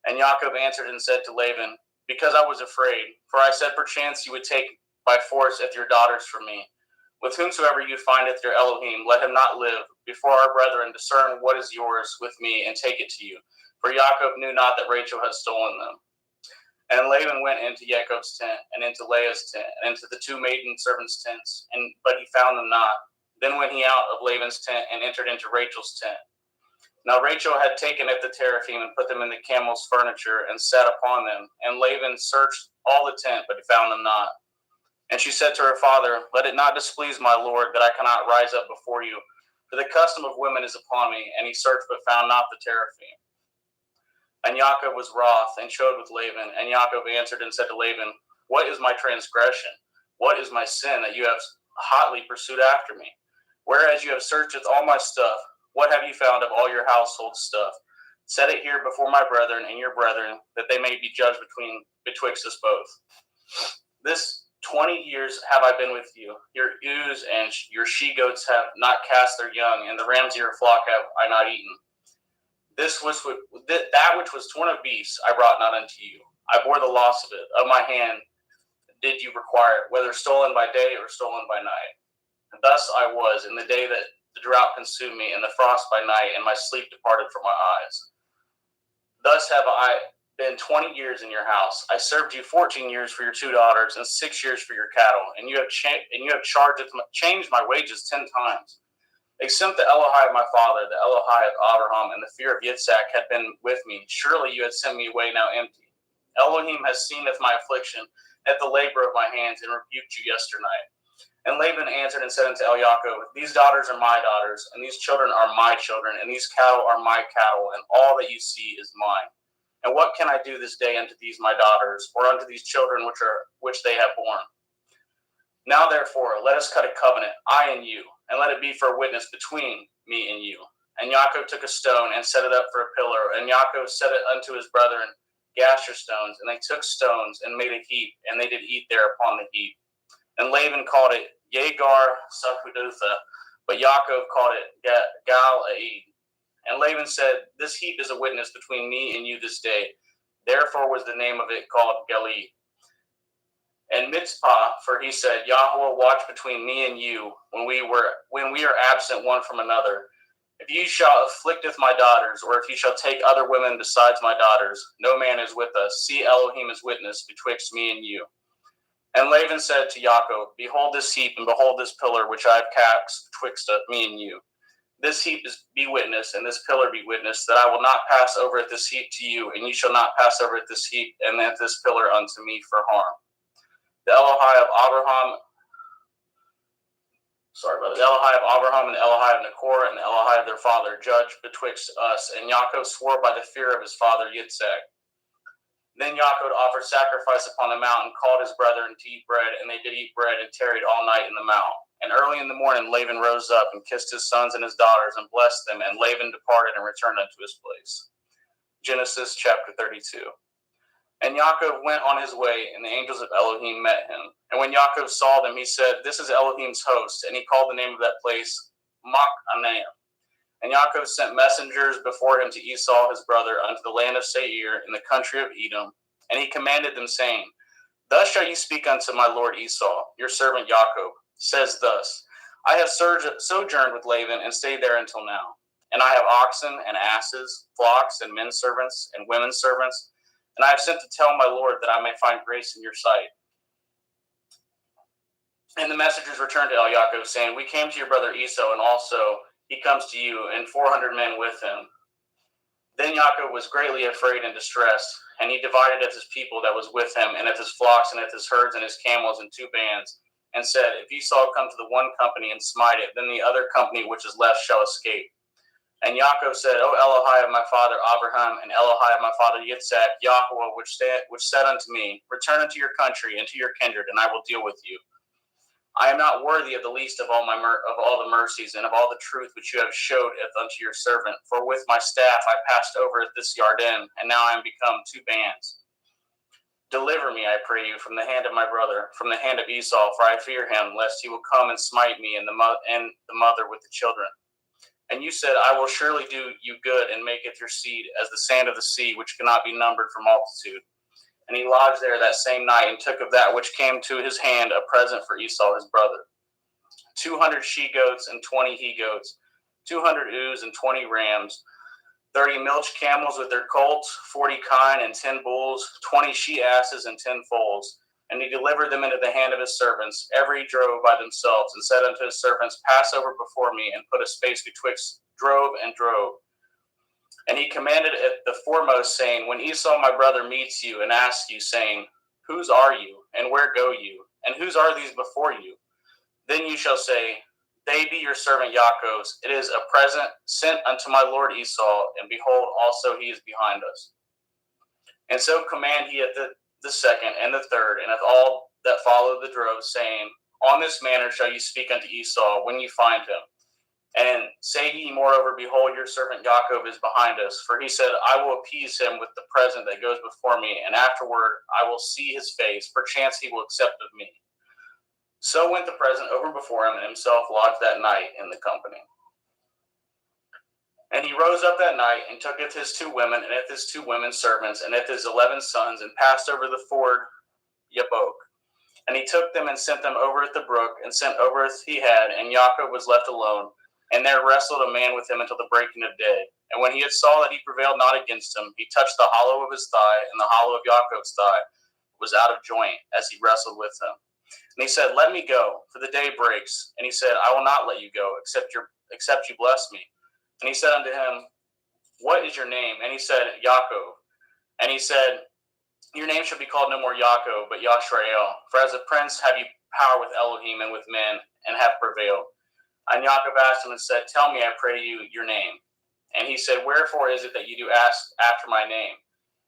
And Yaakov answered and said to Laban, Because I was afraid, for I said, Perchance you would take by force your daughters from me. With whomsoever you findeth your Elohim, let him not live. Before our brethren discern what is yours with me, and take it to you. For Yaakov knew not that Rachel had stolen them. And Laban went into Yaakov's tent, and into Leah's tent, and into the two maiden servants' tents, but he found them not. Then went he out of Laban's tent, and entered into Rachel's tent. Now Rachel had taken at the teraphim, and put them in the camel's furniture, and sat upon them. And Laban searched all the tent, but he found them not. And she said to her father, Let it not displease my lord, that I cannot rise up before you, for the custom of women is upon me. And he searched, but found not the teraphim. And Yaakov was wroth, and showed with Laban. And Yaakov answered and said to Laban, What is my transgression? What is my sin, that you have hotly pursued after me? Whereas you have searched all my stuff, what have you found of all your household stuff? Set it here before my brethren and your brethren, that they may be judged betwixt us both. This 20 years have I been with you. Your ewes and your she-goats have not cast their young, and the rams of your flock have I not eaten. That which was torn of beasts I brought not unto you. I bore the loss of it. Of my hand did you require it, whether stolen by day or stolen by night. And thus I was in the day that the drought consumed me, and the frost by night, and my sleep departed from my eyes. Thus have I been 20 years in your house. I served you 14 years for your 2 daughters, and 6 years for your cattle, and you have changed my wages 10 times. Except the Elohai of my father, the Elohai of Abraham, and the fear of Yitzhak had been with me, surely you had sent me away now empty. Elohim has seen at my affliction, at the labor of my hands, and rebuked you yesternight. And Laban answered and said unto Yaakov, These daughters are my daughters, and these children are my children, and these cattle are my cattle, and all that you see is mine. And what can I do this day unto these my daughters, or unto these children which they have borne? Now therefore, let us cut a covenant, I and you, and let it be for a witness between me and you. And Yaakov took a stone and set it up for a pillar, and Yaakov set it unto his brethren, Gasher stones, and they took stones and made a heap, and they did eat there upon the heap. And Laban called it Yegar Sahudotha, but Yaakov called it Gal-Aid. And Laban said, This heap is a witness between me and you this day. Therefore was the name of it called Gali. And Mitzpah, for he said, Yahweh watch between me and you when we are absent one from another. If ye shall afflicteth my daughters, or if ye shall take other women besides my daughters, no man is with us. See, Elohim is witness betwixt me and you. And Laban said to Yaakov, Behold this heap, and behold this pillar which I have cast betwixt me and you. This heap be witness, and this pillar be witness, that I will not pass over at this heap to you, and you shall not pass over at this heap and at this pillar unto me for harm. The Elohai of Abraham and the Elohai of Nachor and the Elohai of their father judged betwixt us. And Yaakov swore by the fear of his father Yitzhak. Then Yaakov offered sacrifice upon the mountain, called his brethren to eat bread, and they did eat bread and tarried all night in the mount. And early in the morning Laban rose up and kissed his sons and his daughters and blessed them, and Laban departed and returned unto his place. Genesis chapter 32. And Yaakov went on his way, and the angels of Elohim met him. And when Yaakov saw them, he said, This is Elohim's host. And he called the name of that place Machanaim. And Yaakov sent messengers before him to Esau his brother unto the land of Seir in the country of Edom. And he commanded them, saying, Thus shall you speak unto my lord Esau, your servant Yaakov, says thus, I have sojourned with Laban and stayed there until now. And I have oxen and asses, flocks and men servants and women servants. And I have sent to tell my lord that I may find grace in your sight. And the messengers returned to Yaakov, saying, We came to your brother Esau, and also he comes to you, and 400 men with him. Then Yaakov was greatly afraid and distressed, and he divided at his people that was with him, and at his flocks, and at his herds, and his camels, in 2 bands, and said, If Esau come to the one company and smite it, then the other company which is left shall escape. And Yaakov said, O Elohai of my father Abraham, and Elohai of my father Yitzhak, Yahweh, which said unto me, Return unto your country and to your kindred, and I will deal with you. I am not worthy of the least of all the mercies and of all the truth which you have showed unto your servant. For with my staff I passed over this Yarden, and now I am become 2 bands. Deliver me, I pray you, from the hand of my brother, from the hand of Esau, for I fear him, lest he will come and smite me and the mother with the children. And you said, I will surely do you good and maketh your seed as the sand of the sea, which cannot be numbered for multitude. And he lodged there that same night, and took of that which came to his hand a present for Esau his brother, 200 she-goats and 20 he-goats, 200 ewes and 20 rams, 30 milch camels with their colts, 40 kine and 10 bulls, 20 she-asses and 10 foals. And he delivered them into the hand of his servants, every drove by themselves, and said unto his servants, Pass over before me, and put a space betwixt drove and drove. And he commanded at the foremost, saying, When Esau my brother meets you and asks you, saying, Whose are you, and where go you, and whose are these before you? Then you shall say, They be your servant Yaakov's. It is a present sent unto my lord Esau, and behold, also he is behind us. And so command he at the second and the third, and at all that follow the drove, saying, On this manner shall you speak unto Esau when you find him. And say ye moreover, Behold, your servant Yaakov is behind us. For he said, I will appease him with the present that goes before me, and afterward I will see his face. Perchance he will accept of me. So went the present over before him, and himself lodged that night in the company. And he rose up that night, and tooketh his 2 women, and at his 2 women servants, and at his 11 sons, and passed over the ford Yabok. And he took them and sent them over at the brook, and sent over as he had, and Yaakov was left alone. And there wrestled a man with him until the breaking of day. And when he had saw that he prevailed not against him, he touched the hollow of his thigh, and the hollow of Yaakov's thigh was out of joint as he wrestled with him. And he said, Let me go, for the day breaks. And he said, I will not let you go, except you bless me. And he said unto him, What is your name? And he said, Yaakov. And he said, Your name shall be called no more Yaakov, but Yashrael. For as a prince have you power with Elohim and with men, and have prevailed. And Yaakov asked him and said, Tell me, I pray you, your name. And he said, Wherefore is it that you do ask after my name?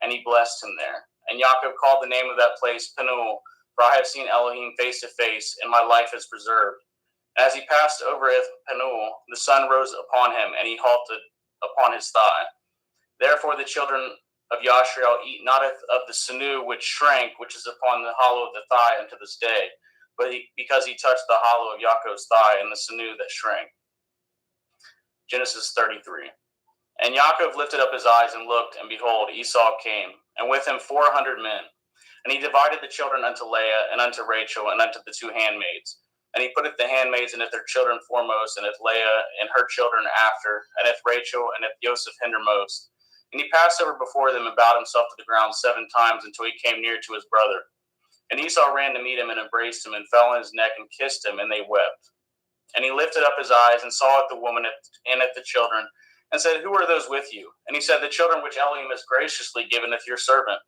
And he blessed him there. And Yaakov called the name of that place Penuel, for I have seen Elohim face to face, and my life is preserved. As he passed over Penuel, the sun rose upon him, and he halted upon his thigh. Therefore the children of Yashrael eat not of the sinew which shrank, which is upon the hollow of the thigh unto this day, but because he touched the hollow of Yaakov's thigh and the sinew that shrank. Genesis 33. And Yaakov lifted up his eyes and looked, and behold, Esau came, and with him 400 men. And he divided the children unto Leah, and unto Rachel, and unto the 2 handmaids. And he putteth the handmaids and at their children foremost, and at Leah and her children after, and at Rachel and at Joseph hindermost. And he passed over before them and bowed himself to the ground 7 times until he came near to his brother. And Esau ran to meet him and embraced him and fell on his neck and kissed him, and they wept. And he lifted up his eyes and saw at the woman and at the children, and said, Who are those with you? And he said, The children which Elohim has graciously given to your servant.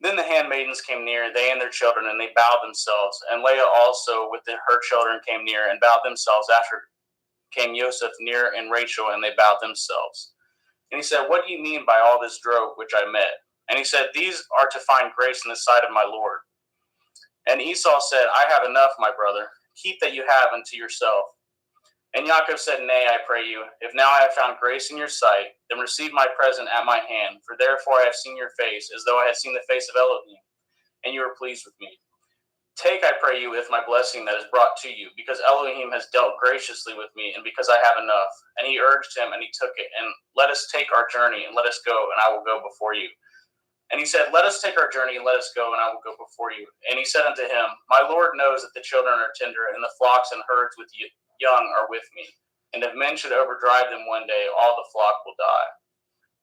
Then the handmaidens came near, they and their children, and they bowed themselves. And Leah also with her children came near and bowed themselves. After came Joseph near and Rachel, and they bowed themselves. And he said, What do you mean by all this drove which I met? And he said, These are to find grace in the sight of my Lord. And Esau said, I have enough, my brother. Keep that you have unto yourself. And Yaakov said, Nay, I pray you, if now I have found grace in your sight, then receive my present at my hand. For therefore I have seen your face, as though I had seen the face of Elohim, and you are pleased with me. Take, I pray you, with my blessing that is brought to you, because Elohim has dealt graciously with me, and because I have enough. And he urged him, and he took it. And let us take our journey, and let us go, and I will go before you. And he said, Let us take our journey, and let us go, and I will go before you. And he said unto him, My Lord knows that the children are tender, and the flocks and herds with you young are with me. And if men should overdrive them one day, all the flock will die.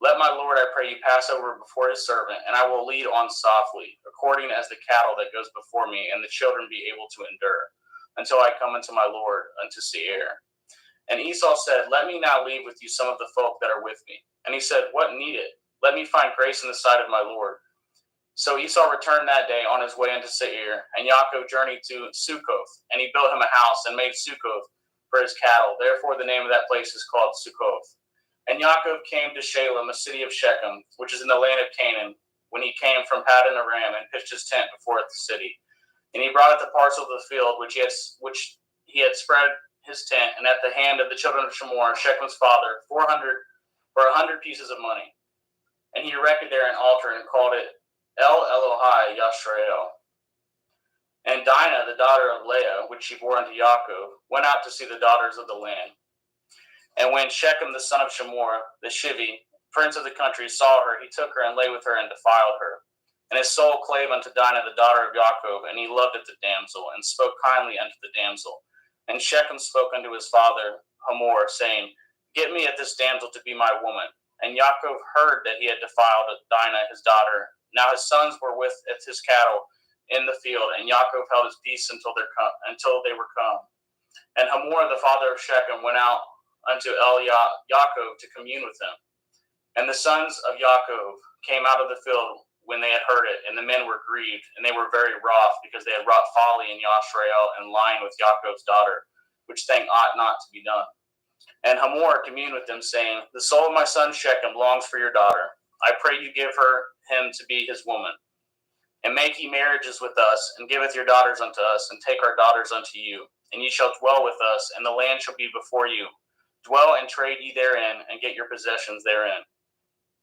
Let my Lord, I pray you, pass over before his servant, and I will lead on softly, according as the cattle that goes before me, and the children be able to endure, until I come unto my Lord, unto Seir. And Esau said, Let me now leave with you some of the folk that are with me. And he said, What need it? Let me find grace in the sight of my Lord. So Esau returned that day on his way into Seir, and Yaakov journeyed to Succoth, and he built him a house and made Succoth for his cattle. Therefore the name of that place is called Succoth. And Yaakov came to Shalem, a city of Shechem, which is in the land of Canaan, when he came from Paddan Aram, and pitched his tent before the city. And he brought at the parcel of the field which he had spread his tent, and at the hand of the children of Shemor, Shechem's father, 100 pieces of money. And he erected there an altar and called it El Elohai Yashrael. And Dinah, the daughter of Leah, which she bore unto Yaakov, went out to see the daughters of the land. And when Shechem, the son of Shemor, the Shivi, prince of the country, saw her, he took her and lay with her and defiled her. And his soul clave unto Dinah, the daughter of Yaakov, and he loved at the damsel, and spoke kindly unto the damsel. And Shechem spoke unto his father Hamor, saying, Get me at this damsel to be my woman. And Yaakov heard that he had defiled Dinah, his daughter. Now his sons were with his cattle in the field, and Yaakov held his peace until they were come. And Hamor, the father of Shechem, went out unto Yaakov to commune with him. And the sons of Yaakov came out of the field when they had heard it, and the men were grieved, and they were very wroth, because they had wrought folly in Yashrael and lying with Yaakov's daughter, which thing ought not to be done. And Hamor communed with them, saying, The soul of my son Shechem longs for your daughter. I pray you give him to be his woman. And make ye marriages with us, and giveth your daughters unto us, and take our daughters unto you. And ye shall dwell with us, and the land shall be before you. Dwell and trade ye therein, and get your possessions therein.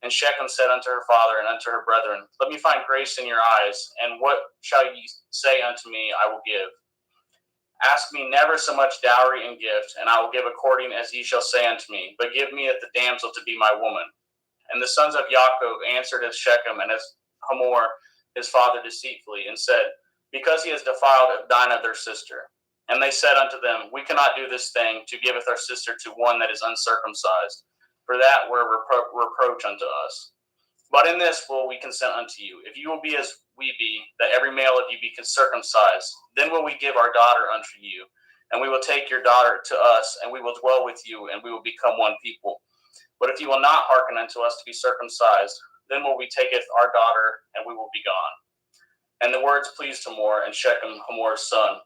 And Shechem said unto her father and unto her brethren, Let me find grace in your eyes, and what shall ye say unto me, I will give. Ask me never so much dowry and gift, and I will give according as ye shall say unto me, but give me at the damsel to be my woman. And the sons of Yaakov answered as Shechem and as Hamor his father deceitfully, and said, Because he has defiled Dinah their sister. And they said unto them, We cannot do this thing, to giveth our sister to one that is uncircumcised, for that were reproach unto us. But in this will we consent unto you, if you will be as we be, that every male of you be circumcised, then will we give our daughter unto you, and we will take your daughter to us, and we will dwell with you, and we will become one people. But if you will not hearken unto us to be circumcised, then will we taketh our daughter, and we will be gone. And the words pleased Hamor and Shechem, Hamor's son.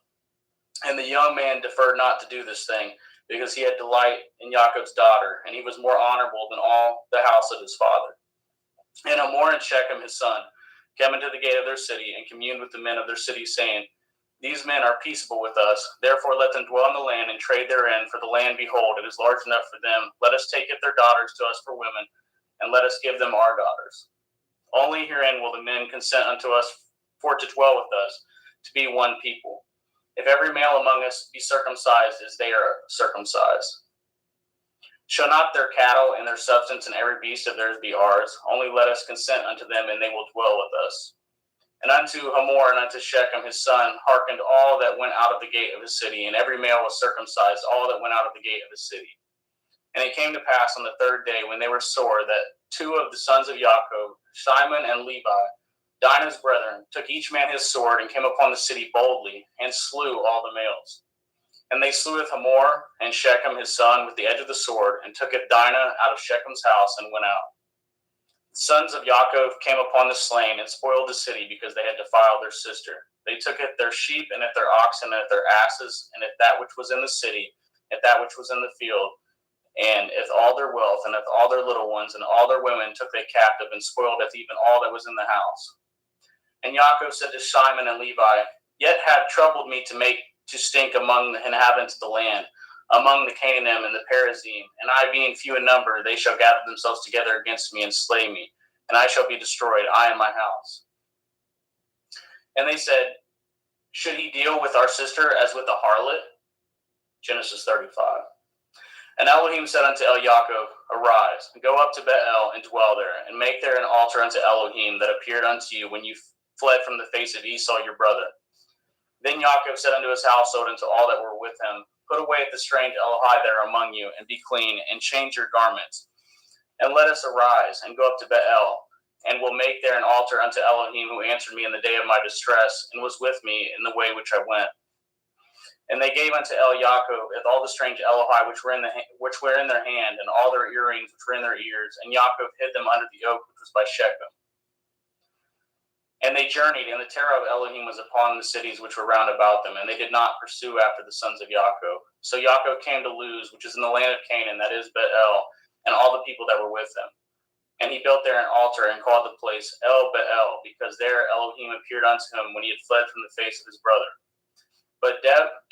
And the young man deferred not to do this thing, because he had delight in Yaakov's daughter, and he was more honorable than all the house of his father. And Hamor and Shechem his son came into the gate of their city, and communed with the men of their city, saying, These men are peaceable with us, therefore let them dwell in the land and trade therein, for the land, behold, it is large enough for them. Let us take their daughters to us for women, and let us give them our daughters. Only herein will the men consent unto us for to dwell with us, to be one people. If every male among us be circumcised as they are circumcised. Shall not their cattle and their substance and every beast of theirs be ours? Only let us consent unto them, and they will dwell with us. And unto Hamor and unto Shechem his son hearkened all that went out of the gate of his city, and every male was circumcised, all that went out of the gate of his city. And it came to pass on the third day, when they were sore, that two of the sons of Yaakov, Shimon and Levi, Dinah's brethren took each man his sword and came upon the city boldly and slew all the males. And they slew Hamor and Shechem his son with the edge of the sword, and took Dinah out of Shechem's house and went out. The sons of Yaakov came upon the slain and spoiled the city because they had defiled their sister. They took at their sheep and at their oxen and at their asses and at that which was in the city, at that which was in the field, and at all their wealth and at all their little ones and all their women took they captive and spoiled at even all that was in the house. And Yaakov said to Shimon and Levi, Yet have troubled me to stink among the inhabitants of the land, among the Canaanim and the Perizim, and I being few in number, they shall gather themselves together against me and slay me, and I shall be destroyed, I and my house. And they said, Should he deal with our sister as with a harlot? Genesis 35. And Elohim said unto Yaakov, Arise, and go up to Bethel, and dwell there, and make there an altar unto Elohim that appeared unto you when you fled from the face of Esau your brother. Then Yaakov said unto his household and to all that were with him, Put away the strange Elohai that are among you, and be clean, and change your garments. And let us arise, and go up to Bethel, and will make there an altar unto Elohim, who answered me in the day of my distress, and was with me in the way which I went. And they gave unto Yaakov all the strange Elohai which were in their hand, and all their earrings which were in their ears, and Yaakov hid them under the oak which was by Shechem. And they journeyed, and the terror of Elohim was upon the cities which were round about them, and they did not pursue after the sons of Yaakov. So Yaakov came to Luz, which is in the land of Canaan, that is Bethel, and all the people that were with him. And he built there an altar and called the place El Bethel, because there Elohim appeared unto him when he had fled from the face of his brother. But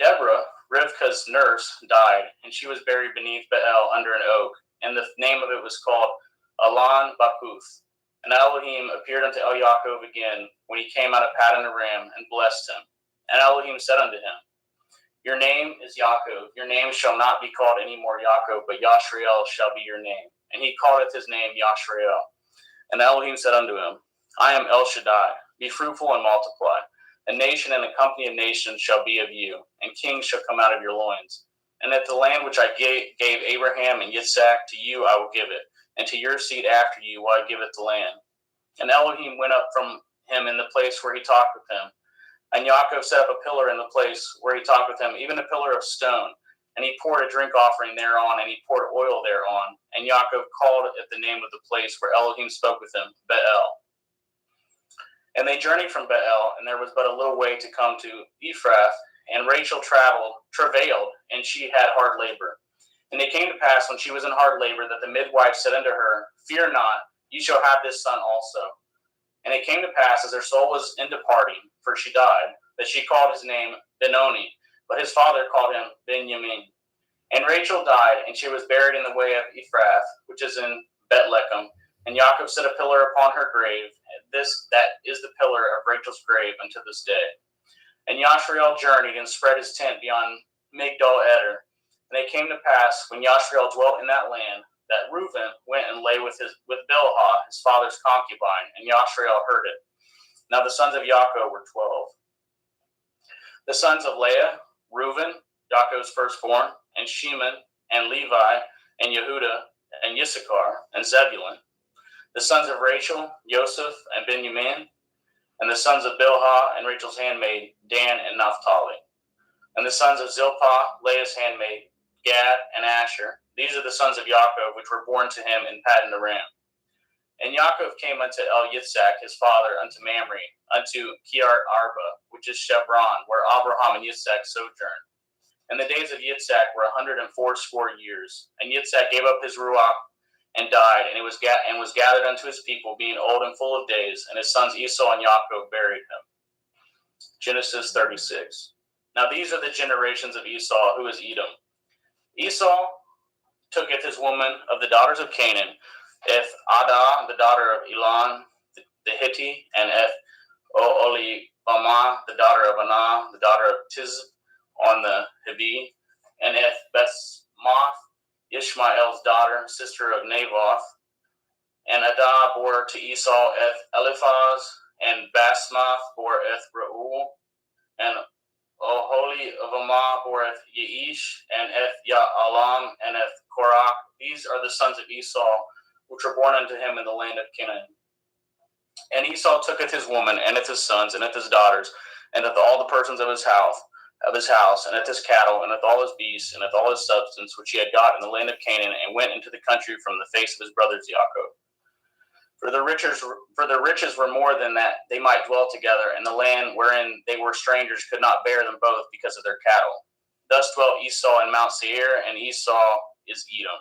Deborah, Rivkah's nurse, died, and she was buried beneath Bethel under an oak, and the name of it was called Alon Bakuth. And Elohim appeared unto Yaakov again when he came out of Paddan Aram, and blessed him. And Elohim said unto him, Your name is Yaakov. Your name shall not be called any more Yaakov, but Yashrael shall be your name. And he calleth his name Yashrael. And Elohim said unto him, I am El Shaddai. Be fruitful and multiply. A nation and a company of nations shall be of you, and kings shall come out of your loins. And that the land which I gave Abraham and Yitzhak, to you I will give it, and to your seed after you will I give it the land. And Elohim went up from him in the place where he talked with him. And Yaakov set up a pillar in the place where he talked with him, even a pillar of stone. And he poured a drink offering thereon, and he poured oil thereon. And Yaakov called it the name of the place where Elohim spoke with him, Bethel. And they journeyed from Bethel, and there was but a little way to come to Ephrath. And Rachel travailed, and she had hard labor. And it came to pass, when she was in hard labor, that the midwife said unto her, Fear not, ye shall have this son also. And it came to pass, as her soul was in departing, for she died, that she called his name Benoni, but his father called him Benjamin. And Rachel died, and she was buried in the way of Ephrath, which is in Bethlehem. And Yaakov set a pillar upon her grave. That is the pillar of Rachel's grave unto this day. And Yashrael journeyed and spread his tent beyond Migdal Eder. And it came to pass, when Yashrael dwelt in that land, that Reuben went and lay with Bilhah, his father's concubine, and Yashrael heard it. Now the sons of Yaakov were 12. The sons of Leah, Reuben, Yaakov's firstborn, and Shimon, and Levi, and Yehuda, and Issachar, and Zebulun. The sons of Rachel, Joseph, and Benjamin. And the sons of Bilhah and Rachel's handmaid, Dan and Naphtali. And the sons of Zilpah, Leah's handmaid, Gad and Asher. These are the sons of Yaakov, which were born to him in Paddan Aram. And Yaakov came unto Yitzhak his father, unto Mamre, unto Kiart Arba, which is Shebron, where Abraham and Yitzhak sojourned. And the days of Yitzhak were 180 years. And Yitzhak gave up his ruach and died, and was gathered unto his people, being old and full of days. And his sons Esau and Yaakov buried him. Genesis 36. Now these are the generations of Esau, who is Edom. Esau tooketh his woman of the daughters of Canaan, Eth Adah, the daughter of Elon the Hittite, and Eth Olibamah, the daughter of Anah, the daughter of Tiz on the Hivi, and Eth Basmath, Ishmael's daughter, sister of Naboth. And Adah bore to Esau Eth Eliphaz, and Basmath bore Eth Reuel, and Oholibamah bore Eth Yeish, and Eth Ya'alam, and Eth Korach. These are the sons of Esau, which were born unto him in the land of Canaan. And Esau tooketh his woman, and his sons, and his daughters, and all the persons of his house, and his cattle, and all his beasts, and all his substance which he had got in the land of Canaan, and went into the country from the face of his brothers Jacob. For their riches were more than that they might dwell together, and the land wherein they were strangers could not bear them both because of their cattle. Thus dwelt Esau in Mount Seir, and Esau is Edom.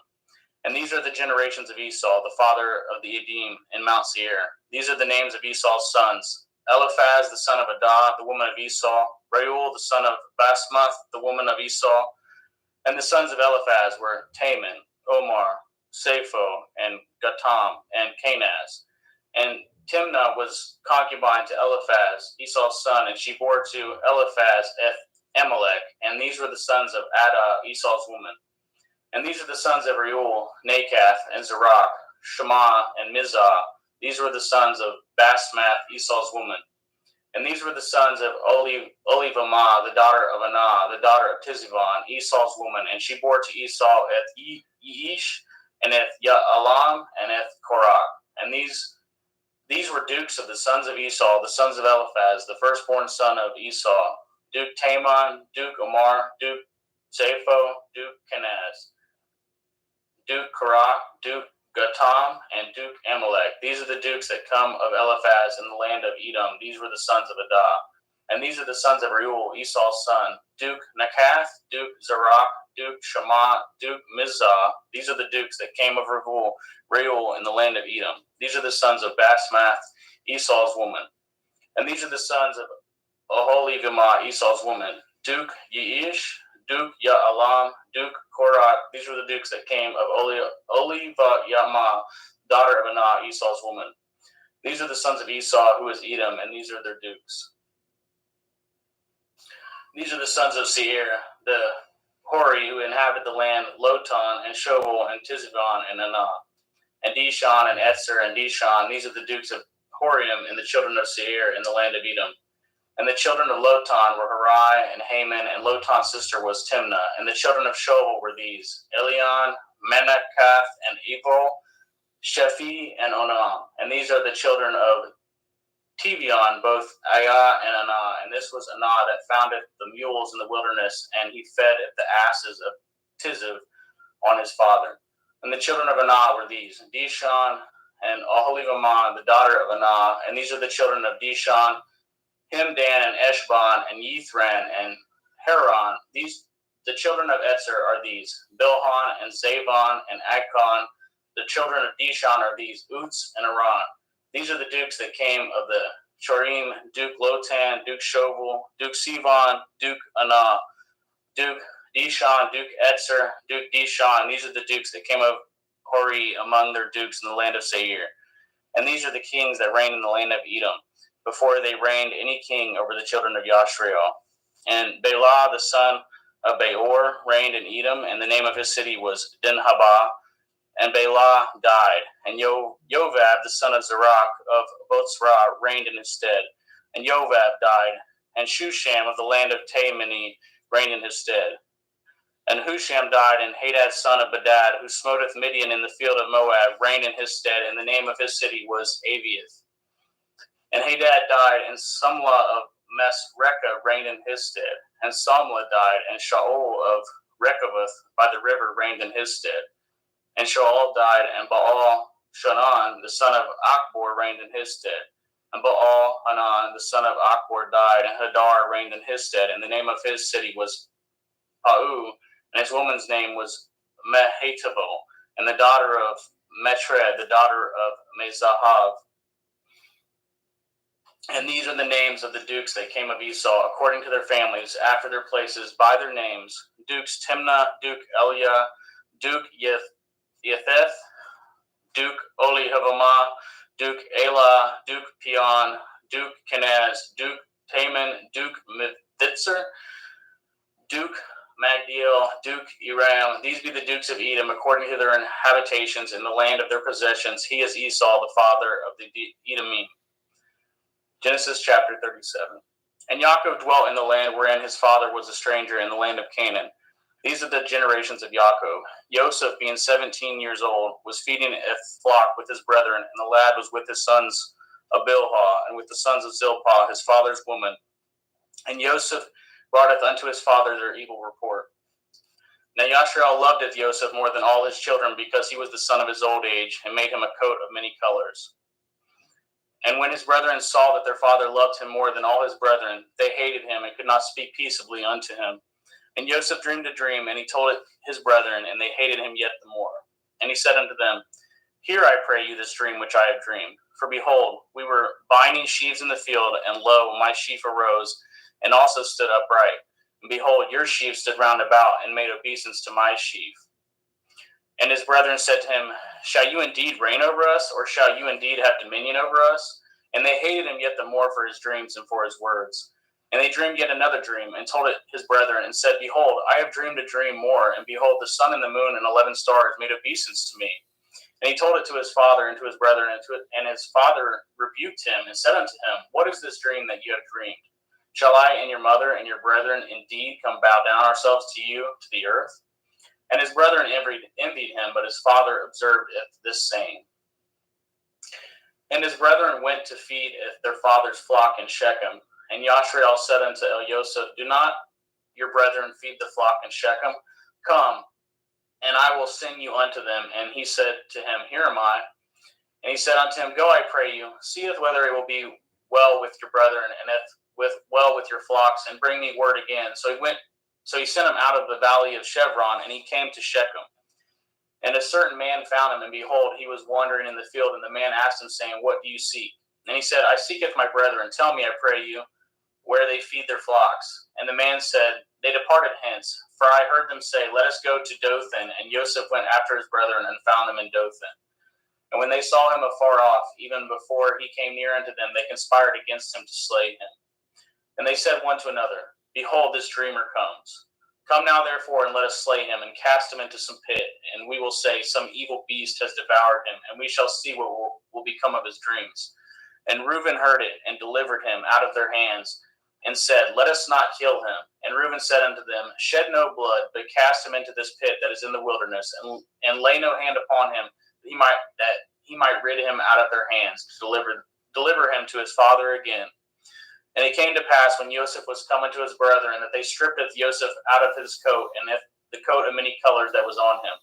And these are the generations of Esau, the father of the Edom in Mount Seir. These are the names of Esau's sons: Eliphaz, the son of Adah, the woman of Esau; Reuel, the son of Basmath, the woman of Esau. And the sons of Eliphaz were Taman, Omar, Sapho, and Gatam, and Kenaz. And Timnah was concubine to Eliphaz, Esau's son, and she bore to Eliphaz Amalek. And these were the sons of Adah, Esau's woman. And these are the sons of Reuel, Nakath, and Zerach, Shema, and Mizah. These were the sons of Basmath, Esau's woman. And these were the sons of Olivamah, the daughter of Anah, the daughter of Tizivon, Esau's woman. And she bore to Esau Eth Yeish, and Eth Ya'alam, and Eth Korah. And these were dukes of the sons of Esau, the sons of Eliphaz, the firstborn son of Esau: Duke Taman, Duke Omar, Duke Sapho, Duke Kenaz, Duke Korah, Duke Gatam, and Duke Amalek. These are the dukes that come of Eliphaz in the land of Edom. These were the sons of Adah. And these are the sons of Reuel, Esau's son: Duke Nakath, Duke Zerach, Duke Shema, Duke Mizah. These are the dukes that came of Reuel in the land of Edom. These are the sons of Basmath, Esau's woman. And these are the sons of Oholibamah, Esau's woman: Duke Yeish, Duke Ya'alam, Duke Korah. These were the dukes that came of Olivamah, daughter of Anah, Esau's woman. These are the sons of Esau, who is Edom, and these are their dukes. These are the sons of Seir, the Hori, who inhabited the land: Lotan, and Shobal, and Tizivon, and Anah, and Dishon, and Etzer, and Dishon. These are the dukes of Horium, and the children of Seir in the land of Edom. And the children of Lotan were Harai and Haman, and Lotan's sister was Timnah. And the children of Shobal were these: Elion, Menakath, and Ebal, Shephi, and Onam. And these are the children of Tevion, both Ayah and Anah. And this was Anah that founded the mules in the wilderness, and he fed the asses of Tiziv on his father. And the children of Anah were these: Dishon and Oholibamah, the daughter of Anah. And these are the children of Dishon: Himdan, and Eshban, and Yithran, and Haran. The children of Etzer are these: Bilhan, and Zavon, and Akon. The children of Dishon are these: Uts and Aran. These are the dukes that came of the Chorim: Duke Lotan, Duke Shobal, Duke Sivon, Duke Anah, Duke Dishon, Duke Etzer, Duke Dishon. These are the dukes that came of Hori among their dukes in the land of Seir. And these are the kings that reigned in the land of Edom, before they reigned any king over the children of Yashrael. And Bela, the son of Beor, reigned in Edom, and the name of his city was Dinhabah. And Bela died, and Jovab, the son of Zerach of Botzrah, reigned in his stead. And Jovab died, and Shusham of the land of Taimani reigned in his stead. And Husham died, and Hadad, son of Badad, who smoteth Midian in the field of Moab, reigned in his stead, and the name of his city was Aviath. And Hadad died, and Sumlah of Mesrekah reigned in his stead. And Samlah died, and Shaul of Rechoboth by the river reigned in his stead. And Shaul died, and Baal Shanan, the son of Achbor, reigned in his stead. And Baal Hanan, the son of Achbor, died, and Hadar reigned in his stead. And the name of his city was Pau, and his woman's name was Mehetabel, and the daughter of Metred, the daughter of Mezahav. And these are the names of the dukes that came of Esau, according to their families, after their places, by their names: Dukes Timnah, Duke Eliah, Duke Yetheth, Duke Olihavamah, Duke Elah, Duke Pion, Duke Kenaz, Duke Taman, Duke Mithitzer, Duke Magdiel, Duke Eram. These be the dukes of Edom, according to their habitations in the land of their possessions. He is Esau, the father of the Edomim. Genesis chapter 37. And Yaakov dwelt in the land wherein his father was a stranger, in the land of Canaan. These are the generations of Yaakov. Joseph, being 17 years old, was feeding a flock with his brethren, and the lad was with his sons of Bilhah, and with the sons of Zilpah, his father's woman. And Joseph broughteth unto his father their evil report. Now Yashrael loveth Joseph more than all his children, because he was the son of his old age, and made him a coat of many colors. And when his brethren saw that their father loved him more than all his brethren, they hated him, and could not speak peaceably unto him. And Joseph dreamed a dream, and he told it his brethren, and they hated him yet the more. And he said unto them, Hear, I pray you, this dream which I have dreamed. For behold, we were binding sheaves in the field, and lo, my sheaf arose, and also stood upright. And behold, your sheaf stood round about, and made obeisance to my sheaf. And his brethren said to him, Shall you indeed reign over us, or shall you indeed have dominion over us? And they hated him yet the more for his dreams and for his words. And they dreamed yet another dream, and told it his brethren, and said, Behold, I have dreamed a dream more, and behold, the sun and the moon and 11 stars made obeisance to me. And he told it to his father and to his brethren, and his father rebuked him, and said unto him, What is this dream that you have dreamed? Shall I and your mother and your brethren indeed come bow down ourselves to you, to the earth? And his brethren envied him, but his father observed this saying. And his brethren went to feed their father's flock in Shechem. And Yashrael said unto Joseph, Do not your brethren feed the flock in Shechem? Come, and I will send you unto them. And he said to him, Here am I. And he said unto him, Go, I pray you, seeth whether it will be well with your brethren, and if well with your flocks, and bring me word again. So he sent him out of the valley of Chevron, and he came to Shechem. And a certain man found him, and behold, he was wandering in the field. And the man asked him, saying, What do you seek? And he said, I seeketh my brethren. Tell me, I pray you, where they feed their flocks. And the man said, They departed hence, for I heard them say, Let us go to Dothan. And Joseph went after his brethren, and found them in Dothan. And when they saw him afar off, even before he came near unto them, they conspired against him to slay him. And they said one to another, Behold, this dreamer comes. Come now, therefore, and let us slay him, and cast him into some pit. And we will say, Some evil beast has devoured him, and we shall see what will become of his dreams. And Reuben heard it, and delivered him out of their hands, and said, Let us not kill him. And Reuben said unto them, Shed no blood, but cast him into this pit that is in the wilderness, and lay no hand upon him, that he might rid him out of their hands, to deliver him to his father again. And it came to pass, when Joseph was come unto his brethren, that they stripped Joseph out of his coat, and the coat of many colors that was on him.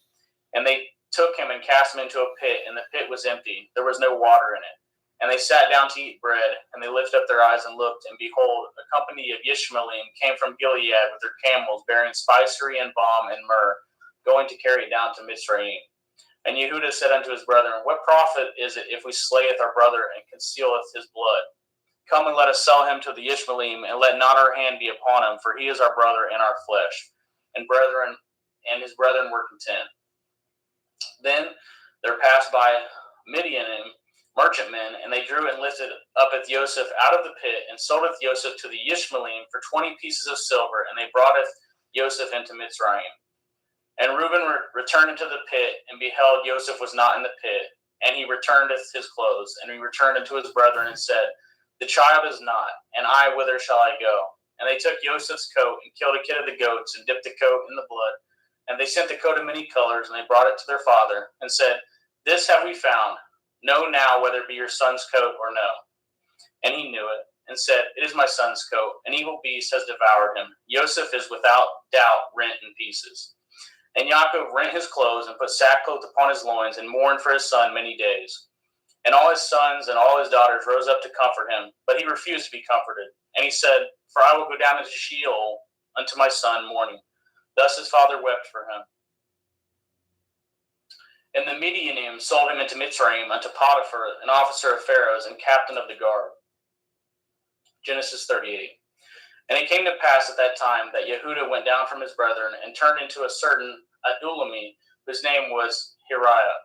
And they took him and cast him into a pit, and the pit was empty. There was no water in it. And they sat down to eat bread, and they lifted up their eyes and looked, and behold, a company of Ishmaelim came from Gilead with their camels, bearing spicery and balm and myrrh, going to carry it down to Mitzrayim. And Yehudah said unto his brethren, What profit is it if we slayeth our brother and concealeth his blood? Come and let us sell him to the Ishmaelim, and let not our hand be upon him, for he is our brother and our flesh. And his brethren were content. Then there passed by Midianim merchantmen, and they drew and lifted up Joseph out of the pit, and sold Joseph to the Ishmaelim for 20 pieces of silver, and they brought Joseph into Mitzrayim. And Reuben returned into the pit, and beheld Joseph was not in the pit, and he returned his clothes, and he returned unto his brethren, and said, The child is not, and I, whither shall I go? And they took Joseph's coat, and killed a kid of the goats, and dipped the coat in the blood. And they sent the coat of many colors, and they brought it to their father, and said, This have we found. Know now whether it be your son's coat or no. And he knew it, and said, It is my son's coat. An evil beast has devoured him. Joseph is without doubt rent in pieces. And Yaakov rent his clothes, and put sackcloth upon his loins, and mourned for his son many days. And all his sons and all his daughters rose up to comfort him, but he refused to be comforted. And he said, For I will go down into Sheol unto my son mourning. Thus his father wept for him. And the Midianim sold him into Mitzrayim unto Potiphar, an officer of Pharaoh's and captain of the guard. Genesis 38. And it came to pass at that time that Yehudah went down from his brethren, and turned into a certain Adulami, whose name was Hiriah.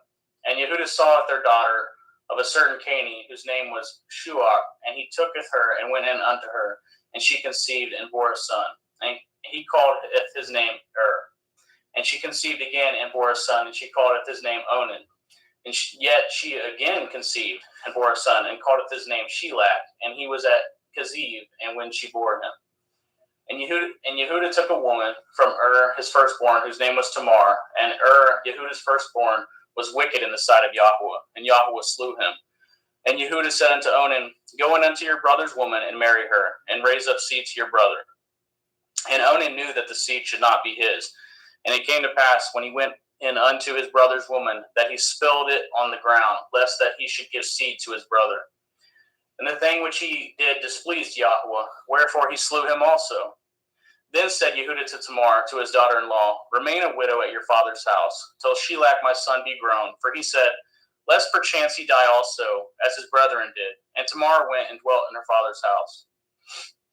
And Yehudah saweth their daughter of a certain Canaanite, whose name was Shuach, and he tooketh her, and went in unto her, and she conceived, and bore a son. And he called his name And she conceived again, and bore a son, and she called his name Onan. And yet she again conceived, and bore a son, and called his name Shelach. And he was at Keziv, and when she bore him. And Yehudah took a woman from his firstborn, whose name was Tamar. And Yehudah's firstborn, was wicked in the sight of Yahweh, and Yahweh slew him. And Yehuda said unto Onan, Go in unto your brother's woman and marry her, and raise up seed to your brother. And Onan knew that the seed should not be his. And it came to pass, when he went in unto his brother's woman, that he spilled it on the ground, lest that he should give seed to his brother. And the thing which he did displeased Yahweh, wherefore he slew him also. Then said Yehuda to Tamar, to his daughter-in-law, Remain a widow at your father's house, till Shelach my son be grown. For he said, Lest perchance he die also, as his brethren did. And Tamar went and dwelt in her father's house.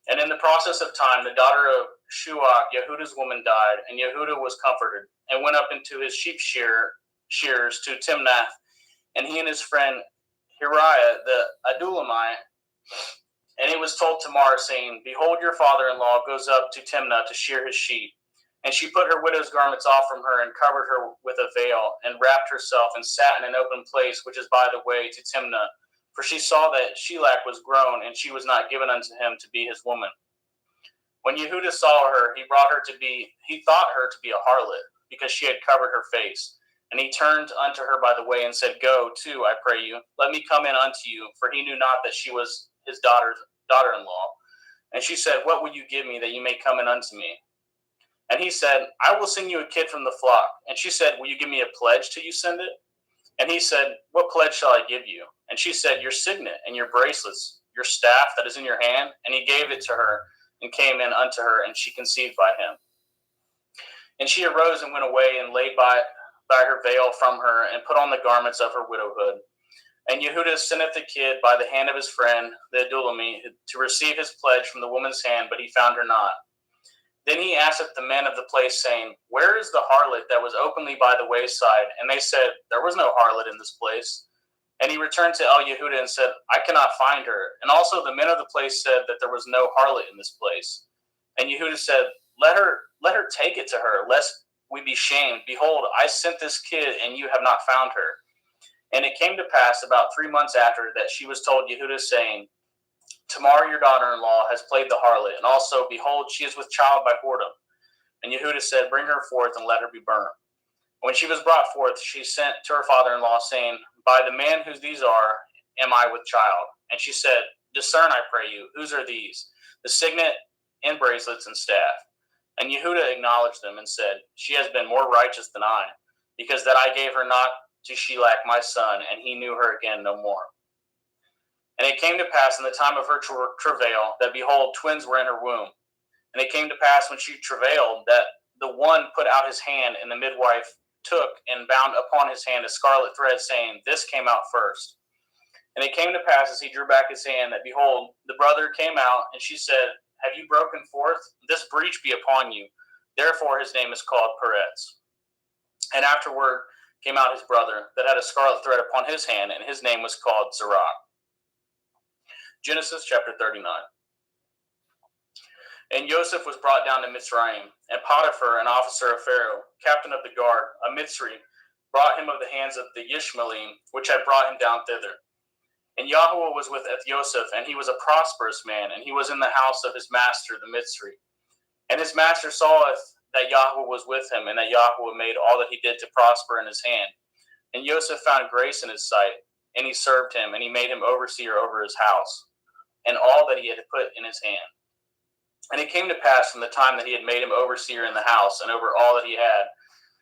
And in the process of time, the daughter of Shuach, Yehuda's woman, died, and Yehuda was comforted, and went up into his sheep shears to Timnath, and he and his friend Hiriah the Adullamite. And it was told Tamar, saying, Behold, your father-in-law goes up to Timnah to shear his sheep. And she put her widow's garments off from her, and covered her with a veil, and wrapped herself, and sat in an open place, which is by the way to Timnah. For she saw that Shelach was grown, and she was not given unto him to be his woman. When Yehuda saw her, he thought her to be a harlot, because she had covered her face. And he turned unto her by the way, and said, Go to, I pray you, let me come in unto you. For he knew not that she was his daughter-in-law. And she said, What will you give me, that you may come in unto me? And he said, I will send you a kid from the flock. And she said, Will you give me a pledge till you send it? And he said, What pledge shall I give you? And she said, Your signet and your bracelets, your staff that is in your hand. And he gave it to her, and came in unto her, and she conceived by him. And she arose and went away, and laid by her veil from her, and put on the garments of her widowhood. And Yehuda senteth the kid by the hand of his friend, the Adullamite, to receive his pledge from the woman's hand, but he found her not. Then he asked the men of the place, saying, Where is the harlot that was openly by the wayside? And they said, There was no harlot in this place. And he returned to Yehuda and said, I cannot find her. And also the men of the place said that there was no harlot in this place. And Yehuda said, Let her take it to her, lest we be shamed. Behold, I sent this kid, and you have not found her. And it came to pass about 3 months after that she was told Yehuda, saying, Tamar, your daughter-in-law, has played the harlot, and also, behold, she is with child by whoredom. And Yehuda said, Bring her forth, and let her be burnt. When she was brought forth, she sent to her father-in-law, saying, By the man whose these are, am I with child. And she said, Discern, I pray you, whose are these? The signet, and bracelets, and staff. And Yehuda acknowledged them, and said, She has been more righteous than I, because that I gave her not to Shelach my son, and he knew her again no more. And it came to pass in the time of her travail, that behold, twins were in her womb. And it came to pass when she travailed, that the one put out his hand, and the midwife took and bound upon his hand a scarlet thread, saying, This came out first. And it came to pass, as he drew back his hand, that behold, the brother came out, and she said, Have you broken forth? This breach be upon you. Therefore his name is called Peretz. And afterward came out his brother, that had a scarlet thread upon his hand, and his name was called Zerah. Genesis chapter 39. And Joseph was brought down to Mitzrayim, and Potiphar, an officer of Pharaoh, captain of the guard, a Mitzri, brought him of the hands of the Ishmaelim, which had brought him down thither. And Yahweh was with Joseph, and he was a prosperous man, and he was in the house of his master, the Mitzri. And his master saweth that Yahweh was with him, and that Yahweh made all that he did to prosper in his hand. And Joseph found grace in his sight, and he served him, and he made him overseer over his house, and all that he had put in his hand. And it came to pass from the time that he had made him overseer in the house, and over all that he had,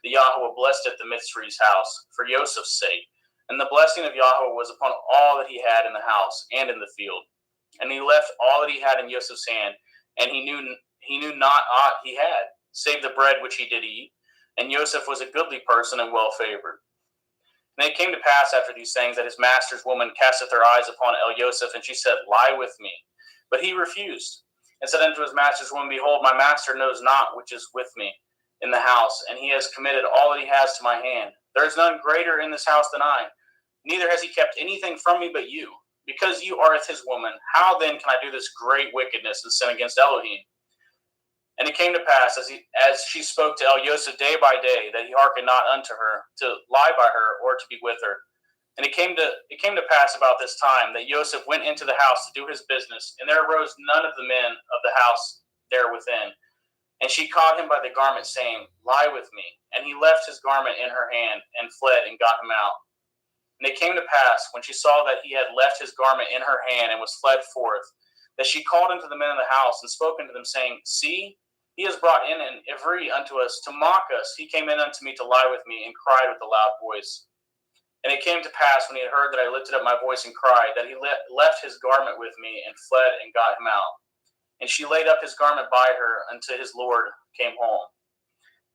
the Yahweh blessed at the Mitzri's house, for Joseph's sake. And the blessing of Yahweh was upon all that he had in the house and in the field. And he left all that he had in Joseph's hand, and he knew not aught he had, save the bread which he did eat. And Joseph was a goodly person and well favored. And it came to pass after these things that his master's woman casteth her eyes upon Joseph, and she said, Lie with me. But he refused, and said unto his master's woman, Behold, my master knows not which is with me in the house, and he has committed all that he has to my hand. There is none greater in this house than I, neither has he kept anything from me but you. Because you are his woman, how then can I do this great wickedness and sin against Elohim? And it came to pass, as she spoke to Joseph day by day, that he hearkened not unto her, to lie by her, or to be with her. And it came to pass about this time, that Joseph went into the house to do his business, and there arose none of the men of the house there within. And she caught him by the garment, saying, Lie with me. And he left his garment in her hand, and fled, and got him out. And it came to pass, when she saw that he had left his garment in her hand and was fled forth, that she called unto the men of the house and spoke unto them, saying, See, he has brought in an Ivri unto us to mock us. He came in unto me to lie with me, and cried with a loud voice. And it came to pass, when he had heard that I lifted up my voice and cried, that he left his garment with me, and fled and got him out. And she laid up his garment by her until his Lord came home.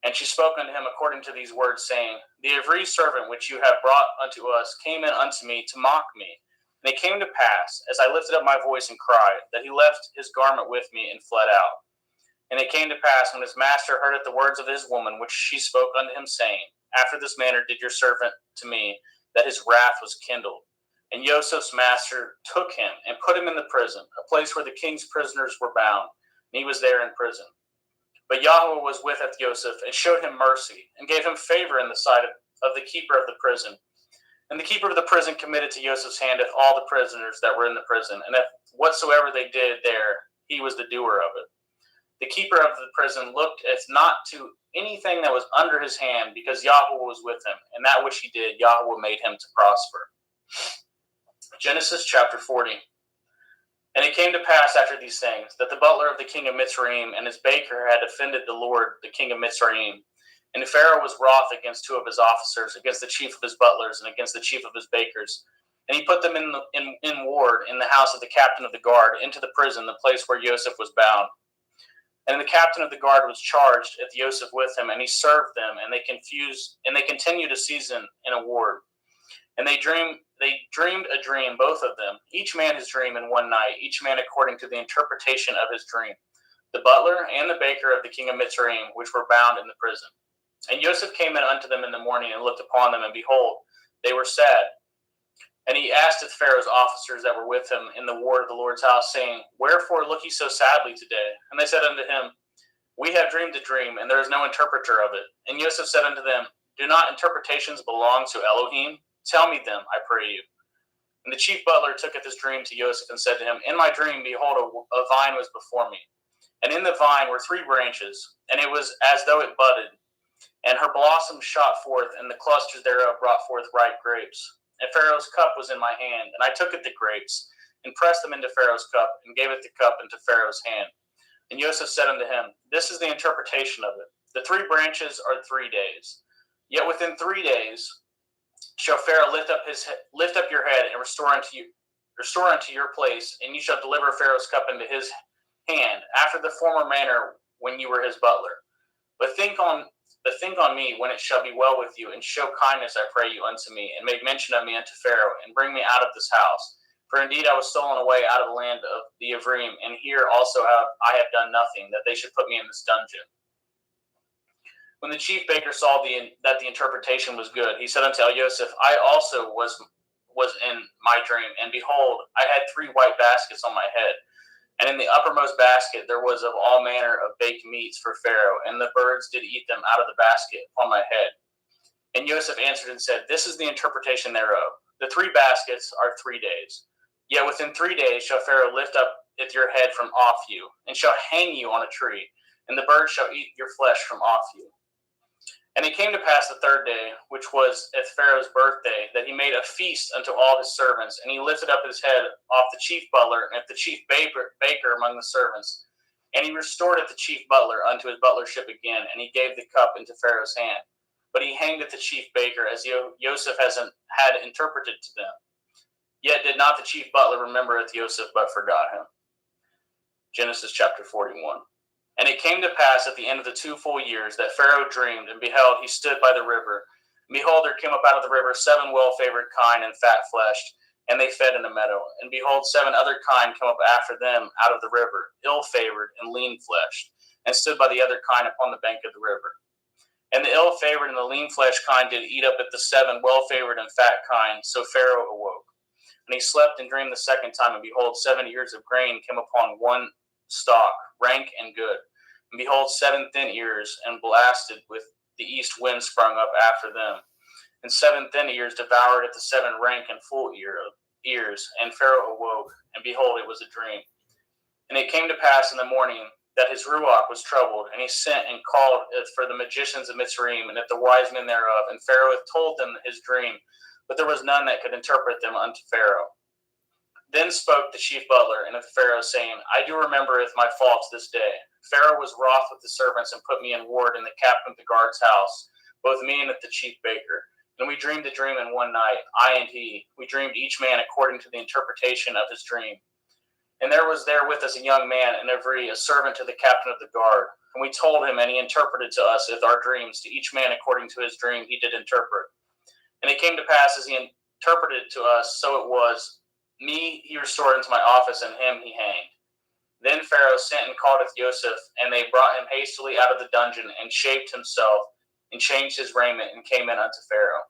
And she spoke unto him according to these words, saying, The Ivri servant which you have brought unto us came in unto me to mock me. And it came to pass, as I lifted up my voice and cried, that he left his garment with me and fled out. And it came to pass, when his master heard the words of his woman, which she spoke unto him, saying, After this manner did your servant to me, that his wrath was kindled. And Joseph's master took him and put him in the prison, a place where the king's prisoners were bound, and he was there in prison. But Yahweh was with Joseph, and showed him mercy, and gave him favor in the sight of the keeper of the prison. And the keeper of the prison committed to Joseph's hand all the prisoners that were in the prison, and if whatsoever they did there, he was the doer of it. The keeper of the prison looked as not to anything that was under his hand, because Yahweh was with him, and that which he did, Yahweh made him to prosper. Genesis chapter 40. And it came to pass after these things, that the butler of the king of Mitzrayim and his baker had offended the Lord, the king of Mitzrayim. And Pharaoh was wroth against two of his officers, against the chief of his butlers, and against the chief of his bakers. And he put them in ward in the house of the captain of the guard, into the prison, the place where Joseph was bound. And the captain of the guard was charged at Joseph with him, and he served them, and they continued a season in a ward. And they dreamed a dream, both of them, each man his dream in one night, each man according to the interpretation of his dream, the butler and the baker of the king of Mitzrayim, which were bound in the prison. And Joseph came in unto them in the morning, and looked upon them, and behold, they were sad. And he asked of Pharaoh's officers that were with him in the ward of the Lord's house, saying, Wherefore look ye so sadly today? And they said unto him, We have dreamed a dream, and there is no interpreter of it. And Joseph said unto them, Do not interpretations belong to Elohim? Tell me them, I pray you. And the chief butler tooketh his dream to Joseph, and said to him, In my dream, behold, a vine was before me. And in the vine were 3 branches, and it was as though it budded. And her blossoms shot forth, and the clusters thereof brought forth ripe grapes. And Pharaoh's cup was in my hand, and I took it the grapes, and pressed them into Pharaoh's cup, and gave it the cup into Pharaoh's hand. And Joseph said unto him, This is the interpretation of it. The 3 branches are 3 days. Yet within 3 days shall Pharaoh lift up your head, and restore unto your place, and you shall deliver Pharaoh's cup into his hand, after the former manner when you were his butler. But think on me when it shall be well with you, and show kindness, I pray you, unto me, and make mention of me unto Pharaoh, and bring me out of this house. For indeed I was stolen away out of the land of the Ivrim, and here also I have done nothing, that they should put me in this dungeon. When the chief baker saw that the interpretation was good, he said unto Joseph, I also was in my dream, and behold, I had 3 white baskets on my head. And in the uppermost basket there was of all manner of baked meats for Pharaoh, and the birds did eat them out of the basket upon my head. And Joseph answered and said, This is the interpretation thereof. The 3 baskets are 3 days. Yet within 3 days shall Pharaoh lift up your head from off you, and shall hang you on a tree, and the birds shall eat your flesh from off you. And it came to pass the 3rd day, which was at Pharaoh's birthday, that he made a feast unto all his servants, and he lifted up his head off the chief butler and the chief baker among the servants. And he restored the chief butler unto his butlership again, and he gave the cup into Pharaoh's hand. But he hanged the chief baker, as Joseph had interpreted to them. Yet did not the chief butler remember Joseph, but forgot him. Genesis chapter 41. And it came to pass at the end of the 2 full years that Pharaoh dreamed, and beheld, he stood by the river. And behold, there came up out of the river 7 well-favored kine and fat-fleshed, and they fed in a meadow. And behold, 7 other kine come up after them out of the river, ill-favored and lean-fleshed, and stood by the other kine upon the bank of the river. And the ill-favored and the lean-fleshed kine did eat up at the 7 well-favored and fat kine. So Pharaoh awoke. And he slept and dreamed the 2nd time, and behold, 7 ears of grain came upon one stalk, rank and good. And behold, 7 thin ears, and blasted with the east wind sprung up after them. And 7 thin ears devoured at the 7 rank and full ears. And Pharaoh awoke, and behold, it was a dream. And it came to pass in the morning that his ruach was troubled, and he sent and called for the magicians of Mitzrayim, and at the wise men thereof. And Pharaoh told them his dream. but there was none that could interpret them unto Pharaoh. Then spoke the chief butler unto Pharaoh, saying, I do remembereth my faults this day. Pharaoh was wroth with the servants, and put me in ward in the captain of the guard's house, both me and the chief baker. And we dreamed a dream in one night, I and he. We dreamed each man according to the interpretation of his dream. And there was there with us a young man, and a servant to the captain of the guard. And we told him, and he interpreted to us with our dreams, to each man according to his dream he did interpret. And it came to pass, as he interpreted to us, so it was. Me he restored into my office, and him he hanged. Then Pharaoh sent and called Joseph, and they brought him hastily out of the dungeon, and shaved himself, and changed his raiment, and came in unto Pharaoh.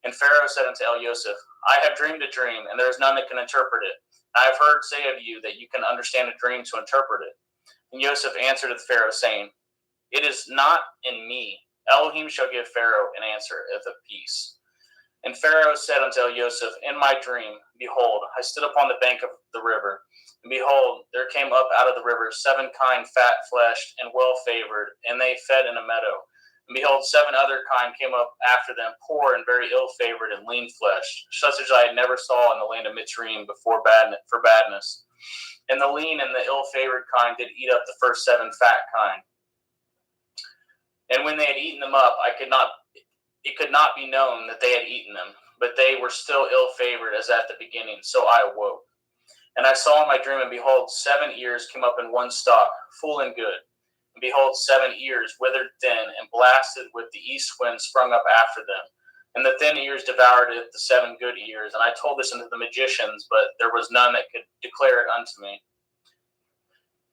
And Pharaoh said unto Joseph, I have dreamed a dream, and there is none that can interpret it. I have heard say of you that you can understand a dream to interpret it. And Joseph answered the Pharaoh, saying, It is not in me. Elohim shall give Pharaoh an answer of peace. And Pharaoh said unto Joseph, In my dream, behold, I stood upon the bank of the river, and behold, there came up out of the river 7 kine fat-fleshed and well-favored, and they fed in a meadow. And behold, 7 other kine came up after them, poor and very ill-favored and lean-fleshed, such as I had never saw in the land of Mitzrayim for badness. And the lean and the ill-favored kine did eat up the first 7 fat kine. And when they had eaten them up, it could not be known that they had eaten them, but they were still ill-favored as at the beginning. So I awoke. And I saw in my dream, and behold, 7 ears came up in one stalk, full and good. And behold, 7 ears withered thin, and blasted with the east wind sprung up after them. And the thin ears devoured it, the 7 good ears. And I told this unto the magicians, but there was none that could declare it unto me.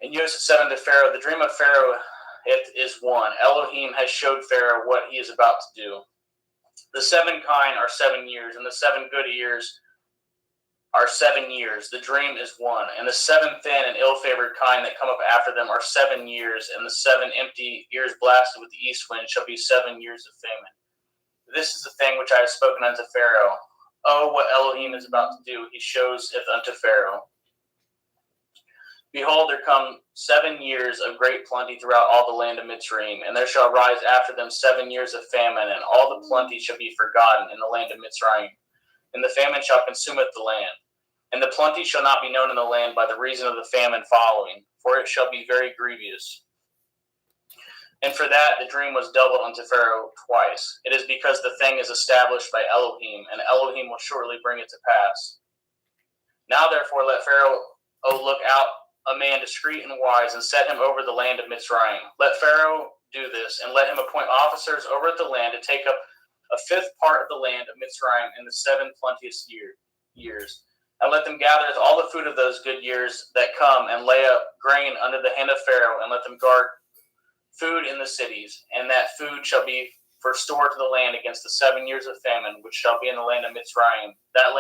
And Joseph said unto Pharaoh, The dream of Pharaoh it is one. Elohim has showed Pharaoh what he is about to do. The 7 kine are 7 years, and the 7 good ears are 7 years. The dream is one. And the 7 thin and ill-favored kine that come up after them are 7 years, and the 7 empty ears blasted with the east wind shall be 7 years of famine. This is the thing which I have spoken unto Pharaoh. Oh, what Elohim is about to do, he shows it unto Pharaoh. Behold, there come 7 years of great plenty throughout all the land of Mitzrayim, and there shall rise after them 7 years of famine, and all the plenty shall be forgotten in the land of Mitzrayim. And the famine shall consume the land. And the plenty shall not be known in the land by the reason of the famine following, for it shall be very grievous. And for that the dream was doubled unto Pharaoh twice. It is because the thing is established by Elohim, and Elohim will shortly bring it to pass. Now therefore let Pharaoh look out a man discreet and wise, and set him over the land of Mitzrayim. Let Pharaoh do this, and let him appoint officers over the land to take up a 5th part of the land of Mitzrayim in the 7 plenteous years. And let them gather all the food of those good years that come, and lay up grain under the hand of Pharaoh, and let them guard food in the cities. And that food shall be for store to the land against the 7 years of famine, which shall be in the land of Mitzrayim, that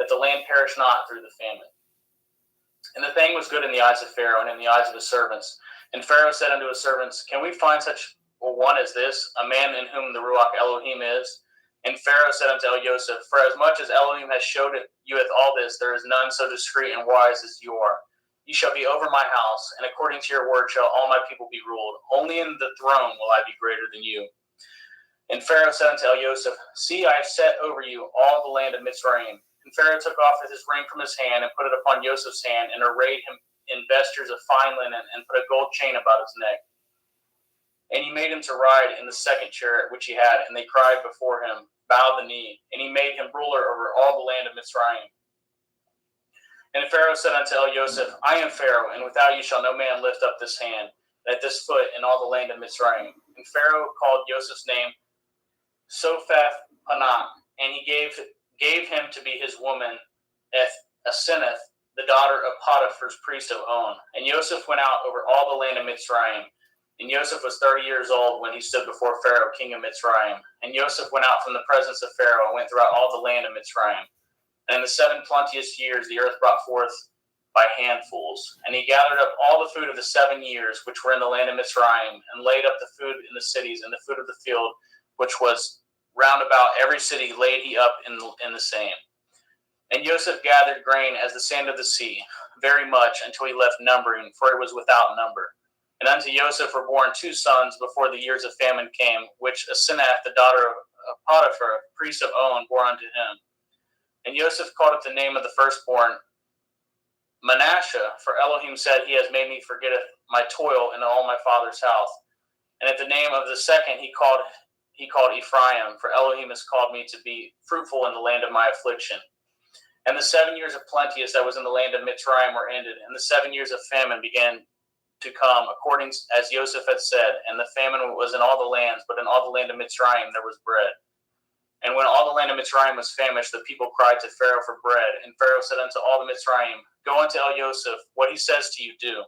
the land perish not through the famine. And the thing was good in the eyes of Pharaoh and in the eyes of his servants. And Pharaoh said unto his servants, Can we find such a one as this, a man in whom the Ruach Elohim is? And Pharaoh said unto Joseph, For as much as Elohim has showed you with all this, there is none so discreet and wise as you are. You shall be over my house, and according to your word shall all my people be ruled. Only in the throne will I be greater than you. And Pharaoh said unto Joseph, See, I have set over you all the land of Mitzrayim. And Pharaoh took off his ring from his hand, and put it upon Joseph's hand, and arrayed him in vestures of fine linen, and put a gold chain about his neck. And he made him to ride in the 2nd chariot which he had, and they cried before him, Bow the knee. And he made him ruler over all the land of Mitzrayim. And Pharaoh said unto Joseph, I am Pharaoh, and without you shall no man lift up this hand, at this foot in all the land of Mitzrayim. And Pharaoh called Joseph's name Sophath-Panah, and he gave him to be his woman, Asenath, the daughter of Potiphar's priest of On. And Joseph went out over all the land of Mitzrayim. And Joseph was 30 years old when he stood before Pharaoh, king of Mitzrayim. And Joseph went out from the presence of Pharaoh, and went throughout all the land of Mitzrayim. And in the 7 plenteous years the earth brought forth by handfuls. And he gathered up all the food of the 7 years which were in the land of Mitzrayim, and laid up the food in the cities, and the food of the field, which was round about every city, laid he up in the same. And Joseph gathered grain as the sand of the sea, very much, until he left numbering, for it was without number. And unto Joseph were born 2 sons before the years of famine came, which Asenath, the daughter Potiphar, priest of On, bore unto him. And Joseph called it the name of the firstborn Manasseh, for Elohim said, He has made me forget my toil in all my father's house. And at the name of the second he called Ephraim, for Elohim has called me to be fruitful in the land of my affliction. And the 7 years of plenteous that was in the land of Mitzrayim were ended, and the 7 years of famine began to come, according as Joseph had said. And the famine was in all the lands, but in all the land of Mitzrayim there was bread. And when all the land of Mitzrayim was famished, the people cried to Pharaoh for bread. And Pharaoh said unto all the Mitzrayim, Go unto El Joseph, what he says to you, do.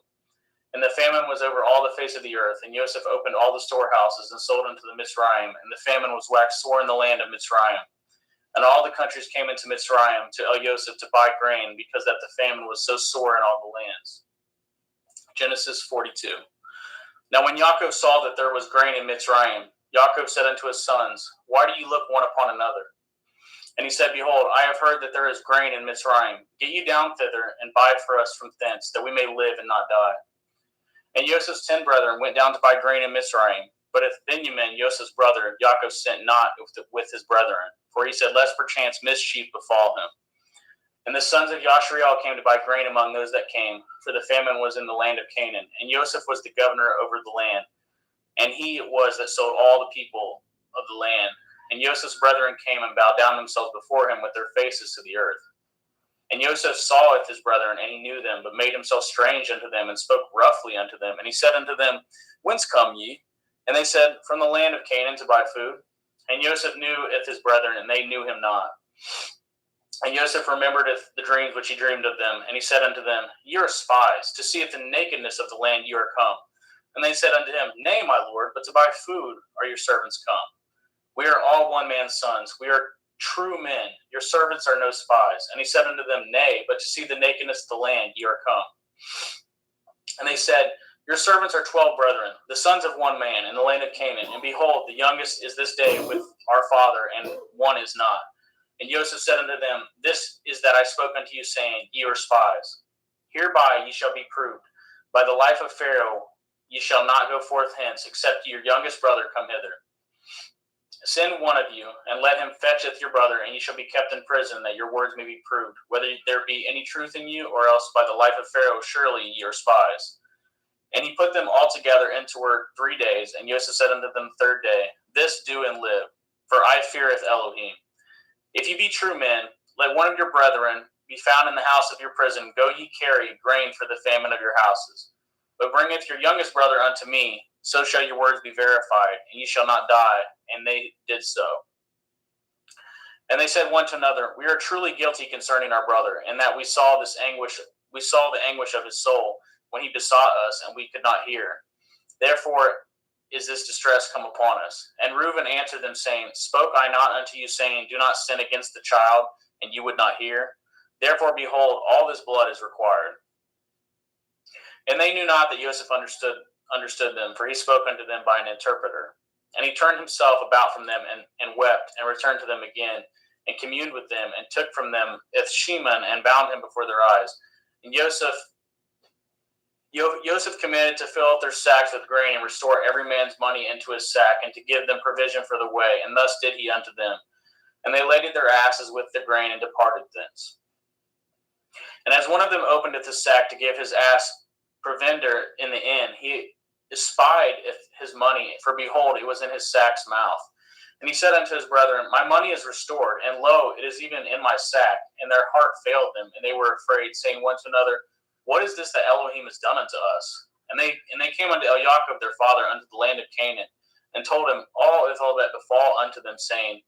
And the famine was over all the face of the earth. And Joseph opened all the storehouses and sold unto the Mitzrayim. And the famine was waxed sore in the land of Mitzrayim. And all the countries came into Mitzrayim to El Joseph to buy grain, because that the famine was so sore in all the lands. Genesis 42. Now when Yaakov saw that there was grain in Mitzrayim, Yaakov said unto his sons, Why do you look one upon another? And he said, Behold, I have heard that there is grain in Mitzrayim. Get you down thither, and buy for us from thence, that we may live and not die. And Joseph's 10 brethren went down to buy grain in Mitzrayim. But if Benjamin, Joseph's brother, Yaakov sent not with his brethren, for he said, Lest perchance mischief befall him. And the sons of Yashriel came to buy grain among those that came, for the famine was in the land of Canaan. And Joseph was the governor over the land. And he it was that sold all the people of the land. And Joseph's brethren came and bowed down themselves before him with their faces to the earth. And Joseph saweth his brethren, and he knew them, but made himself strange unto them, and spoke roughly unto them. And he said unto them, Whence come ye? And they said, From the land of Canaan to buy food. And Joseph knew his brethren, and they knew him not. And Joseph remembered the dreams which he dreamed of them. And he said unto them, Ye are spies, to see if the nakedness of the land ye are come. And they said unto him, Nay, my lord, but to buy food are your servants come. We are all one man's sons. We are true men. Your servants are no spies. And he said unto them, Nay, but to see the nakedness of the land ye are come. And they said, Your servants are 12 brethren, the sons of one man, in the land of Canaan. And behold, the youngest is this day with our father, and one is not. And Joseph said unto them, This is that I spoke unto you, saying, Ye are spies. Hereby ye shall be proved. By the life of Pharaoh ye shall not go forth hence, except your youngest brother come hither. Send one of you, and let him fetcheth your brother, and ye shall be kept in prison, that your words may be proved, whether there be any truth in you, or else by the life of Pharaoh surely ye are spies. And he put them all together into work 3 days, and Joseph said unto them the third day, This do and live, for I feareth Elohim. If ye be true men, let one of your brethren be found in the house of your prison. Go ye carry grain for the famine of your houses. But bringeth your youngest brother unto me, so shall your words be verified, and ye shall not die. And they did so. And they said one to another, We are truly guilty concerning our brother, in that we saw the anguish of his soul when he besought us, and we could not hear. Therefore is this distress come upon us. And Reuben answered them, saying, Spoke I not unto you, saying, Do not sin against the child, and you would not hear? Therefore, behold, all this blood is required. And they knew not that Joseph understood them, for he spoke unto them by an interpreter. And he turned himself about from them, and wept, and returned to them again, and communed with them, and took from them Ethsheman, and bound him before their eyes. And Joseph commanded to fill up their sacks with grain, and restore every man's money into his sack, and to give them provision for the way. And thus did he unto them. And they laded their asses with the grain, and departed thence. And as one of them openeth his sack to give his ass provender in the inn, he espied his money, for behold, it was in his sack's mouth. And he said unto his brethren, My money is restored, and lo, it is even in my sack. And their heart failed them, and they were afraid, saying one to another, What is this that Elohim has done unto us? And they came unto El Yaakov their father unto the land of Canaan, and told him all that befall unto them, saying,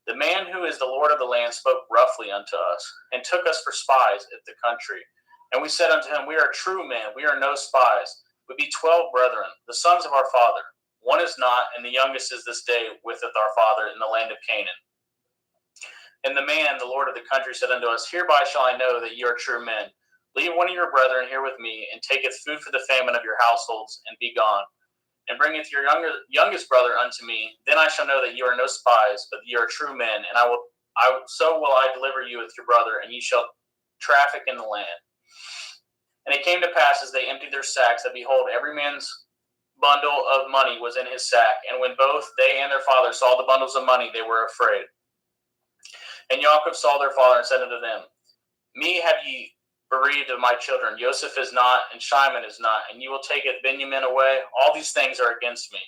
The man who is the Lord of the land spoke roughly unto us, and took us for spies at the country. And we said unto him, We are true men, we are no spies. We be 12 brethren, the sons of our father. One is not, and the youngest is this day with our father in the land of Canaan. And the man, the Lord of the country, said unto us, Hereby shall I know that ye are true men. Leave one of your brethren here with me, and taketh food for the famine of your households, and be gone. And bringeth your youngest brother unto me, then I shall know that ye are no spies, but ye are true men, and so will I deliver you with your brother, and ye shall traffic in the land. And it came to pass, as they emptied their sacks, that behold, every man's bundle of money was in his sack, and when both they and their father saw the bundles of money, they were afraid. And Yaakov saw their father and said unto them, Me have ye bereaved of my children. Joseph is not, and Shimon is not, and you will taketh Benjamin away. All these things are against me.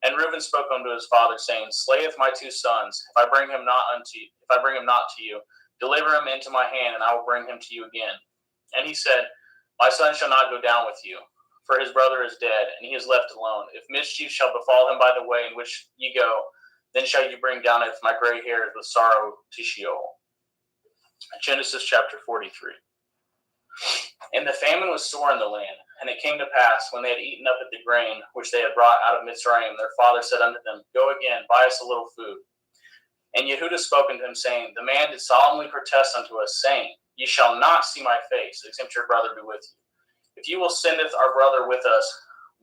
And Reuben spoke unto his father, saying, Slayeth my two sons, if I bring him not to you, deliver him into my hand, and I will bring him to you again. And he said, My son shall not go down with you, for his brother is dead, and he is left alone. If mischief shall befall him by the way in which ye go, then shall you bring down my gray hairs with sorrow to Sheol. Genesis chapter 43. And the famine was sore in the land. And it came to pass, when they had eaten up the grain which they had brought out of Mitzrayim, their father said unto them, Go again, buy us a little food. And Yehudah spoke unto him, saying, The man did solemnly protest unto us, saying, Ye shall not see my face, except your brother be with you. If you will sendeth our brother with us,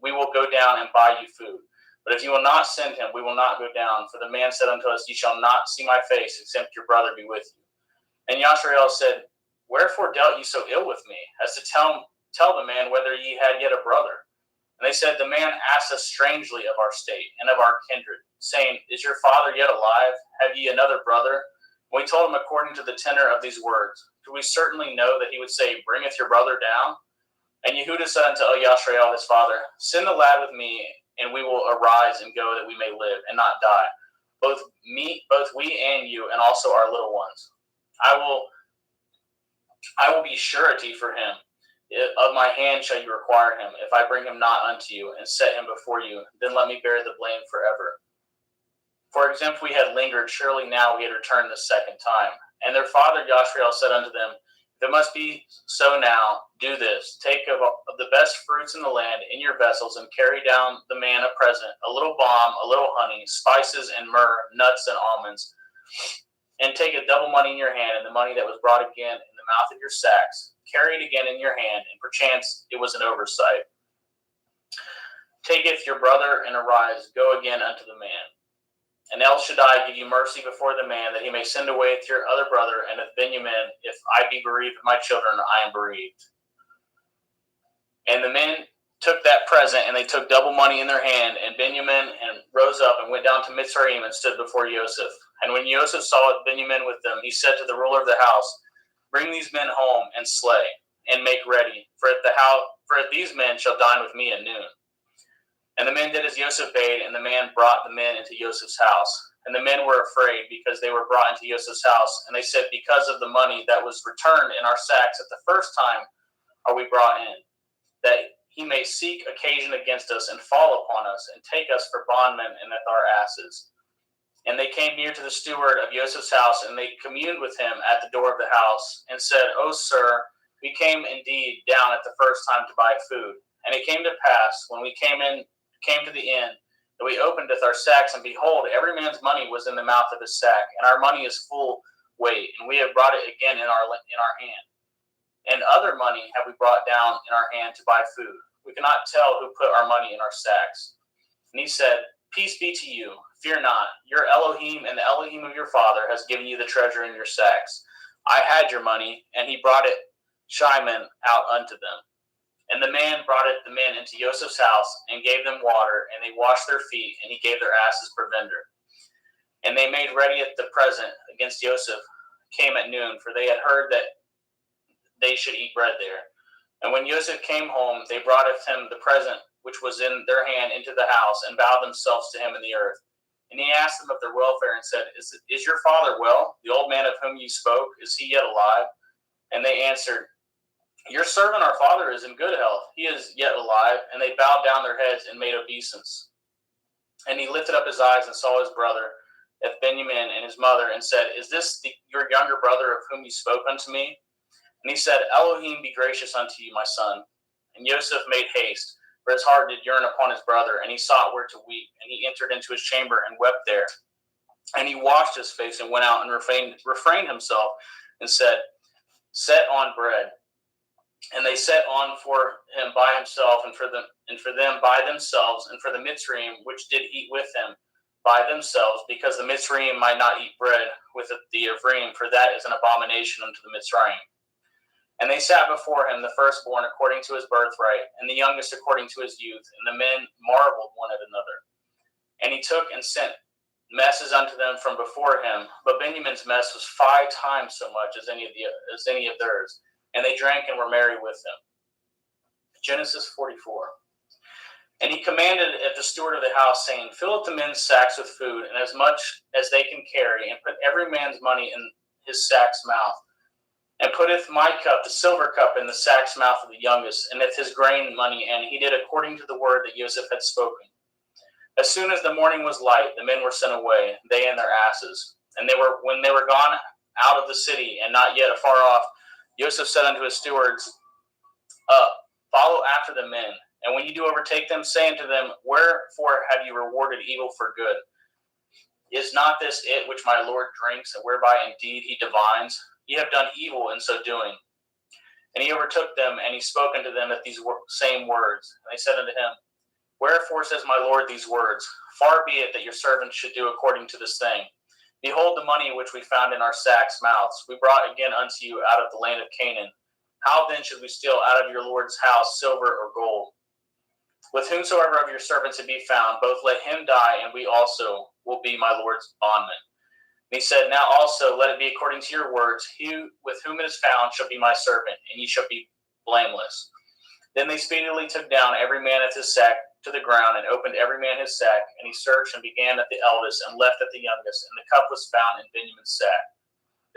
we will go down and buy you food. But if you will not send him, we will not go down. For the man said unto us, Ye shall not see my face, except your brother be with you. And Yashrael said, Wherefore dealt ye so ill with me, as to tell the man whether ye had yet a brother? And they said, The man asked us strangely of our state and of our kindred, saying, Is your father yet alive? Have ye another brother? And we told him according to the tenor of these words. Could we certainly know that he would say, Bringeth your brother down? And Yehudah said unto Yashrael his father, Send the lad with me, and we will arise and go, that we may live and not die, both we and you, and also our little ones. I will be surety for him. Of my hand shall you require him, if I bring him not unto you, and set him before you, then let me bear the blame forever. For example, we had lingered, surely now we had returned the second time. And their father Yashrael said unto them, If it must be so now, do this. Take of the best fruits in the land in your vessels, and carry down the man a present, a little balm, a little honey, spices and myrrh, nuts and almonds. And take a double money in your hand, and the money that was brought again in the mouth of your sacks. Carry it again in your hand, and perchance it was an oversight. Taketh your brother, and arise, go again unto the man. And El Shaddai give you mercy before the man, that he may send away with your other brother, and of Benjamin, if I be bereaved of my children, I am bereaved. And the men took that present, and they took double money in their hand, and Benjamin and rose up and went down to Mitzrayim and stood before Joseph. And when Joseph saw Benjamin with them, he said to the ruler of the house, Bring these men home and slay, and make ready, for these men shall dine with me at noon. And the men did as Joseph bade, and the man brought the men into Joseph's house. And the men were afraid, because they were brought into Joseph's house. And they said, Because of the money that was returned in our sacks at the first time are we brought in, that he may seek occasion against us, and fall upon us, and take us for bondmen and with our asses. And they came near to the steward of Joseph's house, and they communed with him at the door of the house, and said, O sir, we came indeed down at the first time to buy food. And it came to pass, when we came to the inn, that we opened our sacks, and behold, every man's money was in the mouth of his sack, and our money is full weight, and we have brought it again in our hand. And other money have we brought down in our hand to buy food. We cannot tell who put our money in our sacks. And he said, Peace be to you, fear not. Your Elohim and the Elohim of your father has given you the treasure in your sacks. I had your money, and he brought it Shimon out unto them. And the man brought the men into Joseph's house, and gave them water, and they washed their feet, and he gave their asses provender. And they made ready at the present against Joseph came at noon, for they had heard that they should eat bread there. And when Joseph came home, they brought him the present which was in their hand into the house, and bowed themselves to him in the earth. And he asked them of their welfare, and said, Is your father well? The old man of whom you spoke, is he yet alive? And they answered, Your servant our father is in good health. He is yet alive. And they bowed down their heads and made obeisance. And he lifted up his eyes and saw his brother, Benjamin, and his mother, and said, Is this your younger brother of whom you spoke unto me? And he said, Elohim be gracious unto you, my son. And Joseph made haste, for his heart did yearn upon his brother, and he sought where to weep. And he entered into his chamber and wept there. And he washed his face and went out and refrained himself, and said, Set on bread. And they set on for him by himself, and for them by themselves, and for the Mitzrayim which did eat with him by themselves, because the Mitzrayim might not eat bread with the Ephraim, for that is an abomination unto the Mitzrayim. And they sat before him, the firstborn according to his birthright, and the youngest according to his youth. And the men marveled one at another. And he took and sent messes unto them from before him. But Benjamin's mess was 5 times so much as any of theirs. And they drank and were merry with him. Genesis 44. And he commanded at the steward of the house, saying, Fill up the men's sacks with food, and as much as they can carry, and put every man's money in his sack's mouth. And putteth my cup, the silver cup, in the sack's mouth of the youngest, and his grain money, and he did according to the word that Joseph had spoken. As soon as the morning was light, the men were sent away, they and their asses. And when they were gone out of the city, and not yet afar off, Joseph said unto his stewards, Follow after the men, and when you do overtake them, say unto them, Wherefore have you rewarded evil for good? Is not this it which my Lord drinks, and whereby indeed he divines? Ye have done evil in so doing. And he overtook them, and he spoke unto them at these same words. And they said unto him, Wherefore says my Lord these words? Far be it that your servants should do according to this thing. Behold the money which we found in our sacks' mouths, we brought again unto you out of the land of Canaan. How then should we steal out of your Lord's house silver or gold? With whomsoever of your servants it be found, both let him die, and we also will be my Lord's bondmen. And he said, Now also let it be according to your words. He with whom it is found shall be my servant, and ye shall be blameless. Then they speedily took down every man at his sack to the ground, and opened every man his sack. And he searched and began at the eldest, and left at the youngest. And the cup was found in Benjamin's sack.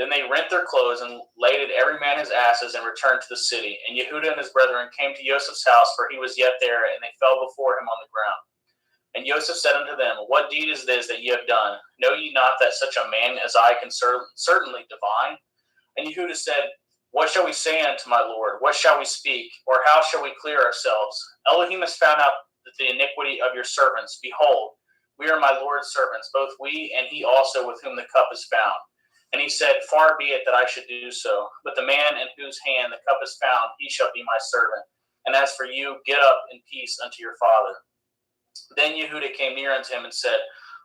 Then they rent their clothes, and laded every man his asses, and returned to the city. And Yehudah and his brethren came to Joseph's house, for he was yet there, and they fell before him on the ground. And Joseph said unto them, What deed is this that ye have done? Know ye not that such a man as I can certainly divine? And Yehudah said, What shall we say unto my Lord? What shall we speak? Or how shall we clear ourselves? Elohim has found out the iniquity of your servants. Behold, we are my Lord's servants, both we and he also with whom the cup is found. And he said, Far be it that I should do so. But the man in whose hand the cup is found, he shall be my servant. And as for you, get up in peace unto your father. Then Yehudah came near unto him and said,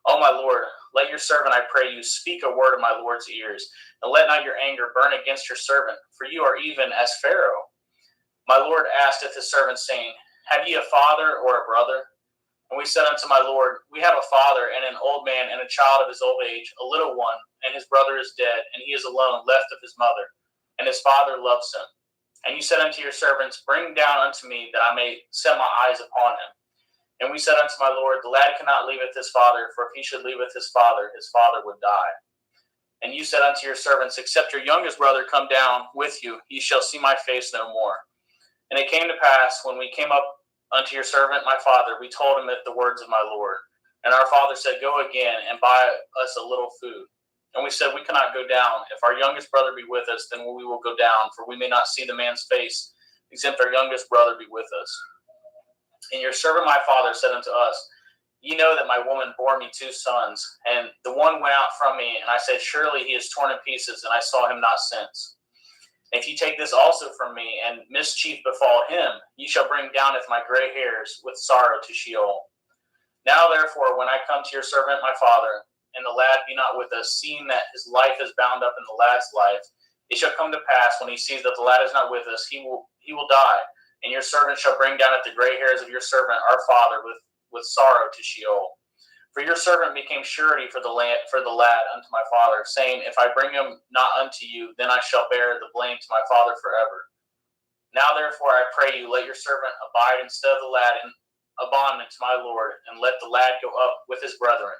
O my Lord, let your servant, I pray you, speak a word of my Lord's ears, and let not your anger burn against your servant, for you are even as Pharaoh. My Lord asked his servant, saying, Have ye a father or a brother? And we said unto my Lord, We have a father, and an old man, and a child of his old age, a little one, and his brother is dead, and he is alone, left of his mother, and his father loves him. And you said unto your servants, Bring down unto me, that I may set my eyes upon him. And we said unto my Lord, The lad cannot leaveth his father, for if he should leaveth his father would die. And you said unto your servants, Except your youngest brother come down with you, ye shall see my face no more. And it came to pass, when we came up unto your servant my father, we told him the words of my Lord. And our father said, Go again, and buy us a little food. And we said, We cannot go down. If our youngest brother be with us, then we will go down, for we may not see the man's face, except our youngest brother be with us. And your servant my father said unto us, Ye know that my woman bore me 2 sons, and the one went out from me, and I said, Surely he is torn in pieces, and I saw him not since. If ye take this also from me, and mischief befall him, ye shall bring down with my gray hairs with sorrow to Sheol. Now therefore, when I come to your servant my father, and the lad be not with us, seeing that his life is bound up in the lad's life, it shall come to pass, when he sees that the lad is not with us, he will die, and your servant shall bring down at the gray hairs of your servant our father with sorrow to Sheol. For your servant became surety for the lad unto my father, saying, If I bring him not unto you, then I shall bear the blame to my father forever. Now therefore I pray you, let your servant abide instead of the lad in a bondman to my Lord, and let the lad go up with his brethren.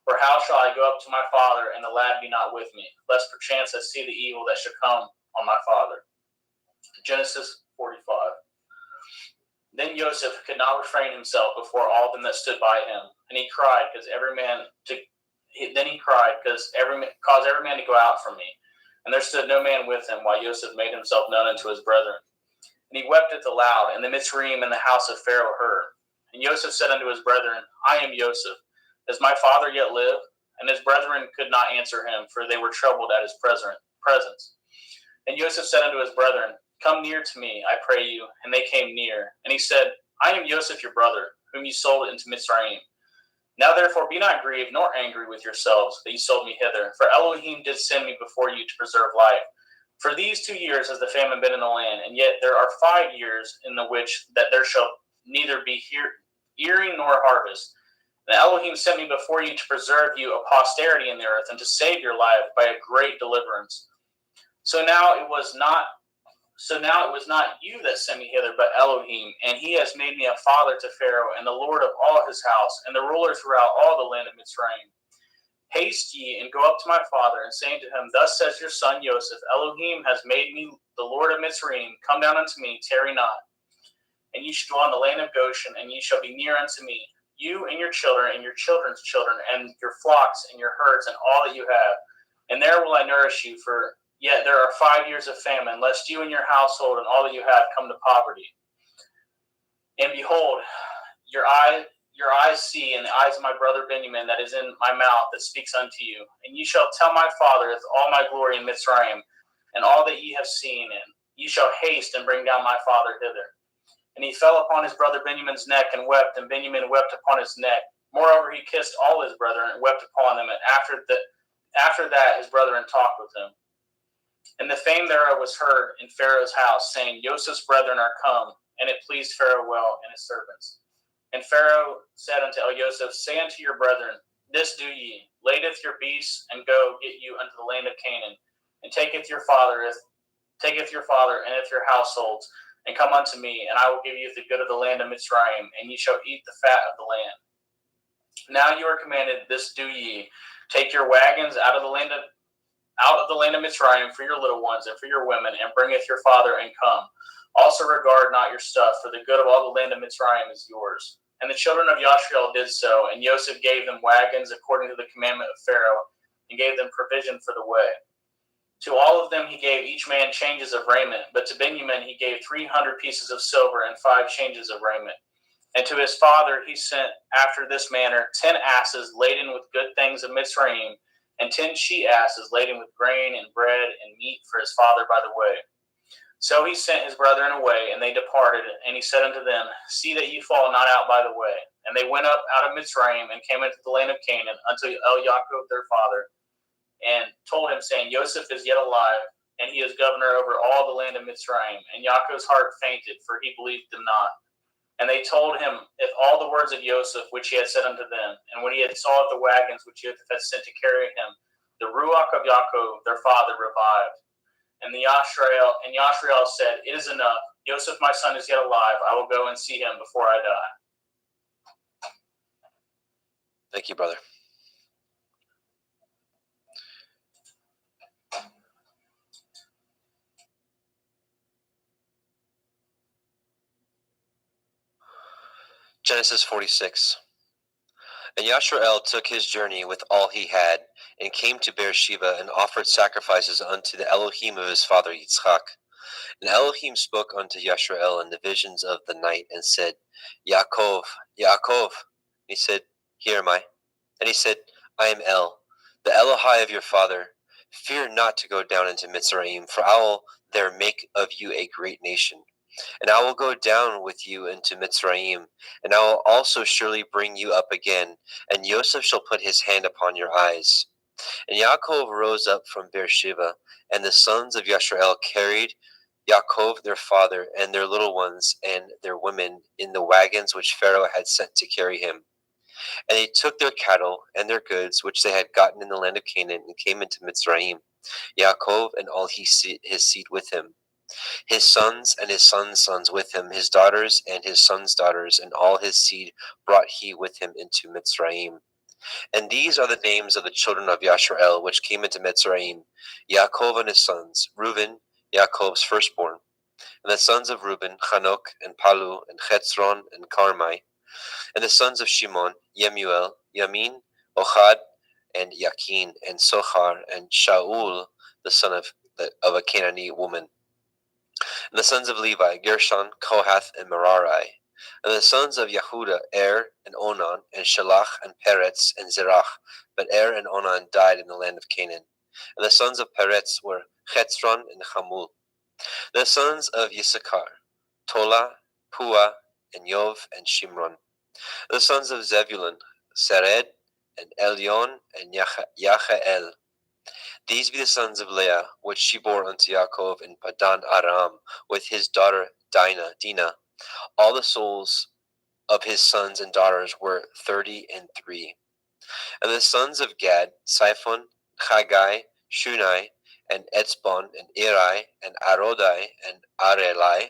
For how shall I go up to my father, and the lad be not with me, lest perchance I see the evil that should come on my father? Genesis 45. Then Joseph could not refrain himself before all them that stood by him, and he cried, caused every man to go out from me. And there stood no man with him, while Joseph made himself known unto his brethren. And he wept at the loud, and the Mitzrayim in the house of Pharaoh heard. And Joseph said unto his brethren, I am Joseph. Does my father yet live? And his brethren could not answer him, for they were troubled at his presence. And Joseph said unto his brethren, Come near to me, I pray you. And they came near. And he said, I am Joseph your brother, whom ye sold into Mitzrayim. Now therefore be not grieved nor angry with yourselves that ye sold me hither. For Elohim did send me before you to preserve life. For these 2 years has the famine been in the land, and yet there are 5 years in the which that there shall neither be earing nor harvest. And Elohim sent me before you to preserve you a posterity in the earth, and to save your life by a great deliverance. So now it was not you that sent me hither, but Elohim, and he has made me a father to Pharaoh, and the Lord of all his house, and the ruler throughout all the land of Mitzrayim. Haste ye, and go up to my father, and saying to him, Thus says your son Joseph, Elohim has made me the Lord of Mitzrayim. Come down unto me, tarry not. And ye shall dwell in the land of Goshen, and ye shall be near unto me, you and your children, and your children's children, and your flocks, and your herds, and all that you have. And there will I nourish you, for yet there are 5 years of famine, lest you and your household and all that you have come to poverty. And behold, your eyes see, and the eyes of my brother Benjamin that is in my mouth that speaks unto you. And ye shall tell my father all my glory in Mitzrayim, and all that ye have seen, and ye shall haste and bring down my father hither. And he fell upon his brother Benjamin's neck and wept, and Benjamin wept upon his neck. Moreover, he kissed all his brethren and wept upon them, and after that his brethren talked with him. And the fame thereof was heard in Pharaoh's house, saying, Joseph's brethren are come, and it pleased Pharaoh well and his servants. And Pharaoh said unto Joseph, Say unto your brethren, This do ye, ladeth your beasts, and go get you unto the land of Canaan, and taketh your father and your households, and come unto me, and I will give you the good of the land of Mitzrayim, and ye shall eat the fat of the land. Now you are commanded, this do ye, take your wagons out of the land of Mitzrayim for your little ones and for your women, and bringeth your father, and come. Also regard not your stuff, for the good of all the land of Mitzrayim is yours. And the children of Yashrael did so, and Joseph gave them wagons according to the commandment of Pharaoh, and gave them provision for the way. To all of them he gave each man changes of raiment, but to Benjamin he gave 300 pieces of silver and 5 changes of raiment. And to his father he sent after this manner 10 asses laden with good things of Mitzrayim, and 10 she-asses laden with grain and bread and meat for his father by the way. So he sent his brethren away, and they departed, and he said unto them, See that ye fall not out by the way. And they went up out of Mitzrayim, and came into the land of Canaan, unto Yaakov their father, and told him, saying, Joseph is yet alive, and he is governor over all the land of Mitzrayim. And Yaakov's heart fainted, for he believed them not. And they told him if all the words of Joseph, which he had said unto them. And when he had saw the wagons which Joseph had sent to carry him, the ruach of Yaakov their father revived. And Yashrael said, It is enough. Joseph my son is yet alive. I will go and see him before I die. Thank you, brother. Genesis 46. And Yashrael took his journey with all he had, and came to Beersheba, and offered sacrifices unto the Elohim of his father Yitzchak. And Elohim spoke unto Yashrael in the visions of the night, and said, Yaakov, Yaakov. He said, Here am I. And he said, I am El, the Elohai of your father. Fear not to go down into Mitzrayim, for I will there make of you a great nation. And I will go down with you into Mitzrayim, and I will also surely bring you up again, and Joseph shall put his hand upon your eyes. And Yaakov rose up from Beersheba, and the sons of Yashrael carried Yaakov their father, and their little ones, and their women, in the wagons which Pharaoh had sent to carry him. And they took their cattle and their goods, which they had gotten in the land of Canaan, and came into Mitzrayim, Yaakov and all his seed with him. His sons and his sons' sons with him, his daughters and his sons' daughters, and all his seed brought he with him into Mitzrayim. And these are the names of the children of Yashrael, which came into Mitzrayim, Yaakov and his sons, Reuben, Yaakov's firstborn. And the sons of Reuben, Hanok, and Palu, and Chetzron, and Carmi. And the sons of Shimon, Yemuel, Yamin, Ohad, and Yakin, and Sochar, and Shaul, the son of a Canaanite woman. And the sons of Levi, Gershon, Kohath, and Merari. And the sons of Yehuda, and Onan, and Shelach, and Peretz, and Zerach. But and Onan died in the land of Canaan. And the sons of Peretz were Chetzron and Hamul. The sons of Yisachar, Tola, Pua, and Yov, and Shimron. The sons of Zebulun, Sered, and Elyon, and Yachael. These be the sons of Leah, which she bore unto Yaakov in Padan Aram, with his daughter Dinah. All the souls of his sons and daughters were 33. And the sons of Gad, Siphon, Chagai, Shunai, and Etzbon, and Eri, and Arodai, and Arelai.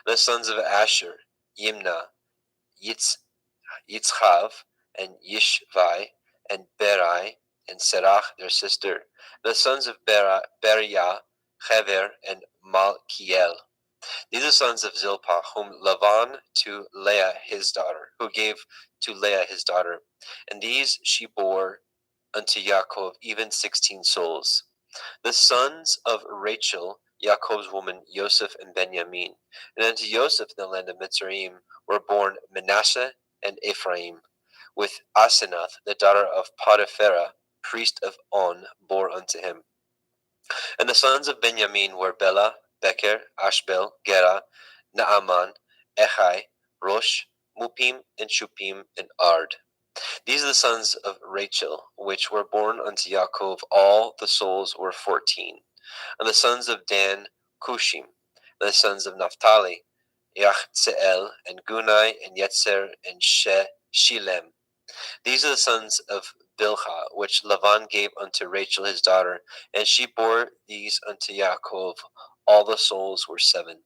The sons of Asher, Yimna, Yitzchav, and Yishvai, and Berai, and Serach, their sister. The sons of Beriah, Hever, and Malkiel. These are sons of Zilpah, whom Lavan to Leah his daughter, who gave to Leah his daughter. And these she bore unto Yaakov, even 16 souls. The sons of Rachel, Yaakov's woman, Joseph and Benjamin. And unto Joseph in the land of Mitzrayim were born Manasseh and Ephraim, with Asenath, the daughter of Potipharah, priest of On, bore unto him. And the sons of Benjamin were Bela, Becher, Ashbel, Gera, Naaman, Echai, Rosh, Mupim, and Shupim, and Ard. These are the sons of Rachel, which were born unto Yaakov. All the souls were 14. And the sons of Dan, Cushim. And the sons of Naphtali, Yachzeel, and Gunai, and Yetzer, and Shilem. These are the sons of Bilhah, which Lavan gave unto Rachel his daughter, and she bore these unto Yaakov. All the souls were 7.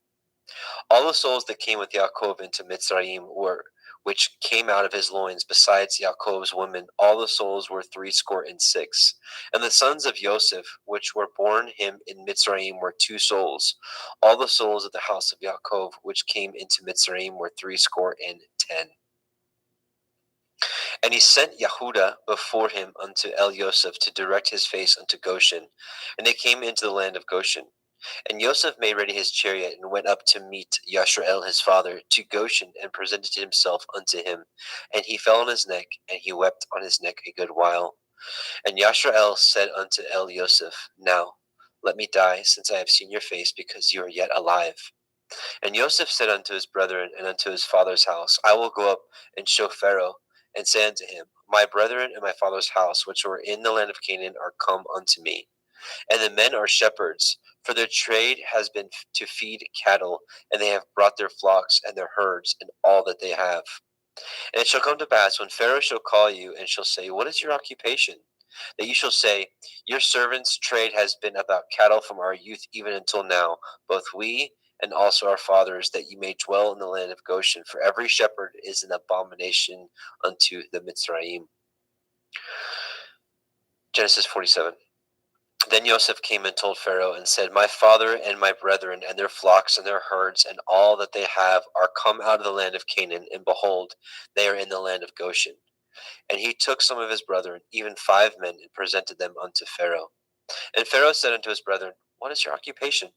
All the souls that came with Yaakov into Mitzrayim were, which came out of his loins, besides Yaakov's women, all the souls were 66. And the sons of Joseph, which were born him in Mitzrayim, were 2 souls. All the souls of the house of Yaakov, which came into Mitzrayim, were 10. And he sent Yehuda before him unto El Yosef to direct his face unto Goshen. And they came into the land of Goshen. And Yosef made ready his chariot, and went up to meet Yashrael his father to Goshen, and presented himself unto him. And he fell on his neck, and he wept on his neck a good while. And Yashrael said unto El Yosef, Now let me die, since I have seen your face, because you are yet alive. And Yosef said unto his brethren and unto his father's house, I will go up and show Pharaoh, and say unto him, My brethren and my father's house, which were in the land of Canaan, are come unto me. And the men are shepherds, for their trade has been to feed cattle, and they have brought their flocks and their herds and all that they have. And it shall come to pass, when Pharaoh shall call you, and shall say, What is your occupation? That you shall say, Your servants' trade has been about cattle from our youth even until now, both we and also our fathers, that you may dwell in the land of Goshen. For every shepherd is an abomination unto the Mitzrayim. Genesis 47. Then Joseph came and told Pharaoh, and said, My father and my brethren and their flocks and their herds and all that they have are come out of the land of Canaan, and behold, they are in the land of Goshen. And he took some of his brethren, even 5 men, and presented them unto Pharaoh. And Pharaoh said unto his brethren, What is your occupation?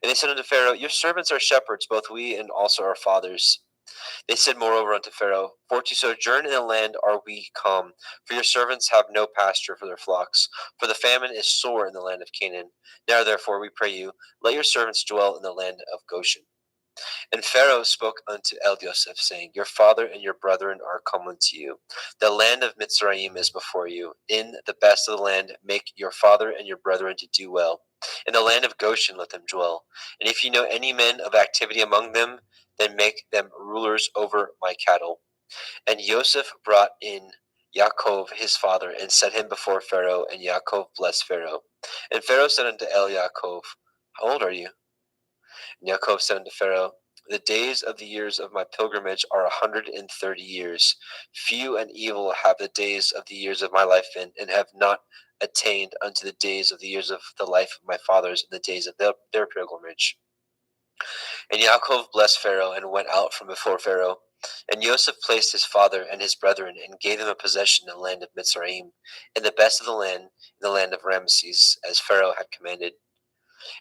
And they said unto Pharaoh, Your servants are shepherds, both we and also our fathers. They said moreover unto Pharaoh, For to sojourn in the land are we come, for your servants have no pasture for their flocks, for the famine is sore in the land of Canaan. Now therefore, we pray you, let your servants dwell in the land of Goshen. And Pharaoh spoke unto El Yosef, saying, Your father and your brethren are come unto you. The land of Mitzrayim is before you. In the best of the land make your father and your brethren to do well. In the land of Goshen let them dwell. And if you know any men of activity among them, then make them rulers over my cattle. And Joseph brought in Yaakov his father, and set him before Pharaoh, and Yaakov blessed Pharaoh. And Pharaoh said unto El Yaakov, How old are you? And Yaakov said unto Pharaoh, The days of the years of my pilgrimage are 130 years. Few and evil have the days of the years of my life been, and have not attained unto the days of the years of the life of my fathers, in the days of their pilgrimage. And Yaakov blessed Pharaoh, and went out from before Pharaoh. And Joseph placed his father and his brethren, and gave them a possession in the land of Mitzrayim, in the best of the land, in the land of Ramesses, as Pharaoh had commanded.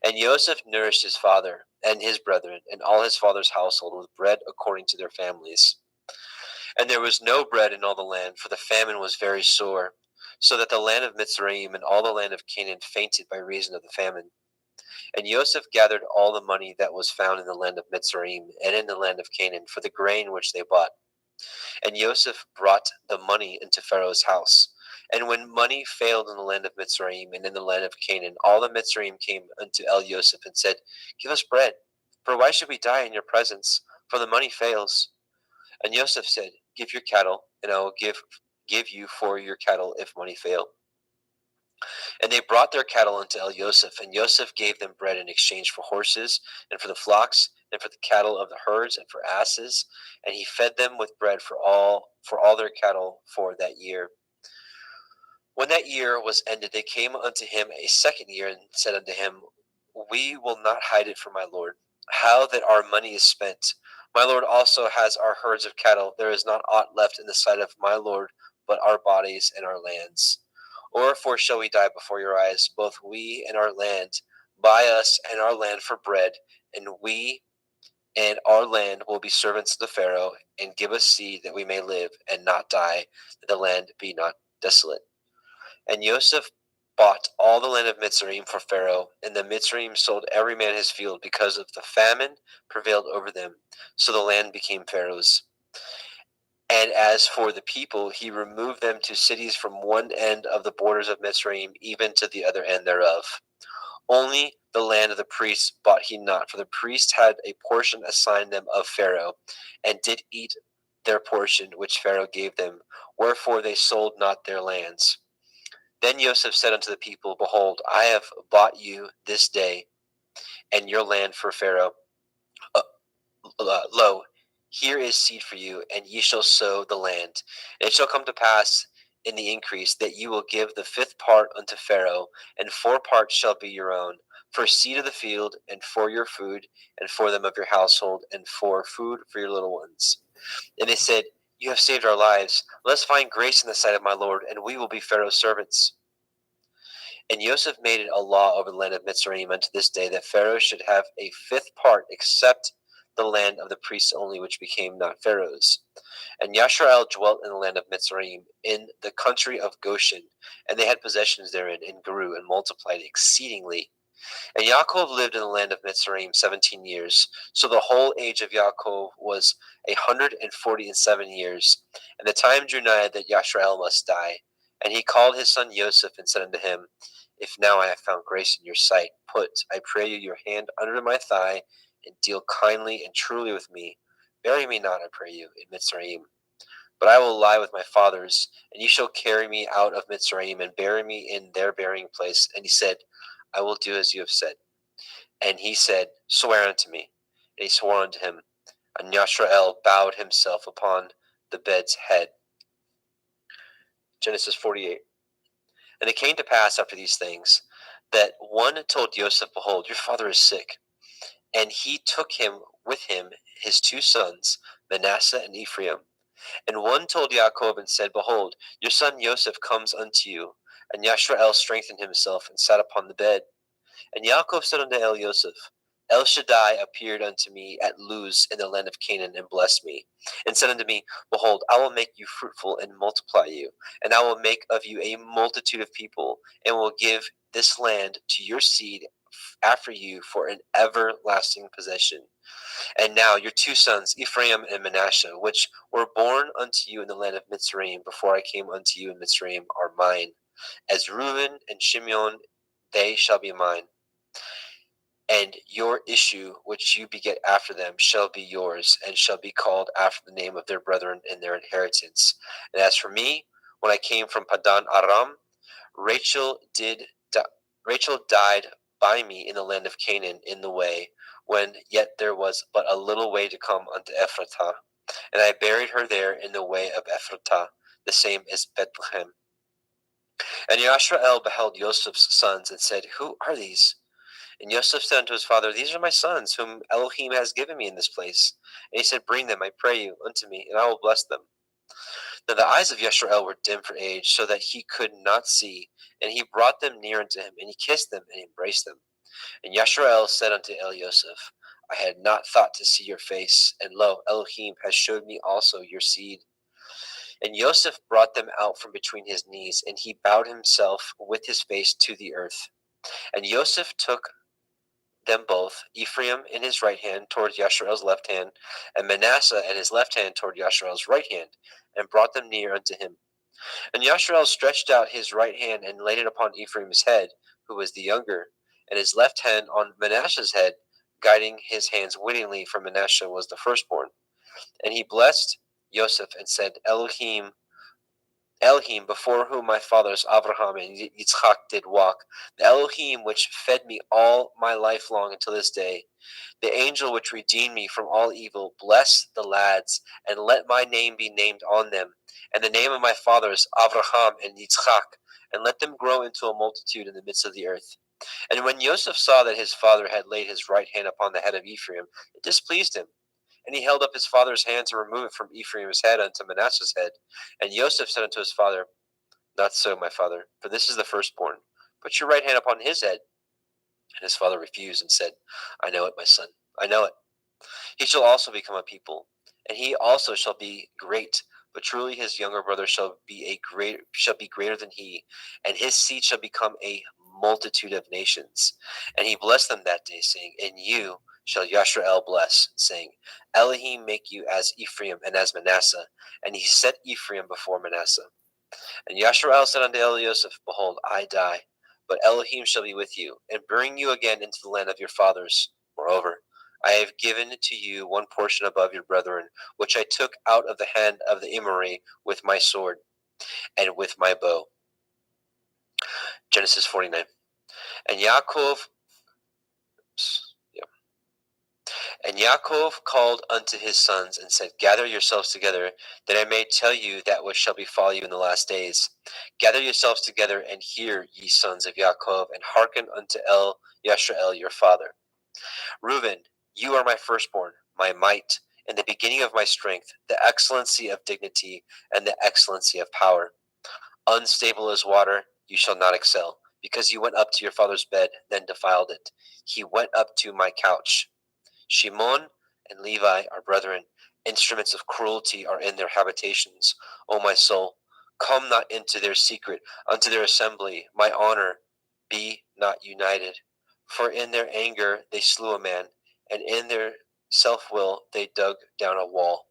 And Joseph nourished his father and his brethren, and all his father's household, with bread according to their families. And there was no bread in all the land, for the famine was very sore, so that the land of Mitzrayim and all the land of Canaan fainted by reason of the famine. And Joseph gathered all the money that was found in the land of Mitzrayim and in the land of Canaan for the grain which they bought. And Joseph brought the money into Pharaoh's house. And when money failed in the land of Mitzrayim and in the land of Canaan, all the Mitzrayim came unto El Yosef and said, Give us bread, for why should we die in your presence? For the money fails. And Yosef said, Give your cattle, and I will give you for your cattle if money fail. And they brought their cattle unto El Yosef, and Yosef gave them bread in exchange for horses, and for the flocks, and for the cattle of the herds, and for asses. And he fed them with bread for all their cattle for that year. When that year was ended, they came unto him a second year, and said unto him, We will not hide it from my lord, how that our money is spent. My lord also has our herds of cattle. There is not aught left in the sight of my lord, but our bodies and our lands. Wherefore shall we die before your eyes, both we and our land? Buy us and our land for bread, and we and our land will be servants to the Pharaoh, and give us seed that we may live and not die, that the land be not desolate. And Yosef bought all the land of Mitzrayim for Pharaoh, and the Mitzrayim sold every man his field, because of the famine prevailed over them. So the land became Pharaoh's. And as for the people, he removed them to cities from one end of the borders of Mitzrayim, even to the other end thereof. Only the land of the priests bought he not, for the priests had a portion assigned them of Pharaoh, and did eat their portion which Pharaoh gave them, wherefore they sold not their lands. Then Yosef said unto the people, Behold, I have bought you this day and your land for Pharaoh. Lo, here is seed for you, and ye shall sow the land. And it shall come to pass in the increase that you will give the 5th part unto Pharaoh, and 4 parts shall be your own, for seed of the field, and for your food, and for them of your household, and for food for your little ones. And they said, You have saved our lives. Let us find grace in the sight of my Lord, and we will be Pharaoh's servants. And Yosef made it a law over the land of Mitzrayim unto this day, that Pharaoh should have a 5th part, except the land of the priests only, which became not Pharaoh's. And Yashrael dwelt in the land of Mitzrayim, in the country of Goshen, and they had possessions therein, and grew and multiplied exceedingly. And Yaakov lived in the land of Mitzrayim 17 years. So the whole age of Yaakov was 147 years. And the time drew nigh that Yashrael must die. And he called his son Yosef, and said unto him, If now I have found grace in your sight, put, I pray you, your hand under my thigh, and deal kindly and truly with me. Bury me not, I pray you, in Mitzrayim. But I will lie with my fathers, and you shall carry me out of Mitzrayim, and bury me in their burying place. And he said, I will do as you have said. And he said, Swear unto me. And he swore unto him. And Yashrael bowed himself upon the bed's head. Genesis 48. And it came to pass after these things, that one told Yosef, Behold, your father is sick. And he took him with him his 2 sons, Manasseh and Ephraim. And one told Yaakov, and said, Behold, your son Yosef comes unto you. And Yashrael strengthened himself, and sat upon the bed. And Yaakov said unto El Yosef, El Shaddai appeared unto me at Luz in the land of Canaan, and blessed me, and said unto me, Behold, I will make you fruitful, and multiply you, and I will make of you a multitude of people, and will give this land to your seed after you for an everlasting possession. And now your 2 sons, Ephraim and Manasseh, which were born unto you in the land of Mitzrayim, before I came unto you in Mitzrayim, are mine. As Reuben and Shimeon, they shall be mine. And your issue, which you beget after them, shall be yours, and shall be called after the name of their brethren in their inheritance. And as for me, when I came from Padan Aram, Rachel died by me in the land of Canaan in the way, when yet there was but a little way to come unto Ephratah. And I buried her there in the way of Ephratah, the same as Bethlehem. And Yashrael beheld Joseph's sons, and said, Who are these? And Yosef said unto his father, These are my sons, whom Elohim has given me in this place. And he said, Bring them, I pray you, unto me, and I will bless them. Now the eyes of Yashrael were dim for age, so that he could not see. And he brought them near unto him, and he kissed them, and embraced them. And Yashrael said unto El Yosef, I had not thought to see your face, and lo, Elohim has showed me also your seed. And Yosef brought them out from between his knees, and he bowed himself with his face to the earth. And Yosef took them both, Ephraim in his right hand toward Yashrael's left hand, and Manasseh in his left hand toward Yashrael's right hand, and brought them near unto him. And Yashrael stretched out his right hand and laid it upon Ephraim's head, who was the younger, and his left hand on Manasseh's head, guiding his hands wittingly, for Manasseh was the firstborn. And he blessed Joseph and said, Elohim, before whom my fathers Abraham and Yitzchak did walk, the Elohim which fed me all my life long until this day, the angel which redeemed me from all evil, bless the lads, and let my name be named on them, and the name of my fathers Abraham and Yitzchak, and let them grow into a multitude in the midst of the earth. And when Joseph saw that his father had laid his right hand upon the head of Ephraim, it displeased him. And he held up his father's hand to remove it from Ephraim's head unto Manasseh's head. And Joseph said unto his father, Not so, my father, for this is the firstborn. Put your right hand upon his head. And his father refused and said, I know it, my son, I know it. He shall also become a people, and he also shall be great. But truly his younger brother shall be greater than he, and his seed shall become a multitude of nations. And he blessed them that day, saying, In you shall Yashrael bless, saying, Elohim make you as Ephraim and as Manasseh. And he set Ephraim before Manasseh. And Yashrael said unto Elioseph, Behold, I die, but Elohim shall be with you, and bring you again into the land of your fathers. Moreover, I have given to you one portion above your brethren, which I took out of the hand of the Emori with my sword and with my bow. Genesis 49. And Yaakov called unto his sons and said, Gather yourselves together, that I may tell you that which shall befall you in the last days. Gather yourselves together and hear, ye sons of Yaakov, and hearken unto Yashrael your father. Reuben, you are my firstborn, my might, and the beginning of my strength, the excellency of dignity, and the excellency of power. Unstable as water, you shall not excel, because you went up to your father's bed, then defiled it. He went up to my couch. Shimon and Levi are brethren. Instruments of cruelty are in their habitations. O my soul, come not into their secret, unto their assembly. My honor be not united. For in their anger they slew a man, and in their self-will they dug down a wall.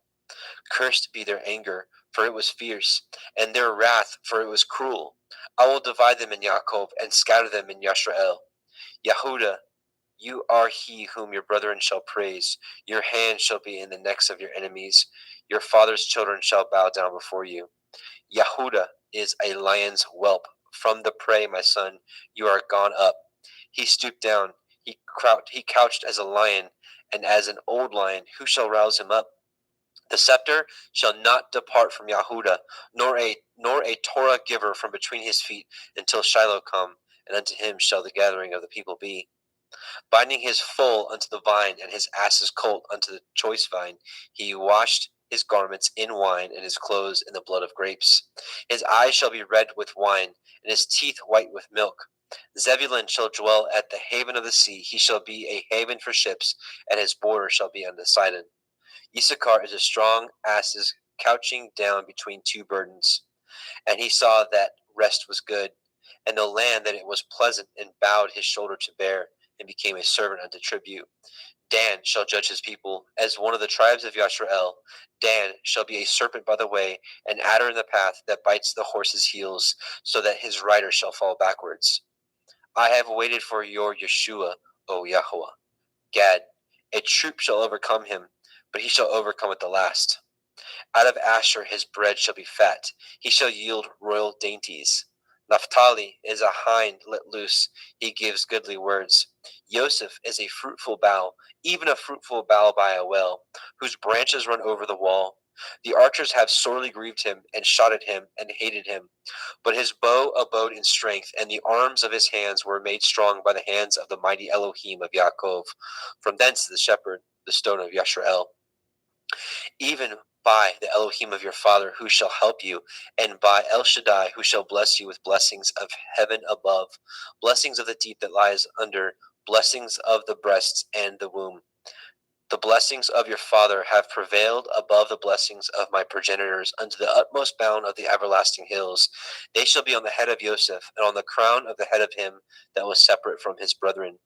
Cursed be their anger, for it was fierce, and their wrath, for it was cruel. I will divide them in Yaakov, and scatter them in Yashrael. Yehuda, you are he whom your brethren shall praise. Your hand shall be in the necks of your enemies. Your father's children shall bow down before you. Yehuda is a lion's whelp. From the prey, my son, you are gone up. He stooped down. He couched as a lion, and as an old lion, who shall rouse him up? The scepter shall not depart from Yehuda, nor a Torah giver from between his feet, until Shiloh come, and unto him shall the gathering of the people be. Binding his foal unto the vine, and his ass's colt unto the choice vine, he washed his garments in wine, and his clothes in the blood of grapes. His eyes shall be red with wine, and his teeth white with milk. Zebulun shall dwell at the haven of the sea. He shall be a haven for ships, and his border shall be unto Sidon. Issachar is a strong asses couching down between two burdens. And he saw that rest was good, and the land that it was pleasant, and bowed his shoulder to bear, and became a servant unto tribute. Dan shall judge his people, as one of the tribes of Yashrael. Dan shall be a serpent by the way, an adder in the path that bites the horse's heels, so that his rider shall fall backwards. I have waited for your Yeshua, O Yahweh. Gad, a troop shall overcome him, but he shall overcome at the last. Out of Asher his bread shall be fat. He shall yield royal dainties. Naphtali is a hind let loose. He gives goodly words. Joseph is a fruitful bough, even a fruitful bough by a well, whose branches run over the wall. The archers have sorely grieved him, and shot at him, and hated him. But his bow abode in strength, and the arms of his hands were made strong by the hands of the mighty Elohim of Yaakov. From thence the shepherd, the stone of Yashrael. Even by the Elohim of your father, who shall help you, and by El Shaddai, who shall bless you with blessings of heaven above, blessings of the deep that lies under, blessings of the breasts and the womb. The blessings of your father have prevailed above the blessings of my progenitors unto the utmost bound of the everlasting hills. They shall be on the head of Joseph, and on the crown of the head of him that was separate from his brethren.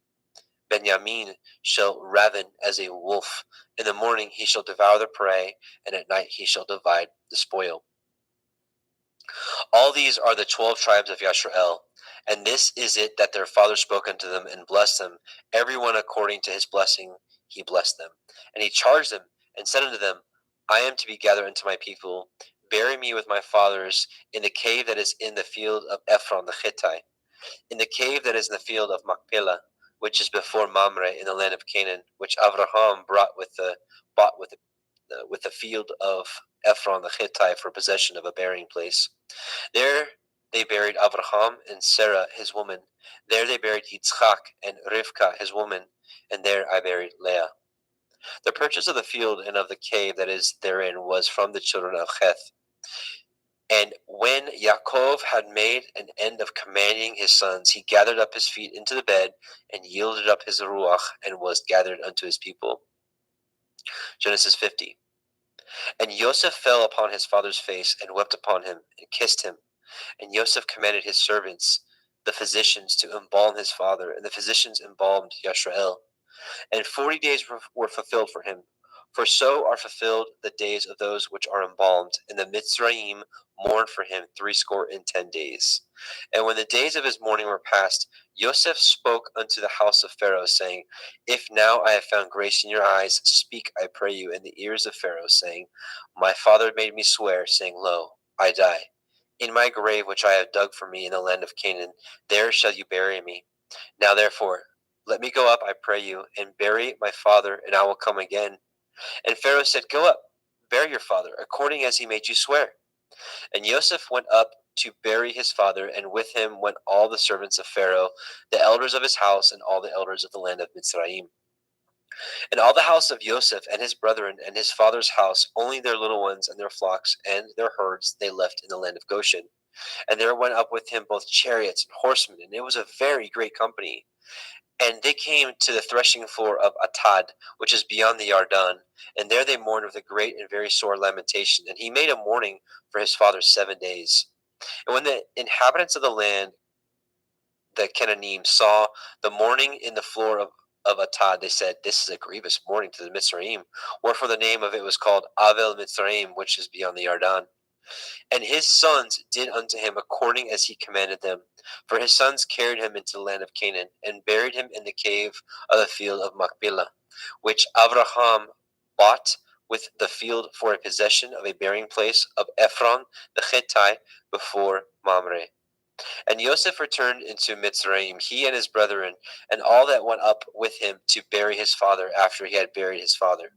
Benjamin shall raven as a wolf. In the morning he shall devour the prey, and at night he shall divide the spoil. All these are the 12 tribes of Yashrael, and this is it that their father spoke unto them and blessed them. Everyone according to his blessing he blessed them. And he charged them and said unto them, I am to be gathered unto my people. Bury me with my fathers in the cave that is in the field of Ephron the Hittite, in the cave that is in the field of Machpelah, which is before Mamre in the land of Canaan, which Abraham bought with the field of Ephron the Hittite for possession of a burying place. There they buried Abraham and Sarah his woman. There they buried Yitzchak and Rivka his woman, and there I buried Leah. The purchase of the field and of the cave that is therein was from the children of Heth. And when Yaakov had made an end of commanding his sons, he gathered up his feet into the bed and yielded up his ruach and was gathered unto his people. Genesis 50. And Joseph fell upon his father's face and wept upon him and kissed him. And Joseph commanded his servants, the physicians, to embalm his father, and the physicians embalmed Yashrael. And 40 days were fulfilled for him. For so are fulfilled the days of those which are embalmed, and the Mitzrayim mourned for him 60 days. And when the days of his mourning were past, Joseph spoke unto the house of Pharaoh, saying, If now I have found grace in your eyes, speak, I pray you, in the ears of Pharaoh, saying, My father made me swear, saying, Lo, I die. In my grave which I have dug for me in the land of Canaan, there shall you bury me. Now therefore, let me go up, I pray you, and bury my father, and I will come again. And Pharaoh said, Go up, bury your father, according as he made you swear. And Joseph went up to bury his father, and with him went all the servants of Pharaoh, the elders of his house, and all the elders of the land of Mitzrayim. And all the house of Joseph and his brethren and his father's house, only their little ones and their flocks and their herds they left in the land of Goshen. And there went up with him both chariots and horsemen, and it was a very great company. And they came to the threshing floor of Atad, which is beyond the Yarden, and there they mourned with a great and very sore lamentation. And he made a mourning for his father 7 days. And when the inhabitants of the land, the Canaanim, saw the mourning in the floor of Atad, they said, This is a grievous mourning to the Mitzrayim. Wherefore the name of it was called Avel Mitzrayim, which is beyond the Yarden. And his sons did unto him according as he commanded them. For his sons carried him into the land of Canaan, and buried him in the cave of the field of Machpelah, which Abraham bought with the field for a possession of a burying place of Ephron the Hittite before Mamre. And Joseph returned into Mitzrayim, he and his brethren, and all that went up with him to bury his father after he had buried his father.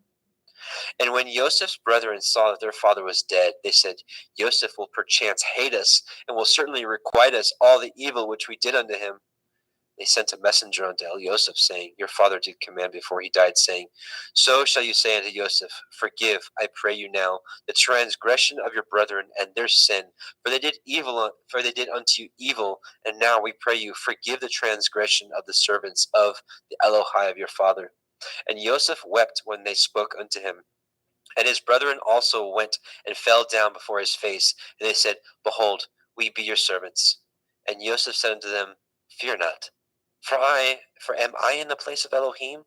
And when Joseph's brethren saw that their father was dead, they said, Joseph will perchance hate us, and will certainly requite us all the evil which we did unto him. They sent a messenger unto Joseph, saying, Your father did command before he died, saying, So shall you say unto Joseph, Forgive, I pray you now, the transgression of your brethren and their sin, for they did unto you evil, and now we pray you, forgive the transgression of the servants of the Elohai of your father. And Joseph wept when they spoke unto him. And his brethren also went and fell down before his face, and they said, Behold, we be your servants. And Joseph said unto them, Fear not, for am I in the place of Elohim?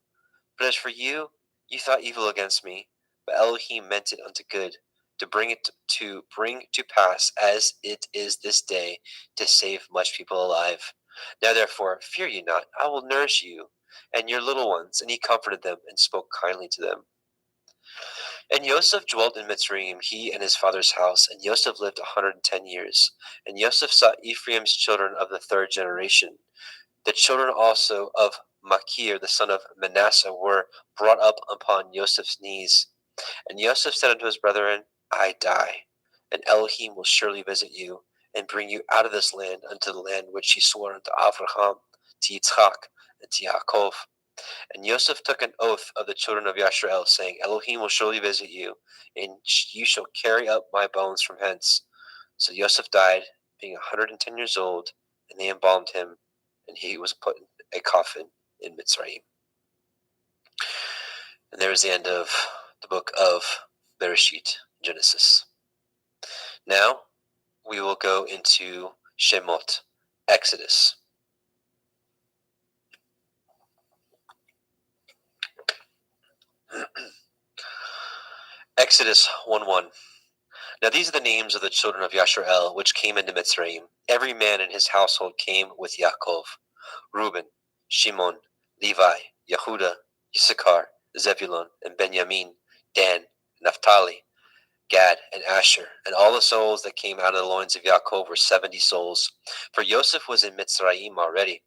But as for you, you thought evil against me, but Elohim meant it unto good, to bring to pass as it is this day, to save much people alive. Now therefore, fear ye not, I will nourish you and your little ones. And he comforted them and spoke kindly to them. And Joseph dwelt in Mitzrayim, he and his father's house, and Joseph lived 110 years. And Joseph saw Ephraim's children of the third generation. The children also of Machir, the son of Manasseh, were brought up upon Joseph's knees. And Joseph said unto his brethren, I die, and Elohim will surely visit you, and bring you out of this land unto the land which he swore unto Abraham, to Yitzchak, and to Yaakov. And Joseph took an oath of the children of Yashrael, saying, Elohim will surely visit you, and you shall carry up my bones from hence. So Joseph died, being 110 years old, and they embalmed him, and he was put in a coffin in Mitzrayim. And there is the end of the book of Bereshit, Genesis. Now we will go into Shemot, Exodus. Exodus 1:1. Now these are the names of the children of Yashar'el, which came into Mitzrayim. Every man in his household came with Yaakov: Reuben, Shimon, Levi, Yehuda, Issachar, Zebulun, and Benjamin, Dan, Naphtali, Gad, and Asher. And all the souls that came out of the loins of Yaakov were 70 souls. For Joseph was in Mitzrayim already.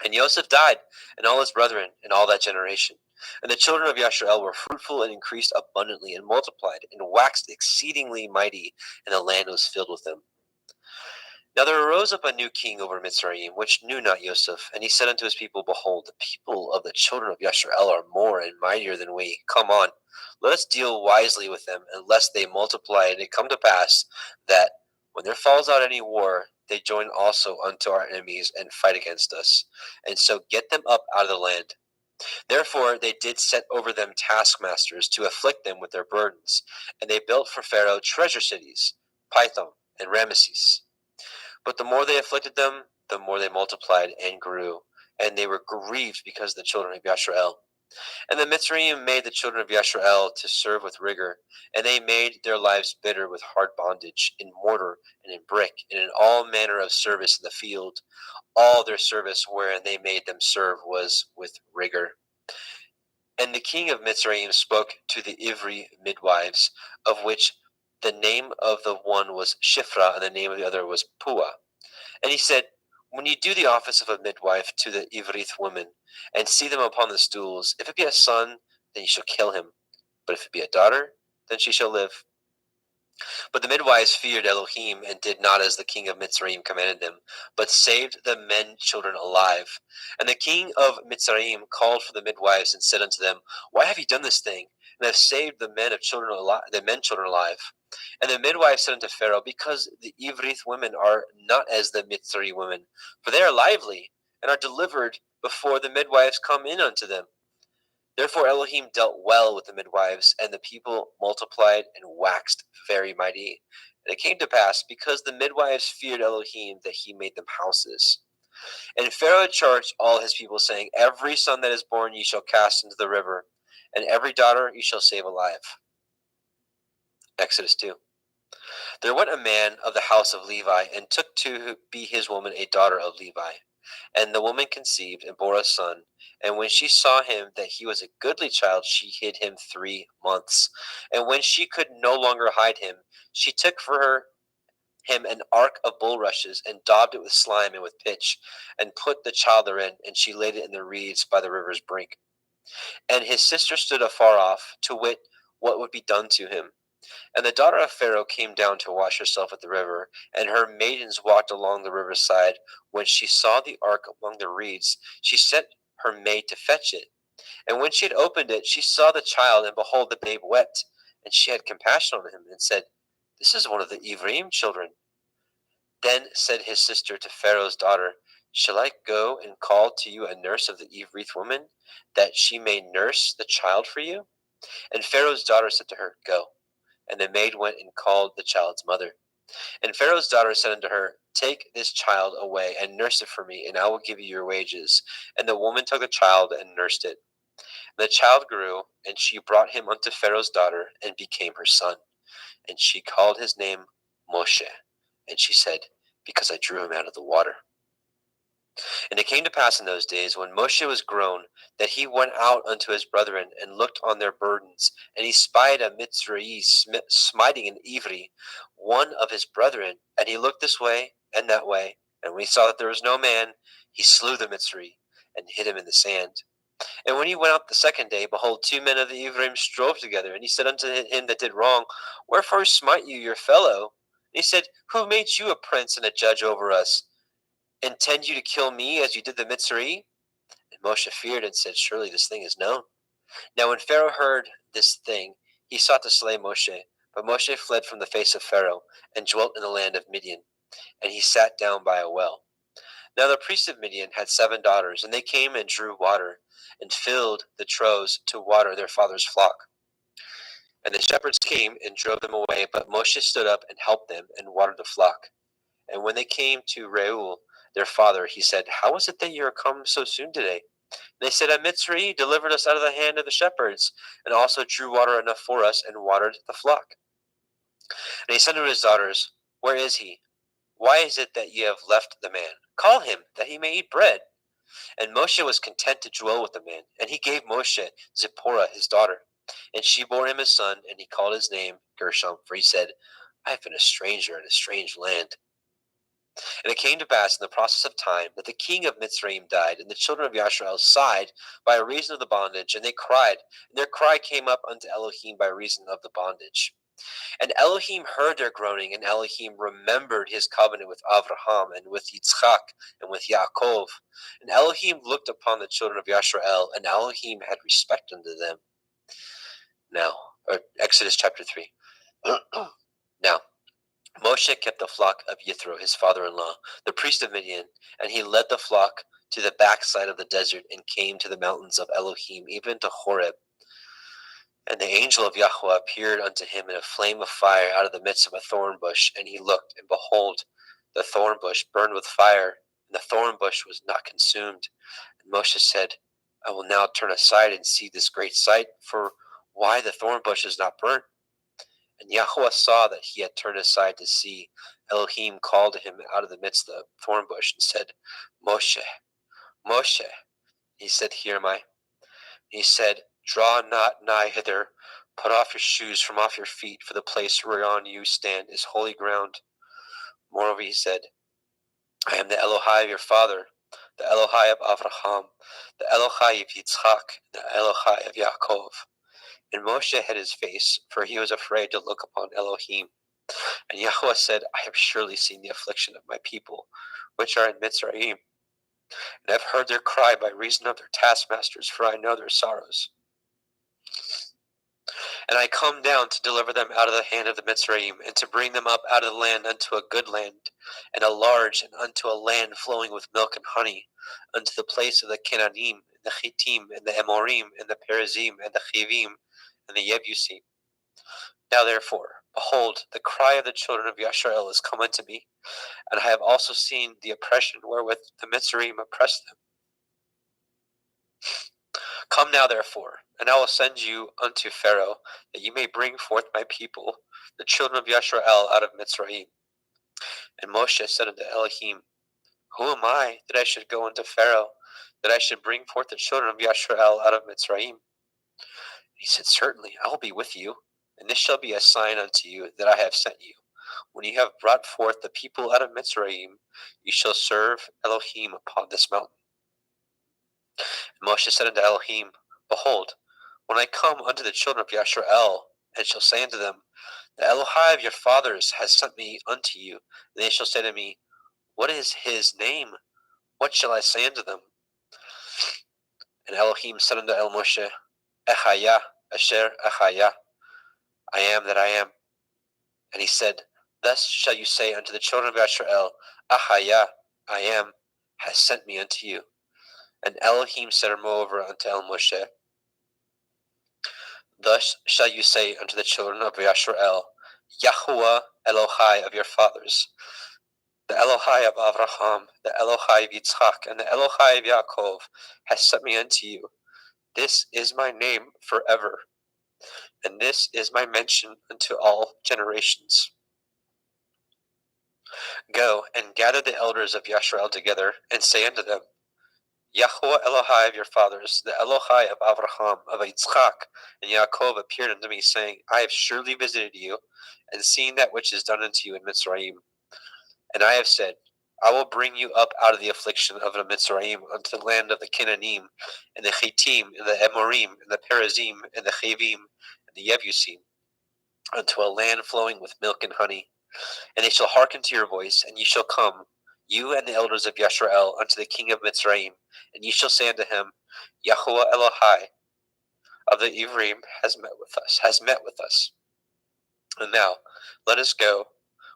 And Joseph died, and all his brethren, and all that generation. And the children of Yashar'el were fruitful and increased abundantly, and multiplied, and waxed exceedingly mighty, and the land was filled with them. Now there arose up a new king over Mitzrayim, which knew not Joseph. And he said unto his people, Behold, the people of the children of Yashar'el are more and mightier than we. Come on, let us deal wisely with them, and lest they multiply. And it come to pass that, when there falls out any war, they join also unto our enemies, and fight against us, and so get them up out of the land. Therefore they did set over them taskmasters, to afflict them with their burdens. And they built for Pharaoh treasure cities, Pithom and Ramesses. But the more they afflicted them, the more they multiplied and grew, and they were grieved because of the children of Yashar'el. And the Mitzrayim made the children of Yashar'el to serve with rigor, and they made their lives bitter with hard bondage, in mortar and in brick, and in all manner of service in the field. All their service wherein they made them serve was with rigor. And the king of Mitzrayim spoke to the Ivri midwives, of which the name of the one was Shifra, and the name of the other was Pua. And he said, When you do the office of a midwife to the Ivrith women, and see them upon the stools, if it be a son, then you shall kill him. But if it be a daughter, then she shall live. But the midwives feared Elohim, and did not as the king of Mitzrayim commanded them, but saved the men children alive. And the king of Mitzrayim called for the midwives, and said unto them, Why have ye done this thing, and have saved the men children alive? And the midwives said unto Pharaoh, Because the Ivrith women are not as the Mitzri women, for they are lively, and are delivered before the midwives come in unto them. Therefore Elohim dealt well with the midwives, and the people multiplied and waxed very mighty. And it came to pass, because the midwives feared Elohim, that he made them houses. And Pharaoh charged all his people, saying, Every son that is born ye shall cast into the river, and every daughter ye shall save alive. Exodus 2. There went a man of the house of Levi, and took to be his woman a daughter of Levi. And the woman conceived, and bore a son. And when she saw him that he was a goodly child, she hid him 3 months. And when she could no longer hide him, she took for him an ark of bulrushes, and daubed it with slime and with pitch, and put the child therein, and she laid it in the reeds by the river's brink. And his sister stood afar off, to wit what would be done to him. And the daughter of Pharaoh came down to wash herself at the river, and her maidens walked along the riverside. When she saw the ark among the reeds, she sent her maid to fetch it. And when she had opened it, she saw the child, and behold, the babe wept. And she had compassion on him, and said, This is one of the Ivrim children. Then said his sister to Pharaoh's daughter, Shall I go and call to you a nurse of the Ivrith woman, that she may nurse the child for you? And Pharaoh's daughter said to her, Go. And the maid went and called the child's mother. And Pharaoh's daughter said unto her, Take this child away, and nurse it for me, and I will give you your wages. And the woman took the child, and nursed it. And the child grew, and she brought him unto Pharaoh's daughter, and became her son. And she called his name Moshe. And she said, Because I drew him out of the water. And it came to pass in those days, when Moshe was grown, that he went out unto his brethren, and looked on their burdens. And he spied a Mitzri smiting an Ivri, one of his brethren. And he looked this way and that way. And when he saw that there was no man, he slew the Mitzri, and hid him in the sand. And when he went out the second day, behold, 2 men of the Ivrim strove together. And he said unto him that did wrong, Wherefore smite you your fellow? And he said, Who made you a prince and a judge over us? Intend you to kill me as you did the Mitzri? And Moshe feared, and said, Surely this thing is known. Now when Pharaoh heard this thing, he sought to slay Moshe. But Moshe fled from the face of Pharaoh, and dwelt in the land of Midian. And he sat down by a well. Now the priests of Midian had 7 daughters, and they came and drew water, and filled the troughs to water their father's flock. And the shepherds came and drove them away, but Moshe stood up and helped them, and watered the flock. And when they came to Reuel, their father, he said, How is it that you are come so soon today? And they said, A Mitzri delivered us out of the hand of the shepherds, and also drew water enough for us, and watered the flock. And he said to his daughters, Where is he? Why is it that ye have left the man? Call him, that he may eat bread. And Moshe was content to dwell with the man, and he gave Moshe Zipporah his daughter. And she bore him a son, and he called his name Gershom, for he said, I have been a stranger in a strange land. And it came to pass in the process of time that the king of Mitzrayim died, and the children of Yasharel sighed by reason of the bondage, and they cried, and their cry came up unto Elohim by reason of the bondage. And Elohim heard their groaning, and Elohim remembered his covenant with Avraham, and with Yitzchak, and with Yaakov. And Elohim looked upon the children of Yasharel, and Elohim had respect unto them. Now, Exodus chapter 3. Now, Moshe kept the flock of Yithro, his father-in-law, the priest of Midian, and he led the flock to the backside of the desert, and came to the mountains of Elohim, even to Horeb. And the angel of Yahweh appeared unto him in a flame of fire out of the midst of a thorn bush. And he looked, and behold, the thorn bush burned with fire, and the thorn bush was not consumed. And Moshe said, I will now turn aside and see this great sight, for why the thorn bush is not burnt? And Yahweh saw that he had turned aside to see. Elohim called to him out of the midst of the thorn bush, and said, Moshe, Moshe. He said, Here am I. He said, Draw not nigh hither, put off your shoes from off your feet, for the place whereon you stand is holy ground. Moreover, he said, I am the Elohai of your father, the Elohai of Avraham, the Elohai of Yitzchak, the Elohai of Yaakov. And Moshe hid his face, for he was afraid to look upon Elohim. And Yahweh said, I have surely seen the affliction of my people, which are in Mitzrayim, and have heard their cry by reason of their taskmasters, for I know their sorrows. And I come down to deliver them out of the hand of the Mitzrayim, and to bring them up out of the land unto a good land, and a large, and unto a land flowing with milk and honey, unto the place of the Canaanim, and the Chittim, and the Amorim, and the Perizim, and the Chivim, and the Yebusim. Now therefore, behold, the cry of the children of Yasharel is come unto me, and I have also seen the oppression wherewith the Mitzrayim oppress them. Come now therefore, and I will send you unto Pharaoh, that you may bring forth my people, the children of Yasharel, out of Mitzrayim. And Moshe said unto Elohim, Who am I that I should go unto Pharaoh, that I should bring forth the children of Yasharel out of Mitzrayim? He said, Certainly, I will be with you, and this shall be a sign unto you that I have sent you. When you have brought forth the people out of Mitzrayim, you shall serve Elohim upon this mountain. And Moshe said unto Elohim, Behold, when I come unto the children of Yasharel, and shall say unto them, The Elohai of your fathers has sent me unto you, and they shall say to me, What is his name? What shall I say unto them? And Elohim said unto Moshe, Echaya, Asher Echaya, I am that I am. And he said, Thus shall you say unto the children of Yasharel, Ahaya, I am, has sent me unto you. And Elohim said moreover unto Moshe, Thus shall you say unto the children of Yasharel, Yahuwah Elohai of your fathers, the Elohai of Avraham, the Elohai of Yitzchak, and the Elohai of Yaakov, has sent me unto you. This is my name forever, and this is my mention unto all generations. Go and gather the elders of Yasharel together, and say unto them, Yahuwah Elohai of your fathers, the Elohai of Avraham, of Yitzchak, and Yaakov appeared unto me, saying, I have surely visited you, and seen that which is done unto you in Mitzrayim. And I have said, I will bring you up out of the affliction of the Mitzrayim unto the land of the Canaanim, and the Chittim, and the Amorim, and the Perizim, and the Chivim, and the Yebusim, unto a land flowing with milk and honey. And they shall hearken to your voice, and ye shall come, you and the elders of Yasharel, unto the king of Mitzrayim, and ye shall say unto him, Yahuwah Elohai of the Ivrim has met with us. And now, let us go,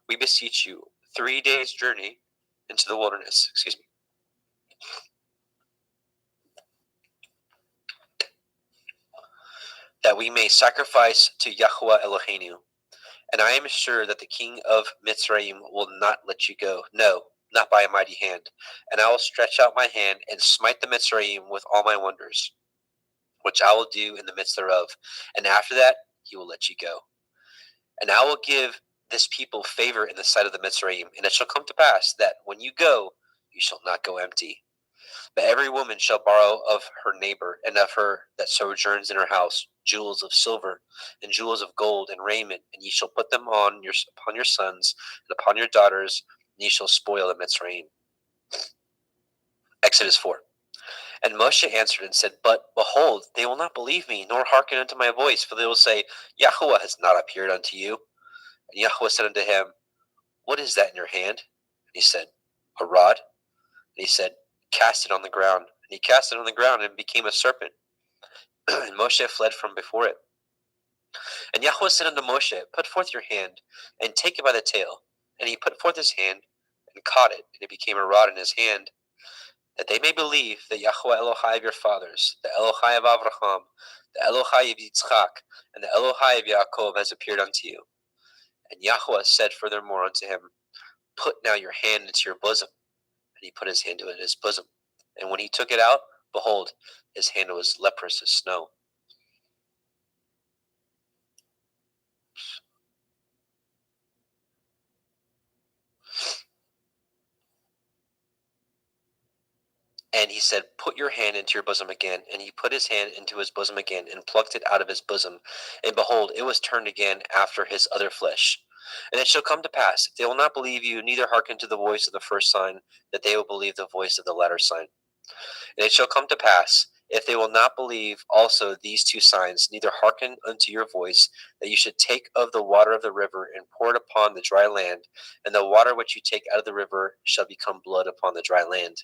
we beseech you, 3 days' journey into the wilderness. That we may sacrifice to Yahuwah Eloheinu. And I am sure that the king of Mitzrayim will not let you go. No, not by a mighty hand. And I will stretch out my hand and smite the Mitzrayim with all my wonders, which I will do in the midst thereof. And after that, he will let you go. And I will give this people favor in the sight of the Mitzrayim, and it shall come to pass that when you go, you shall not go empty. But every woman shall borrow of her neighbor, and of her that sojourns in her house, jewels of silver, and jewels of gold, and raiment, and ye shall put them upon your sons, and upon your daughters, and ye shall spoil the Mitzrayim. Exodus 4. And Moshe answered and said, But behold, they will not believe me, nor hearken unto my voice, for they will say, Yahweh has not appeared unto you. And Yahweh said unto him, What is that in your hand? And he said, A rod. And he said, Cast it on the ground. And he cast it on the ground, and it became a serpent. And Moshe fled from before it. And Yahweh said unto Moshe, Put forth your hand, and take it by the tail. And he put forth his hand, and caught it, and it became a rod in his hand, that they may believe that Yahweh Elohai of your fathers, the Elohai of Abraham, the Elohai of Yitzchak, and the Elohai of Yaakov has appeared unto you. And Yahweh said furthermore unto him, Put now your hand into your bosom. And he put his hand into his bosom. And when he took it out, behold, his hand was leprous as snow. And he said, Put your hand into your bosom again. And he put his hand into his bosom again, and plucked it out of his bosom. And behold, it was turned again after his other flesh. And it shall come to pass, if they will not believe you, neither hearken to the voice of the first sign, that they will believe the voice of the latter sign. And it shall come to pass, if they will not believe also these two signs, neither hearken unto your voice, that you should take of the water of the river, and pour it upon the dry land, and the water which you take out of the river shall become blood upon the dry land.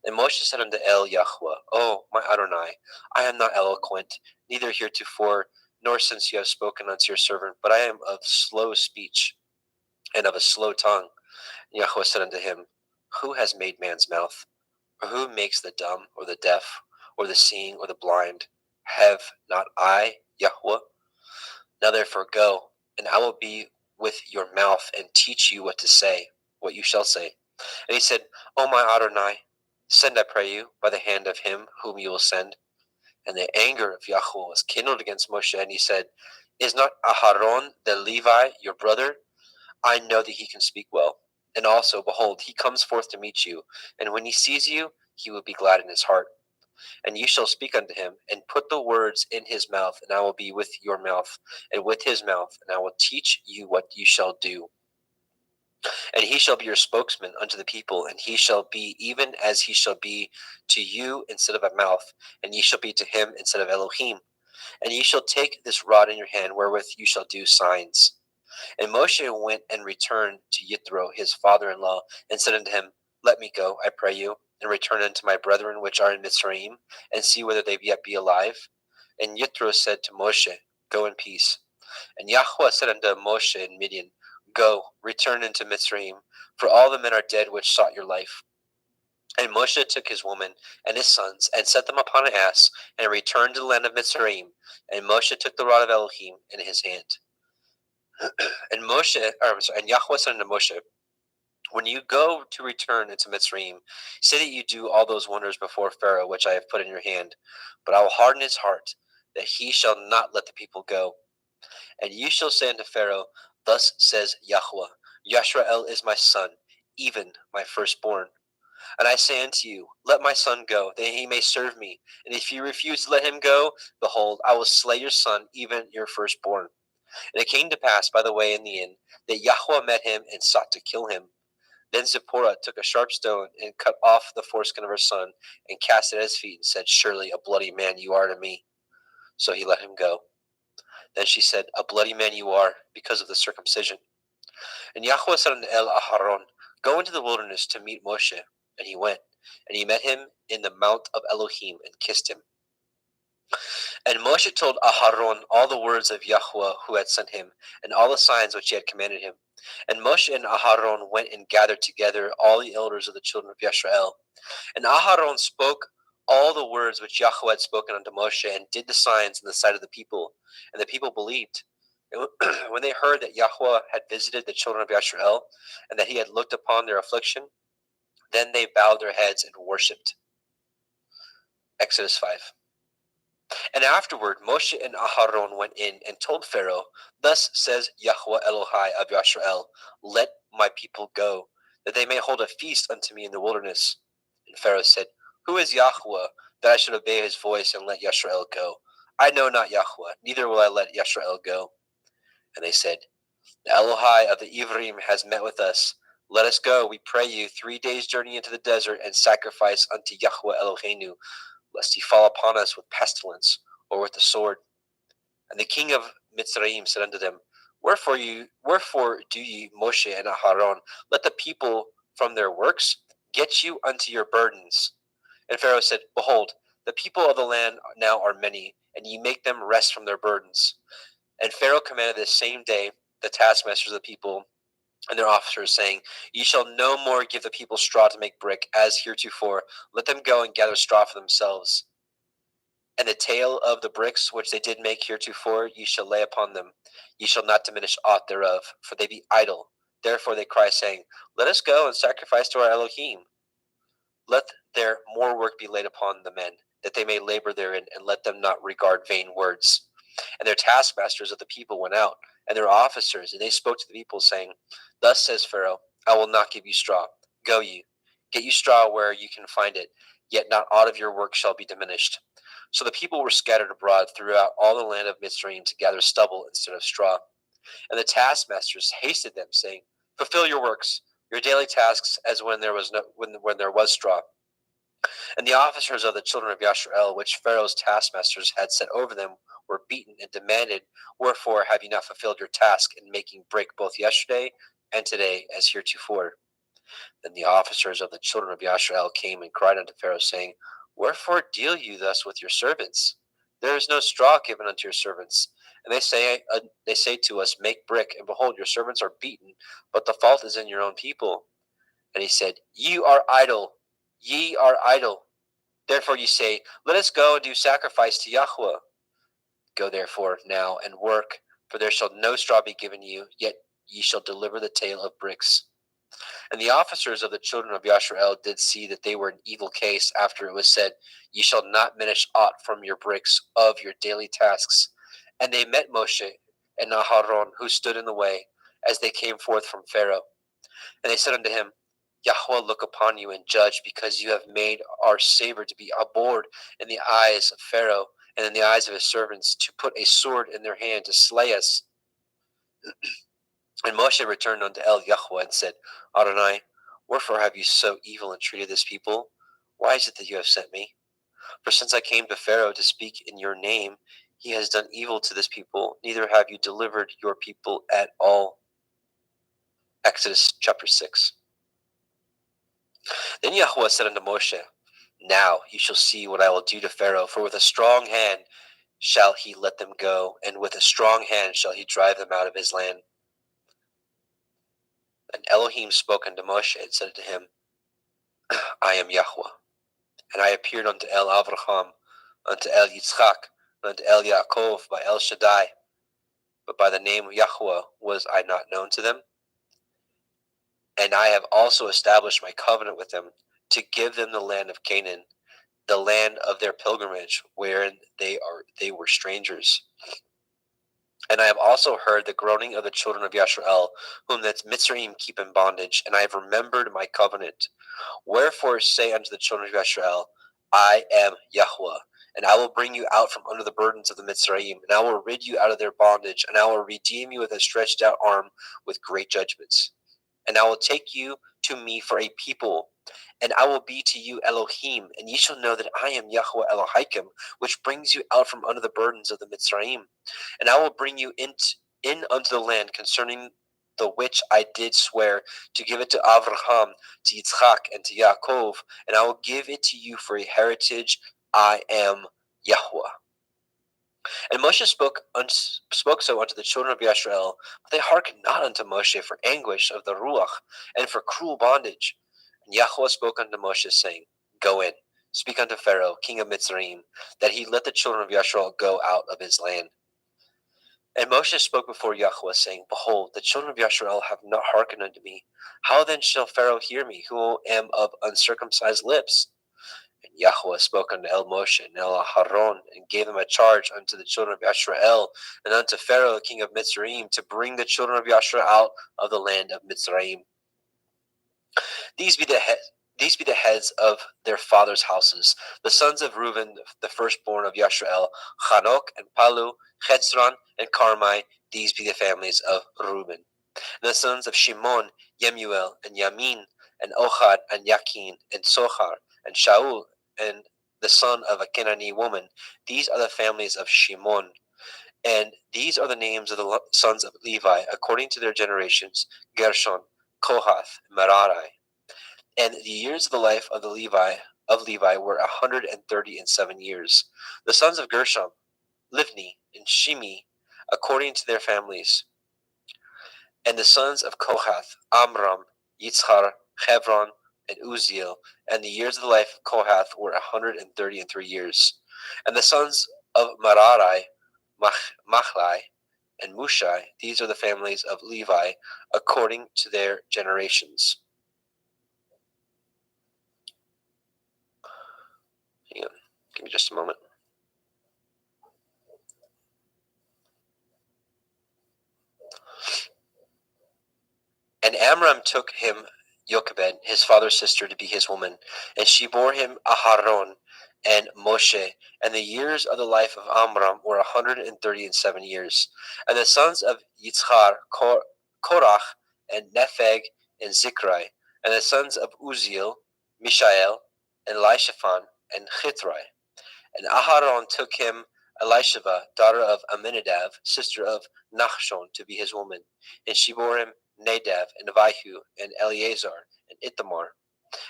And Moshe said unto El Yahweh, O my Adonai, I am not eloquent, neither heretofore, nor since you have spoken unto your servant, but I am of slow speech, and of a slow tongue. And Yahweh said unto him, Who has made man's mouth? Or who makes the dumb, or the deaf, or the seeing, or the blind? Have not I, Yahweh? Now therefore go, and I will be with your mouth, and teach you what to say, what you shall say. And he said, O my Adonai, send, I pray you, by the hand of him whom you will send. And the anger of Yahweh was kindled against Moshe, and he said, Is not Aharon the Levi your brother? I know that he can speak well. And also, behold, he comes forth to meet you, and when he sees you, he will be glad in his heart. And you shall speak unto him, and put the words in his mouth, and I will be with your mouth, and with his mouth, and I will teach you what you shall do. And he shall be your spokesman unto the people, and he shall be even as he shall be to you instead of a mouth, and ye shall be to him instead of Elohim. And ye shall take this rod in your hand, wherewith you shall do signs. And Moshe went and returned to Yithro his father-in-law, and said unto him, Let me go, I pray you, and return unto my brethren which are in Mitzrayim, and see whether they yet be alive. And Yithro said to Moshe, Go in peace. And Yahweh said unto Moshe in Midian, Go, return into Mitzrayim, for all the men are dead which sought your life. And Moshe took his woman and his sons, and set them upon an ass, and returned to the land of Mitzrayim. And Moshe took the rod of Elohim in his hand. And Yahweh said unto Moshe, When you go to return into Mitzrayim, say that you do all those wonders before Pharaoh, which I have put in your hand. But I will harden his heart, that he shall not let the people go. And you shall say unto Pharaoh, Thus says Yahweh, Yashrael is my son, even my firstborn. And I say unto you, Let my son go, that he may serve me. And if you refuse to let him go, behold, I will slay your son, even your firstborn. And it came to pass by the way in the inn, that Yahweh met him and sought to kill him. Then Zipporah took a sharp stone, and cut off the foreskin of her son, and cast it at his feet, and said, Surely a bloody man you are to me. So he let him go. Then she said, A bloody man you are, because of the circumcision. And Yahweh said unto El Aharon, Go into the wilderness to meet Moshe. And he went, and he met him in the mount of Elohim, and kissed him. And Moshe told Aharon all the words of Yahweh who had sent him, and all the signs which he had commanded him. And Moshe and Aharon went and gathered together all the elders of the children of Yisrael. And Aharon spoke all the words which Yahweh had spoken unto Moshe, and did the signs in the sight of the people. And the people believed. And when they heard that Yahweh had visited the children of Yisrael, and that he had looked upon their affliction, then they bowed their heads and worshipped. Exodus 5. And afterward, Moshe and Aharon went in and told Pharaoh, "Thus says Yahweh Elohai of Yashrael, let my people go, that they may hold a feast unto me in the wilderness." And Pharaoh said, "Who is Yahweh, that I should obey his voice and let Yashrael go? I know not Yahweh, neither will I let Yashrael go." And they said, "The Elohai of the Ivrim has met with us. Let us go, we pray you, 3 days' journey into the desert, and sacrifice unto Yahweh Eloheinu, lest he fall upon us with pestilence or with the sword." And the king of Mitzrayim said unto them, Wherefore do ye, Moshe and Aharon, let the people from their works get you unto your burdens? And Pharaoh said, Behold, the people of the land now are many, and ye make them rest from their burdens. And Pharaoh commanded this same day the taskmasters of the people and their officers, saying, Ye shall no more give the people straw to make brick, as heretofore. Let them go and gather straw for themselves. And the tale of the bricks which they did make heretofore ye shall lay upon them. Ye shall not diminish aught thereof, for they be idle. Therefore they cry, saying, Let us go and sacrifice to our Elohim. Let their more work be laid upon the men, that they may labor therein, and let them not regard vain words. And their taskmasters of the people went out, and their officers, and they spoke to the people, saying, Thus says Pharaoh, I will not give you straw. Go ye, get you straw where you can find it, yet not aught of your work shall be diminished. So the people were scattered abroad throughout all the land of Mitzrayim to gather stubble instead of straw. And the taskmasters hasted them, saying, Fulfill your works, your daily tasks, as when there was straw. And the officers of the children of Yashrael, which Pharaoh's taskmasters had set over them, were beaten and demanded, Wherefore have ye not fulfilled your task in making brick both yesterday and today as heretofore? Then the officers of the children of Yashrael came and cried unto Pharaoh, saying, Wherefore deal you thus with your servants? There is no straw given unto your servants. And they say to us, Make brick, and behold, your servants are beaten, but the fault is in your own people. And he said, Ye are idle. Therefore ye say, Let us go and do sacrifice to Yahweh. Go therefore now and work, for there shall no straw be given you, yet ye shall deliver the tale of bricks. And the officers of the children of Yashrael did see that they were in evil case after it was said, Ye shall not diminish aught from your bricks of your daily tasks. And they met Moshe and Aharon, who stood in the way, as they came forth from Pharaoh. And they said unto him, Yahweh look upon you and judge, because you have made our savor to be abhorred in the eyes of Pharaoh and in the eyes of his servants, to put a sword in their hand to slay us. And Moshe returned unto El Yahweh and said, Adonai, wherefore have you so evil entreated this people? Why is it that you have sent me? For since I came to Pharaoh to speak in your name, he has done evil to this people, neither have you delivered your people at all. Exodus chapter 6. Then Yahweh said unto Moshe, Now you shall see what I will do to Pharaoh, for with a strong hand shall he let them go, and with a strong hand shall he drive them out of his land. And Elohim spoke unto Moshe and said to him, I am Yahweh, and I appeared unto El Avraham, unto El Yitzchak, and unto El Yaakov by El Shaddai, but by the name of Yahweh was I not known to them. And I have also established my covenant with them, to give them the land of Canaan, the land of their pilgrimage, wherein they were strangers. And I have also heard the groaning of the children of Yashrael, whom the Mitzrayim keep in bondage, and I have remembered my covenant. Wherefore say unto the children of Yashrael, I am Yahweh, and I will bring you out from under the burdens of the Mitzrayim, and I will rid you out of their bondage, and I will redeem you with a stretched out arm with great judgments. And I will take you to me for a people, and I will be to you Elohim, and ye shall know that I am Yahweh Elohaikim, which brings you out from under the burdens of the Mitzrayim. And I will bring you in unto the land concerning the which I did swear to give it to Avraham, to Yitzchak, and to Yaakov, and I will give it to you for a heritage. I am Yahweh. And Moshe spoke so unto the children of Yashrael, but they hearkened not unto Moshe for anguish of the Ruach, and for cruel bondage. And Yahweh spoke unto Moshe, saying, Go in, speak unto Pharaoh, king of Mitzrayim, that he let the children of Yashrael go out of his land. And Moshe spoke before Yahweh, saying, Behold, the children of Yashrael have not hearkened unto me. How then shall Pharaoh hear me, who am of uncircumcised lips? And Yahweh spoke unto El Moshe and El Aharon, and gave them a charge unto the children of Yisrael, and unto Pharaoh, king of Mitzrayim, to bring the children of Yisrael out of the land of Mitzrayim. These be the heads of their fathers' houses. The sons of Reuben, the firstborn of Yisrael, Chanok and Palu, Chetzron and Carmi. These be the families of Reuben. And the sons of Shimon, Yemuel and Yamin, and Ohad and Yakin and Sochar and Shaul, and the son of a Canaanite woman. These are the families of Shimon. And these are the names of the sons of Levi, according to their generations: Gershon, Kohath, Merari. And the years of the life of Levi were 137 years. The sons of Gershom, Livni and Shimi, according to their families. And the sons of Kohath, Amram, Yitzchar, Hebron, and Uziel. And the years of the life of Kohath were 133 years. And the sons of Merari, Machlai, and Mushai. These are the families of Levi, according to their generations. Hang on, give me just a moment. And Amram took him Jochebed, his father's sister, to be his woman, and she bore him Aharon and Moshe. And the years of the life of Amram were 137 years. And the sons of Yitzchar, Korach, and Nepheg, and Zikri. And the sons of Uziel, Mishael, and Elishaphan, and Chitrai. And Aharon took him Elisheva, daughter of Aminadab, sister of Nachshon, to be his woman. And she bore him Nadav, and Abihu, and Eleazar, and Ithamar.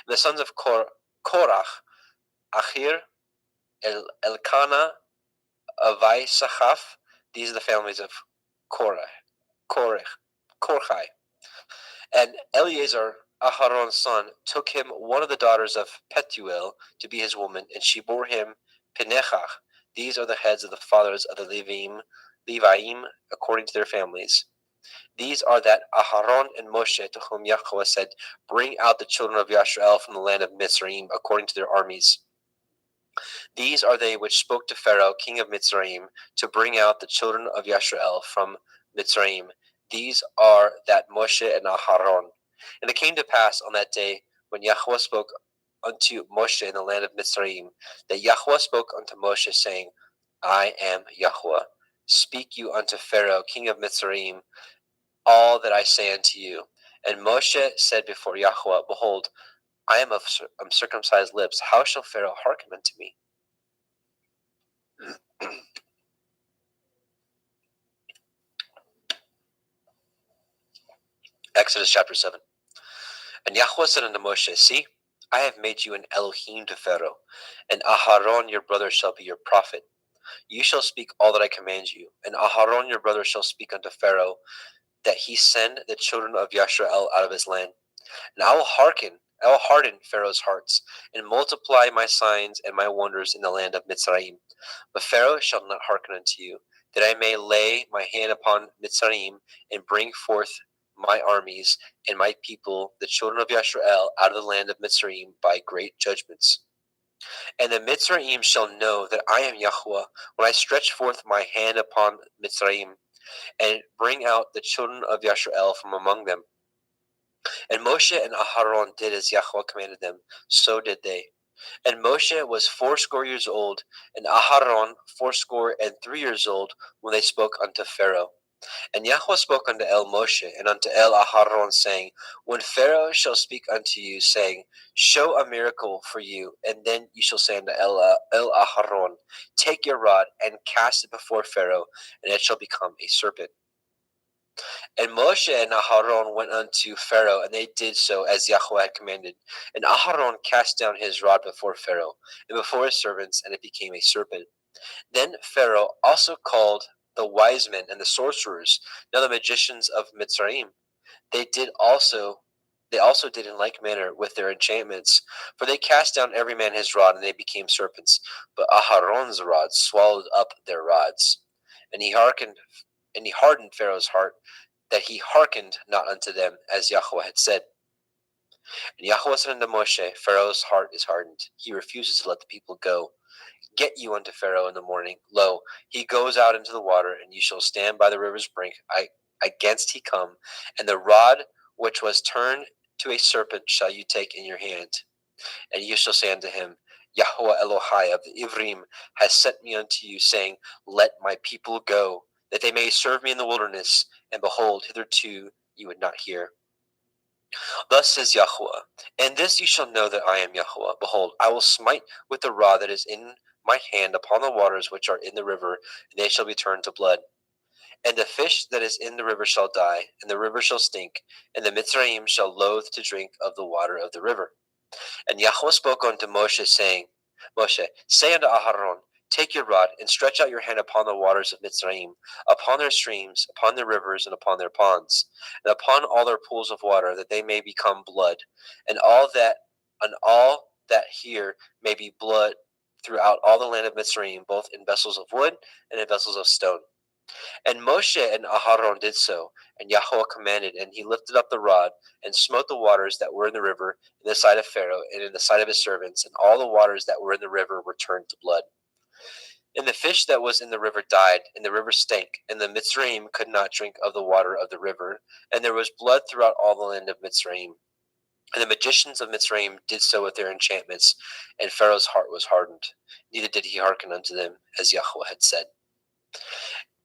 And the sons of Korach, Achir, Elkanah, Avisachaf. These are the families of Korchai. And Eleazar, Aharon's son, took him one of the daughters of Petuel to be his woman, and she bore him Pinechach. These are the heads of the fathers of the Leviim, according to their families. These are that Aharon and Moshe, to whom Yahweh said, bring out the children of Yisrael from the land of Mitzrayim, according to their armies. These are they which spoke to Pharaoh, king of Mitzrayim, to bring out the children of Yisrael from Mitzrayim. These are that Moshe and Aharon. And it came to pass on that day, when Yahweh spoke unto Moshe in the land of Mitzrayim, that Yahweh spoke unto Moshe, saying, I am Yahweh. Speak you unto Pharaoh, king of Mitzrayim, all that I say unto you. And Moshe said before Yahweh, behold, I am of uncircumcised lips. How shall Pharaoh hearken unto me? Exodus chapter 7. And Yahweh said unto Moshe, see, I have made you an Elohim to Pharaoh, and Aharon your brother shall be your prophet. You shall speak all that I command you, and Aharon your brother shall speak unto Pharaoh, that he send the children of Yisrael out of his land. And I will harden Pharaoh's hearts, and multiply my signs and my wonders in the land of Mitzrayim. But Pharaoh shall not hearken unto you, that I may lay my hand upon Mitzrayim, and bring forth my armies and my people, the children of Yisrael, out of the land of Mitzrayim by great judgments. And the Mitzrayim shall know that I am Yahweh, when I stretch forth my hand upon Mitzrayim, and bring out the children of Yisrael from among them. And Moshe and Aharon did as Yahweh commanded them, so did they. And Moshe was 80 years old, and Aharon 83 years old, when they spoke unto Pharaoh. And Yahweh spoke unto El Moshe and unto El Aharon, saying, when Pharaoh shall speak unto you, saying, show a miracle for you, and then you shall say unto El Aharon, take your rod and cast it before Pharaoh, and it shall become a serpent. And Moshe and Aharon went unto Pharaoh, and they did so as Yahweh had commanded. And Aharon cast down his rod before Pharaoh, and before his servants, and it became a serpent. Then Pharaoh also called the wise men and the sorcerers, now the magicians of Mitzrayim. They also did in like manner with their enchantments, for they cast down every man his rod, and they became serpents. But Aharon's rod swallowed up their rods. And he hardened Pharaoh's heart, that he hearkened not unto them, as Yahweh had said. And Yahweh said unto Moshe, Pharaoh's heart is hardened. He refuses to let the people go. Get you unto Pharaoh in the morning. Lo, he goes out into the water, and you shall stand by the river's brink against he come, and the rod which was turned to a serpent shall you take in your hand. And you shall say unto him, Yahweh Elohai of the Ivrim has sent me unto you, saying, Let my people go, that they may serve me in the wilderness. And behold, hitherto you would not hear. Thus says Yahweh, and this you shall know that I am Yahweh. Behold, I will smite with the rod that is in my hand upon the waters which are in the river, and they shall be turned to blood. And the fish that is in the river shall die, and the river shall stink, and the Mitzrayim shall loathe to drink of the water of the river. And Yahweh spoke unto Moshe, saying, Moshe, say unto Aharon, take your rod, and stretch out your hand upon the waters of Mitzrayim, upon their streams, upon their rivers, and upon their ponds, and upon all their pools of water, that they may become blood, and all that here may be blood throughout all the land of Mitzrayim, both in vessels of wood and in vessels of stone. And Moshe and Aharon did so, and Yahweh commanded, and he lifted up the rod, and smote the waters that were in the river in the sight of Pharaoh, and in the sight of his servants, and all the waters that were in the river were turned to blood. And the fish that was in the river died, and the river stank, and the Mitzrayim could not drink of the water of the river, and there was blood throughout all the land of Mitzrayim. And the magicians of Mitzrayim did so with their enchantments, and Pharaoh's heart was hardened, neither did he hearken unto them, as Yahweh had said.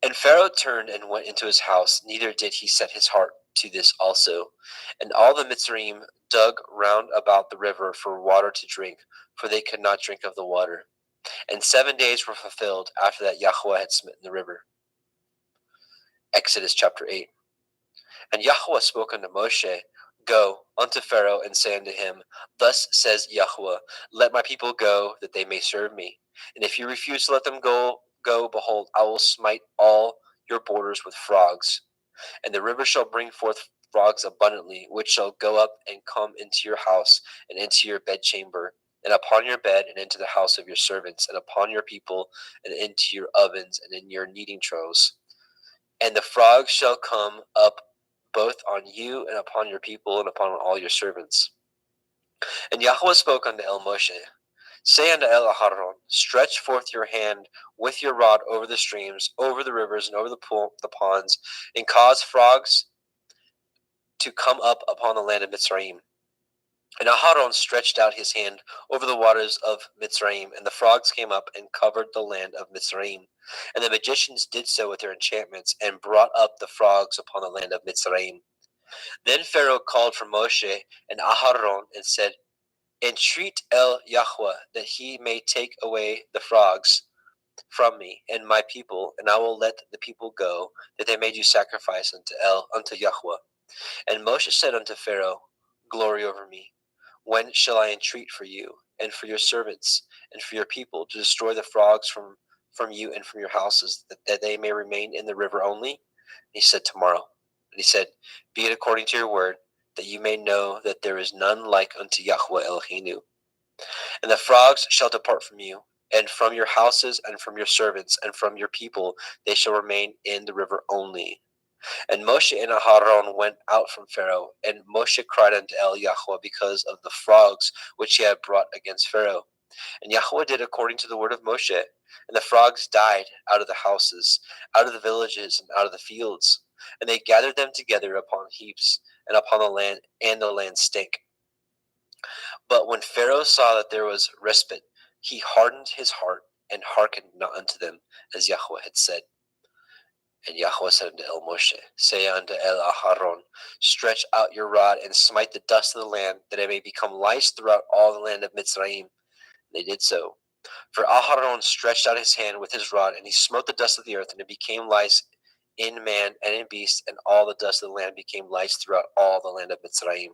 And Pharaoh turned and went into his house, neither did he set his heart to this also. And all the Mitzrayim dug round about the river for water to drink, for they could not drink of the water. And 7 days were fulfilled after that Yahweh had smitten the river. Exodus chapter 8. And Yahweh spoke unto Moshe, Go unto Pharaoh, and say unto him, Thus says Yahweh, Let my people go, that they may serve me. And if you refuse to let them go, behold, I will smite all your borders with frogs. And the river shall bring forth frogs abundantly, which shall go up and come into your house, and into your bedchamber, and upon your bed, and into the house of your servants, and upon your people, and into your ovens, and in your kneading troughs. And the frogs shall come up both on you, and upon your people, and upon all your servants. And Yahweh spoke unto El Moshe, Say unto El Aharon, Stretch forth your hand with your rod over the streams, over the rivers, and over the ponds, and cause frogs to come up upon the land of Mitzrayim. And Aharon stretched out his hand over the waters of Mitzrayim, and the frogs came up and covered the land of Mitzrayim. And the magicians did so with their enchantments, and brought up the frogs upon the land of Mitzrayim. Then Pharaoh called for Moshe and Aharon, and said, Entreat El Yahweh, that he may take away the frogs from me and my people, and I will let the people go, that they may do sacrifice unto Yahweh. And Moshe said unto Pharaoh, Glory over me. When shall I entreat for you, and for your servants, and for your people, to destroy the frogs from you and from your houses, that they may remain in the river only? And he said, Tomorrow. And he said, Be it according to your word, that you may know that there is none like unto Yahweh Eloheinu. And the frogs shall depart from you, and from your houses, and from your servants, and from your people, they shall remain in the river only. And Moshe and Aharon went out from Pharaoh, and Moshe cried unto El Yahweh because of the frogs which he had brought against Pharaoh. And Yahweh did according to the word of Moshe, and the frogs died out of the houses, out of the villages, and out of the fields. And they gathered them together upon heaps, and upon the land, and the land stank. But when Pharaoh saw that there was respite, he hardened his heart, and hearkened not unto them, as Yahweh had said. And Yahweh said unto El Moshe, Say unto El Aharon, Stretch out your rod, and smite the dust of the land, that it may become lice throughout all the land of Mitzrayim. And they did so. For Aharon stretched out his hand with his rod, and he smote the dust of the earth, and it became lice in man and in beast, and all the dust of the land became lice throughout all the land of Mitzrayim.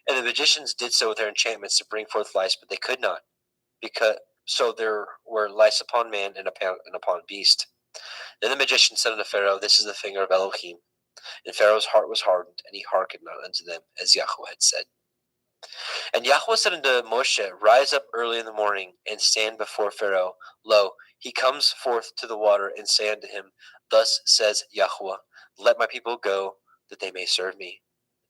And the magicians did so with their enchantments to bring forth lice, but they could not, so there were lice upon man and upon beast. Then the magician said unto Pharaoh, This is the finger of Elohim. And Pharaoh's heart was hardened, and he hearkened not unto them, as Yahweh had said. And Yahweh said unto Moshe, Rise up early in the morning, and stand before Pharaoh. Lo, he comes forth to the water, and say unto him, Thus says Yahweh, Let my people go, that they may serve me.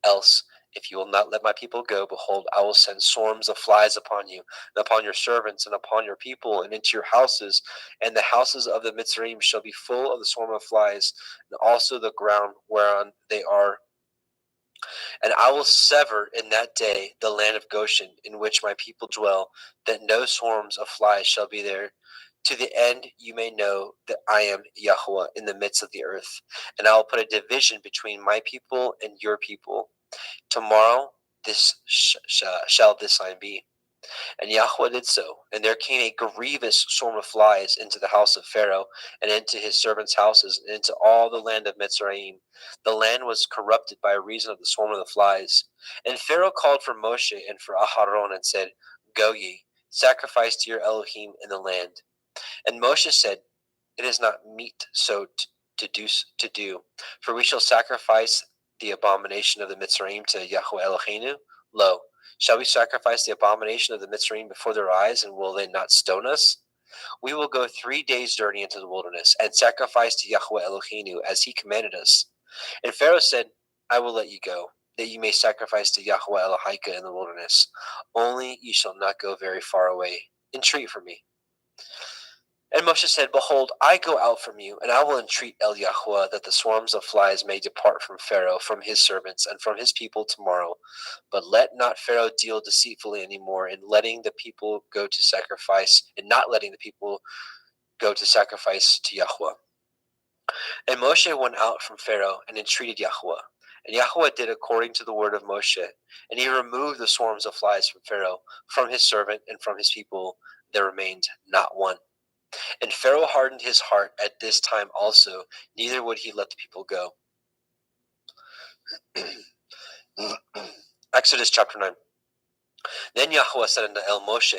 Else, If you will not let my people go, behold, I will send swarms of flies upon you, and upon your servants, and upon your people, and into your houses, and the houses of the Mitzrayim shall be full of the swarm of flies, and also the ground whereon they are. And I will sever in that day the land of Goshen, in which my people dwell, that no swarms of flies shall be there, to the end you may know that I am Yahweh in the midst of the earth. And I will put a division between my people and your people. Tomorrow this shall this sign be. And Yahweh did so, and there came a grievous swarm of flies into the house of Pharaoh, and into his servants' houses, and into all the land of Mitzrayim. The land was corrupted by reason of the swarm of the flies. And Pharaoh called for Moshe and for Aharon, and said, Go ye, sacrifice to your Elohim in the land. And Moshe said, It is not meet so to do, for we shall sacrifice the abomination of the Mitzrayim to Yahweh Eloheinu. Lo, shall we sacrifice the abomination of the Mitzrayim before their eyes, and will they not stone us? We will go 3 days' journey into the wilderness, and sacrifice to Yahweh Eloheinu as he commanded us. And Pharaoh said, I will let you go, that you may sacrifice to Yahweh Elohika in the wilderness. Only you shall not go very far away. Entreat for me. And Moshe said, Behold, I go out from you, and I will entreat El Yahweh that the swarms of flies may depart from Pharaoh, from his servants, and from his people tomorrow. But let not Pharaoh deal deceitfully any more in letting the people go to sacrifice, and not letting the people go to sacrifice to Yahweh. And Moshe went out from Pharaoh and entreated Yahweh. And Yahweh did according to the word of Moshe, and he removed the swarms of flies from Pharaoh, from his servant, and from his people. There remained not one. And Pharaoh hardened his heart at this time also, neither would he let the people go. Exodus chapter 9. Then Yahweh said unto El Moshe,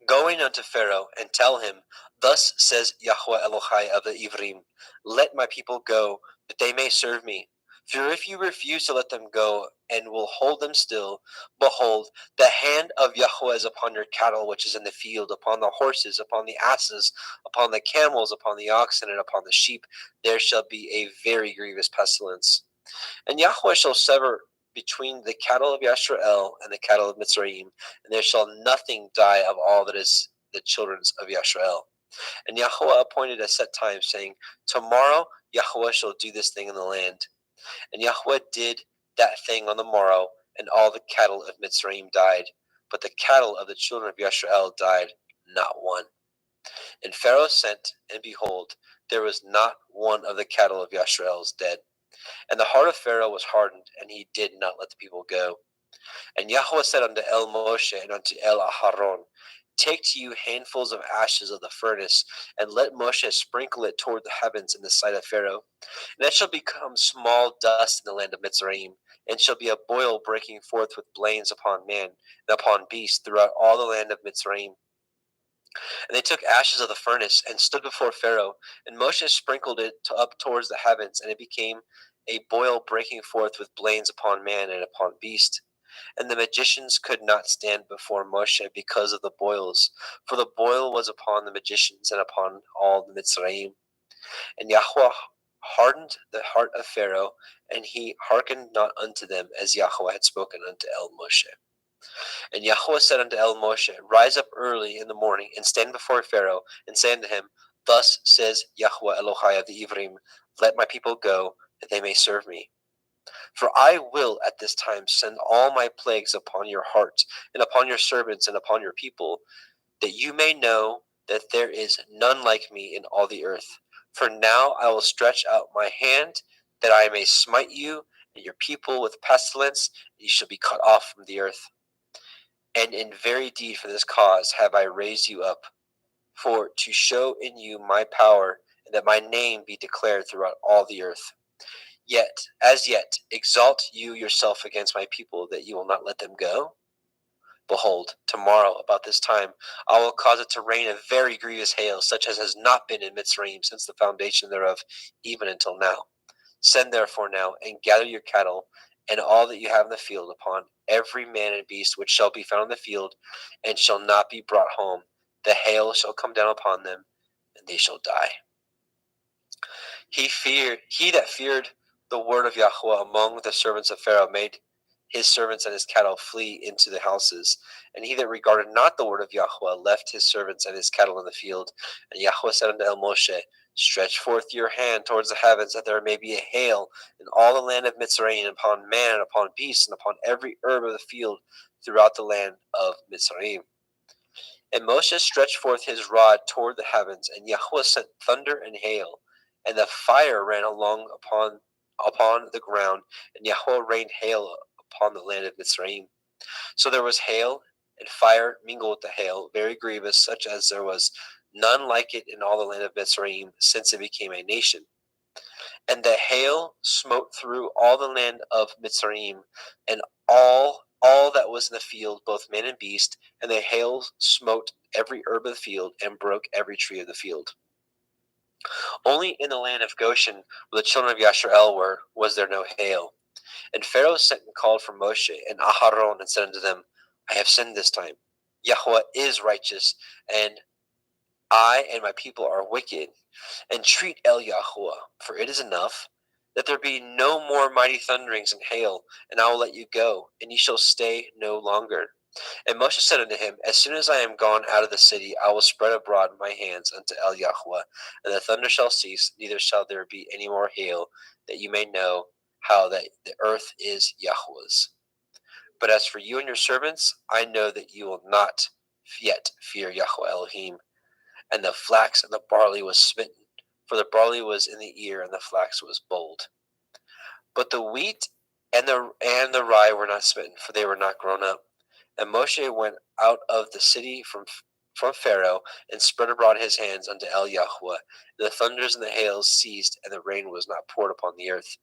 Go in unto Pharaoh, and tell him, Thus says Yahweh Elohai of the Ivrim, Let my people go, that they may serve me. For if you refuse to let them go, and will hold them still, behold, the hand of Yahweh is upon your cattle which is in the field, upon the horses, upon the asses, upon the camels, upon the oxen, and upon the sheep. There shall be a very grievous pestilence. And Yahweh shall sever between the cattle of Yashrael and the cattle of Mitzrayim, and there shall nothing die of all that is the children of Yashrael. And Yahweh appointed a set time, saying, Tomorrow Yahweh shall do this thing in the land. And Yahweh did that thing on the morrow, and all the cattle of Mitzrayim died, but the cattle of the children of Yashrael died not one. And Pharaoh sent, and behold, there was not one of the cattle of Yashrael's dead. And the heart of Pharaoh was hardened, and he did not let the people go. And Yahweh said unto El Moshe and unto El Aharon, Take to you handfuls of ashes of the furnace, and let Moshe sprinkle it toward the heavens in the sight of Pharaoh. And it shall become small dust in the land of Mitzrayim, and shall be a boil breaking forth with blains upon man and upon beast throughout all the land of Mitzrayim. And they took ashes of the furnace and stood before Pharaoh, and Moshe sprinkled it up towards the heavens, and it became a boil breaking forth with blains upon man and upon beast. And the magicians could not stand before Moshe because of the boils, for the boil was upon the magicians and upon all the Mitzrayim. And Yahweh hardened the heart of Pharaoh, and he hearkened not unto them, as Yahweh had spoken unto El Moshe. And Yahweh said unto El Moshe, Rise up early in the morning, and stand before Pharaoh, and say unto him, Thus says Yahweh Elohai of the Ivrim, Let my people go, that they may serve me. For I will at this time send all my plagues upon your heart, and upon your servants, and upon your people, that you may know that there is none like me in all the earth. For now I will stretch out my hand, that I may smite you and your people with pestilence, and you shall be cut off from the earth. And in very deed for this cause have I raised you up, for to show in you my power, and that my name be declared throughout all the earth. Yet, as yet, exalt you yourself against my people, that you will not let them go? Behold, tomorrow about this time I will cause it to rain a very grievous hail, such as has not been in Mitzrayim since the foundation thereof, even until now. Send therefore now, and gather your cattle, and all that you have in the field, upon every man and beast which shall be found in the field, and shall not be brought home. The hail shall come down upon them, and they shall die. He that feared the word of Yahweh among the servants of Pharaoh made his servants and his cattle flee into the houses. And he that regarded not the word of Yahweh left his servants and his cattle in the field. And Yahweh said unto El Moshe, stretch forth your hand towards the heavens, that there may be a hail in all the land of Mitzrayim, upon man, and upon beast, and upon every herb of the field throughout the land of Mitzrayim. And Moshe stretched forth his rod toward the heavens, and Yahweh sent thunder and hail, and the fire ran along upon the ground, and Yahweh rained hail upon the land of Mitzrayim. So there was hail and fire mingled with the hail, very grievous, such as there was none like it in all the land of Mitzrayim, since it became a nation. And the hail smote through all the land of Mitzrayim, and all that was in the field, both man and beast, and the hail smote every herb of the field, and broke every tree of the field. Only in the land of Goshen, where the children of Yasharel were, was there no hail. And Pharaoh sent and called for Moshe and Aharon, and said unto them, I have sinned this time. Yahweh is righteous, and I and my people are wicked. Entreat El Yahweh, for it is enough, that there be no more mighty thunderings and hail, and I will let you go, and ye shall stay no longer. And Moshe said unto him, as soon as I am gone out of the city, I will spread abroad my hands unto El Yahweh, and the thunder shall cease, neither shall there be any more hail, that you may know how that the earth is Yahweh's. But as for you and your servants, I know that you will not yet fear Yahweh Elohim. And the flax and the barley was smitten, for the barley was in the ear, and the flax was bold. But the wheat and the rye were not smitten, for they were not grown up. And Moshe went out of the city from Pharaoh, and spread abroad his hands unto El Yahweh. The thunders and the hails ceased, and the rain was not poured upon the earth.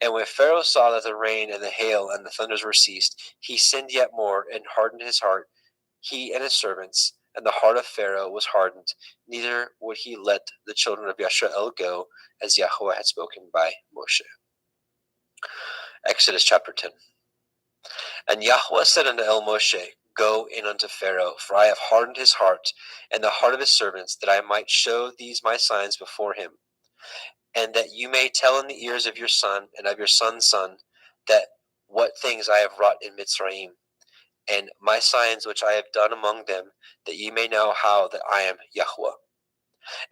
And when Pharaoh saw that the rain and the hail and the thunders were ceased, he sinned yet more, and hardened his heart, he and his servants. And the heart of Pharaoh was hardened, neither would he let the children of Yasharel go, as Yahweh had spoken by Moshe. Exodus chapter 10. And Yahweh said unto El Moshe, go in unto Pharaoh, for I have hardened his heart, and the heart of his servants, that I might show these my signs before him, and that you may tell in the ears of your son and of your son's son, that what things I have wrought in Mitzrayim, and my signs which I have done among them, that ye may know how that I am Yahweh.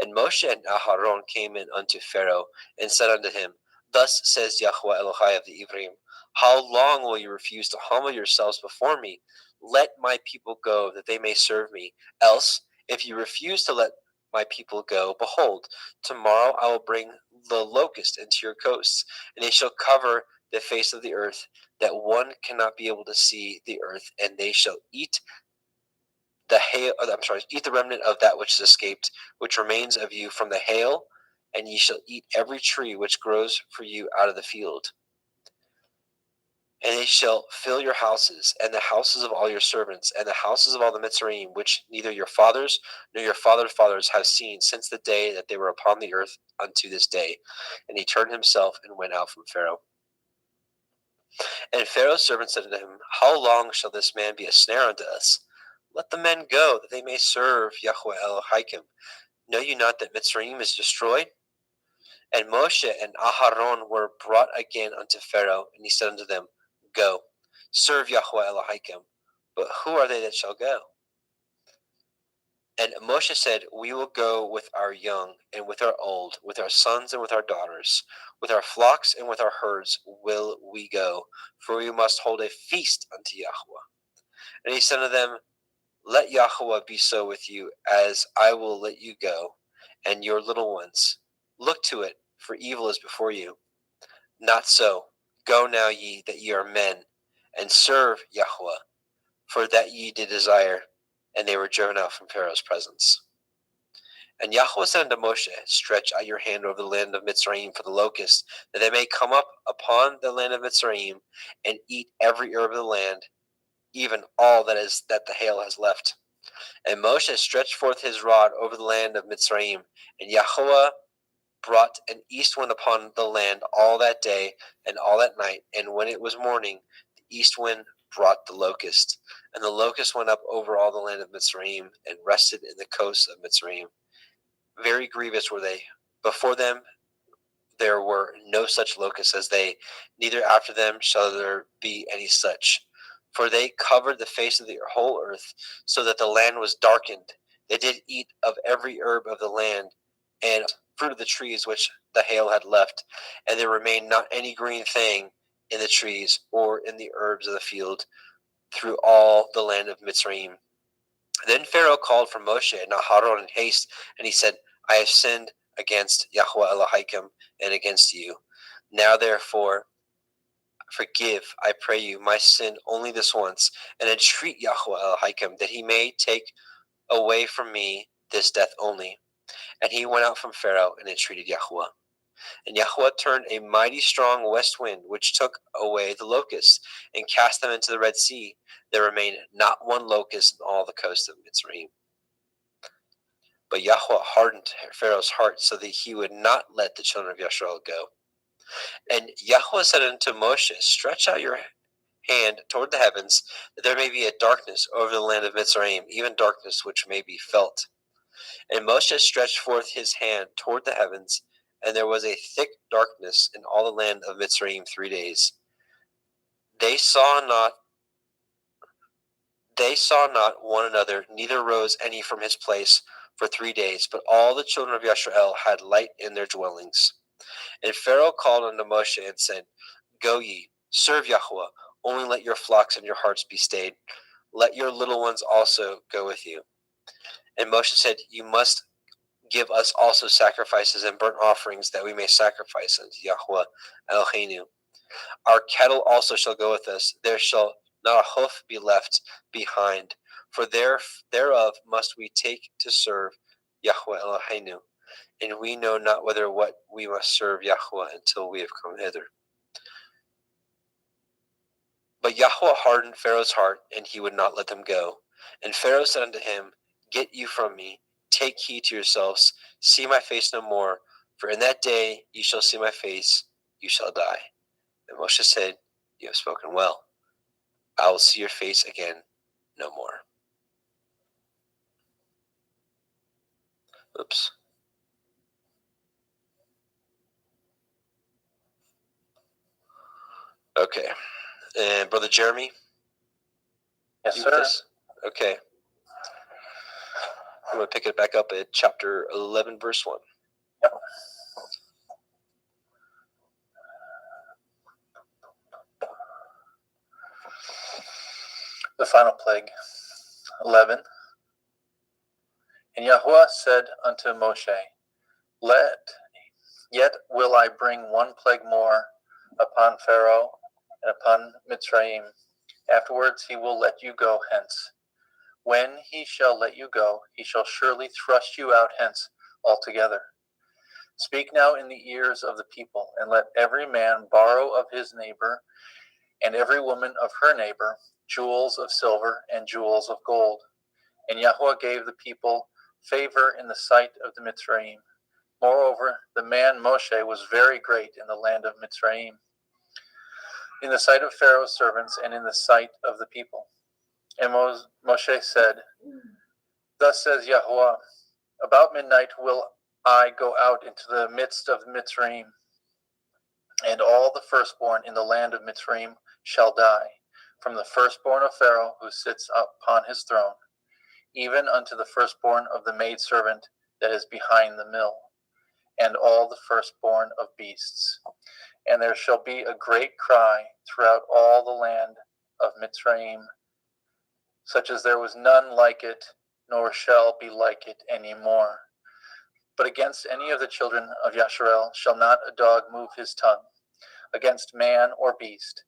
And Moshe and Aharon came in unto Pharaoh, and said unto him, thus says Yahweh Elohai of the Ivrim, how long will you refuse to humble yourselves before me? Let my people go, that they may serve me. Else, if you refuse to let my people go, behold, tomorrow I will bring the locust into your coasts, and they shall cover the face of the earth, that one cannot be able to see the earth, and they shall eat eat the remnant of that which is escaped, which remains of you from the hail, and ye shall eat every tree which grows for you out of the field. And they shall fill your houses, and the houses of all your servants, and the houses of all the Mitzrayim, which neither your fathers nor your fathers' fathers have seen since the day that they were upon the earth unto this day. And he turned himself and went out from Pharaoh. And Pharaoh's servant said unto him, how long shall this man be a snare unto us? Let the men go, that they may serve Yahweh Elohim. Know you not that Mitzrayim is destroyed? And Moshe and Aharon were brought again unto Pharaoh, and he said unto them, go, serve Yahweh Elohim. But who are they that shall go? And Moshe said, we will go with our young and with our old, with our sons and with our daughters, with our flocks and with our herds will we go, for we must hold a feast unto Yahweh. And he said to them, let Yahweh be so with you, as I will let you go, and your little ones. Look to it, for evil is before you. Not so. Go now ye, that ye are men, and serve Yahweh, for that ye did desire. And they were driven out from Pharaoh's presence. And Yahweh said unto Moshe, stretch out your hand over the land of Mitzrayim for the locusts, that they may come up upon the land of Mitzrayim, and eat every herb of the land, even all that the hail has left. And Moshe stretched forth his rod over the land of Mitzrayim, and Yahweh brought an east wind upon the land all that day and all that night. And when it was morning, the east wind brought the locust. And the locust went up over all the land of Mitzrayim, and rested in the coasts of Mitzrayim. Very grievous were they before them, there were no such locusts as they, neither after them shall there be any such. For they covered the face of the whole earth, so that the land was darkened. They did eat of every herb of the land, and fruit of the trees which the hail had left, and there remained not any green thing in the trees or in the herbs of the field through all the land of Mitzrayim. Then Pharaoh called for Moshe and Aharon in haste, and he said, I have sinned against Yahweh Elohim and against you. Now therefore forgive, I pray you, my sin only this once, and entreat Yahweh Elohim that he may take away from me this death only. And he went out from Pharaoh and entreated Yahweh. And Yahweh turned a mighty strong west wind, which took away the locusts and cast them into the Red Sea. There remained not one locust in all the coast of Mitzrayim. But Yahweh hardened Pharaoh's heart so that he would not let the children of Yisrael go. And Yahweh said unto Moshe, stretch out your hand toward the heavens, that there may be a darkness over the land of Mitzrayim, even darkness which may be felt. And Moshe stretched forth his hand toward the heavens, and there was a thick darkness in all the land of Mitzrayim 3 days. They saw not one another, neither rose any from his place for 3 days, but all the children of Yisrael had light in their dwellings. And Pharaoh called unto Moshe and said, Go ye, serve Yahweh, only let your flocks and your hearts be stayed. Let your little ones also go with you. And Moshe said, You must give us also sacrifices and burnt offerings, that we may sacrifice unto Yahweh Eloheinu. Our cattle also shall go with us. There shall not a hoof be left behind, for thereof must we take to serve Yahweh Eloheinu. And we know not whether what we must serve Yahweh until we have come hither. But Yahweh hardened Pharaoh's heart, and he would not let them go. And Pharaoh said unto him, Get you from me, take heed to yourselves, see my face no more, for in that day ye shall see my face, you shall die. And Moshe said, You have spoken well. I will see your face again no more. Oops. Okay. And Brother Jeremy? Yes, you sir. with us? Okay. I'm going to pick it back up at chapter 11, verse 1. Yep. The final plague. 11. And Yahweh said unto Moshe, Yet will I bring one plague more upon Pharaoh and upon Mitzrayim. Afterwards he will let you go hence. When he shall let you go, he shall surely thrust you out hence altogether. Speak now in the ears of the people, and let every man borrow of his neighbor, and every woman of her neighbor, jewels of silver and jewels of gold. And Yahweh gave the people favor in the sight of the Mitzrayim. Moreover, the man Moshe was very great in the land of Mitzrayim, in the sight of Pharaoh's servants and in the sight of the people. And Moshe said, Thus says Yahweh, about midnight will I go out into the midst of Mitzrayim, and all the firstborn in the land of Mitzrayim shall die, from the firstborn of Pharaoh who sits upon his throne, even unto the firstborn of the maidservant that is behind the mill, and all the firstborn of beasts. And there shall be a great cry throughout all the land of Mitzrayim, such as there was none like it, nor shall be like it any more. But against any of the children of Yasharel shall not a dog move his tongue, against man or beast,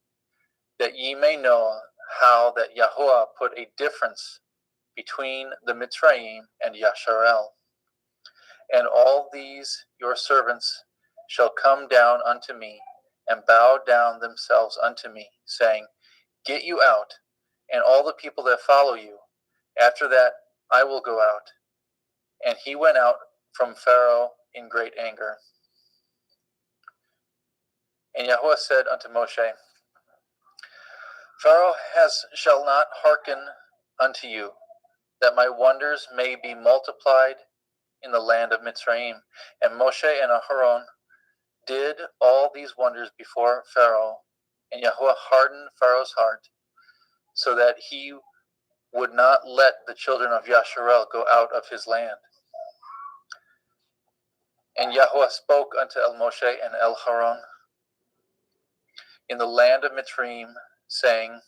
that ye may know how that Yahweh put a difference between the Mitzrayim and Yasharel. And all these your servants shall come down unto me, and bow down themselves unto me, saying, Get you out, and all the people that follow you. After that I will go out. And he went out from Pharaoh in great anger. And Yahweh said unto Moshe, Pharaoh shall not hearken unto you, that my wonders may be multiplied in the land of Mitzrayim. And Moshe and Aharon did all these wonders before Pharaoh, and Yahweh hardened Pharaoh's heart, so that he would not let the children of Yasharel go out of his land. And Yahweh spoke unto El Moshe and El Haron in the land of Mitzrayim, saying,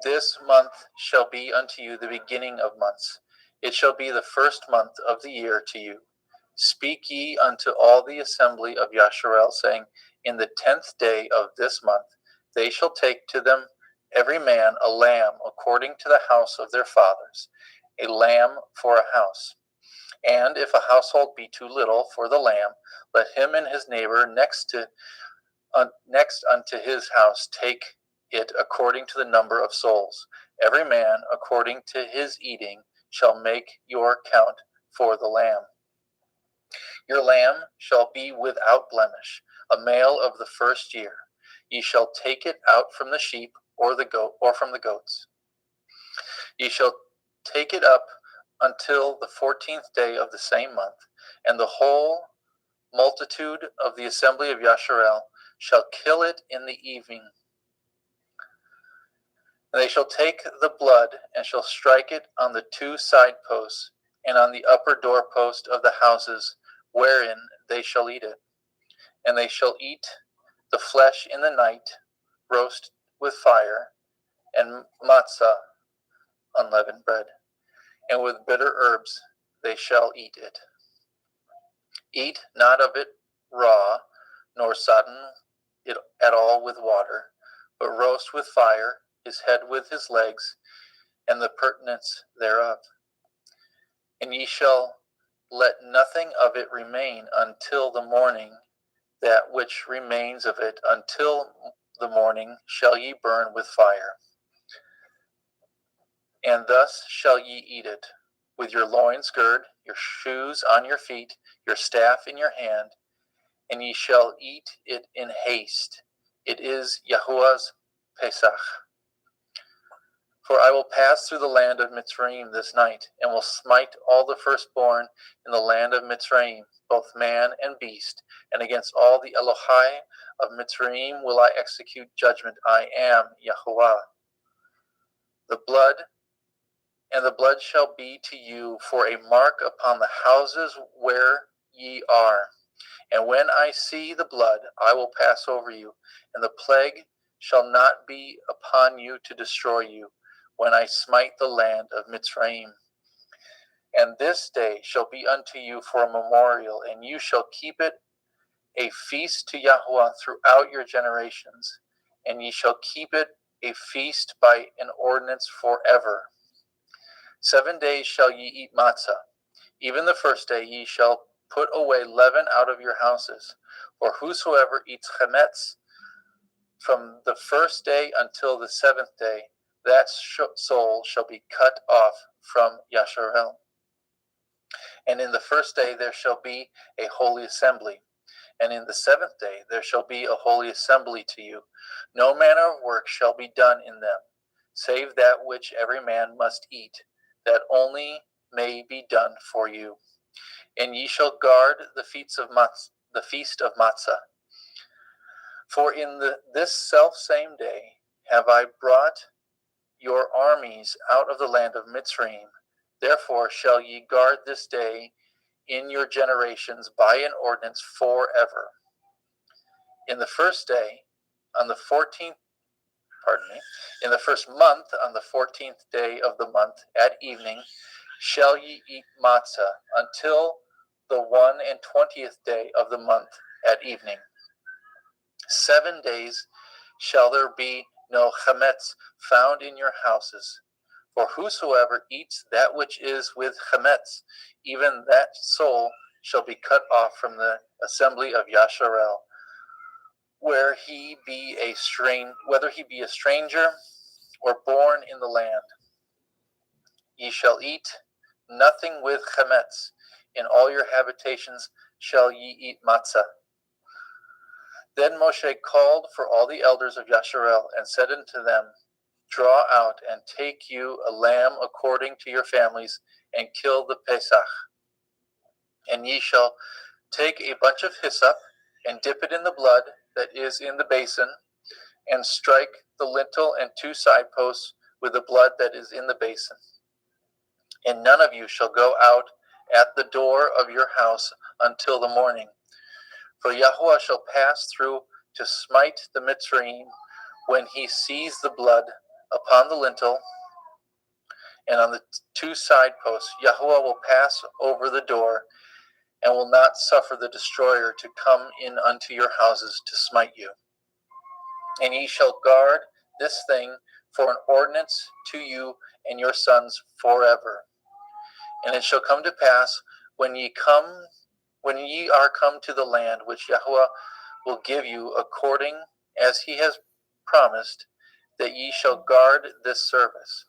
This month shall be unto you the beginning of months. It shall be the first month of the year to you. Speak ye unto all the assembly of Yasharel, saying, In the 10th day of this month they shall take to them every man a lamb according to the house of their fathers, a lamb for a house. And if a household be too little for the lamb, let him and his neighbor next unto his house take it according to the number of souls. Every man according to his eating shall make your count for the lamb. Your lamb shall be without blemish, a male of the first year. Ye shall take it out from the sheep or the goat, or from the goats. Ye shall take it up until the 14th day of the same month, and the whole multitude of the assembly of Yasharel shall kill it in the evening. And they shall take the blood and shall strike it on the 2 side posts and on the upper doorpost of the houses wherein they shall eat it. And they shall eat the flesh in the night, roast with fire, and matzah, unleavened bread, and with bitter herbs they shall eat it. Eat not of it raw, nor sodden it at all with water, but roast with fire his head with his legs, and the purtenance thereof. And ye shall let nothing of it remain until the morning. That which remains of it until the morning shall ye burn with fire. And thus shall ye eat it, with your loins girt, your shoes on your feet, your staff in your hand, and ye shall eat it in haste. It is Yahuwah's Pesach. For I will pass through the land of Mitzrayim this night, and will smite all the firstborn in the land of Mitzrayim, both man and beast, and against all the Elohai of Mitzrayim will I execute judgment. I am Yahuwah. The blood shall be to you for a mark upon the houses where ye are. And when I see the blood, I will pass over you, and the plague shall not be upon you to destroy you, when I smite the land of Mitzrayim. And this day shall be unto you for a memorial, and you shall keep it a feast to Yahuwah throughout your generations, and ye shall keep it a feast by an ordinance forever. 7 days shall ye eat matzah. Even the first day ye shall put away leaven out of your houses. For whosoever eats chametz from the first day until the 7th day, that soul shall be cut off from Yasharel. And in the first day there shall be a holy assembly, and in the 7th day there shall be a holy assembly to you. No manner of work shall be done in them, save that which every man must eat, that only may be done for you. And ye shall guard the feast of Matzah. For in this selfsame day have I brought your armies out of the land of Mitzrayim. Therefore shall ye guard this day in your generations by an ordinance forever. In the first day, in the first month, on the 14th day of the month, at evening, shall ye eat matzah until the 21st day of the month at evening. 7 days shall there be no chametz found in your houses. For whosoever eats that which is with chametz, even that soul shall be cut off from the assembly of Yasharel, whether he be a stranger or born in the land. Ye shall eat nothing with chametz. In all your habitations shall ye eat matzah. Then Moshe called for all the elders of Yasharel and said unto them, Draw out and take you a lamb according to your families, and kill the Pesach. And ye shall take a bunch of hyssop, and dip it in the blood that is in the basin, and strike the lintel and 2 side posts with the blood that is in the basin. And none of you shall go out at the door of your house until the morning. For Yahweh shall pass through to smite the Mitzrayim when he sees the blood upon the lintel and on the 2 side posts. Yahweh will pass over the door and will not suffer the destroyer to come in unto your houses to smite you. And ye shall guard this thing for an ordinance to you and your sons forever. And it shall come to pass when ye are come to the land which Yahweh will give you according as he has promised, that ye shall guard this service.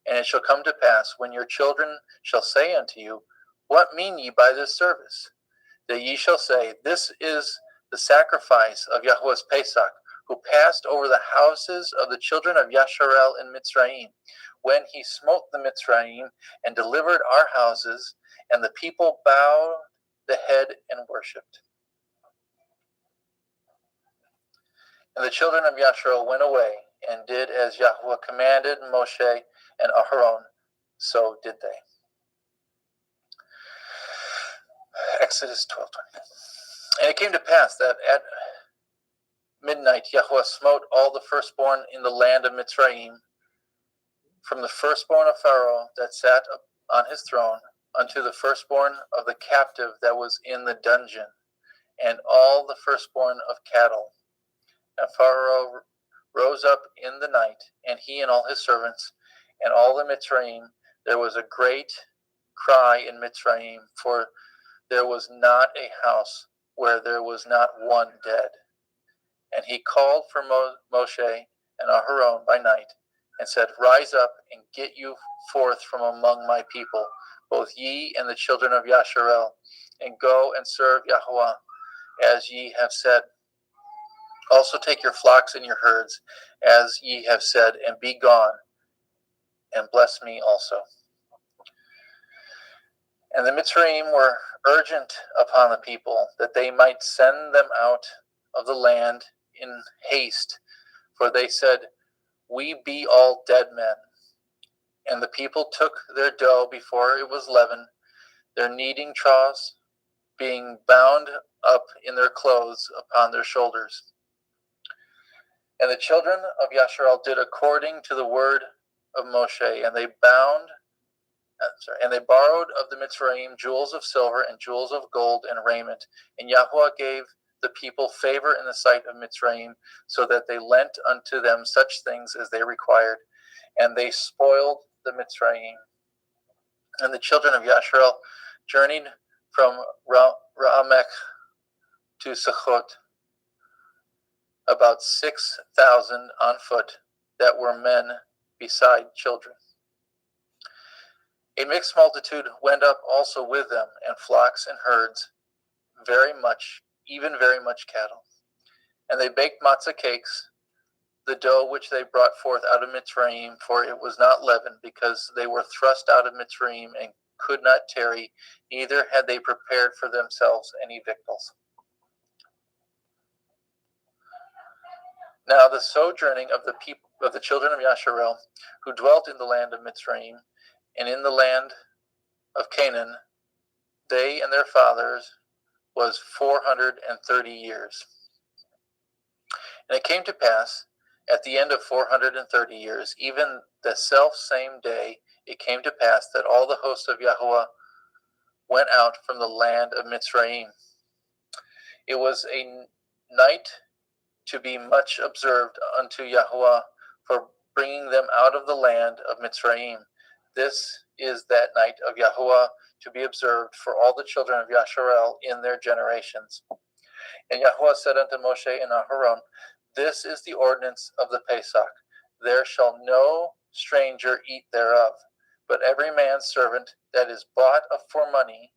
And it shall come to pass when your children shall say unto you, What mean ye by this service? That ye shall say, This is the sacrifice of Yahweh's Pesach, who passed over the houses of the children of Yasharel in Mitzrayim, when he smote the Mitzrayim and delivered our houses, and the people bowed the head and worshipped. And the children of Yasharel went away and did as Yahweh commanded Moshe and Aharon, so did they. Exodus 12:20. And it came to pass that at midnight Yahweh smote all the firstborn in the land of Mitzrayim, from the firstborn of Pharaoh that sat on his throne unto the firstborn of the captive that was in the dungeon, and all the firstborn of cattle. And Pharaoh rose up in the night, and he and all his servants, and all the Mitzrayim. There was a great cry in Mitzrayim, for there was not a house where there was not one dead. And he called for Moshe and Aharon by night, and said, Rise up and get you forth from among my people, both ye and the children of Yasharel, and go and serve Yahweh, as ye have said. Also take your flocks and your herds, as ye have said, and be gone, and bless me also. And the Mitzrayim were urgent upon the people, that they might send them out of the land in haste, for they said, We be all dead men. And the people took their dough before it was leavened, their kneading troughs being bound up in their clothes upon their shoulders. And the children of Yasharel did according to the word of Moshe, and they borrowed of the Mitzrayim jewels of silver and jewels of gold and raiment. And Yahweh gave the people favor in the sight of Mitzrayim, so that they lent unto them such things as they required, and they spoiled the Mitzrayim. And the children of Yasharel journeyed from Ra'amech to Sukkot, about 6,000 on foot, that were men beside children. A mixed multitude went up also with them, and flocks and herds, very much cattle. And they baked matzah cakes, the dough which they brought forth out of Mitzrayim, for it was not leavened, because they were thrust out of Mitzrayim and could not tarry, neither had they prepared for themselves any victuals. Now the sojourning of the people of the children of Yasharel, who dwelt in the land of Mitzrayim, and in the land of Canaan, they and their fathers, was 430 years. And it came to pass, at the end of 430 years, even the self same day, it came to pass that all the hosts of Yahweh went out from the land of Mitzrayim. It was a night to be much observed unto Yahweh for bringing them out of the land of Mitzrayim. This is that night of Yahweh to be observed for all the children of Yasharel in their generations. And Yahweh said unto Moshe and Aharon, This is the ordinance of the Pesach. There shall no stranger eat thereof, but every man's servant that is bought for money,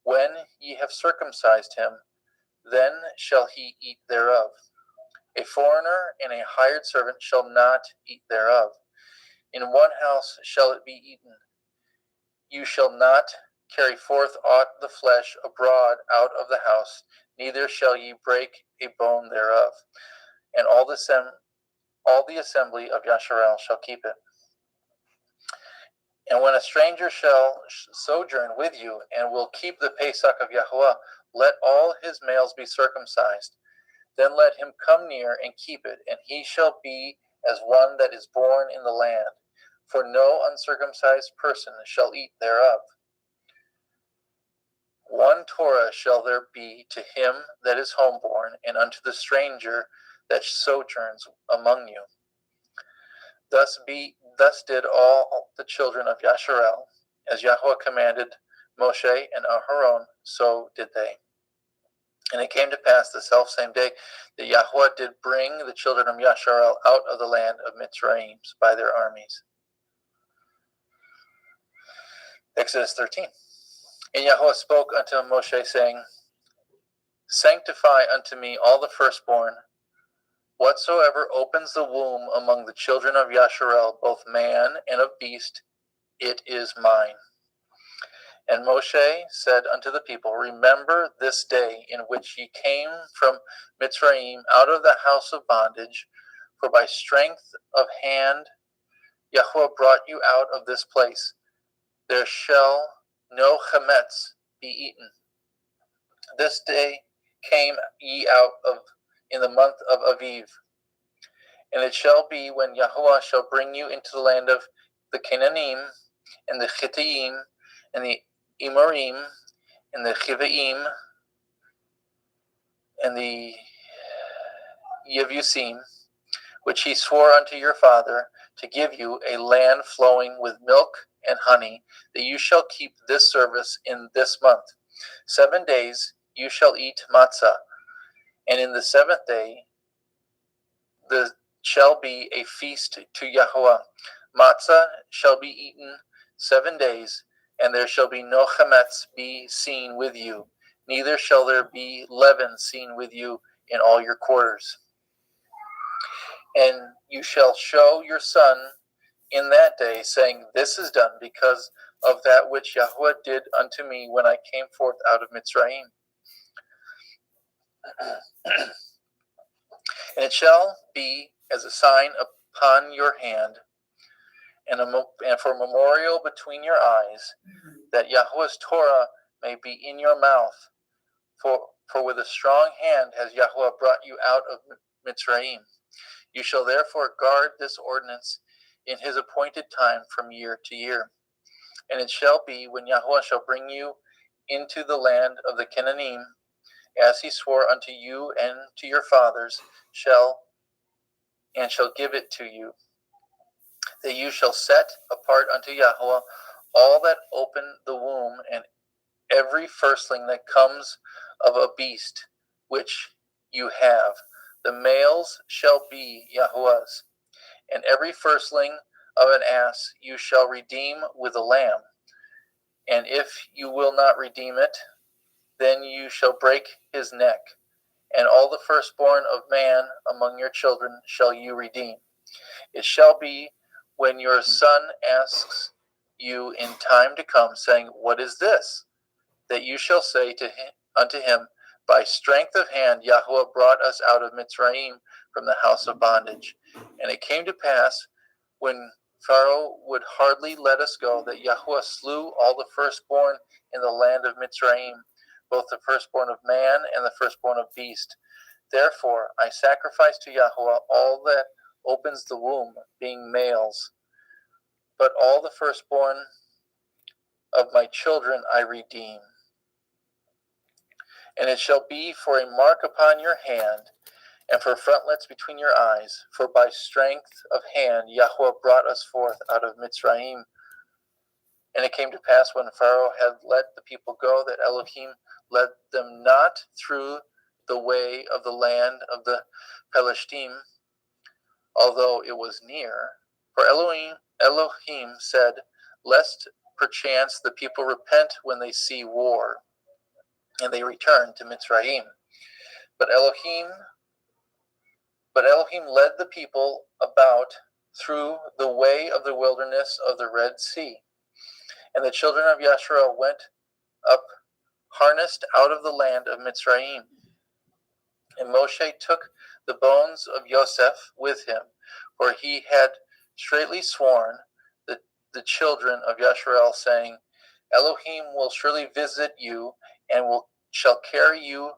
when ye have circumcised him, then shall he eat thereof. A foreigner and a hired servant shall not eat thereof. In one house shall it be eaten. You shall not carry forth aught the flesh abroad out of the house, neither shall ye break a bone thereof. And all the assembly of Yasharel shall keep it. And when a stranger shall sojourn with you, and will keep the Pesach of Yahuwah, let all his males be circumcised. Then let him come near and keep it, and he shall be as one that is born in the land. For no uncircumcised person shall eat thereof. One Torah shall there be to him that is homeborn, and unto the stranger that sojourns among you. Thus did all the children of Yasharel, as Yahweh commanded Moshe and Aharon, so did they. And it came to pass the selfsame day that Yahweh did bring the children of Yasharel out of the land of Mitzrayim by their armies. Exodus 13. And Yahweh spoke unto Moshe, saying, Sanctify unto me all the firstborn, whatsoever opens the womb among the children of Yasharel, both man and of beast, it is mine. And Moshe said unto the people, Remember this day in which ye came from Mitzrayim out of the house of bondage, for by strength of hand Yahweh brought you out of this place. There shall no chametz be eaten. This day came ye out of in the month of Aviv. And it shall be when Yahweh shall bring you into the land of the Canaanim, and the Chittim, and the Amorim, and the Chivaim, and the Yevusim, which he swore unto your father, to give you a land flowing with milk and honey, that you shall keep this service in this month. 7 days you shall eat matzah, and in the seventh day there shall be a feast to Yahweh. Matzah shall be eaten 7 days, and there shall be no chametz be seen with you, neither shall there be leaven seen with you in all your quarters. And you shall show your son in that day, saying, This is done because of that which Yahweh did unto me when I came forth out of Mitzrayim. And it shall be as a sign upon your hand, and for a memorial between your eyes, that Yahweh's Torah may be in your mouth. For with a strong hand has Yahweh brought you out of Mitzrayim. You shall therefore guard this ordinance in his appointed time from year to year. And it shall be when Yahweh shall bring you into the land of the Canaanim, as he swore unto you and to your fathers, shall give it to you, that you shall set apart unto Yahweh all that open the womb, and every firstling that comes of a beast which you have. The males shall be Yahweh's, and every firstling of an ass you shall redeem with a lamb. And if you will not redeem it, then you shall break his neck. And all the firstborn of man among your children shall you redeem. It shall be when your son asks you in time to come, saying, What is this? That you shall say unto him, By strength of hand Yahweh brought us out of Mitzrayim from the house of bondage. And it came to pass, when Pharaoh would hardly let us go, that Yahweh slew all the firstborn in the land of Mitzrayim, both the firstborn of man and the firstborn of beast. Therefore I sacrifice to Yahweh all that opens the womb, being males. But all the firstborn of my children I redeem. And it shall be for a mark upon your hand, and for frontlets between your eyes, for by strength of hand Yahweh brought us forth out of Mitzrayim. And it came to pass, when Pharaoh had let the people go, that Elohim led them not through the way of the land of the Pelishtim, although it was near. For Elohim said, Lest perchance the people repent when they see war, and they return to Mitzrayim. But Elohim led the people about through the way of the wilderness of the Red Sea. And the children of Yasharel went up harnessed out of the land of Mitzrayim. And Moshe took the bones of Yosef with him, for he had straitly sworn the children of Yasharel, saying, Elohim will surely visit you, and shall carry you,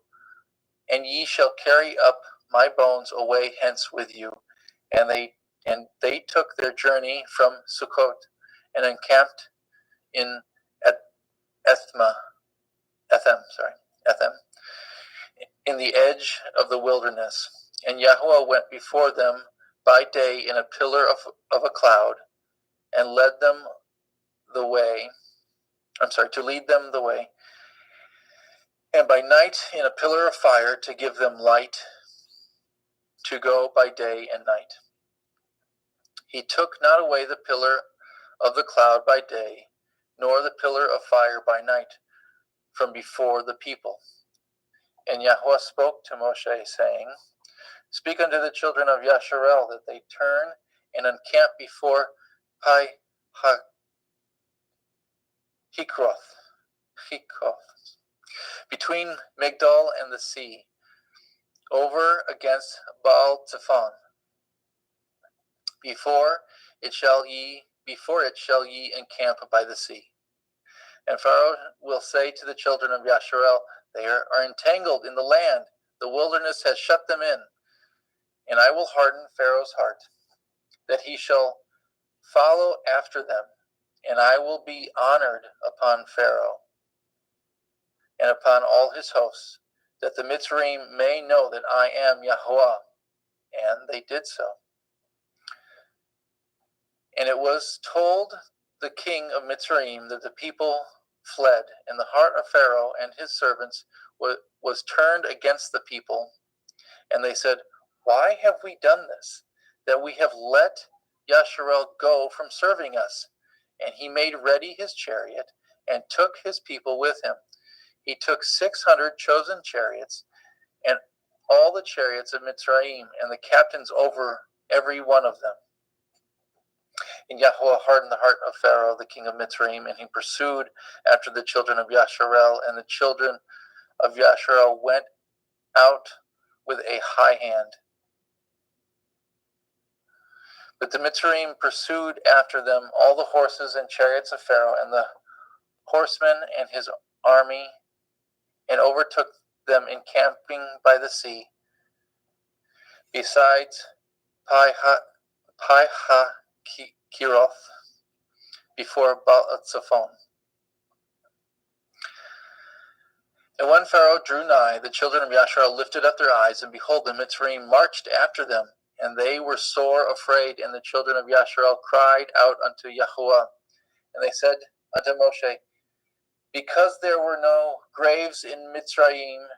and ye shall carry up my bones away hence with you. And they took their journey from Sukkot, and encamped in Ethem, in the edge of the wilderness. And Yahweh went before them by day in a pillar of a cloud, and led them the way. To lead them the way. And by night in a pillar of fire to give them light to go by day and night. He took not away the pillar of the cloud by day, nor the pillar of fire by night from before the people. And Yahweh spoke to Moshe, saying, Speak unto the children of Yasharel that they turn and encamp before Pi Hikroth, between Migdol and the sea, over against Baal Zephon. Before it shall ye encamp by the sea. And Pharaoh will say to the children of Yasharel, They are entangled in the land, the wilderness has shut them in. And I will harden Pharaoh's heart, that he shall follow after them, and I will be honored upon Pharaoh and upon all his hosts, that the Mitzrayim may know that I am Yahweh. And they did so. And it was told the king of Mitzrayim that the people fled, and the heart of Pharaoh and his servants was turned against the people. And they said, Why have we done this, that we have let Yasharel go from serving us? And he made ready his chariot, and took his people with him. He took 600 chosen chariots, and all the chariots of Mitzrayim, and the captains over every one of them. And Yahweh hardened the heart of Pharaoh, the king of Mitzrayim, and he pursued after the children of Yasharel, and the children of Yasharel went out with a high hand. But the Mitzrayim pursued after them all the horses and chariots of Pharaoh, and the horsemen and his army, and overtook them encamping by the sea, besides Pi-haKiroth, before Baal-Zephon. And when Pharaoh drew nigh, the children of Yasharel lifted up their eyes, and behold, the Mitzrayim marched after them, and they were sore afraid. And the children of Yasharel cried out unto Yahweh, and they said unto Moshe, Because there were no graves in Mitzrayim,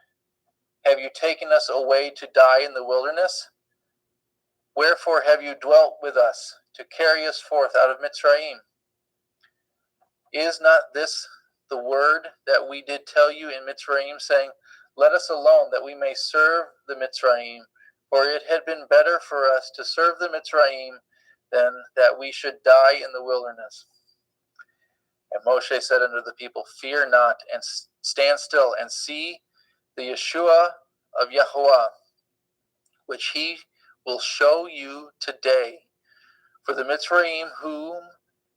have you taken us away to die in the wilderness? Wherefore have you dwelt with us, to carry us forth out of Mitzrayim? Is not this the word that we did tell you in Mitzrayim, saying, Let us alone, that we may serve the Mitzrayim? For it had been better for us to serve the Mitzrayim than that we should die in the wilderness. And Moshe said unto the people, Fear not, and stand still, and see the Yeshua of Yahweh, which he will show you today. For the Mitzrayim whom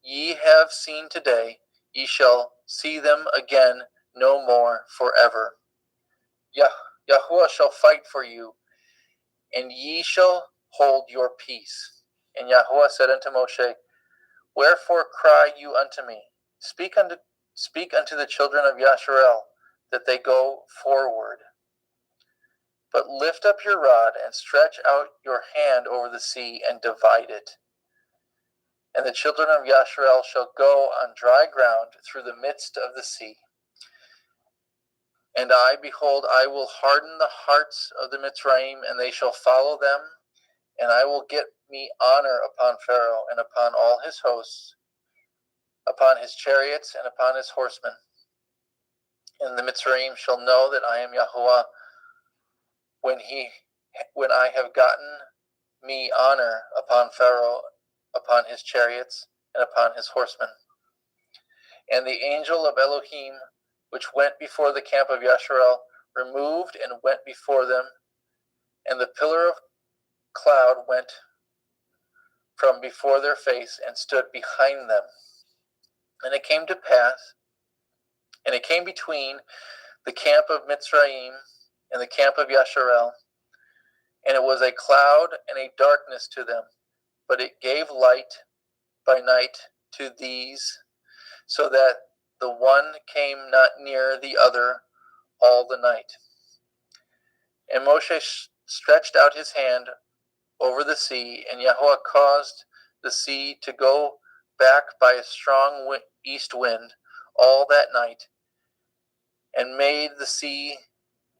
ye have seen today, ye shall see them again no more forever. Yahweh shall fight for you, and ye shall hold your peace. And Yahweh said unto Moshe, Wherefore cry you unto me? Speak unto the children of Yasharel, that they go forward. But lift up your rod, and stretch out your hand over the sea, and divide it. And the children of Yasharel shall go on dry ground through the midst of the sea. And I, behold, I will harden the hearts of the Mitzrayim, and they shall follow them, and I will get me honor upon Pharaoh, and upon all his hosts, upon his chariots, and upon his horsemen. And the Mitzrayim shall know that I am Yahweh, when I have gotten me honor upon Pharaoh, upon his chariots, and upon his horsemen. And the angel of Elohim which went before the camp of Yasharel, removed and went before them, and the pillar of cloud went from before their face and stood behind them. And it came to pass, and it came between the camp of Mitzrayim and the camp of Yasharel, and it was a cloud and a darkness to them, but it gave light by night to these, so that the one came not near the other all the night. And Moshe stretched out his hand over the sea, and Yahweh caused the sea to go back by a strong east wind all that night, and made the sea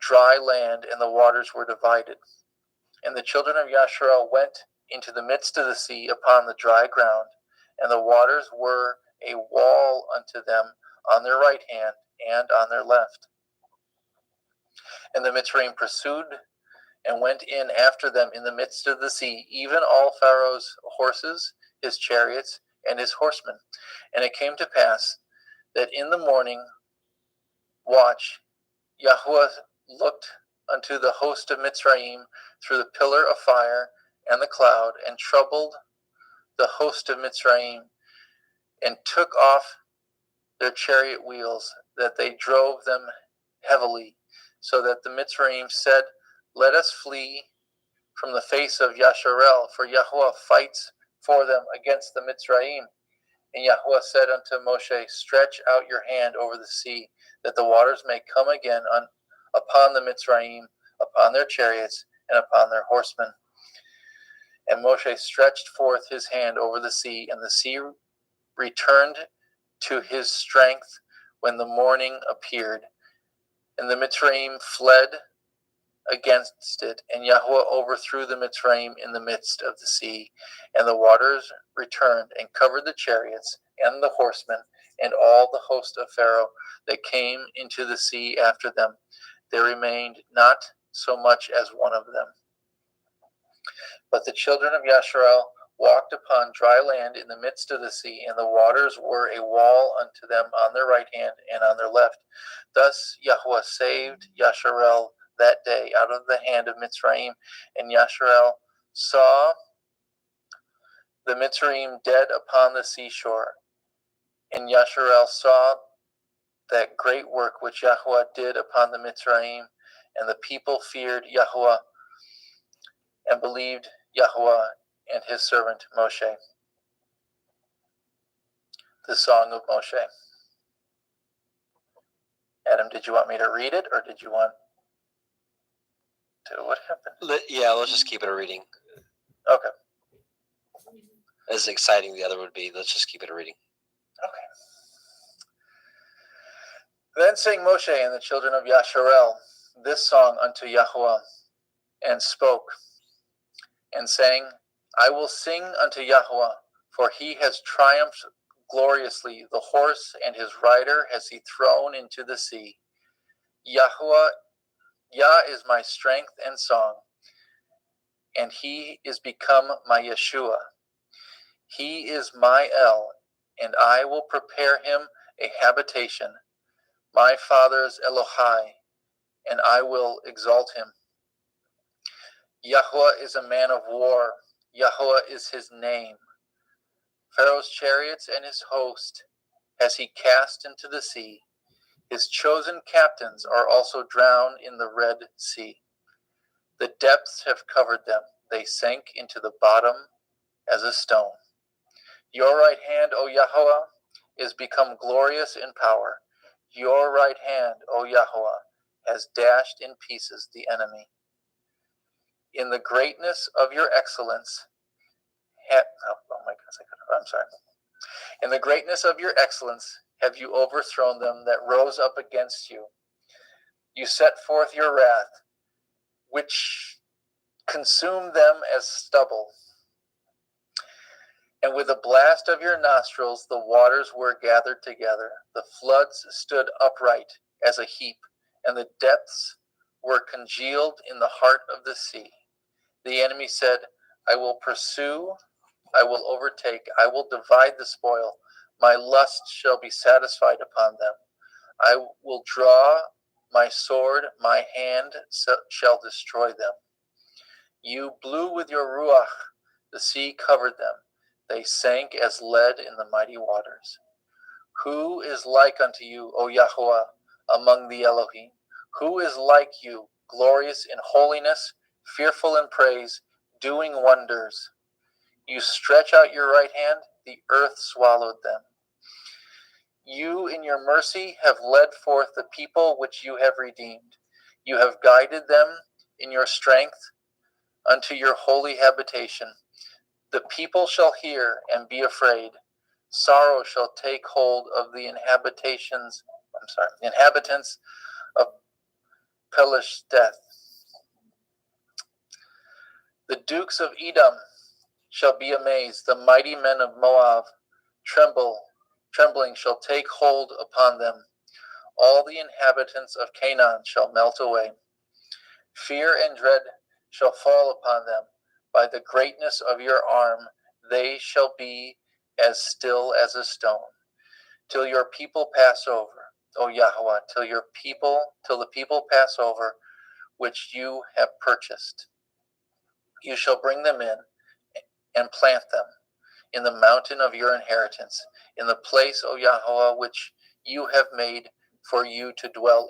dry land, and the waters were divided. And the children of Yasharel went into the midst of the sea upon the dry ground, and the waters were a wall unto them on their right hand and on their left. And the Mitzrayim pursued and went in after them in the midst of the sea, even all Pharaoh's horses, his chariots, and his horsemen. And it came to pass that in the morning watch Yahweh looked unto the host of Mitzrayim through the pillar of fire and the cloud, and troubled the host of Mitzrayim, and took off their chariot wheels, that they drove them heavily, so that the Mitzrayim said, Let us flee from the face of Yasharel, for Yahweh fights for them against the Mitzrayim. And Yahweh said unto Moshe, Stretch out your hand over the sea, that the waters may come again upon the Mitzrayim, upon their chariots, and upon their horsemen. And Moshe stretched forth his hand over the sea, and the sea returned to his strength when the morning appeared. And the Mitzrayim fled against it, and Yahweh overthrew the Mitzrayim in the midst of the sea. And the waters returned and covered the chariots and the horsemen and all the host of Pharaoh that came into the sea after them. There remained not so much as one of them. But the children of Yasharel walked upon dry land in the midst of the sea, and the waters were a wall unto them on their right hand and on their left. Thus Yahweh saved Yasharel that day out of the hand of Mitzrayim, and Yasharel saw the Mitzrayim dead upon the seashore. And Yasharel saw that great work which Yahweh did upon the Mitzrayim, and the people feared Yahweh and believed Yahweh and his servant Moshe. The Song of Moshe. Adam, did you want me to read it, or did you want to? What happened? Yeah, let's just keep it a reading. Okay. As exciting the other would be, let's just keep it a reading. Okay. Then sang Moshe and the children of Yasharel this song unto Yahweh, and spoke, and sang, I will sing unto Yahweh, for he has triumphed gloriously. The horse and his rider has he thrown into the sea. Yahweh, Yah is my strength and song, and he is become my Yeshua. He is my El, and I will prepare him a habitation, my father's Elohai, and I will exalt him. Yahweh is a man of war. Yahweh is his name. Pharaoh's chariots and his host has he cast into the sea. His chosen captains are also drowned in the Red Sea. The depths have covered them. They sank into the bottom as a stone. Your right hand, O Yahweh, is become glorious in power. Your right hand, O Yahweh, has dashed in pieces the enemy. In the greatness of your excellence, in the greatness of your excellence have you overthrown them that rose up against you. You set forth your wrath, which consumed them as stubble. And with a blast of your nostrils the waters were gathered together. The floods stood upright as a heap, and the depths were congealed in the heart of the sea. The enemy said, I will pursue, I will overtake, I will divide the spoil. My lust shall be satisfied upon them. I will draw my sword, my hand shall destroy them. You blew with your ruach, the sea covered them. They sank as lead in the mighty waters. Who is like unto you, O Yahweh, among the Elohim? Who is like you, glorious in holiness, fearful in praise, doing wonders? You stretch out your right hand, the earth swallowed them. You in your mercy have led forth the people which you have redeemed. You have guided them in your strength unto your holy habitation. The people shall hear and be afraid. Sorrow shall take hold of the inhabitants of Pelisheth. The dukes of Edom shall be amazed. The mighty men of Moab trembling shall take hold upon them. All the inhabitants of Canaan shall melt away. Fear and dread shall fall upon them. By the greatness of your arm, they shall be as still as a stone, till your people pass over, O Yahweh, till the people pass over, which you have purchased. You shall bring them in and plant them in the mountain of your inheritance, in the place, O Yahweh, which you have made for you to dwell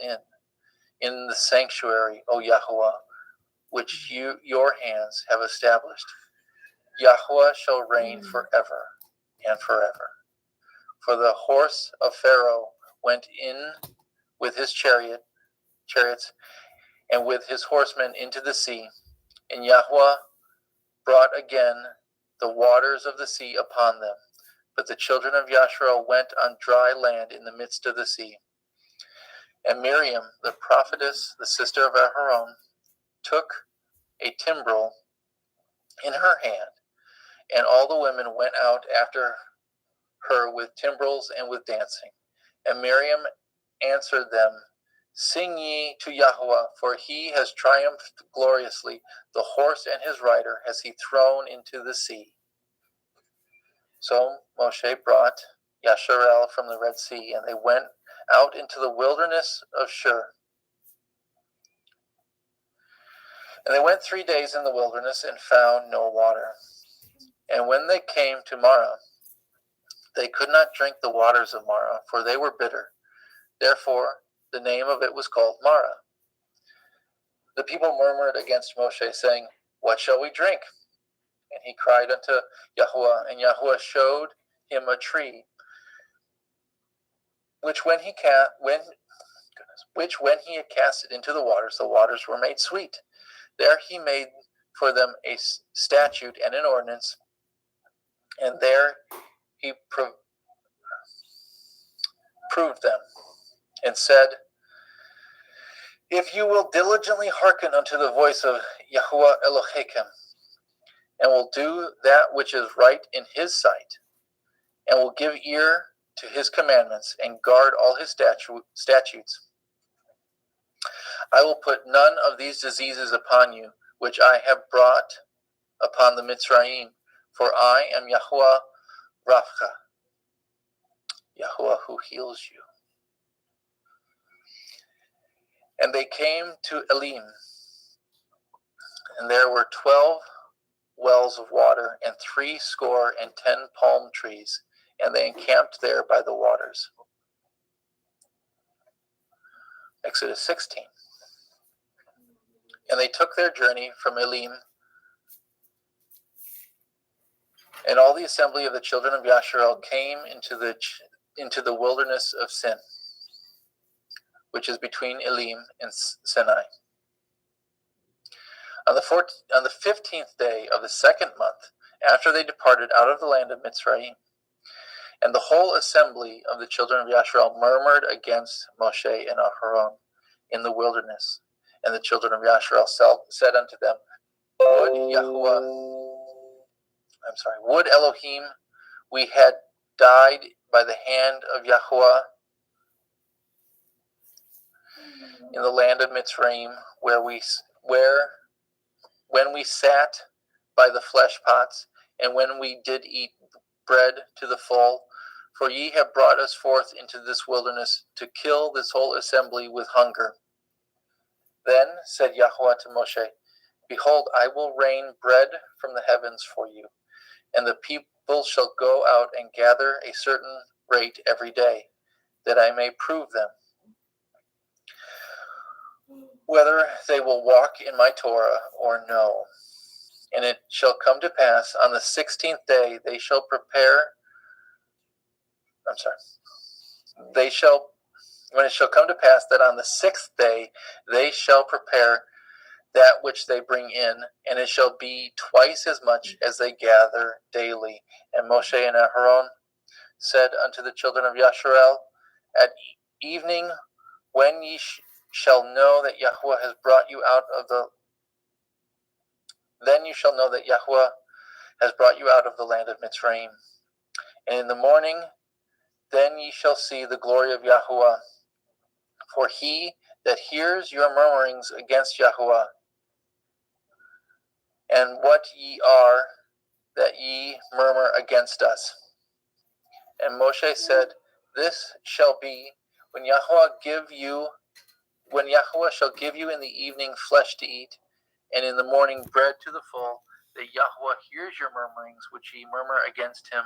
in the sanctuary, O Yahweh, which your hands have established. Yahweh shall reign forever and forever. For the horse of Pharaoh went in with his chariots and with his horsemen into the sea, and Yahweh brought again the waters of the sea upon them. But the children of Yasharel went on dry land in the midst of the sea. And Miriam, the prophetess, the sister of Aharon, took a timbrel in her hand, and all the women went out after her with timbrels and with dancing. And Miriam answered them, Sing ye to Yahweh, for he has triumphed gloriously. The horse and his rider has he thrown into the sea. So Moshe brought Yasharel from the Red Sea, and they went out into the wilderness of Shur. And they went 3 days in the wilderness and found no water. And when they came to Marah, they could not drink the waters of Marah, for they were bitter. Therefore, the name of it was called Marah. The people murmured against Moshe, saying, What shall we drink? And he cried unto Yahweh, and Yahweh showed him a tree, which when he had cast it into the waters were made sweet. There he made for them a statute and an ordinance, and there he proved them, and said, If you will diligently hearken unto the voice of Yahweh Elohim, and will do that which is right in his sight, and will give ear to his commandments, and guard all his statutes, I will put none of these diseases upon you, which I have brought upon the Mitzrayim, for I am Yahweh Rapha, Yahweh who heals you. And they came to Elim, and there were 12 wells of water, and 70 palm trees, and they encamped there by the waters. Exodus 16. And they took their journey from Elim, and all the assembly of the children of Yasharel came into the wilderness of Sin, which is between Elim and Sinai. On the 15th day of the second month, after they departed out of the land of Mitzrayim, and the whole assembly of the children of Yasharel murmured against Moshe and Aharon in the wilderness. And the children of Yasharel said unto them, Would Elohim we had died by the hand of Yahweh in the land of Mitzrayim, when we sat by the flesh pots, and when we did eat bread to the full, For ye have brought us forth into this wilderness to kill this whole assembly with hunger. Then said Yahweh to Moshe, Behold, I will rain bread from the heavens for you, and the people shall go out and gather a certain rate every day, that I may prove them, whether they will walk in my Torah or no. And it shall come to pass on the 16th day when it shall come to pass that on the 6th day they shall prepare that which they bring in, and it shall be twice as much as they gather daily. And Moshe and Aharon said unto the children of Yasharel, At evening, when ye shall know that Yahweh has brought you out of the then you shall know that Yahweh has brought you out of the land of Mitzrayim. And in the morning, then ye shall see the glory of Yahweh. For he that hears your murmurings against Yahweh, and what ye are that ye murmur against us. And Moshe said, This shall be when Yahweh shall give you in the evening flesh to eat, and in the morning bread to the full, that Yahweh hears your murmurings which ye murmur against him,